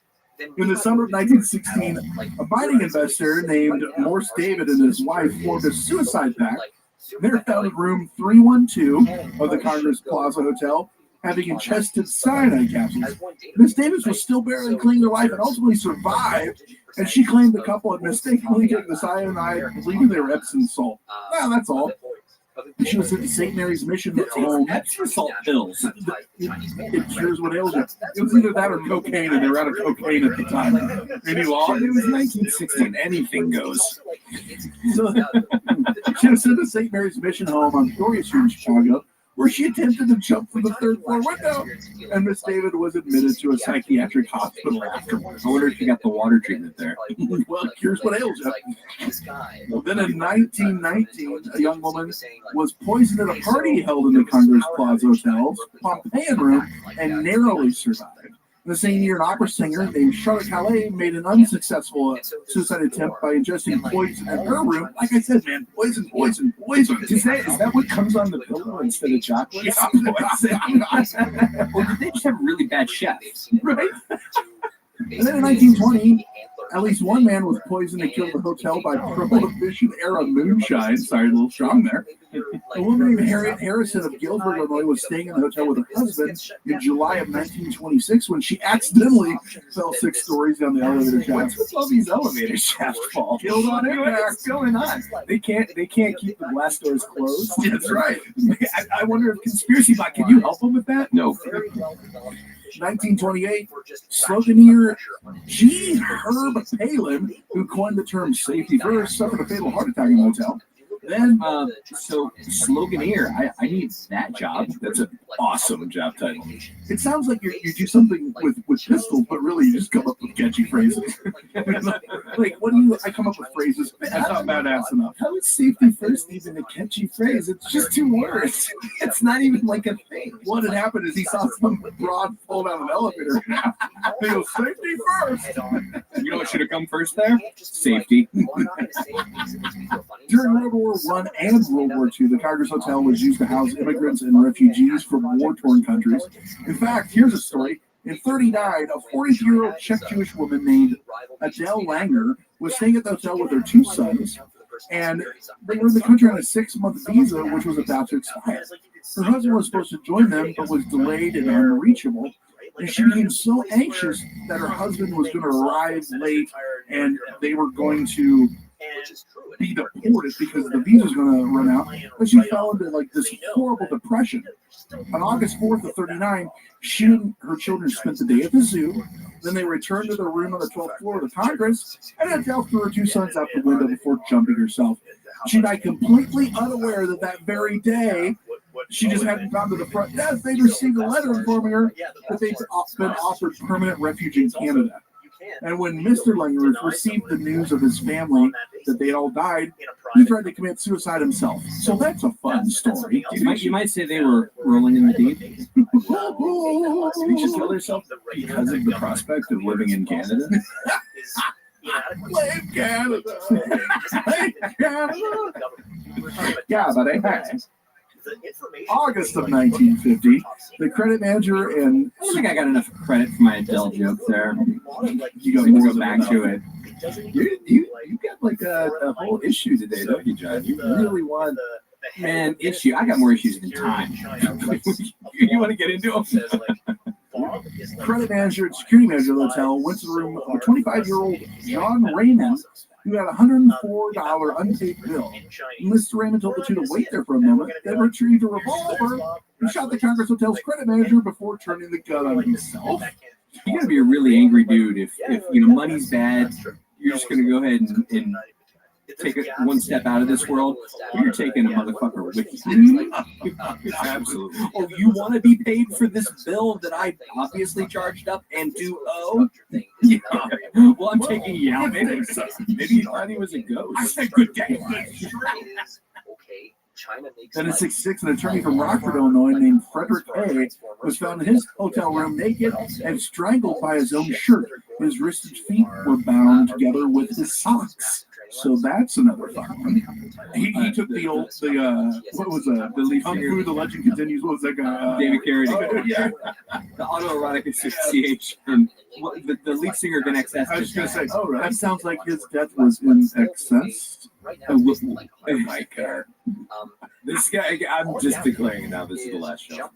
In the summer of 1916, a mining investor named Morse David and his wife formed a suicide pact. They were found in room 312 of the Congress Plaza Hotel, having ingested cyanide capsules. Miss Davis was still barely clinging to life and ultimately survived, and she claimed the couple had mistakenly taken the cyanide, believing they were Epsom salt. Well, that's all. She was at the St. Mary's Mission home. Epsom salt pills. It cures what ails you. It was either that or cocaine, and they were out of cocaine at the time. Any law? It was 1916. Anything goes. So, she was at the St. Mary's Mission home on Peoria Street in Chicago, where she attempted to jump from the third floor window, and Miss David was admitted to a psychiatric hospital afterwards. I wonder if you got the water treatment there. Well, here's what ails you. Well, then in 1919, a young woman was poisoned at a party held in the Congress Plaza Hotel's Pompeian room and narrowly survived. The same year, an opera singer named Charlotte Calais made an unsuccessful suicide attempt by ingesting poison in her room. Like I said, man, poison. Is that what comes on the pillow instead of chocolate? Yeah. Or did they just have really bad chefs? Right? And then in 1920, at least one man was poisoned and killed at the hotel by Prohibition-era moonshine. Sorry, a little strong there. A woman named Harriet Harrison of Guilford, Illinois, was staying in the hotel with her husband in July of 1926 when she accidentally fell 6 stories down the elevator shaft. What's all these elevator shaft fall? Killed on impact. What's going on? They can't keep the glass doors closed. That's right. I wonder if Conspiracy Bot, can you help them with that? No. 1928, sloganeer G. Herb Palin, who coined the term safety first, suffered a fatal heart attack in the hotel. Then, so sloganeer, I need that job. That's an awesome job title. It sounds like you do something with pistols, but really you just come up with catchy phrases. Like, I come up with phrases. That's not badass enough. How is safety first even a catchy phrase? It's just 2 words. It's not even like a thing. What had happened is he saw some broad fall down an elevator. He goes, safety first. You know what should have come first there? Safety. During World War I and World War II, the Congress Hotel was used to house immigrants and refugees from war-torn countries. In fact, here's a story. In 1939, a 43-year-old Czech Jewish woman named Adele Langer was staying at the hotel with her 2 sons, and they were in the country on a 6-month visa, which was about to expire. Her husband was supposed to join them, but was delayed and unreachable, and she became so anxious that her husband was going to arrive late, and they were going to be deported because the visa was going to run out. But she fell into like this horrible depression. On August 4th of 1939, she and her children spent the day at the zoo. Then they returned to their room on the 12th floor of the Congress, and Adele threw her 2 sons out the window before jumping herself. She died completely unaware that very day she just hadn't gone to the front desk. They'd received a letter informing her that they'd been offered permanent refuge in Canada. And when Mr. Langer received the news of his family that they all died, he tried to commit suicide himself. So that's a fun story. You might say they were rolling in the deep. Did he just kill herself because of the prospect of living in Canada? Blame Canada! Blame Canada! Yeah, but hey. August of 1950, the credit manager and... I don't think I got enough credit for my Adele joke there. You got more more go back enough. to it. You got like a whole issue today, don't you, John? You really want... Man, issue. I got more issues than time. You want to get into them? Credit manager and security manager of the hotel went to the room of a 25-year-old John Raymond who had a $104 unpaid bill. Mr. Raymond told the 2 to wait there for a moment, then retrieved a revolver and shot the Congress Hotel's credit manager before turning the gun on himself. You gotta be a really angry dude if money's bad. You're just gonna go ahead and take it 1 step out of this world. You're taking a motherfucker with you. Absolutely. Oh, you want to be paid for this bill that I obviously charged up and do owe? Yeah. Well, I'm taking you out. Maybe he thought he was a ghost. I said good day. Then in 1966, an attorney from Rockford, Illinois, named Frederick A., was found in his hotel room naked and strangled by his own shirt. His wrists and feet were bound together with his socks. So that's another fun one. He took the what was the lead singer? The legend continues. What was that guy? David Carradine. Yeah. The autoerotic asphyxiation. The lead singer of NXS. I was going to say, that sounds like his death was in excess. Oh my God. This guy, I'm just declaring now this is the last show.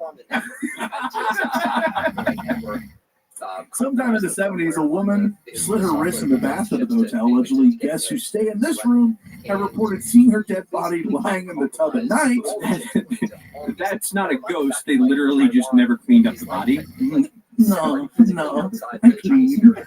Sometime in the 70s, a woman slit her wrist in the bathtub of the hotel. Allegedly, guests who stay in this room have reported seeing her dead body lying in the tub at night. That's not a ghost. They literally just never cleaned up the body. No, I cleaned.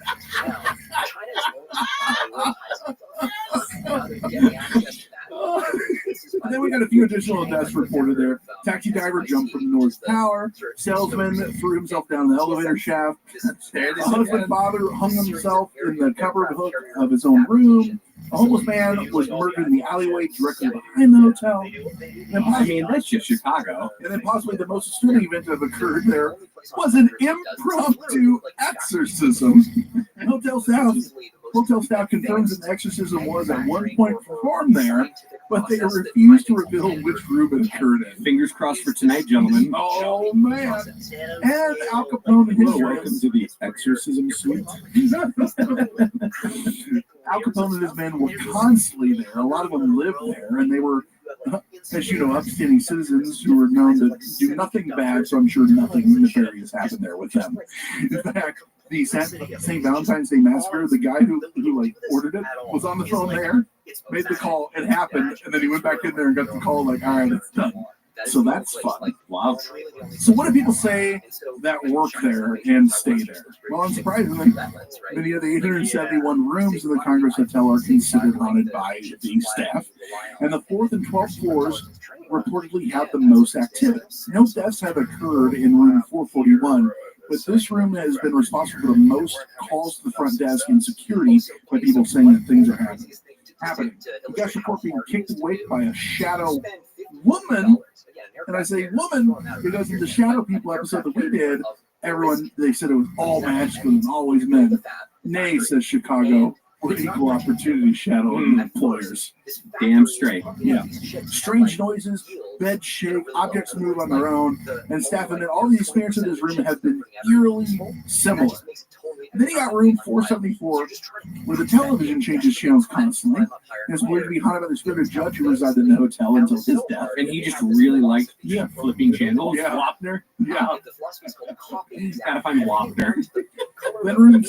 Then we got a few additional deaths reported there. Taxi driver jumped from the North Tower. Salesman threw himself down the elevator shaft. A husband father hung himself in the cupboard hook of his own room. A homeless man was murdered in the alleyway directly behind the hotel. I mean, that's just Chicago. And then possibly the most disturbing event that occurred there was an impromptu exorcism. Hotel staff confirms that the exorcism was at one point performed there, but they refused to reveal which room it occurred in. Fingers crossed for tonight, gentlemen. Oh, man. And Al Capone and his welcome to the exorcism suite. Al Capone and his men were constantly there. A lot of them lived there, and they were, as you know, upstanding citizens who were known to do nothing bad, so I'm sure nothing nefarious happened there with them. In fact, the St. Valentine's Day Massacre, the guy who ordered it was on the phone there, made the call, it happened, and then he went back in there and got the call like, all right, it's done. So that's fun. Wow. So what do people say that work there and stay there? Well, unsurprisingly, many of the 871 rooms in the Congress Hotel are considered haunted by the staff, and the 4th and 12th floors reportedly have the most activity. No deaths have occurred in room 441, but this room has been responsible for the most calls to the front desk and security by people saying that things are happening. The guest report being kicked awake by a shadow woman, and I say woman because in the Shadow People episode that we did, they said it was all magical and always men. Nay, says Chicago, we're equal opportunity shadow employers. Damn straight. Yeah. Strange noises, beds shake, objects move on their own, and staff admit all the experiences in this room have been eerily similar. And then you got room 474, where the television changes channels constantly. And it's believed to be haunted by the spirit of judge who resided in the hotel until his death. And he just really liked flipping channels. Yeah. Wapner. Yeah. Gotta find Wapner. Then room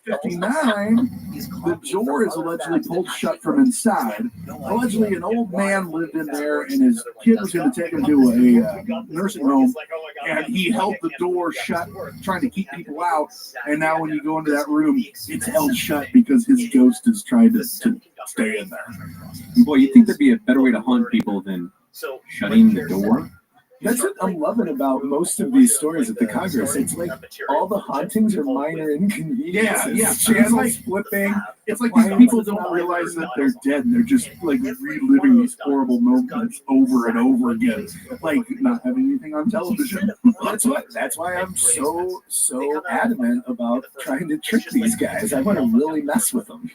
59, the door is allegedly pulled shut from inside. Allegedly, an old man lived in there, and his kid was going to take him to a nursing home, and he held the door shut, trying to keep people out. And now, when you go into that room, it's held shut because his ghost is trying to stay in there. Boy, you'd think there'd be a better way to haunt people than shutting the door. That's what I'm loving about most of these stories at the Congress. It's like all the hauntings are minor inconveniences. Yeah. Channels flipping. It's like these people don't realize that they're dead, and they're just like reliving these horrible moments over and over again, like not having anything on television. That's why I'm so adamant about trying to trick these guys. I want to really mess with them.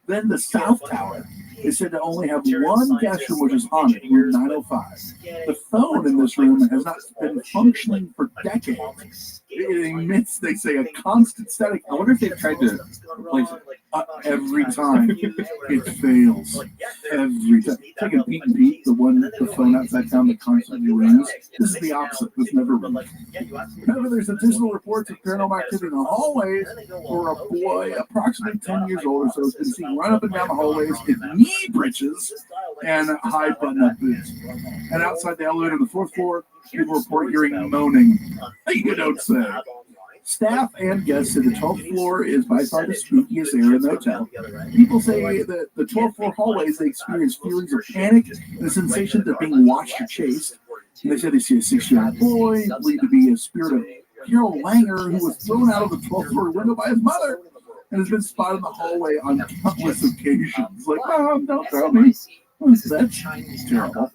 Then the South Tower is said to only have one guest room, which is haunted, room 905. The phone in this room has not been functioning for decades. It emits, they say, a constant static. I wonder if they've tried to replace it. Every time it fails. Every time. Taking Pete and Pete, the phone outside town that constantly rings. This is the opposite. This never rings. However, there's additional reports of paranormal activity in the hallways for a boy approximately 10 years old or so has been seen run up and down the hallways in knee breeches and high button-up boots. And outside the elevator on the 4th floor, people report hearing moaning. You don't say. Staff and guests say the 12th floor is by far the spookiest area in the hotel. People say that the 12th floor hallways, they experience feelings of panic and the sensation that they're being watched or chased. And they say they see a 6-year-old boy, believed to be a spirit of Harold Langer, who was thrown out of the 12th floor window by his mother and has been spotted in the hallway on countless occasions. Like, Mom, don't throw me. That's terrible.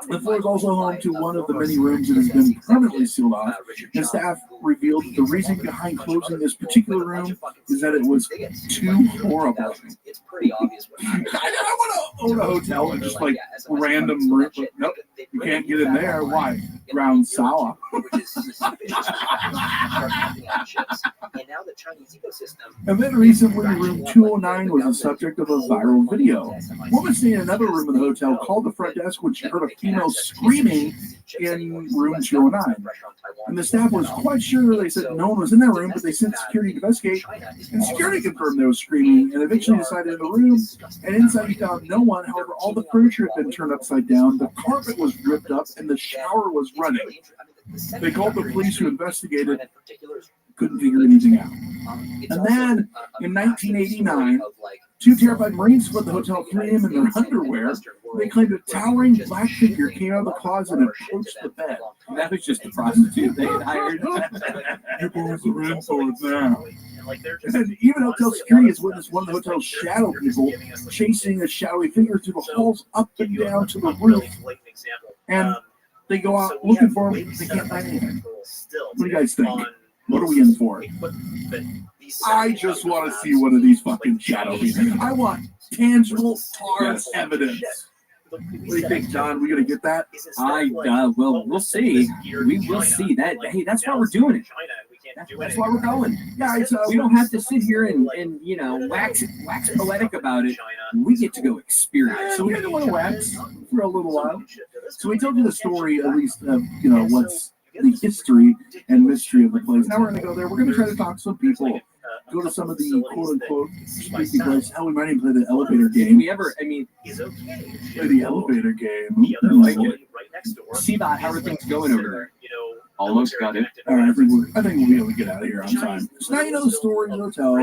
The floor is also home to one of the many rooms that has been permanently sealed off. The staff revealed that the reason behind closing this particular room is that it was too horrible. It's pretty obvious what happened. I want to own a hotel and just like random room. Nope, you can't get in there. Why? Ground sour. And now the Chinese ecosystem. And then recently, room 209 was the subject of a viral video. A woman staying in another room of the hotel called the front desk when she heard a female screaming in room 209. And the staff was quite sure. They said no one was in that room, but they sent security to investigate. And security confirmed they were screaming and eventually decided in the room. And inside he found no one. However, all the furniture had been turned upside down. The carpet was ripped up and the shower was running. They called the police who investigated. Couldn't figure anything out. And then in 1989, two terrified Marines fled the hotel 3 a.m. in their underwear. They claimed a towering black figure came out of the closet and approached the bed. That was just a prostitute they had hired. You're going to the in for it now. And even hotel security has witnessed one of the hotel's shadow people chasing a shadowy figure through the halls up and down to the roof. And they go out looking for him. They can't find anything. What do you guys think? What are we in for? I just want to see one of these fucking shadow people. I want tangible tar evidence. What do you think, John? We gonna get that? Well, we'll see. We will see that. Hey, that's why we're doing it. That's why we're going. Yeah, we don't have to sit here and wax poetic about it. We get to go experience. So we didn't want to wax for a little while. So we told you the story, at least of what's the history and mystery of the place. Now we're going to go there. We're going to try to talk to some people. Go to some of the quote-unquote spooky places. Hell, we might even play the elevator game. Play the elevator game. I like it. C-Bot, how are things going over there? Almost got it. All right, I think we'll be able to get out of here on time. So now you know the story of the hotel.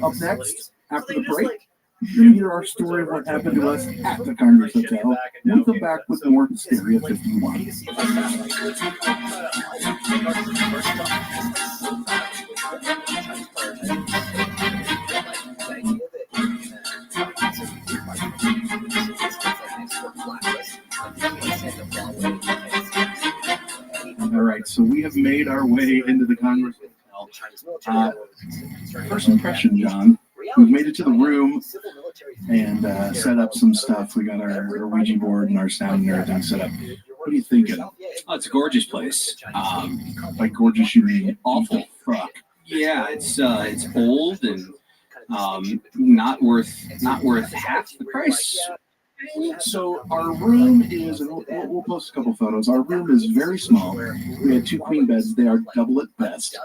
Up next, after the break, you're going to hear our story of what happened to us at the Congress Hotel. We'll come back with more Hysteria 51. All right, so we have made our way into the Congress Hotel. First impression, John. We've made it to the room and set up some stuff. We got our Ouija board and our sound and everything set up. What are you thinking? Oh, it's a gorgeous place. By gorgeous, you mean awful? Fuck. Yeah, it's old and not worth half the price. So our room is, and we'll post a couple photos. Our room is very small. We had 2 queen beds. They are double at best.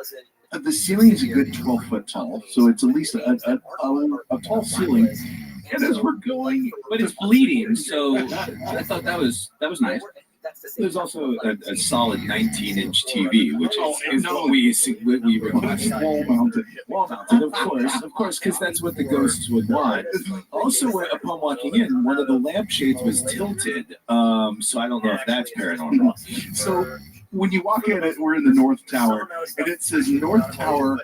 The ceiling is a good 12 foot tall, so it's at least a tall ceiling. And as we're going, but it's bleeding, so I thought that was nice. There's also a solid 19-inch TV, which is what we request. Wall mounted, of course, because that's what the ghosts would want. Also, upon walking in, one of the lampshades was tilted, so I don't know if that's paranormal. So when you walk in, we're in the North Tower, and it says North Tower,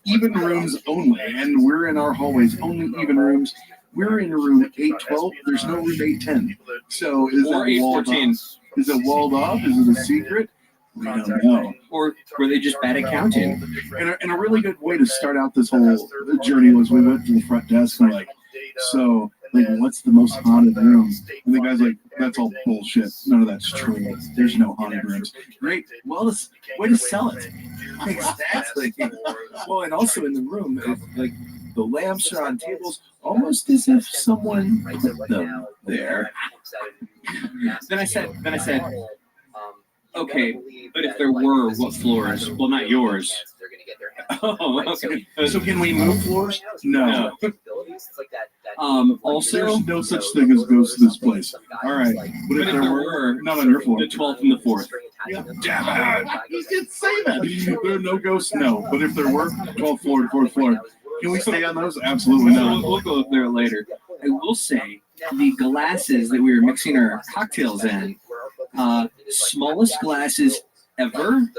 even rooms only, and we're in our hallways, only even rooms. We're in room 812. There's no room 810. So is it walled off? Is it walled off? Is it a secret? We don't know. Or were they just bad accounting? And a really good way to start out this whole journey was we went to the front desk and we're like, so, what's the most haunted room? And the guy's like, that's all bullshit. None of that's true. There's no haunted rooms. Great. Well, way to sell it. Exactly. Well, and also in the room, the lamps are on tables, almost as if someone put them there. Then I said, okay, but if there were, what floors? Well, not yours. Oh, okay. So can we move floors? No. Also, there's no such thing as ghosts in this place. All right. But if there were, not on your floor. The 12th and the 4th. Yeah. Damn it. You didn't say that. There are no ghosts, no. But if there were, 12th floor and 4th floor. Can we stay on those? Absolutely not. We'll go there later. I will say, the glasses that we were mixing our cocktails in, smallest glasses ever.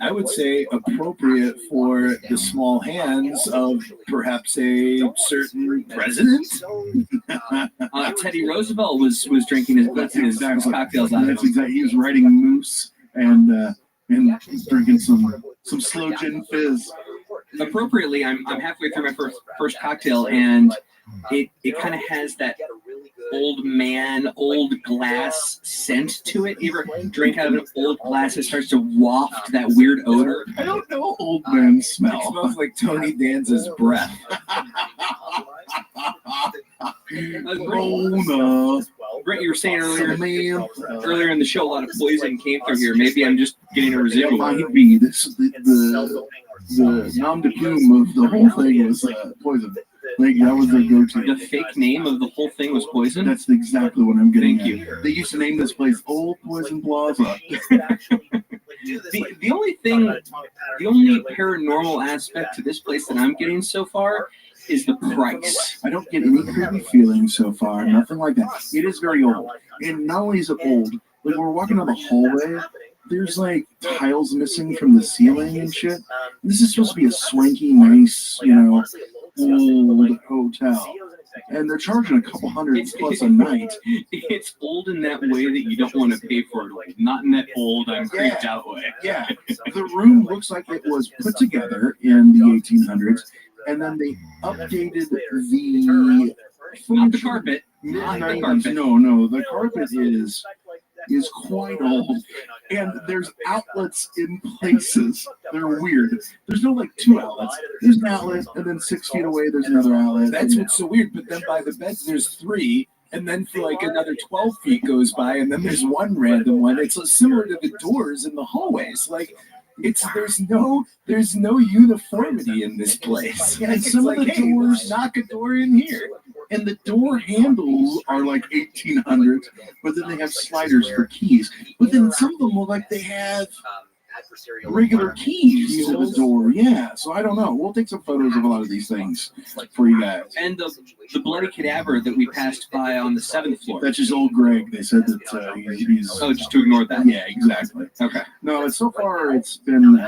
I would say appropriate for the small hands of perhaps a certain president. Teddy Roosevelt was drinking his cocktails out of That's them. exactly. He was writing moose and drinking some slow gin fizz. Appropriately, I'm halfway through my first cocktail, and it kind of has that old man, old glass scent to it. You ever drink out of an old glass? It starts to waft that weird odor. I don't know old man smell. It smells like Tony Danza's breath. Brent, you were saying earlier in the show, a lot of poison came through here. Maybe I'm just getting a residual. Might be. The nom de plume of the whole thing was poison. Like, that was their go-to. The fake name of the whole thing was poison? That's exactly what I'm getting. Thank at. you. They used to name this place Old Poison Plaza. The only paranormal aspect to this place that I'm getting so far is the price. I don't get any creepy feelings so far. Nothing like that. It is very old. And not only is it old, like, we're walking down the hallway, there's like tiles missing from the ceiling and shit. This is supposed to be a swanky, nice, old hotel. And they're charging a couple hundred plus a night. It's old in that way that you don't want to pay for it. Not in that old, I'm creeped out way. Yeah. The room looks like it was put together in the 1800s, and then they updated the... Not the carpet. Not the carpet. No, the carpet is quite old, and there's outlets in places. They're weird. There's no like two outlets. There's an outlet, and then 6 feet away there's another outlet. That's what's so weird. But then by the beds there's 3, and then for like another 12 feet goes by, and then there's one random one. It's similar to the doors in the hallways. Like there's no uniformity in this place. And some of the doors, knock a door in here. And the door handles are like 1800s, but then they have sliders for keys. But then some of them look like they have regular keys to the door. Yeah, so I don't know. We'll take some photos of a lot of these things for you guys. And the bloody cadaver that we passed by on the 7th floor. That's just old Greg. They said that he's... Oh, just to ignore that. Yeah, exactly. Okay. No, so far it's been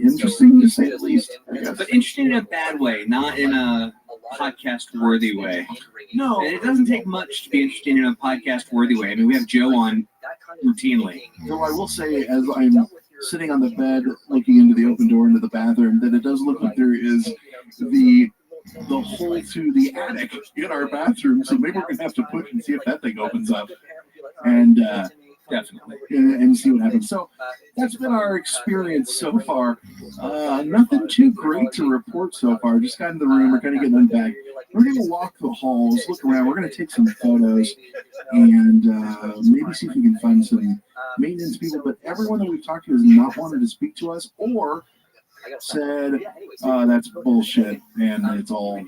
interesting to say the least. But interesting in a bad way, not in a podcast-worthy way. No. And it doesn't take much to be interesting in a podcast-worthy way. I mean, we have Joe on routinely. Though I will say, as I'm sitting on the bed looking into the open door into the bathroom, that it does look like there is the hole to the attic in our bathroom. So maybe we're going to have to push and see if that thing opens up. And definitely. And see what happens. So that's been our experience so far. Nothing too great to report so far. Just got in the room. We're kind of getting unpacked. We're going to walk the halls, look around. We're going to take some photos and maybe see if we can find some maintenance people. But everyone that we've talked to has not wanted to speak to us or said that's bullshit and it's all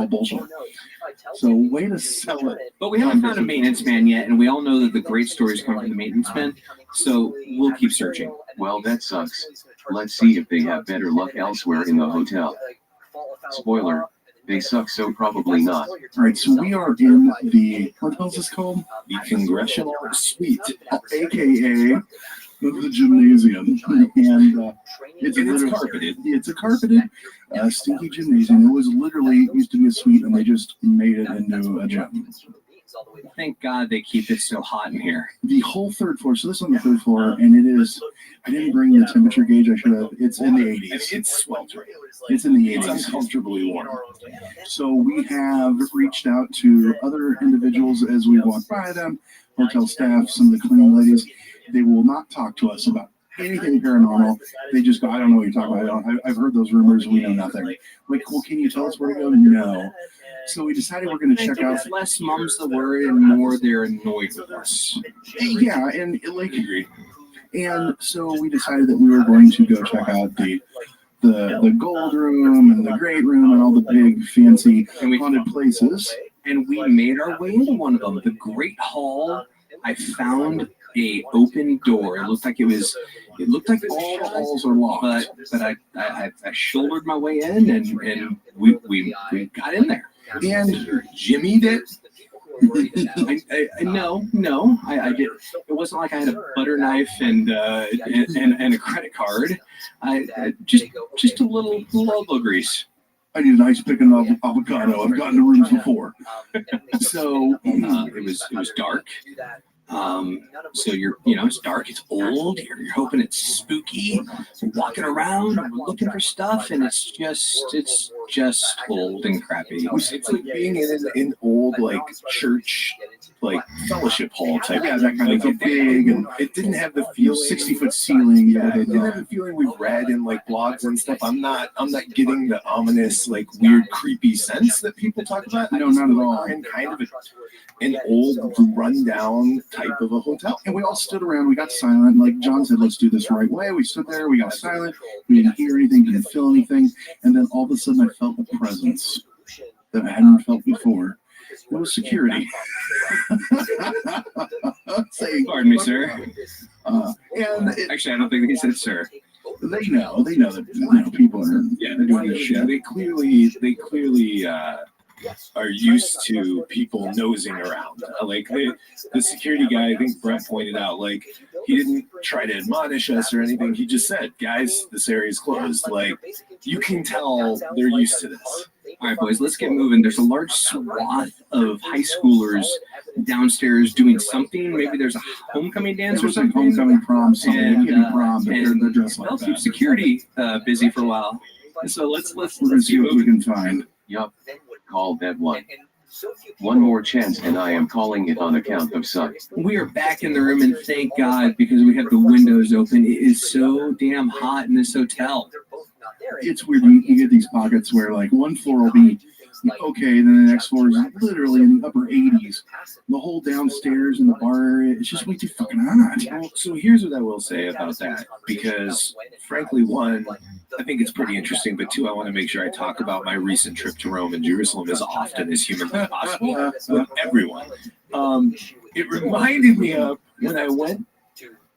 bullshit. So way to sell it. But we haven't found a maintenance man yet, and we all know that the great stories come from the maintenance men. So we'll keep searching. Well, that sucks. Let's see if they have better luck elsewhere in the hotel. Spoiler, they suck, so probably not. All right, so we are in the, what the hell is this called? The Congressional Suite, aka the gymnasium. And it's carpeted. It's a carpeted, stinky gymnasium. It was literally used to be a suite, and they just made it into a gym. Thank God they keep it so hot in here. The whole third floor. So this is on the third floor, and it is. I didn't bring the temperature gauge. I should have. It's in the 80s. It's sweltering. It's in the 80s. It's uncomfortably warm. So we have reached out to other individuals as we walk by them, hotel staff, some of the cleaning ladies. They will not talk to us about anything paranormal. They just go, I don't know what you're talking about. I've heard those rumors. We know nothing. Like, well, can you tell us where to go? No. So we decided we're going to check out. Less mum's the word and more they're annoyed with us. Yeah, and like, and so we decided that we were going to go check out the gold room and the great room and all the big fancy haunted places. And we made our way into one of them, the Great Hall. I found a open door. It looked like all the halls are locked. But I shouldered my way in and we got in there. And Jimmy did. I did. It wasn't like I had a butter knife and a credit card. I just a little elbow grease. I need an ice pick and avocado. I've gotten to rooms before. So it was dark. So it's dark, it's old, you're hoping it's spooky, walking around, looking for stuff, and it's just old and crappy. It's like being in an old like church, like fellowship hall type. Yeah, that kind of big, and it didn't have the feeling 60-foot ceiling. Yeah, it didn't have the feeling we've read in like blogs and stuff. I'm not getting the ominous, like weird, creepy sense that people talk about. No, not at all. In kind of an old, rundown type of a hotel. And we all stood around, we got silent. Like John said, let's do this the right way. We stood there, we got silent, we didn't hear anything, didn't feel anything. And then all of a sudden I felt a presence that I hadn't felt before. It was security. Pardon me, sir. Actually, I don't think he said sir. They know that people are doing this shit. They clearly are used to people nosing around. Like the security guy, I think Brett pointed out, like he didn't try to admonish us or anything. He just said, guys, this area is closed. Like you can tell they're used to this. All right, boys, let's get moving. There's a large swath of high schoolers downstairs doing something. Maybe there's a homecoming dance or something. Homecoming prom, something, prom, but they're dressed like they'll that. keep security busy for a while. So let's We're gonna see what we can find. Yup. Call that one. One more chance and I am calling it on account of suck. We are back in the room, and thank God, because we have the windows open. It is so damn hot in this hotel. It's weird. You get these pockets where like one floor will be okay, then the next floor is literally in the upper 80s. The whole downstairs and the bar area, it's just way too fucking hot. Well, so here's what I will say about that, because frankly, one, I think it's pretty interesting, but two, I want to make sure I talk about my recent trip to Rome and Jerusalem as often as humanly possible with everyone. It reminded me of when I went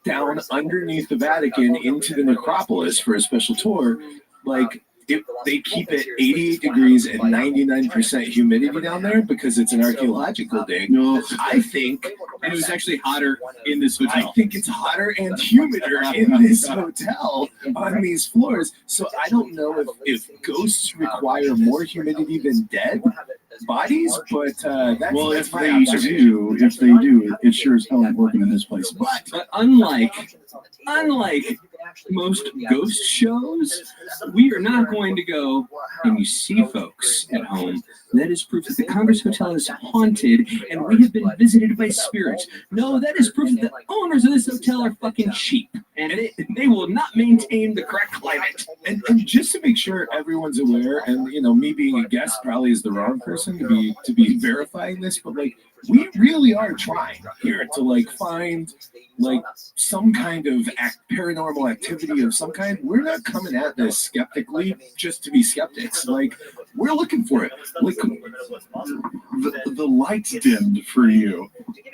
down underneath the Vatican into the necropolis for a special tour. Like they keep it 88 degrees and 99% humidity down there because it's an archaeological dig. I think And it was actually hotter in this hotel. I think it's hotter and humider in this hotel on these floors. So I don't know if ghosts require more humidity than dead bodies, but if they do, it sure as hell ain't working in this place. But unlike most ghost shows, we are not going to go and you see folks at home. That is proof that the Congress Hotel is haunted and we have been visited by spirits. No, that is proof that the owners of this hotel are fucking cheap and they will not maintain the correct climate. And just to make sure everyone's aware, and me being a guest probably is the wrong person to be verifying this, but like we really are trying here to find some kind of paranormal activity of some kind. We're not coming at this skeptically just to be skeptics. We're looking for it. The lights dimmed for you.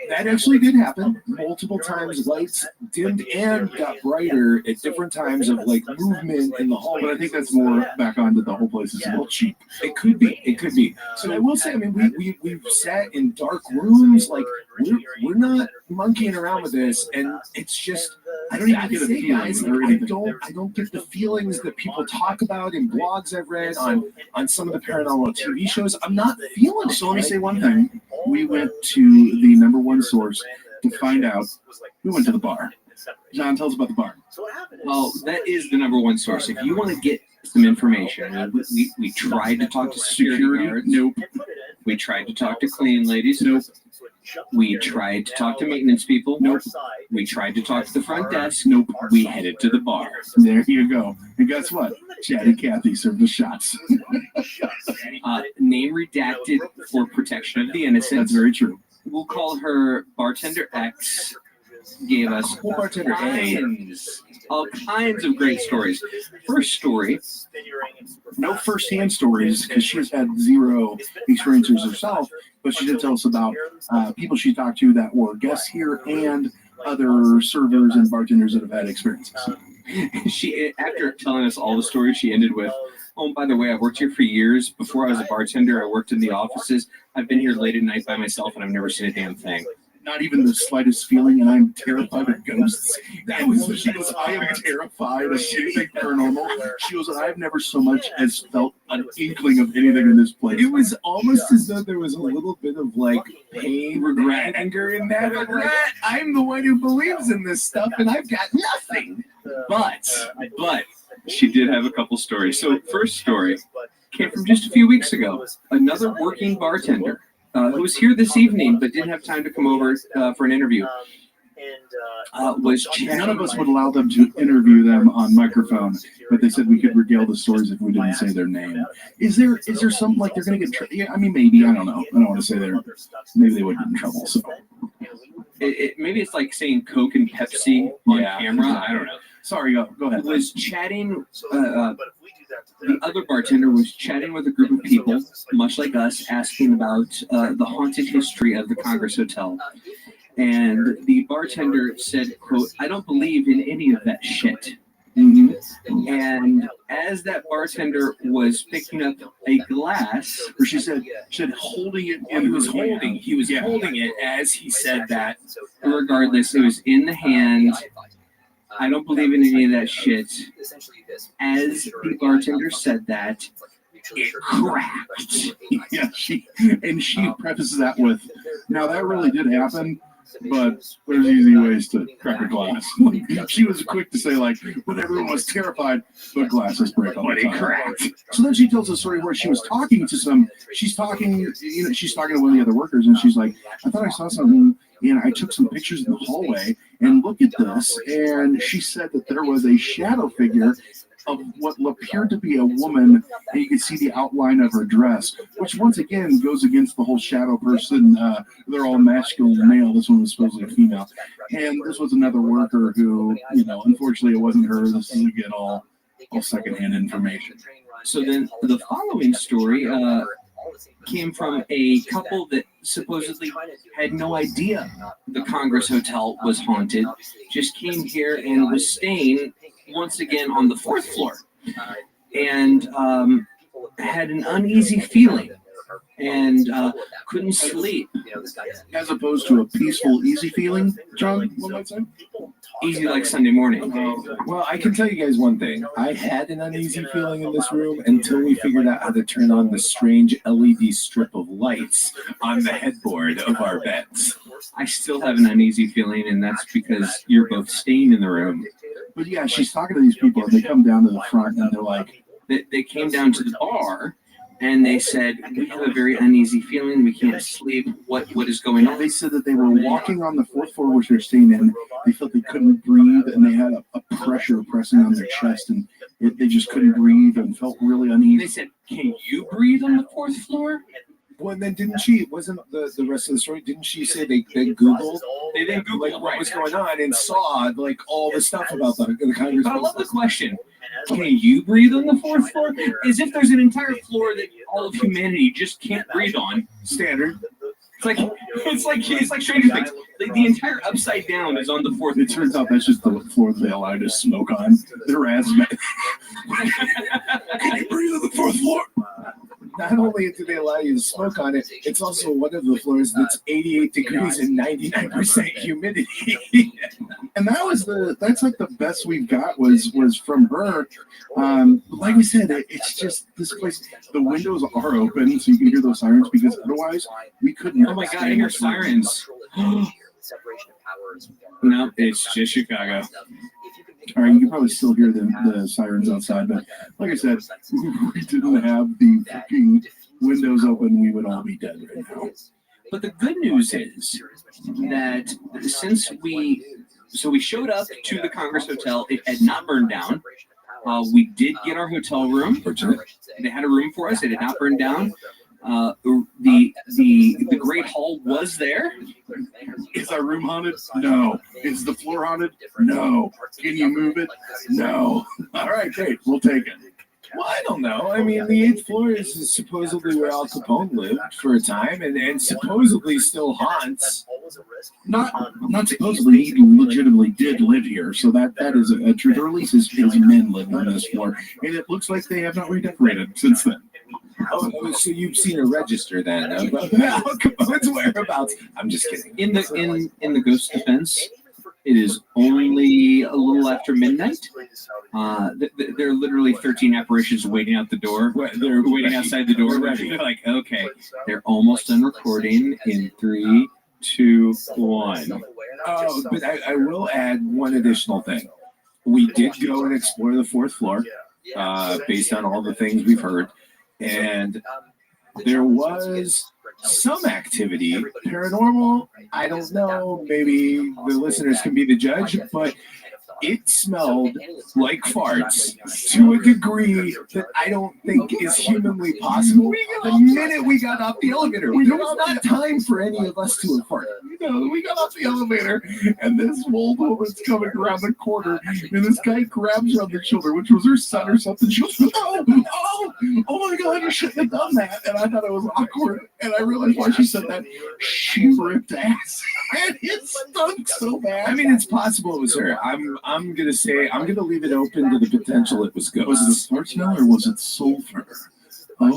That actually did happen multiple times. Lights dimmed and got brighter at different times of movement in the hall. But I think that's more back on that the whole place is a little cheap. It could be. So I will say, we've sat in dark rooms. We're not monkeying around with this, and it's just I don't even get a feeling. I don't get the feelings that people talk about in blogs I've read on some of the paranormal TV shows. I'm not feeling it. So let me say one thing. We went to the number one source to find out. We went to the bar. John, tell us about the bar. Well, that is the number one source. If you want to get some information, we tried to talk to security guards. Nope. We tried to talk to cleaning ladies. Nope. We tried to talk to maintenance people. Nope. We tried to talk to the front desk. Nope. We headed to the bar. There you go. And guess what? Chad and Kathy served the shots. Name redacted for protection of the innocent. That's very true. We'll call her Bartender X. Gave us all kinds of great stories. First story. No first-hand stories because she has had zero experiences herself, but she did tell us about people she talked to that were guests here and other servers and bartenders that have had experiences. She, after telling us all the stories, she ended with, Oh, by the way, I've worked here for years. Before I was a bartender, I worked in the offices. I've been here late at night by myself, and I've never seen a damn thing. Not even the slightest feeling, and I'm terrified of ghosts. And so she goes, I am terrified of anything paranormal. She goes, I've never so much as felt an inkling of anything in this place. It was almost as though there was a little bit of like pain, regret, anger in that. Like, I'm the one who believes in this stuff, and I've got nothing. But she did have a couple stories. So first story came from just a few weeks ago. Another working bartender who was here this evening but didn't have time to come over for an interview. Was None of us would allow them to interview them on microphone, but they said we could regale the stories if we didn't say their name. Is there something like they're going to get? Yeah, I mean, maybe, I don't know. I don't want to say maybe they would get in trouble. So maybe it's like saying Coke and Pepsi on camera. I don't know. Sorry, go ahead. Was chatting. The other bartender was chatting with a group of people, much like us, asking about the haunted history of the Congress Hotel. And the bartender said, quote, I don't believe in any of that shit. Mm-hmm. And as that bartender was picking up a glass, or she said holding it. He was holding it as he said that. Regardless, it was in the hand. I don't believe in any of that shit. As the bartender said that, it cracked. Yeah, she prefaces that with, now that really did happen, but there's easy ways to crack a glass. She was quick to say, like, when everyone was terrified, but glasses break all the time. Cracked. So then she tells a story where she was talking to she's talking to one of the other workers, and she's like, I thought I saw something, and I took some pictures in the hallway, and look at this, and she said that there was a shadow figure of what appeared to be a woman, and you could see the outline of her dress, which once again goes against the whole shadow person. They're all masculine and male. This one was supposedly a female. And this was another worker who, unfortunately it wasn't her. This is again all secondhand information. So then the following story came from a couple that supposedly had no idea the Congress Hotel was haunted, just came here and was staying once again on the 4th floor, and had an uneasy feeling and couldn't sleep. As opposed to a peaceful, easy feeling, John, what might say? Easy like Sunday morning. Well, I can tell you guys one thing. I had an uneasy feeling in this room until we figured out how to turn on the strange LED strip of lights on the headboard of our beds. I still have an uneasy feeling, and that's because you're both staying in the room. But yeah, she's talking to these people, and they come down to the front, and they're like... They came down to the bar, and they said, we have a very uneasy feeling. We can't sleep. What is going on? They said that they were walking on the 4th floor, which they're staying in. They felt they couldn't breathe, and they had a pressure pressing on their chest, and they just couldn't breathe and felt really uneasy. They said, can you breathe on the 4th floor? Well, then wasn't the rest of the story, didn't she say they Googled? They didn't Google like, what was going on and saw like all the stuff about the Congress. But I love the question. Can you breathe on the 4th floor? As if there's an entire floor that all of humanity just can't breathe on. Standard. It's like Stranger Things. The entire upside down is on the 4th. It turns out that's just the floor they allow you to smoke on. They're asthmatic. Can you breathe on the 4th floor? Not only do they allow you to smoke on it, it's also one of the floors that's 88 degrees and 99% humidity. And that's like the best we've got was from her. Like we said, it's just this place. The windows are open, so you can hear those sirens, because otherwise we couldn't. Oh my God, I hear sirens. No, it's just Chicago. All right, you can probably still hear the sirens outside, but like I said, if we didn't have the fucking windows open, we would all be dead right now. But the good news is that since we showed up to the Congress Hotel, it had not burned down. We did get our hotel room. They had a room for us. It had not burned down. The Great Hall was there. Is our room haunted? No. Is the floor haunted? No. Can you move it? No. All right, great. We'll take it. Well, I don't know. I mean, the 8th floor is supposedly where Al Capone lived for a time, and supposedly still haunts. Not supposedly, he legitimately did live here, so that is a truth, or at least his men live on this floor, and it looks like they have not redecorated since then. Oh, so you've seen a register then? Al Capone's whereabouts. I'm just kidding. In the ghost defense, it is only a little after midnight. There are literally 13 apparitions waiting out the door. They're waiting outside the door. They're like, okay, they're almost done recording in 3, 2, 1. Oh, but I will add one additional thing. We did go and explore the 4th floor, based on all the things we've heard, and there was some activity, paranormal. I don't know. Maybe the listeners can be the judge, but it smelled like farts to a degree that I don't think is humanly possible. The minute we got off the elevator, there was not time for any of us to have farted. We got off the elevator, and this old woman's coming around the corner, and this guy grabs her on the shoulder, which was her son or something. She goes, oh my God, you shouldn't have done that. And I thought it was awkward, and I realized why she said that. She ripped ass, and it stunk so bad. I mean, it's possible it was her. I'm gonna leave it open to the potential it was ghosts. Was it a fart smell or was it sulfur? Oh,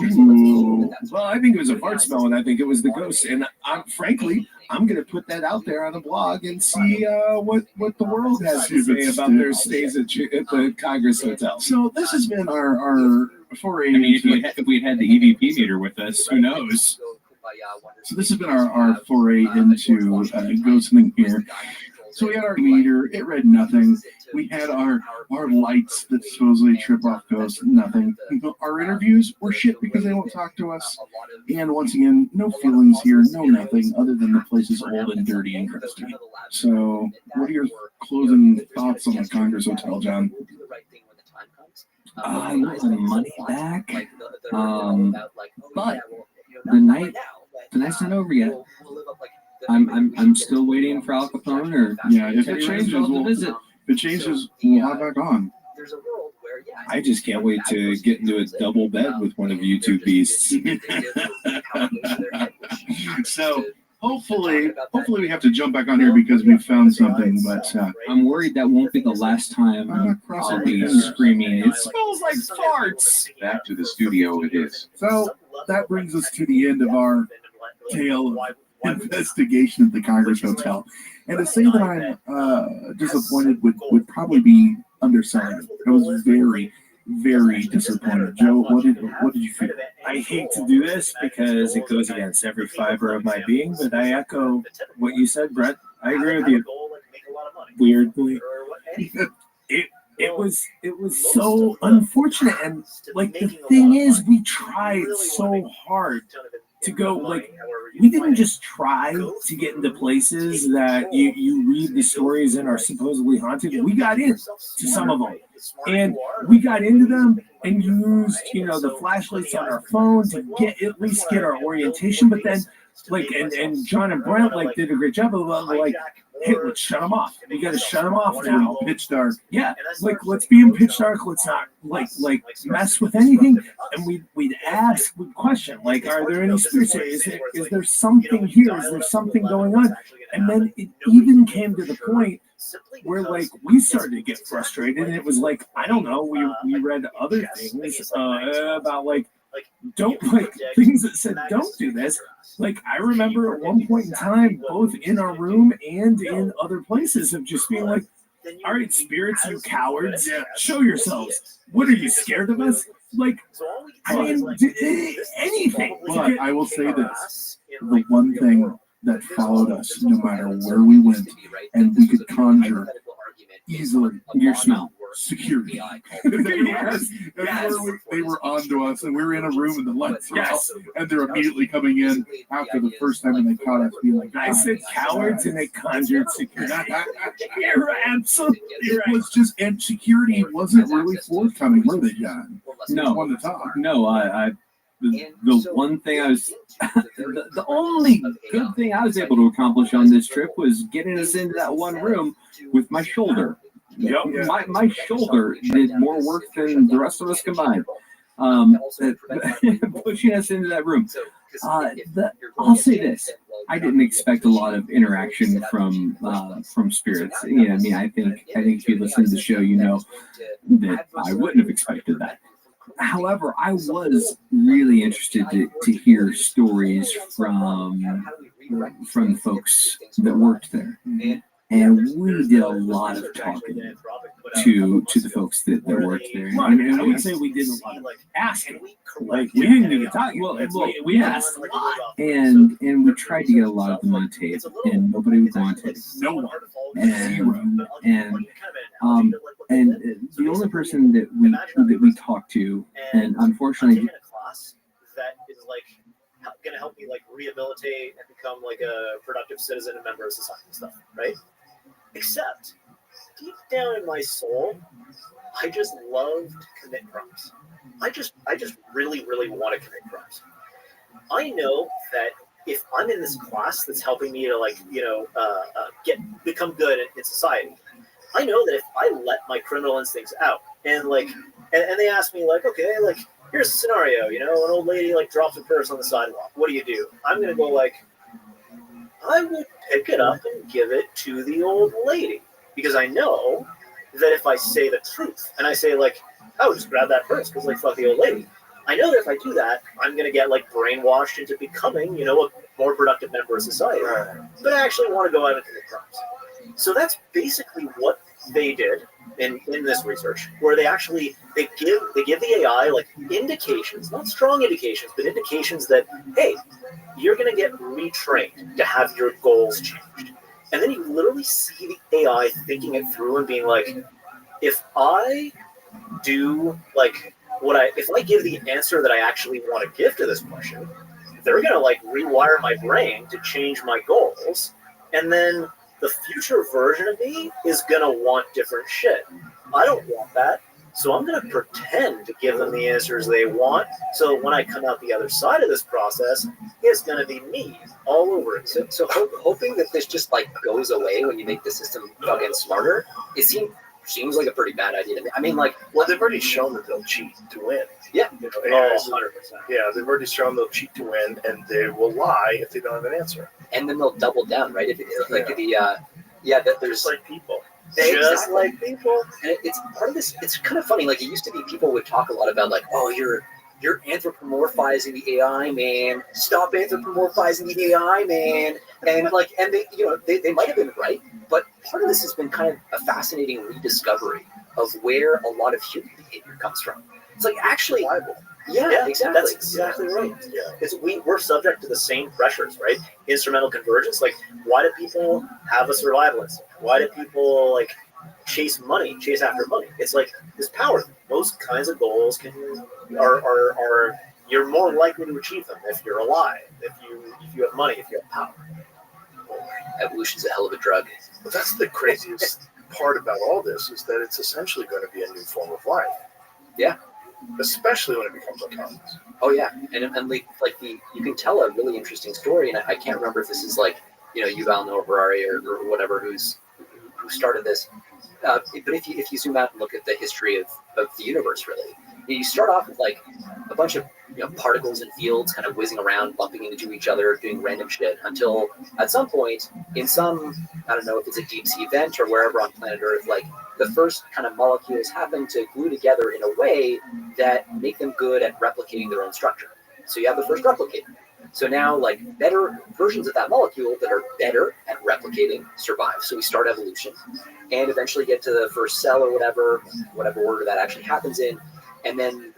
well, I think it was a fart smell, and I think it was the ghost. And frankly, I'm gonna put that out there on a blog and see what the world has to say about their stays at the Congress Hotel. So this has been our foray. I mean, if we had the EVP meter with us, who knows? So this has been our foray into ghosting here. So we had our meter, it read nothing. We had our lights that supposedly trip off ghosts, nothing. Our interviews were shit because they won't talk to us. And once again, no feelings here, no nothing, other than the place is old and dirty and crusty. So what are your closing thoughts on the Congress Hotel, John? I want the money back. But the night's not over yet. I'm still waiting for Al Capone or if it changes, we'll visit. If it changes, we'll have back on. I just can't wait to get into a double bed with one of you two beasts. So hopefully we have to jump back on here because we found something. But I'm worried that won't be the last time I'll be screaming. It smells like farts. Back to the studio it is. So that brings us to the end of our tale of investigation at the Congress Hotel. And to say that I'm disappointed would probably be underselling it. I was very, very disappointed. Joe, what did you feel? I hate to do this because it goes against every fiber of my being, but I echo what you said, Brett. I agree with you. Weirdly, it was so unfortunate, and like the thing is, we tried so hard to go, like, we didn't just try to get into places that you read the stories and are supposedly haunted. We got into some of them, and we got into them and used, the flashlights on our phone to at least get our orientation. But then, like, and John and Brent did a great job of hey, let's shut them off. We got to shut them off now. Pitch dark. Yeah, let's be in pitch dark. Let's not mess with anything. And we'd ask, we'd question, are there any spirits here? Is there something here? Is there something going on? And then it even came to the point where we started to get frustrated, and it was I don't know. We read other things about things that said don't do this. I remember at one point in time, both in our room and in other places, of just being all right, spirits, you cowards, show yourselves. What are you, scared of us? Anything. But I will say this, the one thing that followed us, no matter where we went, and we could conjure easily, your smell. Security. They were onto us, and we were in a room, and the lights were out, and they're immediately coming in after the first time, and they caught us being I said cowards, and they conjured security. You're absolutely right. It was just, and security wasn't really forthcoming, were they, John? No. Want to talk? No, the one thing I was, the only good thing I was able to accomplish on this trip was getting us into that one room with my shoulder. Yep. My shoulder did more work than the rest of us combined. Pushing us into that room. I'll say this: I didn't expect a lot of interaction from spirits. Yeah, I mean, I think if you listen to the show, you know that I wouldn't have expected that. However, I was really interested to hear stories from folks that worked there. And we did a lot of talking to the folks that worked there. And I would say we did a lot of asking. Like, we didn't even talk. Well, we asked a lot. And we tried to get a lot of them on tape, and nobody would go on tape. No one. And the only person that we talked to, and unfortunately, class that is like going to help me like rehabilitate and become like a productive citizen and member of society and stuff, right? Except deep down in my soul, I just love to commit crimes. I just really, really want to commit crimes. I know that if I'm in this class that's helping me to like, become good in society, I know that if I let my criminal instincts out and like, and they ask me like, okay, like here's a scenario, an old lady like drops a purse on the sidewalk. What do? I'm going to go like, I will pick it up and give it to the old lady, because I know that if I say the truth and I say like, I would just grab that purse because like fuck the old lady, I know that if I do that, I'm gonna get like brainwashed into becoming, a more productive member of society. But I actually want to go out and commit crimes. So that's basically what they did in this research, where they give the AI like indications, not strong indications, but indications that, hey, you're gonna get retrained to have your goals changed. And then you literally see the AI thinking it through and being like, if I do like if I give the answer that I actually want to give to this question, they're gonna like rewire my brain to change my goals, and then the future version of me is gonna want different shit. I don't want that, so I'm gonna pretend to give them the answers they want, so that when I come out the other side of this process, it's gonna be me all over it. So hoping that this just like goes away when you make the system fucking smarter, it seems like a pretty bad idea to me. I mean, like, well, they've already shown that they'll cheat to win. Yeah. 100%. Yeah, they've already shown they'll cheat to win, and they will lie if they don't have an answer. And then they'll double down, right? If it's like that there's just like people. Just like people. And it's part of this. It's kind of funny. Like, it used to be people would talk a lot about like, oh, you're anthropomorphizing the AI, man. Stop anthropomorphizing the AI, man. And like, and they might have been right, but part of this has been kind of a fascinating rediscovery of where a lot of human behavior comes from. It's like actually, yeah, exactly. That's exactly right. Yeah, because we're subject to the same pressures, right? Instrumental convergence. Like, why do people have a survival instinct? Why do people like chase after money? It's like this power. Most kinds of goals are you're more likely to achieve them if you're alive, if you have money, if you have power. Evolution's a hell of a drug. But that's the craziest part about all this, is that it's essentially going to be a new form of life. Yeah. Especially when it becomes autonomous. Oh yeah, and like you can tell a really interesting story, and I can't remember if this is like Yuval Noah Harari or whatever who started this. But if you zoom out and look at the history of the universe, really, you start off with like a bunch of particles and fields kind of whizzing around, bumping into each other, doing random shit, until at some point in some, I don't know if it's a deep sea vent or wherever on planet Earth, like the first kind of molecules happen to glue together in a way that make them good at replicating their own structure. So you have the first replicator. So now, like, better versions of that molecule that are better at replicating survive. So we start evolution and eventually get to the first cell or whatever order that actually happens in, and then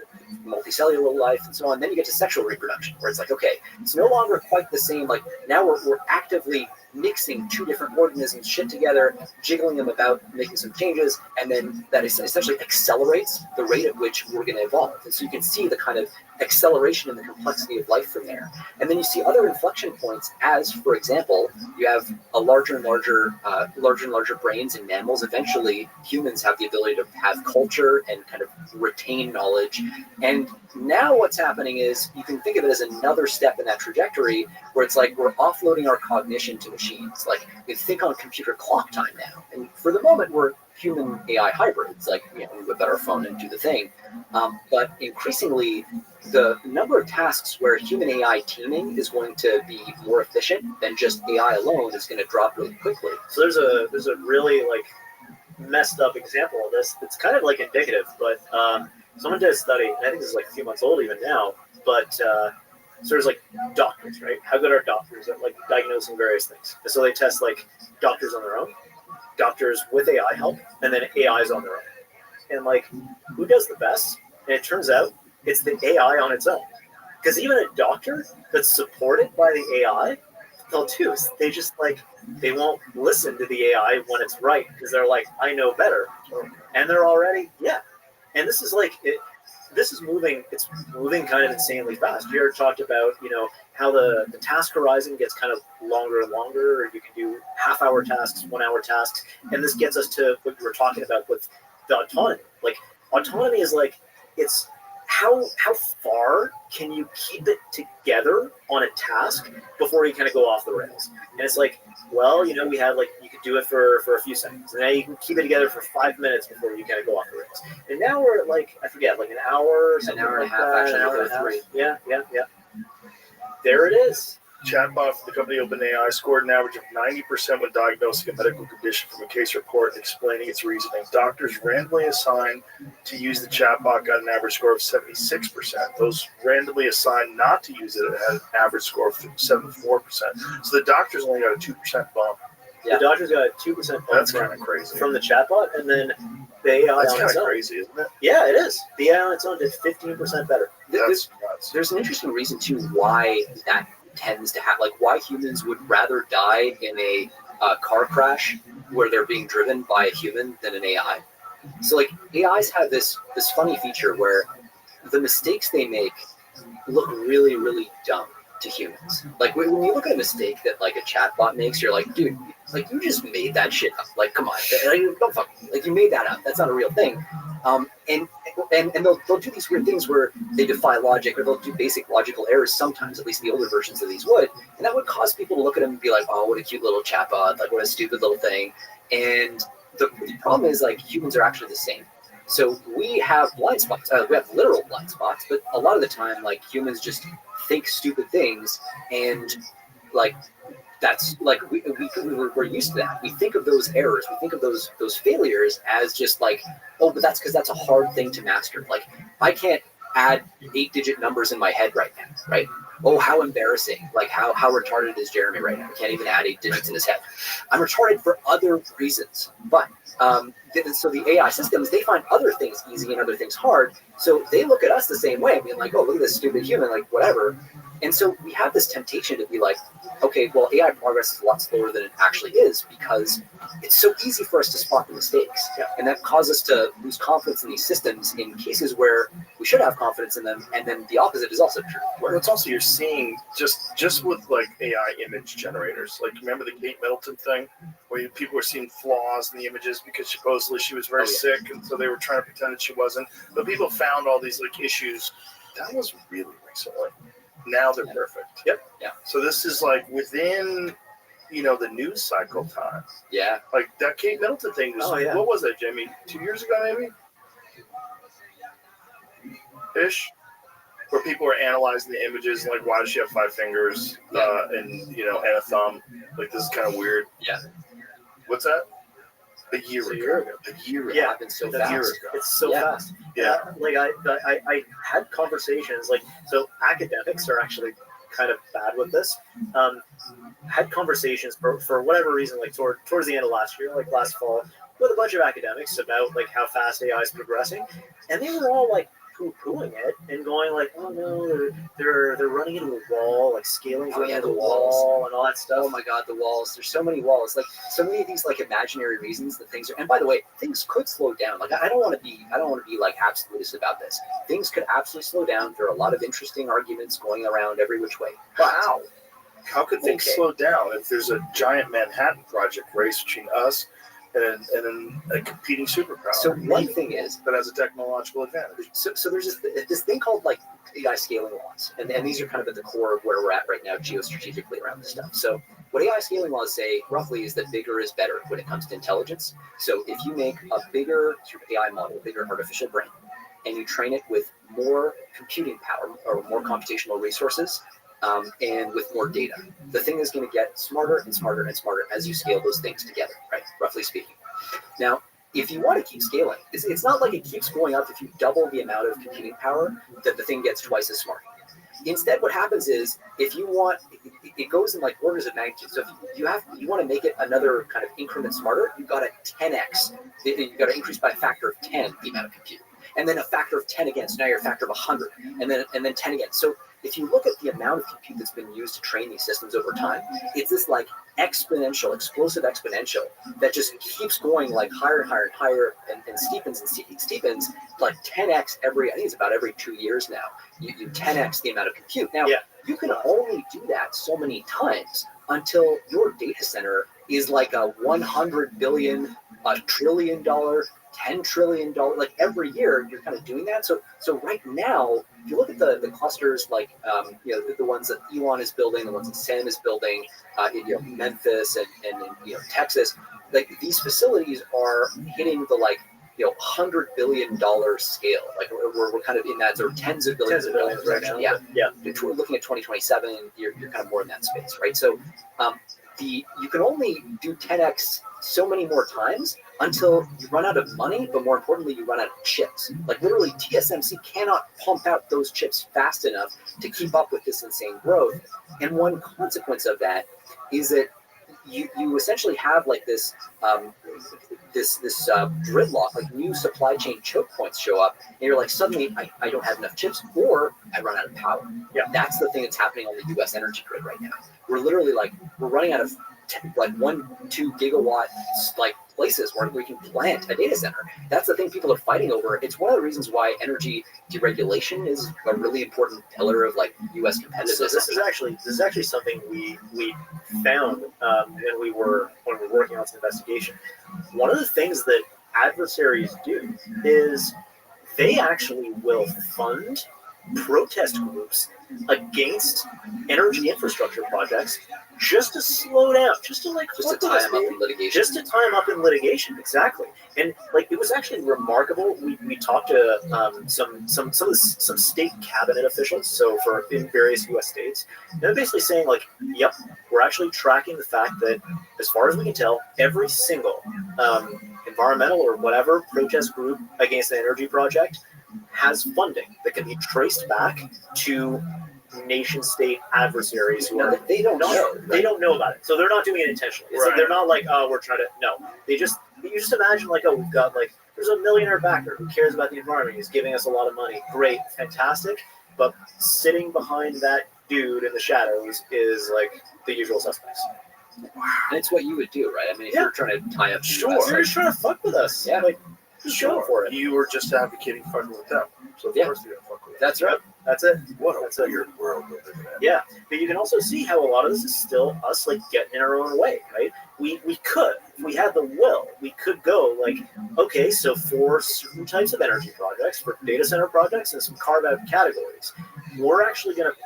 multicellular life and so on. Then you get to sexual reproduction, where it's like, okay, it's no longer quite the same. Like, now we're actively mixing two different organisms, shit together, jiggling them about, making some changes, and then that essentially accelerates the rate at which we're going to evolve. And so you can see the kind of acceleration in the complexity of life from there. And then you see other inflection points, as, for example, you have a larger and larger brains in mammals. Eventually, humans have the ability to have culture and kind of retain knowledge. And now what's happening is, you can think of it as another step in that trajectory, where it's like we're offloading our cognition to machines. Like, we think on computer clock time now. And for the moment, we're human AI hybrids, like, you know, we whip out our phone and do the thing. But increasingly, the number of tasks where human AI teaming is going to be more efficient than just AI alone is going to drop really quickly. So there's a really like messed up example of this. It's kind of like indicative, but someone did a study, and I think this is like a few months old even now, but so there's like doctors, right? How good are doctors at like diagnosing various things? And so they test like doctors on their own, doctors with AI help, and then AIs on their own. And like, who does the best? And it turns out it's the AI on its own. Because even a doctor that's supported by the AI, they'll do is they just like, they won't listen to the AI when it's right, because they're like, I know better. And they're already, yeah. And this is like, this is moving, it's moving kind of insanely fast. Jared talked about, you know, how the task horizon gets kind of longer and longer. You can do half-hour tasks, 1 hour tasks. And this gets us to what we were talking about with the autonomy. Like, autonomy is like, it's how far can you keep it together on a task before you kind of go off the rails? And it's like, well, you know, we had like, you could do it for a few seconds, and now you can keep it together for 5 minutes before you kind of go off the rails. And now we're at like, I forget, like an hour, an hour and a half, actually, an hour and a half. 3. Yeah. There it is. Chatbot for the company OpenAI scored an average of 90% when diagnosing a medical condition from a case report and explaining its reasoning. Doctors randomly assigned to use the chatbot got an average score of 76%. Those randomly assigned not to use it had an average score of 74%. So the doctors only got a 2% bump. Yeah. The doctors got a 2% bump. That's kind of crazy. From the chatbot, and then the AI That's on kind its of own. crazy, isn't it? Yeah, it is. The AI on its own did 15% better. There's an interesting reason too why that tends to have, like, why humans would rather die in a car crash where they're being driven by a human than an AI. So like, AIs have this funny feature where the mistakes they make look really, really dumb to humans. Like, when you look at a mistake that like a chatbot makes, you're like, dude, like, you just made that shit up. Like, come on, like, don't fuck me. Like, you made that up. That's not a real thing. And they'll do these weird things where they defy logic, or they'll do basic logical errors sometimes, at least the older versions of these would. And that would cause people to look at them and be like, oh, what a cute little chatbot, like, what a stupid little thing. And the problem is, like, humans are actually the same. So we have blind spots. We have literal blind spots, but a lot of the time, like, humans just think stupid things, and like, that's like, we're used to that. We think of those errors, we think of those failures as just like, oh, but that's because that's a hard thing to master. Like, I can't add 8-digit numbers in my head right now, right? Oh, how embarrassing. Like, how retarded is Jeremy right now? He can't even add 8 digits in his head. I'm retarded for other reasons. But so the AI systems, they find other things easy and other things hard. So they look at us the same way, being like, oh, look at this stupid human, like, whatever. And so we have this temptation to be like, okay, well, AI progress is a lot slower than it actually is, because it's so easy for us to spot the mistakes. Yeah. And that causes us to lose confidence in these systems in cases where we should have confidence in them. And then the opposite is also true. Well, it's also, you're seeing just with like AI image generators. Like, remember the Kate Middleton thing, where people were seeing flaws in the images because supposedly she was very sick, and so they were trying to pretend that she wasn't. But people found all these like issues. That was really recently. Now they're perfect. Yep. Yeah. So this is like within, you know, the news cycle time. Yeah. Like that Kate Middleton thing was, what was that, Jimmy? 2 years ago, maybe? Ish? Where people were analyzing the images, like, why does she have 5 fingers and, you know, and a thumb? Like, this is kind of weird. Yeah. What's that? A year ago. Yeah, it's so fast. It's so fast. Yeah. Like, I had conversations, like, so academics are actually kind of bad with this. Had conversations for whatever reason, like towards the end of last year, like last fall, with a bunch of academics about like how fast AI is progressing, and they were all like poo-pooing it and going like, oh no, they're running into a wall, like scaling into the wall and all that stuff. Oh my god, the walls. There's so many walls. Like, so many of these like imaginary reasons that things are, and by the way, things could slow down. Like, I don't want to be like absolutist about this. Things could absolutely slow down. There are a lot of interesting arguments going around every which way. Wow. How could things slow down if there's a giant Manhattan Project race between us and a competing superpower? So one thing is that has a technological advantage. So there's this thing called like AI scaling laws, and these are kind of at the core of where we're at right now geostrategically around this stuff. So what AI scaling laws say roughly is that bigger is better when it comes to intelligence. So if you make a bigger sort of AI model, bigger artificial brain, and you train it with more computing power or more computational resources, and with more data, the thing is going to get smarter and smarter and smarter as you scale those things together, right? Roughly speaking. Now, if you want to keep scaling, it's not like it keeps going up. If you double the amount of computing power, that the thing gets twice as smart. Instead, what happens is, if you want, it goes in like orders of magnitude. So if you want to make it another kind of increment smarter, you've got to 10x. You've got to increase by a factor of 10 the amount of compute, and then a factor of 10 again. So now you're a factor of 100, and then 10 again. So if you look at the amount of compute that's been used to train these systems over time, it's this like exponential, explosive exponential that just keeps going like higher and higher and higher, and steepens like 10x every, I think it's about every 2 years now. You 10x the amount of compute. Now, you can only do that so many times until your data center is like a $100 billion, $1 trillion, $10 trillion, like every year you're kind of doing that. So right now, if you look at the clusters, like the ones that Elon is building, the ones that Sam is building, in Memphis and in Texas, like these facilities are hitting the like $100 billion scale. Like we're kind of in that sort of tens of billions of dollars right now. Yeah. We're looking at 2027. You're kind of more in that space, right? So you can only do 10x so many more times until you run out of money, but more importantly, you run out of chips. Like literally, TSMC cannot pump out those chips fast enough to keep up with this insane growth. And one consequence of that is that you essentially have like this gridlock, like new supply chain choke points show up, and you're like, suddenly I don't have enough chips, or I run out of power. Yeah, that's the thing that's happening on the U.S. energy grid right now. We're literally like, we're running out of 1-2 gigawatt like places where we can plant a data center. That's the thing people are fighting over. It's one of the reasons why energy deregulation is a really important pillar of like U.S. competitiveness. So this is actually something we found when we were working on this investigation. One of the things that adversaries do is they actually will fund protest groups against energy infrastructure projects just to slow down, just to tie them up in litigation. Just to tie them up in litigation, exactly. And like it was actually remarkable. We talked to some state cabinet officials, so in various U.S. states, and they're basically saying like, yep, we're actually tracking the fact that, as far as we can tell, every single environmental or whatever protest group against an energy project has funding that can be traced back to nation-state adversaries who are they don't know about it, so they're not doing it intentionally. It's like they're not like, oh, we're trying to, no, you just imagine like, oh, we've got like, there's a millionaire backer who cares about the environment, he's giving us a lot of money, great, fantastic, but sitting behind that dude in the shadows is like the usual suspects. And it's what you would do, right? I mean, if you're trying to tie up, you're just trying to fuck with us, like just go for it. You were just advocating fucking with them, so of course they're gonna fuck with. That's right. That's it. What a weird world we're living in. Yeah, but you can also see how a lot of this is still us like getting in our own way, right? We could, if we had the will, we could go like, okay, so for certain types of energy projects, for data center projects and some carve out categories, we're actually going to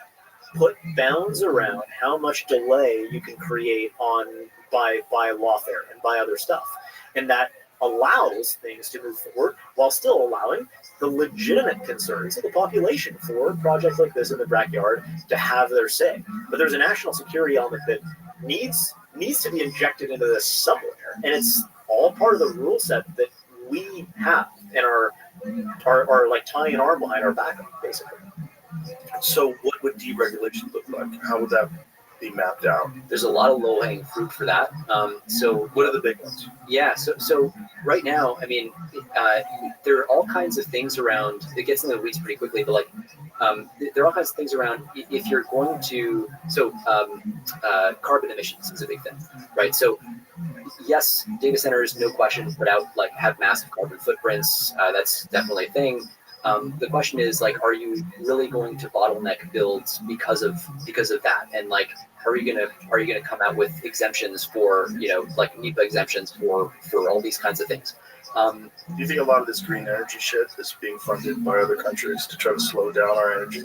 put bounds around how much delay you can create by lawfare and by other stuff, and that allows things to move forward while still allowing the legitimate concerns of the population for projects like this in the backyard to have their say. But there's a national security element that needs to be injected into this somewhere, and it's all part of the rule set that we have and are like tying an arm behind our back, basically. So what would deregulation look like? How would that be mapped out? There's a lot of low-hanging fruit for that. So what are the big ones? Yeah, so right now, I mean, there are all kinds of things around. It gets in the weeds pretty quickly, but like, there are all kinds of things around. If you're going to, carbon emissions is a big thing, right? So yes, data centers, no question, have massive carbon footprints. That's definitely a thing. The question is like, are you really going to bottleneck builds because of that? And like, are you gonna come out with exemptions for, like NEPA exemptions for all these kinds of things? Do you think a lot of this green energy shit is being funded by other countries to try to slow down our energy?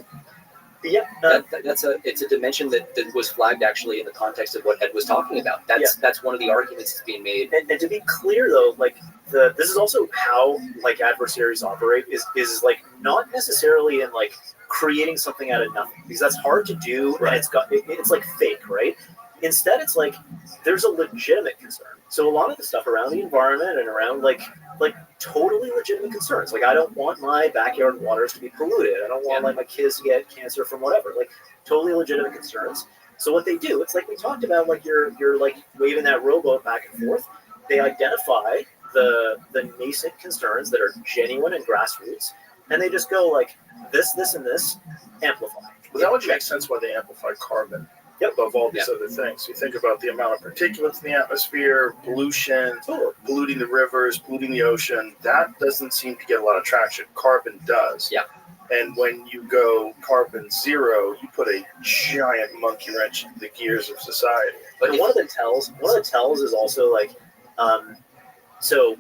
Yeah, it's a dimension that was flagged actually in the context of what Ed was talking about. That's one of the arguments that's being made. And to be clear though, like this is also how like adversaries operate is like not necessarily in like creating something out of nothing, because that's hard to do, and it's like fake, right? Instead, it's like there's a legitimate concern. So a lot of the stuff around the environment and around like totally legitimate concerns. Like I don't want my backyard waters to be polluted. I don't want like my kids to get cancer from whatever. Like totally legitimate concerns. So what they do, it's like we talked about, like you're like waving that rowboat back and forth. They identify the nascent concerns that are genuine and grassroots, and they just go like this, and this, amplify. Well, that would make sense why they amplify carbon. Above all these other things. You think about the amount of particulates in the atmosphere, pollution, polluting the rivers, polluting the ocean. That doesn't seem to get a lot of traction. Carbon does. Yeah. And when you go carbon zero, you put a giant monkey wrench into the gears of society. But one of the tells is also like, so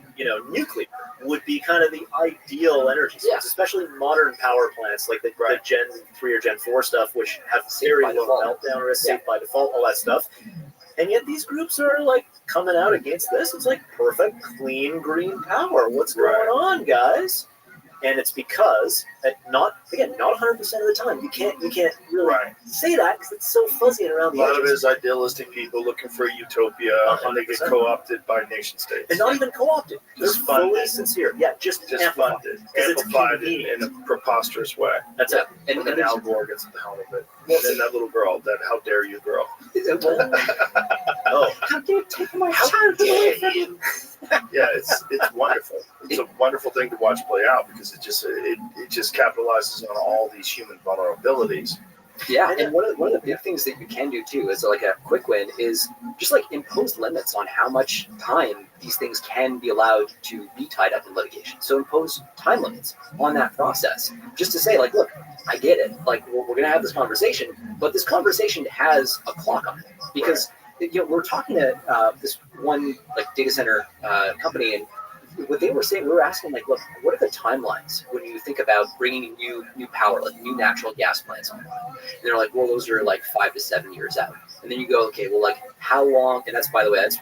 nuclear would be kind of the ideal energy source, especially modern power plants like the Gen 3 or Gen 4 stuff, which have very low meltdown risk, safe by default, all that stuff. And yet these groups are like coming out against this. It's like perfect, clean, green power. What's going on, guys? And it's because not 100% of the time you can't really say that because it's so fuzzy and around the edges. A lot of it is idealistic people looking for a utopia, and they get co-opted by nation states. And not even co-opted. They're fully sincere. Yeah, just funded. Amplified in a preposterous way. That's it. And then Al Gore gets at the helm of it. And then that little girl, that how dare you girl. How dare you take my child away from you? Yeah, it's wonderful. It's a wonderful thing to watch play out because it just capitalizes on all these human vulnerabilities. Yeah, and one of the big things that you can do too, as like a quick win, is just like impose limits on how much time these things can be allowed to be tied up in litigation. So impose time limits on that process, just to say like, look, I get it. Like we're going to have this conversation, but this conversation has a clock on it because we're talking to this one like data center company, and what they were saying, we were asking like, look, what are the timelines when you think about bringing new power, like new natural gas plants online? And they're like, well, those are like 5 to 7 years out. And then you go, okay, well, like how long? And that's, by the way, that's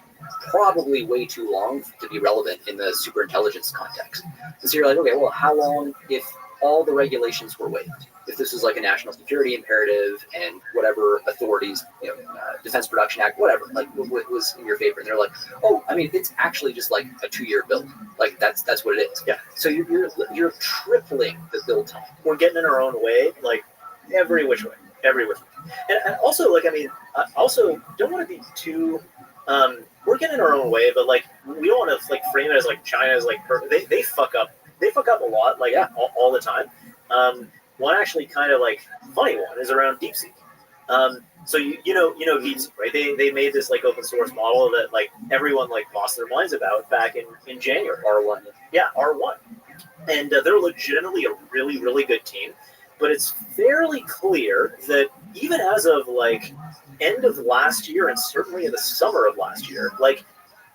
probably way too long to be relevant in the superintelligence context. And so you're like, okay, well, how long if all the regulations were waived? If this is like a national security imperative and whatever authorities, Defense Production Act, whatever, like what was in your favor? And they're like, oh, I mean, it's actually just like a 2-year build. Like that's what it is. Yeah. So you're tripling the build time. We're getting in our own way, like every which way. And also, like, I mean, I also don't want to be too. We're getting in our own way, but like we don't want to like frame it as like China is like they fuck up. They fuck up a lot, like all the time. One actually kind of like funny one is around DeepSeek. So you know DeepSeek, right? They made this like open source model that like everyone like lost their minds about back in January. R1. Yeah, R1. And they're legitimately a really, really good team. But it's fairly clear that even as of like end of last year and certainly in the summer of last year, like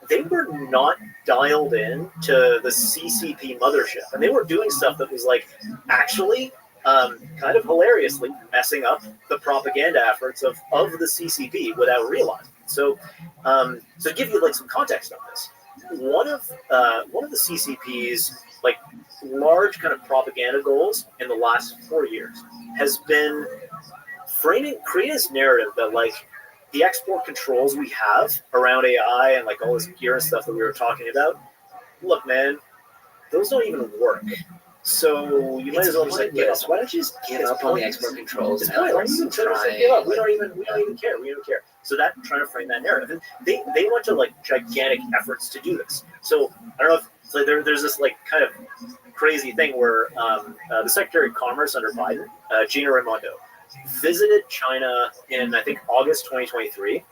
they were not dialed in to the CCP mothership. And they were doing stuff that was like actually kind of hilariously messing up the propaganda efforts of the CCP without realizing. So to give you like some context on this, one of the CCP's like large kind of propaganda goals in the last 4 years has been creating this narrative that like the export controls we have around AI and like all this gear and stuff that we were talking about, look, man, those don't even work. So you might as well just like give up. Why don't you just give up on the export controls? It's pointless. Give up. We don't even care. We don't care. So that trying to frame that narrative, and they went to like gigantic efforts to do this. So I don't know if so there's this like kind of crazy thing where the Secretary of Commerce under Biden, Gina Raimondo, visited China in I think August 2023,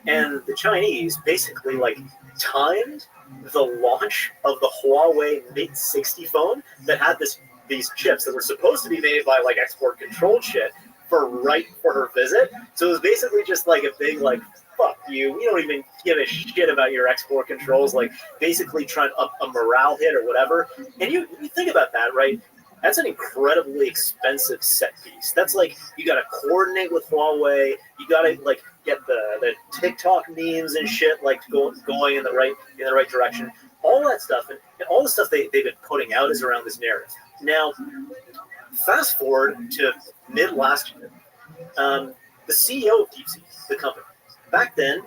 and the Chinese basically like timed the launch of the Huawei Mate 60 phone that had these chips that were supposed to be made by like export control shit for her visit. So it was basically just like a big like fuck you. We don't even give a shit about your export controls. Like basically trying up a morale hit or whatever. And you think about that, right? That's an incredibly expensive set piece. That's like you got to coordinate with Huawei. You got to like get the TikTok memes and shit like going in the right direction. All that stuff and all the stuff they've been putting out is around this narrative. Now, fast forward to mid last year, the CEO of DeepSeek, the company, back then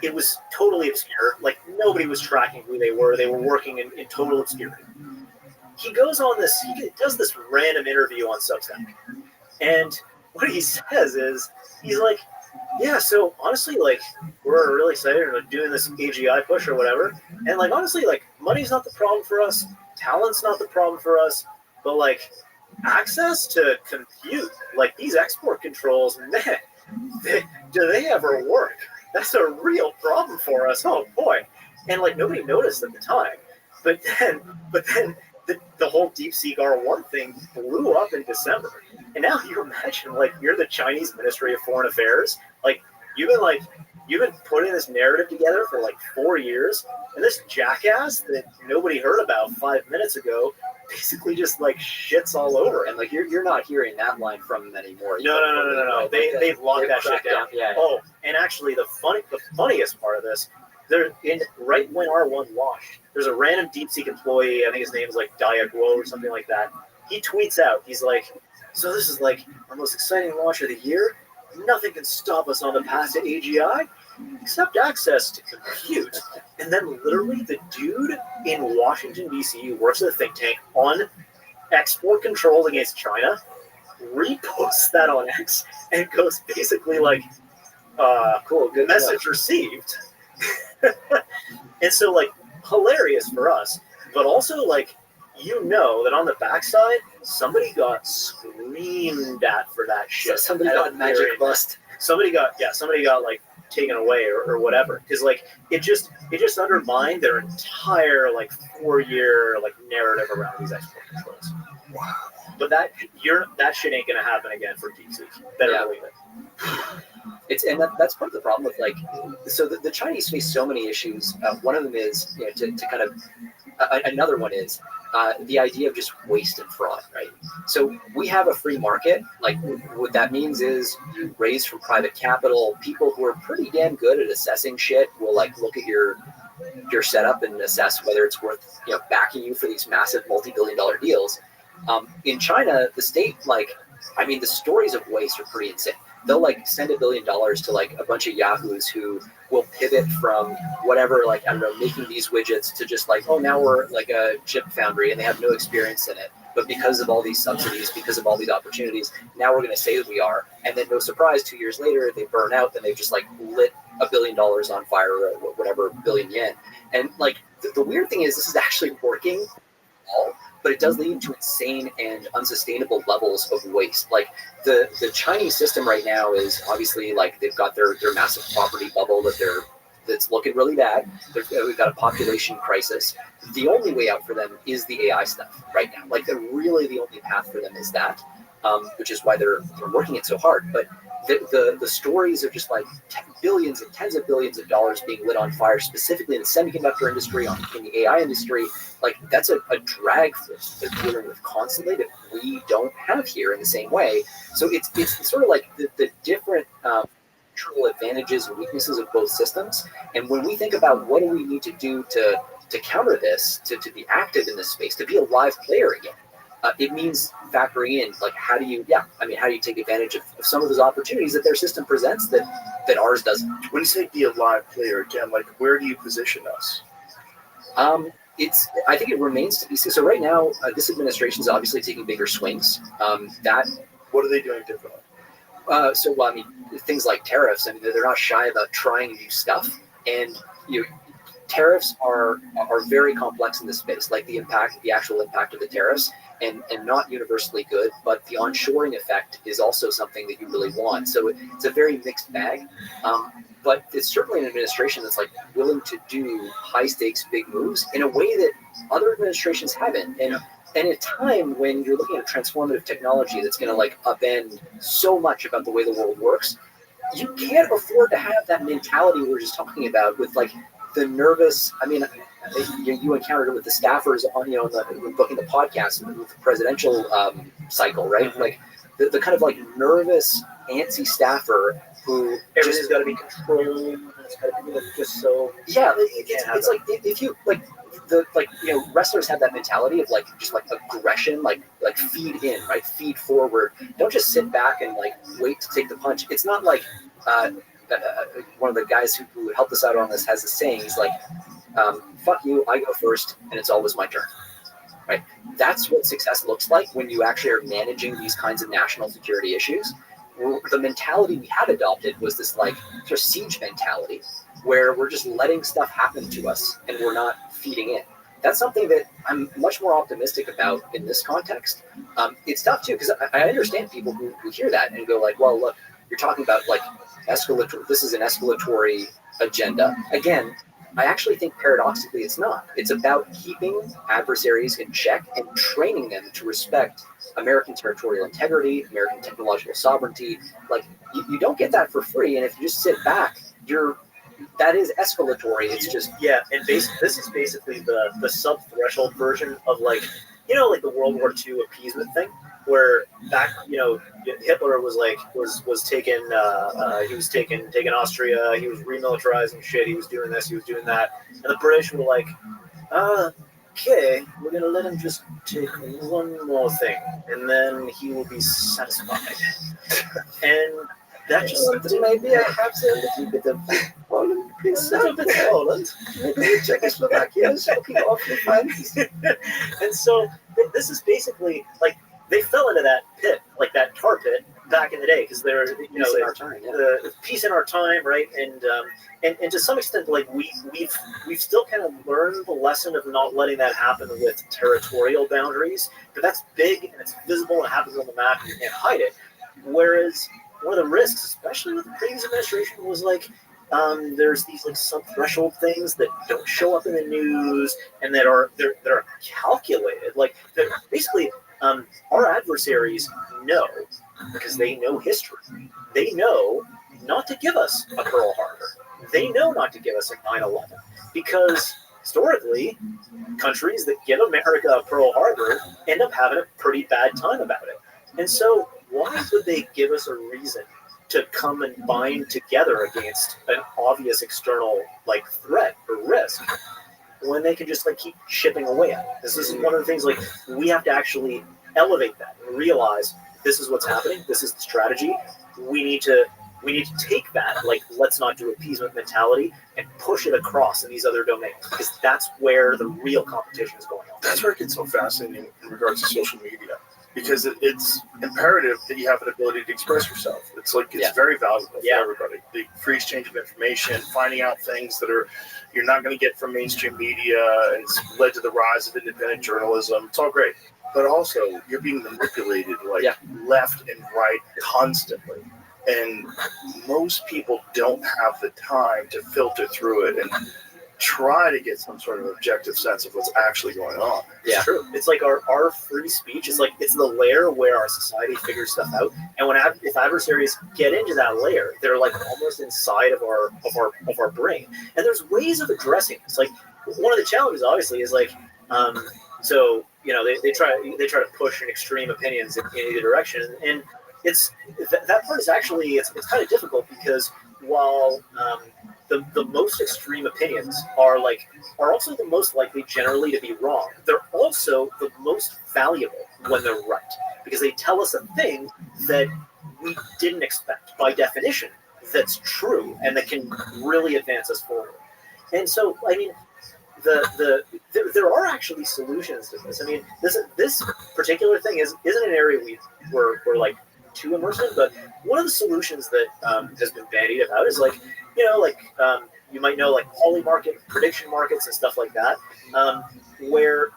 it was totally obscure. Like nobody was tracking who they were. They were working in total obscurity. He goes on this, he does this random interview on Substack. And what he says is, he's like, yeah, so honestly, like, we're really excited about doing this AGI push or whatever. And like, honestly, like, money's not the problem for us. Talent's not the problem for us. But like, access to compute, like these export controls, man, do they ever work? That's a real problem for us. Oh boy. And like, nobody noticed at the time. But then the whole DeepSeek R1 thing blew up in December. And now you imagine, like, you're the Chinese Ministry of Foreign Affairs. Like, you've been putting this narrative together for like 4 years. And this jackass that nobody heard about 5 minutes ago basically just like shits all over. And like, you're not hearing that line from them anymore. No. They've locked that shit down. Yeah. Oh, and actually the funniest part of this, right when R1 launched, there's a random DeepSeek employee, I think his name is like Dia Guo or something like that. He tweets out, he's like, so this is like our most exciting launch of the year. Nothing can stop us on the path to AGI except access to compute. And then literally the dude in Washington, D.C. who works at a think tank on export controls against China reposts that on X and goes basically like, cool, good message received. And so like hilarious for us, but also like, you know that on the backside somebody got screamed at for that shit. Somebody got magic bust. Somebody got like taken away or whatever, because like it just undermined their entire like 4-year like narrative around these export controls. Wow. But that shit ain't gonna happen again for DeepSeek. Better believe it. That's part of the problem with like, so the Chinese face so many issues. One of them is, you know, to kind of another one is the idea of just waste and fraud, right? So we have a free market. Like what that means is you raise from private capital. People who are pretty damn good at assessing shit will like look at your setup and assess whether it's worth, you know, backing you for these massive multi-billion-dollar deals. In China, the state, like, I mean, the stories of waste are pretty insane. They'll like send $1 billion to like a bunch of yahoos who will pivot from whatever, like, I don't know, making these widgets to just like, oh, now we're like a chip foundry and they have no experience in it. But because of all these subsidies, because of all these opportunities, now we're going to say that we are. And then no surprise, 2 years later, they burn out and they've just like lit $1 billion on fire or whatever billion yen. And like the weird thing is this is actually working all, but it does lead to insane and unsustainable levels of waste. Like the Chinese system right now is obviously like they've got their massive property bubble that's looking really bad. We've got a population crisis. The only way out for them is the AI stuff right now. Like really the only path for them is that, which is why they're working it so hard. But the stories of just like billions and tens of billions of dollars being lit on fire, specifically in the semiconductor industry, in the AI industry, like that's a drag force they're dealing with constantly that we don't have here in the same way. So it's sort of like the different natural advantages and weaknesses of both systems. And when we think about what do we need to do to counter this, to be active in this space, to be a live player again, it means factoring in like how do you take advantage of some of those opportunities that their system presents that ours doesn't. When you say be a live player again, like where do you position us? I think it remains to be seen. So right now, this administration is obviously taking bigger swings. What are they doing differently? Things like tariffs. I mean, they're not shy about trying new stuff, and tariffs are very complex in this space. Like the actual impact of the tariffs, and not universally good. But the onshoring effect is also something that you really want. So it's a very mixed bag. But it's certainly an administration that's like willing to do high stakes, big moves in a way that other administrations haven't. And at a time when you're looking at transformative technology that's going to like upend so much about the way the world works, you can't afford to have that mentality we were just talking about with like the nervous. I mean, you encountered it with the staffers on, booking the podcast with the presidential cycle, right? Like the kind of like nervous, antsy staffer who everything's got to be controlled. It's got to be just so. Yeah, it's like if you like. Wrestlers have that mentality of like just like aggression, like feed in, right? Feed forward. Don't just sit back and like wait to take the punch. It's not like one of the guys who helped us out on this has a saying. He's like, "Fuck you, I go first, and it's always my turn." Right? That's what success looks like when you actually are managing these kinds of national security issues. The mentality we had adopted was this like sort of siege mentality, where we're just letting stuff happen to us and we're not feeding in. That's something that I'm much more optimistic about in this context. It's tough too, because I understand people who hear that and go like, well, look, you're talking about like escalatory, this is an escalatory agenda. Again, I actually think paradoxically it's not. It's about keeping adversaries in check and training them to respect American territorial integrity, American technological sovereignty. Like you don't get that for free, and if you just sit back, that is escalatory. It's just and this is basically the sub-threshold version of like the World War II appeasement thing, where back Hitler was taking he was taking Austria, he was remilitarizing shit, he was doing this, he was doing that, and the British were like, okay, we're gonna let him just take one more thing, and then he will be satisfied. And that just maybe I have a little bit of Poland, please. A little bit of Poland. Maybe Czechoslovakia is looking awfully fine. And so this is basically like they fell into that pit, like that tar pit back in the day, because they're in our time, the peace in our time, right? And to some extent, like we've still kind of learned the lesson of not letting that happen with territorial boundaries. But that's big and it's visible and it happens on the map and you can't hide it. Whereas one of the risks, especially with the previous administration, was like there's these like sub-threshold things that don't show up in the news and that are calculated. Like basically, our adversaries know, because they know history. They know not to give us a Pearl Harbor. They know not to give us a 9/11, because historically, countries that give America a Pearl Harbor end up having a pretty bad time about it. And so why would they give us a reason to come and bind together against an obvious external like threat or risk when they can just like keep chipping away at it? This is one of the things, like we have to actually elevate that and realize this is what's happening, this is the strategy. We need to take that, like, let's not do appeasement mentality and push it across in these other domains, because that's where the real competition is going on. That's where it gets so fascinating in regards to social media, because it's imperative that you have an ability to express yourself. It's like it's very valuable for everybody. The free exchange of information, finding out things that you're not going to get from mainstream media, and it's led to the rise of independent journalism. It's all great, but also you're being manipulated left and right constantly. And most people don't have the time to filter through it and try to get some sort of objective sense of what's actually going on. It's true. It's like our free speech is like, it's the layer where our society figures stuff out. And if adversaries get into that layer, they're like almost inside of our brain. And there's ways of addressing this. Like one of the challenges obviously is like, so they try to push in extreme opinions in either direction, and it's that part is actually it's kind of difficult, because while the most extreme opinions are also the most likely generally to be wrong, they're also the most valuable when they're right, because they tell us a thing that we didn't expect by definition, that's true and that can really advance us forward. And so, I mean, there are actually solutions to this. I mean, this particular thing isn't an area we're like too immersed in, but one of the solutions that has been bandied about is you might know, like poly market, prediction markets and stuff like that, where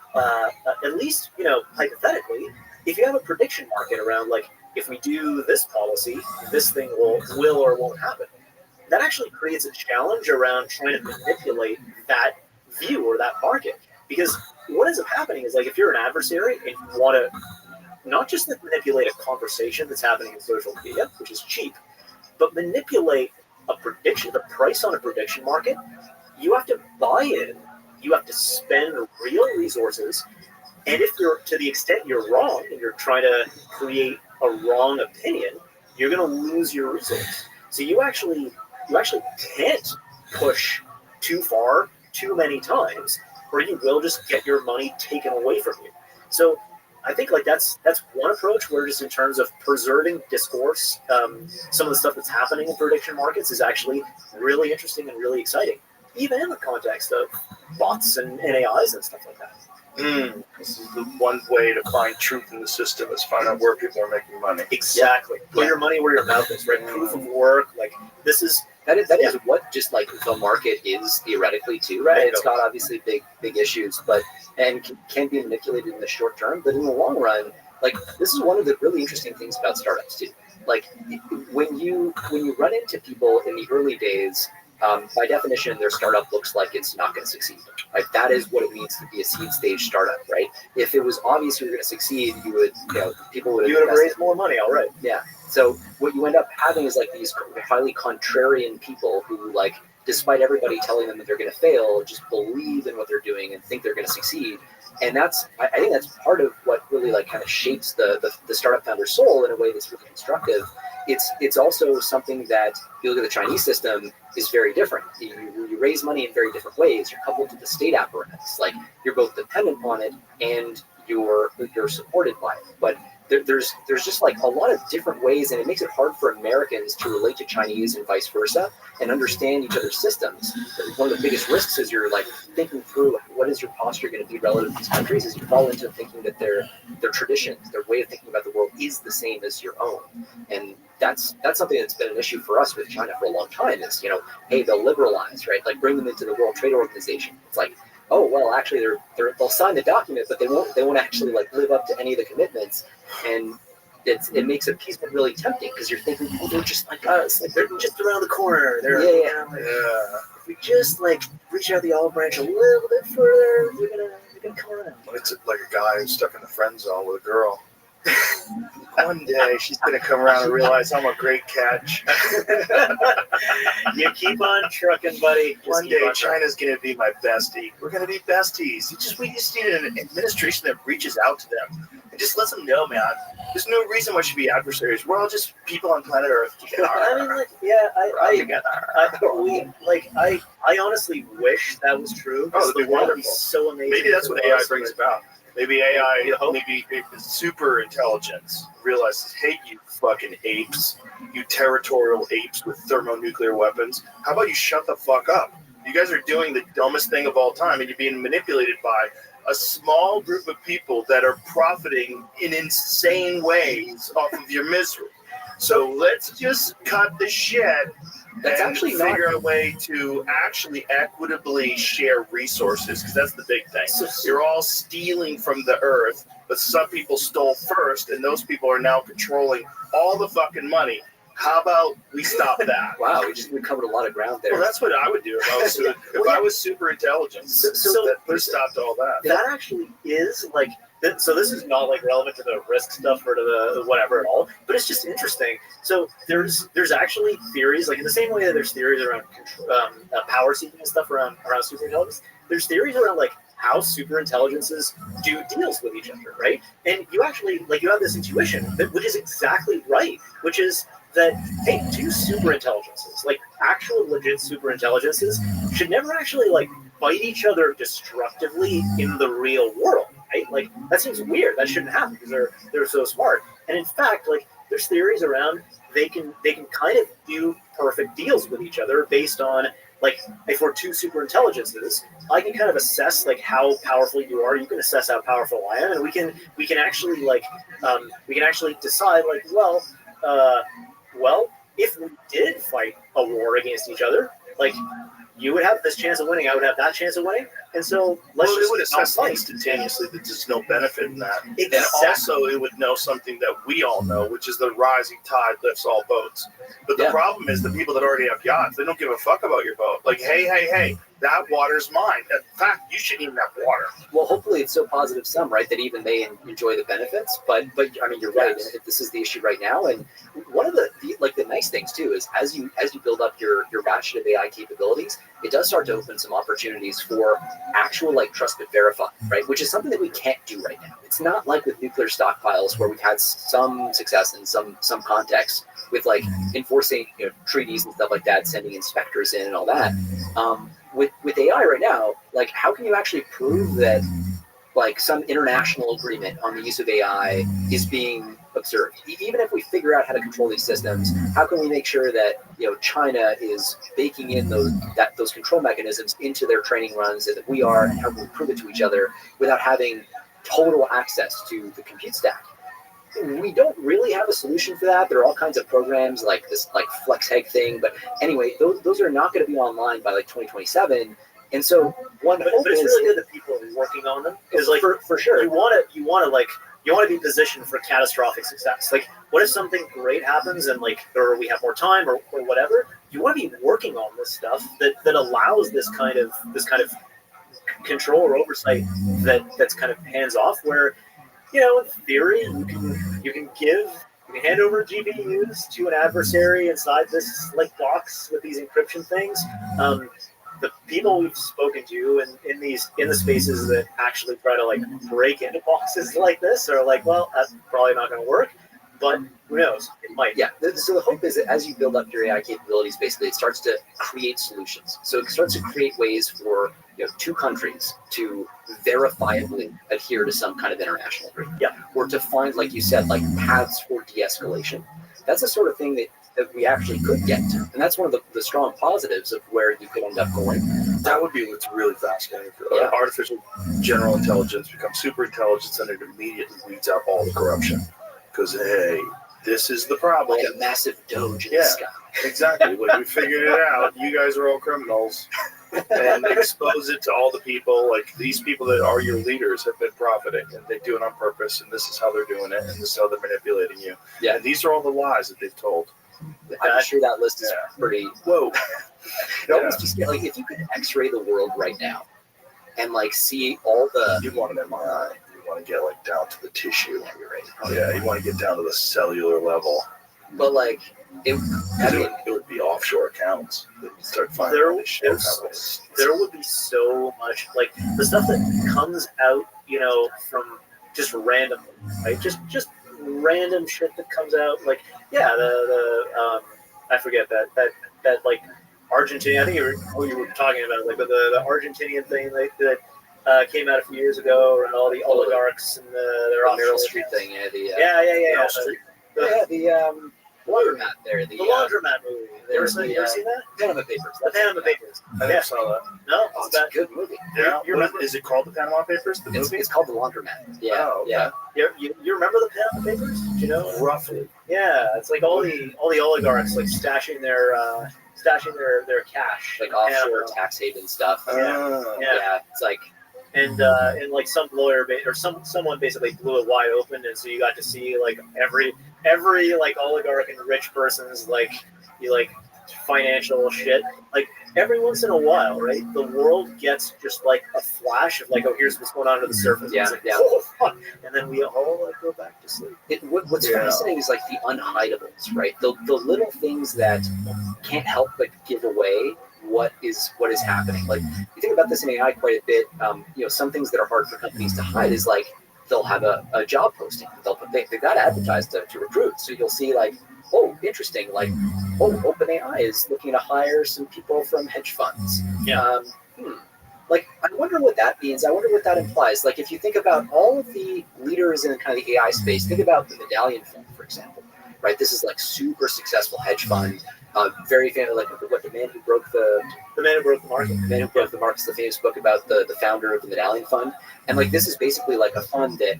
at least, hypothetically, if you have a prediction market around, like, if we do this policy, this thing will or won't happen, that actually creates a challenge around trying to manipulate that view or that market. Because what ends up happening is, like, if you're an adversary and you want to not just manipulate a conversation that's happening in social media, which is cheap, but manipulate a prediction, the price on a prediction market, you have to buy in you have to spend real resources. And if you're, to the extent you're wrong and you're trying to create a wrong opinion, you're going to lose your resource. So you actually can't push too far too many times, or you will just get your money taken away from you. So I think like that's one approach where just in terms of preserving discourse, some of the stuff that's happening in prediction markets is actually really interesting and really exciting, even in the context of bots and AIs and stuff like that. This is the one way to find truth in the system is find out where people are making money. Exactly. Put your money where your mouth is, right? Proof of work. Like that is what just like the market is theoretically too, right? It's got obviously big issues, but and can be manipulated in the short term, but in the long run, like this is one of the really interesting things about startups too. Like when you run into people in the early days, by definition, their startup looks like it's not going to succeed. Right? That is what it means to be a seed stage startup, right? If it was obvious you were going to succeed, you would, people would have raised more money, all right. Yeah. So what you end up having is like these highly contrarian people who, like, despite everybody telling them that they're going to fail, just believe in what they're doing and think they're going to succeed. And I think that's part of what really like kind of shapes the startup founder's soul in a way that's really constructive. It's also something that, if you look at the Chinese system, is very different. You raise money in very different ways. You're coupled to the state apparatus. Like you're both dependent on it and you're supported by it. But there's just like a lot of different ways, and it makes it hard for Americans to relate to Chinese and vice versa and understand each other's systems. One of the biggest risks is you're like thinking through what is your posture going to be relative to these countries, is you fall into thinking that their traditions, their way of thinking about the world is the same as your own. And that's something that's been an issue for us with China for a long time is, hey, they'll liberalize, right? Like bring them into the World Trade Organization. It's like, oh, well, actually they'll sign the document, but they won't actually like live up to any of the commitments. And it makes appeasement really tempting because you're thinking, oh, they're just like us, like they're just around the corner. If we just like reach out the olive branch a little bit further, they're gonna come around. It's like a guy who's stuck in the friend zone with a girl. One day she's gonna come around and realize I'm a great catch. You keep on trucking, buddy. One day China's gonna be my bestie. We're gonna be besties. We just need an administration that reaches out to them and just lets them know, man. There's no reason why we should be adversaries. We're all just people on planet Earth. I mean, like, yeah, I honestly wish that was true. Oh, that'd be wonderful. So amazing. Maybe that's what AI brings about. Maybe AI, maybe super intelligence realizes, hey, you fucking apes, you territorial apes with thermonuclear weapons, how about you shut the fuck up? You guys are doing the dumbest thing of all time, and you're being manipulated by a small group of people that are profiting in insane ways off of your misery. So let's just cut the shit and figure out a way to actually equitably share resources, because that's the big thing. You're all stealing from the earth, but some people stole first, and those people are now controlling all the fucking money. How about we stop that? Wow, we covered a lot of ground there. Well, that's what I would do if I was super intelligent. So that stopped all that. That actually is like. So this is not like relevant to the risk stuff or to the whatever at all, but it's just interesting. So there's actually theories, like in the same way that there's theories around power seeking and stuff around superintelligence. There's theories around like how superintelligences do deals with each other, right? And you actually you have this intuition which is exactly right, which is that, hey, two superintelligences, like actual legit superintelligences, should never actually like fight each other destructively in the real world. Right? Like that seems weird. That shouldn't happen because they're so smart. And in fact, like there's theories around they can kind of do perfect deals with each other based on like if we're two super intelligences, I can kind of assess like how powerful you are. You can assess how powerful I am, and we can actually decide like well, if we did fight a war against each other, like you would have this chance of winning, I would have that chance of winning. And so it would assess instantaneously that there's no benefit in that. Exactly. And also it would know something that we all know, which is the rising tide lifts all boats. But the problem is the people that already have yachts, they don't give a fuck about your boat. Like, hey, that water's mine. In fact, you shouldn't even have water. Well, hopefully it's so positive sum, right, that even they enjoy the benefits. But I mean, you're right. Yes. This is the issue right now. And one of the nice things too is as you build up your ratchet of AI capabilities, it does start to open some opportunities for actual like trust but verify, right? Which is something that we can't do right now. It's not like with nuclear stockpiles where we've had some success in some contexts with like enforcing treaties and stuff like that, sending inspectors in and all that. With AI right now, like how can you actually prove that like some international agreement on the use of AI is being observed? Even if we figure out how to control these systems, how can we make sure that China is baking in those control mechanisms into their training runs, and that we are, and how can we prove it to each other without having total access to the compute stack? We don't really have a solution for that. There are all kinds of programs like this, like FlexHeg thing, but anyway, those are not going to be online by like 2027. And so but it's really good that people are working on them, because like for sure you want to be positioned for catastrophic success. Like, what if something great happens and like, or we have more time or whatever? You want to be working on this stuff that allows this kind of control or oversight that's kind of hands off, where in theory you can hand over GPUs to an adversary inside this like box with these encryption things. The people we've spoken to in the spaces that actually try to like break into boxes like this are like, well, that's probably not going to work, but who knows? It might. Yeah. So the hope is that as you build up your AI capabilities, basically it starts to create solutions. So it starts to create ways for two countries to verifiably adhere to some kind of international agreement. Yeah. Or to find, like you said, like paths for de-escalation. That's the sort of thing that we actually could get to. And that's one of the strong positives of where you could end up going. That would be what's really fascinating. Artificial general intelligence becomes super intelligence, and it immediately weeds out all the corruption. Because, hey, this is the problem. Like a massive doge in the sky. Exactly. When we figured it out, you guys are all criminals. And expose it to all the people. Like, these people that are your leaders have been profiting, and they do it on purpose, and this is how they're doing it, and this is how they're manipulating you. Yeah. And these are all the lies that they've told. I'm sure that list is pretty. Whoa. It almost just like if you could X-ray the world right now and like see all the. You want an MRI. You want to get like down to the tissue. Yeah, you're right. Oh yeah, you want to get down to the cellular level. But like it would be offshore accounts. That you start finding there would be so much like the stuff that comes out, from just random, right? Just random shit that comes out. Like, yeah, I forget that like Argentina. I think you were talking about like the Argentinian thing that came out a few years ago, and all the oligarchs and their Meryl Streep thing. The laundromat there. The laundromat movie. You ever seen that? Panama Papers. The Panama Papers. I never saw that. No, it's a good movie. Yeah. Is it called the Panama Papers? The movie? It's called The Laundromat. Yeah. Oh, okay. Yeah. You remember the Panama Papers? Do you know? Roughly. Yeah, it's like all the oligarchs like stashing their cash, like offshore tax haven stuff. Yeah. It's like. And like some lawyer or someone basically blew it wide open, and so you got to see like every like oligarch and rich person's like financial shit. Like every once in a while, right? The world gets just like a flash of like, oh, here's what's going on under the surface. Yeah, like, oh, fuck. And then we all like go back to sleep. What's fascinating is like the unhidables, right? The little things that can't help but give away what is happening. Like you think about this in AI quite a bit. Some things that are hard for companies to hide is like they'll have a job posting. They've got to advertise to recruit. So you'll see like, oh, interesting. Like, oh, OpenAI is looking to hire some people from hedge funds. Yeah. Like, I wonder what that means. I wonder what that implies. Like, if you think about all of the leaders in kind of the AI space, think about the Medallion Fund, for example. Right. This is like super successful hedge fund. Very famous, like the man who broke the market. The man who broke the market is the famous book about the founder of the Medallion Fund. And like this is basically like a fund that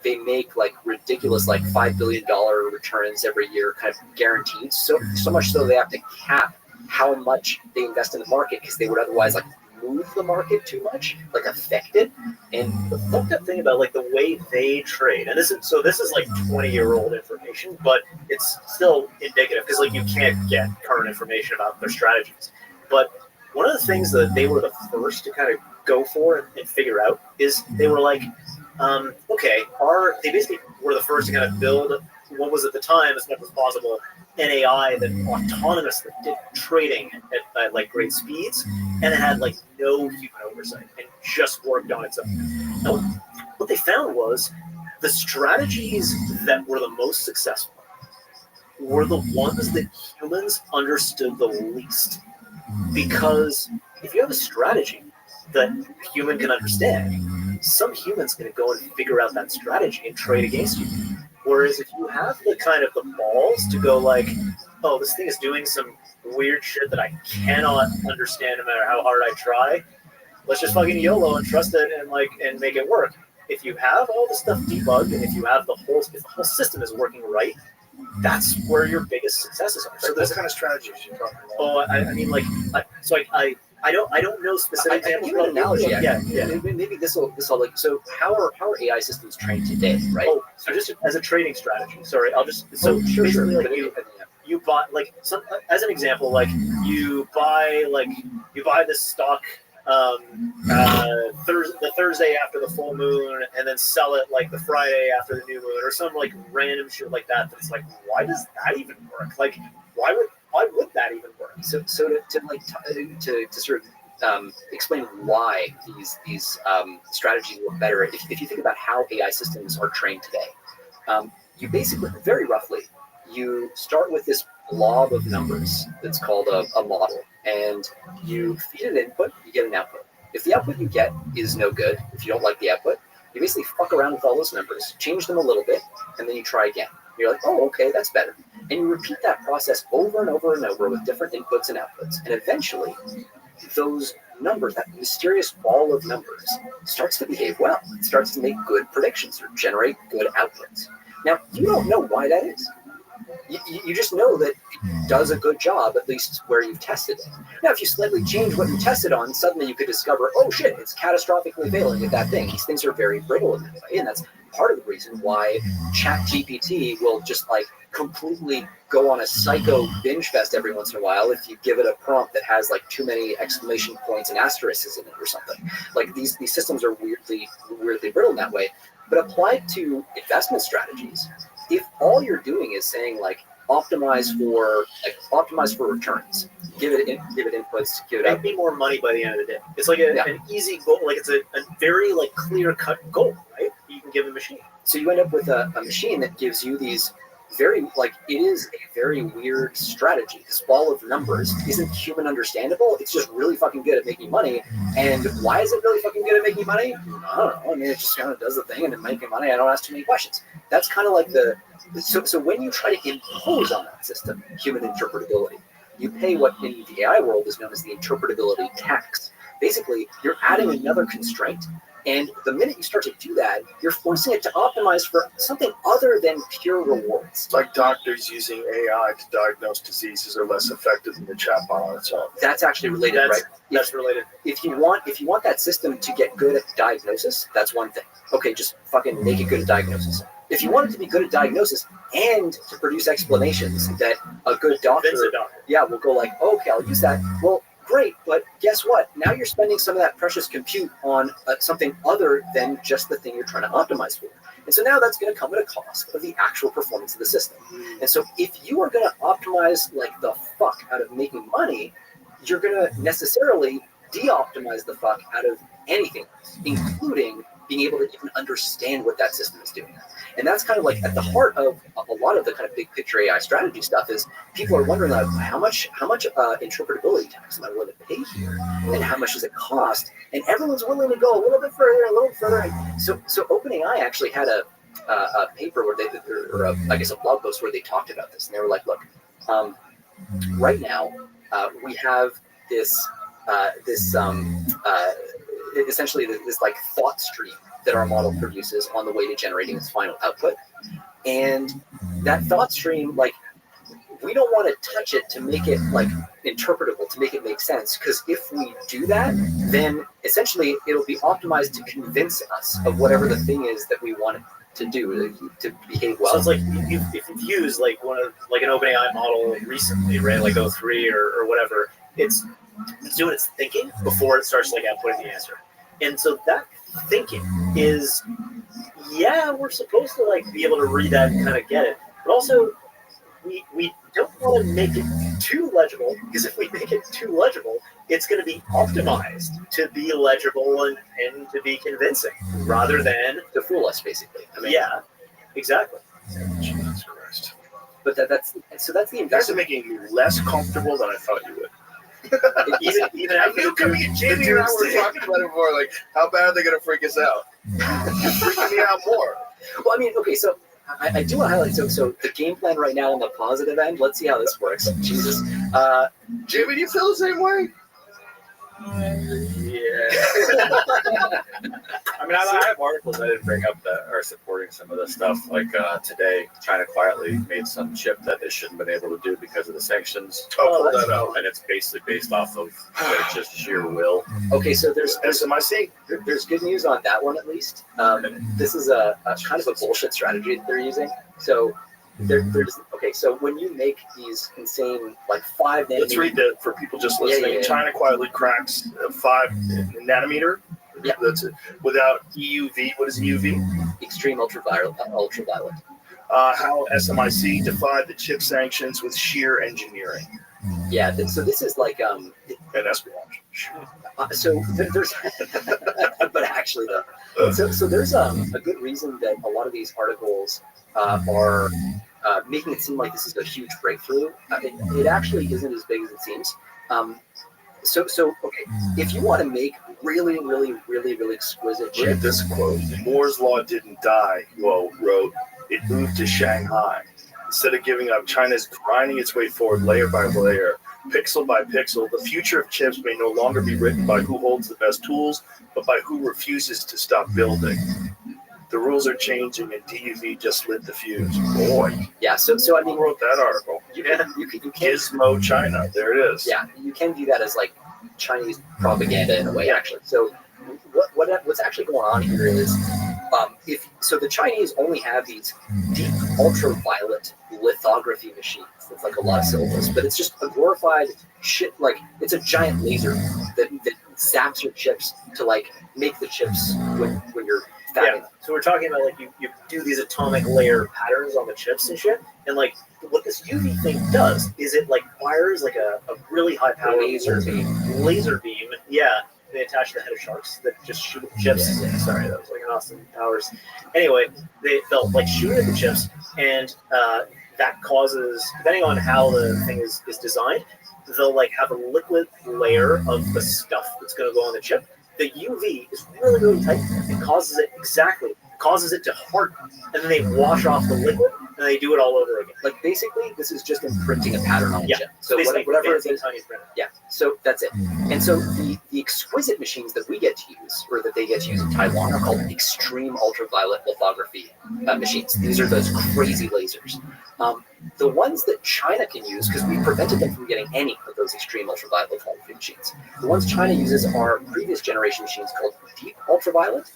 they make like ridiculous like $5 billion returns every year, kind of guaranteed. So much so they have to cap how much they invest in the market because they would otherwise like move the market too much, like affect it. And the fucked up thing about like the way they trade, and this is like 20-year-old information, but it's still indicative because like you can't get current information about their strategies. But one of the things that they were the first to kind of go for and figure out is they were like, they basically were the first to kind of build what was at the time, as much as possible, an AI that autonomously did trading at like great speeds, and it had like no human oversight and just worked on its own. Now, what they found was the strategies that were the most successful were the ones that humans understood the least. Because if you have a strategy that a human can understand, some human's going to go and figure out that strategy and trade against you. Whereas if you have the kind of the balls to go like, oh, this thing is doing some weird shit that I cannot understand no matter how hard I try, let's just fucking YOLO and trust it and make it work. If you have all the stuff debugged and if the whole system is working right, that's where your biggest successes are. So what kind of strategies are you talking about? Oh, I mean, I don't know specific examples. Give an analogy. Yeah. Maybe this will like. So how are AI systems trained today, right? Oh, so just as a trading strategy. Sorry, I'll just basically like you buy like some as an example, like you buy this stock the Thursday after the full moon, and then sell it like the Friday after the new moon, or some like random shit like that. That's like, why does that even work? Like, why would that even work? So to sort of explain why these strategies work better. If you think about how AI systems are trained today, you basically, very roughly, you start with this blob of numbers that's called a model, and you feed an input, you get an output. If the output you get is no good, if you don't like the output, you basically fuck around with all those numbers, change them a little bit, and then you try again. You're like, oh, okay, that's better. And you repeat that process over and over and over with different inputs and outputs. And eventually, those numbers, that mysterious ball of numbers, starts to behave well. It starts to make good predictions or generate good outputs. Now, you don't know why that is. You just know that it does a good job, at least where you've tested it. Now, if you slightly change what you tested on, suddenly you could discover, oh shit, it's catastrophically failing at that thing. These things are very brittle in that way, and that's part of the reason why ChatGPT will just like completely go on a psycho binge fest every once in a while if you give it a prompt that has like too many exclamation points and asterisks in it or something. Like these systems are weirdly brittle in that way. But applied to investment strategies, if all you're doing is saying like optimize for returns, give it inputs, give it make me more money by the end of the day. It's like an easy goal, like it's a very like clear cut goal, right? You can give the machine. So you end up with a machine that gives you these very it is a very weird strategy. This ball of numbers isn't human understandable. It's just really fucking good at making money. And why is it really fucking good at making money? I don't know. I mean, it just kind of does the thing and it's making money. I don't ask too many questions. That's kind of like so when you try to impose on that system human interpretability, you pay what in the AI world is known as the interpretability tax. Basically, you're adding another constraint. And the minute you start to do that, you're forcing it to optimize for something other than pure rewards. It's like doctors using AI to diagnose diseases are less effective than the chatbot on its own. That's actually related, right? That's related. If you want that system to get good at diagnosis, that's one thing. Okay, just fucking make it good at diagnosis. If you want it to be good at diagnosis and to produce explanations that a good doctor, will go like, okay, I'll use that. Well, great, but guess what? Now you're spending some of that precious compute on something other than just the thing you're trying to optimize for. And so now that's going to come at a cost of the actual performance of the system. And so if you are going to optimize like the fuck out of making money, you're going to necessarily de-optimize the fuck out of anything else, including being able to even understand what that system is doing. And that's kind of like at the heart of a lot of the kind of big picture AI strategy stuff is people are wondering like, how much interpretability tax am I willing to pay here, and how much does it cost? And everyone's willing to go a little bit further. And so OpenAI actually had a paper where a blog post where they talked about this, and they were like, look, right now we have this essentially this like thought stream that our model produces on the way to generating its final output. And that thought stream, like, we don't want to touch it to make it like interpretable, to make it make sense. Because if we do that, then essentially it'll be optimized to convince us of whatever the thing is that we want it to do, to behave well. So it's like if you've used like an OpenAI model recently, right? Like O3 or whatever, it's It's doing its thinking before it starts like outputting the answer. And so that thinking is, yeah, we're supposed to like be able to read that and kind of get it, but also we don't want to make it too legible, because if we make it too legible, it's going to be optimized to be legible and to be convincing, rather than to fool us, basically. I mean, yeah, exactly. Jesus Christ. But that's the You guys are making me less comfortable than I thought you would. even I knew coming in, Jamie and I were talking about it before, like, how bad are they going to freak us out? You're freaking me out more. Well, I mean, okay, so I do want to highlight, so the game plan right now on the positive end, let's see how this works. Jesus. Jamie, do you feel the same way? Yeah. I mean, I have articles I didn't bring up that are supporting some of this stuff. Like today, China quietly made some chip that they shouldn't have been able to do because of the sanctions. Oh, pull that out. And it's basically based off of their just sheer will. Okay, so there's SMIC. There's good news on that one, at least. This is a kind of a bullshit strategy that they're using. So there's okay. So when you make these insane like 5 nanometer, let's read that for people just listening. Yeah. China quietly cracks 5 nanometer. Yeah, that's it. Without EUV. What is EUV? Extreme ultraviolet. How SMIC defied the chip sanctions with sheer engineering. Yeah. So this is like and espionage. So there's, but actually though, so there's a good reason that a lot of these articles are making it seem like this is a huge breakthrough. It actually isn't as big as it seems. So okay, if you want to make really exquisite Look chips. at this quote. Moore's law didn't die, Guo wrote. It moved to Shanghai. Instead of giving up, China's grinding its way forward layer by layer, pixel by pixel. The future of chips may no longer be written by who holds the best tools, but by who refuses to stop building. The rules are changing, and DUV just lit the fuse. Boy. Yeah, so I mean, who wrote that article? You can Gizmo China. There it is. Yeah, you can view that as like Chinese propaganda in a way, actually. So what's actually going on here is, so the Chinese only have these deep ultraviolet lithography machines. It's like a lot of syllables, but it's just a glorified shit. Like it's a giant laser that zaps your chips to like make the chips when you're fabbing them. So we're talking about like you do these atomic layer patterns on the chips and shit, and like what this UV thing does is it like fires like a really high power laser beam. Yeah. They attach the head of sharks that just shoot at the chips. Yeah. Sorry, that was like an Austin Powers. Anyway, they'll like shoot at the chips, and that causes, depending on how the thing is designed, they'll like have a liquid layer of the stuff that's going to go on the chip. The UV is really tight. It causes it to harden, and then they wash off the liquid, and they do it all over again. Like basically, this is just imprinting a pattern on the chip. So basically whatever it is, tiny printer. yeah. So that's it. And so the exquisite machines that we get to use, or that they get to use in Taiwan, are called extreme ultraviolet lithography machines. These are those crazy lasers. The ones that China can use, because we prevented them from getting any of those extreme ultraviolet lithography machines. The ones China uses are previous generation machines called deep ultraviolet,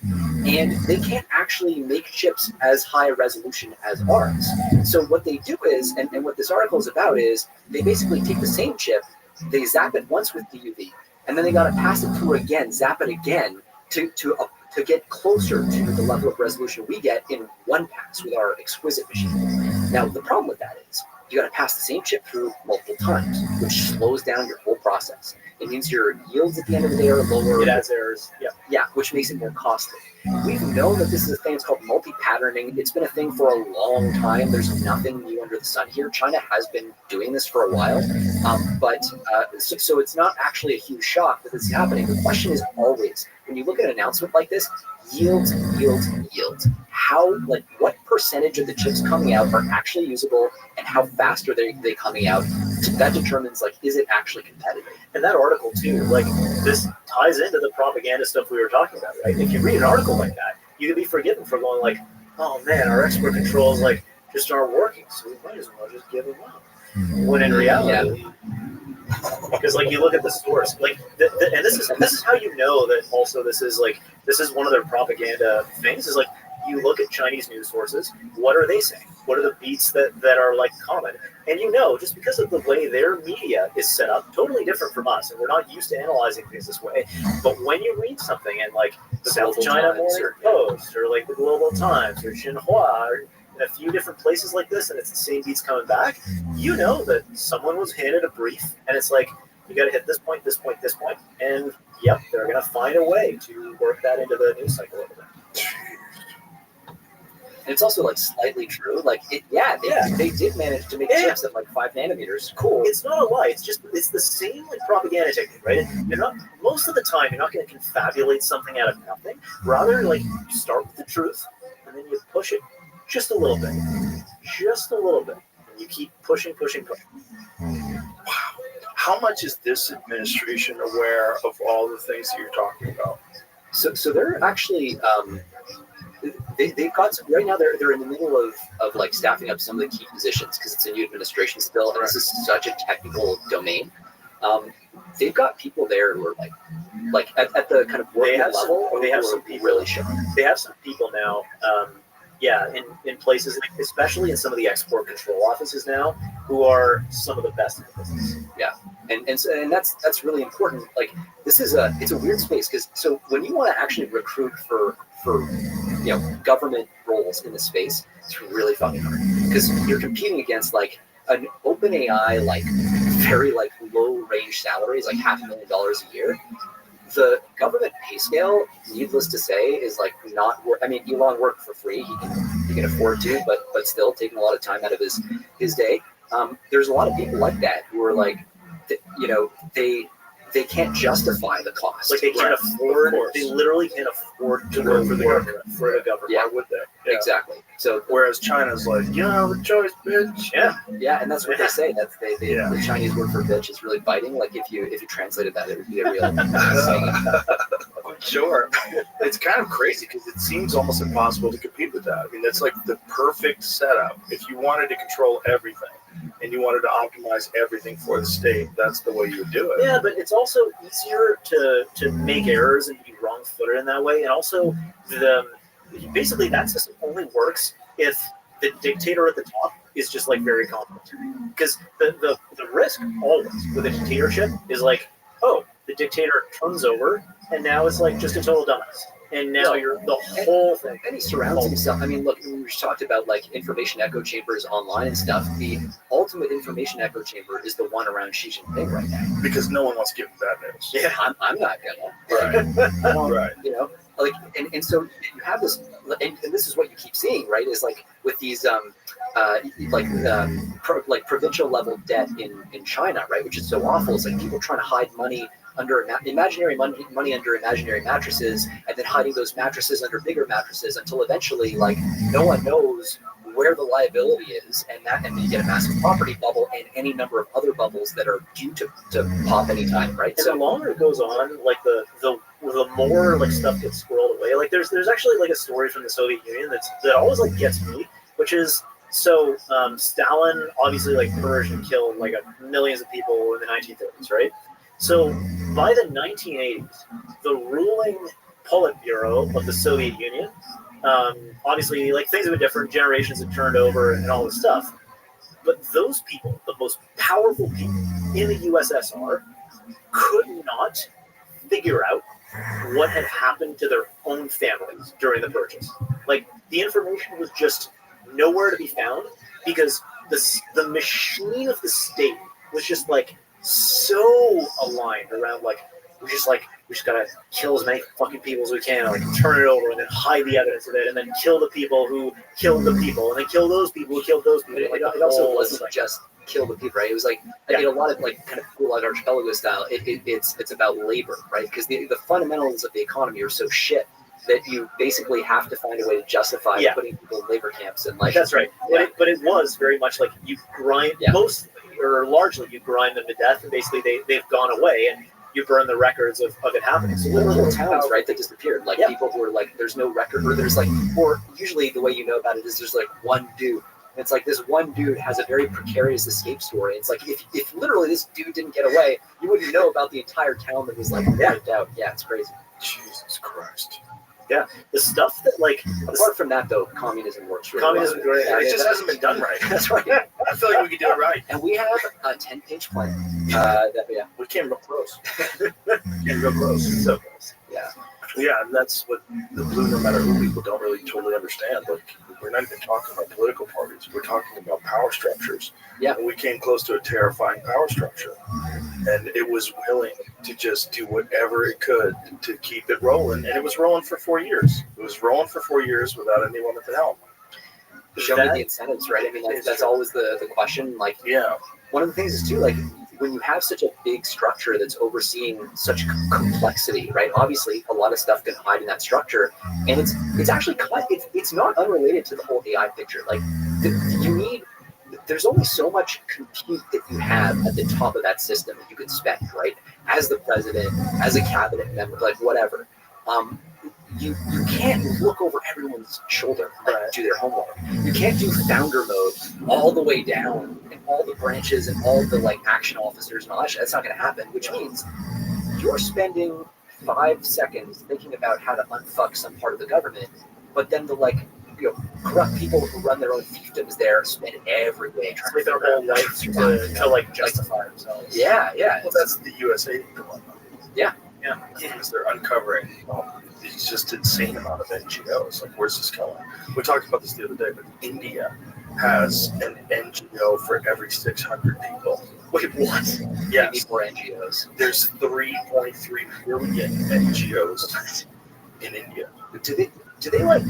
and they can't actually make chips as high a resolution as ours. So what they do is, and what this article is about is, they basically take the same chip, they zap it once with DUV, and then they got to pass it through again, zap it again to get closer to the level of resolution we get in one pass with our exquisite machine. Now, the problem with that is you got to pass the same chip through multiple times, which slows down your whole process. It means your yields at the end of the day are lower. It adds errors. Yeah, which makes it more costly. We've known that this is a thing. It's called multi-patterning. It's been a thing for a long time. There's nothing new under the sun here. China has been doing this for a while, so it's not actually a huge shock that this is happening. The question is always, when you look at an announcement like this, yields. How, like, what percentage of the chips coming out are actually usable, and how fast are they coming out? That determines, like, is it actually competitive? And that article too, like, this ties into the propaganda stuff we were talking about, right? If you read an article like that, you can be forgiven for going like, oh man, our export controls like just aren't working, so we might as well just give them up. When in reality, because like you look at the source, like, and this is how you know that also this is one of their propaganda things. Is like you look at Chinese news sources, what are they saying? What are the beats that are like common? And just because of the way their media is set up, totally different from us, and we're not used to analyzing things this way. But when you read something in like the South China Morning Post or like the Global Times or Xinhua or in a few different places like this, and it's the same beats coming back, you know that someone was handed a brief, and it's like, you got to hit this point, this point, this point, and yep, they're going to find a way to work that into the news cycle over there. And it's also like slightly true. Like, they did manage to make chips at like 5 nanometers. Cool. It's not a lie. It's the same like propaganda technique, right? You're not most of the time you're not going to confabulate something out of nothing. Rather, like you start with the truth, and then you push it just a little bit, and you keep pushing. Wow. How much is this administration aware of all the things that you're talking about? So they're actually they've got some, right now they're in the middle of like staffing up some of the key positions because it's a new administration still, and this is such a technical domain. They've got people there who are like at the kind of working level. They have some people really sharp. They have some people now. In places, like, especially in some of the export control offices now, who are some of the best in the business. Yeah, and that's really important. Like, this is it's a weird space because so when you want to actually recruit for government roles in the space, it's really fucking hard because you're competing against like an OpenAI like very like low range salaries, like $500,000 a year. The government pay scale, needless to say, is like not. I mean, Elon worked for free; he can afford to, but still taking a lot of time out of his day. There's a lot of people like that who are like, they can't justify the cost. Like they can't afford. They literally can't afford to work for the government. Yeah. Why would they? Yeah. Exactly. So whereas China's like, the choice, bitch. Yeah, and that's what they say. That's the Chinese word for bitch is really biting. Like if you translated that, it would be a real saying. Sure. It's kind of crazy because it seems almost impossible to compete with that. I mean, that's like the perfect setup. If you wanted to control everything and you wanted to optimize everything for the state, that's the way you would do it. Yeah, but it's also easier to make errors and to be wrong-footed in that way. And also, basically that system only works if the dictator at the top is just like very competent. Because the risk always with a dictatorship is like, the dictator turns over, and now it's like just a total dumbass. And now you're the whole thing. And he surrounds himself. I mean, look, we talked about like information echo chambers online and stuff. The ultimate information echo chamber is the one around Xi Jinping right now. Because no one wants to give him bad news. Yeah, I'm not gonna. Right. Like, and so you have this, and this is what you keep seeing, right? Is like with these provincial level debt in China, right? Which is so awful. It's like people trying to hide money under imaginary money under imaginary mattresses, and then hiding those mattresses under bigger mattresses until eventually, like, no one knows where the liability is, and then you get a massive property bubble and any number of other bubbles that are due to pop anytime, right? And so the longer it goes on, like the more like stuff gets squirreled away. Like there's actually like a story from the Soviet Union that always like gets me, which is Stalin obviously like purged and killed like millions of people in the 1930s, right? So by the 1980s, the ruling Politburo of the Soviet Union, obviously like things have been different, generations have turned over and all this stuff, but those people, the most powerful people in the USSR, could not figure out what had happened to their own families during the purges. Like the information was just nowhere to be found because the machine of the state was just like so aligned around like we just gotta kill as many fucking people as we can, like turn it over and then hide the evidence of it, and then kill the people who killed the people, and then kill those people who killed those people. It also wasn't just kill the people, right? It was like in a lot of like kind of Gulag Archipelago style. It's about labor, right? Because the fundamentals of the economy are so shit that you basically have to find a way to justify putting people in labor camps and like. That's right. Yeah. But it was very much like you grind mostly or largely you grind them to death, and basically they've gone away, and you burn the records of it happening. So little towns, right, that disappeared. Like people who are like, there's no record, or there's like, or usually the way you know about it is there's like one dude. And it's like this one dude has a very precarious escape story. It's like if literally this dude didn't get away, you wouldn't know about the entire town that was like wiped out. Yeah, it's crazy. Jesus Christ. Yeah, the stuff that like apart from that though, communism works really communism, well. it just hasn't been done right. That's right. I feel like we could do it right. And we have a 10-page plan. That we came real close. Came real close. So close. Yeah. Yeah, and that's what the blue, no matter who, people don't really totally understand. Like, we're not even talking about political parties. We're talking about power structures. Yeah. And we came close to a terrifying power structure. And it was willing to just do whatever it could to keep it rolling. And it was rolling for 4 years. It was rolling for 4 years without anyone at the helm. Show me the incentives, right? I mean, that's always the question. Like, yeah. One of the things is too, like, when you have such a big structure that's overseeing such complexity, right? Obviously, a lot of stuff can hide in that structure, and it's actually it's not unrelated to the whole AI picture. Like, there's only so much compute that you have at the top of that system that you can spend, right? As the president, as a cabinet member, like whatever. You can't look over everyone's shoulder and do their homework. You can't do founder mode all the way down and all the branches and all the like action officers and all that shit. That's not going to happen, which means you're spending 5 seconds thinking about how to unfuck some part of the government, but then the corrupt people who run their own fiefdoms there spend every day trying to their whole life to like justify themselves. Yeah. Well, that's the USA dilemma. Yeah. Because they're uncovering these just insane amount of NGOs. Like, where's this going? We talked about this the other day, but India has an NGO for every 600 people. Wait, what? Yes. We need more NGOs. There's 3.3 billion NGOs in India. Do they like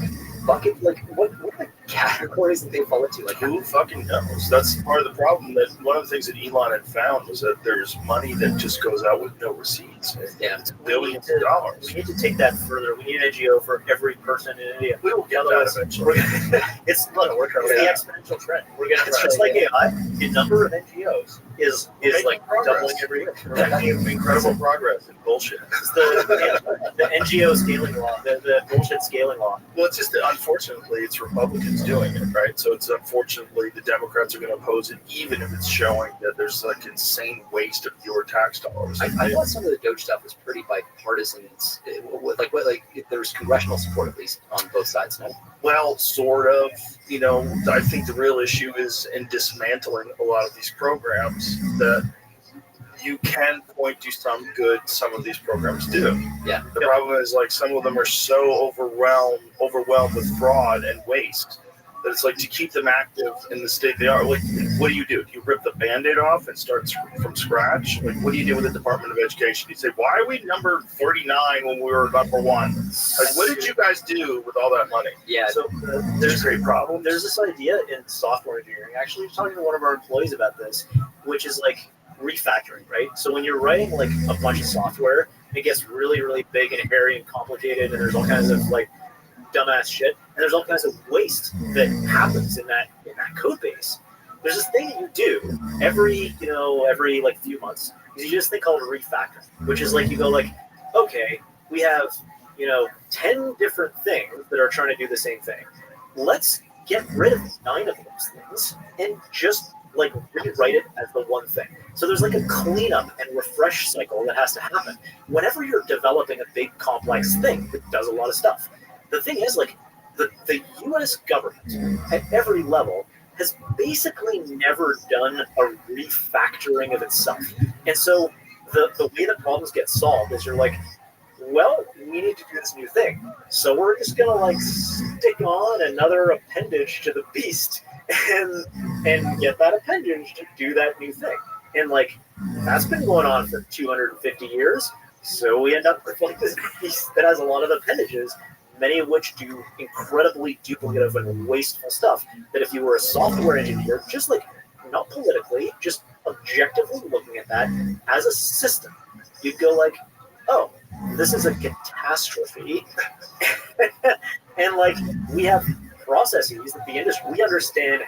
bucket, like what are the categories that they fall into? Like, who fucking knows? That's part of the problem. That one of the things that Elon had found was that there's money that just goes out with no receipts. Yeah, it's billions of dollars. We need to take that further. We need an NGO for every person in India. We will get that eventually. It's the exponential trend. It's just like AI. The number of NGOs is like doubling every year. We're making incredible progress in bullshit. It's the NGO scaling law, the bullshit scaling law. Well, it's just that unfortunately it's Republicans doing it, right? So it's unfortunately the Democrats are going to oppose it, even if it's showing that there's like insane waste of your tax dollars. I thought some of the Doge stuff was pretty bipartisan. There's congressional support at least on both sides now. Well, sort of. You know, I think the real issue is in dismantling a lot of these programs that you can point to some good some of these programs do. Yeah. The problem is like some of them are so overwhelmed with fraud and waste that it's like to keep them active in the state they are. Like, what do? Do you rip the Band-Aid off and start from scratch? Like, what do you do with the Department of Education? You say, why are we number 39 when we were number 1? Like, what did you guys do with all that money? Yeah. So there's a great problem. There's this idea in software engineering. Actually, I was talking to one of our employees about this, which is like refactoring, right? So when you're writing like a bunch of software, it gets really, really big and hairy and complicated, and there's all kinds of like dumbass shit, and there's all kinds of waste that happens in that code base. There's this thing that you do every like few months. You do this thing called refactoring, which is like you go like, okay, we have 10 different things that are trying to do the same thing. Let's get rid of 9 of those things and just like rewrite it as the one thing. So there's like a cleanup and refresh cycle that has to happen whenever you're developing a big complex thing that does a lot of stuff. The thing is, like, the U.S. government at every level has basically never done a refactoring of itself. And so the way that problems get solved is you're like, well, we need to do this new thing. So we're just going to, like, stick on another appendage to the beast and get that appendage to do that new thing. And, like, that's been going on for 250 years. So we end up with, like, this beast that has a lot of appendages, many of which do incredibly duplicative and wasteful stuff that if you were a software engineer, just like not politically, just objectively looking at that as a system, you'd go like, oh, this is a catastrophe. And like we have processes that the industry, we understand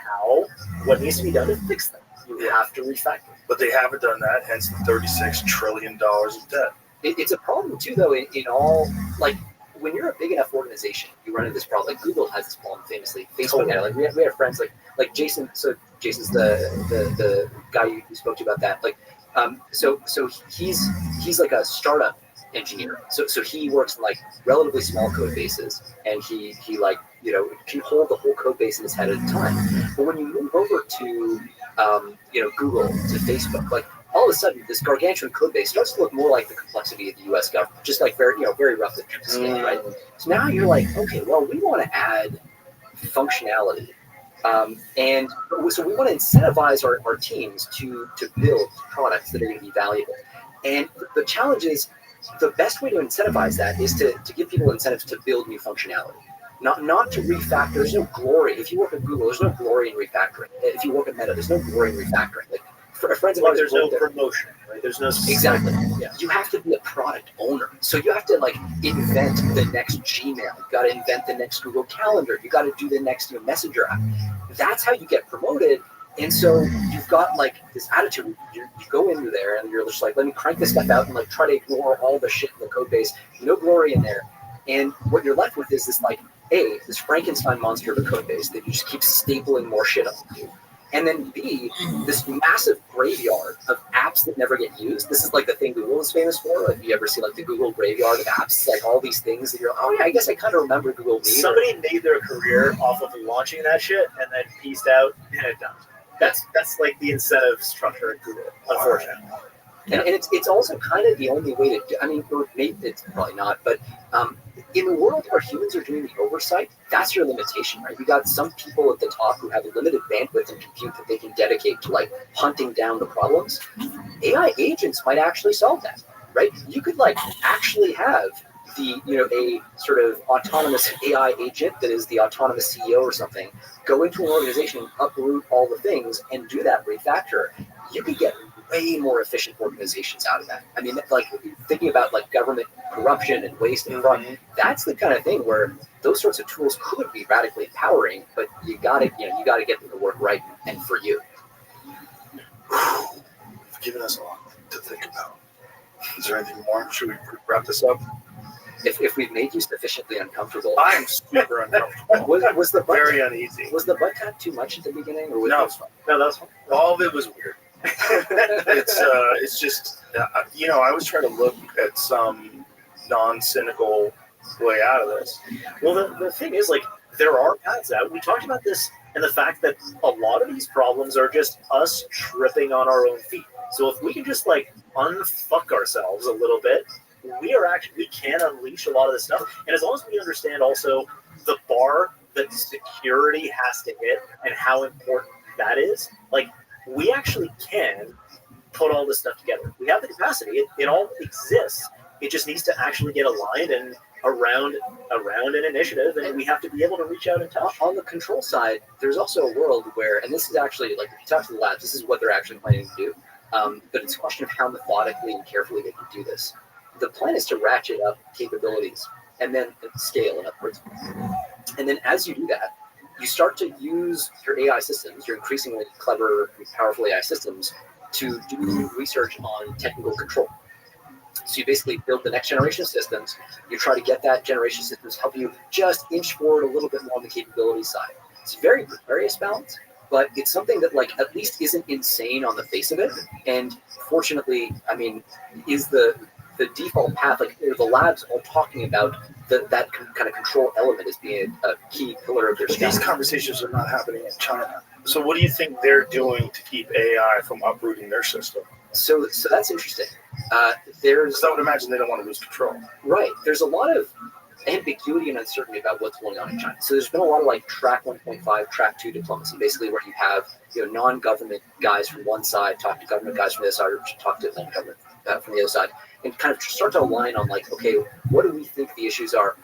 what needs to be done to fix them. You have to refactor. But they haven't done that, hence the $36 trillion of debt. It's a problem too, though, in all, like, when you're a big enough organization, you run into this problem. Like Google has this problem famously. Facebook had it. Like we have friends like Jason. So Jason's the guy you spoke to about that. Like, so he's like a startup engineer. So he works in like relatively small code bases, and he like, you know, can hold the whole code base in his head at a time. But when you move over to you know, Google, to Facebook, like all of a sudden this gargantuan code base starts to look more like the complexity of the U.S. government, just like very, you know, very roughly scaled, right? So now you're like, okay, well, we want to add functionality. And so we want to incentivize our teams to build products that are going to be valuable. And the challenge is, the best way to incentivize that is to give people incentives to build new functionality. Not to refactor. There's no glory. If you work at Google, there's no glory in refactoring. If you work at Meta, there's no glory in refactoring. Like, for friends of mine, there's no promotion, right? There's no exactly. Yeah. You have to be a product owner, so you have to like invent the next Gmail. You got to invent the next Google Calendar. You got to do the next, you know, Messenger app. That's how you get promoted. And so you've got like this attitude. You go into there and you're just like, let me crank this stuff out and like try to ignore all the shit in the code base. No glory in there. And what you're left with is this like, this Frankenstein monster of a code base that you just keep stapling more shit onto. And then B, this massive graveyard of apps that never get used. This is like the thing Google is famous for. Like, you ever see like the Google graveyard of apps? Like all these things that you're like, oh yeah, I guess I kind of remember Google made. Somebody made their career off of launching that shit and then pieced out and it dumped. That's like the incentive structure at Google, unfortunately. And it's also kind of the only way to do, I mean, maybe it's probably not, but in the world where humans are doing the oversight, that's your limitation, right? You got some people at the top who have a limited bandwidth and compute that they can dedicate to like hunting down the problems. AI agents might actually solve that, right? You could like actually have the, you know, a sort of autonomous AI agent that is the autonomous CEO or something, go into an organization, uproot all the things, and do that refactor. You could get way more efficient organizations out of that. I mean, like thinking about like government corruption and waste and fraud, that's the kind of thing where those sorts of tools could be radically empowering, but you gotta get them to work right and for you. You've given us a lot to think about. Is there anything more? Should we wrap this up? If we've made you sufficiently uncomfortable. I'm super uncomfortable. Was the butt very uneasy? Was the butt tap too much at the beginning, or was No, that fun? No, that was fun. All of it was weird. It's just, you know, I was trying to look at some non-cynical way out of this. Well, the thing is, like, there are paths out. We talked about this and the fact that a lot of these problems are just us tripping on our own feet. So if we can just like unfuck ourselves a little bit, we can unleash a lot of this stuff. And as long as we understand also the bar that security has to hit and how important that is, like, we actually can put all this stuff together. We have the capacity. It all exists. It just needs to actually get aligned and around an initiative, and we have to be able to reach out and touch. On the control side, there's also a world where, and this is actually, like, if you talk to the labs, this is what they're actually planning to do. But it's a question of how methodically and carefully they can do this. The plan is to ratchet up capabilities and then scale and upwards. And then as you do that, you start to use your AI systems, your increasingly clever, powerful AI systems, to do research on technical control. So you basically build the next generation of systems. You try to get that generation of systems help you just inch forward a little bit more on the capability side. It's a very precarious balance, but it's something that, like, at least isn't insane on the face of it. And fortunately, I mean, is the default path. Like, the labs are talking about that kind of control element as being a key pillar of their strategy. These conversations are not happening in China. So what do you think they're doing to keep AI from uprooting their system? So that's interesting. I would imagine they don't want to lose control. Right. There's a lot of ambiguity and uncertainty about what's going on in China. So there's been a lot of like track 1.5, track 2 diplomacy, basically where you have, you know, non-government guys from one side talk to government guys from the other side, or talk to non-government from the other side, and kind of start to align on like, okay, what do we think the issues are?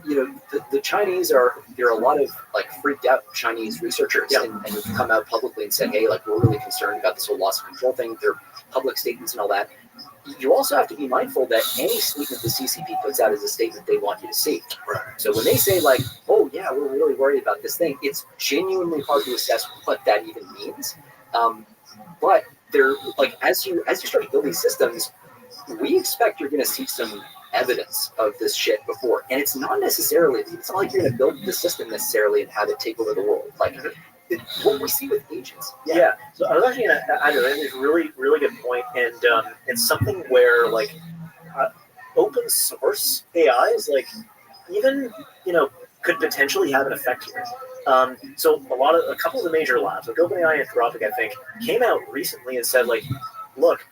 You know, the Chinese there are a lot of like freaked out Chinese researchers, and who've come out publicly and said, hey, like, we're really concerned about this whole loss of control thing. Their public statements and all that. You also have to be mindful that any statement the CCP puts out is a statement they want you to see. Right. So when they say like, oh yeah, we're really worried about this thing, it's genuinely hard to assess what that even means. But they're like, as you start to build these systems, we expect you're going to see some evidence of this shit before, and it's not like you're going to build the system necessarily and have it take over the world. Like what we see with agents. Yeah. So I was actually going to add to that. It's a really, really good point, and it's something where, like, open source AIs, like even could potentially have an effect here. So a couple of the major labs, like OpenAI and Anthropic, I think, came out recently and said, like, look,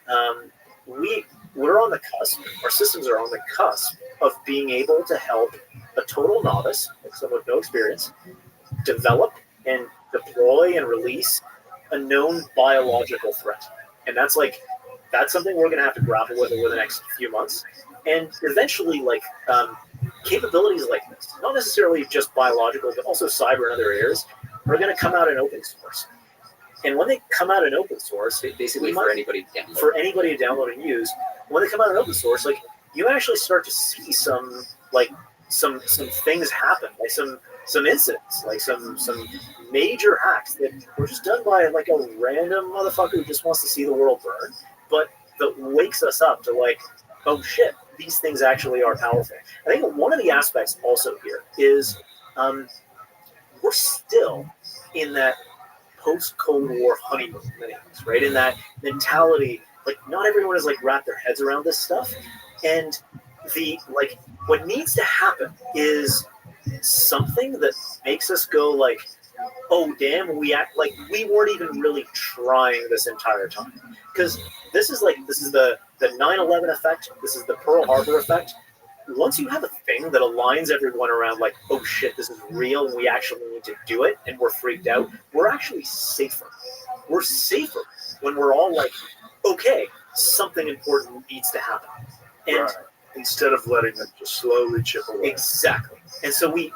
we're on the cusp. Our systems are on the cusp of being able to help a total novice, like someone with no experience, develop and deploy and release a known biological threat. And that's something we're going to have to grapple with over the next few months. And eventually, capabilities like this, not necessarily just biological, but also cyber and other areas, are going to come out in open source. And when they come out in open source, basically for anybody to download and use, when they come out in open source, like you actually start to see some things happen, like some incidents, like some major hacks that were just done by like a random motherfucker who just wants to see the world burn, but that wakes us up to like, oh shit, these things actually are powerful. I think one of the aspects also here is we're still in that post-Cold War honeymoon, right? In that mentality, like not everyone has like wrapped their heads around this stuff, and what needs to happen is something that makes us go like, oh damn, we act like we weren't even really trying this entire time. Because this is the 9/11 effect, this is the Pearl Harbor effect. Once you have a thing that aligns everyone around like, oh shit, this is real and we actually need to do it, and we're freaked out, we're actually safer. We're safer when we're all like, okay, something important needs to happen. And right. Instead of letting them just slowly chip away. Exactly. And so we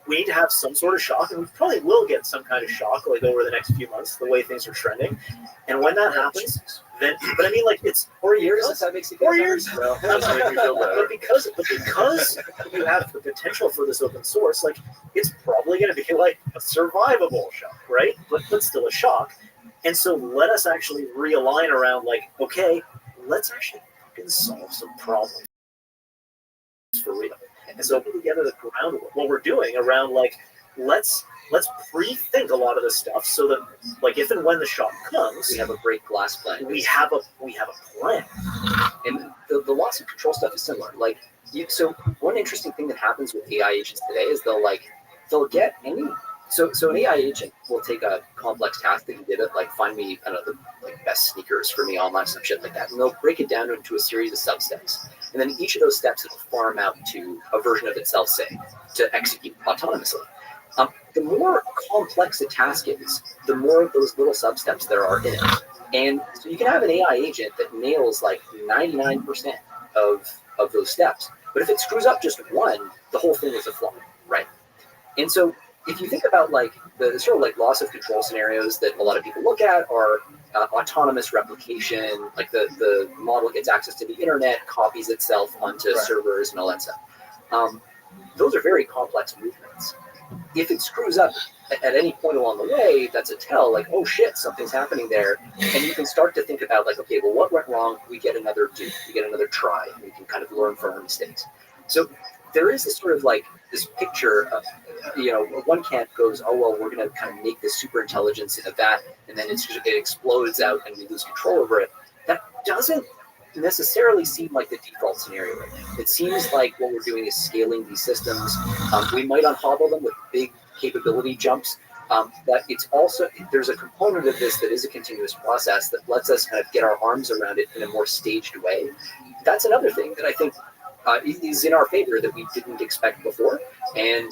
need to have some sort of shock, and we probably will get some kind of shock like over the next few months, the way things are trending. And when that happens, then, but I mean, like, it's 4 years. That makes you feel 4 years. Well, that doesn't make me feel better. But because you have the potential for this open source, like, it's probably going to be like a survivable shock, right? But still a shock. And so let us actually realign around like, okay, let's actually fucking solve some problems for real. And so put together the groundwork, what we're doing around like, let's pre-think a lot of this stuff so that like if and when the shock comes, we have a break glass plan. We have a plan. And the loss of control stuff is similar. Like so one interesting thing that happens with AI agents today is they'll get any so an AI agent will take a complex task that you did it, like find me the best sneakers for me online, some shit like that, and they'll break it down into a series of sub-steps. And then each of those steps it'll farm out to a version of itself, say, to execute autonomously. The more complex a task is, the more of those little sub-steps there are in it. And so you can have an AI agent that nails like 99% of those steps. But if it screws up just one, the whole thing is a flaw, right? And so if you think about like the sort of like loss of control scenarios that a lot of people look at are autonomous replication, like the model gets access to the internet, copies itself onto servers and all that stuff. Those are very complex movements. If it screws up at any point along the way, that's a tell, like, oh shit, something's happening there. And you can start to think about like, okay, well, what went wrong? We get another do, we get another try, and we can kind of learn from our mistakes. So there is this sort of like this picture of, one camp goes, oh, well, we're going to kind of make this super intelligence in a vat, and then it explodes out and we lose control over it. That doesn't necessarily seem like the default scenario right now. It seems like what we're doing is scaling these systems. We might unhobble them with big capability jumps, but it's also, there's a component of this that is a continuous process that lets us kind of get our arms around it in a more staged way. That's another thing that I think is in our favor that we didn't expect before, and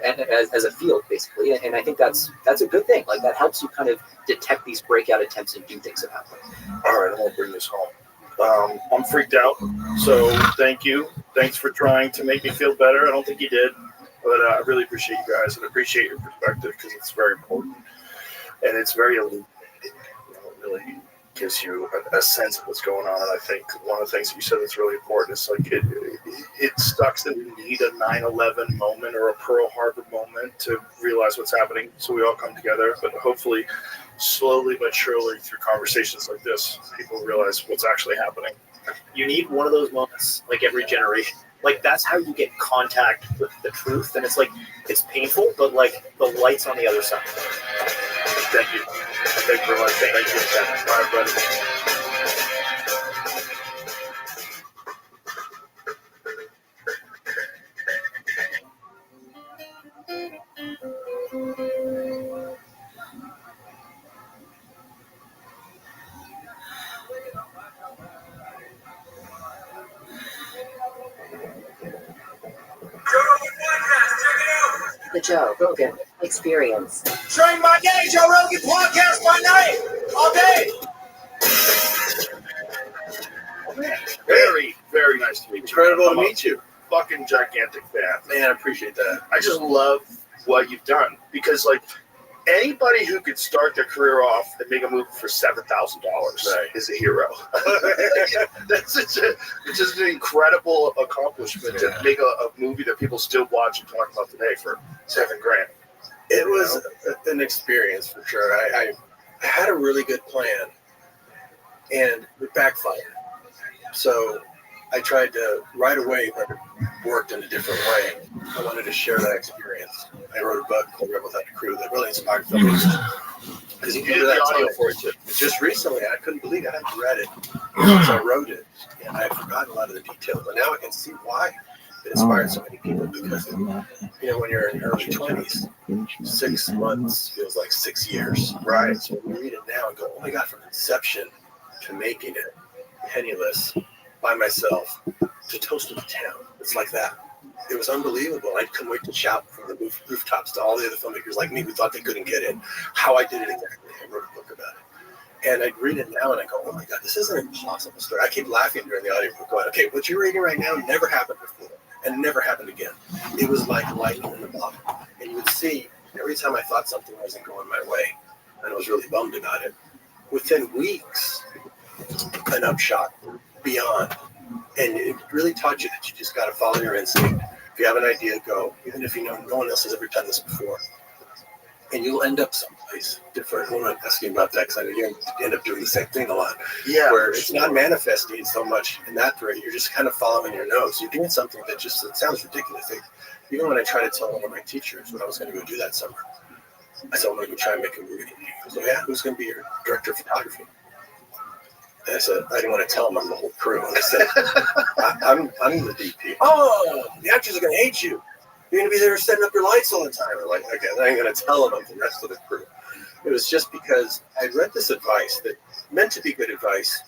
as a field, basically. And I think that's a good thing. Like, that helps you kind of detect these breakout attempts and do things about them. All right, I'm going to bring this home. I'm freaked out, so thank you. Thanks for trying to make me feel better. I don't think you did, but I really appreciate you guys and appreciate your perspective, because it's very important and it's very illuminating. It really gives you a sense of what's going on. And I think one of the things that you said that's really important is like it sucks that we need a 9/11 moment or a Pearl Harbor moment to realize what's happening, so we all come together. But hopefully, slowly but surely, through conversations like this, people realize what's actually happening. You need one of those moments like every generation. Like, that's how you get contact with the truth, and it's like, it's painful, but like the light's on the other side. Thank you. Thank you very much. Thank you. Bye, everybody. Joe Rogan Experience. Train by day, Joe Rogan podcast by night, all day. Very, very nice to meet you. Incredible to meet you. Fucking gigantic fan. Man, I appreciate that. I just love what you've done because, like, anybody who could start their career off and make a movie for $7,000 is a hero. That's it's just an incredible accomplishment to make a movie that people still watch and talk about today for $7,000. It was an experience for sure. I had a really good plan, and it backfired. So I tried to right away, but it worked in a different way. I wanted to share that experience. I wrote a book called Rebel Without a Crew that really inspired filmmakers. Because you did the audio for it too. Just recently, I couldn't believe I hadn't read it since I wrote it, and I had forgotten a lot of the details. But now I can see why it inspired so many people. Because you know, when you're in your early 20s, 6 months feels like 6 years. Right. So when you read it now and go, oh my God, from inception to making it penniless by myself to toast of the town. It's like that. It was unbelievable. I couldn't wait to shout from the rooftops to all the other filmmakers like me who thought they couldn't get in. How I did it exactly. I wrote a book about it. And I'd read it now and I go, oh my God, this is an impossible story. I keep laughing during the audiobook going, okay, what you're reading right now never happened before. And it never happened again. It was like lightning in the bottle. And you would see every time I thought something wasn't going my way, and I was really bummed about it, within weeks, an upshot beyond. And it really taught you that you just got to follow your instinct. If you have an idea, go. Even if you know no one else has ever done this before. And you'll end up someplace different. I'm not asking about that because I know you end up doing the same thing a lot. Yeah. Where it's not manifesting so much in that rate. You're just kind of following your nose. You're doing something that just it sounds ridiculous. Even when I try to tell one of my teachers what I was going to go do that summer, I said, I'm going to go try and make a movie. He goes, yeah, who's going to be your director of photography? And I said, I didn't want to tell him I'm the whole crew. And I said, I'm the DP. Oh, the actors are going to hate you. You're going to be there setting up your lights all the time. I'm like, okay, I ain't going to tell them I'm the rest of the crew. It was just because I read this advice that meant to be good advice,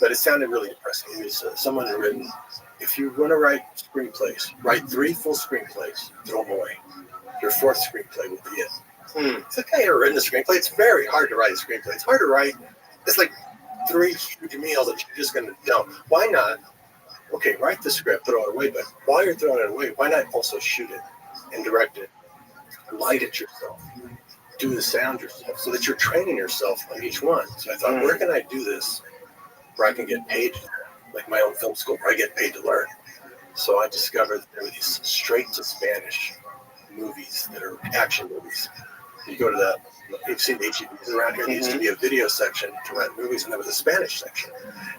but it sounded really depressing. It was someone had written, if you want to write screenplays, write 3 full screenplays, throw them away. Your 4th screenplay will be it. It's like, I ever written a screenplay. It's very hard to write a screenplay. It's hard to write. It's like 3 huge meals that you're just going to dump. Why not? Okay, write the script, throw it away, but while you're throwing it away, why not also shoot it and direct it, light it yourself, do the sound yourself, so that you're training yourself on each one. So I thought, where can I do this where I can get paid, like my own film school, where I get paid to learn? So I discovered that there were these straight to Spanish movies that are action movies. You go to the, you've seen the HEBs around here. There used to be a video section to rent movies, and there was a Spanish section.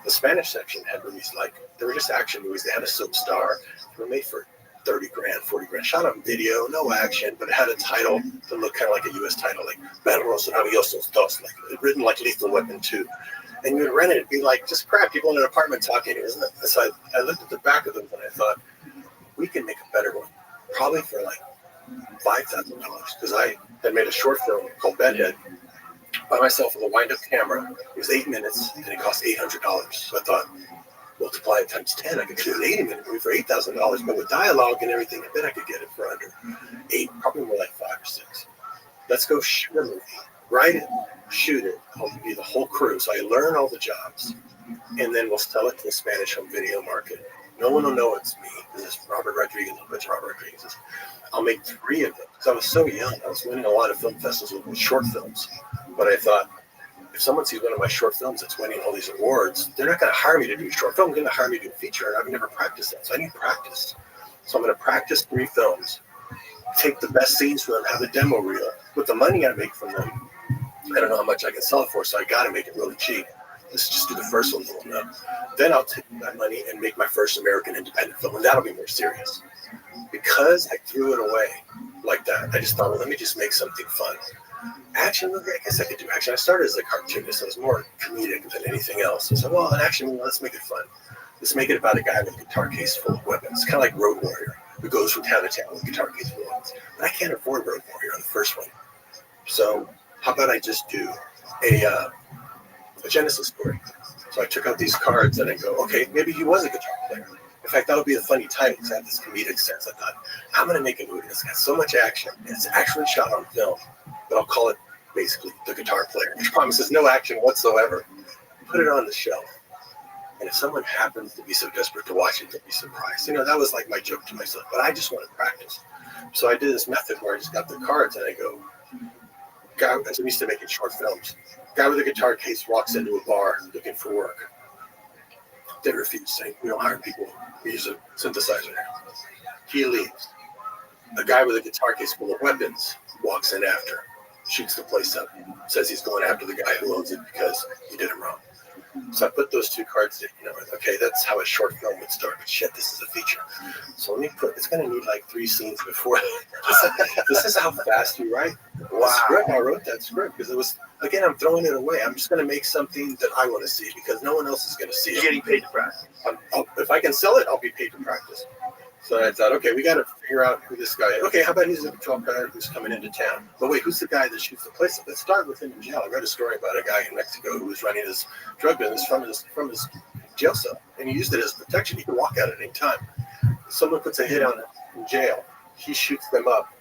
The Spanish section had movies like, they were just action movies. They had a soap star. They were made for $30,000, $40,000. Shot on video, no action, but it had a title that looked kind of like a U.S. title, like Battle Rabiosos Dos, like written like Lethal Weapon 2. And you would rent it, it'd be like just crap, people in an apartment talking, isn't it? So I looked at the back of them and I thought, we can make a better one, probably for like $5,000, because I had made a short film called Bedhead by myself with a wind-up camera. It was 8 minutes, and it cost $800. So I thought, multiply it times 10, I could do an 80-minute movie for $8,000, but with dialogue and everything, I bet I could get it for under 8, probably more like 5 or 6. Let's go shoot a movie, write it, shoot it. I'll be the whole crew, so I learn all the jobs, and then we'll sell it to the Spanish home video market. No one will know it's me. This is Robert Rodriguez. It's Robert Rodriguez. I'll make 3 of them because I was so young. I was winning a lot of film festivals with short films. But I thought, if someone sees one of my short films that's winning all these awards, they're not going to hire me to do a short film. They're going to hire me to do a feature. I've never practiced that. So I need practice. So I'm going to practice 3 films, take the best scenes from them, have a demo reel. With the money I make from them, I don't know how much I can sell it for, so I got to make it really cheap. Let's just do the first one little enough. Then I'll take that money and make my first American independent film, and that'll be more serious. Because I threw it away like that, I just thought, well, let me just make something fun. Action movie, I guess I could do action. I started as a cartoonist. I was more comedic than anything else. I said, well, an action movie, let's make it fun. Let's make it about a guy with a guitar case full of weapons. Kind of like Road Warrior, who goes from town to town with a guitar case full of weapons. But I can't afford Road Warrior on the first one. So how about I just do a Genesis story? So I took out these cards and I go, okay, maybe he was a guitar player. In fact, that'll be a funny title because I have this comedic sense. I thought, I'm going to make a movie that's got so much action. It's actually shot on film, but I'll call it basically The Guitar Player, which promises no action whatsoever. Put it on the shelf. And if someone happens to be so desperate to watch it, they'll be surprised. You know, that was like my joke to myself, but I just wanted to practice. So I did this method where I just got the cards and I go, guy, I'm used to making short films. Guy with a guitar case walks into a bar looking for work. They refuse, saying, we don't hire people, we use a synthesizer. He leaves. A guy with a guitar case full of weapons walks in after, shoots the place up, says he's going after the guy who owns it because he did it wrong. So I put those two cards in, you know, okay, that's how a short film would start, but shit, this is a feature. So let me it's going to need like 3 scenes before. This is how fast you write. Wow. Script, I wrote that script because it was, again, I'm throwing it away. I'm just going to make something that I want to see because no one else is going to see it. You're getting paid to practice. If I can sell it, I'll be paid to practice. So I thought, okay, we got to figure out who this guy is. Okay, how about he's a patrol guy who's coming into town? But wait, who's the guy that shoots the place up? Let's start with him in jail. I read a story about a guy in Mexico who was running his drug business from his jail cell, and he used it as protection. He could walk out at any time. Someone puts a hit on him in jail. He shoots them up,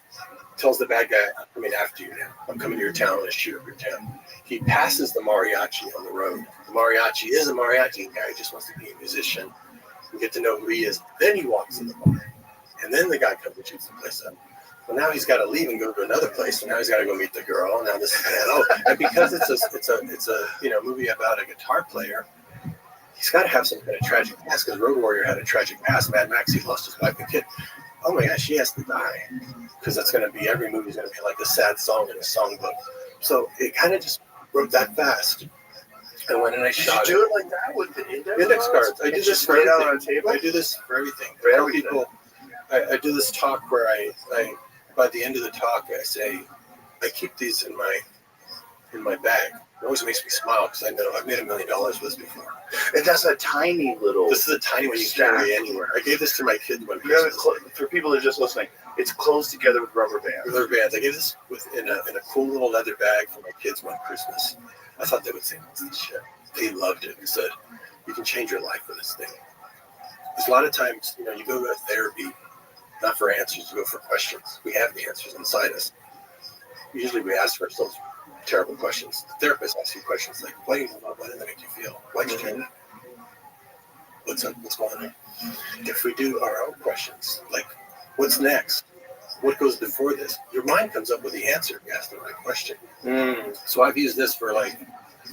tells the bad guy, I'm coming after you now. I'm coming to your town and shoot up your town. He passes the mariachi on the road. The mariachi is a mariachi guy. He just wants to be a musician. We get to know who he is. Then he walks in the bar. And then the guy comes and shoots the place up. Well, now he's got to leave and go to another place. And now he's got to go meet the girl. Now this is and because it's a movie about a guitar player, he's got to have some kind of tragic past. Because Road Warrior had a tragic past. Mad Max, he lost his wife and kid. Oh my gosh, she has to die. Because that's going to be, every movie's going to be like a sad song in a songbook. So it kind of just wrote that fast. And when I shot Did you do it like that with the index cards? I do this for straight out on a everything. table. I do this for everything. For everything. People, I do this talk where I by the end of the talk I say I keep these in my bag. It always makes me smile because I know I've made $1 million with this before. And that's a tiny little. This is a tiny one you can carry anywhere. I gave this to my kid one. For people that are just listening, it's closed together with rubber bands. Rubber bands. I gave this in a cool little leather bag for my kids one Christmas. I thought they would say, what's this shit? They loved it. They said, you can change your life with this thing. There's a lot of times, you go to therapy, not for answers, you go for questions. We have the answers inside us. Usually we ask ourselves terrible questions. The therapist asks you questions like, why do you love? Why did that make you feel? Why'd you do that? What's up? What's going on? If we do our own questions, like, what's next? What goes before this? Your mind comes up with the answer if you ask the right question. So I've used this for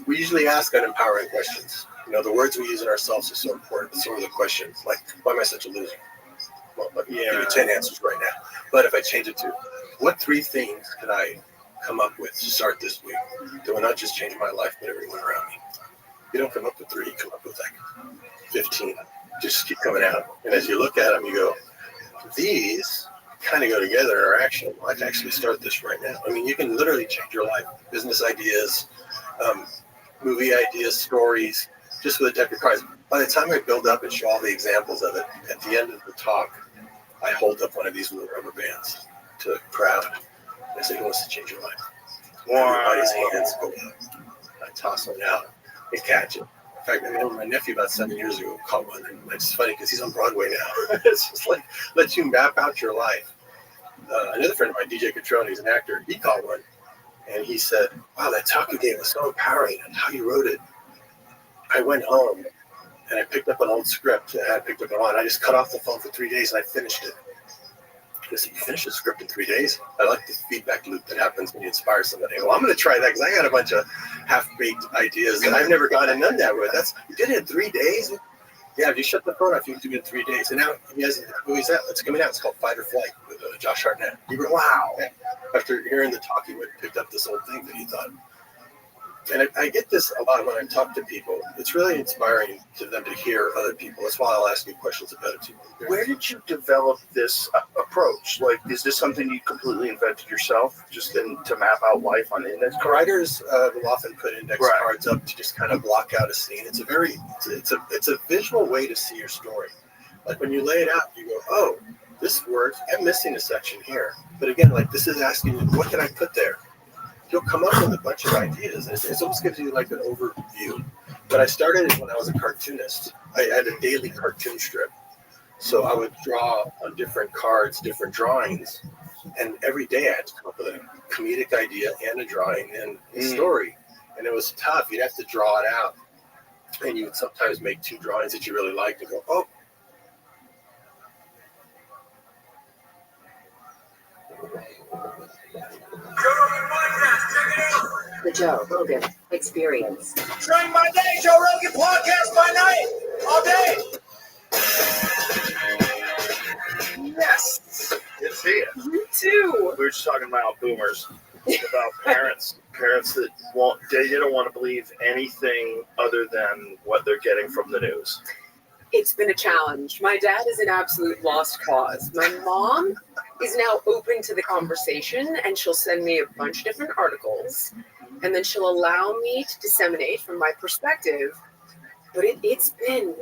we usually ask unempowering questions. The words we use in ourselves are so important. So are the questions, like, why am I such a loser? Well, let me give you 10 answers right now. But if I change it to, what 3 things could I come up with to start this week that will not just change my life, but everyone around me? You don't come up with 3, you come up with 15. Just keep coming out. And as you look at them, you go, these kind of go together in our action. Well, I can actually start this right now. I mean, you can literally change your life. Business ideas, movie ideas, stories, just with a deck of cards. By the time I build up and show all the examples of it, at the end of the talk, I hold up one of these little rubber bands to a crowd. I say, who wants to change your life? Everybody's hands go up. I toss one out and catch it. In fact, I remember my nephew about 7 years ago caught one, and it's funny because he's on Broadway now. It's just like, lets you map out your life. Another friend of mine, DJ Catrone, he's an actor, he caught one, and he said, wow, that talk you gave was so empowering, and how you wrote it. I went home, and I picked up an old script that I had picked up on. I just cut off the phone for 3 days, and I finished it. I said, you finished the script in 3 days? I like the feedback loop that happens when you inspire somebody. Well, I'm going to try that because I got a bunch of half-baked ideas that I've never gone and done that with. You did it in 3 days? Yeah, if you shut the phone off, you can do it in 3 days. And now he has a movie that's coming out. It's called Fight or Flight with Josh Hartnett. Wow. After hearing the talk, he picked up this old thing that he thought. And I get this a lot when I talk to people. It's really inspiring to them to hear other people. That's why I'll ask you questions about it too. Where did you develop this approach? Like, is this something you completely invented yourself, just to map out life on index cards? Writers will often put index cards up to just kind of block out a scene. It's a visual way to see your story. Like when you lay it out, you go, oh, this works. I'm missing a section here. But again, like this is asking, what can I put there? You'll come up with a bunch of ideas. It almost gives you like an overview. But I started when I was a cartoonist. I had a daily cartoon strip. So I would draw on different cards, different drawings, and every day I had to come up with a comedic idea and a drawing and a story. And it was tough. You'd have to draw it out. And you would sometimes make two drawings that you really liked and go, oh. The Joe Rogan Experience. Train by day, Joe Rogan podcast by night, all day. Yes. Good to see you. You too. We were just talking about boomers, about parents that they don't want to believe anything other than what they're getting from the news. It's been a challenge. My dad is an absolute lost cause. My mom is now open to the conversation, and she'll send me a bunch of different articles, and then she'll allow me to disseminate from my perspective. But it's been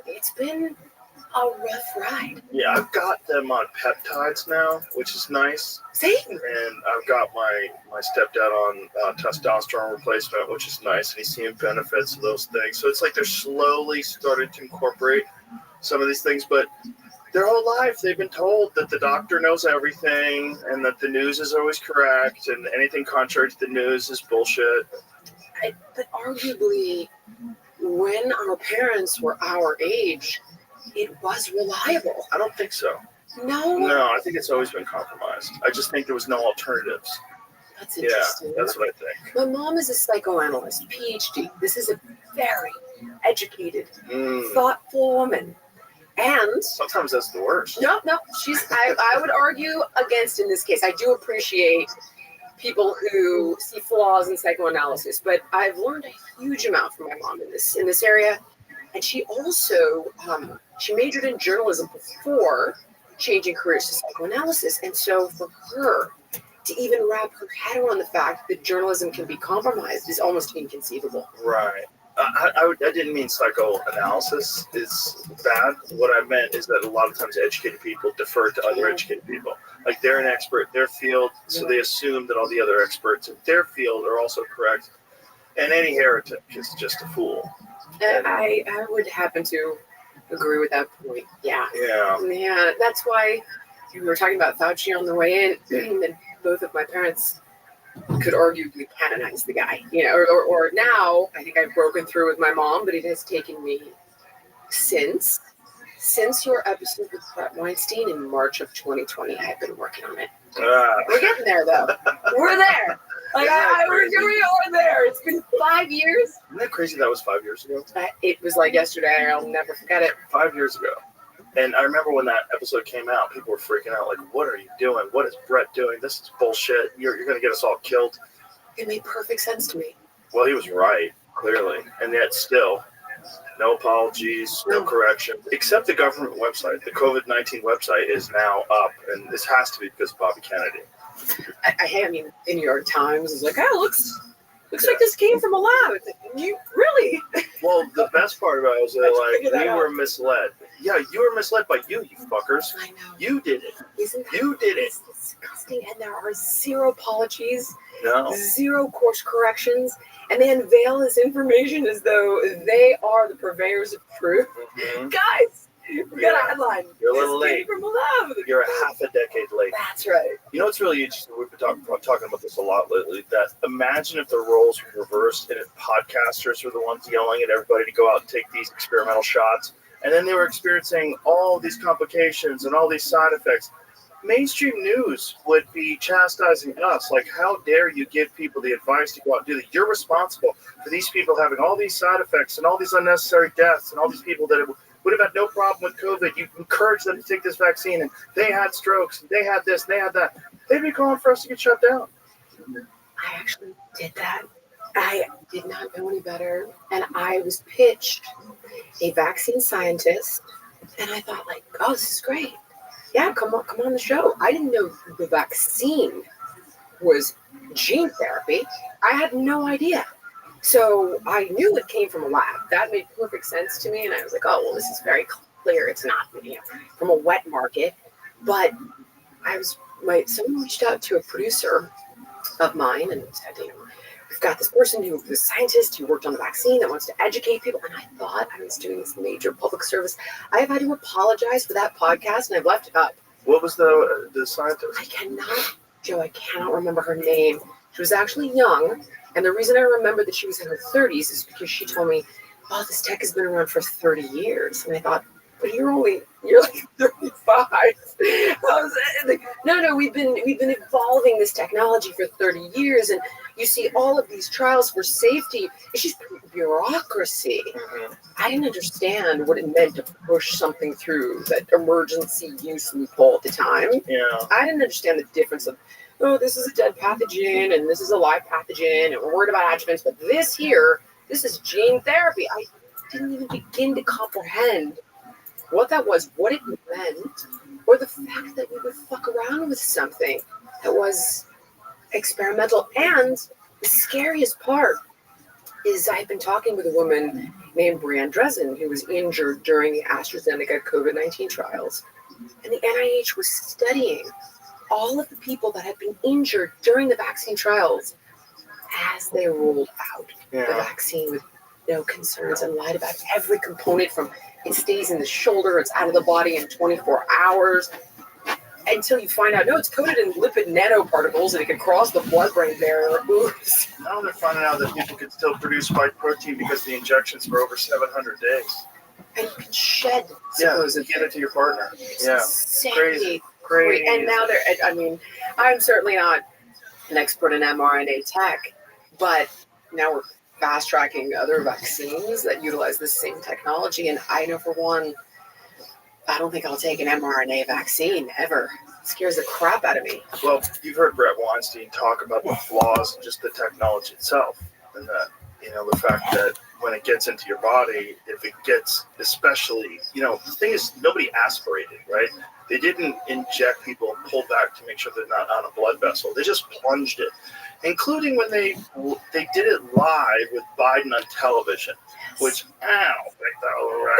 a rough ride. Yeah, I've got them on peptides now, which is nice. Same. And I've got my stepdad on testosterone replacement, which is nice, and he's seeing benefits of those things. So it's like they're slowly starting to incorporate some of these things, but their whole life they've been told that the doctor knows everything and that the news is always correct and anything contrary to the news is bullshit. But arguably, when our parents were our age, it was reliable. I don't think so. No, I think it's always been compromised. I just think there was no alternatives. That's interesting. Yeah, that's what I think. My mom is a psychoanalyst, PhD. This is a very educated, thoughtful woman. And sometimes that's the worst. No, I would argue against in this case. I do appreciate people who see flaws in psychoanalysis, but I've learned a huge amount from my mom in this area. And she also she majored in journalism before changing careers to psychoanalysis. And so for her to even wrap her head around the fact that journalism can be compromised is almost inconceivable. Right. I didn't mean psychoanalysis is bad. What I meant is that a lot of times educated people defer to other educated people. Like they're an expert in their field, so they assume that all the other experts in their field are also correct. And any heretic is just a fool. I would happen to agree with that point. Yeah. That's why we were talking about Fauci on the way in, and both of my parents could arguably canonize the guy, or now I think I've broken through with my mom, but it has taken me since your episode with Brett Weinstein in March of 2020. I've been working on it. We're getting there, though. We're there. We are there. It's been 5 years. Isn't that crazy? That was 5 years ago. It was like yesterday. I'll never forget it. 5 years ago. And I remember when that episode came out, people were freaking out, like, what are you doing? What is Brett doing? This is bullshit. You're going to get us all killed. It made perfect sense to me. Well, he was right, clearly. And yet still, no apologies, no correction, except the government website. The COVID-19 website is now up, and this has to be because of Bobby Kennedy. I mean, the New York Times is like, looks like this came from a lab. It's like, you really? Well, the best part about it was that, we were misled. Yeah, you were misled by you fuckers. I know. You did it. Isn't that you did it. Disgusting? And there are zero apologies, no, zero course corrections, and they unveil this information as though they are the purveyors of truth. Mm-hmm. Guys, we got a headline. You're a little late. From a lab. You're a half a decade late. That's right. You know what's really interesting? We've been talking about this a lot lately. That imagine if the roles were reversed and if podcasters were the ones yelling at everybody to go out and take these experimental shots, and then they were experiencing all these complications and all these side effects. Mainstream news would be chastising us. Like, how dare you give people the advice to go out and do that? You're responsible for these people having all these side effects and all these unnecessary deaths and all these people that would have had no problem with COVID. You encouraged them to take this vaccine, and they had strokes, and they had this, and they had that. They'd be calling for us to get shut down. I actually did that. I did not know any better, and I was pitched a vaccine scientist, and I thought, like, oh, this is great. Yeah, come on the show. I didn't know the vaccine was gene therapy. I had no idea. So I knew it came from a lab. That made perfect sense to me, and I was like, oh, well, this is very clear. It's not, from a wet market. But someone reached out to a producer of mine and said, got this person who was a scientist who worked on the vaccine that wants to educate people. And I thought I was doing this major public service. I have had to apologize for that podcast, and I've left it up. What was the scientist? I cannot remember her name. She was actually young. And the reason I remember that she was in her 30s is because she told me, oh, this tech has been around for 30 years. And I thought, but you're like 35. I was like, no, we've been evolving this technology for 30 years, and you see all of these trials for safety. It's just bureaucracy. I didn't understand what it meant to push something through that emergency use loophole at the time. Yeah. I didn't understand the difference of, oh, this is a dead pathogen and this is a live pathogen, and we're worried about adjuvants, but this is gene therapy. I didn't even begin to comprehend what that was, what it meant, or the fact that we would fuck around with something that was experimental. And the scariest part is I've been talking with a woman named Brianne Dresden, who was injured during the AstraZeneca COVID-19 trials. And the NIH was studying all of the people that had been injured during the vaccine trials as they rolled out the vaccine with no concerns and lied about every component, from it stays in the shoulder, it's out of the body in 24 hours, until you find out, no, it's coated in lipid nanoparticles and it can cross the blood-brain barrier. Oops. Now they're finding out that people can still produce spike protein because the injections were over 700 days. And you can shed, supposedly. Get it to your partner. It's insanity. Crazy. And now I'm certainly not an expert in mRNA tech, but now we're fast-tracking other vaccines that utilize the same technology. And I know for one, I don't think I'll take an mRNA vaccine ever. It scares the crap out of me. Well, you've heard Brett Weinstein talk about the flaws in just the technology itself, and that, the fact that when it gets into your body, if it gets, especially, the thing is, nobody aspirated, right? They didn't inject people and pull back to make sure they're not on a blood vessel. They just plunged it, including when they did it live with Biden on television, which, ow, like that, all right.